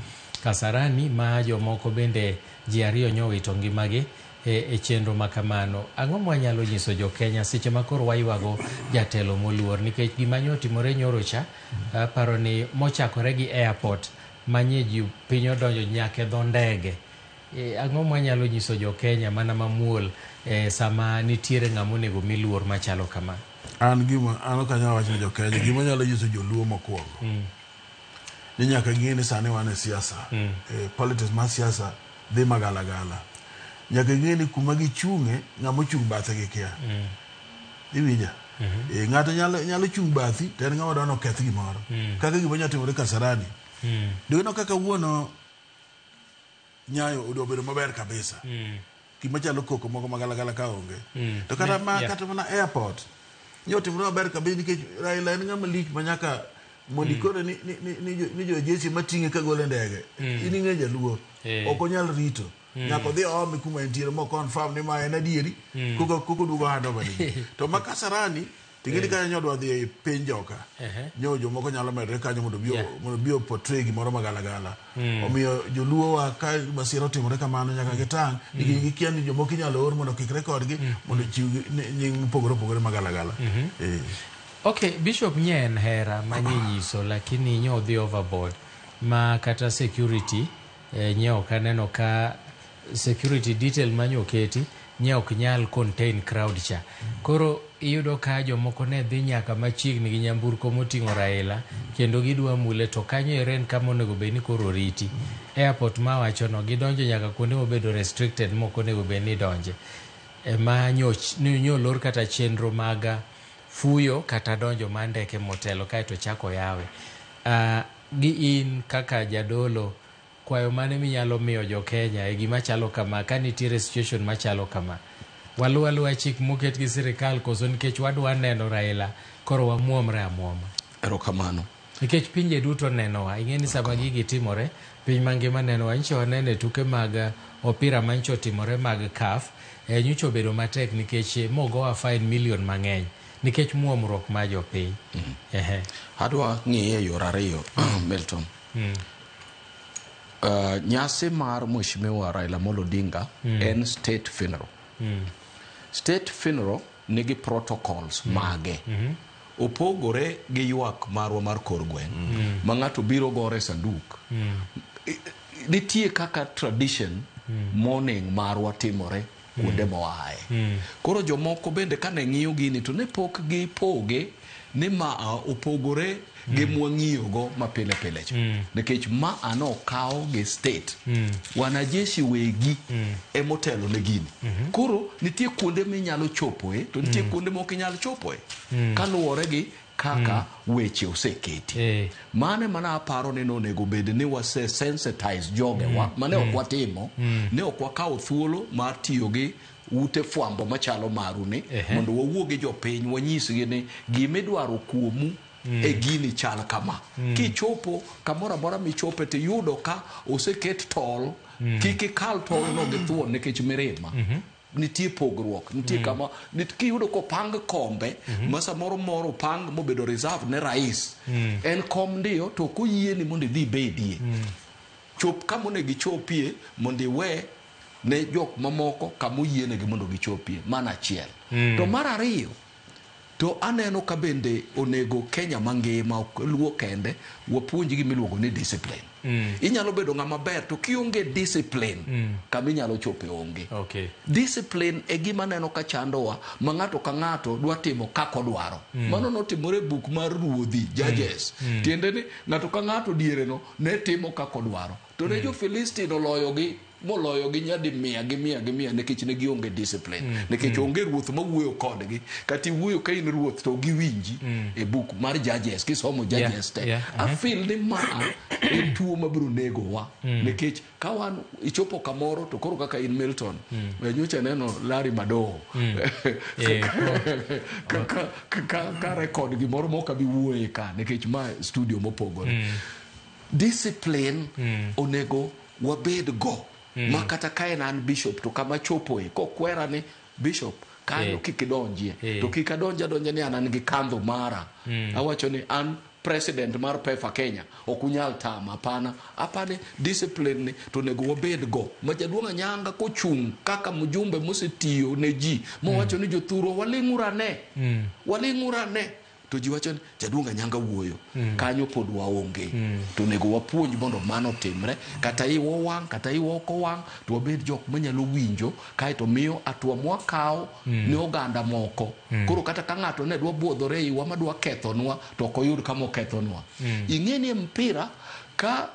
Kasarani ma jomoko bende ji ariyo nyowito ngimagi e chenro makamano. Ang'o mwanyalo nyiso jo Kenya seche makoro waywago jatelo moluor nikech gima nyotimore nyoro cha paro ni mochakore gi airport manye ji piny odonjo nyake dho ndege. Ang'o mwanyalo nyiso jo Kenya mana mamuol sama nitiere ng'amonego miluor machalo kama? An okanyalo wacho jo Kenya gima nyalo nyiso joluo mokwongo. Ni nyaka ng'eni sani wane siasa. Politics ma siasa dhi magalagala. Nyaka ng'eni kuma gichung'e ng'amo chung' bathe gi kia. Iwinja? Ng'ato nyalo chung' bathi to en ng'ama dwano keth gimoro. Kaka gima nyatimore Kasarani. Dino kaka wuono Nyayo odobedo maber kabisa. Gima chalo koko moko magalagala ka onge. To kata mana airport. Nyotimore maber kabisa nikech Raila en ng'ama lich manyaka mondikore ni jo jeshi mating'e ka gole ndege. Ini ng'e jaluo. Ok onyal rito. Nyako dhi omi kuma entiere mo confirm ni ma en adieri. Koko dugo handover ni. To ma Kasarani ting'eni kanyo nyodwa dhi e piny joka. Nyo jomoko nyalo medre kanyo mondo bio portray gimoro magalagala. Omiyo joluo wa ka masira otimore kamano nyaka gitang' gikia ni jomoko inyalo or mondo kik rekordgi mondo chiw nying mopogore magalagala. Okay, Bishop nyen hera manyiso lakini nyo dhi overboard ma kata security nyo kaneno ka security detail manyo keti nye ok nyal contain crowd cha. Koro iyudo ka jomoko ne dhi nyaka machiegni gi nyamburko moting'o Raila kendo gidwa mule, to kanyo eren kama onego bed ni koro riti. Airport ma wachono gidonjo nyaka kuonde mobedo restricted moko onego bed ni donje. Ma nyolor kata chenro mag fuyo kata donjo mar ndeke motelo kaeto chako yawe. Gi in kaka jadolo, kwayo mane minyalo miyo jo Kenya e gima chalo kama, ka nitiere situation machalo kama? Waluwa chik moket gi sirikal koso nikech wadwa neno Raila koro wamuomre amuoma? Erokamano. Nikech pinje duto nenowa, ing'eni sama gigi timore, piny mangima nenowa. Nyicho wanene tuke mag opira mancho timore mag CAF, nyicho bedo matek nikech mogowa fine million mang'eny nikech muomruok ma jopiny. Adwa ng'iye yor ariyo Milton. Nyasi mar Mheshimiwa Raila Amolo Odinga en state funeral. State funeral nigi protocols mage. Opogore gi ywak marwa mar kor gweng' ma ng'ato biro gore sanduk. Nitie kaka tradition morning marwa timore kuonde moaye. Koro jomoko bende kane ng'iyo gini to ne pok gipoge ni ma opogore gi mwang'iyogo mapile pile cha. Nikech ma ano kao gi state. Wanajeshi wegi emotelo ne gini. Koro nitie kuonde minyalo chopoe to nitie kuonde moko inyalo chopoe. Kaluwore gi kaka weche oseketi. Mane mana aparo ni nonego bed ni wase sensitize jogewa mane ok watimo, ne ok wakawo thuolo mar tiyo gi ute fwambo machalo maru ni mondo wawuo gi jopiny wanyisgi ni gimidwaro kuomu e gini chal kama. Kichopo kamoro amora michope to yudo ka oseket tol, kiki kal tol no gi thuon nikech mirima. Nitie pogruok, nitie kama kiyudo ko pang kombe ma samoro moro pang mobedo reserve ne rais. En kom ndio to koyie ni mondo dhi bedie. Chop kama ne gichopie mondo we ne jok mamoko kama oyienegi mondo gichopie. Mana achiel. To mar ariyo, to aneno ka bende onego Kenya mangima ok luo kende wapuonj gi miluongo ni discipline. Inyalo bedo ng'ama ber to kionge discipline kama inyalo chope onge. Discipline e gima neno ka chandowa ma ng'ato ka ng'ato dwa timo kako dwaro. Mano notimore buk mar ruodhi judges. Tiende ni ng'ato ka ng'ato diere no ne timo kako dwaro. To ne jo Philistine moloyo gi nyadi mia nikech ne gionge discipline. Nikech onge ruoth mawuoyo kodgi. Kati wuoyo ka in ruoth to giwinji e buk mar judges. Kisomo judges te. I feel ni ma e tuo mabiro nego wa. Nikech ka wan ichopo kamoro to koro kaka in Milton. Nyocha neno Larry Madowo. Ka record gimoro moka bi wuoye ka. Nikech ma studio mopogore. Discipline onego wabed go. Makata kaen an bishop to kama chopoe kokwera ni bishop kanyo kikidonjie to kikadonja ni an gi kandho mara. Awacho ni an president mar PEFA Kenya okunyal tama apane discipline ni to nego wabed go. Majaduong' Anyanga kochung' kaka mjumbe mosetiyo ne ji mowacho ni jothuro waling'urane to ji wacho ni Jaduong' Anyanga wuoyo kanyo pod waonge. To nego wapuonj mondo mano timre, kata iwo wang' kata iwo oko wang' to wabed jok manyalo winjo kae to miyo atua mwakaw ne oganda moko. Koro kata ka ng'ato ne dwa buodhore iwa madwa kethonwa to ok oyud kama okethonwa. Ing'eni mpira ka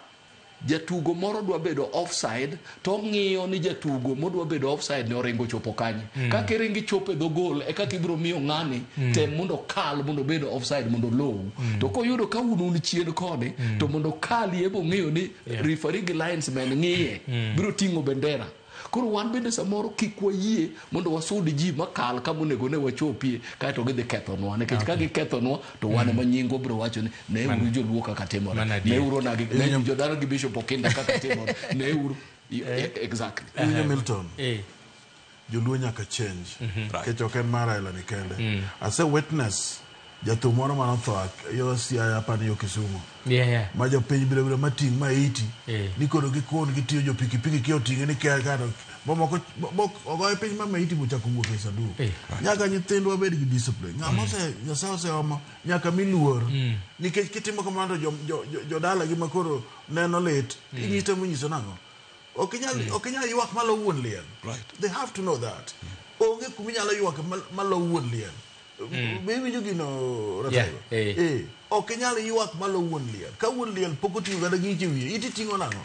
jatugo moro dwa bedo offside to ng'iyo ni jatugo modwa bedo offside ne oringo chopo kanye. Kaka iringi chopo do gol e kaka ibiro miyo ng'ani tem mondo kal mondo bedo offside mondo low. To koyudo ka un chien kode to mondo kali ebo ng'iyo ni referee gi linesman ng'iye biro ting'o bendera. Koro wan bende samoro kik wayie mondo wasudi ji makal kama onego ne wachopie kae to gidhi kethonwa. Nikech ka gikethonwa to wan ema nyingo biro wacho ni ne uru joluo kaka timore, ne uru ne jodala gi Bishop Okinda kaka timore, ne uru exactly. Milton, joluo nyaka change. Kech ok en mar Raila ni kende. As a witness, jatho moro manotho yo Siaya hapa ni yo Kisumu. Ma jopiny biro mating' maiti ni koro gikon gitiyo jo pikipiki kio ting'e ni kaka bomoko ogoye piny ma maiti bochako wuok e sanduku. Nyaka nyithindwa bed gi discipline. Ng'ama Nyasaye oseomo nyaka miluor. Nikech kitimo kamano jodala gi makoro neno lit inyiso nang'o. okinyal ywak malo wuon liel. They have to know that. Onge kuminyalo ywak malo wuon liel. Bewinjo gino Ratego. Okinyal ywak malo wuon liel. Ka wuon liel pok oting'o kata giche wiye, iti ting'o nang'o?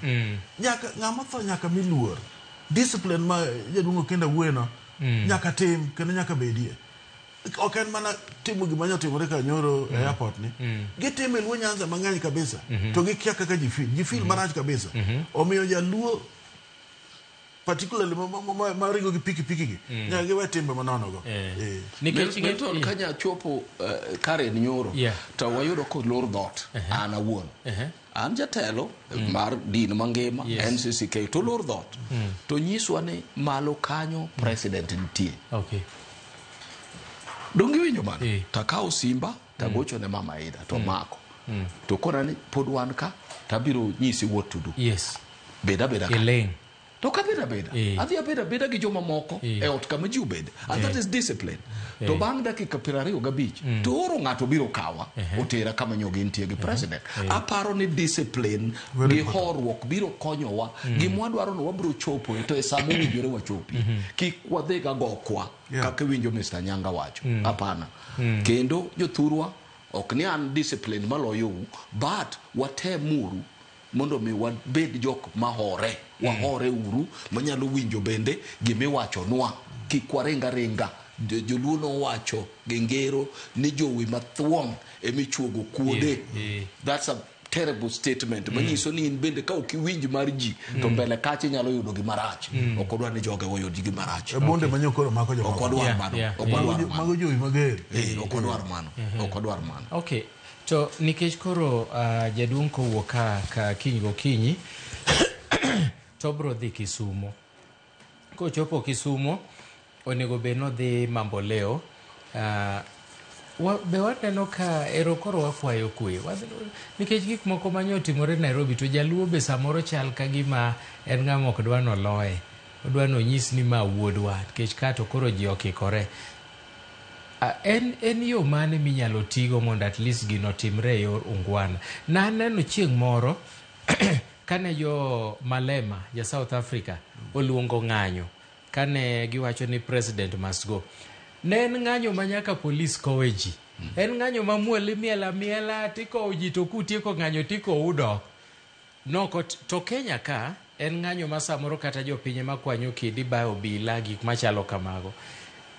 Nyaka ng'ama tho nyaka miluor. Discipline ma jaduong' kenda wueno nyaka tim kendo nyaka bedie. Ok en mana timo gima nyotimore ka nyoro e airport ni. Gitimo Luo Nyanza mang'eny kabisa. To gikia kaka ji feel marach kabisa. Omiyo jaluo particularly maringo gi piki gi nyaka giwe timbe manonogo. Milton kanya chopo Karen nyoro to wayudo ko lor dot an awuon. An jatelo mar din mangima NCCK to lor dot. To nyiswa ni malo kanyo president nitie. Okay. Dongi winjo mano. Takao Simba tagocho ne Mama Ida to mako. To kona ni pod wan ka tabiro nyisi what to do. Yes. Beda ka. Elaine. To ka beda. Adhi beda gi joma moko e ot kama ji ubed. And that is discipline. To bang dakika 25 to oro ng'ato biro kawa otera kama nyogi nitie gi president. Aparo ni discipline gi horruok biro konyowa. Gimwa dwaro no wabiro chopo to e samo winjore wachopi. Kik wadhi ga gokwa kaka winjo Mr. Nyanga wacho. Hapana. Kendo jothurwa ok ni an discipline maloyo but watemuru mondo mi wabed jok mahore wahore uru manyalo winjo bende gimiwacho nwa kikwarenga renga joluo no wacho gengero ni jowi mathuon emichuogo kuode. That's a terrible statement. Manyiso ni in bende ka ukiwinj mar ji to mbele kache nyalo yudo gimarach. Okodwa ni joge woyud gimarach. Bonde manyokoro mako joma. Okodwa mano. Mago jowi mager. Okodwa mano. Okay. To nikech koro jaduong' kowuok ka kiny gokinyi to bro dhi Kisumo. Kochopo Kisumo onego bed nodhi Mamboleo. Be waneno ka ero koro wakwayo kwe. Nikech gik moko manyotimore Nairobi to jaluo be samoro chal ka gima en ng'ama ok dwa noloye. Odwa nonyis ni ma wuodwa nikech ka to koro ji okikore. En yo mane minyalo tigo mondo at least gino timre yor ungwana. Na neno chieng' moro kane jo Malema ja South Africa oluongo ng'anyo kane giwacho ni president must go. Ne en ng'anyo manyaka police kowe ji. En ng'anyo mamuol miela tiko ji to kutieko ng'anyo tiko udo. Noko to Kenya ka en ng'anyo ma samoro kata jopinye makwanyo kidi bayo obila gik machalo kamago.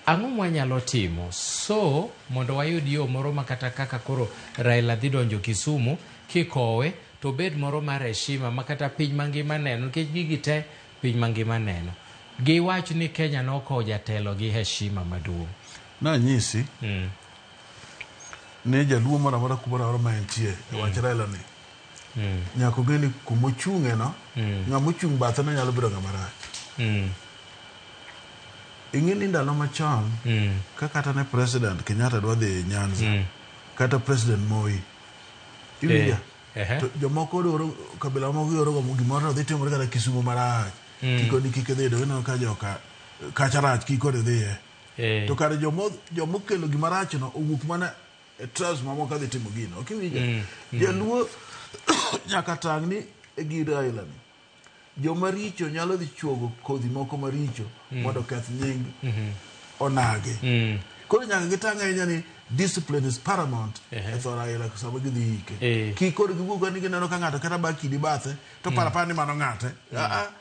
Ang'o mwanyalo timo so mondo wayud yo moro makata kaka koro Raila dhi donjo Kisumu kikowe to bed moro mar heshima makata piny mangima neno nikech gigi te piny mangima neno. Giwach ni Kenya noko jatelo gi heshima maduong'. Na nyisi ne jaluo moro amora kumoro mantie wach Raila ni. Nyako geni kumochung'e no ng'amochung' bathe no nyalo bedo ng'amarach. Ing'eni ndalo machon kata ne president Kenyatta dwa dhi Nyanza kata president Moi iwinja jomoko oro kabila moko oro gimoro dhi timore kata Kisumu marach kiko ni kike dhi do ka joka kacharach kiko dhi to kare jomokelo gimarach no owuok mana e trust mamoko dhi timo gino okiwinja jaluo nyaka tang' ni e gir Raila ni jomaricho nyalo dhi chuogo kodhi moko maricho mondo keth nying onage. Koro nyaka gitang' ahinya ni discipline is paramount e tho Raila sama gidhi ike. Kikoro giwuok ni gineno ka ng'ato kata bakidi bathe to parapani mano ng'ate.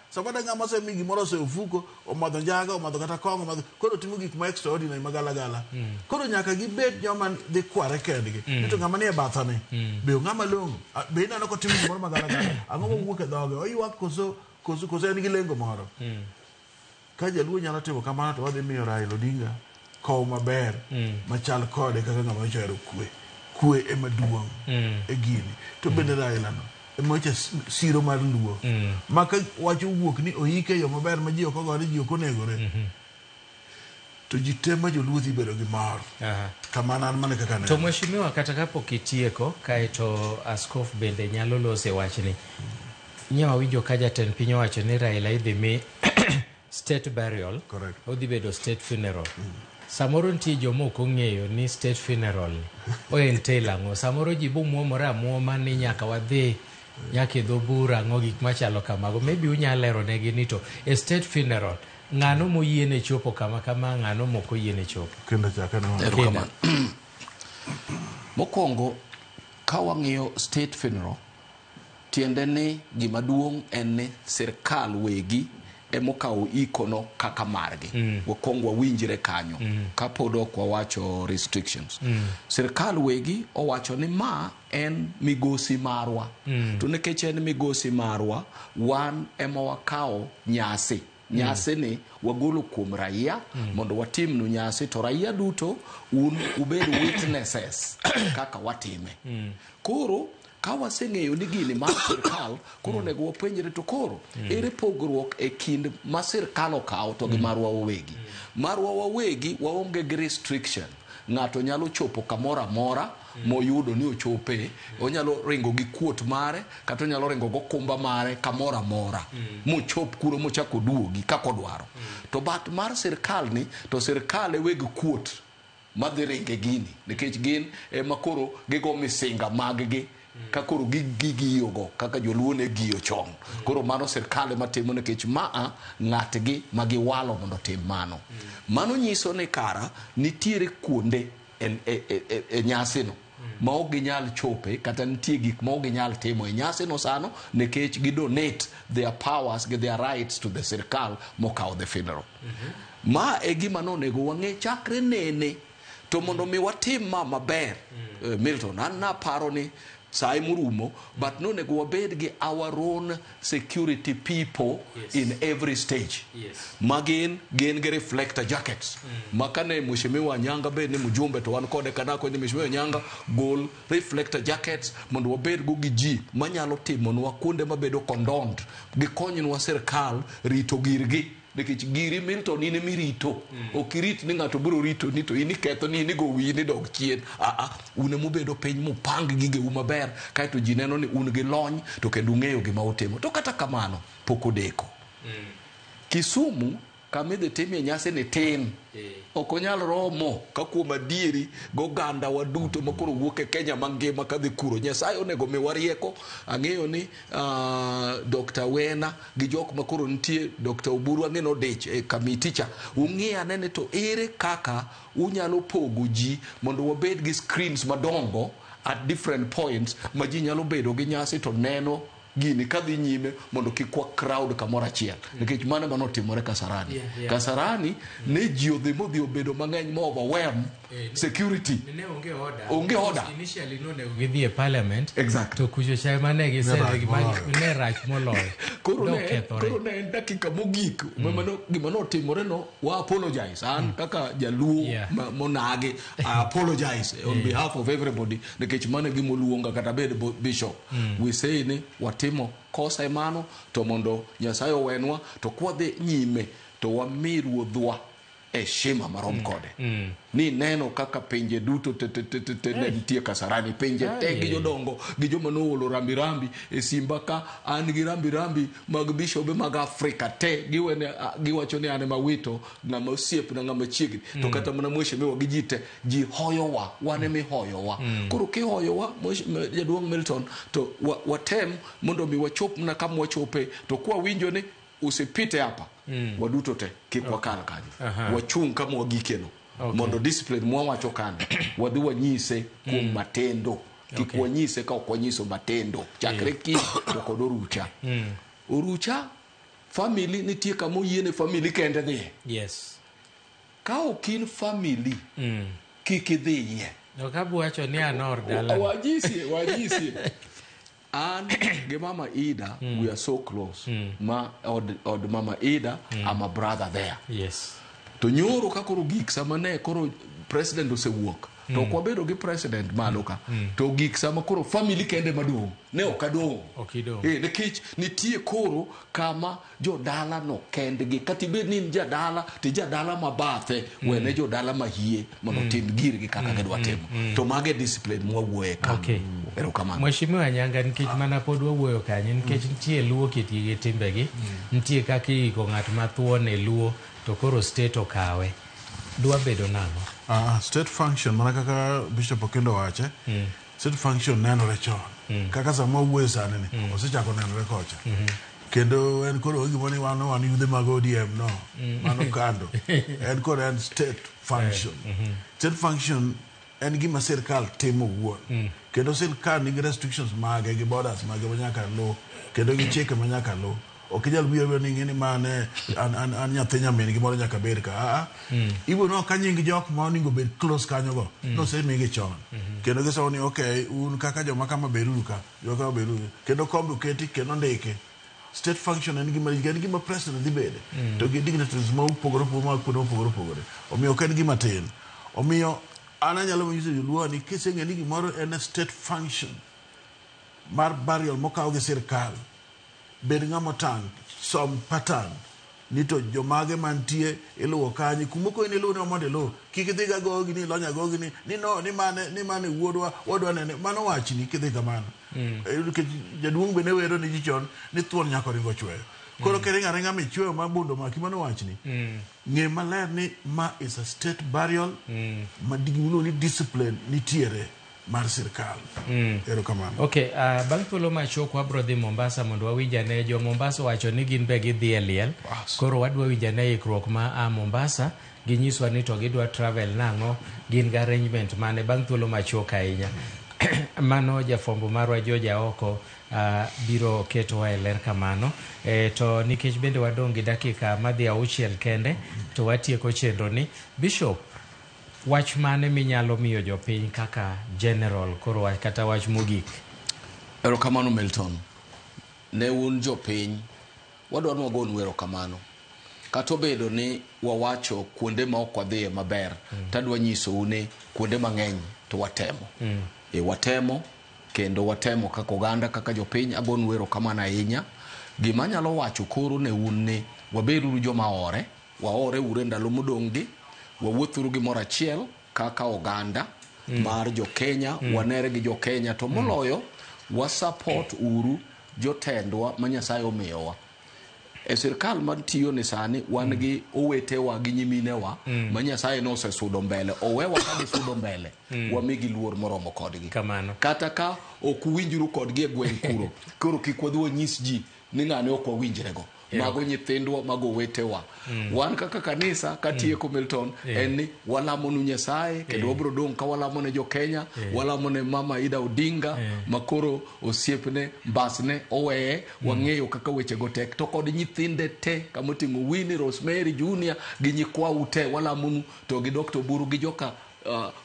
Sabada ng'ama semi gimoro osefuko omadho njaga omadho kata kong'o omadho koro timo gik ma extraordinary magalagala. Koro nyaka gibed joma dhi kware kendgi. Nito ng'ama ni e bathane be ng'ama longo be ineno ko timo gimoro magalagala ang'o mowuok e dhoge oyuak koso en gi lengo moro. Ka jaluo nyalo timo kamano to wadhi miyo Raila Odinga kow maber machal kode kaka ng'ama ochero kwe ema duong' e gini to bende Raila no emocha siro mar luo maka wacho wuok ni oike yo maber ma ji ok ogore ji ok onegore to ji tema joluo dhi bedo gi mor kamano an mane kaka ne to mheshimiwa kata kapok itieko kaeto askofu bende nyalo lose wachni nyawa winjo ka jatend piny owacho ni Raila idhi mi state burial odhi bedo state funeral. Samoro nitie jomoko ong'eyo ni state funeral o entail ang'o. Samoro ji bo muomore amuoma ni nyaka wadhi nyaka dho bura ng'o gik machalo kamago. Maybe unyalo lero negi ni to a state funeral ng'ano moyiene chopo kama ng'ano mok oyiene chopo. Kendo chaka no. Mokwongo ka wang'iyo state funeral tiende ni gima duong' en ni sirkal wegi emokawo ikono kaka margi. Wakwongo wawinjre kanyo ka pod ok wawacho restrictions. Sirkal wegi owacho ni ma en migosi marwa. To nikech en migosi marwa, wan ema wakawo nyasi ni wagolo kuom raia mondo watimnu nyasi, to raia duto un ubed witnesses kaka watime. Koro ka waseng'eyo ni gini mar sirkal, koro nego wapenjre to koro ere pogruok e kind ma sirkal okawo to gi marwa wawegi. Marwa wawegi waonge gi restriction. Ng'ato nyalo chopo kamoro amora moyudo ni ochope, onyalo ringo gi kuot mare kata onyalo ringo go kumba mare kamoro amora mochop kuro mochako duogi kako dwaro. To bat mar sirkal ni, to sirkal e weg kuot madhi ringe gini nikech gin ema koro gigo misinga mag-gi ka koro gigiyogo kaka joluo ne giyo chon. Koro mano sirkal matimo nikech maa ng'atgi magiwalo mondo tim mano. Mano nyiso ni kara nitiere kuonde e nyasino ma ok ginyal chope, kata nitie gik ma ok ginyal timo e nyasino sano nikech gidonate their powers gi their rights to the sirkal mokawo the funeral. Ma e gima nonego wang'e chakre nene. To mondo mi watim ma maber, Milton, an naparo ni sai murumo, but no nego wabed gi our own security people in every stage. Magin gen ge reflector jackets. Makane Mheshimiwa Nyanga be ni mjumbe to wan kode kanako ni Mheshimiwa Nyanga gol reflector jackets mondo wabed go gi ji manyalo timonwa kuonde mabedo condoned gi konynwa sirkal rito girgi. Nikech giri Milton in mirito. Okirit ni ng'ato biro rito ni to ini ketho ni go wi ni dog chien. Une mubedo piny mupang gige maber kaeto ji neno ni un gi lony to kendo ung'eyo gima utimo. To kata kamano pok odeko. Kisumu kamidhi timie nyasi ni tin. Ok onyal romo ka kuom adieri goganda waduto makoro wuok e Kenya mangima kadhi kuro. Nyasaye onego mi warieko. Ang'eyo ni Dr. Wena gi jok makoro nitie, Dr. Oburu ang'eno dich e kamiti cha. Ung'e anene to ere kaka unyalo pogo ji mondo wabed gi screens madongo at different points ma ji nyalo bedo gi nyasi to neno gini kadhi nyime mondo kikwa crowd kamora achiel. Nikech mano manotimore Kasarani. Kasarani ne ji odhi modhi obedo mang'eny mo overwhelm security. Onge order. Initially no nego gidhi e parliament. Exact. To kucho chai mane gisere ne rach moloyo. Koro ne en dakika mogik. Gima notimore no wa apologize. An kaka jaluo monage I apologize on behalf of everybody. Nikech mane gimoluonga kata bed bishop. We say ni watimo kosa emano to mondo Nyasaye owenwa to kwadhi nyime to wami ruodhwa heshima marom kode. Ni neno kaka pinje duto ne nitie Kasarani, pinje te gi jodongo gi joma noolo rambi e simba ka an gi rambi mag bishobe mag Afrika te giwacho ni ane mawito ng'ama osiep na ng'ama chiegni. To kata mana Mheshimiwa gi jite ji hoyowa, wane mi hoyowa. Koro ki hoyowa jaduong' Milton to watem mondo mi wachop na kama wachope to kwa winjo ni usipite hapa waduto te kik wakal kanyo. Wachung kama wagikeno. Mondo discipline mwawacho kande wadhi wanyise kuom matendo. Kik wanyise ka ok wanyiso matendo. Chakre ki to kod orucha. Orucha family nitie kama oyiene family kende dhiye. Yes. Ka okin family kik idhiye. No kabu wacho ni anor dala. Wajisi. And gi Mama Ida, we are so close. Od Mama Ida, I'm a brother there. Yes. To nyoro ka koro gik sama ne koro president osewuok. To kwa bedo gi president malo ka. To gik sama koro family kende madong. Ne okadong. Okidong. Nikech nitie koro kama jodala no kendgi. Kati bed ni jadala, ti jadala mabathe. Wene jodala mahie mondo tim girgi kaka gidwa timo. To mage discipline mwawuoye ka. Okay. Mheshimiwa Nyanga, nikech mana pod wawuoyo kanyo nikech nitie luo kitgi gi timbegi. Nitie kaka iko ng'at mathuon e luo to koro state okawe. Dwa bedo nang'o? State function mana kaka Bishop Okendo wache state function nenore chon kaka sama wuoyo sani ni osechako nenore kocha kendo en koro gimoni wan yudhe mag ODM no mano kando en koro en state function state function en gima sirkal timo wuon kendo sirkal nigi restrictions mage gi borders mage manyaka lo kendo gi chike manyaka lo ok inyal biro ni ng'eni mane an nyathi nyamin gimoro nyaka bed ka ibo no ka nying jok ma oningo bed close kanyo go no se migi chon kendo giso ni okay un kaka joma kama beru ka joka beru kendo kombe keti kendo ndike state function en gima president dhi bede to gi dignitaries ma upogore pogore omiyo ok en gima tin omiyo ana nyalo nyiso joluo ni kiseng'e ni gimoro en state function mar burial mokaw gi sirkal bed ng'ama tang som pattern ni to jomage mantie iluwo kanyi kumoko ni luwo mondo lo kik idhi ga gogi ni lonya gogi ni no ni mane wuodwa nene mano wachni kidhi kamano jaduong' bende wero ni jichon ni thuon nyako ringo chweyo koro keringa michweyo mabundo maki mano wachni ng'e maler ni ma is a state burial ma digmulo ni discipline nitiere mar sirkal ero kamano okay bang' thuolo machok wabro dhi Mombasa mondo wawinjane jo Mombasa wacho ni gin be gidhi e liel koro wadwa winjane ikruok ma Mombasa ginyiswa ni to gidwa travel nang'o gin ga arrangement mane bang' thuolo machok ahinya mano jafombo marwa Joja Oko biro keto e ler kamano to nikech bende wadong' gi dakika madhi 6 kende to watieko chenro ni Bishop wach mane minyalo miyo jopiny kaka general koro wach kata wach mogik erokamano Milton ne un jopiny wadwaro wagon erokamano kata obedo ni wawacho kuonde ma ok wadhiye maber tadwa nyisou ni kuonde mang'eny to watemo watemo kendo watemo kaka oganda kaka jopiny agon erokamano ahinya gima nyalo wacho koro ne un ni wabedu joma waore ure ndalo modong' gi wawuothuru gimoro achiel kaka oganda mar jo Kenya wanere gi jo Kenya to moloyo wasupport uru jotendwa ma Nyasaye omiyowa e sirkal mantiyo ni sani wan gi owetewa gi nyiminewa ma Nyasaye nosesudo mbele owewa ka gisudo mbele wamigi luor moromo kodgi kata ka ok winjuru kodgi e gweng' kuro kik wadhi nyis ji ni ng'ane ok wawinjrego mago nyithindwa mago wetewa wan kaka kanisa katieko Milton en ni walamo nu Nyasaye kendo wabro dong' ka walamo ne jo Kenya walamo ne mama Ida Odinga makoro osiepne mbasne oweye wang'eyo kaka weche go tek to kod nyithinde te kamoting'o Winnie Rosemary Junior gi nyikwa ute walamo nu to gi Dr. Buru gi joka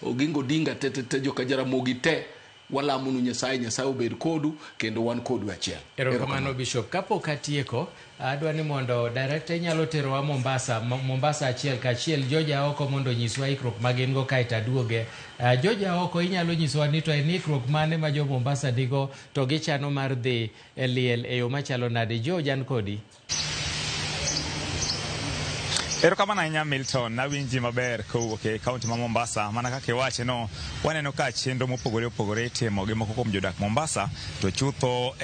Oginga Odinga te joka Jaramogi te walamo nu Nyasaye obed kodu kendo wan kodu achiel erokamano Bishop kapok atieko adwa ni mondo director nyalo terowa Mombasa achiel kachiel Joja Oko mondo nyiswa ikruok magin go kae taduoge Joja Oko inyalo nyiswa ni to en ikruok mane ma jo Mombasa digo to gichano mar dhi e liel e yo machalo nade Jojan kodi erokamano ahinya Milton nawinji maber kowuok e kaunti ma Mombasa mana kaka iwache no waneno ka chenro mopogore opogore itimo gi moko kuom jodak Mombasa to chutho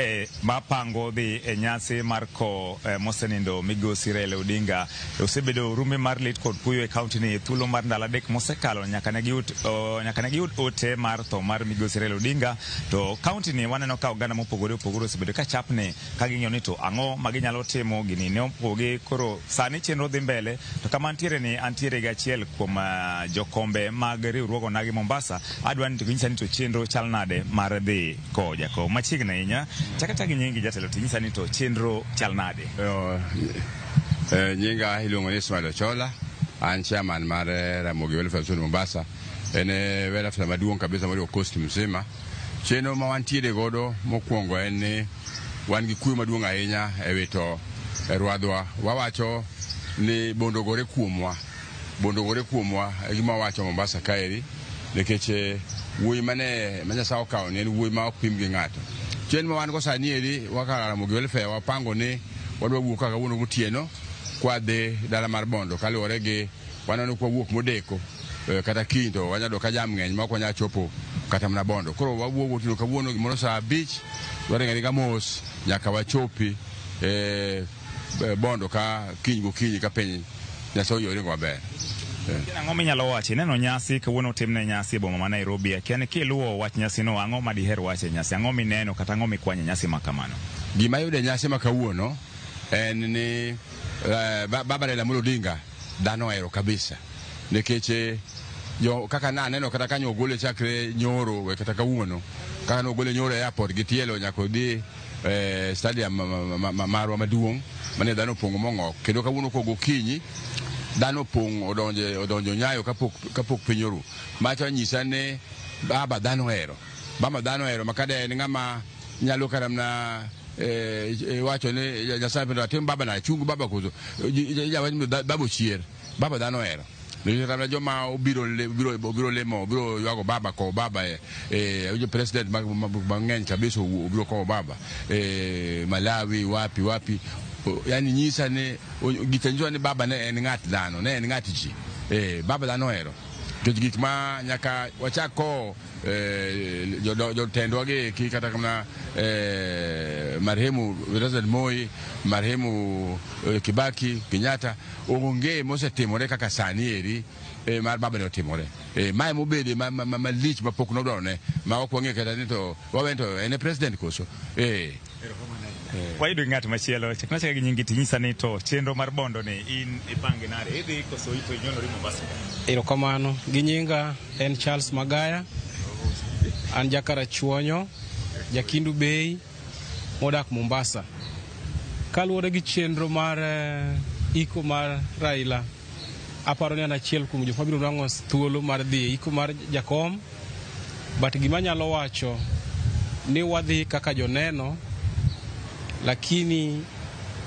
mapango dhi e nyasi mar ko mosenindo migosi Raila Odinga osebedo rume mar lit kod kuyo e kaunti ni thuolo mar ndalo adek mosekalo nyaka ne giyud ote mar tho mar migosi Raila Odinga to kaunti ni waneno ka oganda mopogore opogore osebedo ka chapne ka ging'iyo ni to ang'o ma ginyalo timo gini ne opogi koro sani chenro dhi mbele to kama antiere gi achiel kuom jokombe mag riwruogo nagi Mombasa adwa ni to ginyisa ni to chenro chal nade mar dhi ko jako machiegni ahinya chakata gi nyingi jatelo to nyisa ni to chenro chal nade nyinga iluongo ni Ismail Ochola an chairman mar Ramogi Welfare Zone Mombasa en welfare maduong' kabisa mar coast mzima chenro ma wantiere godo mokwongo en ni wan gi kuyo maduong' ahinya e wito rwadhwa wawacho ni bondogore kuomwa gima wacho Mombasa kaeri nikech wuoyi ma Nyasaye okawo ni en wuoyi ma ok pim gi ng'ato chenro ma wan go sani eri waka Ramogi Welfare wapango ni wadwa wuok kaka wuono gotieno kwa dhi dala mar Bondo kaluwore gi waneno kwa wuok modeko kata kiny to wanyado ka jam ng'eny ma ok wanyal chopo kata mana Bondo koro wawuok gotieno kawuono gimoro saa 5 waring'o mos nyaka wachopi Bondo ka kiny gokinyi ka piny Nyasaye oringo maber Ang'o minyalo wacho neno nyasi kawuono timne nyasi e boma ma Nairobi akiani kiluwo wach nyasi no ang'o ma diher wache nyasi ang'o mineno kata ang'o mikwanye nyasi ma kamano gima yude nyasi ma kawuono en ni Baba Raila Amolo Odinga dhano ohero kabisa nikech yo kaka naneno kata kanyo ogole chakre nyoro kata kawuono kaka no ogole nyoro e airport gi tielo nyako di stadium marwa maduong' mane dhano pongo mong'ok kendo kawuono kogo kinyi dhano pong odonjo Nyayo kapok piny oru macho nyisa ne baba dhano hero makade en ng'ama nyalo karamna wacho ne Nyasaye pendo atim baba na chung baba kozo baba chier baba dhano hero Nilitaka joma obiro lemo obiro yago baba ko baba president mang'eny kabisa obiro ko baba Malawi wapi yani nyisa ne gitanjua ni baba ne en ng'at dhano ne en ng'at ji baba dhano hero gik ma nyaka wachako jotendwa gi kata kama marehemu President Moi marehemu Kibaki Kenyatta onge mosetimore kaka sani eri mar baba ne otimore mae mobede malich mapok nodone ma ok wang'e kata ni to wawento en president koso wayudo ng'at machielo chaknacha gi nyingi tinyisa ni to chenro mar bondo ni in ipange nare idhi koso ito inyonori Mombasa erokamano gi nyinga en Charles Magaya an jakara chuonyo jakindu Bay modak Mombasa kaluwore gi chenro mar iko mar Raila aparo ni an achiel kuom joma biro nwang'o thuolo mar dhi iko mar jakom but gima nyalo wacho ni wadhi kaka joneno lakini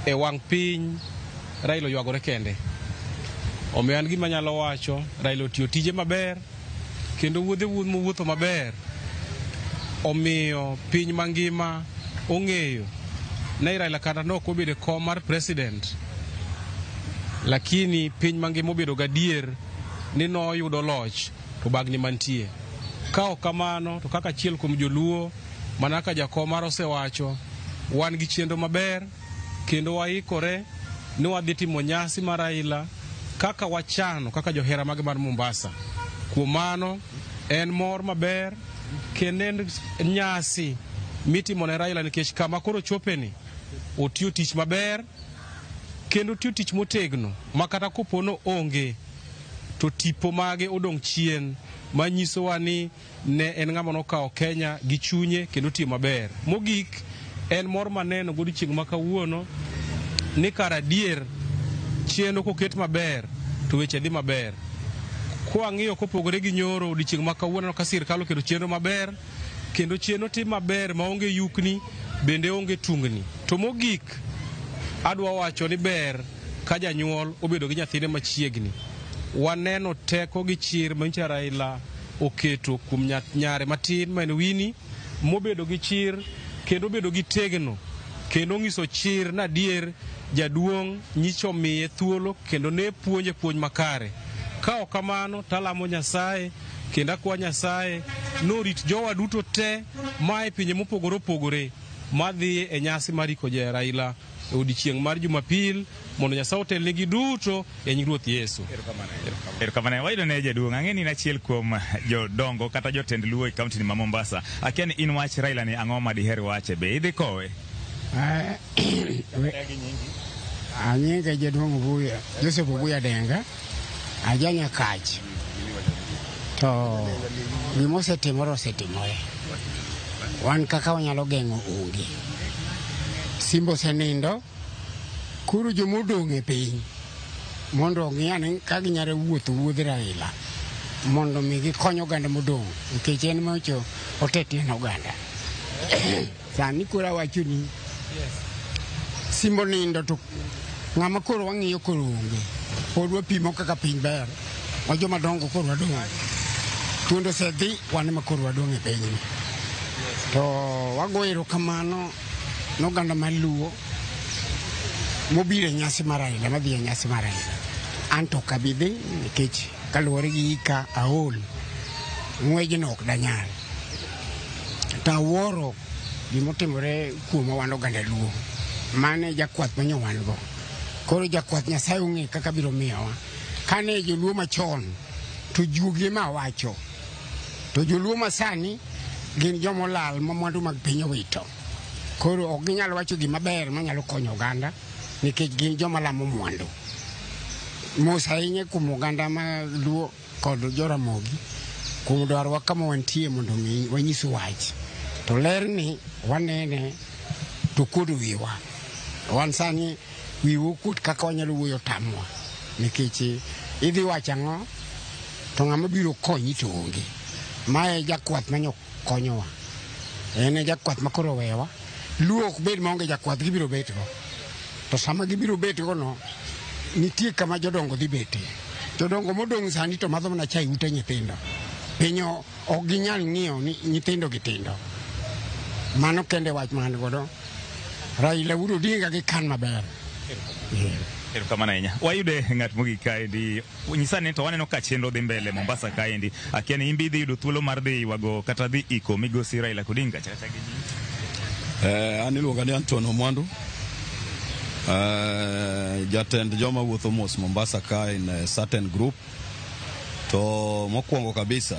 e wang' piny Raila oywagore kende omiyo an gima nyalo wacho Raila otiyo tije maber kendo wuotho maber omiyo piny mangima ong'eyo ne Raila kata no obedo kom mar president lakini piny mangima obedo gadier ni no yudo loch to bagni mantie ka ok kamano to kaka achiel kuom joluo manaka jakom mar osewacho wan gi chenro maber kendo waikore ni wadhi timo nyasi mar Raila kaka wachano kaka johera mag mar Mombasa kuom mano en mor maber kendo nyasi mitimo ne Raila nikech kama koro chopeni otiyo tich maber kendo otiyo tich motegno makata kopono onge to tipo mage odong' chien manyisowa ni ne en ng'ama nokawo Kenya gi chunye kendo tiyo maber mogik en mor maneno godiochieng' ma kawuono ni kar adier chenro koket maber to weche dhi maber kwang'iyo kopogore gi nyoro odiochieng' ma kawuono ka sirkal oketo chenro maber kendo chenro tim maber maonge yukni bende onge tungni to mogik adwa wacho ni ber ka janyuol obedo gi nyathine machiegni waneno teko gi chir manyicha Raila oketo kuom nyare matin ma en Winnie mobedo gi chir kendo obedo gi tegno kendo ng'iso chir na adier jaduong' nyicho miye thuolo kendo ne puonj makare ka ok kamano talamo Nyasaye kendo akwa Nyasaye norit jowa duto te mae pinje mopogore opogore madhi e nyasi mar iko ja Raila e odiochieng' mar Jumapil mondo Nyasaye otelnegi duto e nying Ruoth Yesu. Erokamano wayudo ne jaduong' ang'e ni achiel kuom jodongo kata jotend luo e kaunti ma Mombasa akia ni in wach Raila ni ang'o ma diher wache be idhi kowe? Anyinga jaduong' Buya Joseph Buya Denga ajanya kach to gimosetimore osetimore wan kaka wanyalo geng'o onge simbo senindo kuru jomodong' e piny mondo ong'iyane ka ginyalo wuodh Raila mondo mi gikony oganda modong' nikech en mocho otetien oganda sani koro awacho ni simbo nindo to ng'ama koro wang'iyo koro onge pod wapimo kaka piny ber wa joma dongo koro wadong' tuondo sedhi wan ma koro wadong' e pinyni to wagoyo erokamano noganda maluo mobiro e nyasi mar Raila madhi e nyasi mar Raila anto kabidhi nikech kaluwore gi ika aol ng'wejno ok danyal to awuoro gimotimore kuom wan oganda luo mane jakwath manyowan go koro jakwath Nyasaye ong'e kaka biro miyowa kane joluo machon to jugi ma wacho to joluo masani gin jomolal ma mwandu mag piny owito koro ok ginyal wacho gima ber manyalo konyo oganda nikech gin joma lamo mwandu mos ahinya kuom oganda ma luo kod Joramogi kuom dwarwa kama wantie mondo wanyis wach to ler ni wanene to kod wiwa wan sani wiwu kut kaka wanyalo wuoyo tamwa nikech idhi wacho ang'o to ng'ama biro konyi to onge mae jakwath manyo konyowa ene jakwath makoro wewa luo ok bed maonge jakwath gibiro bet go to sama gibiro bet go no nitie kama jodongo dhi bete jodongo modong sani to madho mana chai ute nyithindo pinyo ok ginyal ng'iyo ni nyithindo gitindo mano kende wach man godo Raila Odinga gi kan maber Erokamano ahinya. Wayude ng'at mogik kaendi. Nyisa ni to waneno ka chenro dhi mbele Mombasa kaendi. Akia ni imbi dhi yudo thuolo mar dhi wago kata dhi iko migosi Raila Odinga chaka gi ji. An iluonga ni Antonio Mwandu. Jatend joma wuotho mos Mombasa ka in a certain group. To mokwongo kabisa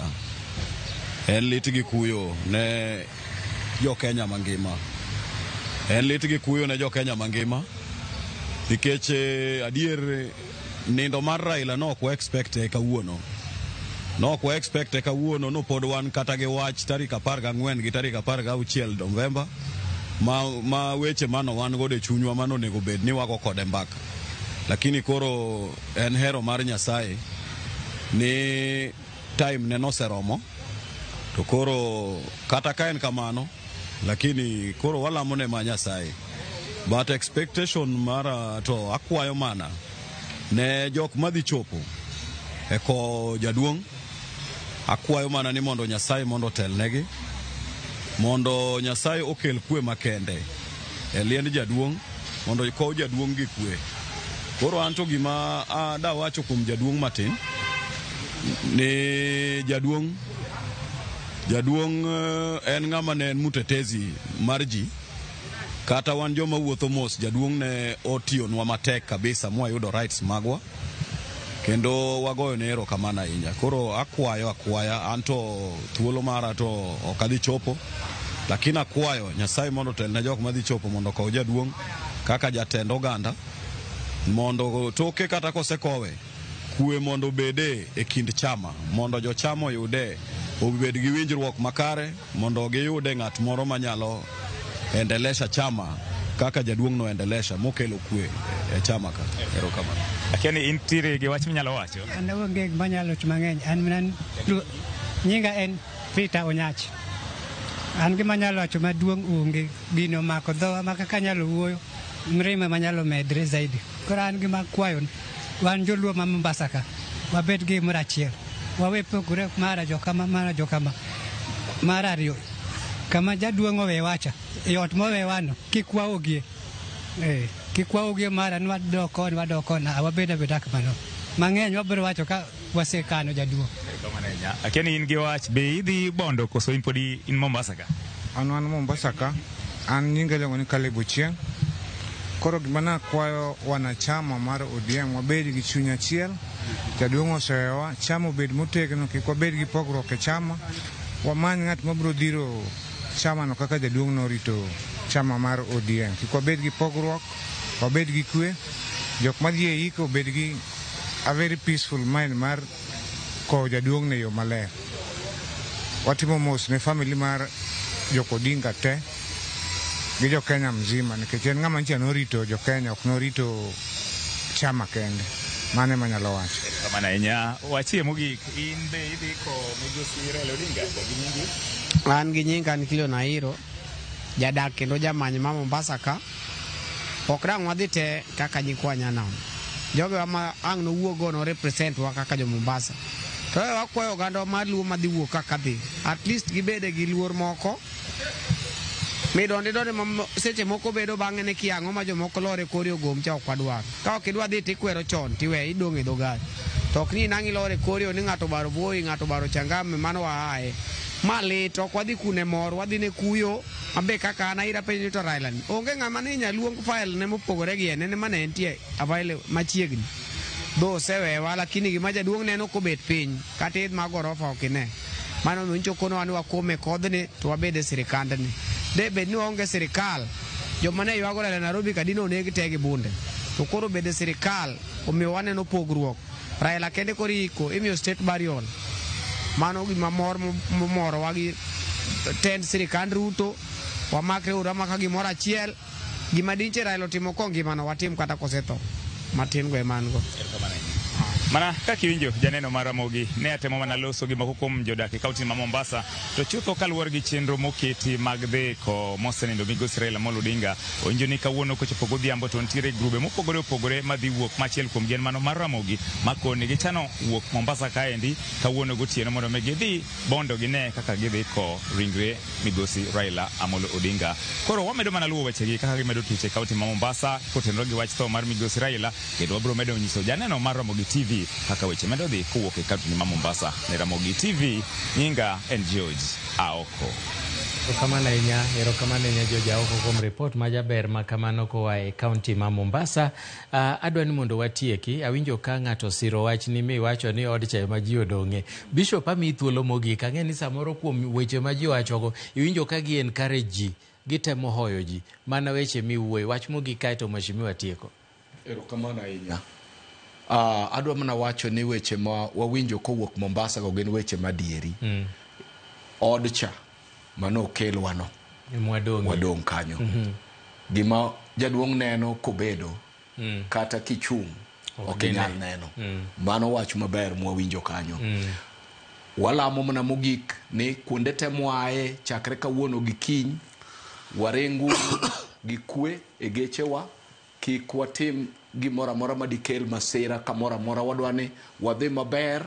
en lit gi kuyo ne jo Kenya mangima. En lit gi kuyo ne jo Kenya mangima. Nikech adier nindo mar Raila no ok expect kawuono. No ok expect kawuono no pod wan kata gi wach tarik 14 gi tarik 16 November ma weche mano wan go de chunywa mano nego bed ni wago kode mbaka. Lakini koro en hero mar Nyasaye ni time ne no seromo to koro kata ka en kamano lakini koro walamo ne ma Nyasaye. But expectation mara to akwayo mana ne jok madhi chopo eko jaduong akwayo mana ni mondo Nyasaye mondo telnegi mondo Nyasaye okel kwe makende liend jaduong mondo ko jaduong gi kwe. Koro anto gima da wacho kuom jaduong matin ni jaduong en ng'ama ne mutetezi marji kata wan joma wuotho mos jaduong ne otionwa matek kabisa mwayudo rights magwa kendo wagoyo ne erokamano ahinya. Koro akwaya anto thuolo mara to ok adhi chopo lakini akwayo Nyasaye mondo telne jok madhi chopo mondo kow jaduong kaka jatend oganda mondo toke kata kosekowe kwe mondo bede e kind chama mondo jochama oyude obed gi winjruok makare mondo giyude ng'at moro manyalo endelesha chama kaka jaduong no endelesha mokelo kwe e chama ka. Erokamano. Akiani intire gi wach minyalo wacho? An onge manyalo timo mang'eny. An nyinga en Peter Onyach. An gi manyalo wacho maduong' onge gino mako dhowa ma kaka nyalo wuoyo mrima manyalo medre zaidi. Koro an gi makwayo wan joluo ma Mombasa ka wabed gi moro achiel wawe pogore mara jokama mar ariyo kama jaduong' owe wacha yot mowe wano kik waogie kik waogie mara ni wadoko na wabeda kamano mang'eny wabiro wacho ka wasekano jaduong'. Akiani in gi wach be idhi Bondo koso in podi in Mombasa ka? An Mombasa ka an nyinga iluongo ni Caleb Ochieng. Koro gima nakwayo wanachama mar ODM wabed gi chuny achiel jaduong' osewewa chama obed motegno kik wabed gi pogruok e chama wamany ng'at mabiro dhiro chama no kaka jaduong' no rito chama mar ODM kik wabed gi pogruok wabed gi kwe jok madhi e iko obed gi a very peaceful mind mar kowo jaduong' ne yo maler. Watimo mos ne family mar jok Odinga te gi jo Kenya mzima nikech en ng'ama nchi norito jo Kenya ok norito chama kende. Mane manyalo wacho. Kamano ahinya. Wachie mogik in be idhi ko migosi Raila Odinga gi nyingi? An gi nyinga Nikilo Nairo jadak kendo jamany ma Mombasa ka ok dang' wadhi te kaka jikwanya nam jobe ma ang' no wuogo no represent wa kaka jo Mombasa to wakwayo oganda mar luo madhi wuok kaka dhi at least gibede gi luor moko midonde seche moko bedo bang'e ne kiang'o ma jomoko lore kori ogom cha ok wadwar ka ok idwa dhi tikwero chon tiwe idong' e dhogar to ok ni nang' ilore kori ni ng'ato baro Voi ng'ato baro Changame mano waaye ma lit ok wadhi kune mor wadhi ne kuyo mabe kaka an aira penjo to Raila ni onge ng'ama ni nyaluong file ne mopogore gi en mane entie availe machiegni do sewewa lakini gima jaduong' neno kobet piny kata idh mag gorofa okine mano winjo kono wan wakome kodhni to wabede sirikandni de bed ni waonge sirikal joma ne ywago lela Nairobi kadino onegi te gi bunde to koro bede sirikal omiyo waneno pogruok Raila kende koriko imiyo state burial mano gima moro wagi tend sirikand Ruto wamakre uramaka gimoro achiel gima dinche Raila timo kongimano watim kata kosetho matin go emango mana kaka iwinjo janeno mar Ramogi ne atemo mana loso gi moko kuom jodak e kaunti ma Mombasa to chutho kaluwore gi chenro moketi mag dhi ko mosenindo migosi Raila Amolo Odinga onjo ni kawuono kochopo godhiambo to nitiere grube mopogore opogore madhi wuok machiel kuom gen mano mar Ramogi makoni gichano wuok Mombasa kaendi kawuono gotieno mondo gidhi bondo gine kaka gidhi ko ringre migosi Raila Amolo Odinga. Koro wamedo mana luwo wechegi kaka gimedo tuche e kaunti ma Mombasa kotenore gi wach tho mar migosi Raila kendo wabiro medo nyiso janeno mar Ramogi TV kaka weche medo dhi kowuok e kaunti ma Mombasa. Ne Ramogi TV, nyinga en George Aoko. Erokamano ahinya George Aoko kuom report ma jaber ma kamano koa e kaunti ma Mombasa. Adwa ni mondo watieki, awinjo ka ng'ato siro wach ni miwacho ni od chayo ma ji odong'e. Bishop ami thuolo mogik, ang'e ni samoro kuom weche ma ji wachogo, iwinjo ka gi encourage ji, gitemo hoyo ji, mana weche miwuoyo, wach mogik kae to mheshimiwa tieko. Erokamano ahinya. Adwa mana wacho ni weche ma wawinjo kowuok Mombasa go gin weche madieri. Od cha mano okelwano wadong' kanyo. Gima jaduong' neno kobedo kata kichung' ok nyal neno. Mano wach maber mwawinjo kanyo. Walamo mana mogik ni kuonde te mwae chakre kawuono gi kiny warengu gi kwe e gechewa kik watim gimora mora madikel masira kamora mora wadwani wadhi maber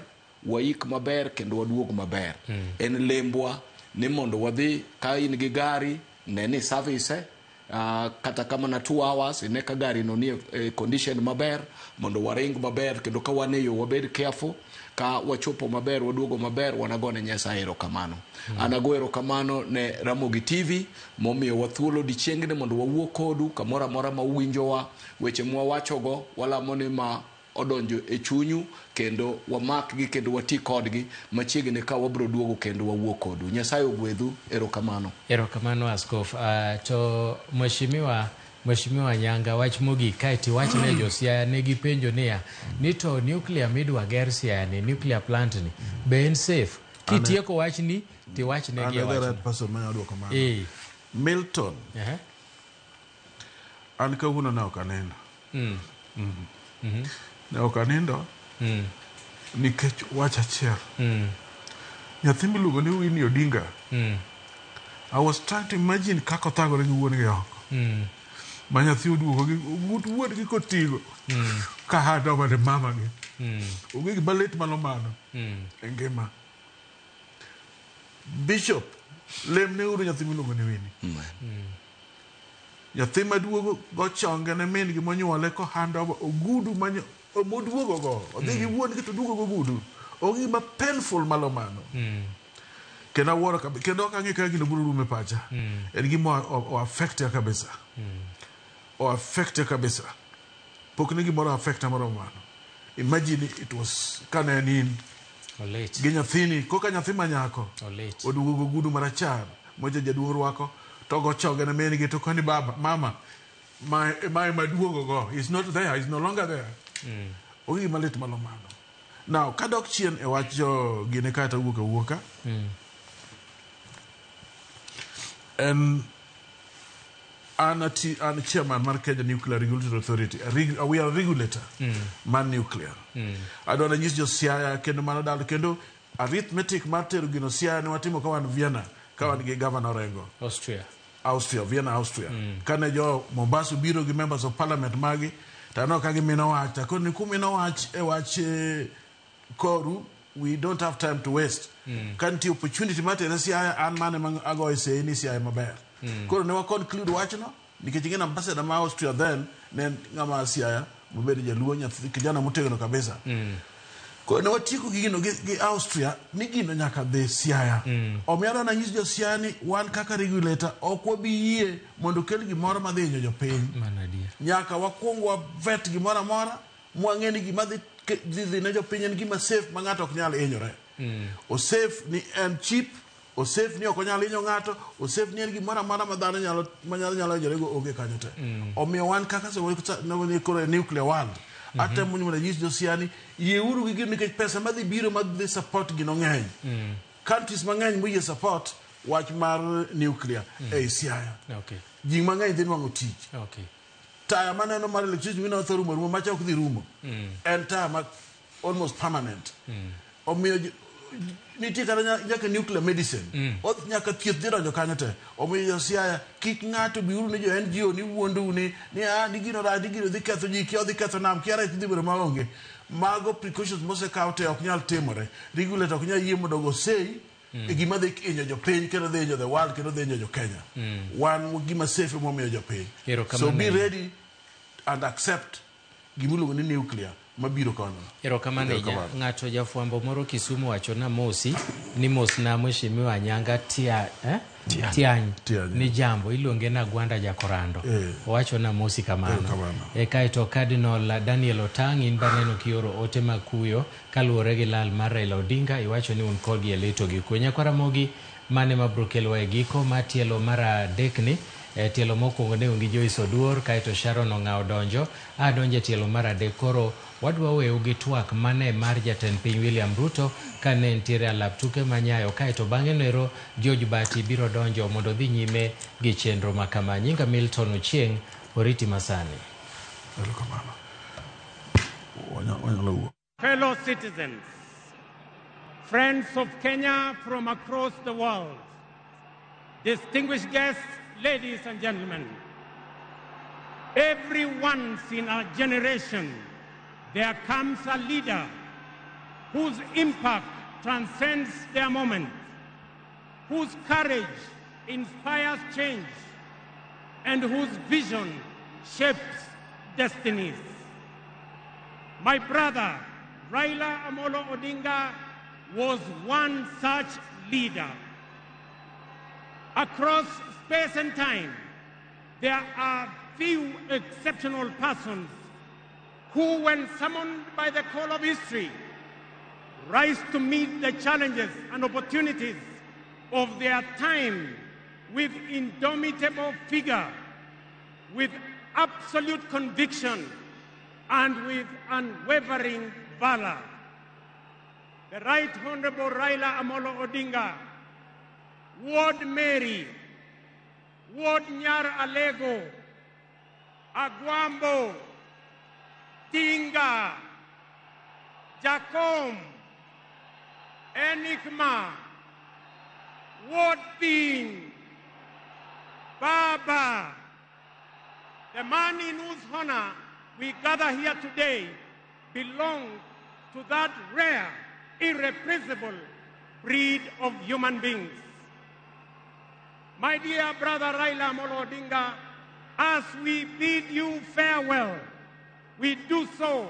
waik maber kendo waduog maber. En lembwa ni mondo wadhi ka in gi gari neni service kata kama na 2 hours ne ka gari no ni condition maber mondo waring maber kendo ka waneyo wabed careful ka wachopo maber waduogo maber wanagone Nyasaye erokamano. Anago erokamano ne Ramogi TV momiyo wathuolo dichiengni mondo wawuo kodu kamora mora ma uwinjowa weche mwawachogo walamo ni ma odonjo e chunyu kendo wamakgi kendo wati kodgi machiegni ka wabro duogo kendo wawuo kodu. Nyasaye ogwedhu erokamano. Erokamano Askof. To Mheshimiwa Nyanga wach mogik kaeti wach ne Josiaya ne gipenjo niya ni to nuclear midwa ger Siaya ni nuclear plant ni be en safe kitieko wach ni ti wach ne gi wach Milton an kawuono na ok aneno ne ok anindo nikech wach achiel nyathi miluongo ni Winnie Odinga I was trying to imagine kako thagore gi wuon gi oko ma nyathi oduogo gi wuon gi kotigo ka hado wade mama gi ogi balet malomano e ngima Bishop lemne uru nyathi miluongo ni Winnie nyathi maduogo go chonge ne min gi monyuole ko hando ogudu manyo moduogo go odhi gi wuon gi to duogo go gudu ogi ma painful malomano kena wora kendo kangi ka gino buru rume pacha en gimo o affect kabisa o affect kabisa pokni gimo affect malomano. Imagine it was kana nin gi nyathini koka nyathi manyako oduogo go gudu marachar moja jaduoro wako to go chonge ne min gi to koni baba mama my maduogo go is not there, is no longer there. Ogi malet malomano. Now kadok chien e wach jo gine kata wuoka and an chairman mar Kenya Nuclear Regulatory Authority. We are a regulator man nuclear. I don't use just Siaya kendo manadal kendo arithmetic matter gino Siaya ne watimo kawan Vienna kawan gi governor Rengo Austria Vienna Austria kana jo Mombasa biro gi members of parliament magi tano kagi mino wach ko ni kumino wach e wach koru we don't have time to waste kanti opportunity matter na Siaya an mane mang ago say ni Siaya maber ko ne wa conclude wach no nikech ngina ambassador ma Austria then ne ngama Siaya mobedi jaluo nyathi kijana motegno kabisa ko ne watiko gino gi Austria ni gino nyaka be Siaya omiara na nyis jo Siaya ni wan kaka regulator okwo biye mondo kel gimoro madhi nyojo piny nyaka wakwongo vet gimoro mora mwang'eni gima dhi dhi ne jopiny en gima safe ma ng'ato ok nyal hinyore. O safe ni en cheap, o safe ni ok onyal hinyo ng'ato, o safe ni en gimoro amora ma dhano nyalo hinyore go onge kanyo te. Omiyo wan kaka ni koro nuclear world, atemo ni mondo anyis josiani yieuru gi gino nikech pesa madhi biro madhi support gino ng'eny. Countries mang'eny moyie support wach mar nuclear ei Siaya. Ji mang'eny dhi nwang'o tich. Taya maneno mar electricity wina tho rumo macha ok dhi rumo. En taya ma almost permanent. Omiyo nitie kata nyaka nuclear medicine. Nyaka thieth dhi donjo kanyo te. Omiyo Siaya kik ng'ato biuru ni jo NGO ni wuondu ni gino radi gino dhi ketho ji ki odhi ketho nam kiara dhi biro maonge. Mago precautions mosekaw te ok nyal timore. Regulator ok nyal yie mondo go sei e gima dhi inyo jopiny kendo dhi inyo the world kendo dhi inyo jo Kenya. Wan gima safe momiyo jopiny. So be ready and accept gimulogo ni nuclear mabiro kono. Erokamano ng'ato jafwambo moro Kisumu wacho na mosi ni mos na mheshimiwa Anyanga Tiany ni jambo iluonge na Gwanda Jakorando. Wacho na mosi kamano. Kaito Cardinal Daniel Otang in baneno kioro ote makuyo kaluwore gi lal mar Raila Odinga iwacho ni un kodi eleto gi kunya Kwaramogi mane mabrokelwa e giko matielo mara dekni tielo mokwongo ne ongi Joyce Oduor kaito Sharon Ong'ao donjo adonje tielo mara dekoro wadwa weyo gi twak mane mar jatend piny William Ruto kane entiere alap tuke manyayo kaito bang'e nero George Bati biro donjo mondo dhi nyime gi chenro makama. Nyinga Milton Ochieng, oriti masani. Fellow citizens, friends of Kenya from across the world, distinguished guests, ladies and gentlemen, every once in a generation there comes a leader whose impact transcends their moment, whose courage inspires change, and whose vision shapes destinies. My brother, Raila Amolo Odinga, was one such leader. Across space and time, there are few exceptional persons who, when summoned by the call of history, rise to meet the challenges and opportunities of their time with indomitable vigor, with absolute conviction, and with unwavering valor. The Right Honorable Raila Amolo Odinga, Ward Mary, Ward Nyar Alego, Agwambo, Tinga, Jacom, Enigma, Ward Bean, Baba, the man in whose honor we gather here today belongs to that rare, irrepressible breed of human beings. My dear brother Raila Amolo Odinga, as we bid you farewell, we do so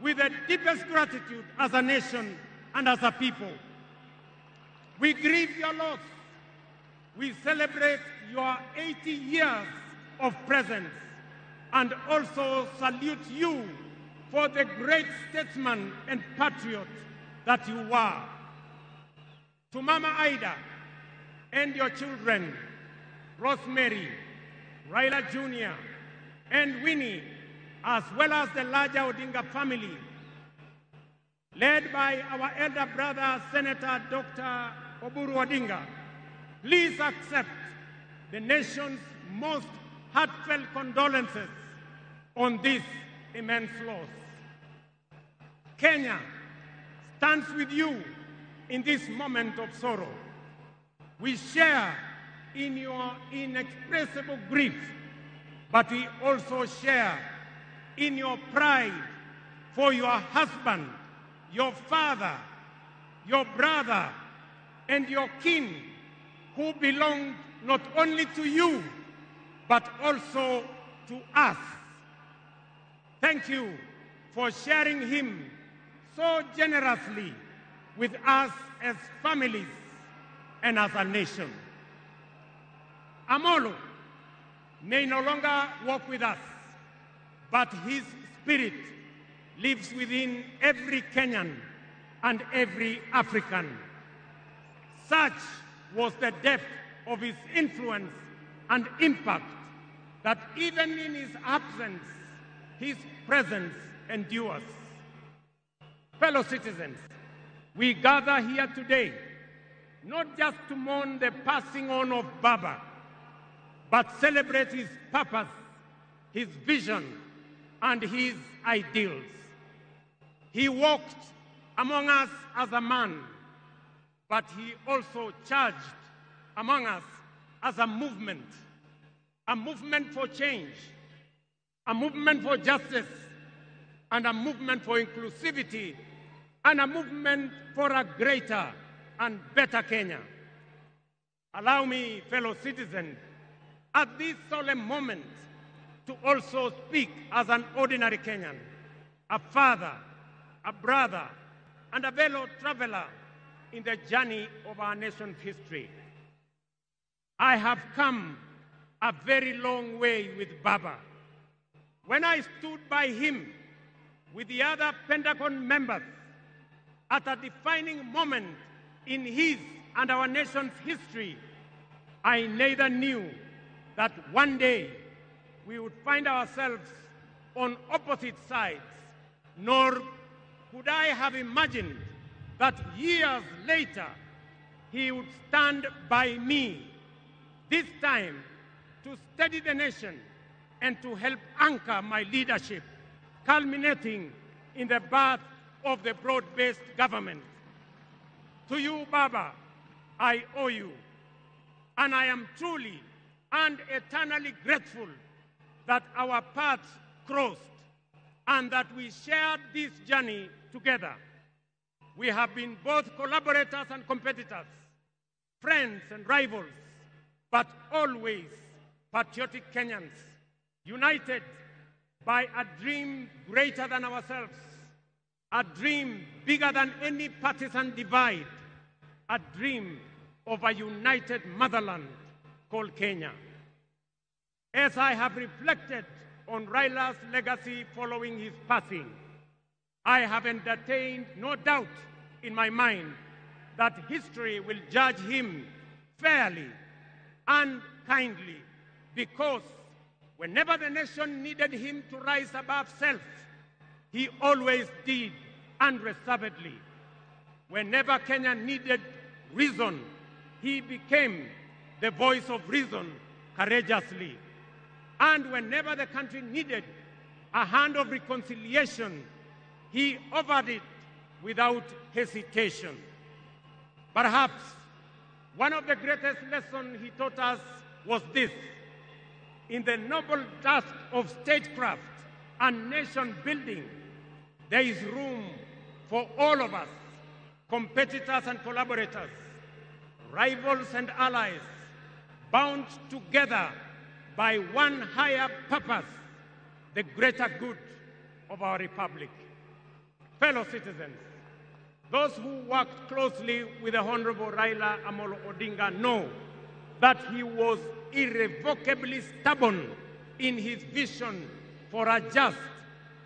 with the deepest gratitude as a nation and as a people. We grieve your loss. We celebrate your 80 years of presence and also salute you for the great statesman and patriot that you were. To Mama Ida and your children, Rosemary, Raila Jr., and Winnie, as well as the larger Odinga family, led by our elder brother, Senator Dr. Oburu Odinga, please accept the nation's most heartfelt condolences on this immense loss. Kenya stands with you in this moment of sorrow. We share in your inexpressible grief, but we also share in your pride for your husband, your father, your brother, and your kin, who belong not only to you, but also to us. Thank you for sharing him so generously with us as families and as a nation. Amolo may no longer walk with us, but his spirit lives within every Kenyan and every African. Such was the depth of his influence and impact that even in his absence, his presence endures. Fellow citizens, we gather here today not just to mourn the passing on of Baba, but celebrate his purpose, his vision, and his ideals. He walked among us as a man, but he also charged among us as a movement for change, a movement for justice, and a movement for inclusivity, and a movement for a greater and better Kenya. Allow me, fellow citizens, at this solemn moment to also speak as an ordinary Kenyan, a father, a brother, and a fellow traveler in the journey of our nation's history. I have come a very long way with Baba. When I stood by him with the other Pentagon members at a defining moment in his and our nation's history, I neither knew that one day we would find ourselves on opposite sides, nor could I have imagined that years later he would stand by me, this time to steady the nation and to help anchor my leadership, culminating in the birth of the broad-based government. To you, Baba, I owe you, and I am truly and eternally grateful that our paths crossed and that we shared this journey together. We have been both collaborators and competitors, friends and rivals, but always patriotic Kenyans, united by a dream greater than ourselves, a dream bigger than any partisan divide, a dream of a united motherland called Kenya. As I have reflected on Raila's legacy following his passing, I have entertained no doubt in my mind that history will judge him fairly and kindly, because whenever the nation needed him to rise above self, he always did unreservedly. Whenever Kenya needed reason, he became the voice of reason courageously. And whenever the country needed a hand of reconciliation, he offered it without hesitation. Perhaps one of the greatest lessons he taught us was this: in the noble task of statecraft and nation building, there is room for all of us, competitors and collaborators, rivals and allies, bound together by one higher purpose, the greater good of our republic. Fellow citizens, those who worked closely with the Honorable Raila Amolo Odinga know that he was irrevocably stubborn in his vision for a just,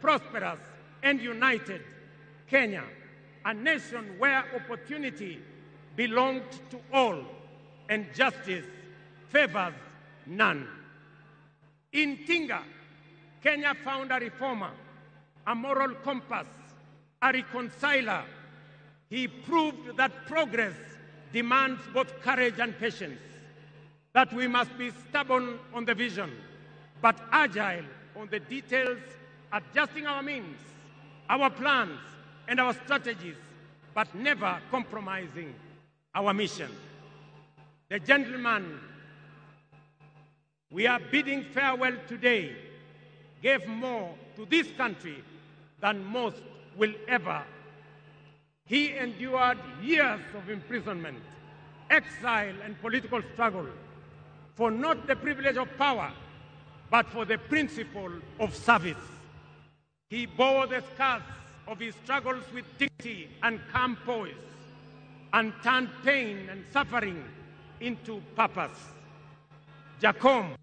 prosperous, and united Kenya, a nation where opportunity belonged to all and justice favors none. In Tinga, Kenya found a reformer, a moral compass, a reconciler. He proved that progress demands both courage and patience, that we must be stubborn on the vision, but agile on the details, adjusting our means, our plans, and our strategies, but never compromising our mission. The gentleman we are bidding farewell today gave more to this country than most will ever. He endured years of imprisonment, exile, and political struggle for not the privilege of power, but for the principle of service. He bore the scars of his struggles with dignity and calm poise, and turned pain and suffering into purpose. Jacom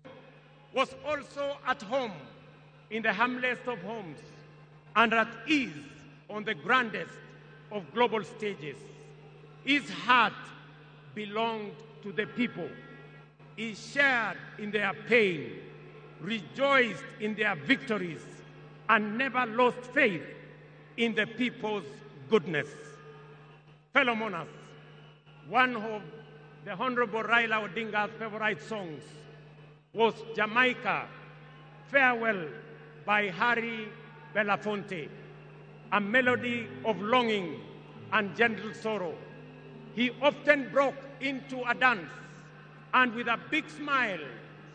was also at home in the humblest of homes, and at ease on the grandest of global stages. His heart belonged to the people. He shared in their pain, rejoiced in their victories, and never lost faith in the people's goodness. Fellow monarchs, one of the Honorable Raila Odinga's favorite songs was Jamaica, Farewell by Harry Belafonte, a melody of longing and gentle sorrow. He often broke into a dance and with a big smile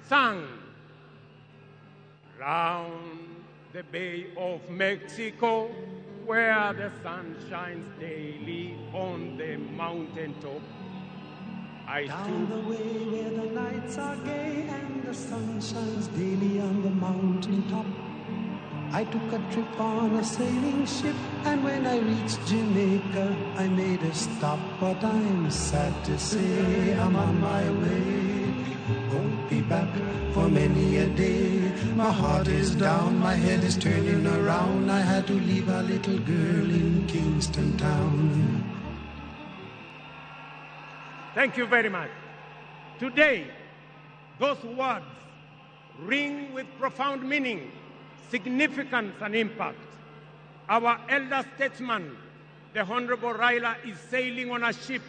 sang, round the Bay of Mexico, where the sun shines daily on the mountaintop. Down the way where the nights are gay and the sun shines daily on the mountaintop, I took a trip on a sailing ship, and when I reached Jamaica, I made a stop. But I'm sad to say I'm on my way. Won't be back for many a day. My heart is down, my head is turning around. I had to leave a little girl in Kingston town. Thank you very much. Today, those words ring with profound meaning, significance, and impact. Our elder statesman, the Honorable Raila, is sailing on a ship,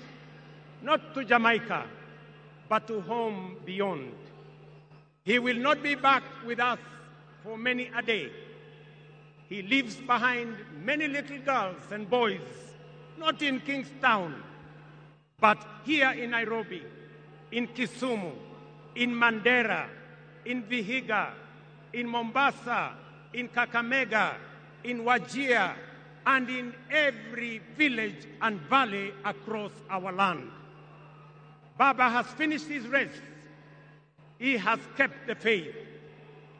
not to Jamaica, but to home beyond. He will not be back with us for many a day. He leaves behind many little girls and boys, not in Kingstown, but here in Nairobi, in Kisumu, in Mandera, in Vihiga, in Mombasa, in Kakamega, in Wajir, and in every village and valley across our land. Baba has finished his race. He has kept the faith.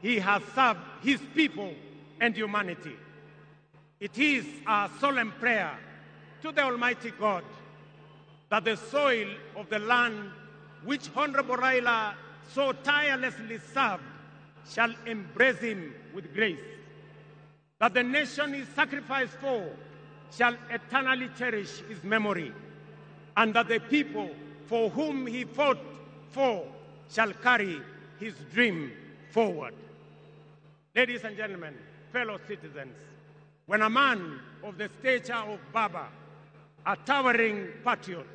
He has served his people and humanity. It is our solemn prayer to the Almighty God that the soil of the land which Honorable Raila so tirelessly served shall embrace him with grace, that the nation he sacrificed for shall eternally cherish his memory, and that the people for whom he fought for shall carry his dream forward. Ladies and gentlemen, fellow citizens, when a man of the stature of Baba, a towering patriot,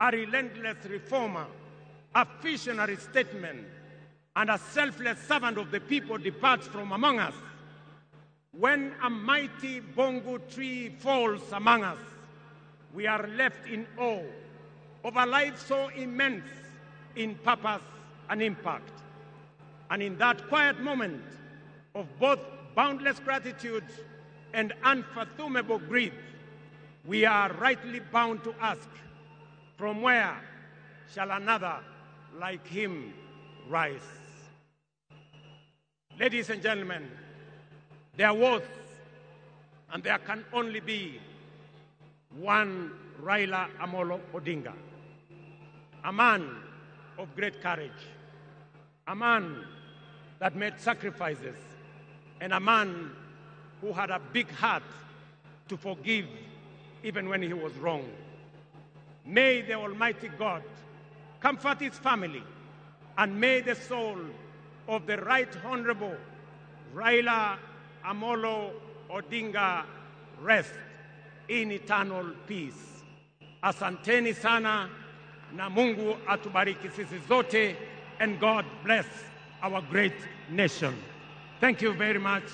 a relentless reformer, a visionary statesman, and a selfless servant of the people departs from among us, when a mighty bongo tree falls among us, we are left in awe of a life so immense in purpose and impact. And in that quiet moment of both boundless gratitude and unfathomable grief, we are rightly bound to ask, from where shall another like him rise? Ladies and gentlemen, there was and there can only be one Raila Amolo Odinga, a man of great courage, a man that made sacrifices, and a man who had a big heart to forgive even when he was wrong. May the Almighty God comfort his family, and may the soul of the Right Honorable Raila Amolo Odinga rest in eternal peace. Asanteni sana na Mungu atubariki sisi zote, and God bless our great nation. Thank you very much,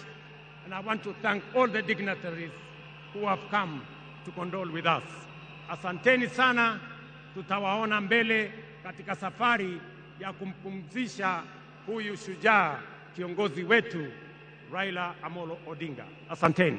and I want to thank all the dignitaries who have come to condole with us. Asanteni sana, tutawaona mbele katika safari ya kumpumzisha huyu shujaa kiongozi wetu Raila Amolo Odinga. Asanteni.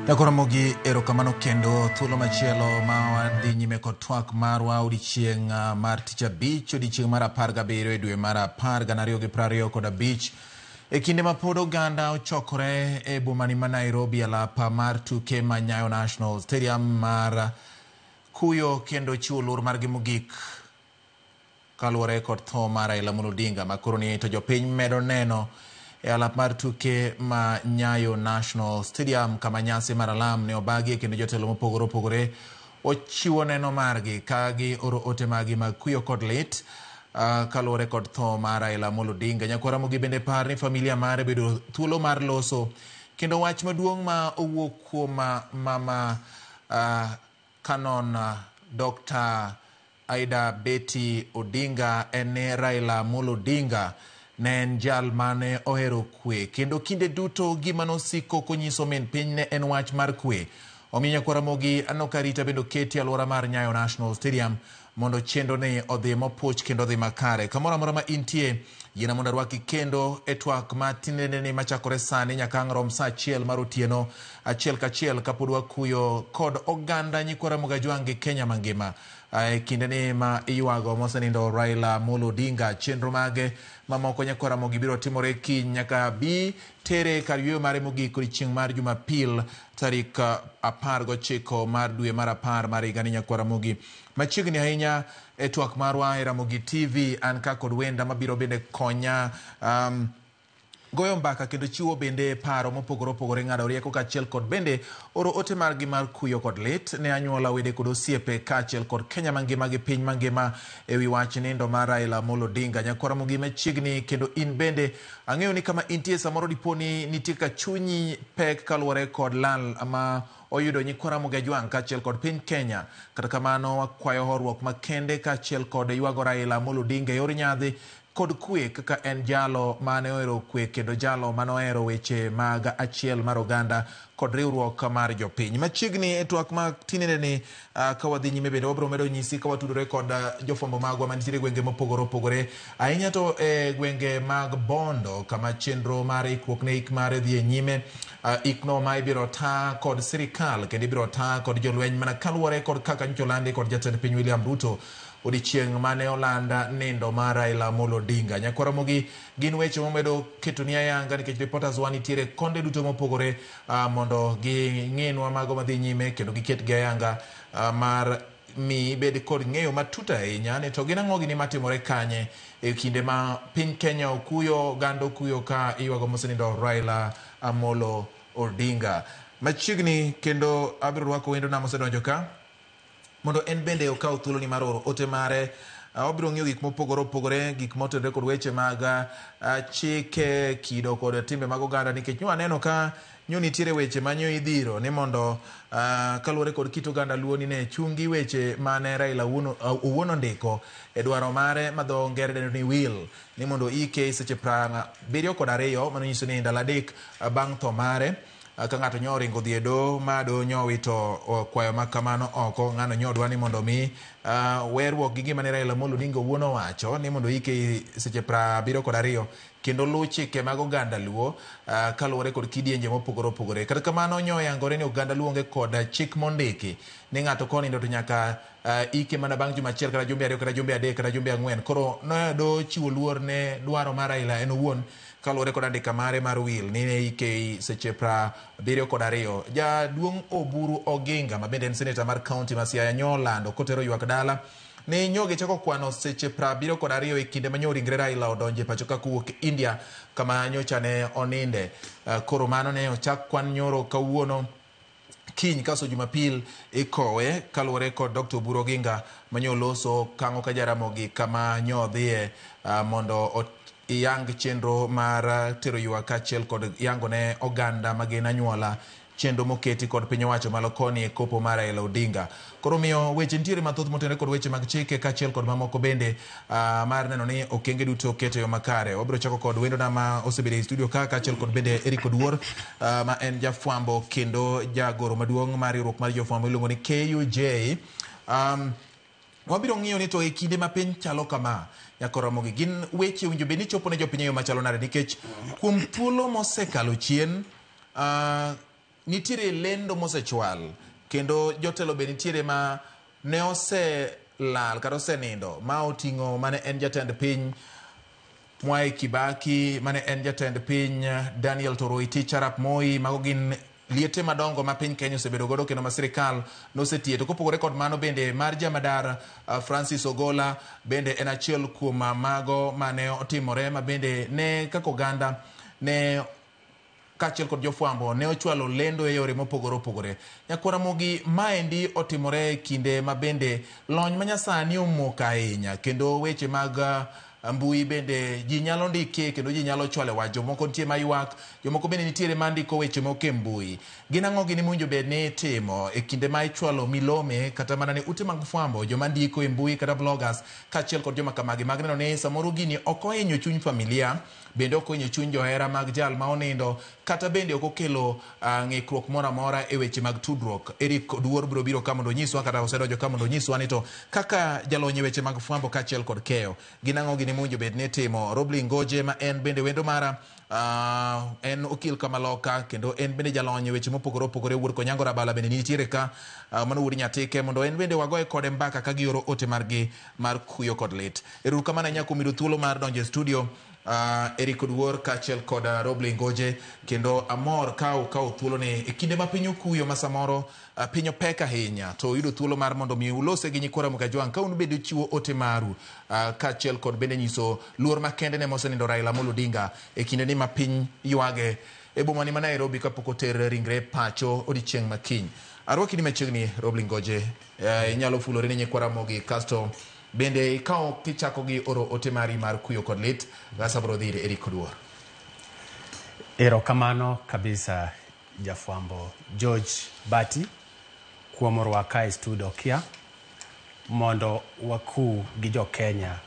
Yakoromogi erokamano kendo thuolo machielo ma wadhi nyime kod twak marwa odiochieng' mar tich abich odiochieng' mar 17 e dwe mar 10 2025 e kinde ma pod oganda ochokore e bomani ma Nairobi alap mar tuke ma Nyayo National Stadium mar kuyo kendo chiwo luor margi mogik kaluwore kod tho mar Raila Amolo Odinga ma koro ni to jopiny medo neno e alap mar tuke ma Nyayo National Stadium kama nyasi mar alam ne obagi kendo jotelo mopogore opogore ochiwo neno margi ka gi oro ote magi mag kuyo kod lit kaluwore kod tho mar Raila Amolo Odinga. Nyakwara Mogi bende par ni familia mare bedo thuolo mar loso kendo wach maduong' ma owuok kuom mama Canon Dr. Aida Betty Odinga ene Raila Amolo Odinga ne en jal mane ohero kwe kendo kinde duto gima nosiko konyiso min piny ne en wach mar kwe. Omiyo Nyakwara Mogi anokarita bendo keti alwora mar Nyayo National Stadium mondo chendo ne odhi mopuch kendo odhi makare. Kamoro amora ma intie yiena mondo arwaki kendo e twak ma tinende ni machakore sani nyaka ang' rom sa 1 mar otieno achiel kachiel kapod wakuyo kod oganda Nyikwara Mogajwang' Kenya mangima e kinde ni ma iywago mosenindo Raila Amolo Odinga. Chenro mage mamoko Nyakwara Mogi biro timore kiny nyaka bi tere kar yweyo mare mogik odiochieng' mar Jumapil tarik 19 mar dwe mar 10 mar higa ni Nyakwara Mogi. Machiegni ahinya e twak marwa e Ramogi TV an ka kod wenda mabiro bende konya goyo mbaka kendo chiwo bende paro mopogore opogore ng'ado rieko kaachiel kod bende oro ote margi mar kuyo kod lit ne anyuola wede kod osiepe kaachiel kod Kenya mangima gi piny mangima e wi wach nindo mar Raila Amolo Odinga. Nyakwara Mogi machiegni kendo in bende ang'eyo ni kama intie samoro diponi nitie ka chunyi pek kaluwore kod lal ama oyudo Nyikwara Mogajwang' kaachiel kod piny Kenya. Kata kamano wakwayo horuok makende kaachiel kod ywago Raila Amolo Odinga e yor nyadhi kod kwe kaka en jalo mane ohero kwe kendo jalo mane ohero weche mag achiel mar oganda kod riwruok mar jopiny. Machiegni e twak ma tinende ni ka wadhi nyime bende wabiro medo nyisi ka watudore kod jofwambo magwa manitiere gwenge mopogore opogore ahinya to e gwenge mag Bondo kama chenro mar ikruok ne ik mare dhi e nyime. Ikno ma ibiro ta kod sirikal kendo ibiro ta kod jolweny mana kaluwore kod kaka ncholandi kod jatend piny William Ruto odiochieng' mane olanda nindo mar Raila Amolo Odinga. Nyakwara Mogi gin weche momedo ketoni ayanga nikech reporters wa nitiere konde duto mopogore mondo ging'inwa mago madhi nyime kendo giketgi ayanga mar mi bed kod ng'eyo matut ahinya ni to gin ang'o gini matimore kanye e kinde ma piny Kenya okuyo gando okuyo ka iywago mosenindo Raila Amolo Odinga. Machiegni kendo abiro rwako wendo na mosedonjo ka mondo en bende okaw thuolo ni mar oro ote mare. Obiro ng'iyo gik mopogore opogore, gik motenore kod weche mag chike, kido kod timbe mag oganda nikech nyo aneno ka nyo nitiere weche manyo idhiro ni mondo kaluwore kod kit oganda luo ni ne chungi weche mane Raila owuon ondiko e dwaro mare ma dho ngere dendo ni will ni mondo ike seche 72 mano nyiso ni ndalo 3 bang' tho mare. Ka ng'ato nyo ringo dhi e do ma do nyo wito kwayo makamano oko ng'ano nyo dwa ni mondo mi werruok gi gima ne Raila Amolo Odinga owuon owacho ni mondo ike seche 72 kendo luw chike mag oganda luo kaluwore kod kidienje mopogore opogore. Kata kamano nyo yangore ni oganda luo onge kod chik mondiki ni ng'ato konindo to nyaka ike mana bang' juma achiel kata jumbe 2 kata jumbe 3 kata jumbe 4. Koro noyado chiwo luor ne dwaro mar Raila en owuon kaluwore kod andika mare mar will ni ne ike seche 72. Jaduong' Oburu Oginga ma bende en seneta mar kaunti ma Siaya nyolando kotero ywak dala ni nyoge chako kwano seche 72 e kinde manyo ringre Raila odonje pacho ka kowuok India kama nyocha ne oninde. Koro mano ne ochak kwan nyoro kawuono kiny kaso Jumapil ikowe kaluwore kod Dr. Oburu Oginga manyo loso kang'o ka Jaramogi kama nyo dhiye mondo yang chenro mar tero ywak achiel kod yango ne oganda magena nyuola chenro moketi kod piny owacho malo koni e kopo mar Raila Odinga. Koro miyo weche nitiere mathoth motenore kod weche mag chike kaachiel kod mamoko bende mar neno ni okenge duto oketo yo makare. Wabiro chako kod wendo na ma osebedo e studio kaachiel kod bende Eric Oduor ma en jafwambo kendo jagoro maduong' mar riwruok mar jofwambo iluongo ni KUJ. Wabiro ng'iyo ni to e kinde ma piny chalo kama Nyakwara Mogi gin weche winjo be ni chopo ne jopiny yo machalo nade nikech kuom thuolo mosekalo chien nitiere lendo mosechwal kendo jotelo be nitiere ma ne ose lal kata osenindo ma oting'o mane en jatend piny Mwai Kibaki, mane en jatend piny Daniel Toroitich Arap Moi. Mago gin liete madongo ma piny Kenya osebedo godo kendo ma sirikal nosetie. To kopogore kod mano bende mar jamadar Francis Ogola bende en achiel kuom mago mane otimore, ma bende ne kaka oganda ne kachiel kod jofwambo ne ochwalo lendo e yore mopogore opogore. Nyakora mogi maendi otimore kinde ma bende lony manyasani omoko ahinya, kendo weche mag mbui bende ji nyalo ndike kendo ji nyalo chwale wach. Jomoko nitie mayuak, jomoko bende nitiere mandiko weche moko e mbui. Gin ang'o gini mwinjo bed ni timo e kinde ma ichwalo milome kata mana ne ute mag fwambo, joma ndiko e mbui kata bloggers kachiel kod joma kamagi, mag neno ni samoro gini ok ohinyo chuny familia, bende ok ohinyo chuny johera mag jal ma onindo, kata bende ok okelo ng'ikruok moro amora e weche mag tudruok. Eric Oduor biro biro ka mondo nyiswa, kata osedonjo ka mondo nyiswa ni to kaka jalony e weche mag fwambo kachiel kod keyo gin ang'o gini mwinjo bed ni timo. Robley Ngoje ma en bende wendo mara en okil Kamaloka kendo en bende jalony e weche mopogore opogore. Wuod Konyango Rabala bende nitiere ka, mano wuod Nyatike, mondo en bende wagoye kode mbaka ka gioro ote margi mar kuyo kod lit. Erokamano ahinya kuom yudo thuolo mar donjo e studio Eric Oduor kachiel kod Robley Ngoje, kendo amor kawo thuolo ni e kinde ma piny okuyo, ma samoro piny opek ahinya, to yudo thuolo mar mondo mi ulose gi Nyikora Mugajwang ka ubedo chiwo ote maru kachiel kod bende nyiso luor makende ne mosenindo Raila Amolo Odinga e kinde ni ma piny ywage e bomani ma Nairobi kapok oter ringre pacho odiochieng' makiny. Arwaki ni machiegni Robley Ngoje, inyalo fulore ni Nyikora Mogi kasto bende ikaw kichako gi oro ote mari mar kuyo kod lit. Gasa bro dhire Eric Oduor. Erokamano kabisa jafwambo George Bati kuom rwaka e studio kia mondo waku gi jo Kenya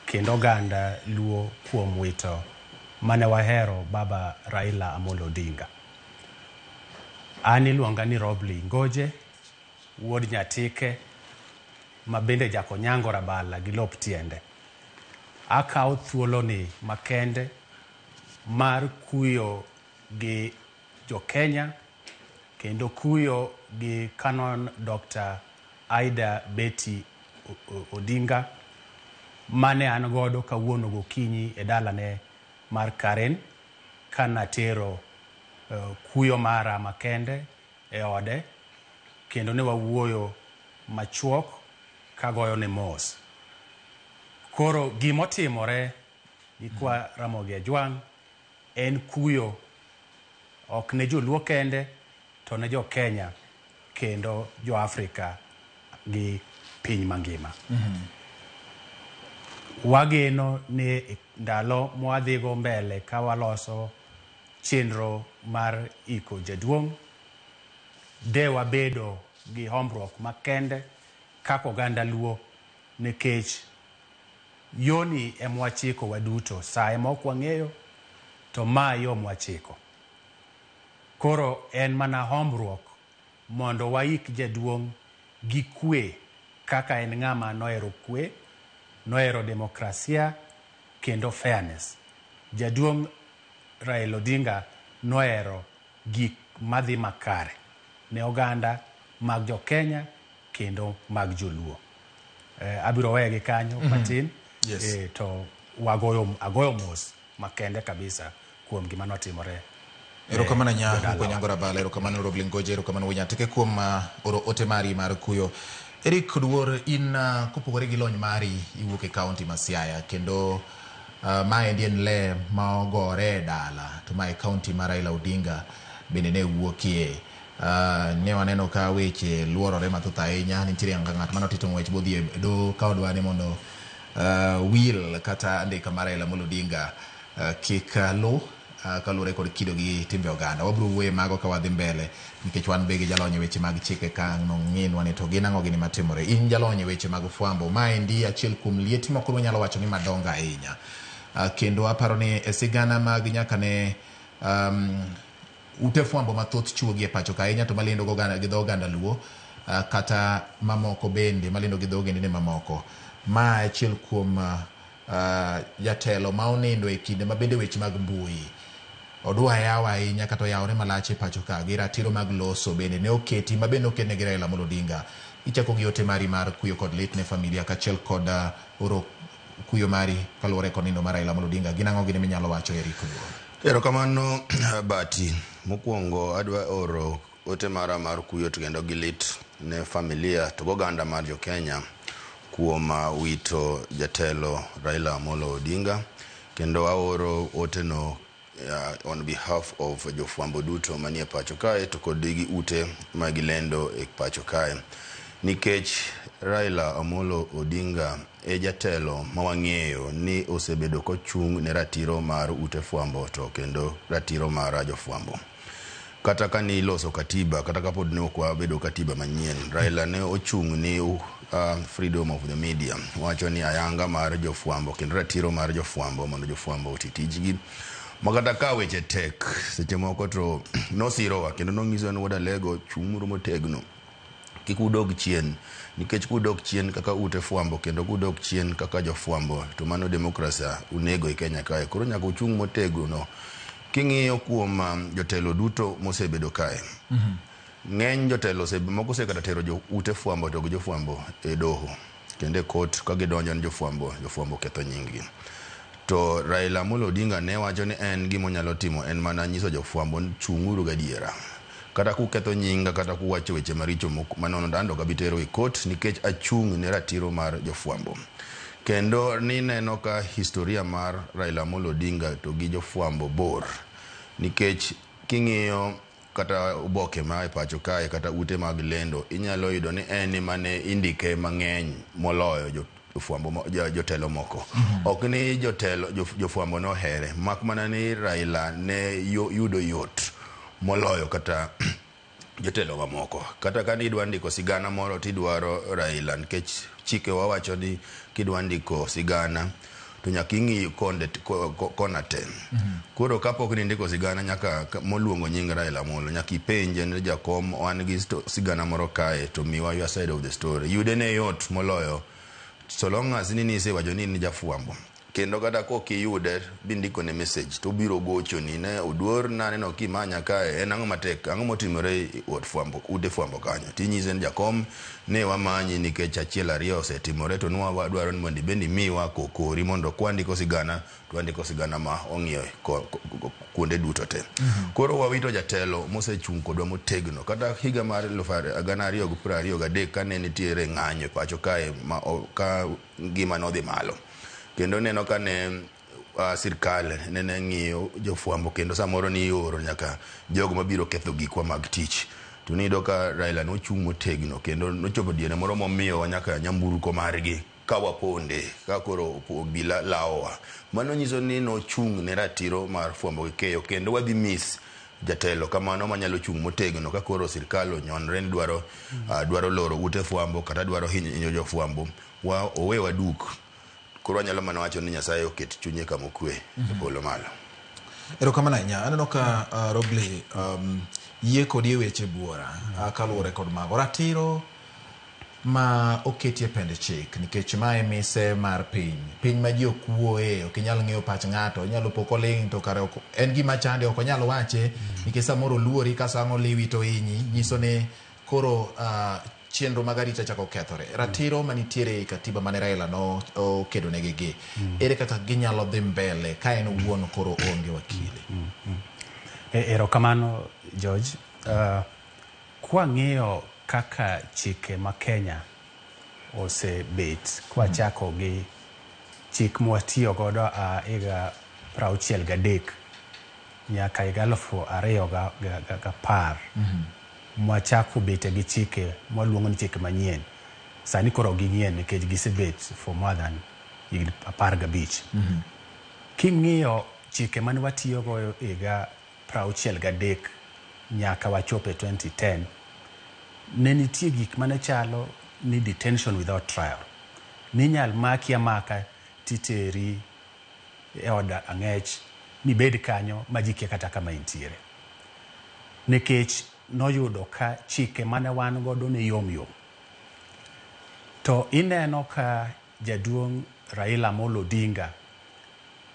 kendo ganda luo kuom wito mane wahero baba Raila Amolo Odinga. Ani luonga ni Robley Ngoje, wuod Nyatike, ma bende Jakonyango Rabala gi lop tiende. Akaw thuolo ni makende mar kuyo gi jo Kenya kendo kuyo gi Canon Dr. Aida Betty Odinga mane an godo kawuono gokinyi e dalane mar Karen kana tero kuyo mara makende e ode, kendo ne wawuoyo machuok kagoyo ne mos. Koro gimotimore Nyikwa Ramogi Ajwang' en kuyo ok ne joluo kende, to ne jo Kenya kendo jo Afrika gi piny mangima. Wageno ni ndalo mwadhigo mbele ka waloso chenro mar iko jaduong' de wabedo gi hombruok makende kako oganda luo, nikech yoni emwachiko waduto sa emok wang'eyo to ma yo mwachiko. Koro en mana hombruok mondo waik jaduong' gi kwe kaka en ng'ama nohero kwe, nohero demokrasia kendo fairness. Jaduong' Raila Odinga nohero gik madhi makare ne oganda mag jo Kenya kendo mag joluo. Abiro wegi kanyo matin. Yes. To agoyo mos makende kabisa kuom gima notimore. Erokamano nya Konyango Rabala, erokamano Robley Ngoje, erokamano Nyatike kuom oro ote mari mar kuyo. Eric Oduor, in kopogore gi lony mari iwuok e kaunti ma Siaya, kendo maendi en le ma ogore e dala, to mae kaunti mar Raila Odinga bende ne wuokie. Ne waneno ka weche luorore mathoth ahinya, nitiere ng'at manotito ng'wech bodhi e do ka odwa ni mondo will kata andika mar Raila Amolo Odinga kik lu kalure kod kido gi timbe oganda. Wabro wuoye mago ka wadhi mbele, nikech wan begi jalonye weche mag chike ka nong'in wane to gin ang'o gini matimore. In jalonye weche mag fwambo, maendi achiel kuom lieti moko wanyalo wacho ni madonga ahinya. Kendo aparo ni e sigana mag nyaka ne ute fwambo mathoth chuo gi e pacho ka ahinya, to malindo gi dho oganda luo kata mamoko bende malindo gi dho ogendini mamoko. Ma achiel kuom jatelo ma onindo e kinde ma bende weche mag mbui odwa yawa ahinya kata oyawre malach e pacho ka gi ratiro mag loso bende ne oketi ma bende oketne gi Raila Amolo Odinga. Ichako gi ote mari mar kuyo kod lit ne familia kachiel kod oro kuyo mari kaluwore kod nindo mar Raila Amolo Odinga. Gin ang'o gine minyalo wacho Eric Oluoro? Erokamano Bati. Mokwongo adwa oro ote mara mar kuyo kendo gi lit ne familia to oganda mar jo Kenya kuom wito jatelo Raila Amolo Odinga, kendo aoro oteno on behalf of jofwambo duto manie pacho kae to kod gi ute magilendo e pacho kae, nikech Raila Amolo Odinga e jatelo mawang'eyo ni osebedo kochung' ne ratiro mar ute fwambo to kendo ratiro mar jofwambo. Kata ka ni loso katiba, kata ka pod ne okwa bedo katiba manyien, Raila ne ochung' ni freedom of the media, wacho ni ayanga mar jofwambo kendo ratiro mar jofwambo mondo jofwambo otitijgi. Makata ka weche tek seche moko to nosirowa kendo nong'iso ni wadalego chung'uru motegno, kik udog chien, nikech kudok chien kaka ute fwambo kendo kudok chien kaka jofwambo to mano demokrasia unego e Kenya kae. Koro nyaka uchung' motegno. King'iyo kuom jotelo duto mosebedo kae, ng'eny jotelo moko osekata tero ute fwambo to jofwambo e doho kendo e kot ka gidonjo ni jofwambo ketho nyinggi. To Raila Amolo Odinga ne wacho ni en gima onyalo timo en mana nyiso jofwambo chung'uru gadiera. Kata kuketho nyinga kata kuwacho weche maricho manono dando ka bitero e kot, nikech achung' ne ratiro mar jofwambo. Kendo ni neno ka historia mar Raila Amolo Odinga to gi jofwambo bor, nikech king'iyo kata oboke ma e pacho kae kata ute mag lendo, inyalo yudo ni en mane indike mang'eny moloyo jotelo moko. Ok ni jofwambo no here, mak mana ni Raila ne yudo yot moloyo kata jotelo mamoko. Kata ka idwa ndiko sigana moro tidwaro Raila, nikech chike wawacho ni kidwa ndiko sigana to nyaka ing'i kona te. Koro kapok ni ndiko sigana nyaka moluongo nying Raila Amolo nyaka ipenje ni jakom wan gi sigana moro kae to miwa your side of the story. Yude ne yot moloyo so long as ni isewacho ni jafwambo. Kendo kata kokiyude bindiko ne message to biro gocho ni ne oduor naneno kimanya kae en ang'o matek, ang'o motimore ude fwambo kanyo. Tinyise ni jakom ne wamanyi nikech achiel ariyo osetimore to nwa wadwaro ni mondo bendi miwa kokori mondo kwandiko sigana to andiko sigana ma ong'iyo kuonde duto te. Koro wawito jatelo mosechung' kodwa motegno. Kata higa mar 2023 kane nitiere ng'anyo pacho kae ka gima nodhi malo, kendo neno ka ne sirkal ne ng'iyo jofwambo kendo samoro ni oro nyaka jogo mabiro ketho gikwa mag tich. To nido ka Raila nochung' motegno kendo nochopo diere moro momiyo nyaka nyamburko margi ka waponde ka koro obila laowa. Mano nyiso ni nochung' ne ratiro mar fwambo gi keyo, kendo wadhi miss jatelo kamano manyalo chung' motegno ka koro sirkal onyonre ni dwaro loro ute fwambo kata dwaro hinyo jofwambo. Owe waduk. Koro anyalo mana wacho ni Nyasaye oket chunye kama okwe e polo malo. Erokamano ahinya. Aneno ka Robley yie kod weche buora kaluwore kod mago ratiro ma oketi e pend chik, nikech mae mise mar piny ma ji ok wuoye, ok inyal ng'eyo pach ng'ato, inyalo poko ling' to kare en gima chande ok onyal wache nikech samoro luori ka sang'o liwi to inyi, nyiso ni koro chenro mag arita chako kethore. Ratiro manitiere e katiba mane Raila no okedo negigi, ere kaka ginyalo dhi mbele ka en wuon koro onge wakili? Erokamano George. Kwa ng'iyo kaka chike ma Kenya osebet kwa chako gi chik mwatiyo godo higa 63 nyaka higa 2010 mwachako bete gi chike mwaluongo ni chike manyien. Sani koro ging'ien nikech gisebet for more than 15. King'iyo chike mane watiyo go higa 63 nyaka wachope 2010, ne nitie gik mane chalo ni detention without trial. Ninyal maki amaka titeri e od ang'ech mibed kanyo majikia kata kama intiere. Nikech noyudo ka chike mane wan godo ne yom. To ineno ka jaduong' Raila Amolo Odinga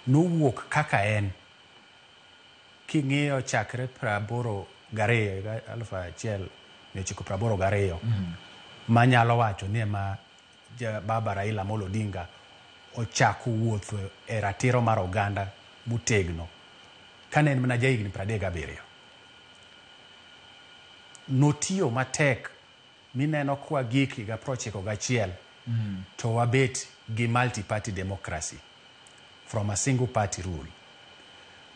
nowuok kaka en king'iyo chakre 1982 manyalo wacho ni ma baba Raila Amolo Odinga ochako wuotho e ratiro mar oganda motegno kane en mana jahigni 37. Notiyo matek mineno kwa gik higa 91 to wabet gi multi-party democracy from a single party rule.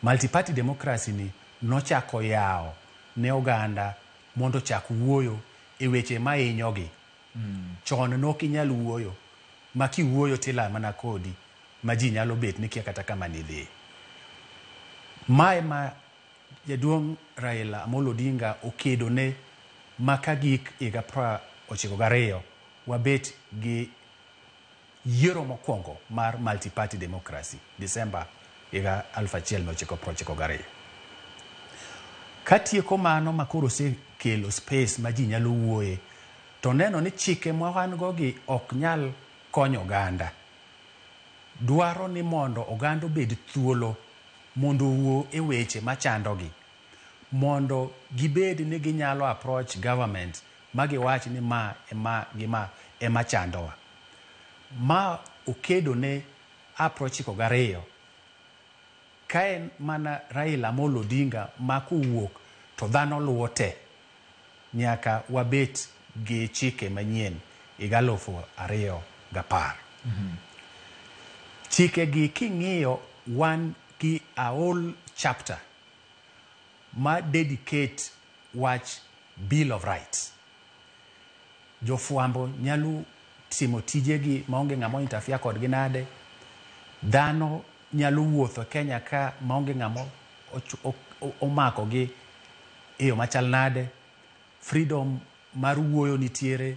Multi-party democracy ni nochako yao ne oganda mondo chak wuoyo e weche ma hinyogi. Chon nokinyal wuoyo, ma kiwuoyo tila mana kodi, ma ji nyalo bet ni kia kata kama nidhi. Mae ma jaduong' Raila Amolo Odinga okedo ne maka gik higa 92 wabet gi yiero mokwongo mar multi-party democracy, December higa 1992. Katieko mano makoro sekelo space ma ji nyalo wuoye, to neno ni chike ma wan go gi ok nyal konyo oganda. Dwaro ni mondo oganda obed thuolo mondo wuo e weche machandogi, mondo gibed ni ginyalo approach government ma giwach ni ma ema chandowa. Ma okedo ne approach 92. Kaen mana Raila Amolo Odinga ma kuwuok to dhano luwo te nyaka wabet gi chike manyien higa 2010. Chike gi king'iyo wan gi a whole chapter ma dedicate wach Bill of Rights. Jofuambo nyalo timo tijegi maonge ng'amo interfere kodgi nade. Dhano nyalo wuotho Kenya ka maonge ng'amo omako gi e yo machal nade. Freedom mar wuoyo nitiere.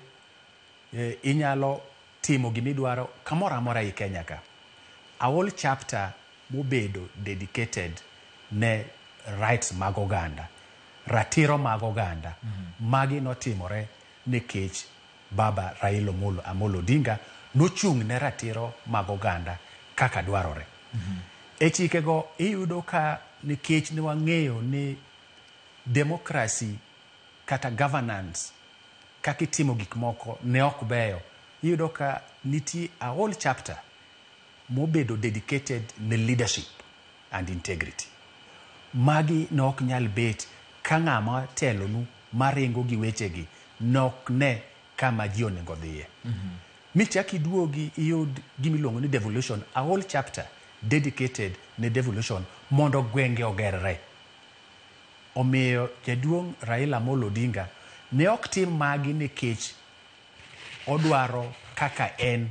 Inyalo timo gimidwaro kamoro amora i Kenya ka. A whole chapter mobedo dedicated ne rights mag oganda, ratiro mag oganda. Magi notimore nikech baba Raila Amolo Odinga nochung' ne ratiro mag oganda kaka dwarore. E chikego iyudo ka nikech ne wang'eyo ni demokrasi kata governance kaka itimo gik moko ne ok beyo, iyudo ka nitie a whole chapter mobedo dedicated ne leadership and integrity. Magi nok nyal bet ka ng'ama telonu maringo gi wechegi nok ne kama ji onego dhiye. Michak iduogi iyud gimiluongo ni devolution, a whole chapter dedicated ne devolution mondo gwenge ogerre. Omiyo jaduong' Raila Amolo Odinga ne ok tim magi nikech odwaro kaka en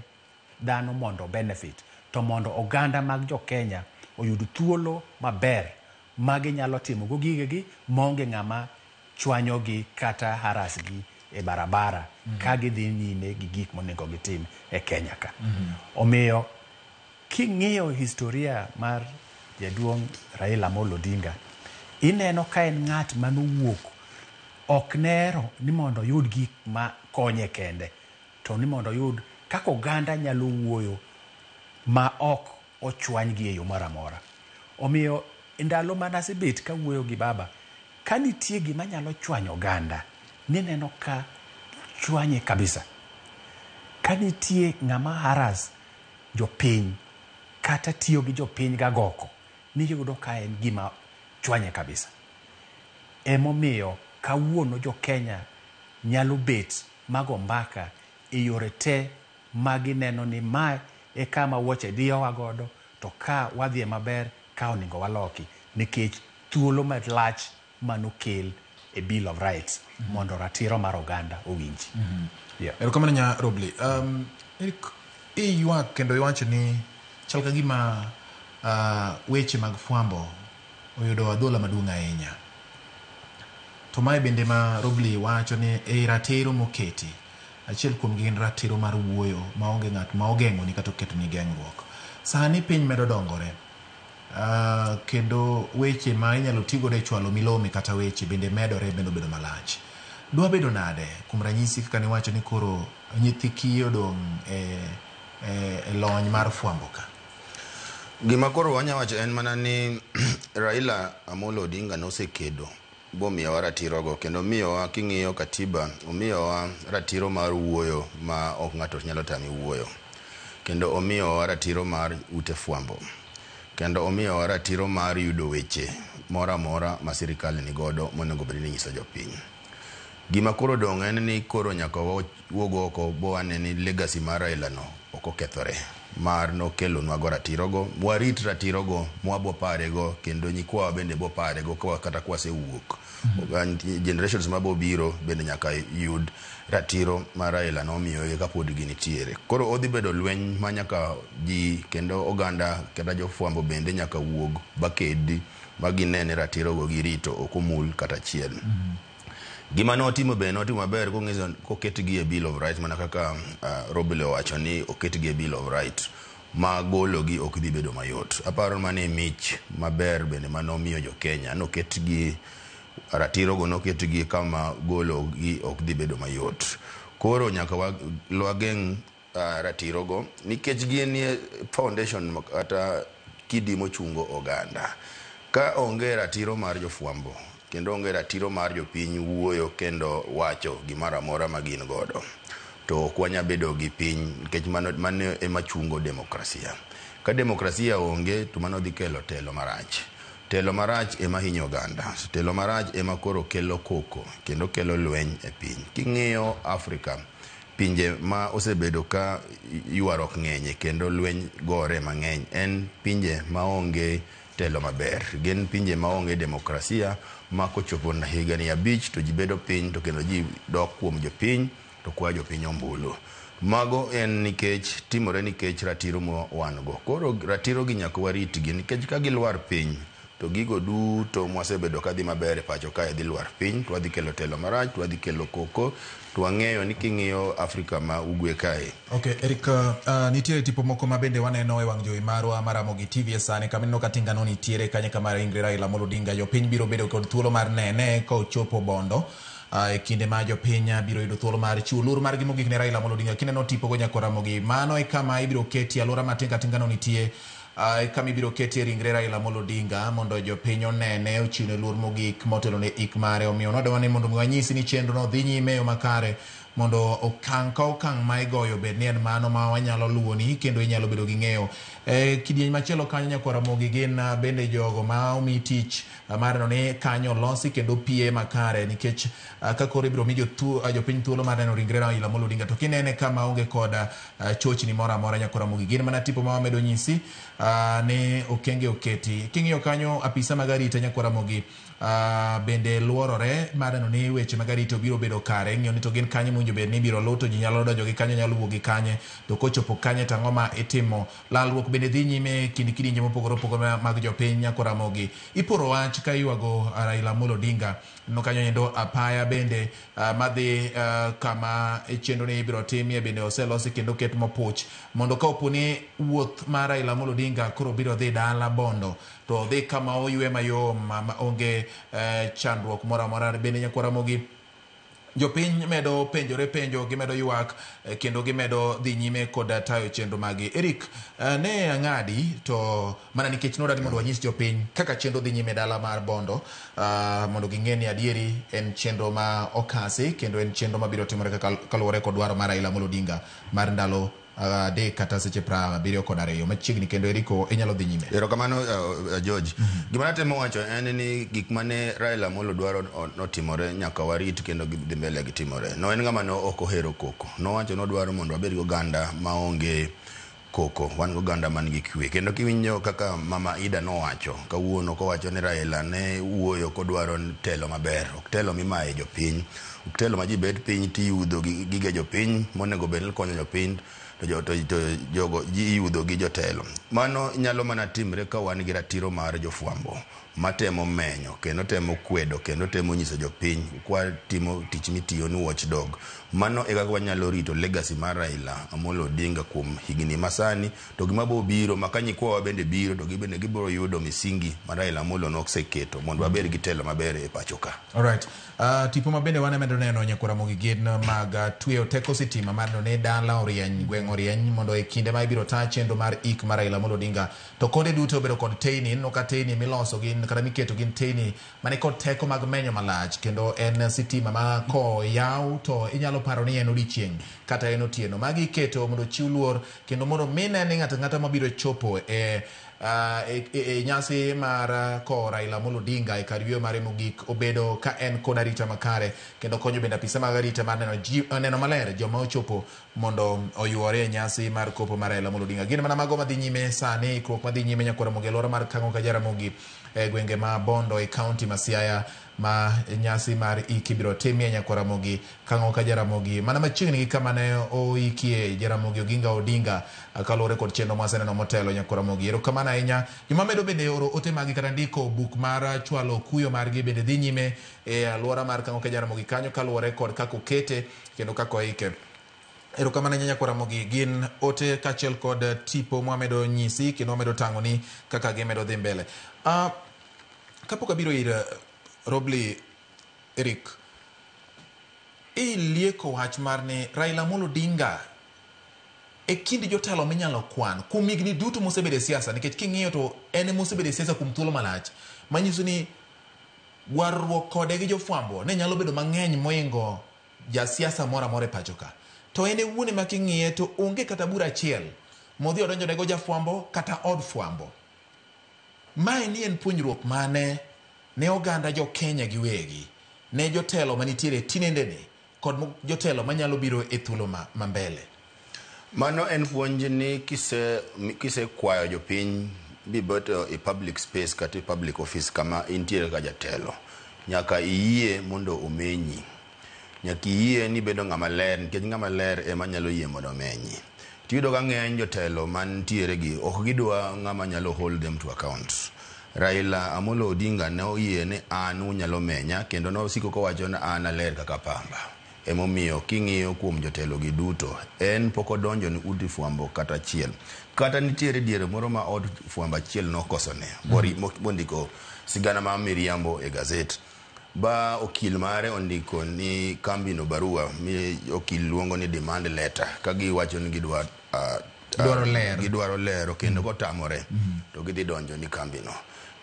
dhano mondo benefit, to mondo oganda mag jo Kenya oyud thuolo maber magi nyalo timo go gigegi maonge ng'ama chwanyogi kata harasgi e barabara ka gidhi nyime gi gik monego gitim e Kenya ka. Omiyo king'iyo historia mar jaduong' Raila Amolo Odinga, ineno ka en ng'at manowuok ok nero ni mondo yud gik ma konye kende, to ni mondo yud kaka oganda nyalo wuoyo ma ok ochwanygi e yo moro amora. Omiyo ndalo manasebet ka wuoyo gi baba, ka nitie gima nyalo chwanyo oganda, nineno ka chwanye kabisa. Ka nitie ng'ama haras jopiny kata tiyo gi jopiny gagoko, niyudo ka en gima chwanye kabisa. Emomiyo kawuono jo Kenya nyalo bet mago mbaka e yore te magineno ni ma e kama wuoche diyowa godo, to ka wadhie maber ka onego waloki nikech thuolo malach manokel e Bill of Rights mondo ratiro mar oganda owinji. Erokamano nya Robley. Iyuak kendo iwacho ni chal ka gima weche mag fwambo oyudo adhola maduong' ahinya. To mae bende ma Robley wacho ni e ratiro moketi, achiel kuom gin ratiro mar wuoyo maonge ng'at ma ogeng'o ni kata oketo ni geng'ruok. Sani piny medo dongore, kendo weche ma inyalo tigo e chwalo milome kata weche bende medore bende bedo malach. Dwa bedo nade kuom ranyisi kaka ni wacho ni koro nyithi kiye odong' e lony mar fwambo ka? Gima koro wanya wacho en mana ni Raila Amolo Odinga nosekedo bomiyowa ratirogo kendo miyowa king'iyo katiba omiyowa ratiro mar wuoyo ma ok ng'ato nyalo tami wuoyo, kendo omiyowa ratiro mar ute fwambo, kendo omiyowa ratiro mar yudo weche mora mora ma sirikal ni godo monego bed ni nyiso jopiny. Gima koro dong' en ni koro nyaka wuog oko bo wane ni legacy mar Raila no ok okethore, mar nokelo nwago ratirogo, warit ratirogo mwabo parego kendo nyikwa bende bo parego kata kwase wuok. Generations mabo biro bende nyaka yud ratiro mar Raila no miyo ka pod ginitiere. Koro odhi bedo lweny ma nyaka ji kendo oganda kendo jofwambo bende nyaka wuog bakedi maginene ratirogo girito okumul kata chiel. Gima notimo be notimo maber koketgi e Bill of Rights, mana kaka Robile owacho ni oketgi e Bill of Rights ma gologi ok dhi bedo mayot. Aparo mane mich maber bende manomiyo jo Kenya noketgi ratirogo noketgi kama gologi ok dhi bedo mayot. Koro nyaka wageng' ratirogo nikech gin foundation kata kidi mochungo oganda. Ka onge ratiro mar jofwambo kendo onge ratiro mar jopiny wuoyo kendo wacho gimara mora ma gin godo, to kwanya bedo gi piny nikech mano ema chungo demokrasia. Ka demokrasia onge to mano dhi kelo telo marach. Telo marach ema hinyo oganda. Telo marach ema koro kelo koko kendo kelo lweny e piny. King'iyo Afrika, pinje ma osebedo ka yuarok ng'enye kendo lweny gore mang'eny en pinje maonge telo maber. Gin pinje maonge demokrasia ma kochopo na higa ni 5 to ji bedo piny to kendo ji dok kuom jopiny to kwa jopiny ombulu. Mago en nikech timore nikech ratiro mo wango. Koro ratiro gi nyaka waritgi nikech ka gilwar piny to gigo duto mwasebedo kadhi maber e pacho kae dhi lwar piny, to wadhi kelo telo marach, to wadhi kelo koko, to wang'eyo ni king'iyo Afrika ma ugwe kae. Okay, Eric, nitiere tipo moko ma bende waneno e wang' jowi marwa Maramogi TV sani kamino katinga no nitiere kanye kamar Ingrid Raila Amolo Odinga. Jopiny biro bedo kod thuolo mar nene ka ochopo bondo e kinde ma jopiny biro yudo thuolo mar chiwo luor margi mogik ne Raila Amolo Odinga. Kineno tipo go nyaka Ramogi, mano e kama ibiro keti alwora matinga tinga no nitie kama ibiro ketie ringre Raila Amolo Odinga mondo jopiny onene ochiwne luor mogik motelo ne ik mare. Omiyo nodwa ni mondo wanyisi ni chenro no dhi nyime yo makare mondo okang' ka okang' ma igoyo bed ni en mano ma wanyalo luoni kendo inyalo bedo gi ng'eyo. Kidieny machielo kanyo nyaka Ramogi gin bende jogo ma omi tich mar no ni kanyo losi kendo pie makare nikech ka koro ibiro mi jopiny thuolo mar neno ringre Raila Amolo Odinga to kinene kama onge koda chochni moro amora nyaka Ramogi gin mana tipo ma wamedo nyisi ne okenge oketi. King'iyo kanyo apisa mag arita nyaka Ramogi bende luorore mar neno ni weche mag arita biro bedo kare. Ng'iyo ni to gin kanye mowinjo bed ni biro luto, ji nyalo donjo gi kanyo, nyalo wuok gi kanye, to kochopo kanye tang'o ma itimo. Lalruok bende dhi nyime kind kidienje mopogore opogore mag jopiny nyaka Ramogi. Iporo wach ka ywago Raila Amolo Odinga no kanyo endo apaya bende madhi kama chenro ni ibiro timie bende oselosi kendo ket mopuch mondo ka oponi wuoth mar Raila Amolo Odinga koro biro dhi dala bondo to dhi kama oywe mayom ma onge chandruok moro amora. Bende nyaka Ramogi jopiny medo penjore penjo, gimedo ywak kendo gimedo dhi nyime kod tayo chenro magi. Eric, ne ang'adi to mana nikech nodani mondo wanyis jopiny kaka chenro dhi nyime dala mar bondo mondo ging'e ni adieri en chenro ma okasi kendo en chenro mabiro timore kaluwore kod dwaro mar Raila Amolo Odinga mar ndalo de kata seche 72 machiegni kendo. Eriko, inyalo dhi nyime. Erokamano George. Gima natemo wacho en ni gik mane Raila Amolo dwaro notimore nyaka warit kendo dhi mbele gi timore. No en ng'ama no ok ohero koko. Nowacho nodwaro mondo wabed gi oganda maonge koko, wan gi oganda man gi kwe. Kendo kiwinjo kaka Mama Ida nowacho kawuono kowacho ni Raila ne wuoyo kodwaro telo maber, ok telo mimaye jopiny, ok telo ma ji bet piny tiyudho gige jopiny monego bed ni konyo jopiny to jogo ji yudo gi jotelo. Mano nyalo mana timre ka wan gi ratiro mar jofwambo matemo menyo kendo temo kwedo kendo temo nyiso jopiny kwa timo tich mitiyo ni watchdog. Mano e kaka wanyalo rito legacy mar Raila Amolo Odinga kuom higni masani to gima bo biro makanyikwa bende biro to gibende gibiro yudo misingi mar Raila Amolo noseketo mondo wabed gi telo maber e pacho ka. Alright. Tipo mabende wane medo neno nyaka Ramogi gin mag tweyo teko sitima mar no ne dala orieny gweng' orieny mondo e kinde ma ibiro ta chenro mar ik mar Raila Raila Amolo Odinga to konde duto bedo kod teyni no ka teyni miloso gin kata miketo gin teyni mane kod teko mag menyo malach kendo en sitima ma ko yaw to inyalo paro ni en odiechieng kata en otieno magi keto mondo chiw luor kendo mondo mine ni ng'ata mabiro chopo nyasi mar ko Raila Amolo Odinga kar yweyo mare mogik obedo ka en kod arita makare kendo konyo bende apisa mag arita mar neno maler joma ochopo mondo oyuore nyasi mar kopo mar Raila Amolo Odinga. Gin mana mago madhi nyime sani, ikruok madhi nyime Nyakwara Mogi alwora mar Kang'o ka Jaramogi gwenge ma Bondo e kaunti ma Siaya ma nyasi mar iki biro timie Nyakwara Mogi Kang'o ka Jaramogi mana machiegni gi kama ne oikie Jaramogi Oginga Odinga kaluwore kod chenro maseneno motelo Nyakwara Mogi. Erokamano ahinya. Joma medo bende oro ote magi kata ndiko buk mar chwalo kuyo margi bende dhi nyime e alwora mar Kang'o ka Jaramogi kanyo kaluwore kod kako kete kendo kako ike. Erokamano Nyakwara Mogi, gin ote kachiel kod tipo mwamedo nyisi kendo mwamedo tang'oni kaka gimedo dhi mbele. Kapok abiro ir Robley Eric, ilieko wach mar ni Raila Amolo Odinga e kind jotelo minyalo kwan kuom higni duto mosebedo e siasa, nikech king'iyo to en mosebedo e siasa kuom thuolo malach, manyiso ni warruok kode gi jofwambo ne nyalo bedo mang'eny moingo jasiasa moro amora e pacho ka. To en wuone ma king'iye to onge kata bura achiel modhi odonjonego jafwambo kata od fwambo. Mae ni en puonjruok mane ne oganda jo Kenya giwegi, ne jotelo manitiere tinendeni kod jotelo manyalo biro e thuolo ma mbele. Mano en puonj ni kise kwayo jopiny bibeto e public space kata e public office kama intiere ka jatelo, nyaka iyie mondo omenyi, nyaka iyie ni bedo ng'ama ler, nikech ng'ama ler ema nyalo yie mondo omenyi. Tiyudo ka ng'eny jotelo mantiere gi ok gidwa ng'ama nyalo hold them to account. Raila Amolo Odinga ne oyie ni an unyalo menya kendo nosiko kowacho ni an aler kaka pamba. Emomiyo king'iyo kuom jotelo gi duto en pok odonjo ni udi fwambo kata achiel, kata nitiere diere moro ma od fwambo achiel nokosone bondiko sigana ma miriambo e gazet ba okil mare ondiko ni kambino barua mi okil luongo ni demand letter ka giwacho ni gidwaro lero kendo kotamore to gidhi donjo ni kambino.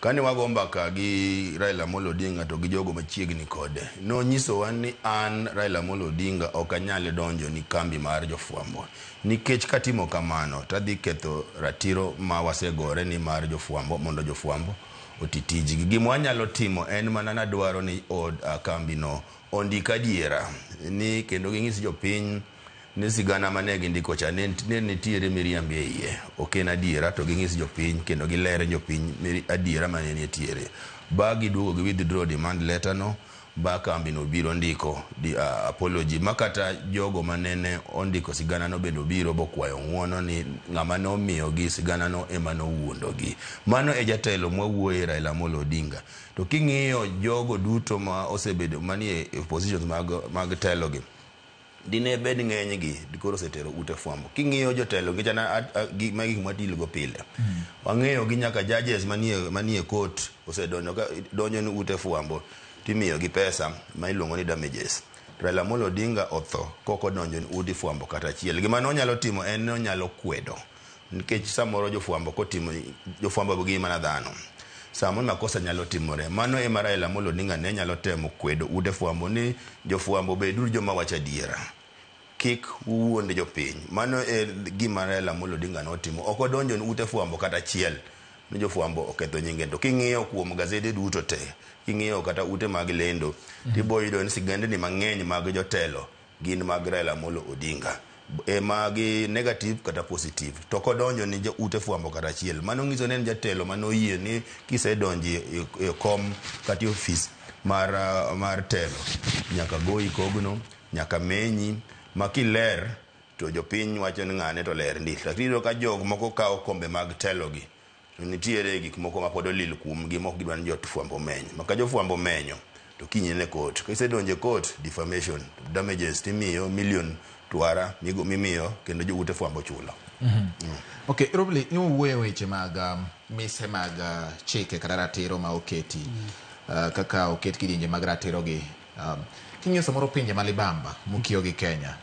Kani wago mbaka gi Raila Amolo Odinga to gi jogo machiegni kode, no nyisowa ni an Raila Amolo Odinga ok anyal donjo ni kambi mar jofwambo, nikech katimo kamano tadhi ketho ratiro ma wasegore ni mar jofwambo mondo jofwambo otitiji. Gima anyalo timo en mana nadwaro ni od kambino ondika diera ni kendo ging'is jopiny ni sigana mane gindiko cha ne nitiere miriambo e iye, ok en adiera, to ging'is jopiny kendo gilere jopiny adiera mane nitiere. Ba giduogo gi withdraw demand letter no, ba kambino biro ndiko apology, makata jogo manene ondiko sigana no bendo biro bokwayo ng'uono ni ng'ama no miyo gi sigana no ema no wuondo gi. Mano e jatelo mwawuoye Raila Amolo Odinga. To king'iyo jogo duto ma osebedo manie positions mag telo gi, dine bed ng'eny gi dikoro setero ute fwambo. King'iyo jotelo gi jana gik matilgo pile, wang'eyo gi nyaka judges manie court osedonjo ni ute fwambo timiyo gi pesa ma iluongo ni damages. Raila Amolo Odinga otho koko donjo ni udi fwambo kata achiel. Gima nonyalo timo en nonyalo kwedo, nikech samoro jofwambo kotimo jofwambo gi mana dhano, samoro makosa nyalo timore. Mano ema Raila Amolo Odinga ne nyalo temo kwedo ute fwambo ni jofwambo beduru joma wacho adiera, kik uwuonde jopiny. Mano e gima Raila Amolo Odinga notimo, ok odonjo ni ute fwambo kata achiel ni jofwambo oketho nyinge. To king'iyo kuom gazede duto te, king'iyo kata ute mag lendo, tiboyudo ni sigandni mang'eny mag jotelo gin mag Raila Amolo Odinga, magi negative kata positive, to kodonjo ni ute fwambo kata achiel. Mano ng'iso ni en jatelo manoyie ni kisedonji e kom kata office mar telo nyaka goyi kogno, nyaka menyi, makiler to jopiny wacho ni ng'ane to ler ndi. Lakini ka jog moko kawo kombe mag telo gi, nitiere gik moko ma pod olil kuom gi moko gidwa ni jofwambo menyo. Maka jofwambo menyo to kinyene court, kisedonje court, defamation, damages timiyo million twara mimiyo kendo jo ute fwambo chulo. Okay, Robley, ni wuoyo weche mag mise mag chike kata ratiro ma oketi, kaka oket kidienje mag ratiro gi. King'iyo samoro pinje malibamba mukiyo gi Kenya,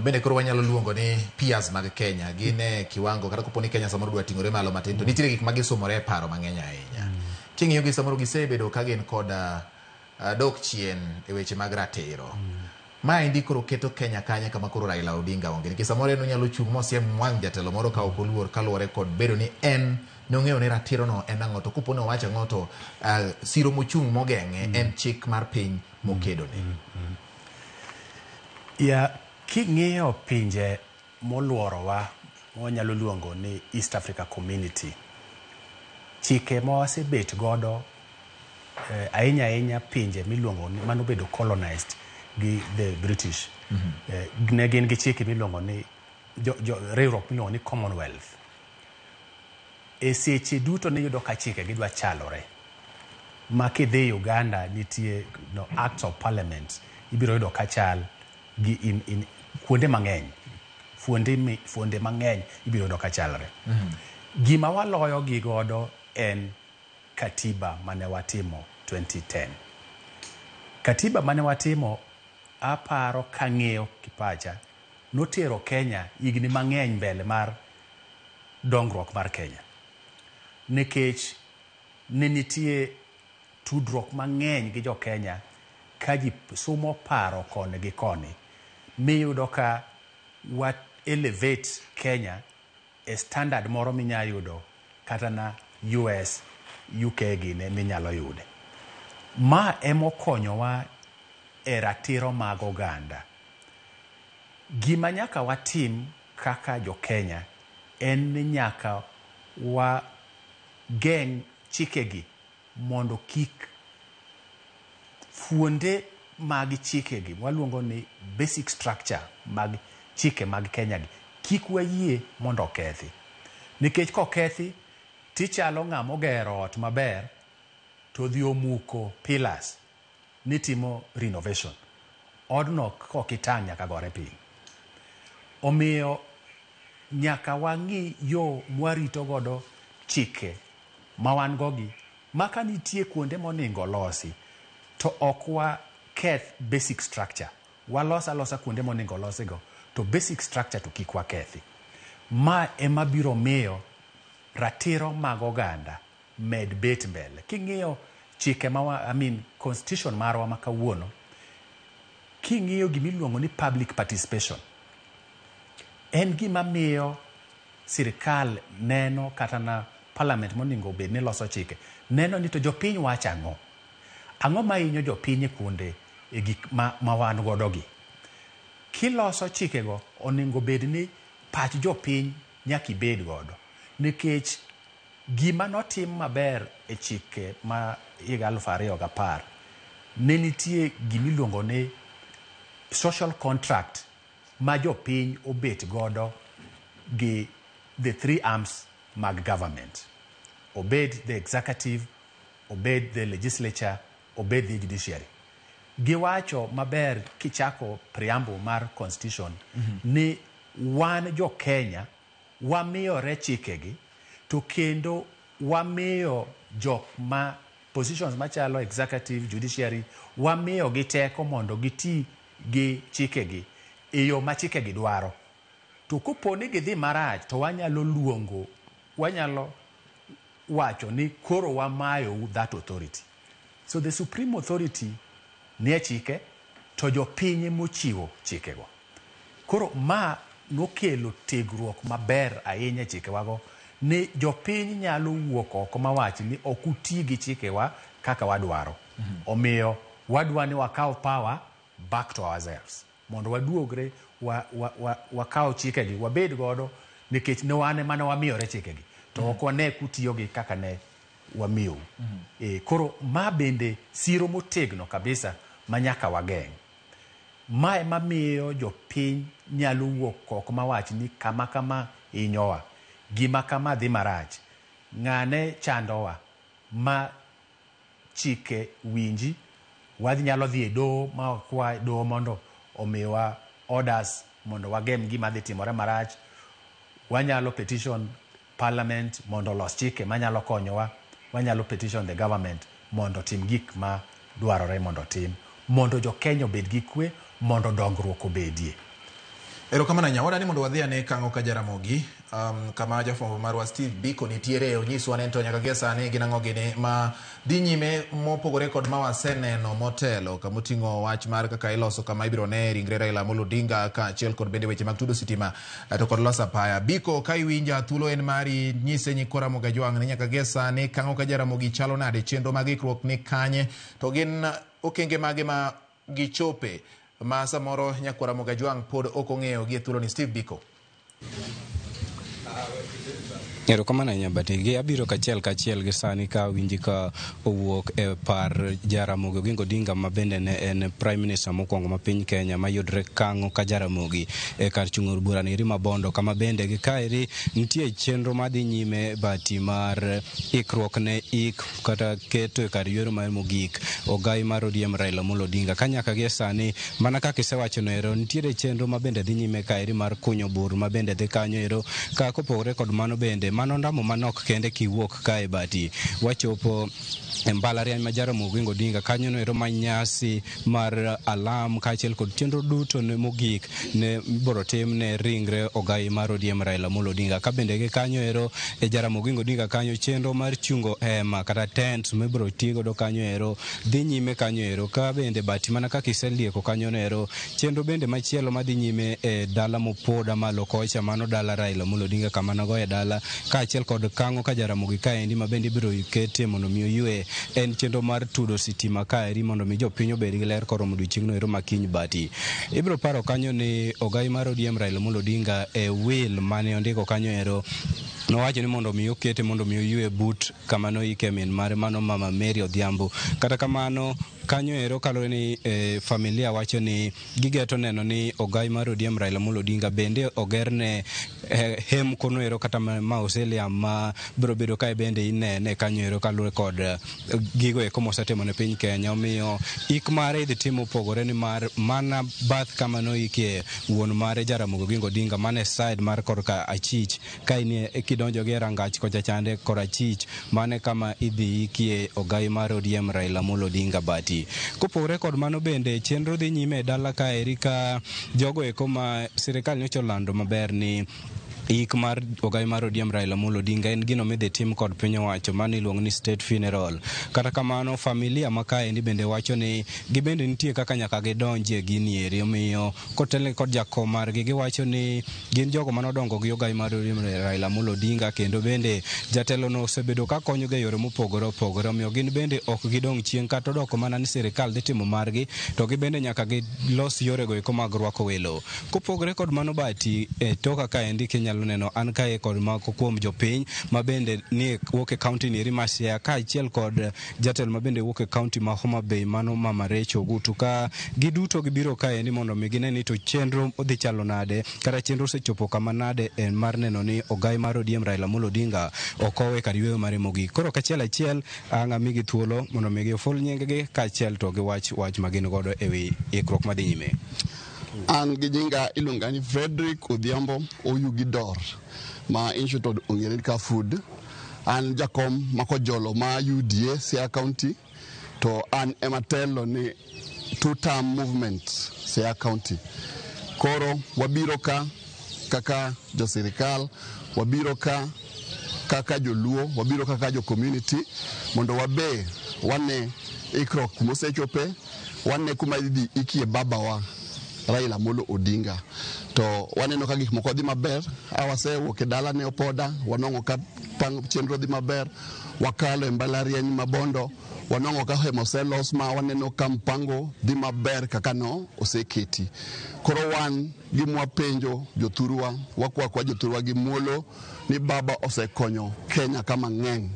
Bende koro wanyalo luongo ni peers mag Kenya gine kiwango kata koponi Kenya samoro dwa ting'ore malo matin to nitie gik magisomore paro mang'eny ahinya. King'iyo gi samoro gisebedo ka gin koda dok chien e weche mag ratiro. Ma indi koro keto Kenya kanya kama koro Raila Odinga onge. Nikech samoro en onyalo chung' mosiem wang' jatelo moro ka ok oluor kaluwore kod bedo ni en nong'eyo ni ratiro no en ang'o to koponi owacho ang'o to siro mochung' mogeng'e en chik mar piny mokedo ne. King'iyo pinje moluorowa wanyalo luongo ni East Africa Community, chike mawasebet godo ahinya pinje miluongo ni manobedo colonized gi the British, ne gin gi chike miluongo ni riwruok miluongo ni Commonwealth. E seche duto niyudo ka chike gidwa chalore, ma kidhi Uganda nitie Acts of Parliament ibiro yudo ka chal gi kuonde mang'eny, fuonde mang'eny ibiro yudo ka chalre. Gima waloyo gi godo en katiba mane watimo 2010. Katiba mane watimo aparo kang'eyo kipacha notero Kenya higni mang'eny mbele mar dongruok mar Kenya, nikech ne nitie tudruok mang'eny gi jo Kenya ka ji sumo paro koni gi koni, miyudo ka wat elevate Kenya e standard moro minya yudo kata na US, UK gine minyalo yude. Ma emokonyowa e ratiro mag oganda. Gima nyaka watim kaka jo Kenya en ni nyaka wageng' chikegi mondo kik fuonde mag chikegi waluongo ni basic structure mag chike mag Kenya gi kik wayie mondo okethi. Nikech kokethi tichalo ng'amo gero ot maber to dhi omuko pillars nitimo renovation, odno kokitang' nyaka gore piny. Omiyo nyaka wang'i yo mwarito godo chike mawan gogi maka nitie kuonde moningo losi to ok waketh basic structure, walosa kuonde moningo losigo to basic structure to kik wakethi. Ma ema biro miyo ratiro mag oganda med bet mbele. King'iyo chike constitution marwa ma kawuono, king'iyo gimiluongo ni public participation, en gima miyo sirikal neno kata na parliament moningo bed ni loso chike neno ni to jopiny wacho ang'o ma hinyo jopiny kuonde e gik ma wan godo gi. Kiloso chikego oningo bed ni pach jopiny nyaka ibed godo, nikech gima notim maber e chike ma higa 2010 ne nitie gimiluongo ni social contract ma jopiny obet godo gi the three arms mag government, obed the executive, obed the legislature, obed the judiciary. Giwacho maber kichako preamble mar constitution ni wan jo Kenya wamiyore chikegi to kendo wamiyo jok ma positions machalo executive, judiciary, wamiyo gi teko mondo giti gi chikegi e yo ma chikegi dwaro. To koponi gidhi marach to wanyalo wacho ni koro wamayo that authority. So the supreme authority nie chike to jopiny mochiwo chikego. Koro ma nokelo tegruok maber ahinya chikewago ni jopiny nyalo wuok oko mawachi ni ok uti gi chikewa kaka wadwaro. Omiyo wadwa ni wakaw power back to ourselves, mondo waduogre wakaw chikegi wabed godo, nikech ne wane mana wamiyore chikegi to ok wane kutiyogi kaka ne wamiyo. Koro ma bende siro motegno kabisa manyaka wageng'. Ma ema miyo jopiny nyalo wuok oko mawachi ni kama inyowa, gima kama dhi marach, ng'ane chandowa, ma chike winji, wadhi nyalo dhi e doho ma wakwa doho mondo omiwa orders mondo wagem gima dhi timore marach. Wanyalo petition parliament mondo los chike manyalo konyowa. Wanyalo petition the government mondo tim gik ma dwarore mondo tim, mondo jo Kenya obed gi kwe, mondo dongruok obedie. Erokamano nyawada ni mondo wadhi ane Kang'o ka Jaramogi kama jafwambo marwa Steve Biko nitiere onyiswa ne to nyaka gie sani gin ang'o gini ma dhi nyime mopogore kod ma waseneno motelo kama oting'o wach mar kaka iloso kama ibiro ne ringre Raila Amolo Odinga kaachiel kod bende weche mag tudo sitima to kod loso apaya. Biko ka iwinja thuolo en mari nyise Nyikora Mogajwang' ni nyaka gie sani Kang'o ka Jaramogi chalo nade, chenro mag ikruok ni kanye, to gin okenge mage ma gichope ma samoro Nyakora Mogajwang' pod ok ong'eyo gie thuolo ni. Steve Biko. Erokamano ahinya Batigi, abiro kachiel gi sani ka winji ka owuok e par Jaramogi Oginga Odinga ma bende ne en Prime Minister mokwongo ma piny Kenya mayudre Kang'o ka Jaramogi e kar chung'o bura ni Mabondo, kama bende gi kaeri nitie chenro madhi nyime Bati mar ikruok ne kata keto e kar yuero mar mogik ogai mar ODM Raila Amolo Odinga. Ka nyaka gie sani mana kaka isewacho no ero nitiere chenro ma bende dhi nyime kaeri mar kunyo bur ma bende dhi kanyo ero ka kopogore kod mano bende mano ndamo manok kende kiwuok kae Bati wachopo mbalariany ma Jaramogi Oginga Odinga kanyo no ero manyasi mar alam kaachiel kod chenro duto ne mogik ne ibiro tim ne ringre ogai mar ODM Raila Amolo Odinga. Ka bende gi kanyo ero e Jaramogi Oginga Odinga kanyo chenro mar chungo hema kata tent ma ibiro tigo do kanyo ero dhi nyime kanyo ero. Ka bende Bati mana kaka iselieko kanyo no ero chenro bende machielo madhi nyime e dala mopoda malo kocha mano dala Raila Amolo Odinga kama nago e dala kaachiel kod Kang'o ka Jaramogi kaendi ma bende ibiro kete mondo mi oyue en chenro mar tudo sitima kaeri mondo mi jopiny obed gi ler koromo odiochieng'no ero makiny Bati. Ibiro paro kanyo ni ogai mar ODM Raila Amolo Odinga e will mane ondiko kanyo ero nowacho ni mondo mi okete mondo mi oyue but kama noike min mare mano Mama Mary Odhiambo. Kata kamano kanyo ero kalore ni familia wacho ni gigeto neno ni ogai mar ODM Raila Amolo Odinga bende ogerne hem kono ero kata mausoleum ma biro bedo kae bende inene kanyo ero kalure kod gigo eko mosetimo ne piny Kenya. Omiyo ik mare idhi timo pogore ni mar mana bath kama noike wuon mare Jaramogi Oginga Odinga mane side mar korka achich ka inie kidonjo gi rangach kocha chande kor achich mane kama idhi ikie ogai mar ODM Raila Amolo Odinga Bati. Kopogore kod mano bende chenro dhi nyime e dala kaeri ka jogo eko ma sirikal nyocha olando maber ni ik mar ogai mar ODM Raila Amolo Odinga en gino midhi tim kod piny owacho mano iluongo ni state funeral. Kata kamano familia ma kaendi bende wacho ni gibende nitie kaka nyaka gidonje gini eri. Omiyo kotel kod jakom margi giwacho ni gin jogo manodongo gi ogai mar ODM Raila Amolo Odinga kendo bende jatelo no osebedo ka konyo ga yore mopogore opogore. Omiyo gin bende ok gidong chien kata odoko mana ni sirikal dhi timo margi to gibende nyaka gilos yore go eko mag rwako welo. Kopogore kod mano Bati toka kaendi nyalo neno an kae kod mako kuom jopiny ma bende ni wuok e kaunti ni Siaya kaachiel kod jatelo ma bende wuok e kaunti ma Homa Bay mano Mama Rachel Ogutu ka giduto gibiro kae ni mondo mi gine ni to chenro odhi chalo nade kata chenro osechopo kama nade en mar neno ni ogai mar ODM Raila Amolo Odinga okowe kar yueyo mare mogik. Koro kachiel achiel ang' amigi thuolo mondo mi giful nyinggi kaachiel to gi wach ma gin godo ewi ikruok madhi nyime. An gi nyinga iluonga ni Frederick Odhiambo Oyugidor ma inshutod ong'ere ka food. An jakom makojolo ma UDA Siaya County to an ematelo ni two-term movement Siaya County. Koro wabiro ka kaka jo sirikal, wabiro ka kaka joluo, wabiro kaka jo community mondo wabe wane ikruok kumosechope, wane kuma idhi ikie baba wa Raila Amolo Odinga. To waneno ka gik moko dhi maber, awasewuok e dala ne opoda, wanong'o ka chenro dhi maber, wakalo e mbalariany Mabondo, wanong'o ka hema oselos ma waneno ka mpango dhi maber kaka no oseketi. Koro wan gimwa penjo jothurwa, wakwa jothurwa gi muolo ni baba osekonyo Kenya kama ng'eny.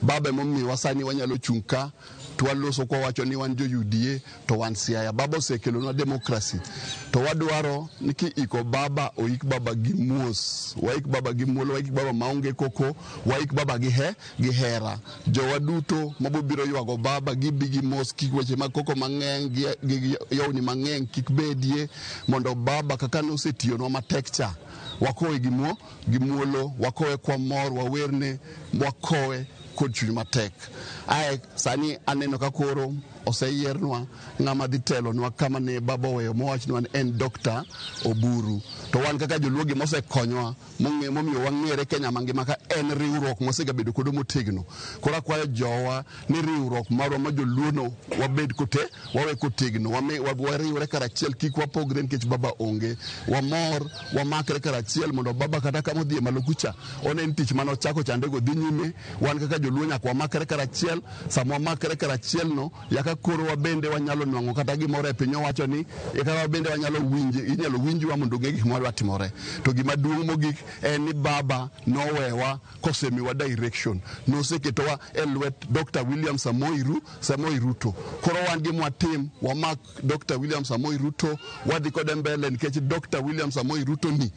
Baba emomiyo sani wanyalo chung' ka twaloso kwa wacho ni wan jo UDA to wan Siaya. Baba osekelonwa demokrasi to wadwaro ni ki iko baba oik baba gi muos, waik baba gi muolo, waik baba maonge koko, waik baba gi hera. Jowa duto mabobiro ywago baba gibi gi mos kik weche mag koko mang'eny gi yawni mang'eny kik bedie mondo baba kaka nosetiyonwa matek cha wakowe gi muolo, wakowe kwa mor, wawerne, wakowe kod chuny matek. Sani aneno ka koro oseyernwa ng'ama dhi telonwa kama ne baba oweyo mowachnwa en Dr. Oburu. To wan kaka joluo gima osekonywa momiyo wang'ere Kenya mangima ka en riwruok mosegabedo kodo motegno. Koro akwayo jowa ni riwruok marwa ma joluono wabed wawe kotegno, wariwre karachiel, kik wapogre nikech baba onge. Wamor, wamakre karachiel mondo baba kata kama odhi malo kucha onen tich mano chako chandego dhi nyime. Wan kaka joluo nyaka wamakre karachiel, sama wamakre karachiel no yaka koro wabende wanyalo nwang'o kata gimoro e piny owacho ni yaka wabende wanyalo inyalo winjwa mondo ng'e gik moro atimore. To gima duong' mogik en ni baba nowewa kosemiwa direction, noseketowa e lwet Dr. William Samoei Ruto. Koro wan gi mwatim wamak Dr. William Samoei Ruto wadhi kode mbele nikech Dr. William Samoei Ruto ni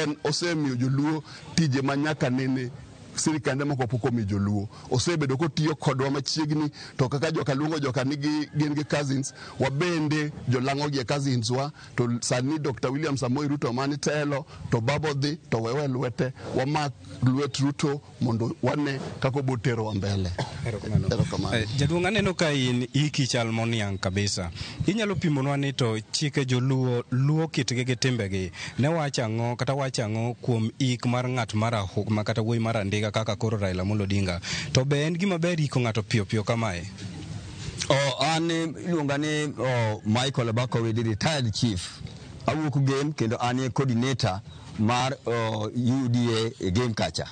en osemiyo joluo tije manyaka nene sirikande moko pok omiyo joluo. Osebedo kotiyo kodwa machiegni, to kaka joka luongo joka nigi gin gi cousins, wabende jolang'o gi cousins wa. To sani Dr. William Samoei Ruto mani telo to babo dhi to wewe lwete, wamak lwet Ruto mondo wane kako botero wa mbele. Erokamano. Jaduong' aneno ka in iki chal moniang' kabisa. Inyalo pimonwa ni to chike joluo luo kitgi gi timbegi ne wacho ang'o kata wacho ang'o kuom ik mar ng'at marahuma ma kata wuoyi mar andiga kaka koro Raila Amolo Odinga? To be en gima ber iko ng'ato piyo piyo kamae? An iluonga ni Michael Abakowi, retired chief. Awuok game kendo an e coordinator mar UDA e game kacha.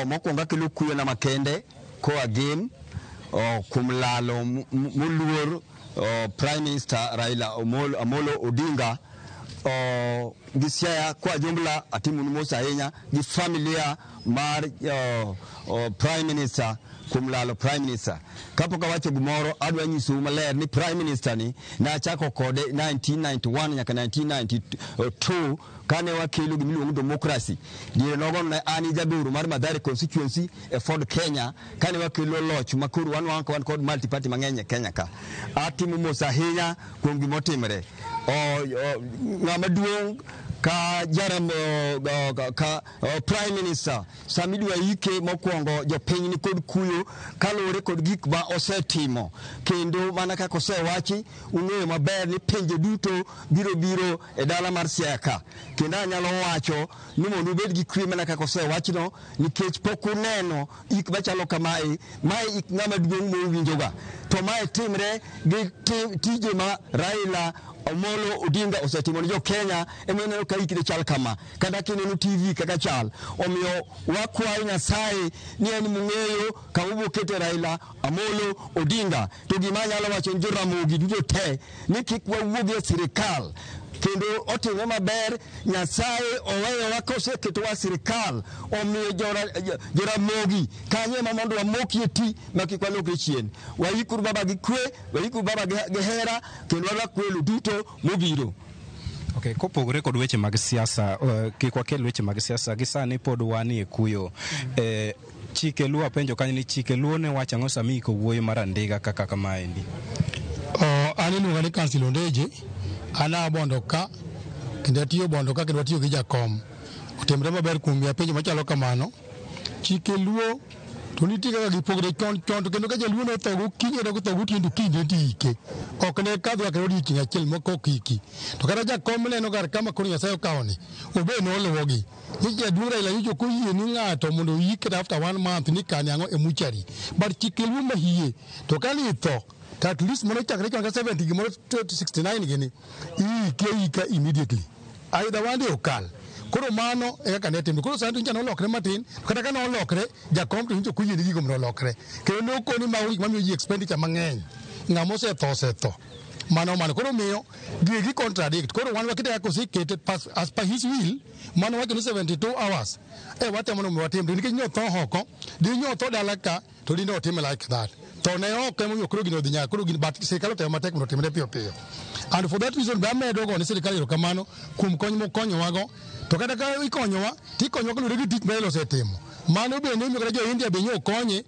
Mokwongo akelo kuyo na makende koa game kuom lalo moluor Prime Minister Raila Amolo Odinga gi Siaya kwa jumla atimu mos ahinya gi familia mar Prime Minister kuom lalo Prime Minister. Kapok awacho gimoro adwa nyisou maler ni Prime Minister ni nachako kode 1991 nyaka 1992 kane wakelo gimiluongo democracy. Diere nogo ne ani jagoro mar Mathare constituency e Ford Kenya kane wakelo loch makuru wan kod multi party mang'eny e Kenya ka. Atimo mos ahinya kuom gimotimre. Ng'ama duong' ka Prime Minister samidwa ike mokwongo jopiny ni kod kuyo kalore kod gik ma osetimo, kendo mana kaka osewachi ung'eyo maber ni pinje duto biro e dala mar Siaya ka. Kendo anyalo wacho ni mondo ubed gi kwe mana kaka osewachno nikech pok uneno ik machalo kamae. Mae ik ng'ama duong' mowinjoga, to mae timre gi tije ma Raila Amolo Odinga osetimo ni jo Kenya emene ka ikide chal kama kata kineno TV kaka chal. Omiyo wakwayo Nyasaye ni en mung'eyo kama obokete Raila Amolo Odinga. To gima nyalo wacho ni joramogi duto te ni kik wawuogi e sirikal kendo otime maber. Nyasaye oweyowa koseketowa sirikal, omiyo joramogi kanye ma mondo wamokie ti ma kik walokre chien. Waikuru baba gi kwe, waikuru baba gi hera, kendo wakwelo duto mobiro. Okay, kopogore kod weche mag siasa, kik wakel weche mag siasa gi sani pod wanie kuyo. Chike luo apenjo kanyo ni chike luo ne wacho ang'o sami iko wuoyi mar andiga kaka kamaendi? An iluonga ni Council Ondeje. Ana bondo ka kendo atiyo bondo ka kendo atiyo gi jakom. Otemre maber kuom ya penjo machalo kamano. Chike luo to nitie kaka gipogre chon to kendo ka jaluo no tho gokinyi to tho gotiendo kinde tike. Ok ne kadwa kendo odiochieng' achiel moko kiki. To kata jakom neno gar kama koro Nyasaye okawoni. Obe no luwogi. Ni jaduong' Raila Yujo koyie ni ng'ato mondo yike after 1 month ni kane ang'o e muchari. But chike luo mahie to kani tho at least mono chakre chon ka 70 gimoro 69 gini ika immediately either one day okal. Koro mano e kaka ne timbe. Koro sani njano lokre matin kata kana olokre jakom to ncho kuyie ni gigo mono lokre kendo nokoni ma wik mamiyo ji expenditure mang'eny ng'ama osetho mano koro miyo gi contradict. Koro wan wakita yako sikete as per his will mano wacho ni 72 hours watemo no watimre nikech nyotho hoko di nyotho dala ka to di no time like that to ne ok emo koro gino dhinya koro gin bat sirikal otemo matek mondo timre piyo and for that reason ba medo go ni sirikal erokamano kuom kony mokonyowa go. To kata ka ikonyowa tikonyowa kaluwore gi tich ma Raila osetimo. Mano bende miyo kata jo India be okonye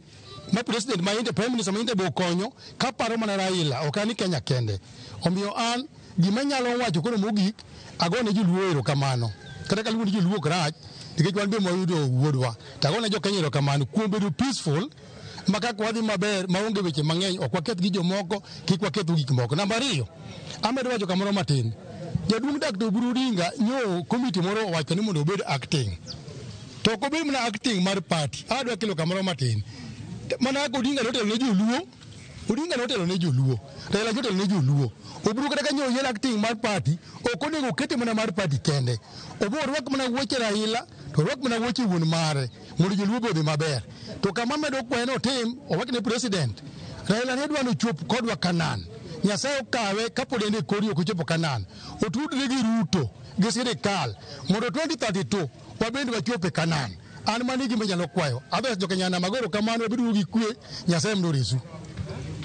ma president ma India, prime minister ma India be okonyo kaparo mana Raila ok ani Kenya kende. Omiyo an gima nyalo wacho koro mogik agone joluo erokamano kata ka luwoni joluo ok rach nikech wan be mwayudo wuodwa. Tagone jo Kenya erokamano kuom bedo peaceful maka kwadhi maber maonge weche mang'eny ok waketh gi jomoko kik waketh gik moko. Namba 2 amedo wacho kamoro matin. Jaduong' Dr. Oburu Odinga nyo komiti moro owacho ni mondo obed acting. To ok obed mana acting mar party. Adwa kelo kamoro matin. Mana Odinga notelo ne joluo. Odinga notelo ne joluo. Raila notelo ne joluo. Oburu kata kanyo yel acting mar party ok onego kete mana mar party kende. Oburu rwak mana wuoche Raila to rwak mana wuoche wuon mare mondo joluo bodhi maber. To kama medo kweno tim owach ne president. Raila ne dwano chop kodwa Kanan. Nyasaye okawe kapod ende kori ok ochopo Kanan. Otudre gi Ruto gi sirikal mondo 2032 wabende wachope Kanan. An mani gima nyalo kwayo. Adhi jokanyana magoro kamano wabidu gi kwe Nyasaye mno resu.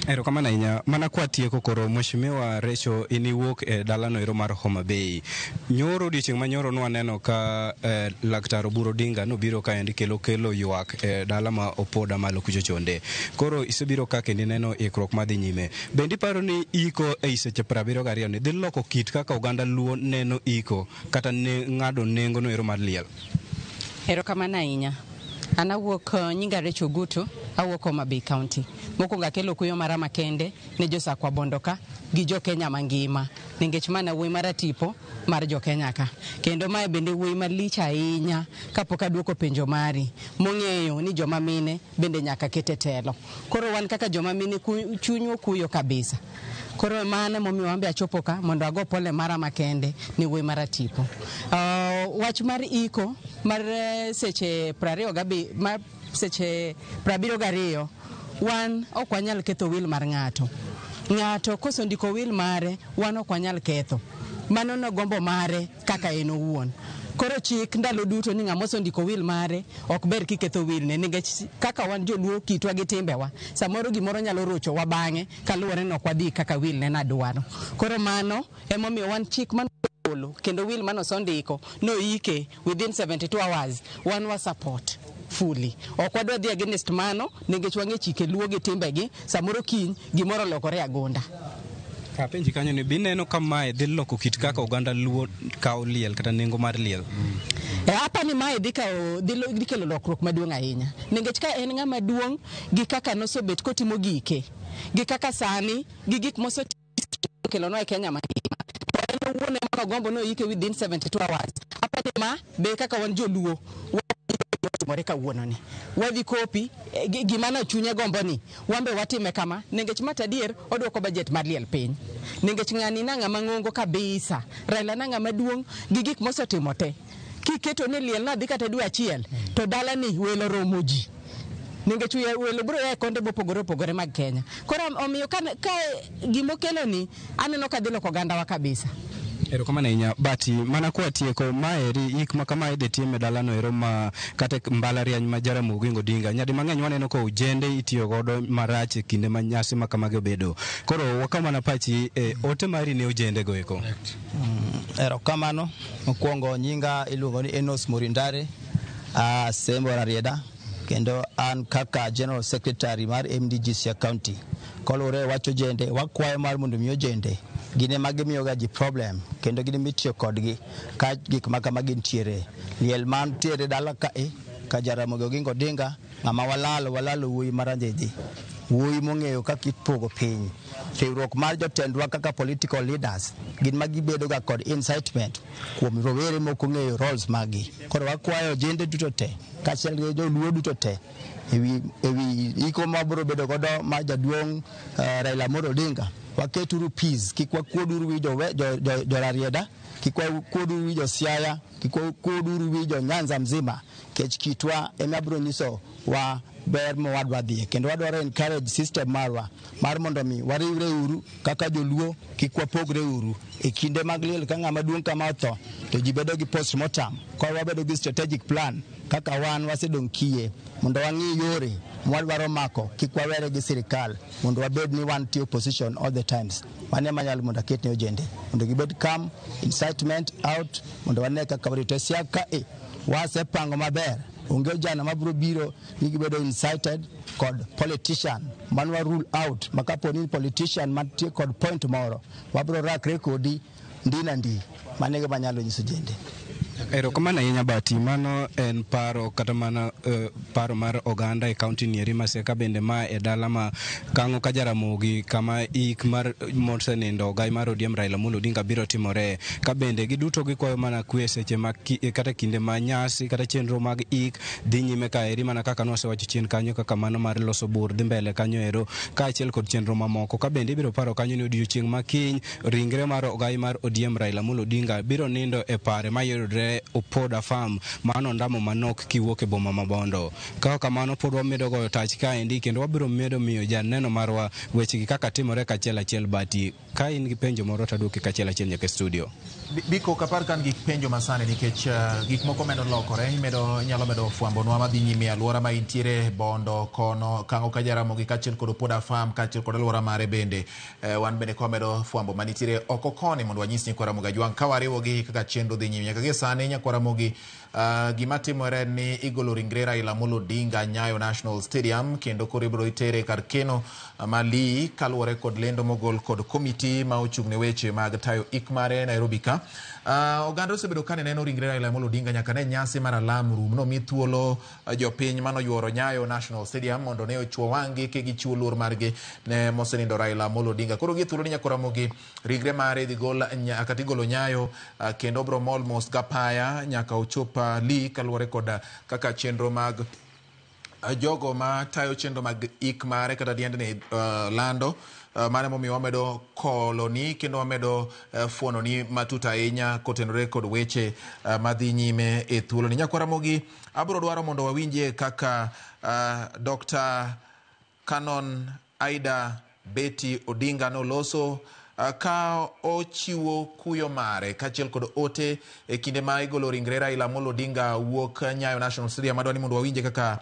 Erokamano ahinya. Mana kwa tieko koro Mheshimiwa Recho iniwuok e dalano ero mar Homa Bay. Nyoro odiochieng' manyoro nwaneno ka Laktar Oburu Odinga nobiro kaendi kelo ywak e dala ma opoda malo kucho chonde. Koro isebiro ka kendi neno ikruok madhi nyime. Bendi paro ni iko e seche 72 ni dhi loko kit kaka oganda Luo neno iko kata ng'ado nengo no ero mar liel? Erokamano ahinya. An awuok nyinga Recho Ogutu, awuok Homa Bay County. Mokwongo akelo kuyo mara makende ne josakwa Bondoka gi jo Kenya mangima nikech mana wuoyi mar tipo mar jo Kenya ka. Kendo mae bende wuoyi malich ahinya kapok aduoko penjo mari mong'eyo ni joma mine bende nyaka kete telo. Koro wan kaka joma mine chunywa kuyo kabisa. Koro mane momiyo wambe achopo ka mondo ago pole mara makende ni wuoyi mar tipo. Wach mar iko mar seche 72 wan ok wanyal ketho wil mar ng'ato. Ng'ato kosondiko wil mare wan ok wanyal ketho. Mano no gombo mare kaka en owuon. Koro chik ndalo duto ni ng'ama osondiko wil mare ok ber kiketho wil ne nikech kaka wan joluo kitwa gi timbewa samoro gimoro nyalo rocho wa bang'e kaluwore nok wadhi kaka wil ne nadwaro. Koro mano emomiyo wan chik man kendo wil manosondiko no ike within 72 hours wan wa support fully. Ok wadwa dhi against mano nikech wang'e chike Luo gi timbegi samoro kiny gimoro lokore agunda. Kapenji kanyo ni bineno kama dhi loko kit kaka oganda Luo kawo liel kata nengo mar liel. Hapa ni mae dhi kelo lokruok maduong' ahinya. Nikech ka en ng'ama duong' gi kaka nosobet kotimo gike gi kaka sani gi gik mosekelo no e Kenya mangima. En owuon ema gombo no ike within 72 hours. Hapa ni ma be kaka wan joluo timore kawuono ni wadhi kopi gima na chunye gombo ni wambe watime kama nikech matadier odwoko budget mar liel piny nikech ng'ani na ng'ama ng'ongo kabisa. Raila na ng'ama duong' gi gik mosetimo te kiketo ne liel na dhi kata dwe achiel to dala ni welo romo ji nikech welo bro ya konde opogore mag Kenya. Koro omiyo ka gimokelo ni aneno ka dhi loko oganda wa kabisa. Erokamano ahinya. Bati mana kwa tieko maeri ik makama idhi time dalano ero ma kata mbalariany ma Jaramogi Odinga nyadi mang'eny waneno ko ojende itiyo godo marach e kinde ma nyasi makamage bedo. Koro wakamana pachi ote mari ne ojende go eko. Erokamano. Mokwongo nyinga iluongo ni Enos Murindare Sembo Rarieda kendo an kaka General Secretary mar MDG County. Kolore wacho jende wakwayo mar mondo miyo jende gine magimiyo ga ji problem kendo gine mitiyo kodgi ka gik makamagi ntiere liel man tiere dala ka Jaramogi Odinga ng'ama walalo wuoyi maranjeji wuoyi mong'eyo kaka ipogo piny riwruok mar jotendwa kaka political leaders gin magibedo ga kod incitement kuom rowere moko ng'eyo roles magi. Koro wakwayo jende duto te kaachiel gi joluo duto te ewi iko mabiro bedo godo ma jaduong' Raila Amolo Odinga waketuru peace kik wakuoduru wi jo Rarieda kik wakuoduru wi jo Siaya kik wakuoduru wi jo Nyanza mzima kech kitwa ema biro nyiso wa ber mo wadwa dhie kendo wadwaro encourage system marwa mar mondo mi wariwre uru kaka joluo kik wapogre uru e kinde mag liel ka ng'ama duong' kama otho to ji bedo gi postmortem ko wabedo gi strategic plan kaka wan wasedong' kie mondo wang'i yore mwadwaro mako kik wawere gi sirikal mondo wabed ni wan tiyo position all the times. Wane manyalo mondo aket ne ojende mondo gibed calm, incitement out mondo wane kaka warito siaka wasepango maber onge jana mabiro biro ni gibedo incited kod politician manwa rule out makapo ni politician mantie kod point moro wabiro rakre kodi ndina ndi manege manyalo nyiso jende. Erokamano ahinya Bati, mano en paro kata mana paro mar oganda e kaunti ni Maseka, bende ma e dala ma Kang'o ka Jaramogi kama ik mar mosenindo Ogai mar ODM Raila Amolo Odinga biro timore, ka bende giduto gikwayo mana kwe seche ma kata kinde ma nyasi kata chenro mag ik dhi nyime ka eri, mana kaka nosewacho chien kanyo, kaka mano mar loso bur dhi mbele kanyo ero, ka achiel kod chenro mamoko. Ka bende ibiro paro kanyo ni odiochieng' ma kiny ringre mar Ogai mar ODM Raila Amolo Odinga biro nindo e pare mayudore Opoda Farm, mano ndamo manok kiwuok e boma ma Bondo. Ka kamano pod wamedo goyo tach kaendi kendo wabiro medo miyo janeno marwa wechegi kaka timore kachiel achiel. Bati, ka in gi penjo moro taduoki kachiel achiel nyaka studio. Biko kapar kan gik penjo masane nikech gik moko medo lokore, nyalo medo fwambonwa madhi nyime alwora ma intiere Bondo kono, Kang'o ka Jaramogi kachiel kod Opoda Farm kachiel kod alwora mare bende. Wan bende kwa medo fwambo manitiere oko koni mondo wanyis ni Kwaramogi Ajwang' ka wariwogi kaka chenro dhi nyime nyaka gi sani. Kwaramogi, gima timore ni igolo ringre Raila Amolo Odinga Nyayo National Stadium kendo koro ibiro itere kar keno Mali kaluwore kod lendo mogol kod komiti ma ochung' ne weche mag tayo ik mare Nairobi ka. Oganda osebedo ka neno ringre Raila Amolo Odinga nyaka ne nyasi mar alam rum no mi thuolo jopiny mano yuoro Nyayo National Stadium mondo ne ochuo wang'gi ke gichiwo luor margi ne mosenindo Raila Amolo Odinga. Koro gi thuolo ni Kwaramogi ringre mare dhi gol kata igolo Nyayo kendo bro almost gapaya nyaka ochopa Li kaluwore kod kaka chenro mag jogo ma tayo chenro mag ik mare kata diendni lando. Mane momiyo wamedo koloni kendo wamedo fuononi matut ahinya kotenore kod weche madhi nyime e thuolo ni. Kwaramogi, abiro dwaro mondo wawinje kaka Dr. Canon Aida Betty Odinga noloso ka ochiwo kuyo mare kachiel kod ote e kinde ma igolo ringre Raila Amolo Odinga wuok Nyayo National Stadium. Adwani mondo wawinje kaka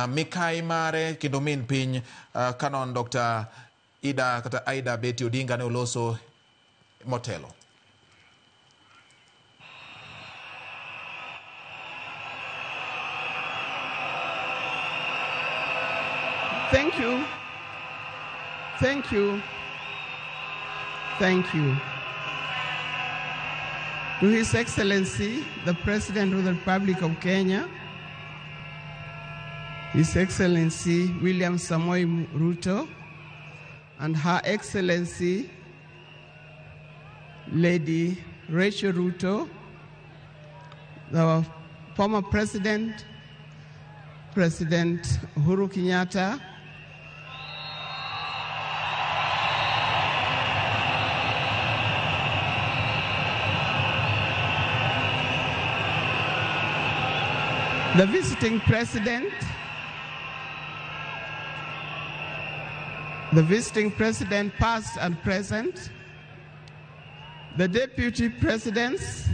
mikai mare kendo min piny Canon Dr. Ida kata Aida Betty Odinga ne oloso motelo. Thank you. Thank you. Thank you. To His Excellency, the President of the Republic of Kenya, His Excellency William Samoei Ruto, and Her Excellency Lady Rachel Ruto, the former President, President Uhuru Kenyatta, the visiting president, past and present, the deputy presidents,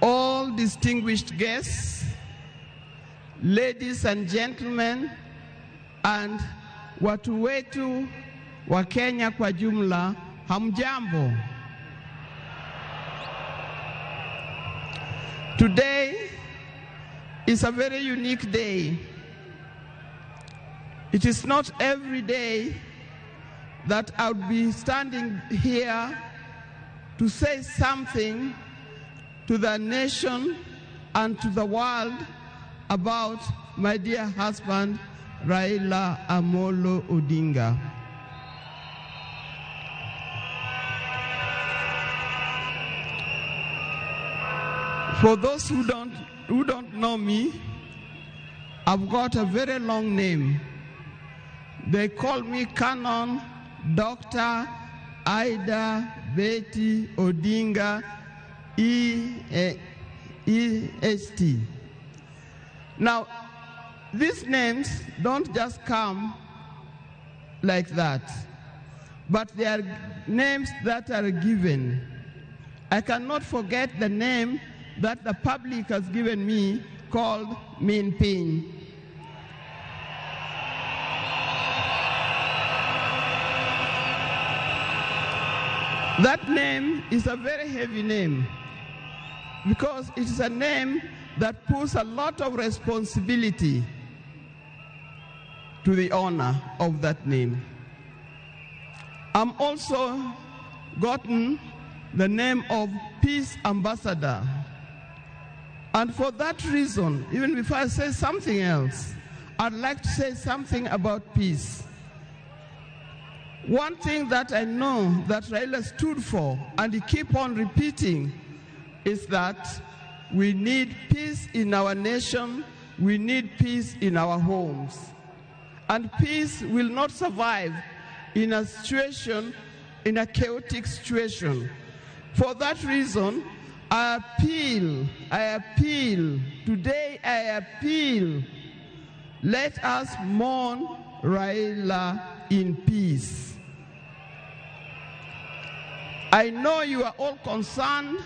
all distinguished guests, ladies and gentlemen, and watu wetu wa Kenya kwa jumla, hamjambo. Today is a very unique day. It is not every day that I would be standing here to say something to the nation and to the world about my dear husband, Raila Amolo Odinga. For those who don't know me, I've got a very long name. They call me Canon Dr. Aida Betty Odinga EST. Now, these names don't just come like that, but they are names that are given. I cannot forget the name that the public has given me called Min Piny. That name is a very heavy name because it is a name that puts a lot of responsibility to the owner of that name. I'm also gotten the name of Peace Ambassador. And for that reason, even before I say something else, I'd like to say something about peace. One thing that I know that Raila stood for, and he keep on repeating, is that we need peace in our nation, we need peace in our homes. And peace will not survive in a situation, in a chaotic situation. For that reason, I appeal, today I appeal, let us mourn Raila in peace. I know you are all concerned.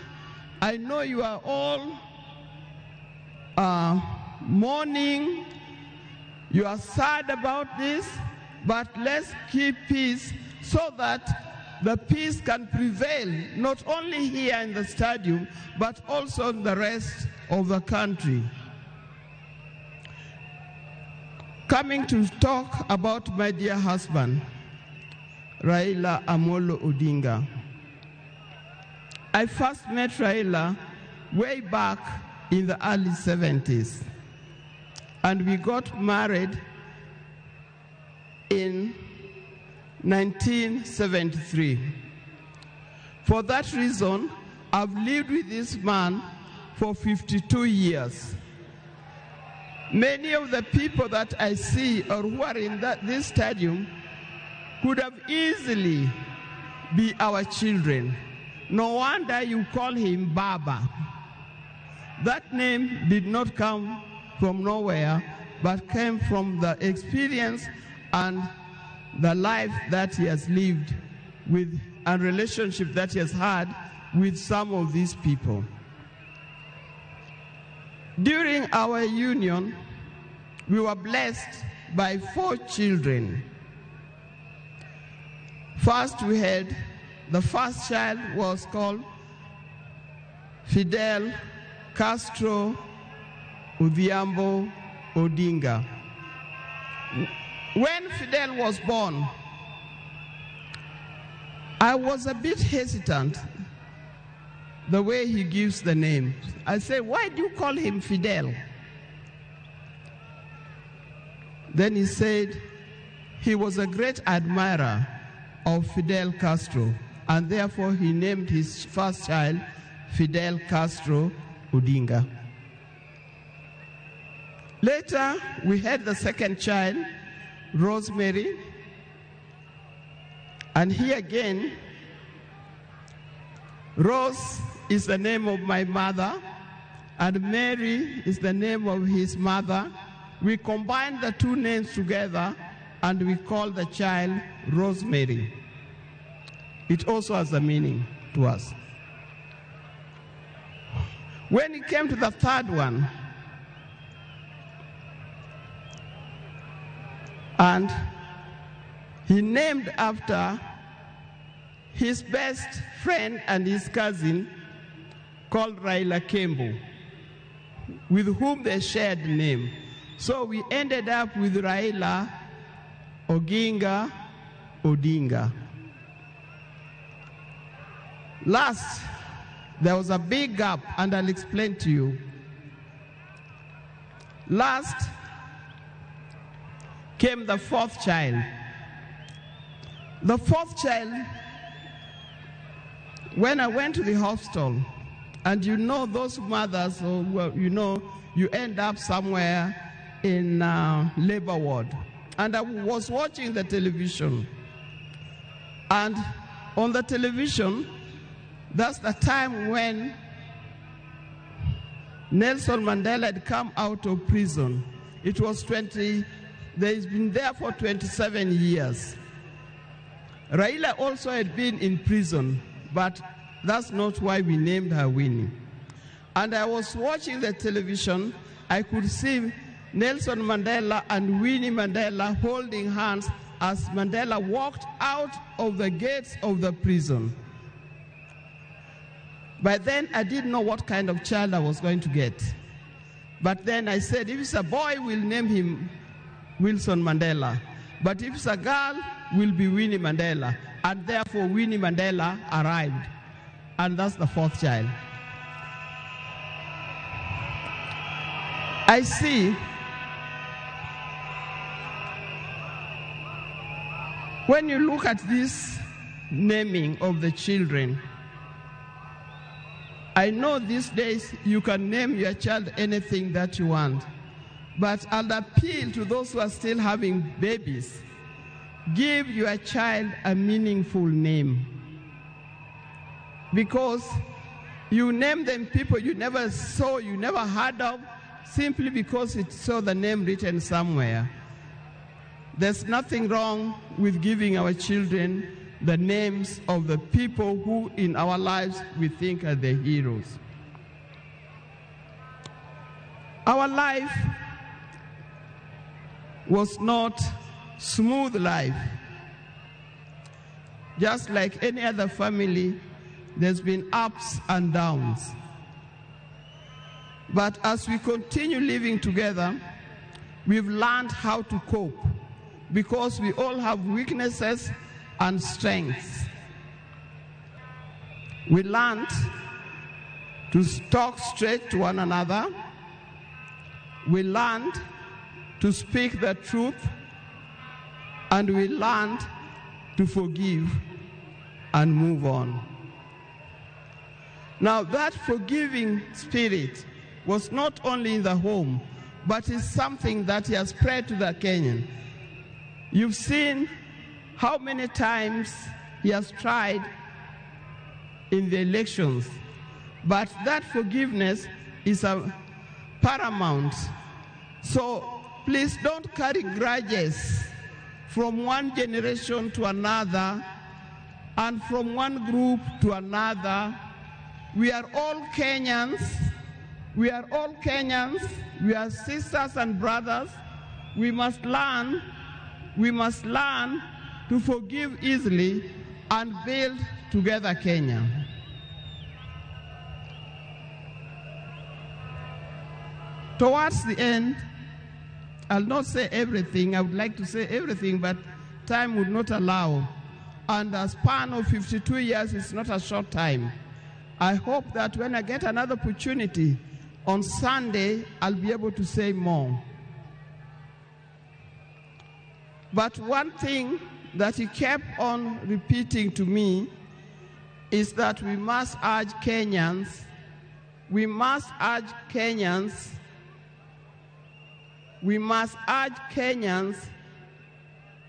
I know you are all mourning. You are sad about this, but let's keep peace so that the peace can prevail, not only here in the stadium, but also in the rest of the country. Coming to talk about my dear husband, Raila Amolo Odinga. I first met Raila way back in the early 70s, and we got married in 1973. For that reason, I've lived with this man for 52 years. Many of the people that I see or who are in this stadium could have easily be our children. No wonder you call him Baba. That name did not come from nowhere, but came from the experience and the life that he has lived with and relationship that he has had with some of these people. During our union, we were blessed by 4 children. First, we had the first child was called Fidel Castro Odhiambo Odinga. When Fidel was born, I was a bit hesitant the way he gives the name. I said, why do you call him Fidel? Then he said he was a great admirer of Fidel Castro, and therefore he named his first child Fidel Castro Odinga. Later, we had the second child, Rosemary, and here again, Rose is the name of my mother, and Mary is the name of his mother. We combined the 2 names together, and we call the child Rosemary. It also has a meaning to us. When it came to the third one, and he named after his best friend and his cousin called Raila Kembo, with whom they shared the name. So we ended up with Raila Oginga Odinga. Last, there was a big gap, and I'll explain to you. Last came the 4th child. The 4th child, when I went to the hospital, and you know those mothers, or well, you know, you end up somewhere in labor ward. And I was watching the television. And on the television, that's the time when Nelson Mandela had come out of prison. It was he's been there for 27 years. Raila also had been in prison, but that's not why we named her Winnie. And I was watching the television, I could see Nelson Mandela and Winnie Mandela holding hands as Mandela walked out of the gates of the prison. By then, I didn't know what kind of child I was going to get. But then I said, if it's a boy, we'll name him Wilson Mandela. But if it's a girl, will be Winnie Mandela. And therefore, Winnie Mandela arrived. and that's the 4th child. I see when you look at this naming of the children, I know these days you can name your child anything that you want, but I'll appeal to those who are still having babies. Give your child a meaningful name, because you name them people you never saw, you never heard of, simply because it saw the name written somewhere. There's nothing wrong with giving our children the names of the people who in our lives we think are the heroes. Our life was not smooth life. Just like any other family, there's been ups and downs. But as we continue living together, we've learned how to cope, because we all have weaknesses and strengths. We learned to talk straight to one another. We learned to speak the truth, and we learned to forgive and move on. Now, that forgiving spirit was not only in the home, but is something that has spread to the Kenyan. You've seen how many times he has tried in the elections, but that forgiveness is a paramount. So please don't carry grudges from one generation to another and from one group to another. We are all Kenyans. We are all Kenyans. We are sisters and brothers. We must learn to forgive easily and build together Kenya. Towards the end, I'll not say everything. I would like to say everything, but time would not allow. And a span of 52 years is not a short time. I hope that when I get another opportunity on Sunday, I'll be able to say more. But one thing that he kept on repeating to me is that we must urge Kenyans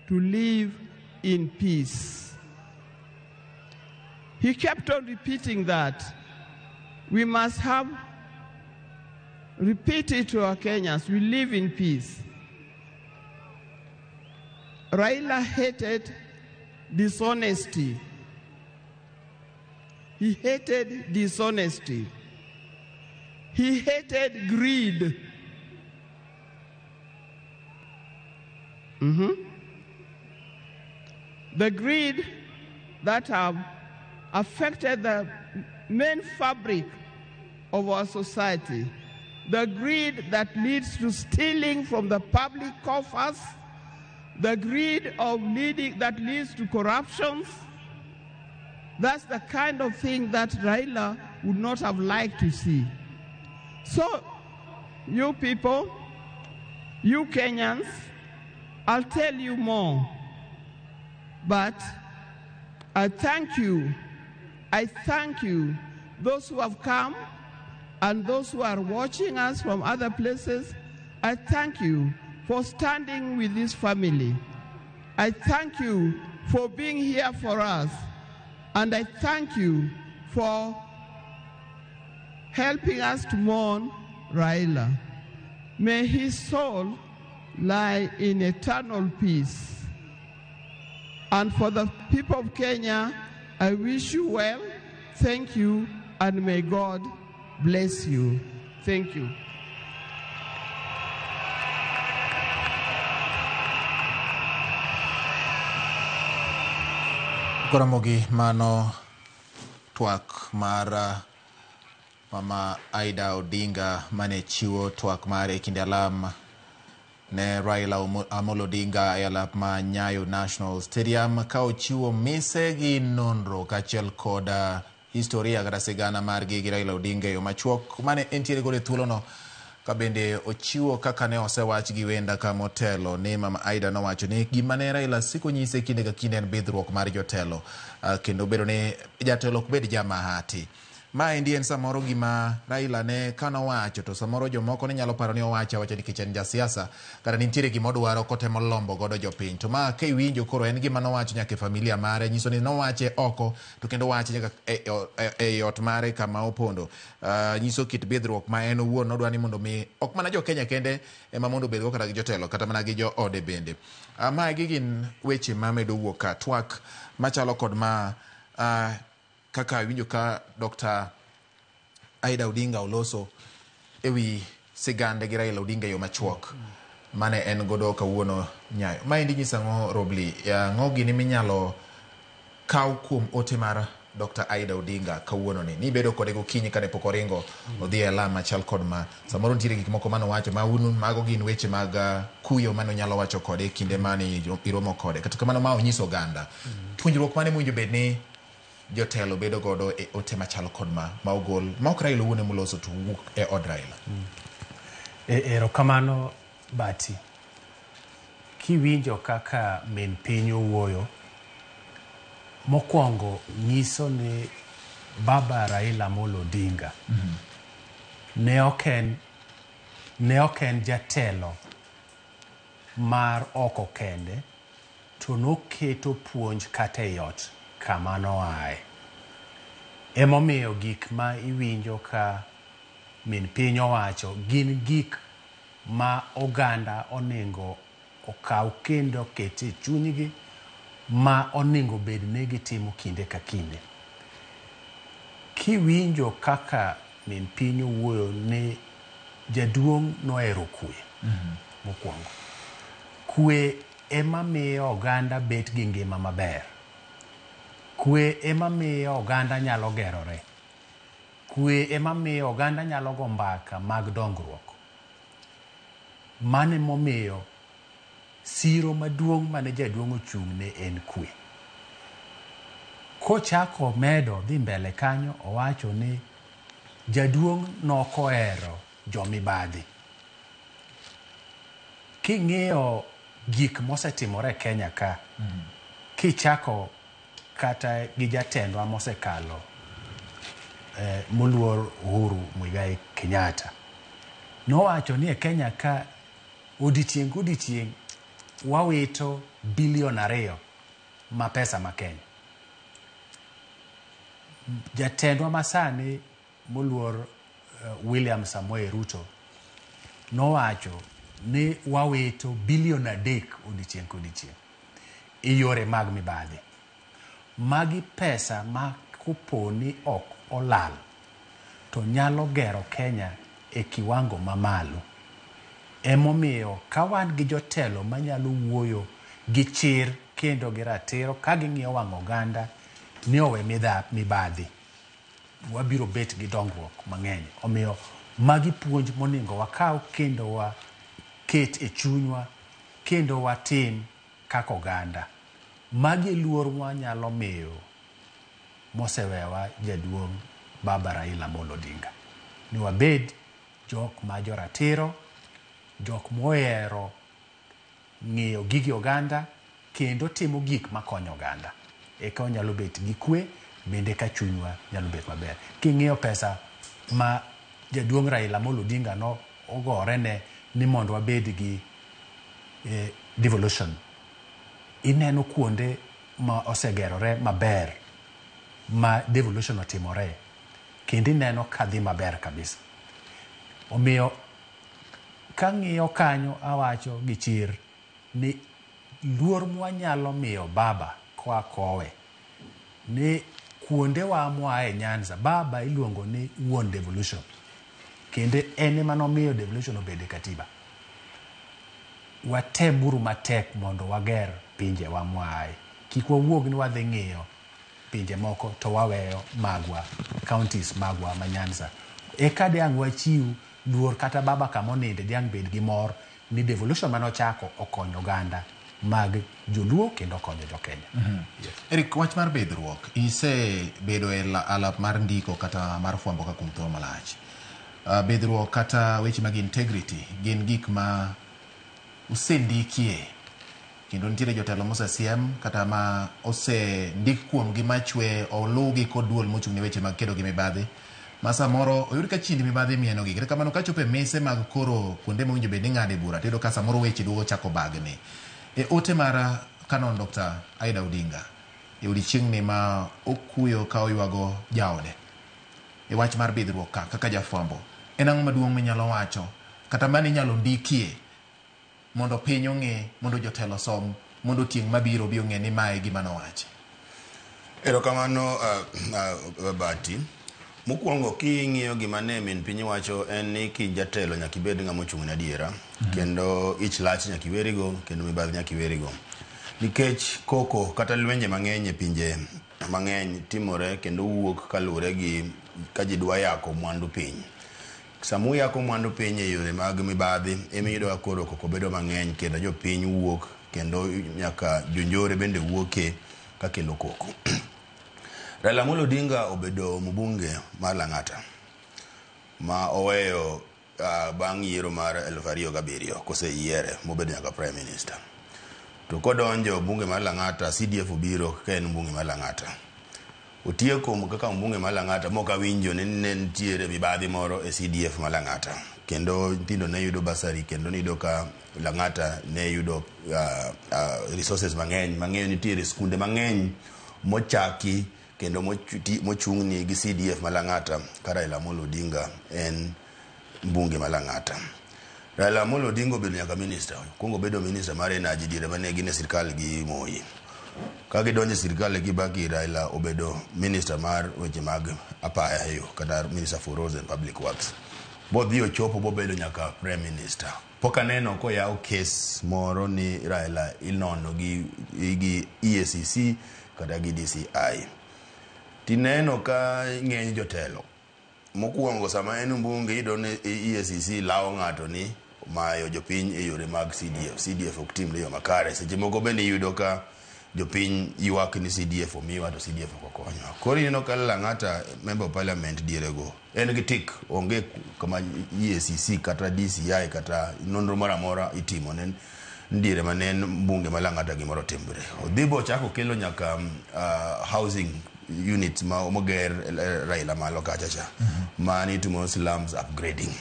to live in peace. He kept on repeating that. We must repeat it to our Kenyans. We live in peace. Raila hated dishonesty. He hated dishonesty. He hated greed. The greed that have affected the main fabric of our society. The greed that leads to stealing from the public coffers. The greed that leads to corruptions. That's the kind of thing that Raila would not have liked to see. So, you people, you Kenyans, I'll tell you more. But I thank you, those who have come and those who are watching us from other places. I thank you for standing with this family. I thank you for being here for us. And I thank you for helping us to mourn Raila. May his soul lie in eternal peace. And for the people of Kenya, I wish you well. Thank you, and may God bless you. Thank you. Koromogi mano twak mar Mama Aida Odinga mane chiwo twak mar e kinde alam ne Raila Amolo Odinga e alap ma Nyayo National Stadium ka ochiwo mise gi nonro kaachiel kod historia kata sigana margi gi Raila Odinga yo machuok mane entiere gore thuolo no ka bende ochiwo kaka ne osewach gi wenda ka motelo ni Mama Aida nowacho ni gima ne Raila siko nyise kinde ka kinde en bidhruok mar jotelo kendo bedo ni jatelo ok bed jamahati. Ma endi en samoro gima Raila ne kanowacho to samoro jomoko ne nyalo paro ni owacho nikech en jasiasa kata nitiere gima odwaro kotemo lombo godo jopiny. To ma ka iwinjo koro en gima nowacho nyaka familia mare, nyiso ni nowache oko to kendo wache nyaka e ot mare kama opondo. Nyiso kit bidhruok ma en owuon nodwa ni mondo mi ok mana jo Kenya kende ema mondo bedgo kata gi jotelo kata mana gi jo ode bende. Ma gin weche mamedo wuok ka twak machalo kod ma kaka winjo ka Dr. Aida Odinga oloso ewi sigande gi Raila Odinga yo machuok mane en godo kawuono Nyayo. Ma endi nyisa ng'o Robli ng'o gini minyalo kaw kuom ote mar Dr. Aida Odinga kawuono ni bedo kode gokinyi kane pok oringo odhi e lama chal kod ma samoro nitiere gik moko mano wacho ma unu mago gin weche mag kuyo mano nyalo wacho kode kinde mane iromo kode kata kamano ma onyiso oganda puonjruok mane mwinjo bed ni jotelo bedo godo e ote machalo kod ma ogol ma ok Raila wuone moloso to wuok e od Raila. Erokamano Bati, kiwinjo kaka min piny owuoyo mokwongo nyiso ni baba Raila Amolo Odinga ne ok en jatelo mar oko kende to noketo puonj kata e ot kama noae. Emomiyo gik ma iwinjo ka min piny owacho gin gik ma oganda oningo okaw kendo kete chunygi ma oningo bed ne gitimo kinde ka kinde. Kiwinjo kaka min piny owuoyo ni jaduong' nohero kwe mokwongo. Kwe ema miyo oganda bet gi ngima maber. Kwe ema miyo oganda nyalo gerore. Kwe ema miyo oganda nyalo go mbaka mag dongruok. Mane momiyo siro maduong' mane jaduong' ochung' ne en kwe. Kochako medo dhi mbele kanyo owacho ni jaduong' nokohero jomibadhi. King'iyo gik mosetimore Kenya ka kichako kata gi jatendwa mosekalo moluor Uhuru Muigai Kenyatta nowacho ni e Kenya ka odiochieng' wawito $2 billion ma pesa ma Kenya. Jatendwa masani moluor William Samoei Ruto nowacho ni wawito $3 billion odiochieng' e yore mag mibadhi. Magi pesa ma kuponi ok olal to nyalo gero Kenya e kiwango mamalo. Emomiyo ka wan gi jotelo manyalo wuoyo gi chir kendo gi ratiro ka ging'iyo wang' oganda ni owe mibadhi wabiro bet gi dongruok mang'eny. Omiyo magi puonj moningo wakaw kendo waket e chunywa kendo watim kaka oganda. Magi luor wanyalo miyo mosewewa jaduong' baba Raila Amolo Odinga. Ni wabed jok ma joratiro, jok mohero ng'iyo gigi oganda kendo timo gik makonyo oganda. Eka wanyalo bet gi kwe bende ka chunywa nyalo bet maber. King'iyo pesa ma jaduong' Raila Amolo Odinga no ogorene ni mondo wabed gi devolution. Ineno kuonde ma osegerore maber ma devolution otimore kendo ineno kadhi maber kabisa. Omiyo kang'iyo kanyo awacho gi chir ni luor mwanyalo miyo baba kwa kowe ni kuonde wa mwae Nyanza baba iluongo ni wuon devolution kendo ene manomiyo devolution obede katiba. Watemuru matek mondo wager pinje wa mwae. Kik wawuog ni wadhi ng'iyo pinje moko to waweyo magwa counties magwa ma Nyanza. Eka diang' wachiw luor kata baba kamoninde diang' bed gi mor ni devolution manochako okonyo oganda mag joluo kendo konyo jokenya. Eric, wach mar bedruok ise bedo e alap mar ndiko kata mar fwambo ka kuom thuolo malach. Bedruok kata weche mag integrity gin gik ma usendikie kendo nitiere jotelo mosesiem kata ma osendik kuom gi machwe olugi kod duol mochung' ne weche mag kedo gi mibadhi ma samoro oyud ka chindi mibadhi mienogi kata kamano ka chopo e mise mag koro kuonde mowinjo bed ni ng'ade bura tiyudo ka samoro weche duogo chako bagni. E ote mara Canon Dr. Aida Odinga e odiochieng'ni ma okuyo ka oywago jaode e wach mar bidhruok kaka jafwambo, en ang'o maduong' minyalo wacho kata mane inyalo ndikie mondo piny ong'e, mondo jotelo som, mondo tieng' mabiro bi ong'e ni mae gima nowachi? Erokamano Bati. Mokwongo king'iyo gima ne min piny wacho en ni kijatelo nyaka ibed ng'ama ochung' ne adiera kendo ich lach nyaka iwerigo kendo mibadhi nyaka iwerigo. Nikech koko kata lwenje mang'eny e pinje mang'eny timore kendo wuok kaluwore gi ka ji dwa yako mwandu piny. Samu yako mwandu piny e yore mag mibadhi emiyudo ka koro koko bedo mang'eny kendo jopiny wuok kendo nyaka jonjore bende wuoke ka kelo koko. Raila Amolo Odinga obedo mbunge mar Lang'ata ma oweyo bang' yiero mar 2007 koseyiere mobedo nyaka prime minister. To kodonjo mbunge mar Lang'ata, CDF obiro ka en mbunge mar Lang'ata. Otieko kaka mbunge mar Lang'ata moka winjo ni ne nitiere mibadhi moro e CDF mar Lang'ata. Kendo nyithindo ne yudo basari kendo nido ka Lang'ata ne yudo resources mang'eny. Mang'eyo nitiere skunde mang'eny mochaki kendo mochung'ni gi CDF mar Lang'ata ka Raila Amolo Odinga en mbunge mar Lang'ata. Raila Amolo Odinga obedo nyaka minister. Kongo bedo minister mar energy diere mane gin e sirkal gi Moi. Ka gidonjo e sirkal gi Kibaki, Raila obedo minister mar weche mag apaya yo kata minister for roads and public works. Bodhi ochopo bobedo nyaka prime minister. Poka neno ko yaw case moro ni Raila inono gi EACC kata gi DCI. Tineno ka ng'eny jotelo mokwongo sama en mbunge iyudo ni EACC lawo ng'ato ni mayo jopiny e yore mag CDF ok timre yo makare. Seche moko bende iyudo ka jopiny ywak ni CDF omiwa to CDF ok okonyo. Koro ineno ka Lang'ata member of parliament dierego en gi tik onge kama EACC kata DCI kata nonro moro amora itimo ne ndiere mane mbunge ma Lang'ata gimoro timbre. Odhibo chako kelo nyaka housing units moger Raila malo kachacha mani timo slums upgrading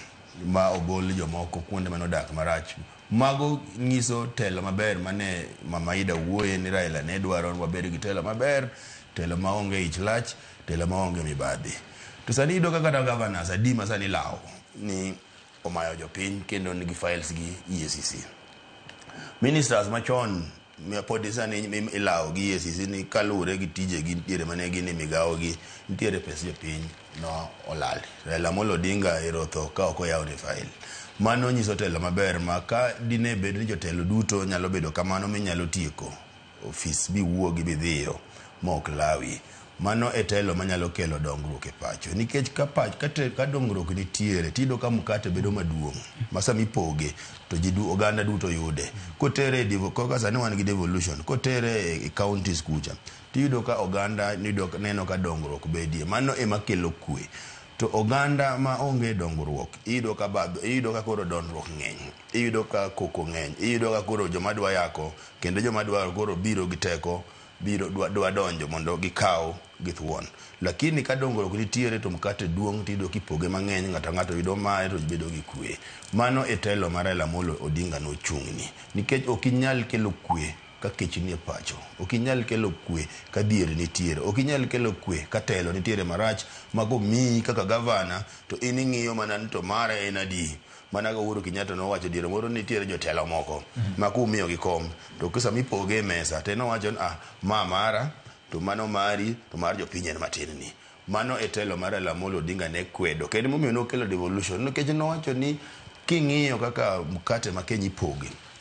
ma obol jomoko kuonde manodak marach. Mago nyiso telo maber mane Mama Ida wuoye ni Raila ne dwaro wabed gi telo maber, telo maonge ich lach, telo maonge mibadhi. To sani ido kaka governors adima sani lawo ni omayo jopiny kendo nigi files gi EACC. Ministers machon pod sani ilawo gi EACC ni kalure gi tije gi nitiere mane gin e migawo gi nitiere pes jopiny no olal. Raila Amolo Odinga erotho ka ok oyaw ne file. Mano nyiso telo maber ma ka dine bed ni jotelo duto nyalo bedo kamano minyalo tieko ofis biwuogi bidhiyo mok lawi. Mano e telo manyalo kelo dongruok e pacho. Nikech ka dongruok nitiere tido ka mkate bedo maduong' masa mipoge to oganda duto yude. Kotere kaka sani wan gi devolution, kotere e counties kucha tido ka oganda neno ka dongruok bedie. Mano ema kelo kwe. To oganda ma onge dongruok iyudo ka koro dongruok ng'eny, iyudo ka koko ng'eny, iyudo ka koro joma dwa yako kendo joma dwa koro biro gi teko biro dwa donjo mondo gikaw githuon. Lakini ka dongruok nitiere to mkate duong' tido kipoge mang'eny ng'ato yudo mae to bedo gi kwe. Mano e telo mar Raila Amolo Odinga no chung'ni. Nikech ok inyal kelo kwe ka kech nie pacho, ok inyal kelo kwe ka dhier nitiere, ok inyal kelo kwe ka telo nitiere marach mago mi kaka gavana to in ing'iyo mana to mara en adi. Mana ga Uhuru Kenyatta nowacho diere moro nitiere jotelo moko ma kumiyo gi kom to kisa mipoge mesa te nowacho ma mara to mano mari to mar jopiny en matin ni. Mano e telo mar Raila Amolo Odinga ne kwedo kendo momiyo nokelo devolution nikech nowacho ni king'iyo kaka mkate ma Kenya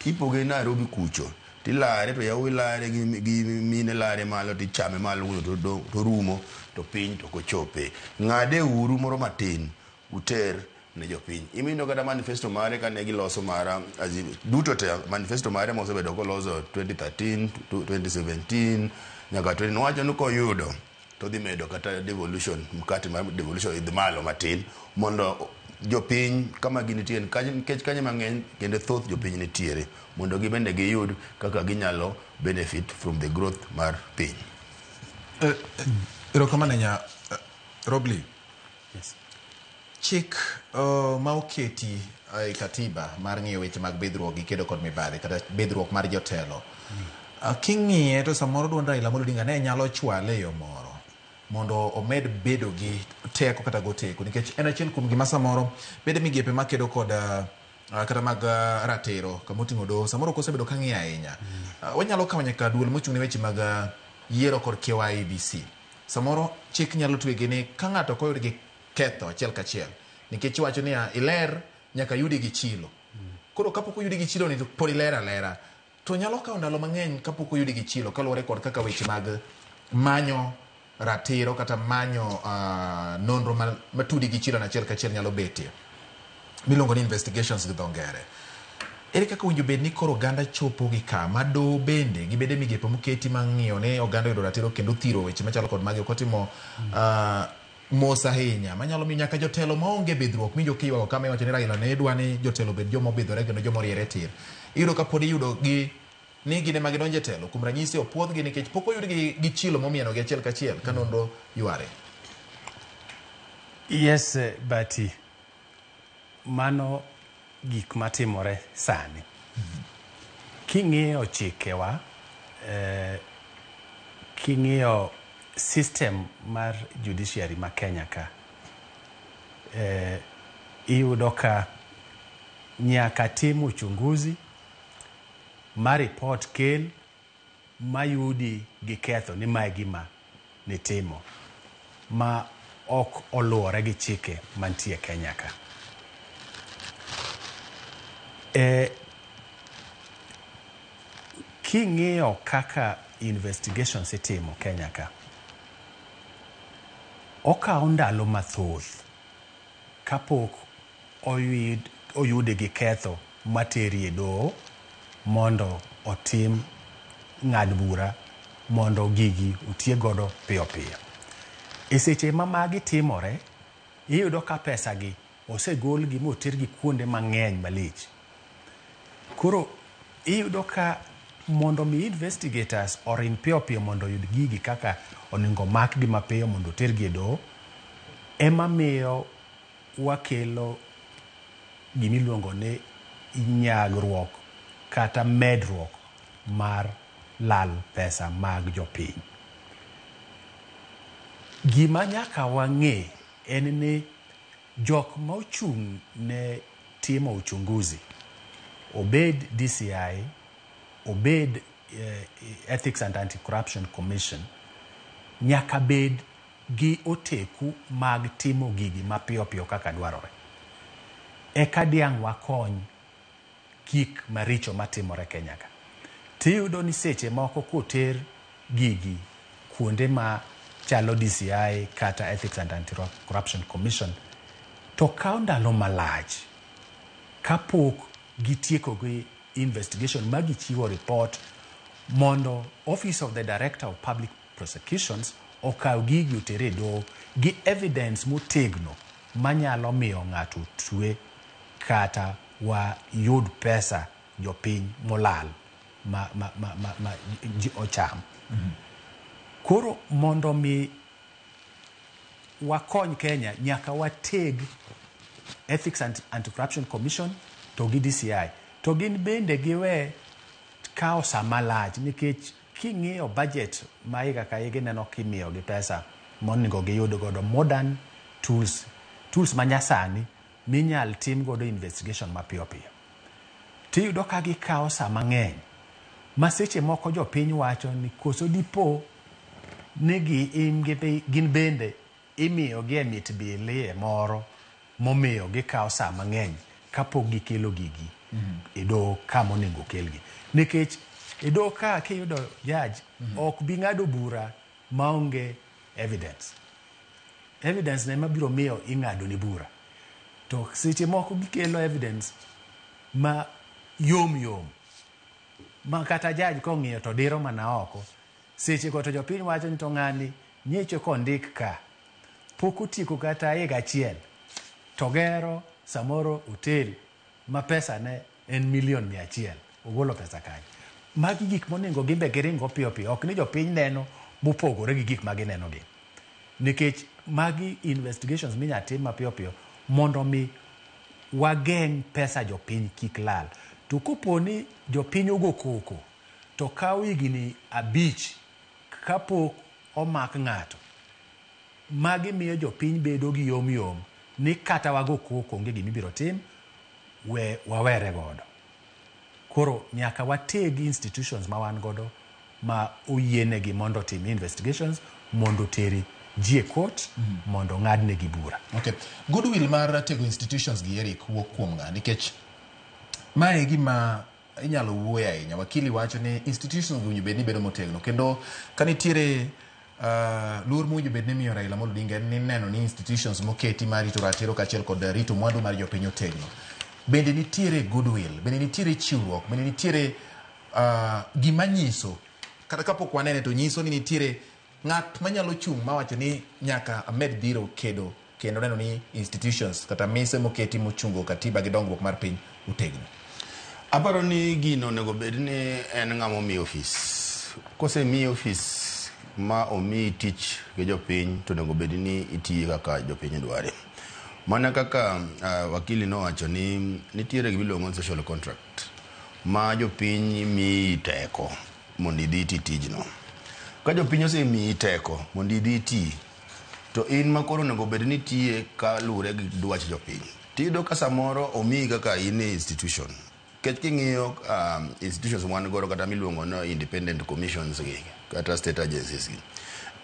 ipoge Nairobi kucho tilare to yawi lare gi mine lare malo tichame malo to rumo to piny to kochope. Ng'ade uru moro matin uter ne jopiny. Imindo kata manifesto mare kane giloso mara duto te manifesto mare mosebedo koloso 2013 2017 nyaka 20 nowacho ni koyudo to dhi medo kata devolution mkate mar devolution idhi malo matin mondo jopiny kama ginitie nikech kanye mang'eny kendo thoth jopiny nitiere mondo gibende giyud kaka ginyalo benefit from the growth mar piny. Erokamano Robli. Yes. Chik ma oketi e katiba mar ng'iyo weche mag bedruok gi kedo kod mibadhi kata bedruok mar jotelo. King'iye to samoro duond Raila Amolo Odinga ne nyalo chwale e yo moro mondo omed bedo gi teko kata go teko nikech en achiel kuom gima samoro bede migepe makedo kod kata mag ratiro kamoting'o doho samoro kosebedo ka ng'iyo ahinya. Wanyalo kawo nyaka duol mochung'ne weche mag yiero kod kiewa IEBC. Samoro chik nyalo twege ni ka ng'ato koyud gi ketho achiel kachiel nikech wacho ni iler nyaka yudi gi chilo. Koro kapok oyudi gi chilo ni pod iler alera to nyalo kawo ndalo mang'eny kapok oyudi gi chilo kaluwore kod kaka weche mag manyo ratiro kata manyo nonro matudi gi chilo achiel kachiel nyalo betie miluongo ni investigations gi dho ngere. Ere kaka winjo bed ni koro oganda chopo gi kama do bende gibede migepe moketi mang'iyo ne oganda yudo ratiro kendo thiro weche machalo kod magi okotimo mos ahinya manyalo miyo nyaka jotelo maonge bidhruok minjo kiywao kama iwacho ni Raila ne dwa ni jotelo bed joma obidhore kendo joma oriere tir. Iyudo ka pod iyudo gi ni gine ma gidonje telo kuom ranyisi opuodh gi nikech pok oyud gi chilo momieno gi achiel kachiel ka nonro yware. Yes, but mano gik matimore sani. King'iyo chikewa, king'iyo system mar judiciary ma Kenya ka, iyudo ka nyaka tim uchunguzi ma report kel mayudi gi ketho ni mae gima nitimo ma ok oluwore gi chike mantie Kenya ka. King'iyo kaka investigations itimo Kenya ka, okawo ndalo mathoth kapok oyude gi ketho materi e doho mondo otim ng'ad bura mondo gigi otie godo piyo piyo. E seche ma magi timore, iyudo ka pesa gi osegol gi moter gi kuonde mang'eny malich. Koro iyudo ka mondo mi investigators orin piyo piyo mondo oyud gigi kaka oningo mak gi mapiyo mondo oter gi e doho, ema miyo wakelo gimiluongo ni nyagruok kata medruok mar lal pesa mag jopiny. Gima nyaka wang'e en ni jok ma ochung' ne timo uchunguzi, obed DCI, obed Ethics and Anti-Corruption Commission, nyaka bed gi oteku mag timo gigi mapiyo piyo kaka dwarore. Eka diang' wakony gik maricho matimore Kenya ka. Tiyudo ni seche moko koter gigi kuonde ma chalo DCI kata Ethics and Anti-Corruption Commission to kawo ndalo malach kapok gitieko gi investigation magichiwo report mondo Office of the Director of Public Prosecutions okaw gigi otere doho gi evidence motegno manyalo miyo ng'ato twe kata yud pesa jopiny molal ma ocham. Koro mondo mi wakony Kenya nyaka wateg Ethics and Anti-Corruption Commission to gi DCI to gin bende giwe kawo sa malach nikech king'iyo budget ma higa ka higa neno kimiyo gi pesa monego giyud godo modern tools manyasani minyal tim godo investigation mapiyo piyo. Tiyudo ka gikawo sa mang'eny ma seche moko jopiny wacho ni koso dipo ni gin bende imiyo gi mit bilie moro momiyo gikawo sa mang'eny kapok gikelo gigi e doho kama onego kelgi. Nikech e doho ka kiyudo judge ok bi ng'ado bura maonge evidence. Evidence ne mabiro miyo ing'ado ni bura. to seche moko gikelo evidence ma yom ma kata judge kong'iyo to diro mana oko. Seche go to jopiny wacho ni to ng'ani nyecho kondik ka pok otieko kata higa achiel to gero samoro hotel ma pesa ne en $1,100,000 ogolo pesa kanye. Magi gik monego gimbe giringo piyo ok ni jopiny neno mopogore gi gik magi neno gi, nikech magi investigations minya tim mapiyo mondo mi wageng' pesa jopiny kik lal. To koponi jopiny ogo koko to kaw higni 5 kapok omak ng'ato, magi miyo jopiny bedo gi yom ni kata wago koko onge gimibiro tim, wawere godo. Koro nyaka wategi institutions ma wan godo ma oyienegi mondo tim investigations, mondo teri ji e court, mondo ng'adnegi bura. Okay. Goodwill mar tego institutions gi Eric wuok kuom ng'a, nikech mae gima inyalo wuoyo ahinya. Wakili wacho ni institutions gi bed ni bedo motegno, kendo kanitiere luor mowinjo bed ni miyo Raila Amolo Odinga ni neno ni institutions moketi mar rito ratiro kaachiel kod rito mwandu mar jopiny otegno. Bende nitiere goodwill, bende nitiere chiwruok, bende nitiere gima nyiso, kata kapok wanene to nyiso ni nitiere ng'at manyalo chung' mawacho ni nyaka amed biro kedo kendo neno ni institutions kata mise moketi mochungo katiba gi dongruok mar piny otegno. Aparo ni gino nego bed ni en ng'amo mi office. Kose mi office ma omi tich gi jopiny to nego bed ni itiyo kaka jopiny dware. Mana kaka wakili nowacho ni nitiere gimiluongo ni social contract ma jopiny mi teko mondo idhi tijno. Ka jopiny osemi teko mondo idhi ti, to in makoro nego bed ni tiye ka lure gi dwach jopiny. Tiyudo ka samoro omi kaka in institution. Kech king'iyo institutions wan godo kata miluongo no independent commissions gi kata state agencies gi,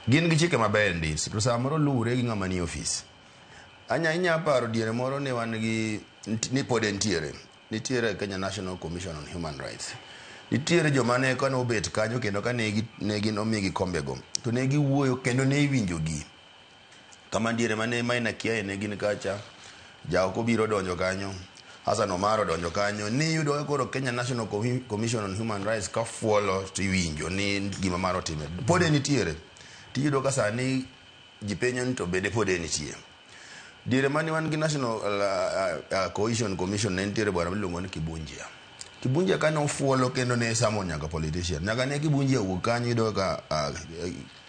gin gi chike maber ndi, to samoro lure gi ng'ama ni office. Inya paro diere moro ne wan gi ni pod nitiere Kenya National Commission on Human Rights. Nitiere joma ne kano obet kanyo kendo ka ne gin omigi kombego to ne giwuoyo kendo ne iwinjogi. Kama diere mane Maina Kiaye ne gin kacha, Jaoko biro donjo kanyo, Hassan Omar donjo kanyo, ni yudo koro Kenya National Commission on Human Rights ka fuolo tiwinjo ni gima maro time. Pode nitiere. Tiyudo ka sani jipenyo ni to bede pode nitie. Diere mane wan gi National Cohesion Commission ne nitiere bwana miluongo ni Kibunjia. Kibunjia ka nofuolo kendo ne samo nyaka politician. Nyaka ne Kibunjia wuok kanyo yudo ka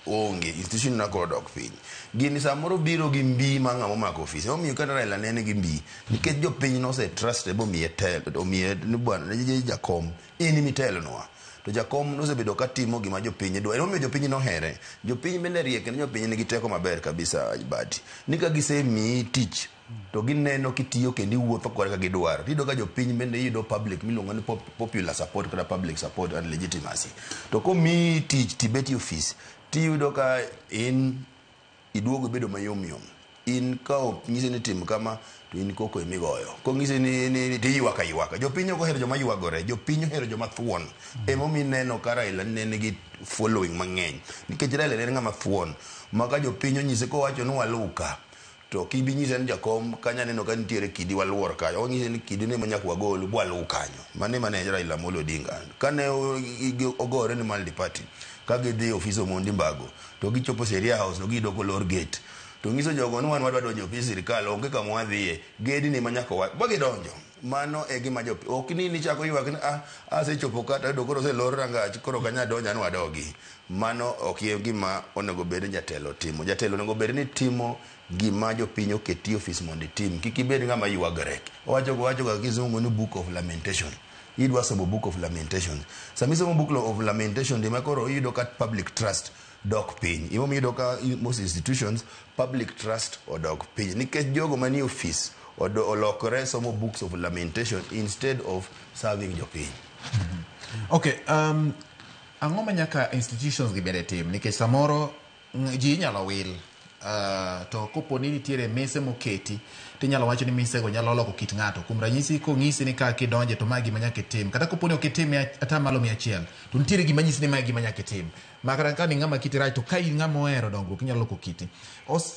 onge institution na koro dok piny. Gini samoro biro gi mbi ma ng'amo mako office. Omiyo kata Raila nene gi mbi. Nikech jopiny no se trust ebo miye telo, omiye ni bwana jakom ini mitelo noa. To jakom no se bedo ka timo gima jopiny dwaro. Omiyo jopiny no here. Jopiny bende riek kendo jopiny nigi teko maber kabisa bati. Nika gise mi tich to gineno kitiyo kendo iwuotho kore ka gidwaro. Tido ka jopiny bende yudo public miluongo ni popular support kata public support and legitimacy. To ko mi tich tibeti office tiyudo ka in iduogo bedo mayom. In ka nyise ni tim kama to in koko imigoyo. Ko nyise ni tiywaka. Jopiny ok ohero joma ywagore, jopiny ohero joma thuon. Emo mi neno ka Raila nene gi following mang'eny. Nikech Raila nene ng'ama thuon. Maka jopiny onyise ko wacho ni waluka. To kibi nyise ni jakom kanya neno ka nitiere kidi waluor kayo. Onyise ni kidi ne manyak wagol bwalu kanyo. Mane Raila Amolo Odinga. Kane ogore ni Maldi Party. Kage dhi ofiso Mondi Mbago. To gichopo Sheria House no gido kolor gate. To ngiso jogo no wan wadwa donjo ofis sirkal onge kama wadhiye. Gedi ni manyako wa. Bagi donjo. Mano e gima jopi. Ok ni chako ywak ni asechopo kata do koro se lor rangach koro kanya donja ni wadogi. Mano ok gima onego bed jatelo timo. Jatelo onego bed ni timo gima jopiny oketi ofis mondo tim. Kik ibed ng'ama ywagore. Wacho ga kizungu ni Book of Lamentation. Idwa somo Book of Lamentation. Samisomo Book of Lamentation di makoro yudo ka public trust dok piny. Imo mi yudo ka most institutions public trust o dok piny. Nikech jogo mani office olokore somo Books of Lamentation instead of serving jopiny. Okay, ang'o ma nyaka institutions gi bede tim? Nikech samoro ji nyalo wil to kopo ni nitiere mise moketi tinyalo wacho ni mise go nyalo loko kit ng'ato. Kuom ranyisi kong'isi ni ka kidonje to magi manyaka itim, kata kopo ni ok itim ata malo 100 to nitiere gima nyisi ni magi manyaka itim. Makara ka ni ng'ama kiti right to ka in ng'ama ohero dongruok inyalo loko kiti.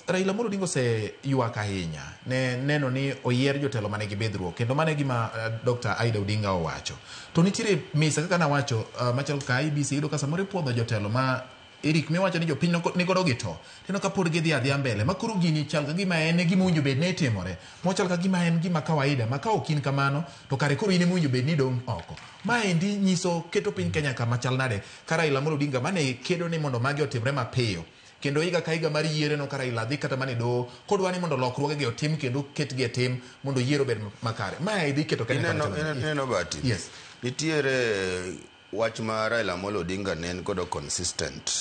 Raila Amolo Odinga ose ywak ahinya ne neno ni oyier jotelo mane gibedhruok, kendo mane gima Dr. Aida Odinga owacho. To nitiere mise kaka nawacho machalo ka IBC yudo ka samoro ipuodho jotelo ma Eric mi wacho ni jopiny nigodo gito teno ka pod gidhi adhiya mbele makoro gini chal ka gima en gima winjo bed ne timore mochal ka gima en gima kawaida ma ka okin kamano to kare koro in winjo bed ni dong oko. Ma endi nyiso keto piny Kenya kama chal nade ka Raila Amolo Odinga mane kedo ni mondo magi otimre mapiyo, kendo higa ka higa mar yiere no ka Raila dhi kata mane do kodwa ni mondo lokruoge gi otim kendo ketgi e tim mondo yiero bed makare. Ma edhi keto Kenya neno bati. Yes. Nitiere wach ma Raila Amolo Odinga ne en kodo consistent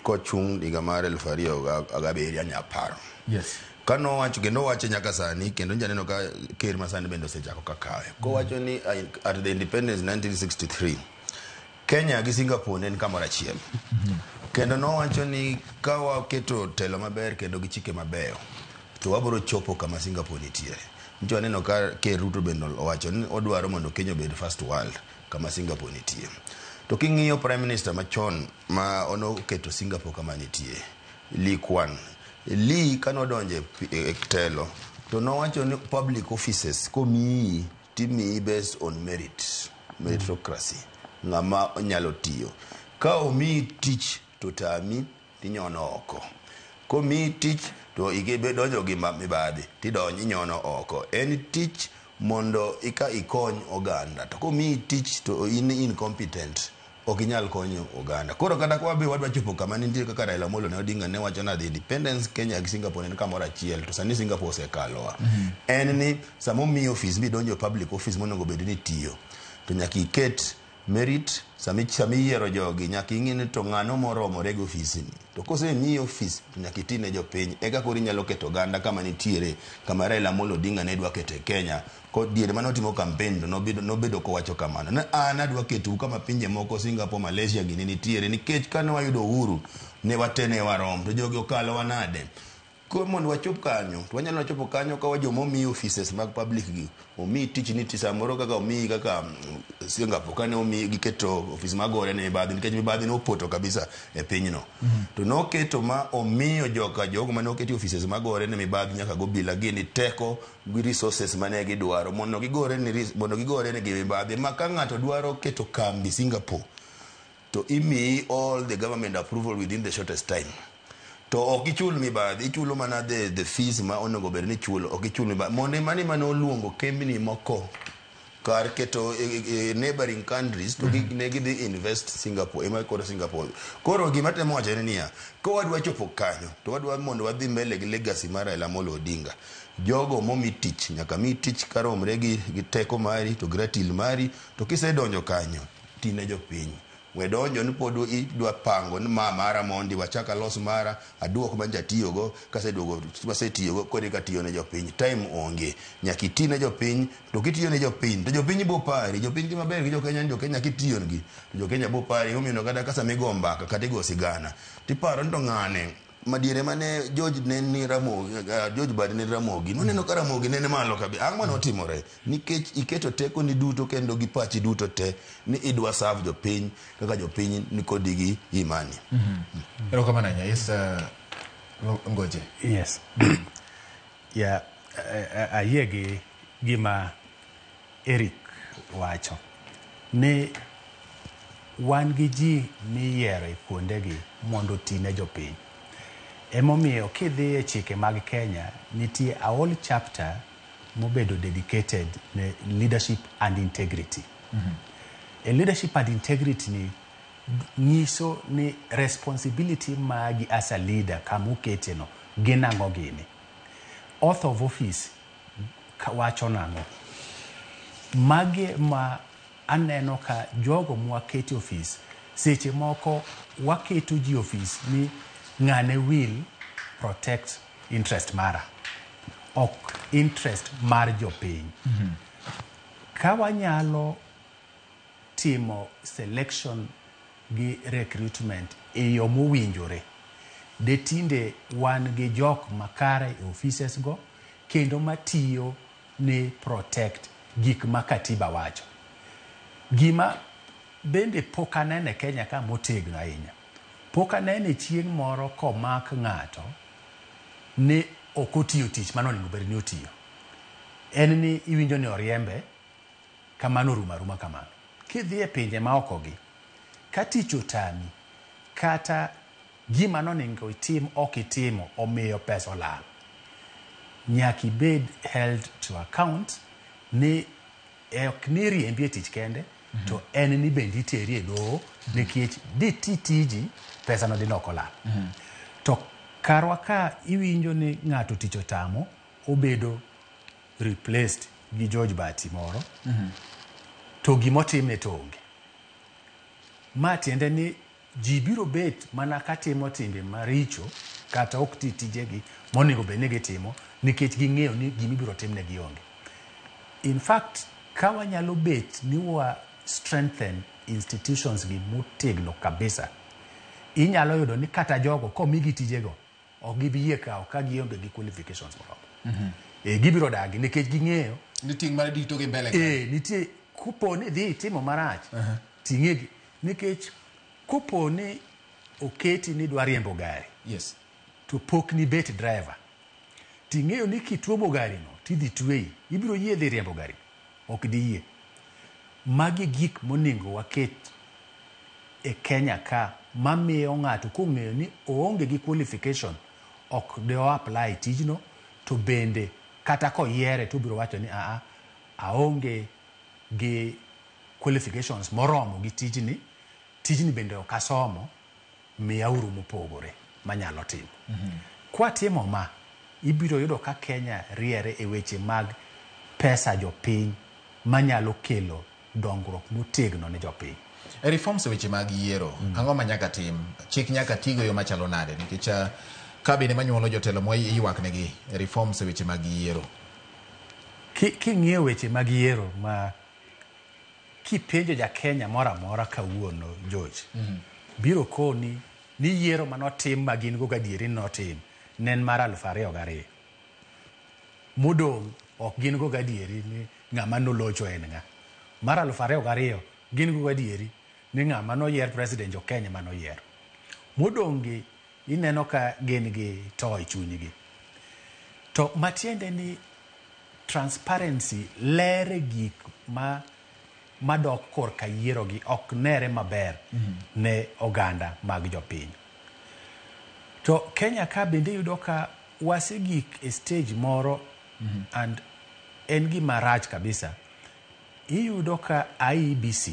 kochung' higa mar 2007 nyaparo. Yes. Kano wacho kendo wacho nyaka sani kendo njaneno ka ker masani bende osechako kakawe. Ko wacho ni at the independence 1963 Kenya gi Singapore ne en kamoro achiel. Kendo no wacho ni ka waketo telo maber kendo gi chike mabeyo to wabiro chopo kama Singapore nitiere. Njo aneno ka ker Ruto bende owacho ni odwaro mondo Kenya obed first world kama Singapore nitie. To king'iyo prime minister machon ma ono keto Singapore kama nitie, Lee Kuan Lee kano donje telo to no wacho ni public offices komi timi based on meritocracy, ng'ama nyalo tiyo. Ka omi tich to tami tinyono oko, komi tich to igebe donjo gi mibadhi tidonji nyono oko. En tich mondo ika ikony oganda, to komi tich to in incompetent okinyal konyo oganda. Koro kata kwa be wadwa chopo kama nitie kaka Raila Amolo Odinga ne wacho na the independence Kenya gi Singapore en kamoro achiel, to sani Singapore osekalowa. En ni samo mi office mi donjo public office monego bed ni tiyo to nyaka iket merit sami yiero jogi nyaka ing'e to ng'ano moromore gi office ni, to kose mi office nyaka itine jopiny eka koro inyalo keto oganda kama nitiere kama Raila Amolo Odinga ne dwa kete Kenya. Ko diere mane otimo campaign to nobedo kowacho kamano na an adwa ketou kama pinje moko Singapore, Malaysia gini nitiere, nikech kane wayudo uhuru ne watene warom to jogi okalo wanade. Ko mondo wachop kanyo to wanyalo chopo kanyo ka wajo momi offices mag public gi omi tich ni tisa moro kaka omi kaka Singapore kane omi giketo office magore ne mibadhi, nikech mibadhi no poto kabisa e pinyno. To no keto ma omiyo jogo mane oketi offices magore ne mibadhi nyaka go bila gini teko gi resources mane gidwaro mondo gigore ne gi mibadhi. Ma ka ng'ato dwaro keto kambi Singapore to imi all the government approval within the shortest time. To okichul mibadhi, ichulo mana the fees ma onego bed ni chulo, okichul mibadhi. Monde mani mane oluongo kembni moko kar keto neighboring countries to ne gidhi invest Singapore, ema koro Singapore. Koro gima temo wacho ni niya, ko wadwa chopo kanyo to wadwa mondo wadhi mbele gi legacy mar Raila Amolo Odinga. Jogo momi tich nyaka mi tich karomre gi teko mari to gratil mari, to kisedonjo kanyo tine jopiny. Wedonjo ni podo idwa pango ni mara mondi wachaka los mara aduok manja tiyogo kaseduogo wasetiyogo kodi ka tiyo ne jopiny. Time onge nyaka itine jopiny, to kitiyo ne jopiny to jopiny bo pari jopiny gi maber gi jo Kenya kitiyo ngi to jo-Kenya bo pari omiyo kata kasa migomba kata go sigana tiparo ndo ng'ane madiere mane George Badi ne Ramogi noneno ka Ramogi nene malo kabi ang'ma notimore nikech iketo teko ni duto kendo gi pachi duto te ni idwa serve jopiny kaka jopiny ni kodi gi imani. Ero kama nanya yes ngoje. Yes. Ya ayege gima Eric wacho ne wan gi ji miyiero e kuondegi mondo tine jopiny. Emomiyo kidhi e chike mag Kenya nitie a whole chapter mobedo dedicated ne leadership and integrity. A leadership and integrity ni nyiso ni responsibility magi as a leader kamukete no ginango gini. Oath of office wacho nango. Mage ma aneno ka jogo mwaketi office seche moko waketo ji office ni ng'ane will protect interest mara ok interest mar jopiny. Ka wanyalo timo selection gi recruitment e yo mowinjore de tinde wan gi jok makare e offices go kendo matiyo ni protect gik ma katiba wacho. Gima bende pok anene Kenya ka motegno ahinya. Pok anene chieng' moro komak ng'ato ni ok otiyo tich mano onego bed ni otiyo. En ni iwinjo ni oriembe kamano ruma kamano. Kidhi e pinje ma okogi, ka tich otami kata gima nonego itim ok itimo omiyo pesa olal, nyaka ibed held to account ni ok ni riembi e tich kende, to en ni bende iteri e doho nikech diti tiji pesa no dino kolal. To karwa ka iwinjo ni ng'ato tich otamo obedo replaced gi George Bati moro, to gimotimne to onge. Ma tiende ni ji biro bet mana katimo timbe maricho kata ok ti tijegi monego bed ni gitimo nikech ging'eyo ni gimibiro timne gionge. In fact, ka wanyalo bet ni wa strengthen institutions gi motegno kabisa, inyalo yudo ni kata jogo komigi tijego ok gibiyie kawo ka gionge gi qualifications moromo. Gibiro dagi nikech ging'eyo ni ting' mar dito gi mbele ka. Nitie kupo ni dhi timo marach, ting'egi nikech kupo ni oketi ni dwa riembo gari. Yes. To pok ni bet driver. Ting'eyo ni kituomo gari no tidhi tweyi, ibiro yie dhi riembo gari. Ok di yie. Magi gik monego waket e Kenya ka mamiyo ng'ato kong'eyo ni oonge gi qualification ok de apply tijno, to bende kata koyiere to biro wacho ni aonge gi qualifications moromo gi tijni bende ok asomo, miya uru mopogore manyalo timo. Kwa timo ma, ibiro yudo ka Kenya riere e weche mag pesa jopiny manyalo kelo dongruok motegno ne jopiny. Reforms e weche mag yiero, ang'o ma nyaka tim? Chik nyaka tigo yo machalo nade? Nikech kabine manyuolo jotelo mo iywak negi reforms e weche mag yiero. King'iyo weche mag yiero ma kipenjo ja Kenya mora mora kawuono, George, biro koni ni yiero manotim ma gin go gadieri notim nen mar 2002. Modong' ok gin go gadieri ni ng'ama nolocho en ng'a. Mar 2002 gin go gadieri ni ng'ama noyier president jo Kenya manoyiero. Modong' gi ineno ka gin gi to e chunygi. To matiende ni transparency lere gik madok korka yiero gi ok nere maber ne oganda mag jopiny. To Kenya ka bende yudo ka wasegik e stage moro and en gima rach kabisa. Iyudo ka IEBC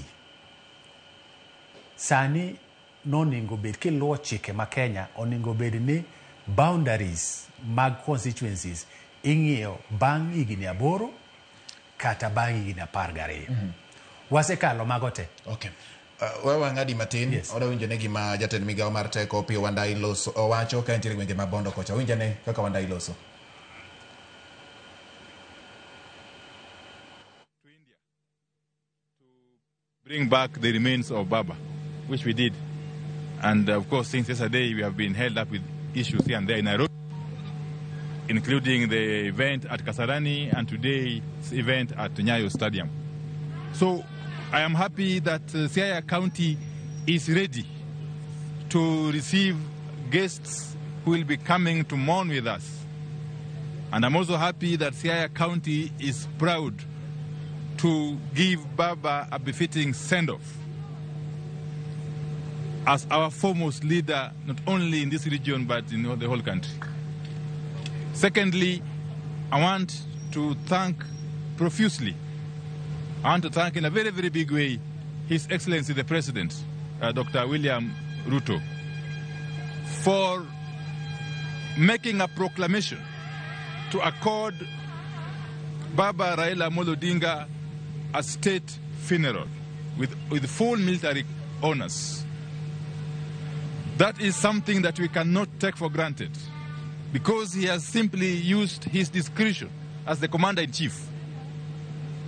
sani noningo bed kiluwo chike ma Kenya oningo bed ni boundaries mag constituencies ing'iyo bang' higni 8 kata bang' higni 12. Wasekalo mago te. Okay. Wewe ng'adi matin, yes. Oda winjo ne gima jatend migawo mar teko Opiyo Wandayi Loso owacho ka entiere gwenge ma Bondo kocha. Winjo ne kaka Wandayi Loso. Bring back the remains of Baba, which we did. And of course, since yesterday, we have been held up with issues here and there in Nairobi, including the event at Kasarani and today's event at Nyayo Stadium. So I am happy that Siaya County is ready to receive guests who will be coming to mourn with us. And I'm also happy that Siaya County is proud to give Baba a befitting send-off as our foremost leader, not only in this region, but in the whole country. Secondly, I want to thank profusely, I want to thank in a very, very big way His Excellency the President, Dr. William Ruto, for making a proclamation to accord Baba Raila Amolo Odinga a state funeral with full military honors. That is something that we cannot take for granted, because he has simply used his discretion as the commander-in-chief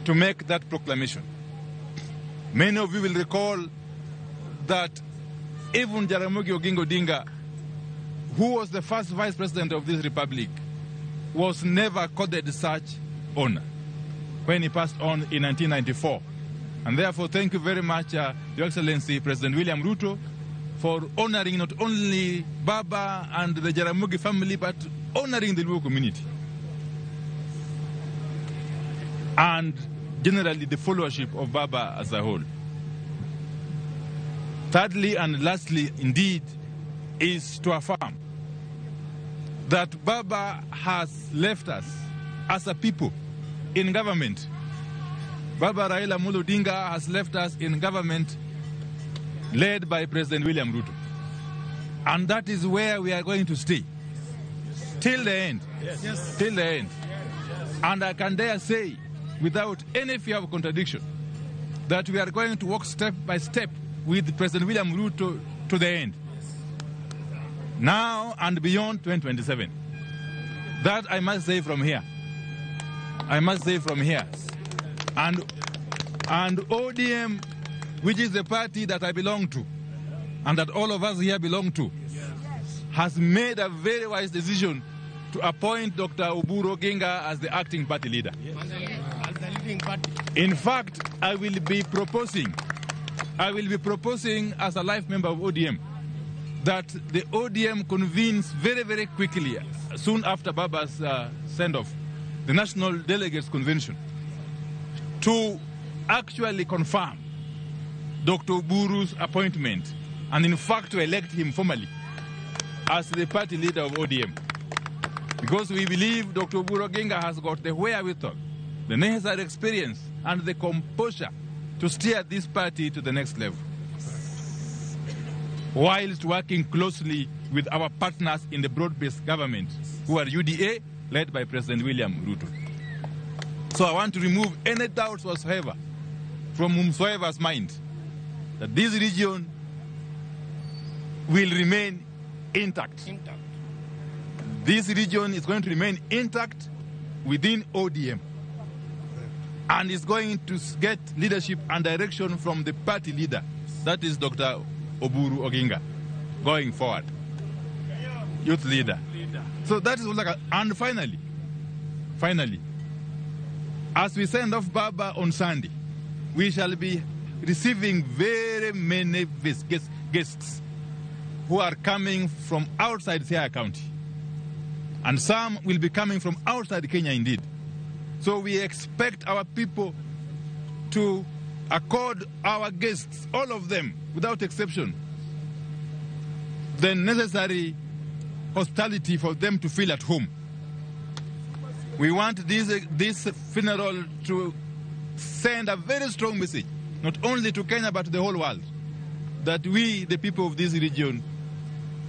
to make that proclamation. Many of you will recall that even Jaramogi Oginga Odinga who was the first vice president of this republic, was never accorded such honor when he passed on in 1994. And therefore, thank you very much, Your Excellency President William Ruto, for honoring not only Baba and the Jaramogi family, but honoring the Luo community. And generally the followership of Baba as a whole. Thirdly and lastly, indeed, is to affirm that Baba has left us as a people in government. Baba Raila Amolo Odinga has left us in government led by President William Ruto. And that is where we are going to stay. Till the end. Yes. Till the end. And I can dare say, without any fear of contradiction, that we are going to walk step by step with President William Ruto to the end. Now and beyond 2027. That I must say from here. I must say from here. And ODM, which is the party that I belong to, and that all of us here belong to, has made a very wise decision to appoint Dr. Oburu Oginga as the acting party leader. In fact, I will be proposing as a life member of ODM that the ODM convenes very, very quickly, soon after Baba's send-off, the National Delegates Convention, to actually confirm Dr. Oburu's appointment and in fact to elect him formally as the party leader of ODM. Because we believe Dr. Oburu Oginga has got the wherewithal, the necessary experience and the composure to steer this party to the next level, whilst working closely with our partners in the broad-based government, who are UDA, led by President William Ruto. So I want to remove any doubts whatsoever from whomsoever's mind that this region will remain intact. This region is going to remain intact within ODM and is going to get leadership and direction from the party leader, that is Dr. Oburu Oginga, going forward. Youth leader. So that is like and finally, as we send off Baba on Sunday, we shall be receiving very many guests who are coming from outside Siaya County. And some will be coming from outside Kenya indeed. So we expect our people to accord our guests, all of them, without exception, the necessary hospitality for them to feel at home. We want this funeral to send a very strong message, not only to Kenya but to the whole world, that we, the people of this region,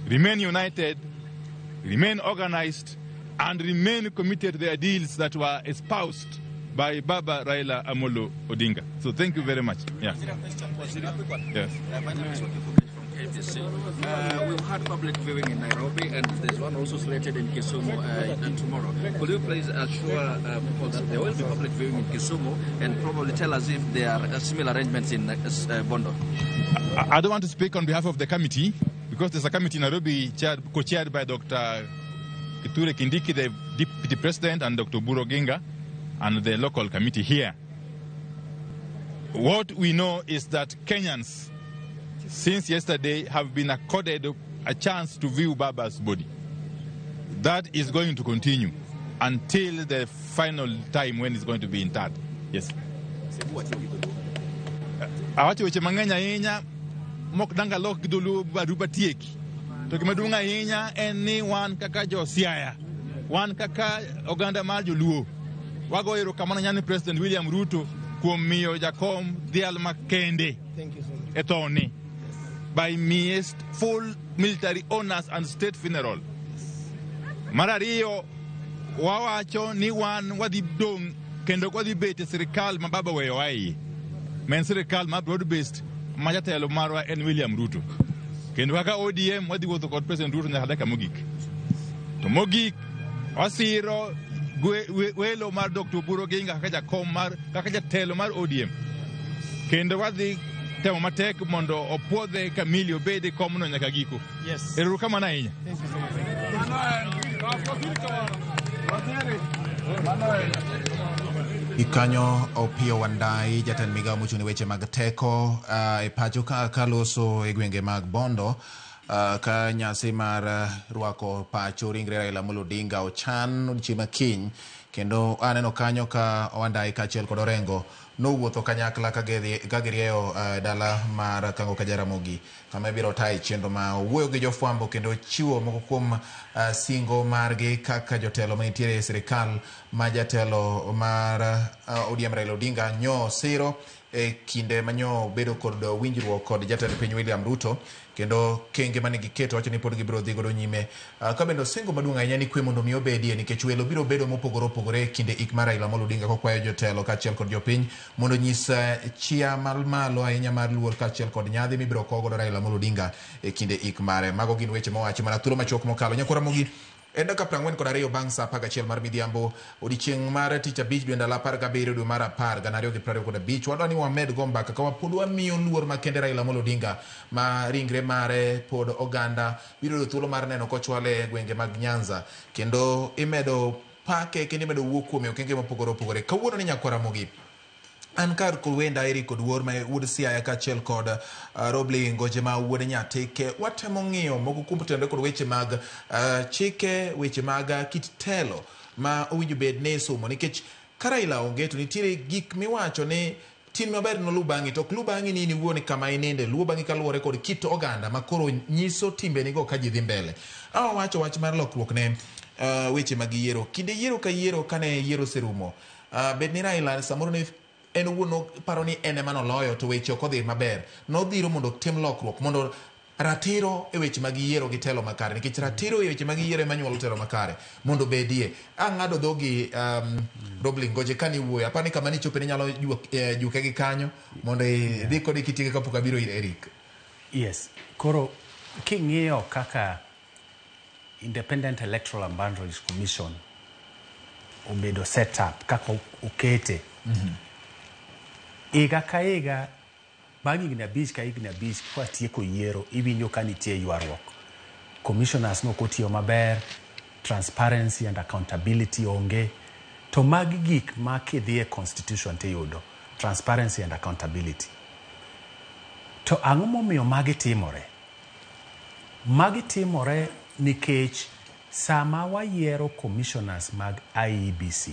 remain united, remain organized, and remain committed to the ideals that were espoused by Baba Raila Amolo Odinga. So thank you very much. Yeah. Yes. We've had public viewing in Nairobi, and there's one also slated in Kisumu tomorrow. Could you please assure people that there will be public viewing in Kisumu, and probably tell us if there are similar arrangements in Bondo? I don't want to speak on behalf of the committee, because there's a committee in Nairobi co-chaired by Dr. Kithure Kindiki, the Deputy President, and Dr. Oburu Oginga, and the local committee here. What we know is that Kenyans, since yesterday, have been accorded a chance to view Baba's body. That is going to continue until the final time when it's going to be interred. Yes. Awache weche mang'eny ahinya mok danga lok gidulu baruba tieki. To gimaduong' ahinya en ni wan kaka jo Siaya, wan kaka oganda mar joluo, wago erokamano ne President William Ruto kuom miyo jakom dhial makende e thone by miest full military honors and state funeral. Mar ariyo, wawacho ni wan wadhi dong' kendo wadhi bet e sirikal ma Baba weyo iye, men sirikal ma broad based ma jatelo marwa en William Ruto. Kendo kaka ODM wadhi wuotho kod President Ruto nyaka dakika mogik. To mogik wasiro welo mar Dr. Oburu Oginga kaka jakom kaka jatelo mar ODM. Kendo wadhi temo matek mondo opuodhe kamili obede komno nyaka giko. Yes. Ero kama na inya. Ikanyo Opiyo Wandayi, jatend migao mochung' ne weche mag teko e pacho ka loso e gwenge mag Bondo ka nyasi mar rwako pacho ringre Raila Amolo Odinga ochan odiochieng' makiny, kendo aneno kanyo ka Wandayi kaachiel kod Orengo nowuotho kanyakla ka girieyo dala mar Kango ka Jaramogi, kama ibiro tae chenro ma wuoyo gi jofwambo kendo chiwo moko kuom singo margi kaka jotelo manitiere e sirikal ma jatelo mar ODM Raila Odinga nyo siro e kinde manyo bedo kod winjruok kod jatelo piny William Ruto, kendo kenge mane giketo wacho ni pod gibiro dhi godo nyime. Ka bendo singo maduong' ahinya ni kwe mondo mi obedie, nikech welo biro bedo mopogore opogore e kinde ik mar Raila Amolo Odinga kokwayo jotelo kaachiel kod jopiny mondo nyis chia malo ahinya mar luor kaachiel kod nyadhi mibiro kowo godo Raila Amolo Odinga e kinde ik mare. Mago gin weche mowachi mana thuolo machuok mokalo. Nyakora mogi e dakika 42 bang' sa 11 mar midhiambo odiochieng' mar tich abich dwe ndalo 17 dwe mar 10 2025 wadwa ni wamed go mbaka ka wapod wamiyo luor makende Raila Amolo Odinga ma ringre mare pod oganda biro yudo thuolo mar neno kochwale e gwenge mag Nyanza, kendo imedo pake kendo imedo wuok kuome okenge mopogore opogore. Kawuono ni Nyakora Mogi an kar Kulwenda Eri kod wuor ma wuod Siaya kaachiel kod Robley Ngoje ma wuod Nyatike watemo ng'iyo moko kuom tende kod weche mag chike, weche mag kit telo ma owinjo bed ne somo, nikech ka Raila onge to nitiere gik miwacho ni tin maber no luw bang'i, to ok luw bang'i ni iwuon kama ininde, luw bang'i kaluwore kod kit oganda ma koro nyiso timbenigo ka ji dhi mbele. Wacho wach mar lokruok ne weche mag yiero, kinde yiero ka yiero kane yiero serumo, bed ni Raila samoro ne en wuono paro ni ene mano loyo to weche ok odhi maber, nodhiro mondo tim lokruok mondo ratiro e weche mag yiero gi telo makare, nikech ratiro e weche mag yiero ema nyuolo telo makare mondo bedie. Ang'ado dhogi Robley Ngoje kani wuoyo apani kama ni chope ni nyalo juke gi kanyo mondo dhi kod kitike kapok abiro ir Eric. Yes, koro king'iyo kaka Independent Electoral and Boundaries Commission obedo set up kaka okete iga ka iga bang' higni abich ka higni abich kwa tieko yiero iwinjo ka nitie ywaruok. Commissioners no kotiyo maber, transparency and accountability onge, to magi gik ma kidhie constitution tiyudo transparency and accountability. To ang'o momiyo magi timore? Magi timore nikech sama wayiero commissioners mag IEBC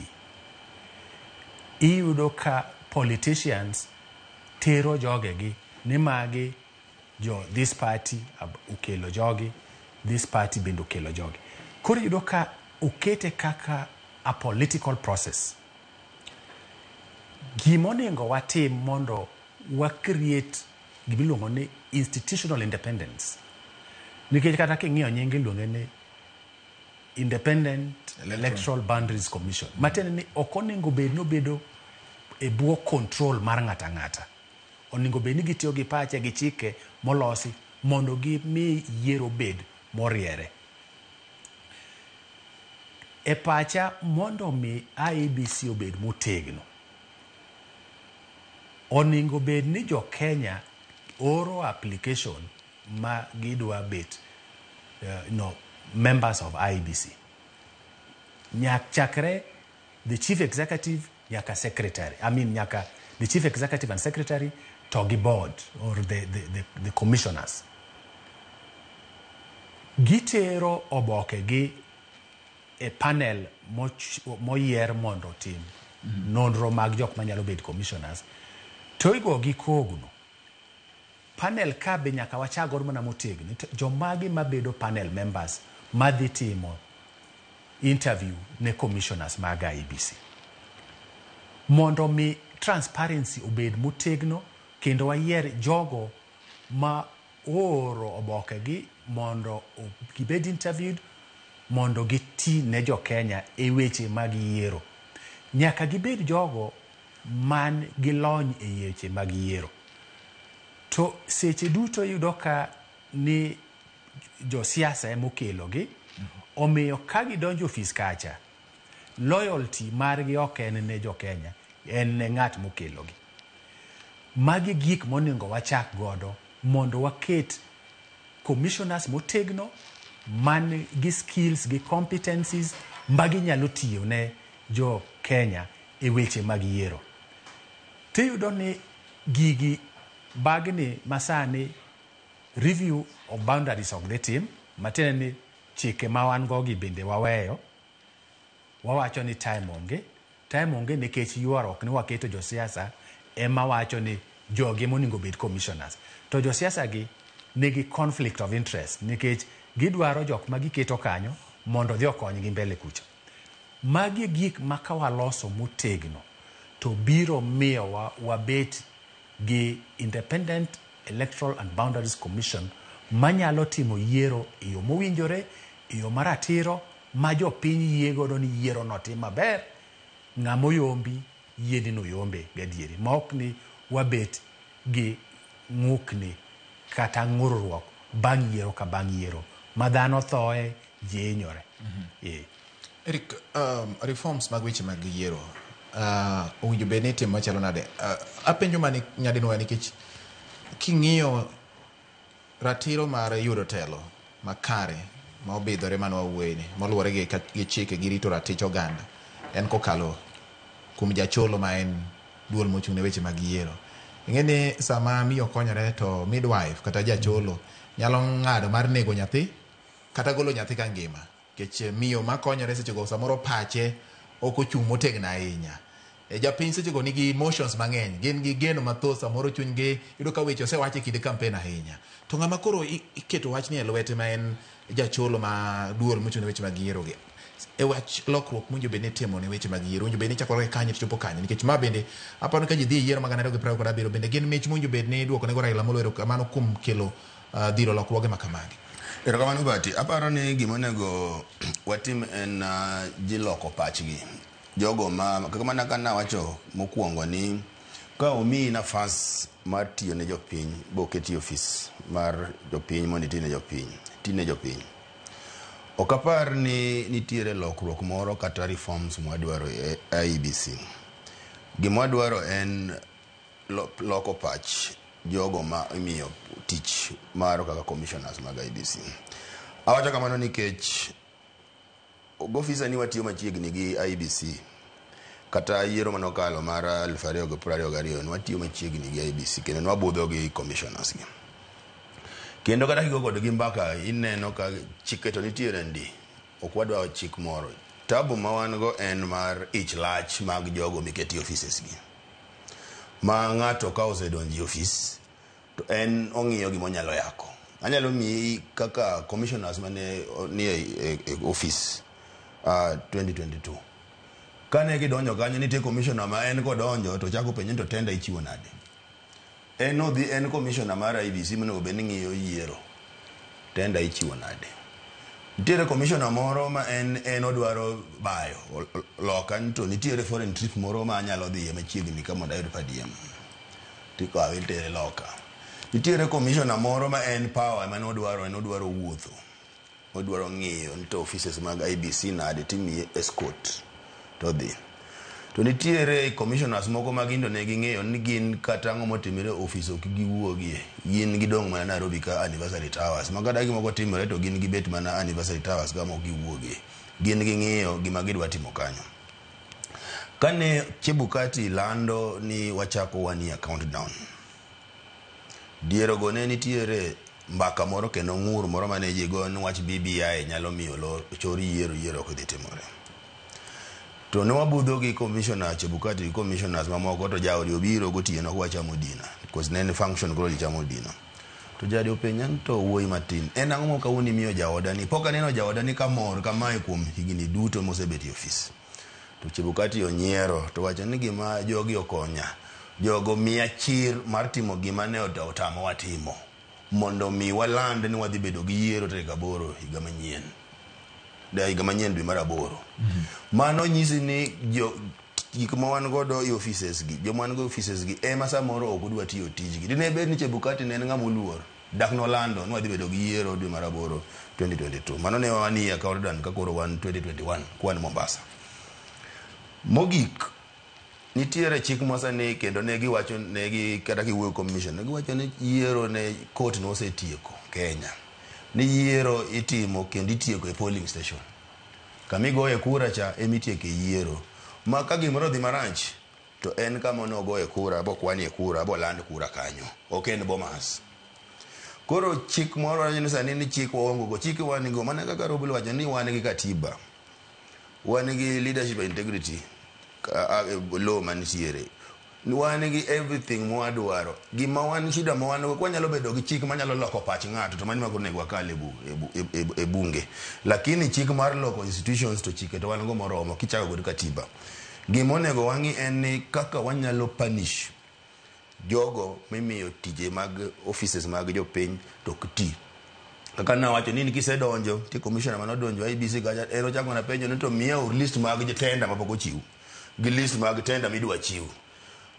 iyudo ka politicians tero jogegi ni magi this party ukelo jogi, this party bendo ukelo jogi. Koro yudo ka ukete kaka a political process. Gimonego watim mondo wa create gibiluongo ni institutional independence. Nikech kata king'iyo nyingi luonge ni Independent Electoral Boundaries Commission. Matene ni okonego bed no bedo e buo control mar ng'ata ng'ata. Onego bed ni gitiyo gi pache gi chike molosi mondo mi yiero bed moriere. E pacha mondo mi IEBC obed motegno, onego bed ni jo Kenya oro application ma gidwa bet members of IEBC. Nyak chakre the chief executive nyaka secretary, nyaka the chief executive and secretary to the board or the commissioners. Gitero oboke gi a panel moyier mondo tim nonro mag jok manyalo bed commissioners. To igo gi kogno. Panel ka be nyaka wachagor mana motegni. Jomagi mabedo panel members madhi timo interview ne commissioners mag IEBC. Mondo mi transparency obed motegno kendo wayier jogo ma oro oboke gi mondo gibed interviewed mondo giti ne jo Kenya e weche mag yiero. Nyaka gibed jogo man gilony e weche mag yiero. To seche duto yudo ka ni jo siasa emokelo gi, omiyo ka gidonjo ofis kacha, loyalty margi ok en ne jo Kenya, en ne ng'at mokelo gi. Magi gik monego wachak godo mondo waket commissioners motegno man gi skills gi competencies magi nyalo tiyo ne jo Kenya e weche mag yiero. Tiyudo ni gigi bagni masani review of boundaries ok detim, matiende ni chike ma wan go gi bende waweyo. Wawacho ni time onge nikech yuarok ni waketo josiasa ema wacho ni jogi monego bed commissioners. To josiasa gi nigi conflict of interest nikech gidwaro jok ma giketo kanyo mondo dhi okonygi mbele kucha. Magi gik ma ka waloso motegno to biro miyo wabet gi Independent Electoral and Boundaries Commission manyalo timo yiero e yo mowinjore, e yo maratiro, ma jopiny yie godo ni yiero no tim maber, ng'amo yombi yieni no yombe gadieri, ma ok ni wabet gi ng'ukni kata ng'urruok bang' yiero ka bang' yiero ma dhano thoe ji hinyore. Eric, reforms mag weche mag yiero owinjo bed ni timo machalo nade? Apenjo mani nyadinwa nikech king'iyo ratiro mar yudo telo makare ma obidhore mano wawuoyeni moluwore gi chike gi rito ratich oganda en kokalo kuom jacholo ma en duol mochung' ne weche mag yiero. Ing'eni sama miyo konyore to midwife kata jacholo nyalo ng'ado mar nego nyathi kata golo nyathi ka ngima, nikech miyo makonyore sechego samoro pache ok ochung' motegno ahinya. Japiny sechego nigi emotions mang'eny, gin gi geno mathoth, samoro chunygi yudo ka weche osewach e kinde kampen ahinya. To ng'ama koro iketo wachni e lwete ma en jacholo ma duol mochung' ne weche mag yiero gi, e wach lokruok mwinjo bende itimo ne weche mag yiero, mwinjo bende ichakore kanye chopo kanye, nikech ma bende aparo ka ji dhi yiero mag 2027 bende gin mich mwinjo bende ne duoko nego Raila Amolo erokamano kuom kelo dhiro lokruoge ma kamagi. Erokamano Bati, aparo ni gimonego watim en ji loko pachgi. Jogo ma kaka mana kana wacho mokwongo ni ka omi nafas mar tiyo ne jopiny boketi ofis mar jopiny mondo itine jopiny. Ok apar ni nitiere lokruok moro kata reforms mwadwaro e IEBC. Gima wadwaro en loko pach jogo ma imiyo tich mar kaka commissioners mag IEBC. Awacho kamano nikech ofisa ni watiyo machiegni gi IEBC kata yiero manokalo mar 2022 watiyo machiegni gi IEBC kendo wabudho gi commissioners gi. Kendo kata kigo kodgi mbaka ineno ka chike to nitiere ndi, ok wadwa chik moro. Tabu ma wan go en mar ich lach mag jogo miketi offices gi. Ma ng'ato ka osedonji office to en ong'iyo gima onyalo yako. Anyalo miyi kaka commissioners mane ni e office 2022. Kane gidonjo kanyo nitie commissioner ma en kodonjo to chako penjo to tenda ichiwo nade. En commissioner mar IEBC monego bed ni ng'iyo yiero. Tenda ichiwo nade. Nitiere commissioner moro ma en odwaro bayo loka to nitiere foreign trip moro ma anyalo dhiye machiegni ka mondo ayud per diem. Tikawe tere loka. Nitiere commissioner moro ma en power ma odwaro wuotho. Odwaro ng'iyo nito offices mag IEBC nade timiye escort to dhi. To nitiere commissioners moko ma gindo ne ging'eyo ni gin kata ang'o motimore office ok giwuogie. Gin gidong' mana Nairobi ka Anniversary Towers. Makata gimoko timore to gin gibet mana Anniversary Towers kama ok giwuogie. Gin ging'eyo gima gidwa timo kanyo. Kane Chebukati lando ni wachako wanie countdown. Diero go ne nitiere mbaka moro kendo ng'ur moro mane ji go wach BBI nyalo miyo chori yiero ok dhi timore. To ne wabudho gi commissioner Chebukati gi commissioners mamoko to jaodi obiro gotieno wachamo dina because ne function koro chamo dina. To jadi openya to wuoyi matin. En ang'o kawuono miyo jaoda ni pok aneno jaoda ni kamor kamae kuom higni duto mosebet e office. To Chebukati onyiero to wacho ni gima jogi okonya. Jogo miya chir mar timo gima ne otamo watimo mondo mi waland ni wadhi bedo gi yiero tarik 8 higa manyien. Higa manyien dwe mar 8. Mano nyisi ni gik ma wan godo e offices gi, joma wan go offices gi ema samoro ok odwa tiyo tijgi. Dine bed ni Chebukati ne en ng'ama oluor dak nolando ni wadhi bedo gi yiero dwe mar 8 2022. Mano ne wanie countdown ka koro wan 2021 kwan Mombasa. Mogik nitiere chik mosani kendo ne giwacho kata kiwuoyo commission ne giwacho ni yiero ne court no osetieko Kenya ni yiero itimo kendo itieko e polling station kamigoye kura cha emitieko yiero ma ka gimoro dhi marach to en kama nogoye kura bokwanie kura boland kura kanyo ok en Bomas. Koro chik moro ni sani ni chik waongo go chik wan go mana kaka Roble wacho ni wan gi katiba wan gi leadership and integrity law manitiere wan gi everything mwadwaro gima wan shida ma wan kwa nyalo bedo gi chik manyalo loko pach ng'ato to mani makone gwa kale e bunge lakini chik mar loko institutions to chike to wan go moromo kichako god katiba gima onego wangi en ni kaka wanyalo punish jogo mimiyo tije mag offices mag jopiny to kti kaka na wacho nini kisedonjo ti commissioner manodonjo IBC gaja ero chako na penjo ni to miya list mag jotenda mapok ochiw gi list mag tenda midwa chiw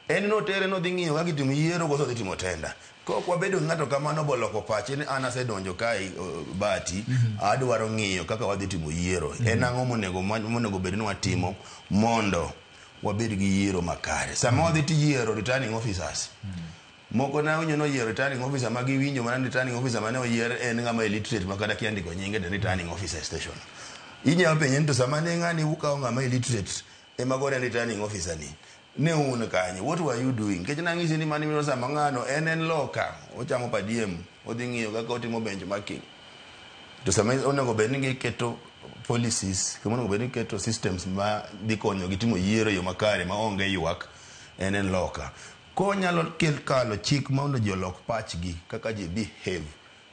en no tere no ding'iyo ka gitimo yiero koso dhi timo tenda ko kwa bedo ng'ato kamano boloko pache ni ana sedonjo kai bati adwaro ng'iyo kaka wadhi timo yiero en ang'o monego bed ni watimo mondo wabed gi yiero makare sama wadhi ti yiero returning officers moko na onyo no yiero returning officer magi winjo mana returning officer mane oyier en ng'ama illiterate makata kiandiko nyinge the returning officer station inyalo penye to sama ne ng'ani ukawo ng'ama illiterate ema gore returning officer ni ne un kanyo what were you doing kech nang'isi ni mani miro sama ng'ano en loka ochamo padiem odhi ng'iyo kaka otimo benchmarking to sama onego bed ni giketo policies kama onego bed ni keto systems ma dhi konyo gitimo yiero yo makare ma onge ywak en loka ko nyalo kalo chik ma ondo jolok pachgi kaka ji behave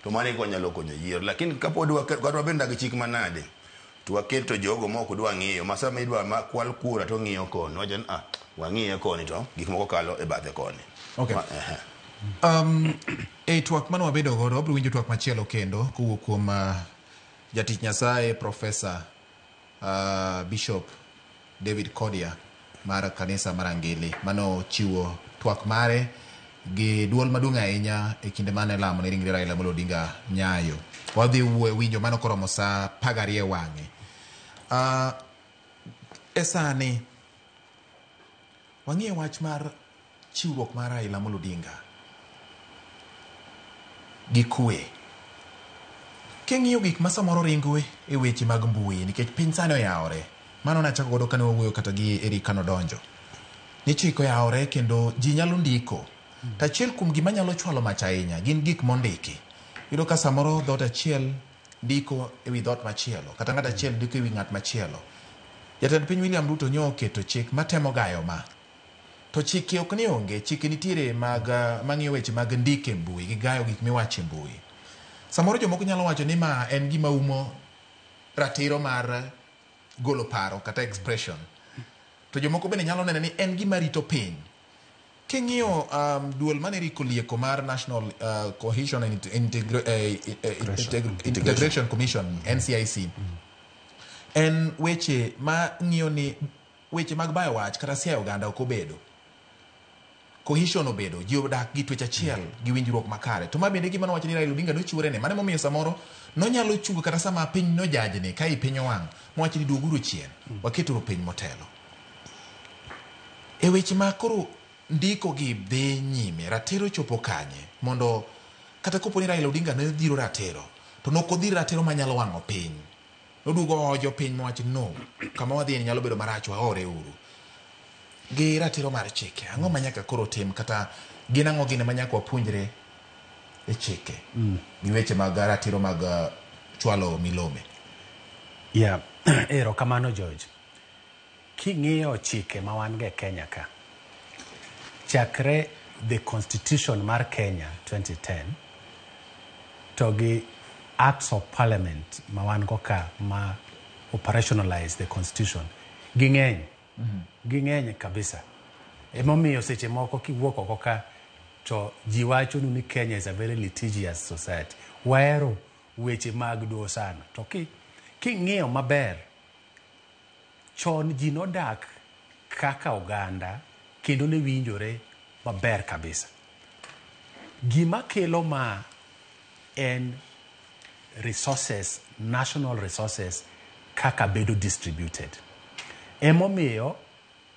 to mani ko nyalo konyo yiero lakini kapod wadwa benda gi chik manade to waketo jogo moko dwa ng'iyo masama idwa kwal kura to ng'iyo koni wajen wang'iye koni to gik moko kalo e bathe koni okay twak mano wabedo godo wabiro winjo twak machielo kendo kowuok kuom jatich Nyasaye Profesa Bishop David Kodia mar kanisa mar Angili mano chiwo twak mare gi duol maduong' ahinya e kinde mane lamo ne ringre Raila Amolo Odinga Nyayo wadhi winjo mano koromo sa 12 wang'e esani wang'iyo wach mar chiwruok mar Raila Amolo Odinga gi kwe king'iyo gik ma samoro ringo e weche mag mbui nikech piny sani oyawore mano nachako godo kane wawuoyo kata gi Eric kano donjo ni chiko yawore kendo ji nyalo ndiko tachiel kuom gima nyalo chwalo mach ahinya gin gik mondiki yudo ka samoro dhot achiel ndiko ewi dhot machielo kata ng'at achiel ndiko ewi ng'at machielo jatend piny William Ruto nyo keto chik matemo gayo ma to chike ok ni onge chike nitiere mag mang'iyo weche mag ndike mbui gi gayo gik miwacho mbui samoro jomoko nyalo wacho ni ma en gima umo ratiro mar golo paro kata expression to jomoko bende nyalo neno ni en gima rito piny king'iyo duol mane riko lieko mar National Cohesion and Integration Commission NCIC en weche ma ng'iyo ni weche mag bayo wach kata siayo oganda ok obedo cohesion obedo ji odak gi twech achiel gi winjruok makare to ma bende gima nowacho ni Raila Odinga nochiwore ne mane momiyo samoro nonyalo chungo kata sama piny nojajne ka piny owang' mowacho ni duoguru chien waketuru piny motelo e weche ma koro ndiko gi dhi nyime ratiro chopo kanye mondo kata kopo ni Raila Odinga ne dhiro ratiro to nokodhir ratiro manyalo wang'o piny nodugo ojo piny mowacho no kama wadhi nyalo bedo marach waore uru gi ratiro mar chike ang'o manyaka koro tim kata gin ang'o gine manyaka wapuonjre e chike gi weche mag ratiro mag chwalo milome ero kamano George king'iyo chike ma wan ge Kenya ka chakre the constitution mar Kenya 2010 to gi acts of parliament ma wan go ka ma operationalize the constitution ging'eny kabisa emomiyo seche moko kiwuok oko ka to ji wacho ni Kenya is a very litigious society waero weche mag do sana to king'iyo maber chon ji nodak kaka oganda kendo ne winjore maber kabisa gima kelo ma en resources national resources kaka bedo distributed emomiyo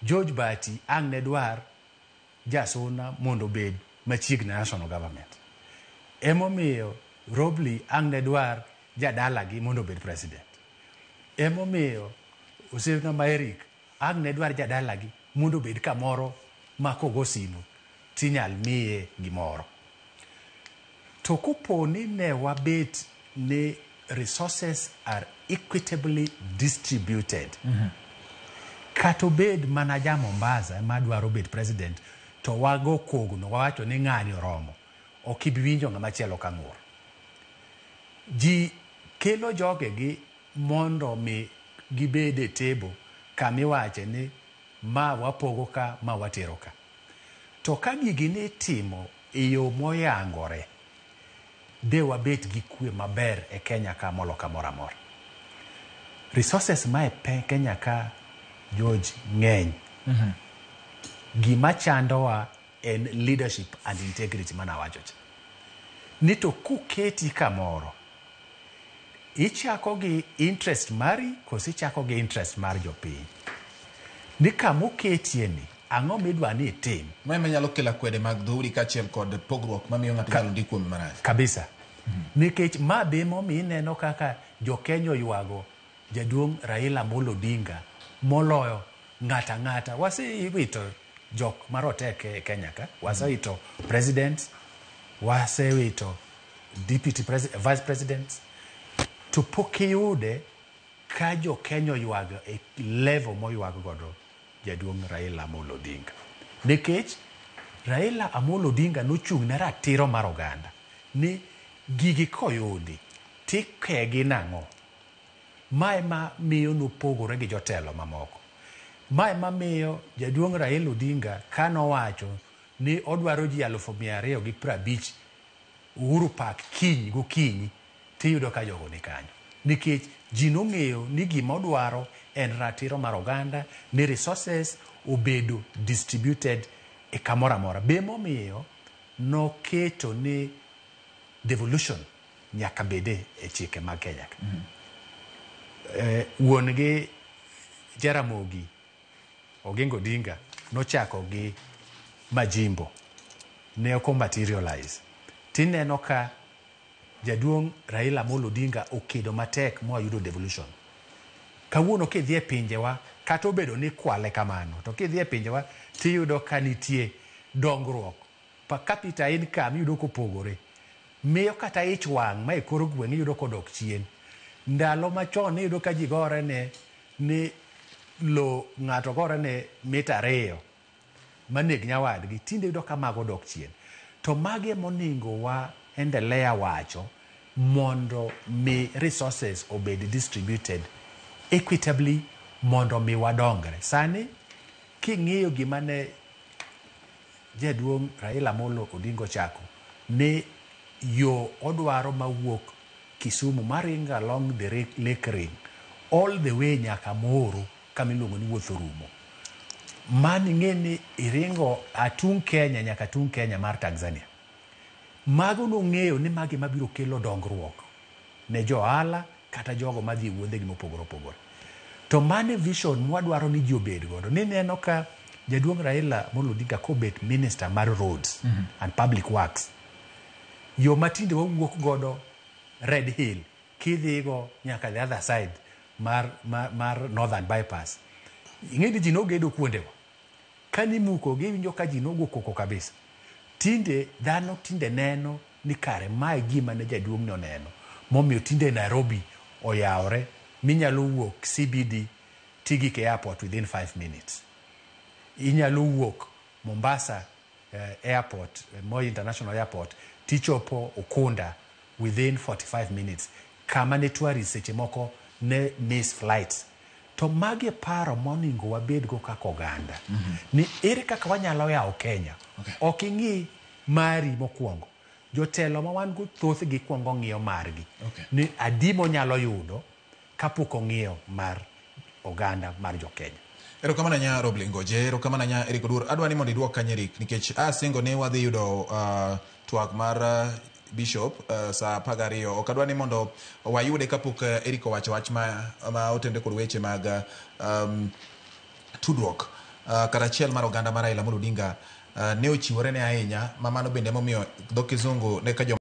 George Bati ang ne dwar jasuna mondo bed machiegni national government. Emomiyo Robley ang ne dwar jadalagi mondo bed president. Emomiyo Osevna Maerik ang ne dwar jadalagi mondo bed kamoro ma kogo simu tinyal miye gimoro. To kupo ni ne wabet ni resources are equitably distributed. Kato bed manaja Mombasa madwaro bed president to wago kogno wacho ni ng'ani oromo okibiwinjo ng'ama chielo kang'ur. Ji kelo jogegi mondo mi gibede tebo kamiwache ni ma wapogo ka ma watero ka. To ka gigi ni timo iyo moyangore de wabet gi kwe maber e Kenya ka molo kamoro amora. Resources ma e Kenya ka George ng'eny. Gima chandowa en leadership and integrity mana wachocha. Nito kuketi kamoro ichako gi interest mari kosi ichako gi interest mar jopiny. Ni kamuketie ni ang'o midwa ni itim. Mama nyalo kela kwede mag dhoudi kachiel kod pogruok mamiyo ng'ato nyalo ndi kuom marach. Kabisa. Nikech ma be momi ineno kaka Jo-Kenya yuago jaduong' Raila Amolo Odinga moloyo ng'ata. Wasewito jok maroteke e Kenya ka. Wasewito president, wasewito deputy president, vice president. To pokiyude ka Jo-Kenya yuago e level moyuago godo jaduong' Raila Amolo Odinga. Nikech Raila Amolo Odinga nochung' ne ratiro mar oganda ni gigi koyudi tikegi nang'o. Mae ma miyo nopogore gi jotelo mamoko. Mae ma miyo jaduong' Raila Odinga kanowacho ni odwaro ji 250 Uhuru Park kiny gokinyi tiyudo ka jogo ni kanyo. Nikech ji nong'eyo ni gima odwaro en ratiro mar oganda ni resources obedo distributed e kamoro amora. Be momiyo noketo ni devolution nyaka bede e chike mag Kenya. Wuon gi Jaramogi Oginga Odinga nochako gi majimbo ne oko materialize. Tineno ka jaduong' Raila Amolo Odinga okedo matek moyudo devolution. Kawuono kidhi e pinjewa kata obedo ni kwale kamano to kidhi e pinjewa tiyudo ka nitie dongruok per capita income yudo kopogore. Miyo kata ich wang' ma e koro gweng' yudo kodok chien. Ndalo machon yudo ka ji gore ni lo ng'ato gore ne mita 2 maneg nyawadgi, tinde yudo ka mago dok chien. To mage moningo wa endelea wacho mondo mi resources obed distributed equitably mondo mi wadongre. Sani king'iyo gima ne jaduong' Raila Amolo Odinga chako ni yo odwaro mawuok Kisumu maringa along the Lake Ring all the way nyaka Moro kamiluongo ni wuotho rumo. Mani ng'eni iringo atung Kenya nyaka tung Kenya mar Tanzania. Mago nong'eyo ni magi mabiro kelo dongruok ne johala kata jogo madhi wuodhegi mopogore opogore. To mane vision mwadwaro ni ji obed godo. Nineno ka jaduong' Raila Amolo Odinga kobet minister mar roads and public works. Yo matinde wawuok godo Red Hill kidhigo nyaka the other side mar Northern Bypass. Ing'eni ji nogedo kuondewa. Kanimuko giwinjo ka ji nogo koko kabisa. Tinde dhano tinde neno ni kare mae gima ne jaduong' no neno. Momiyo tinde Nairobi oyawre minyalo wuok CBD tigik airport within 5 minutes. Inyalo wuok Mombasa airport, Moi International Airport, tichopo Ukunda within 45 minutes. Kama ne tourists seche moko ne miss flights. To magi paro moningo wabed go kaka oganda. Ni ere kaka wanyalo yawo Kenya. Ok ing'i mari mokwongo. Jotelo ma wan go thoth gi kwongo ng'iyo margi. Ni adimo nyalo yudo kapok ong'iyo mar oganda mar Jo-Kenya. Erokamano nya Robley Ngoje, erokamano nya Eric Odur. Adwani mondo iduok kanye Eric nikech asingo ne wadhi yudo twak mar Bishop sa 12. Ok adwani mondo wayude kapok Eric owacho wach ma otende kod weche mag tudruok karachiel mar oganda mar Raila Amolo Odinga ne ochiwore ne ahinya, mamano bende momiyo dho kizungu ne ka